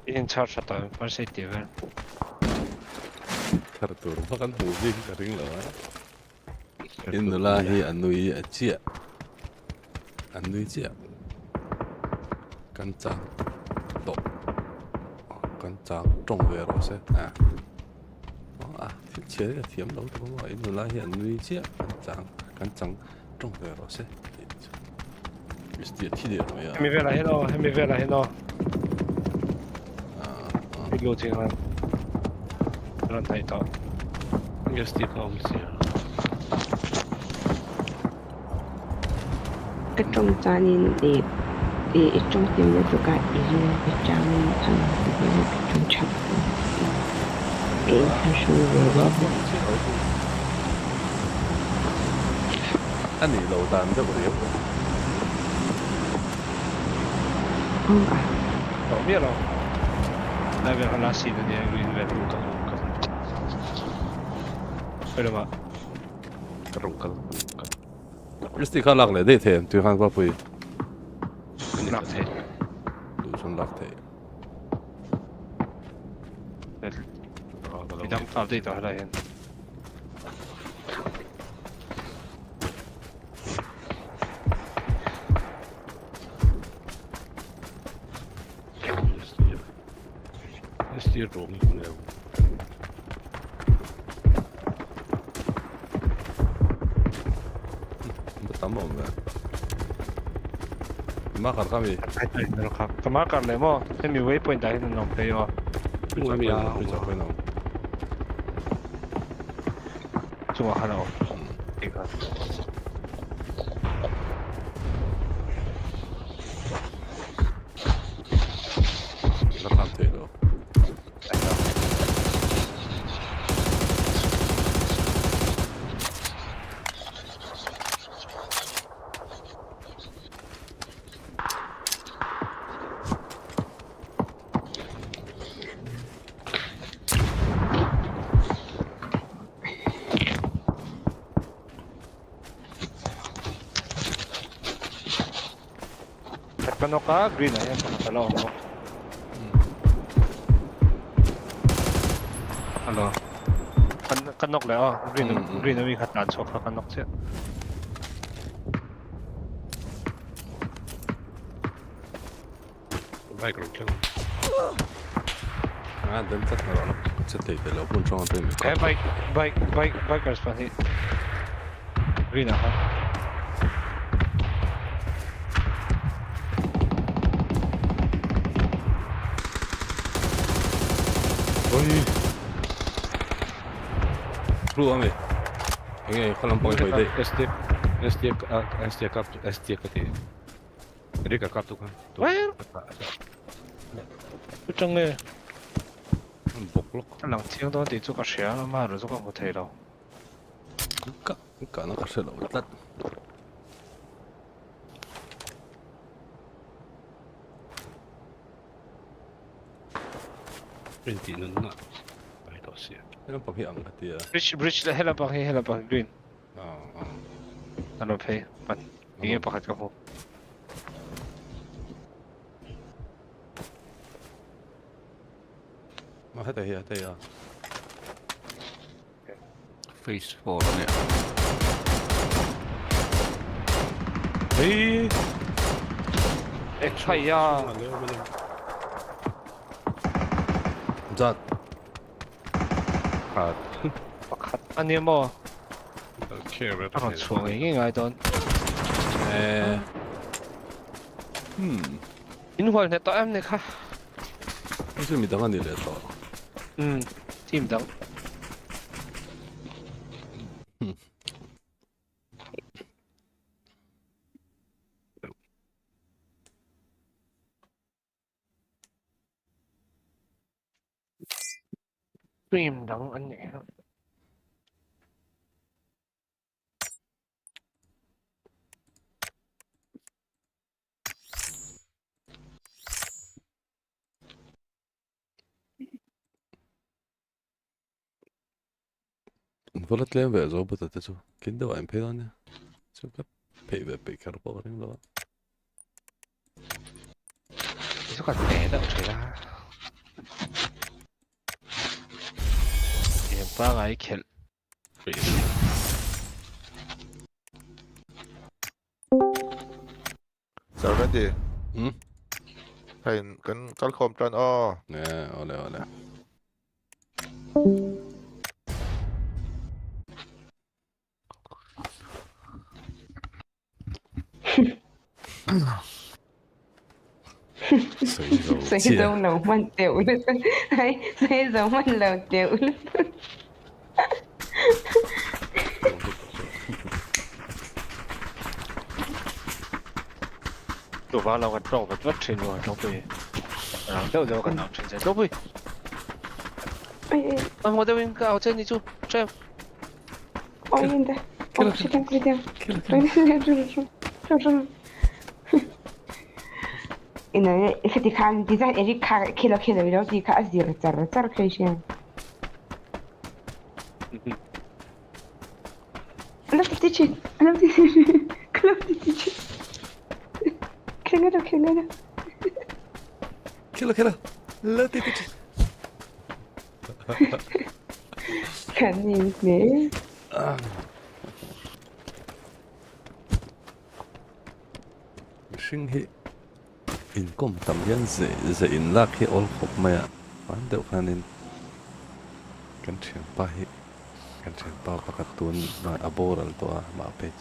In charge at the varsity vel. Kartur makan hubing kering lah. Inilah hi anui cia. Anui cia. Kancang to. Kancang trong về rồi sẽ à. Thiết chế là thiếm đâu đúng không? Inilah hi anui cia. Kancang trong về rồi sẽ. Mesti thi điểm rồi. Hemi vela heno. Ilu ting lan. Lan tai to. Just tiếp không xí. Cái trong gia đình thì trong tim nó được cái ý cái trang thành cái trong chập cái thành số về đó. Anh đi lâu tàn rất nhiều. Không à? Không biết đâu. Đây về hắn xí được đi về luôn cả. Phải mà. Karungkal. Mesti kan lak le dei them tu kan pa pui. Lak the. Du sun lak the. Idam tal dei to hala hen. Mesti roaming now. Tama ba? Makar kami. Ay, meron ka. Kamakar le mo. Hemi waypoint dahil nung playo. Kami ya. Pwede na. Cuma hala. Ika. Lakan tayo. Kano ka? Green na yan. Panatalaw mo. Ano? Kanok le oh. Green na may katan so kanok siya. Bike lang. Den tatt na lang. Sette ikke det opp sånn at det er Bikers pa si. Green na ha. Ôi. Lu kami. Ini kalau pang kau itu. ST kati. Jadi kakak tu kan. Well. Trong này. Bộc Lang tiếng đó thì chú có xe mà rồi chú có một thấy đâu. Cả nó có xe đâu tắt. Hindi na. Ay to siya. Ano pang hiang ka tiya? Bridge la hela pa green. Ano pay? Pan. Ingin pa ka mo. Hata hiya. Phase 4 nè. Hey. Ekaya. Zat. Pakat. Ano mo? Okay, but ang swinging I don't. Inwal na to am ne ka. Kasi midangan nila ito. Team dang. stream ดังอันนี้ครับ نفرت لين بقى ظابط تتسو كده وين بيدانيا شو كاب بيكر بورين لو 이거 같네 제가 얘빠가 이켈 So ready. Hay kan kalkom plan nè ole Xây dầu lẩu mặn tiểu luôn. Xây dầu mặn lẩu tiểu luôn. Đồ vào là trộn vật vất trên rồi trong tùy đâu cần nào trên sẽ đâu vui mà đâu bên cao trên đi chú cho em Ôi yên đây. Ôi chị đang cười theo. Rồi. إنه فتي كان ديزاين إريك كيلو يلو دي كأزير تر كيشين. أنا بتيجي كلا بتيجي كلا لا تيجي كان يمكن شين هي إنكم تمين زي إن لاكي أول خب ما عنده كانين كان شين باهي كان شين بابا كتون أبور الدوا ما بيت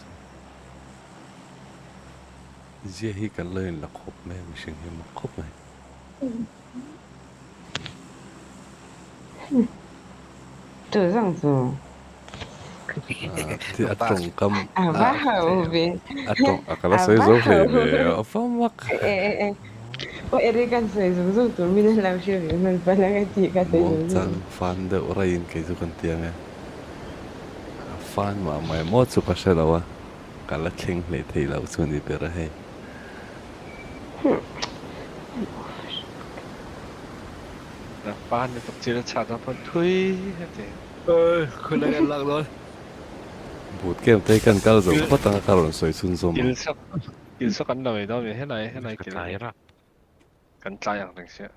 زي هي كان لين لخب ما مشين هي مخب ما这样子。thì trồng cam bà hậu về trồng cái là xây dấu về apa mak oh ini kan xây dấu tụi mình làm chuyện gì mình phải làm cái gì cái xây dấu chẳng fan de orain cái gì kan tiang fan mà mày mót su pasal lawa kalau keng le thei lau sun di pera hai fan itu tidak cara pun thui khơi lại lạc rồi bút kem tay kan kal zo có tăng karon soi sun som il sắc ăn đời đó thế này cái này ra cần traiอย่างนึงเสีย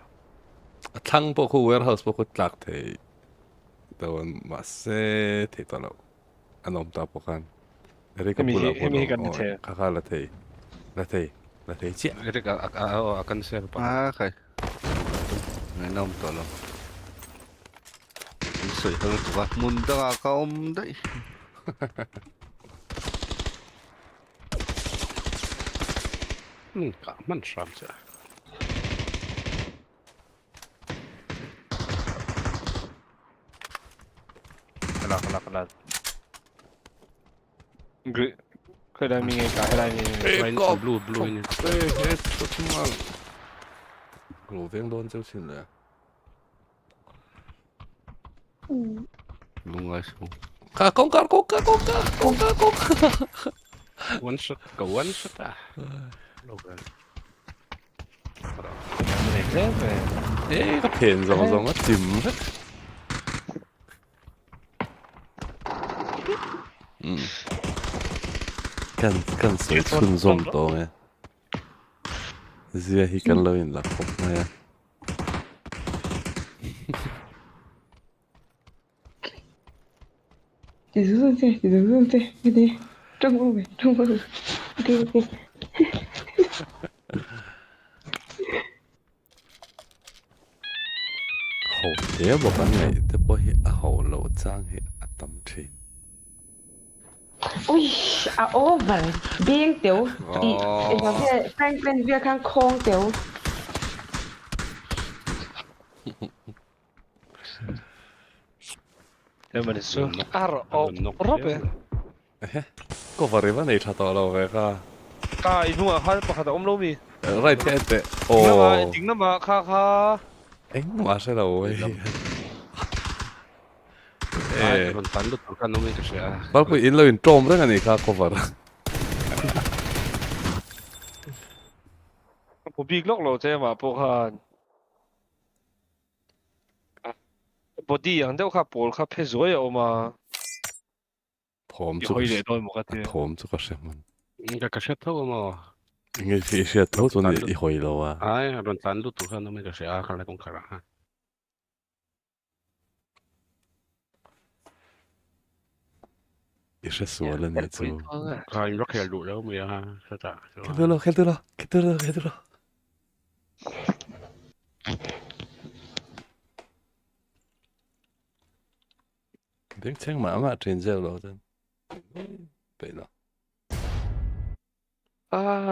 thang bộ khu warehouse bộ khu tlak thei tawon ma se thei to lo anom ta po kan eri ka pula po kaka la thei chi eri ka akan share pa kai nom to lo soi hang tu ba mun da ka om dai cả mình sao chứ Kalah khơi đây mình cái đây mình blue ini itu cuma glowing don jauh sini ya lunga su kongkar one shot ah logan cái phèn giống nó chìm hết kan soi chun zom to me zia hi kan lo in la khop ma ya đi trong vô về đi hậu thế bộ cái này thế bộ hi hậu lâu trang hi tâm trí ui over biếng tiểu đi cái cái Franklin việc khang khong tiểu Lembra disso? Robe. Ko variva nei thata lo ve ka. Ka inu ha pa khata om lo mi. Right te. Oh. Ting na ma kha. Eng ma se lo we. ron tan lut kan no me ka sia bal pui in lo in trom ra ani kha cover Pubg lok lo che ma po khan body ang deuh kha pol kha phe zoi o ma thom i chu hoi le doi mo ka te thom chu ka sheman ka sia tho ma nge fi sia tho chu ni I hoi lo wa ai ron tan lut kan no me ka sia kan la kong khara ha isia suala ni chu ka in rock hel lu lo me ha sa ta khel tu lo tiếng cheng mà trên giờ rồi then vậy đó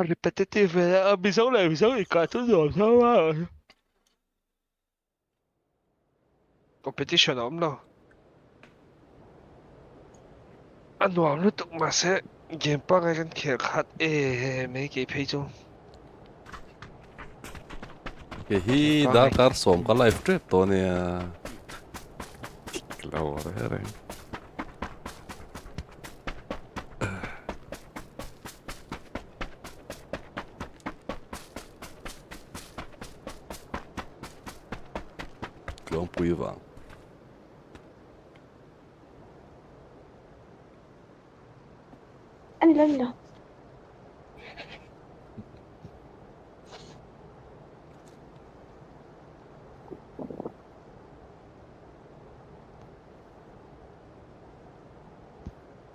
repetitive Mizo này Mizo thì cả thứ rồi sao mà competition ổn đâu anh hoàng lúc tục mà sẽ game ba ngày kan khel khat mấy cái page chung cái hi đã car som cái live trip to nè lâu rồi Long Pui vàng anh lên rồi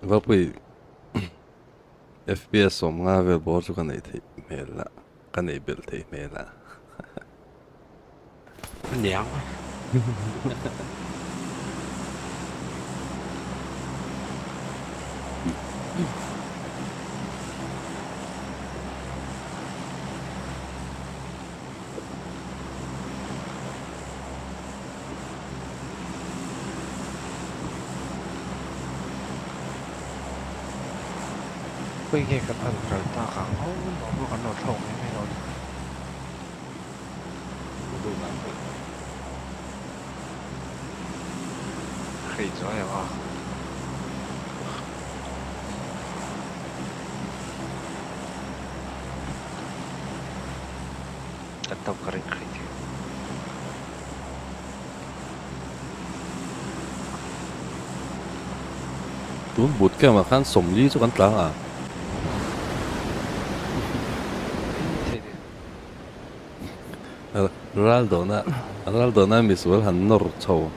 Và Pui FPS som nga vel bor chu kan nei thei mel la kan nei bel thei mel la nhàng bây giờ cái thằng trời ta khẳng nó còn nổi thòng hay rồi khỉ giỏi à anh tao cái khỉ tuôn bút cái mà khan som li chu kan tlang à Ronaldo na misual han nor chau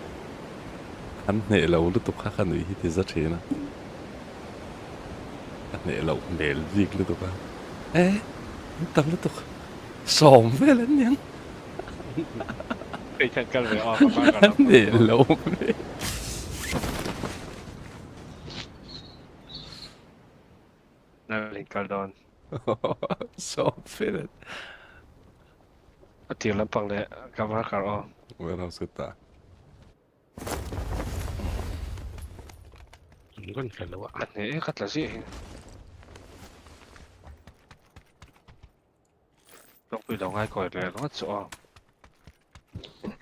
han ne lo lu tu kha khan hi ti za thina ne lo mel zik lu tu ka tam lu tu som ve lan yang cái chân về o ne lo nè lên cả đòn som ve lan tiếng lắm bằng đấy cảm ơn cả o well how's ta con phải lo anh ấy cắt là gì lúc bây giờ ngay coi là nó sợ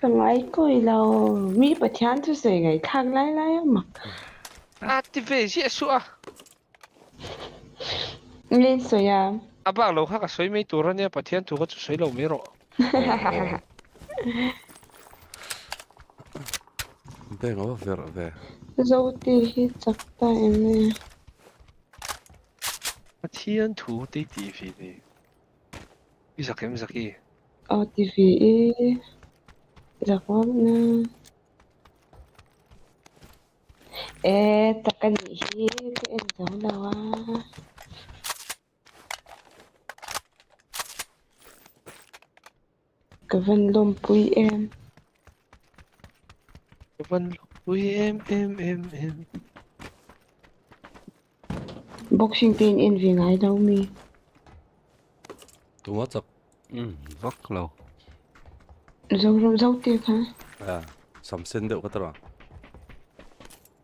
còn ai coi là mi bát thiên tu sẽ ngày khác lại mà thì về gì sợ lên rồi à bác lâu khác xoay mấy tuổi nha bát thiên tu có xoay lâu mấy rồi đây nó ver ve dâu thì hết chắc ta em nè bát thiên tu đi TV đi bây giờ cái gì TV giặc lắm nè ta cần gì cái em giống đâu à cái vấn lùm bùi em cái vấn bùi em boxing tin in vì ngài đâu mi tu mất chắc vắt lâu dâu tiệc hả à sắm sen được cái đó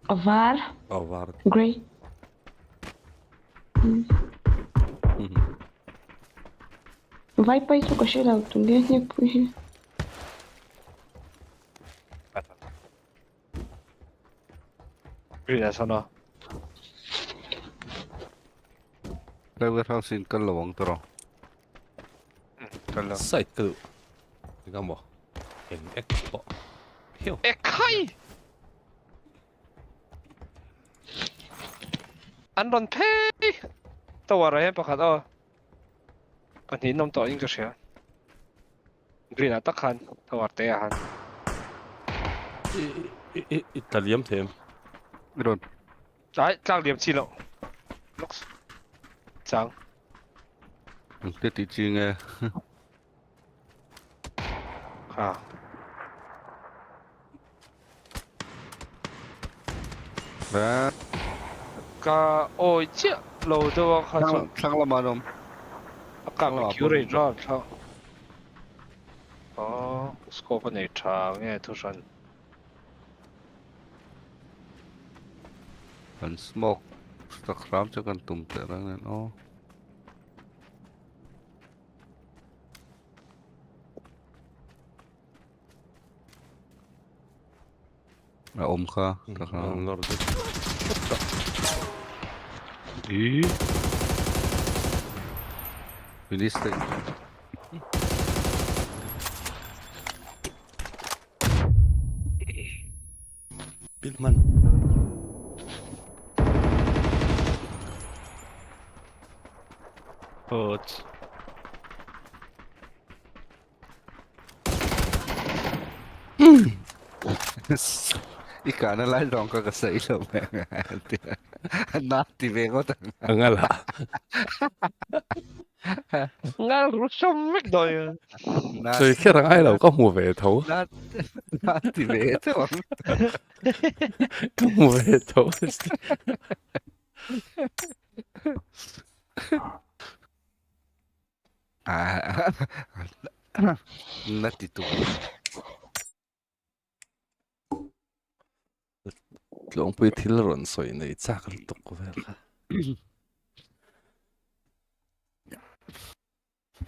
var var grey vai pai su ka shela tu le ne pui Green as no. Đây với thao xin cân lồng tao. Cân lồng. Sai cứ. Cái gì? Em ếch bỏ. Hiểu. Ếch hay. Anh đòn thế. Tao vào đây bác hả? Anh nhìn nông tao những cái Green à tắc han. Tao vào đây han. Italian thêm. Rồi. Đấy, trang điểm chi lộ. Trang. Thế thì chi nghe. À. Và Cả ôi chứ lâu đâu mà sang là mà đồng. Cả bị cứu rồi rồi sao? Scope này trang nghe thôi sao? Phần smoke Instagram cho con tụm tệ ra này nó. Là ôm kha. Ý. Finish it. Bitman. Hurt. Ika na lai dong ka kasay lo mga nati be ko ta ngala ngal rusam mek doy rồi khi rằng ai đâu có mùa về thấu nati be to có mùa về thấu nati tu lông bùi thil rộn soi này chắc là tục của vậy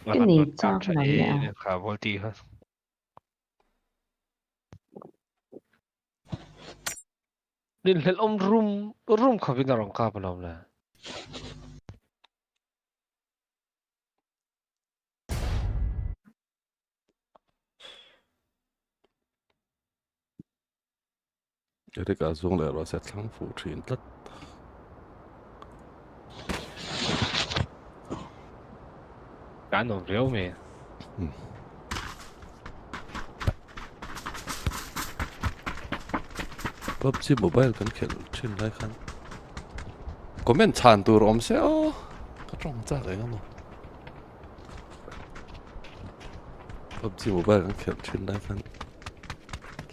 cái này chắc là nhà khá vô tí hết nên lên ông room không biết nào làm cá bao lâu cái cái dùng lại rồi sẽ thắng phụ truyền tất cá nổ réo mẹ PUBG Mobile kan khel thin lai khan comment chan tur om se o ka tong cha cái ngam PUBG Mobile kan khel thin lai khan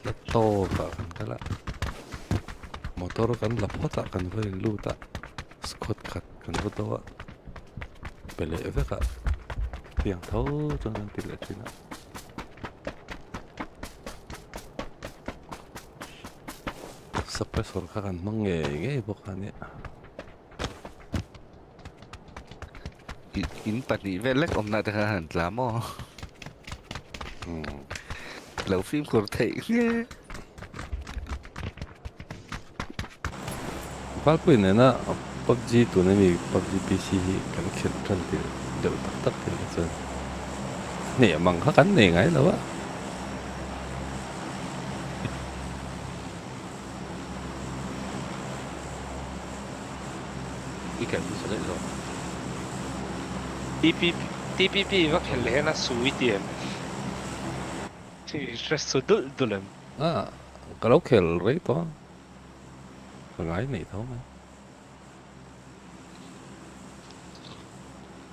la to ka kan kala motor kan la phota kan vai lu ta scot khat kan ro to pele ve ka tiang tho chon kan til thina suppressor kan mange bok ani in pati velek om na ta han tlamo lâu phim của thầy phát huy này na PUBG tụi này mi PUBG PC kan khel than ti đều tắc tắc thì là nè bằng khá cắn nè ngay đâu á cái gì đấy rồi TPP ว่าแค่เล่นน่ะสวยดีที่จะสุดดุล cái lâu khel rồi to ngay này thôi mà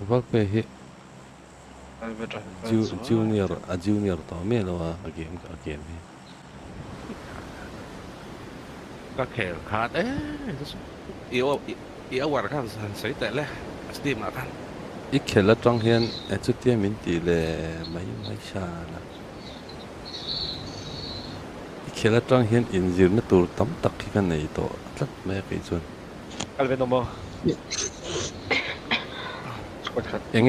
phát huy hi junior to me lo againก็แขนขาดyêu war kan san sai te le steam na kan ít khel la trong hian chút tiền mình tỷ lệ mấy xa là ít khel la trong hian in dương nó tụt tấm tắc khi cái này to rất mấy cái chuyện Alvin Omo anh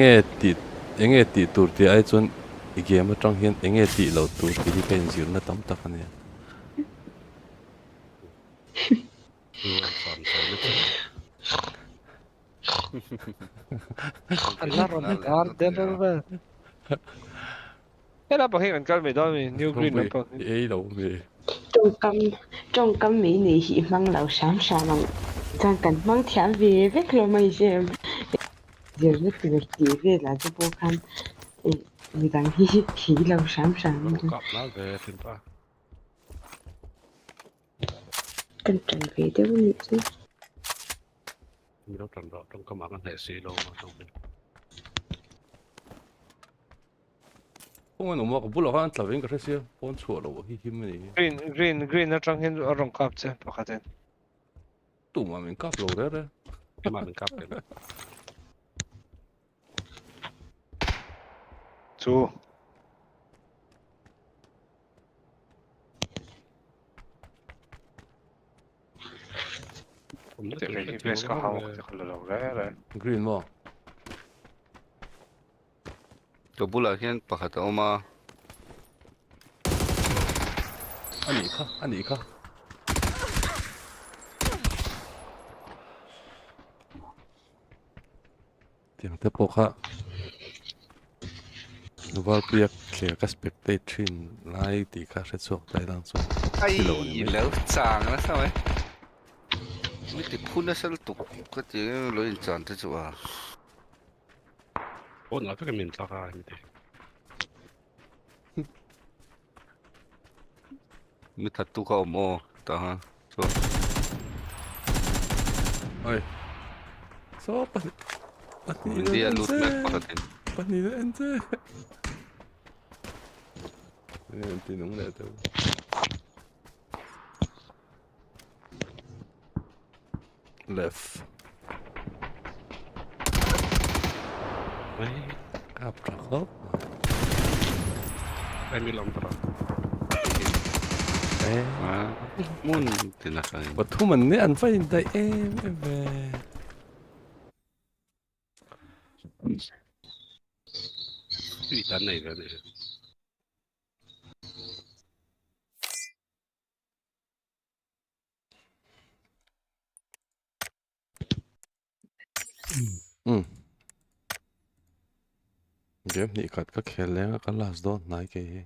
nghe tỷ tụt thì ai chuyện ý kiến mà trong hian anh nghe tỷ lâu tụt thì cái dương nó tấm tắc này Allah Robin Garden rồi. Thế là bảo hiện cái mấy đó mình new green là bảo. ấy đâu mì trong cam mỹ này hi mang lão sáng sáng mang chẳng cần mang theo về vết lo mày xem giờ nó từ từ về là cho bố khăn người đang hi lão sáng sáng Cặp nó về thì ba. cần trần về đâu nhỉ chứ Mình đâu trần đó trong cái mạng hệ sĩ đâu mà trong bên. không có nông mặc bút lọc ăn tao vẫn cái gì bốn chua đâu hi hi mình Green nó trong hiện ở trong cặp chứ bảo cái tên. tụi mà mình cắp lâu đấy Cái mà mình cặp cái. Chú. Thì cái place có hậu thì không lâu đấy. green mà Tôi bù lại hiện bảo hạt ông mà anh ấy khá tiếng thế bộ khá Nuval piak kaya ka spectator lai ti ka sẽ sok tai lang so ai lỡ chàng nó sao ấy mình thì phun nó sẽ tục cái tiếng lối chọn thế chứ à Ủa nói cái mình sao ra như thế. mình thật tu khẩu mồ tao ha so oi so mình đi lút mẹ bảo tên pani anh chứ nên tin nóng lệ đâu left Đấy, cặp trả khớp em đi lòng rồi. à muốn thì là cái và thu mình nếu anh phải tại em về Cái tán này là này. game này cắt các khéo léo các last don này cái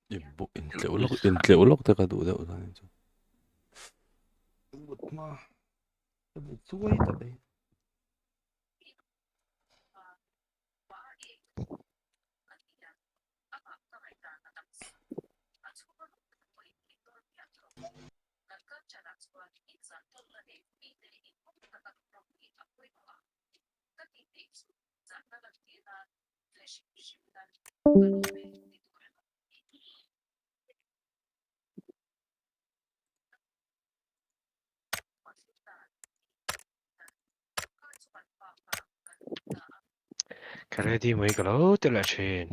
in liệu lốc tất cả đủ đâu rồi một mà một chuối tại đây Cái này thì mấy cái lâu từ là chuyện.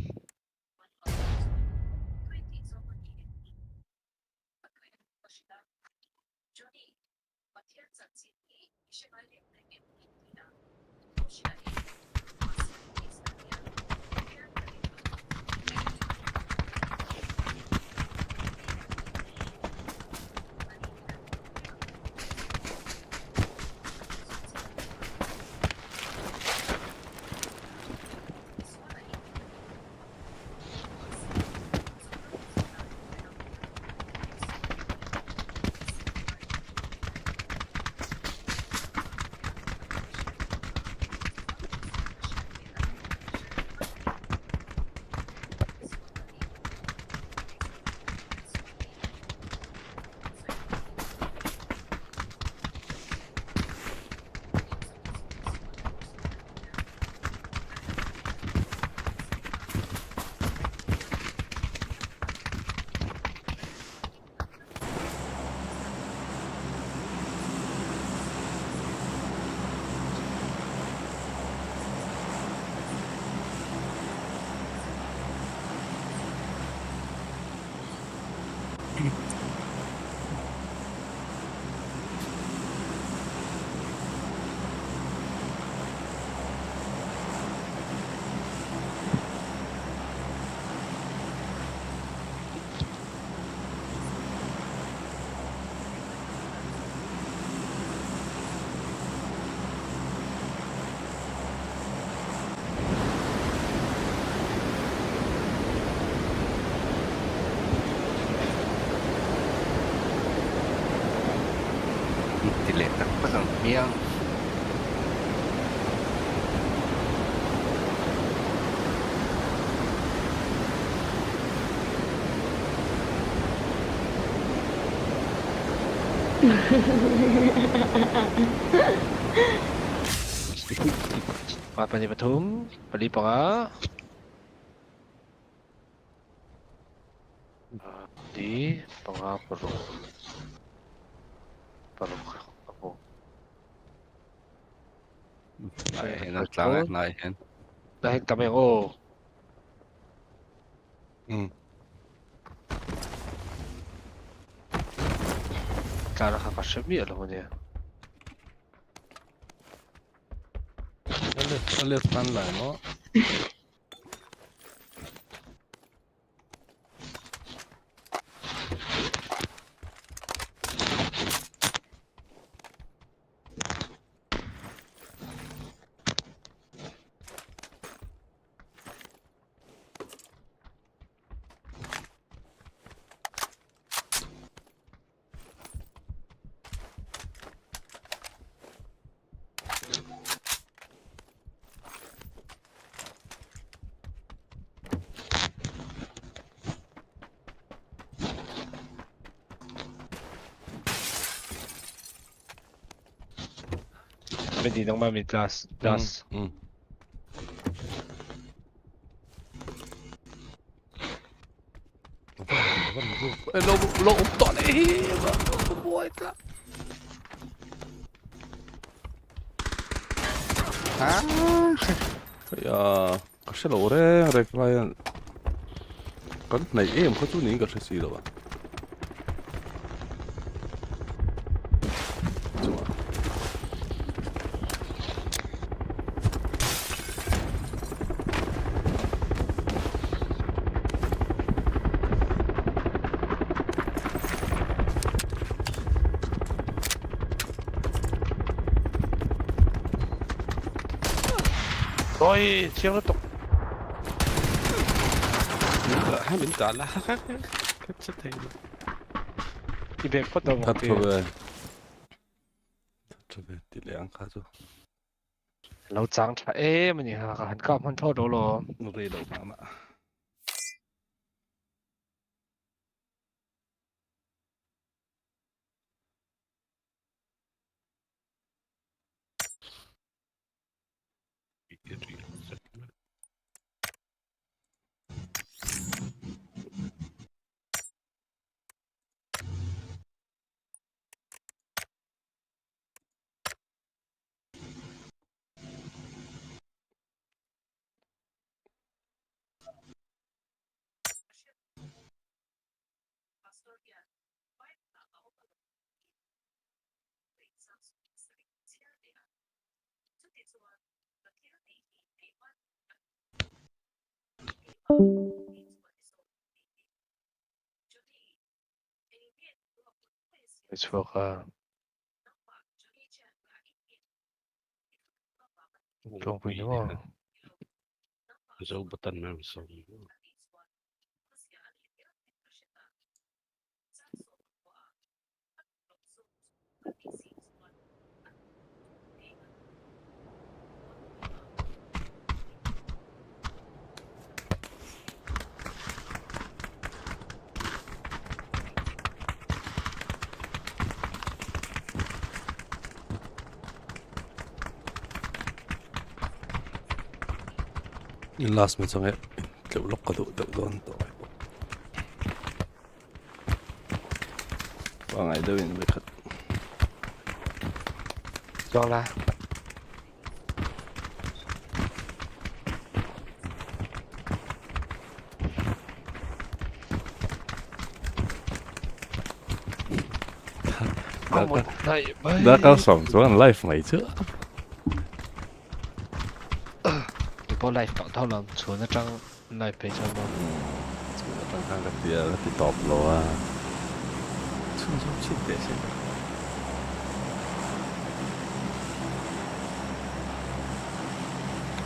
เมียง Apa ni Batum? Bali para. Di para perlu. Perlu apa? Naik lang, naik hen. Dahil kami oh. Cara kakasyabi alam mo niya. Alias panline no? Hindi nang mami glass. לא טועים! בואי 야, 확실히 오래 레클라이언 kan này em có chút nín cả gì đâu ạ. Ôi, chiêu nó tục. Hai bên cả là khác chất thầy. Đi về bắt đầu một cái. Thật về tỷ lệ ăn khá rồi. Lâu trắng chả ê mà nhỉ hẳn cọp hơn thôi đâu rồi. Nó đi đâu mà. It's for không phải đúng không? Dấu button mà xong. last minute xong hết kiểu lúc có tự doon to và ngày đâu mình khất cho la đã cao sòng xuống ăn live mấy chứ bộ live tạo thao làm xuống nó trang live page cho nó trang hàng cái kia là cái top lo à chung chết để xem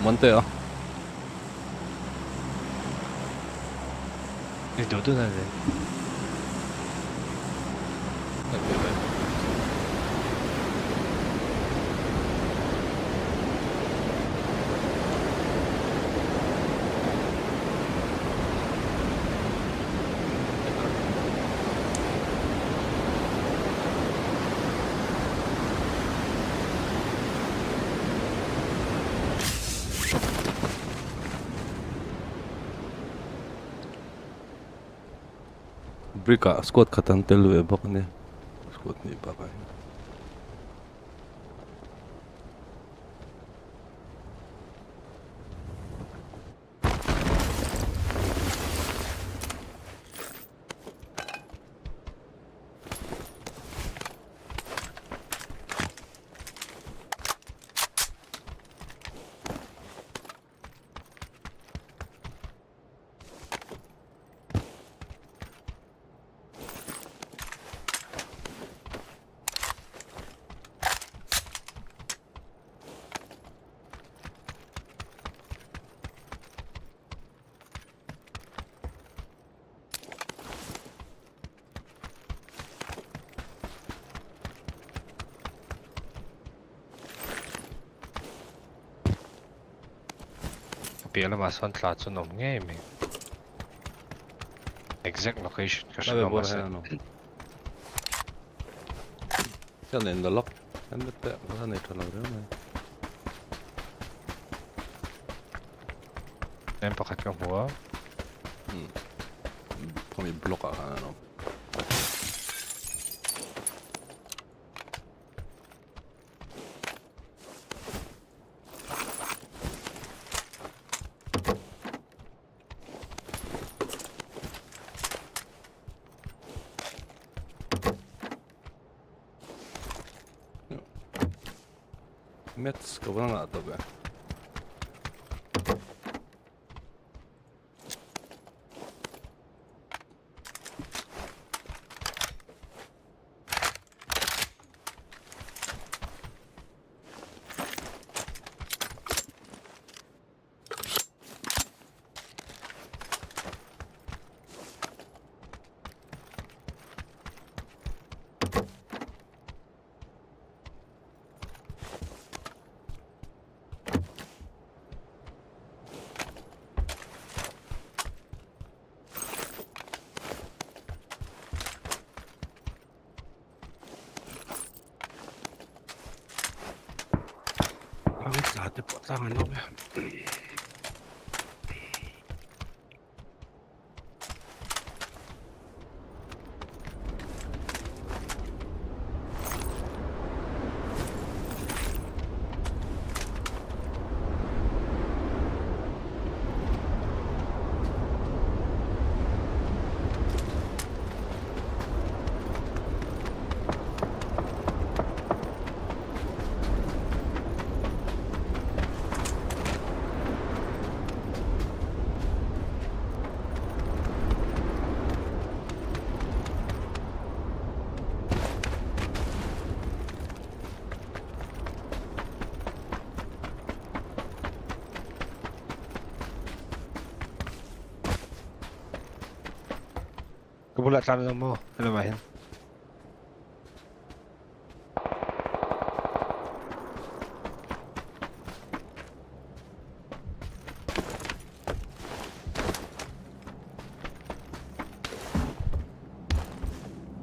뭔데요? 이거 너도 나네. Brika squad khatan telwe bak ne squad ni bakai Pila mason tlatso nom game. Exact location kasi Labe no bor mason. heno Sen in the lock and the han är klar med Den pakat kang huwa. Kommer blocka han no Mets ska vara något av det. Hati potangan lo ya. Kebulat sana mo. Ano ba yan?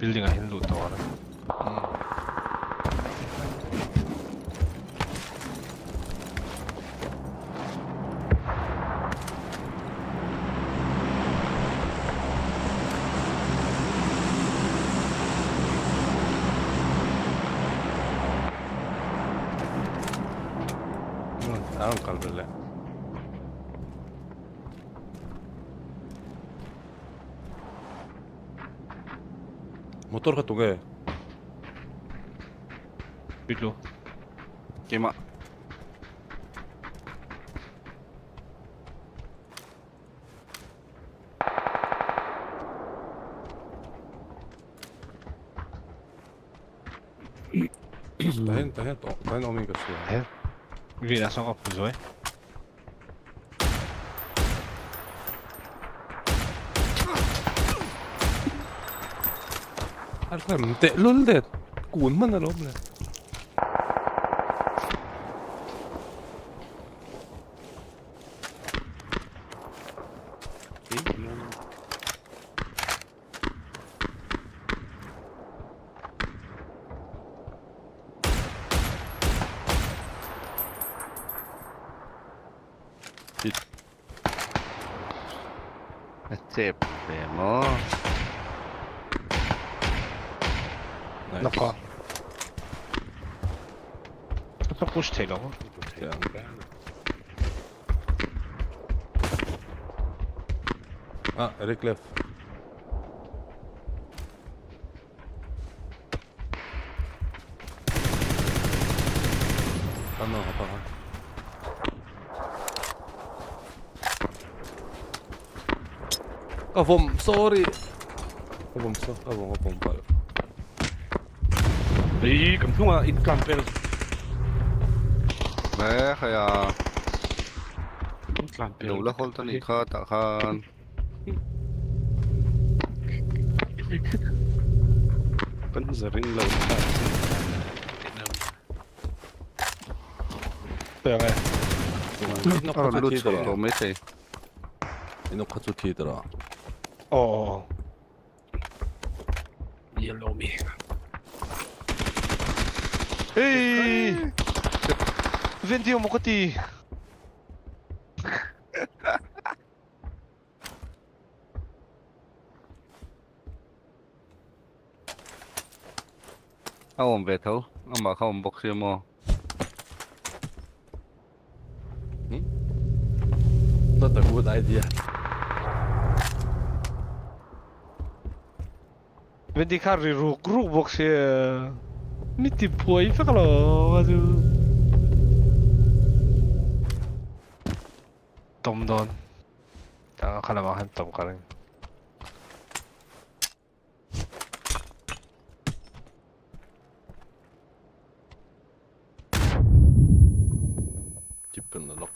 Building ahin luto ka na. 다음 갈래. 모tor ka tuge. Bilo. Kima. tahin omega siya. Hindi nasa ko puso eh. Te luldet. Kun man alom le. Cepet mo. Naka. To push tail over. Eric left. Ano, apa ka? Kavom, sorry. Kavom pala. Ay, kampunga, in-camper. kaya Đâu là hold tani kha ta khan. Panzarin low. Tengah. Lut mấy thế. Inok thi더라. Yellow me. Hey! Vendi mo kati. Ông về thấu, ông bảo không bốc xưa mò. Not a good idea. Vendi kari ru box ya. Ini tipu aja kalau aduh. Tom don. Jangan kalah makan tom kali. Chipkan na lock.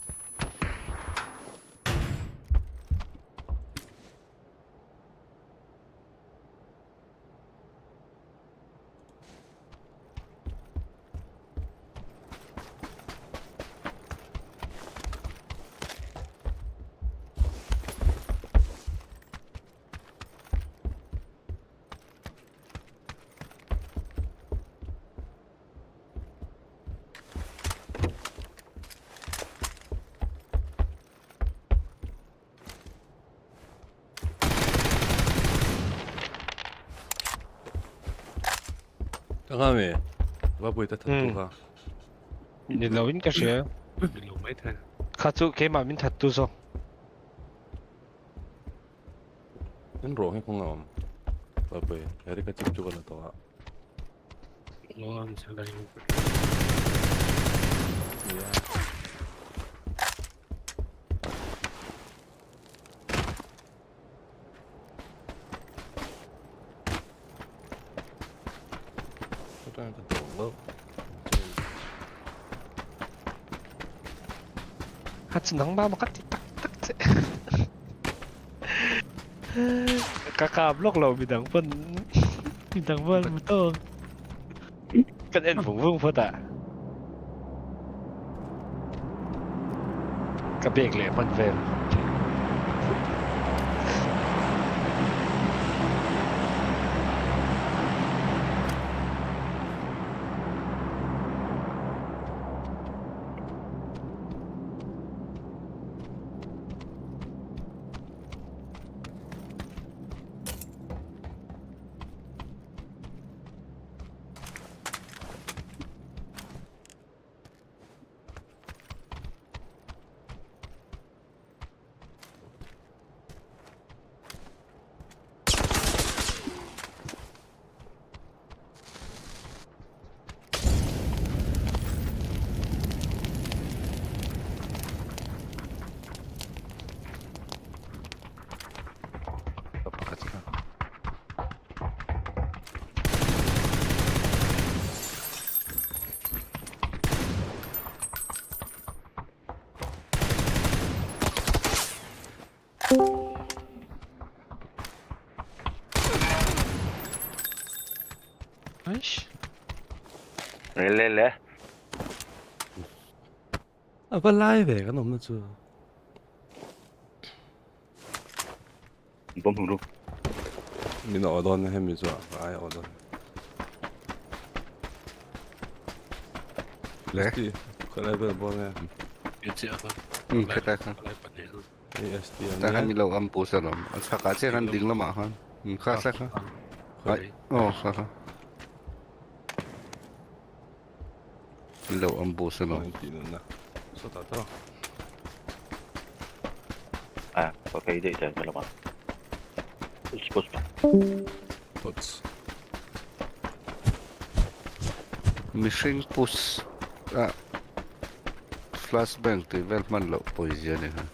Kami, baboy tattoo ka. Nilawin kasi ya. Nilaw mấy thế. Katsu kay mamin tattoo so. Yan wrong ko nga. Baboy, yari ka chip chuka na to ka. Ngon sila yung. Yeah. Katsu nang mamakati tak tak. Kakablok lo bidang pun betul. Kan en vung po ta. Kabig le pan vel. Aish. Le. Apa live kan om na chu. Bom huru. Mina odon hem Mizo. Ai odon. Le. Kala ba bona. Yun apa? Kita kan. AST. Ta kan nilaw ang pusa rom. Ang saka siya kan ding lama kan. Kasa ka. Ay. Oh, kaka. Lo ambush no. Na. So tato. Okay, dito tayo malaman. Push. Puts. Missing push. Flashbang thì vel man lo position này ha.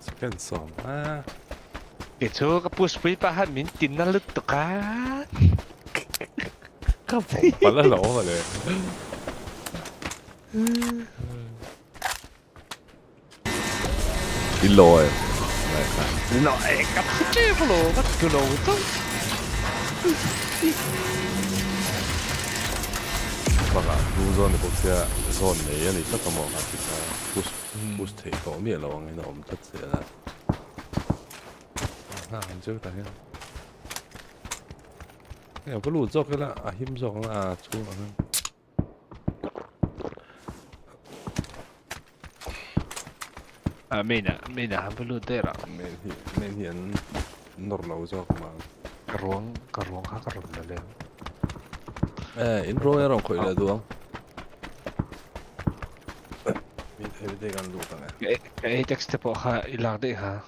Second song. Itu kapus pahan mintin na luto ka. Pala lo pala. Illoy. No, kapsutevolo, vad skulle du? Baka luzon ko siya zone ne yan ita kamo kita push te ko mi lo ang ina om tat siya na anjo ta ya ya ko lu zok la a him zok la chu an Mina han belu tera. Men hian nor lo zok ma Karuang ha karuang la le. in ro ya rong khoi la duang mi thei de gan lu ta ne Cái text po ha ilang de ha.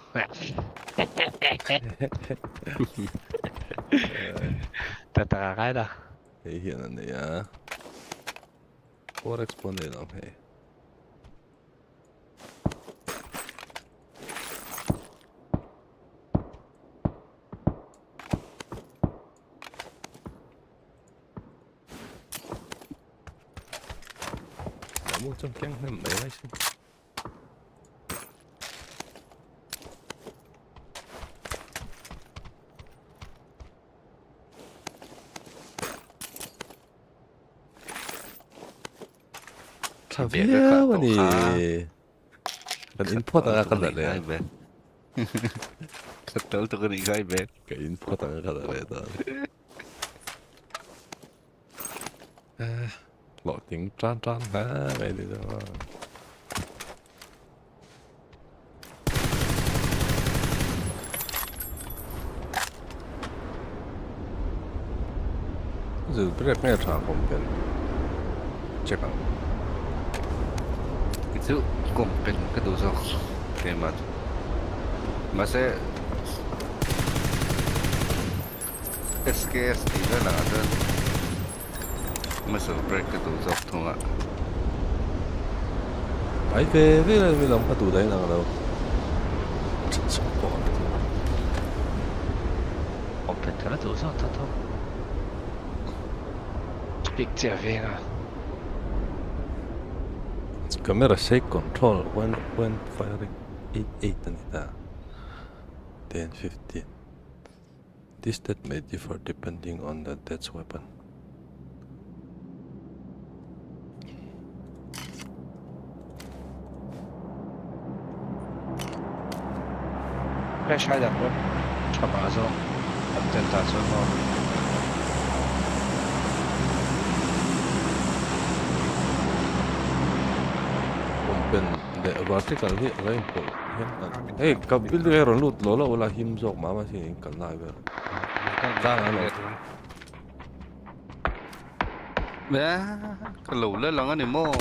Tata ka da. Hey hian an ne ya forex pon de long he mua trong keng nem mấy lại xin Sao biết vậy nè? Cái input ang akala na yan. Total to cái guy back. Cái input ang akala na ito. Lộ tiếng tràn hả vậy đi đó. Giờ biết nghe trả không biết. Check out. Itu kompen kedua temat. Masa SKS tidak lah ada. Masa break kedua thong ạ. Phải về với là mình làm cái tủ đấy nào đâu. Kompen thế là tủ sao thật không? Big chia về à. Camera shake control when firing 8 and that 10 15. This stat may differ depending on the death's weapon. Flash hide up. Chamazo. Attentato no. The vertical hi rain po. Hey, kabil de ron lut lola wala him zok mama si kan na ba. Ka na lo. Ba, kalau le lang ani mo.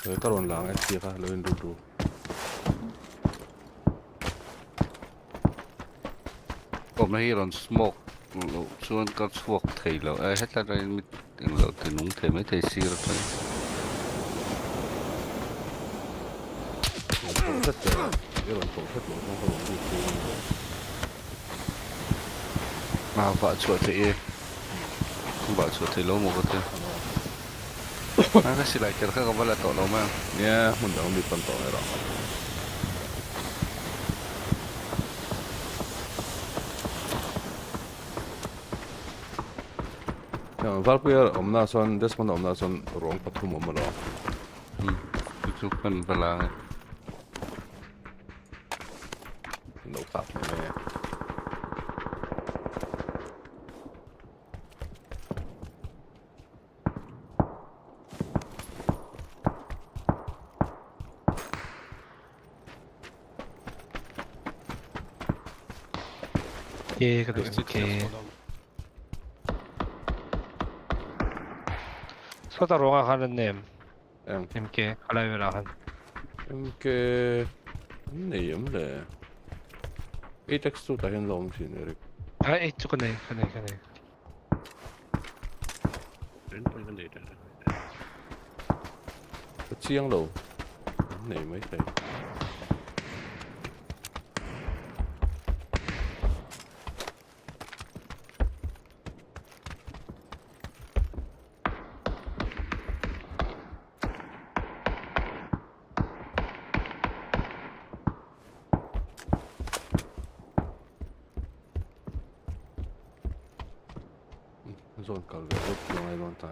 Rồi karon lang ai ti ka lo in du.ผมให้รอน smoke ส่วนก็สวกไทยแล้วให้ตาได้มิดเราถึงนุ่งไทยไม่ไทยซีรถไฟผมก็เจอรอนผมก็หลงต้องหลงดูมาฝากช่วยไทยฝากช่วยไทยล้มหมดเลยนั่นก็สิไลเจอข้าก็มาละต่อเรามั้ง เนี่ยมันต้องมีคนต่อให้เราVarför om när sån dessutom om när sån rång på tom om då. Du tror på en balans. No tap med. ก็ดู MK 소다롱아 하는 님 MK 할라이브라 한 MK này ấm lệ ít texture tại hiện lồng gì nữa 아이 저거 네 그네 đến vấn đề đó chiang đầu này mấy thầy Zone call về lúc ai luôn tại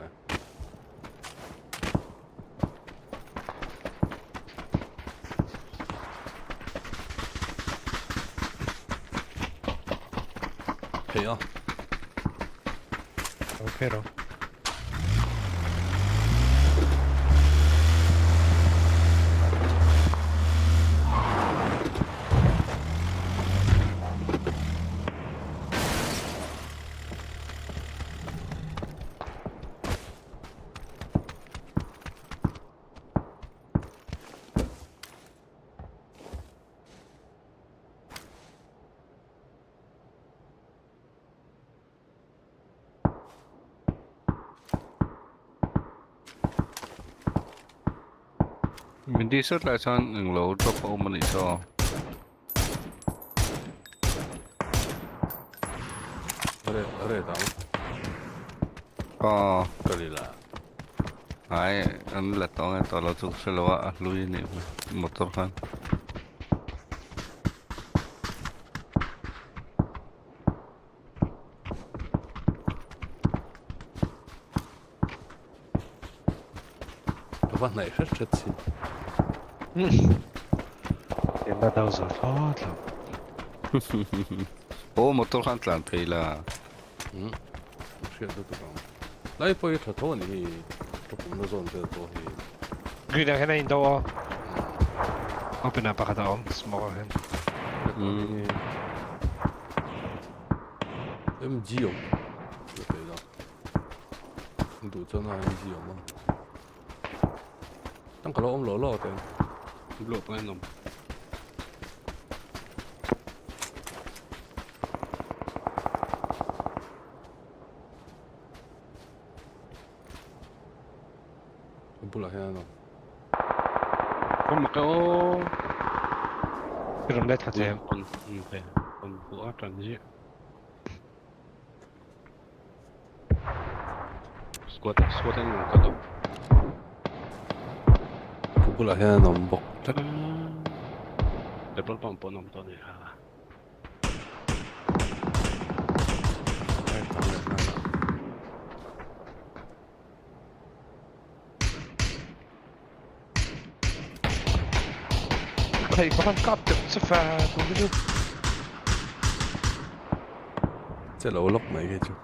Hey ya. Okay rồi. Mình đi xuất lại sang những lỗ cho phụ mình đi cho. ở đây tao cái gì là ai anh là tao là chụp xe lúa lui này motor kan Bạn này rất rất xinh. Em đã đâu rồi đó lắm. motor kan làm thì là Chuyện tôi tưởng lại phải thật thôi thì tôi cũng nó dồn từ tôi thì Gửi ra cái này đâu Open up baka daw smoke hen. Em 지옥 그래서 đủ cho nó em 지옥 mà tăng cả lỗ lỗ thì lộ lên rồi 불러 해야 너 có một cái ô cái rồng led thật em còn của trần gì squat anh một cái 불러 해야 너 먹 để bắn bom bom nằm to này hả thầy có con cọp được xuất pha cũng biết được sẽ lỗ lốc mấy cái chứ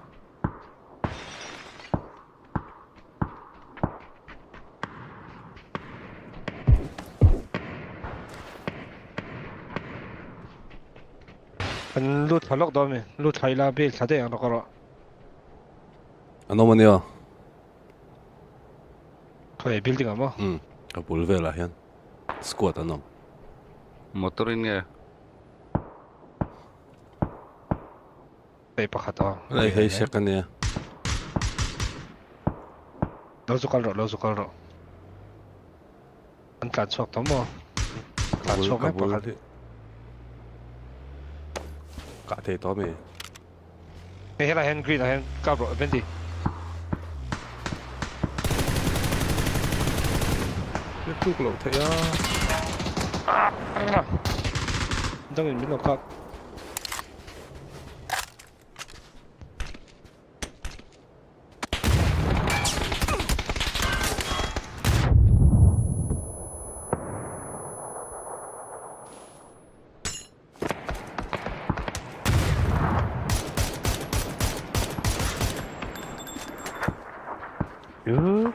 anh lút phải lóc đó mình lút hay là bị sao đấy nó có rồi anh nói 뭐냐 thôi building à mà cái bul về là hiện squat anh motor ini đây baka đó đây hay sẽ cái này lâu rồi anh cản sọc đó mà cản sọc mấy baka cả thể to mày cái là hand green là hand cao rồi bên đi cái cục lỗ thấy trong mình biết nó cao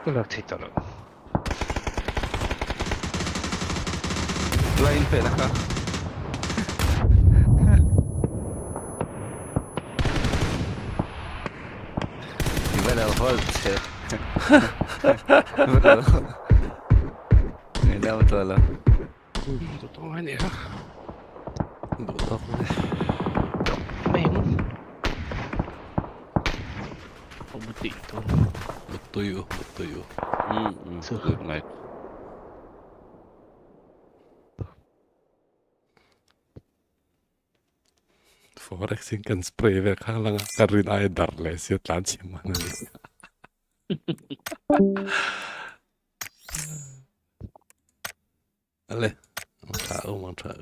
cái là thịt rồi lain pe nak đâu có chết mất rồi người đâu rồi là tụi tôi nè đủ tóc này mèo không có tiền thôi betul good night Forex kan spray ve khang langa karin ay darle si tlan chi man ale mang thao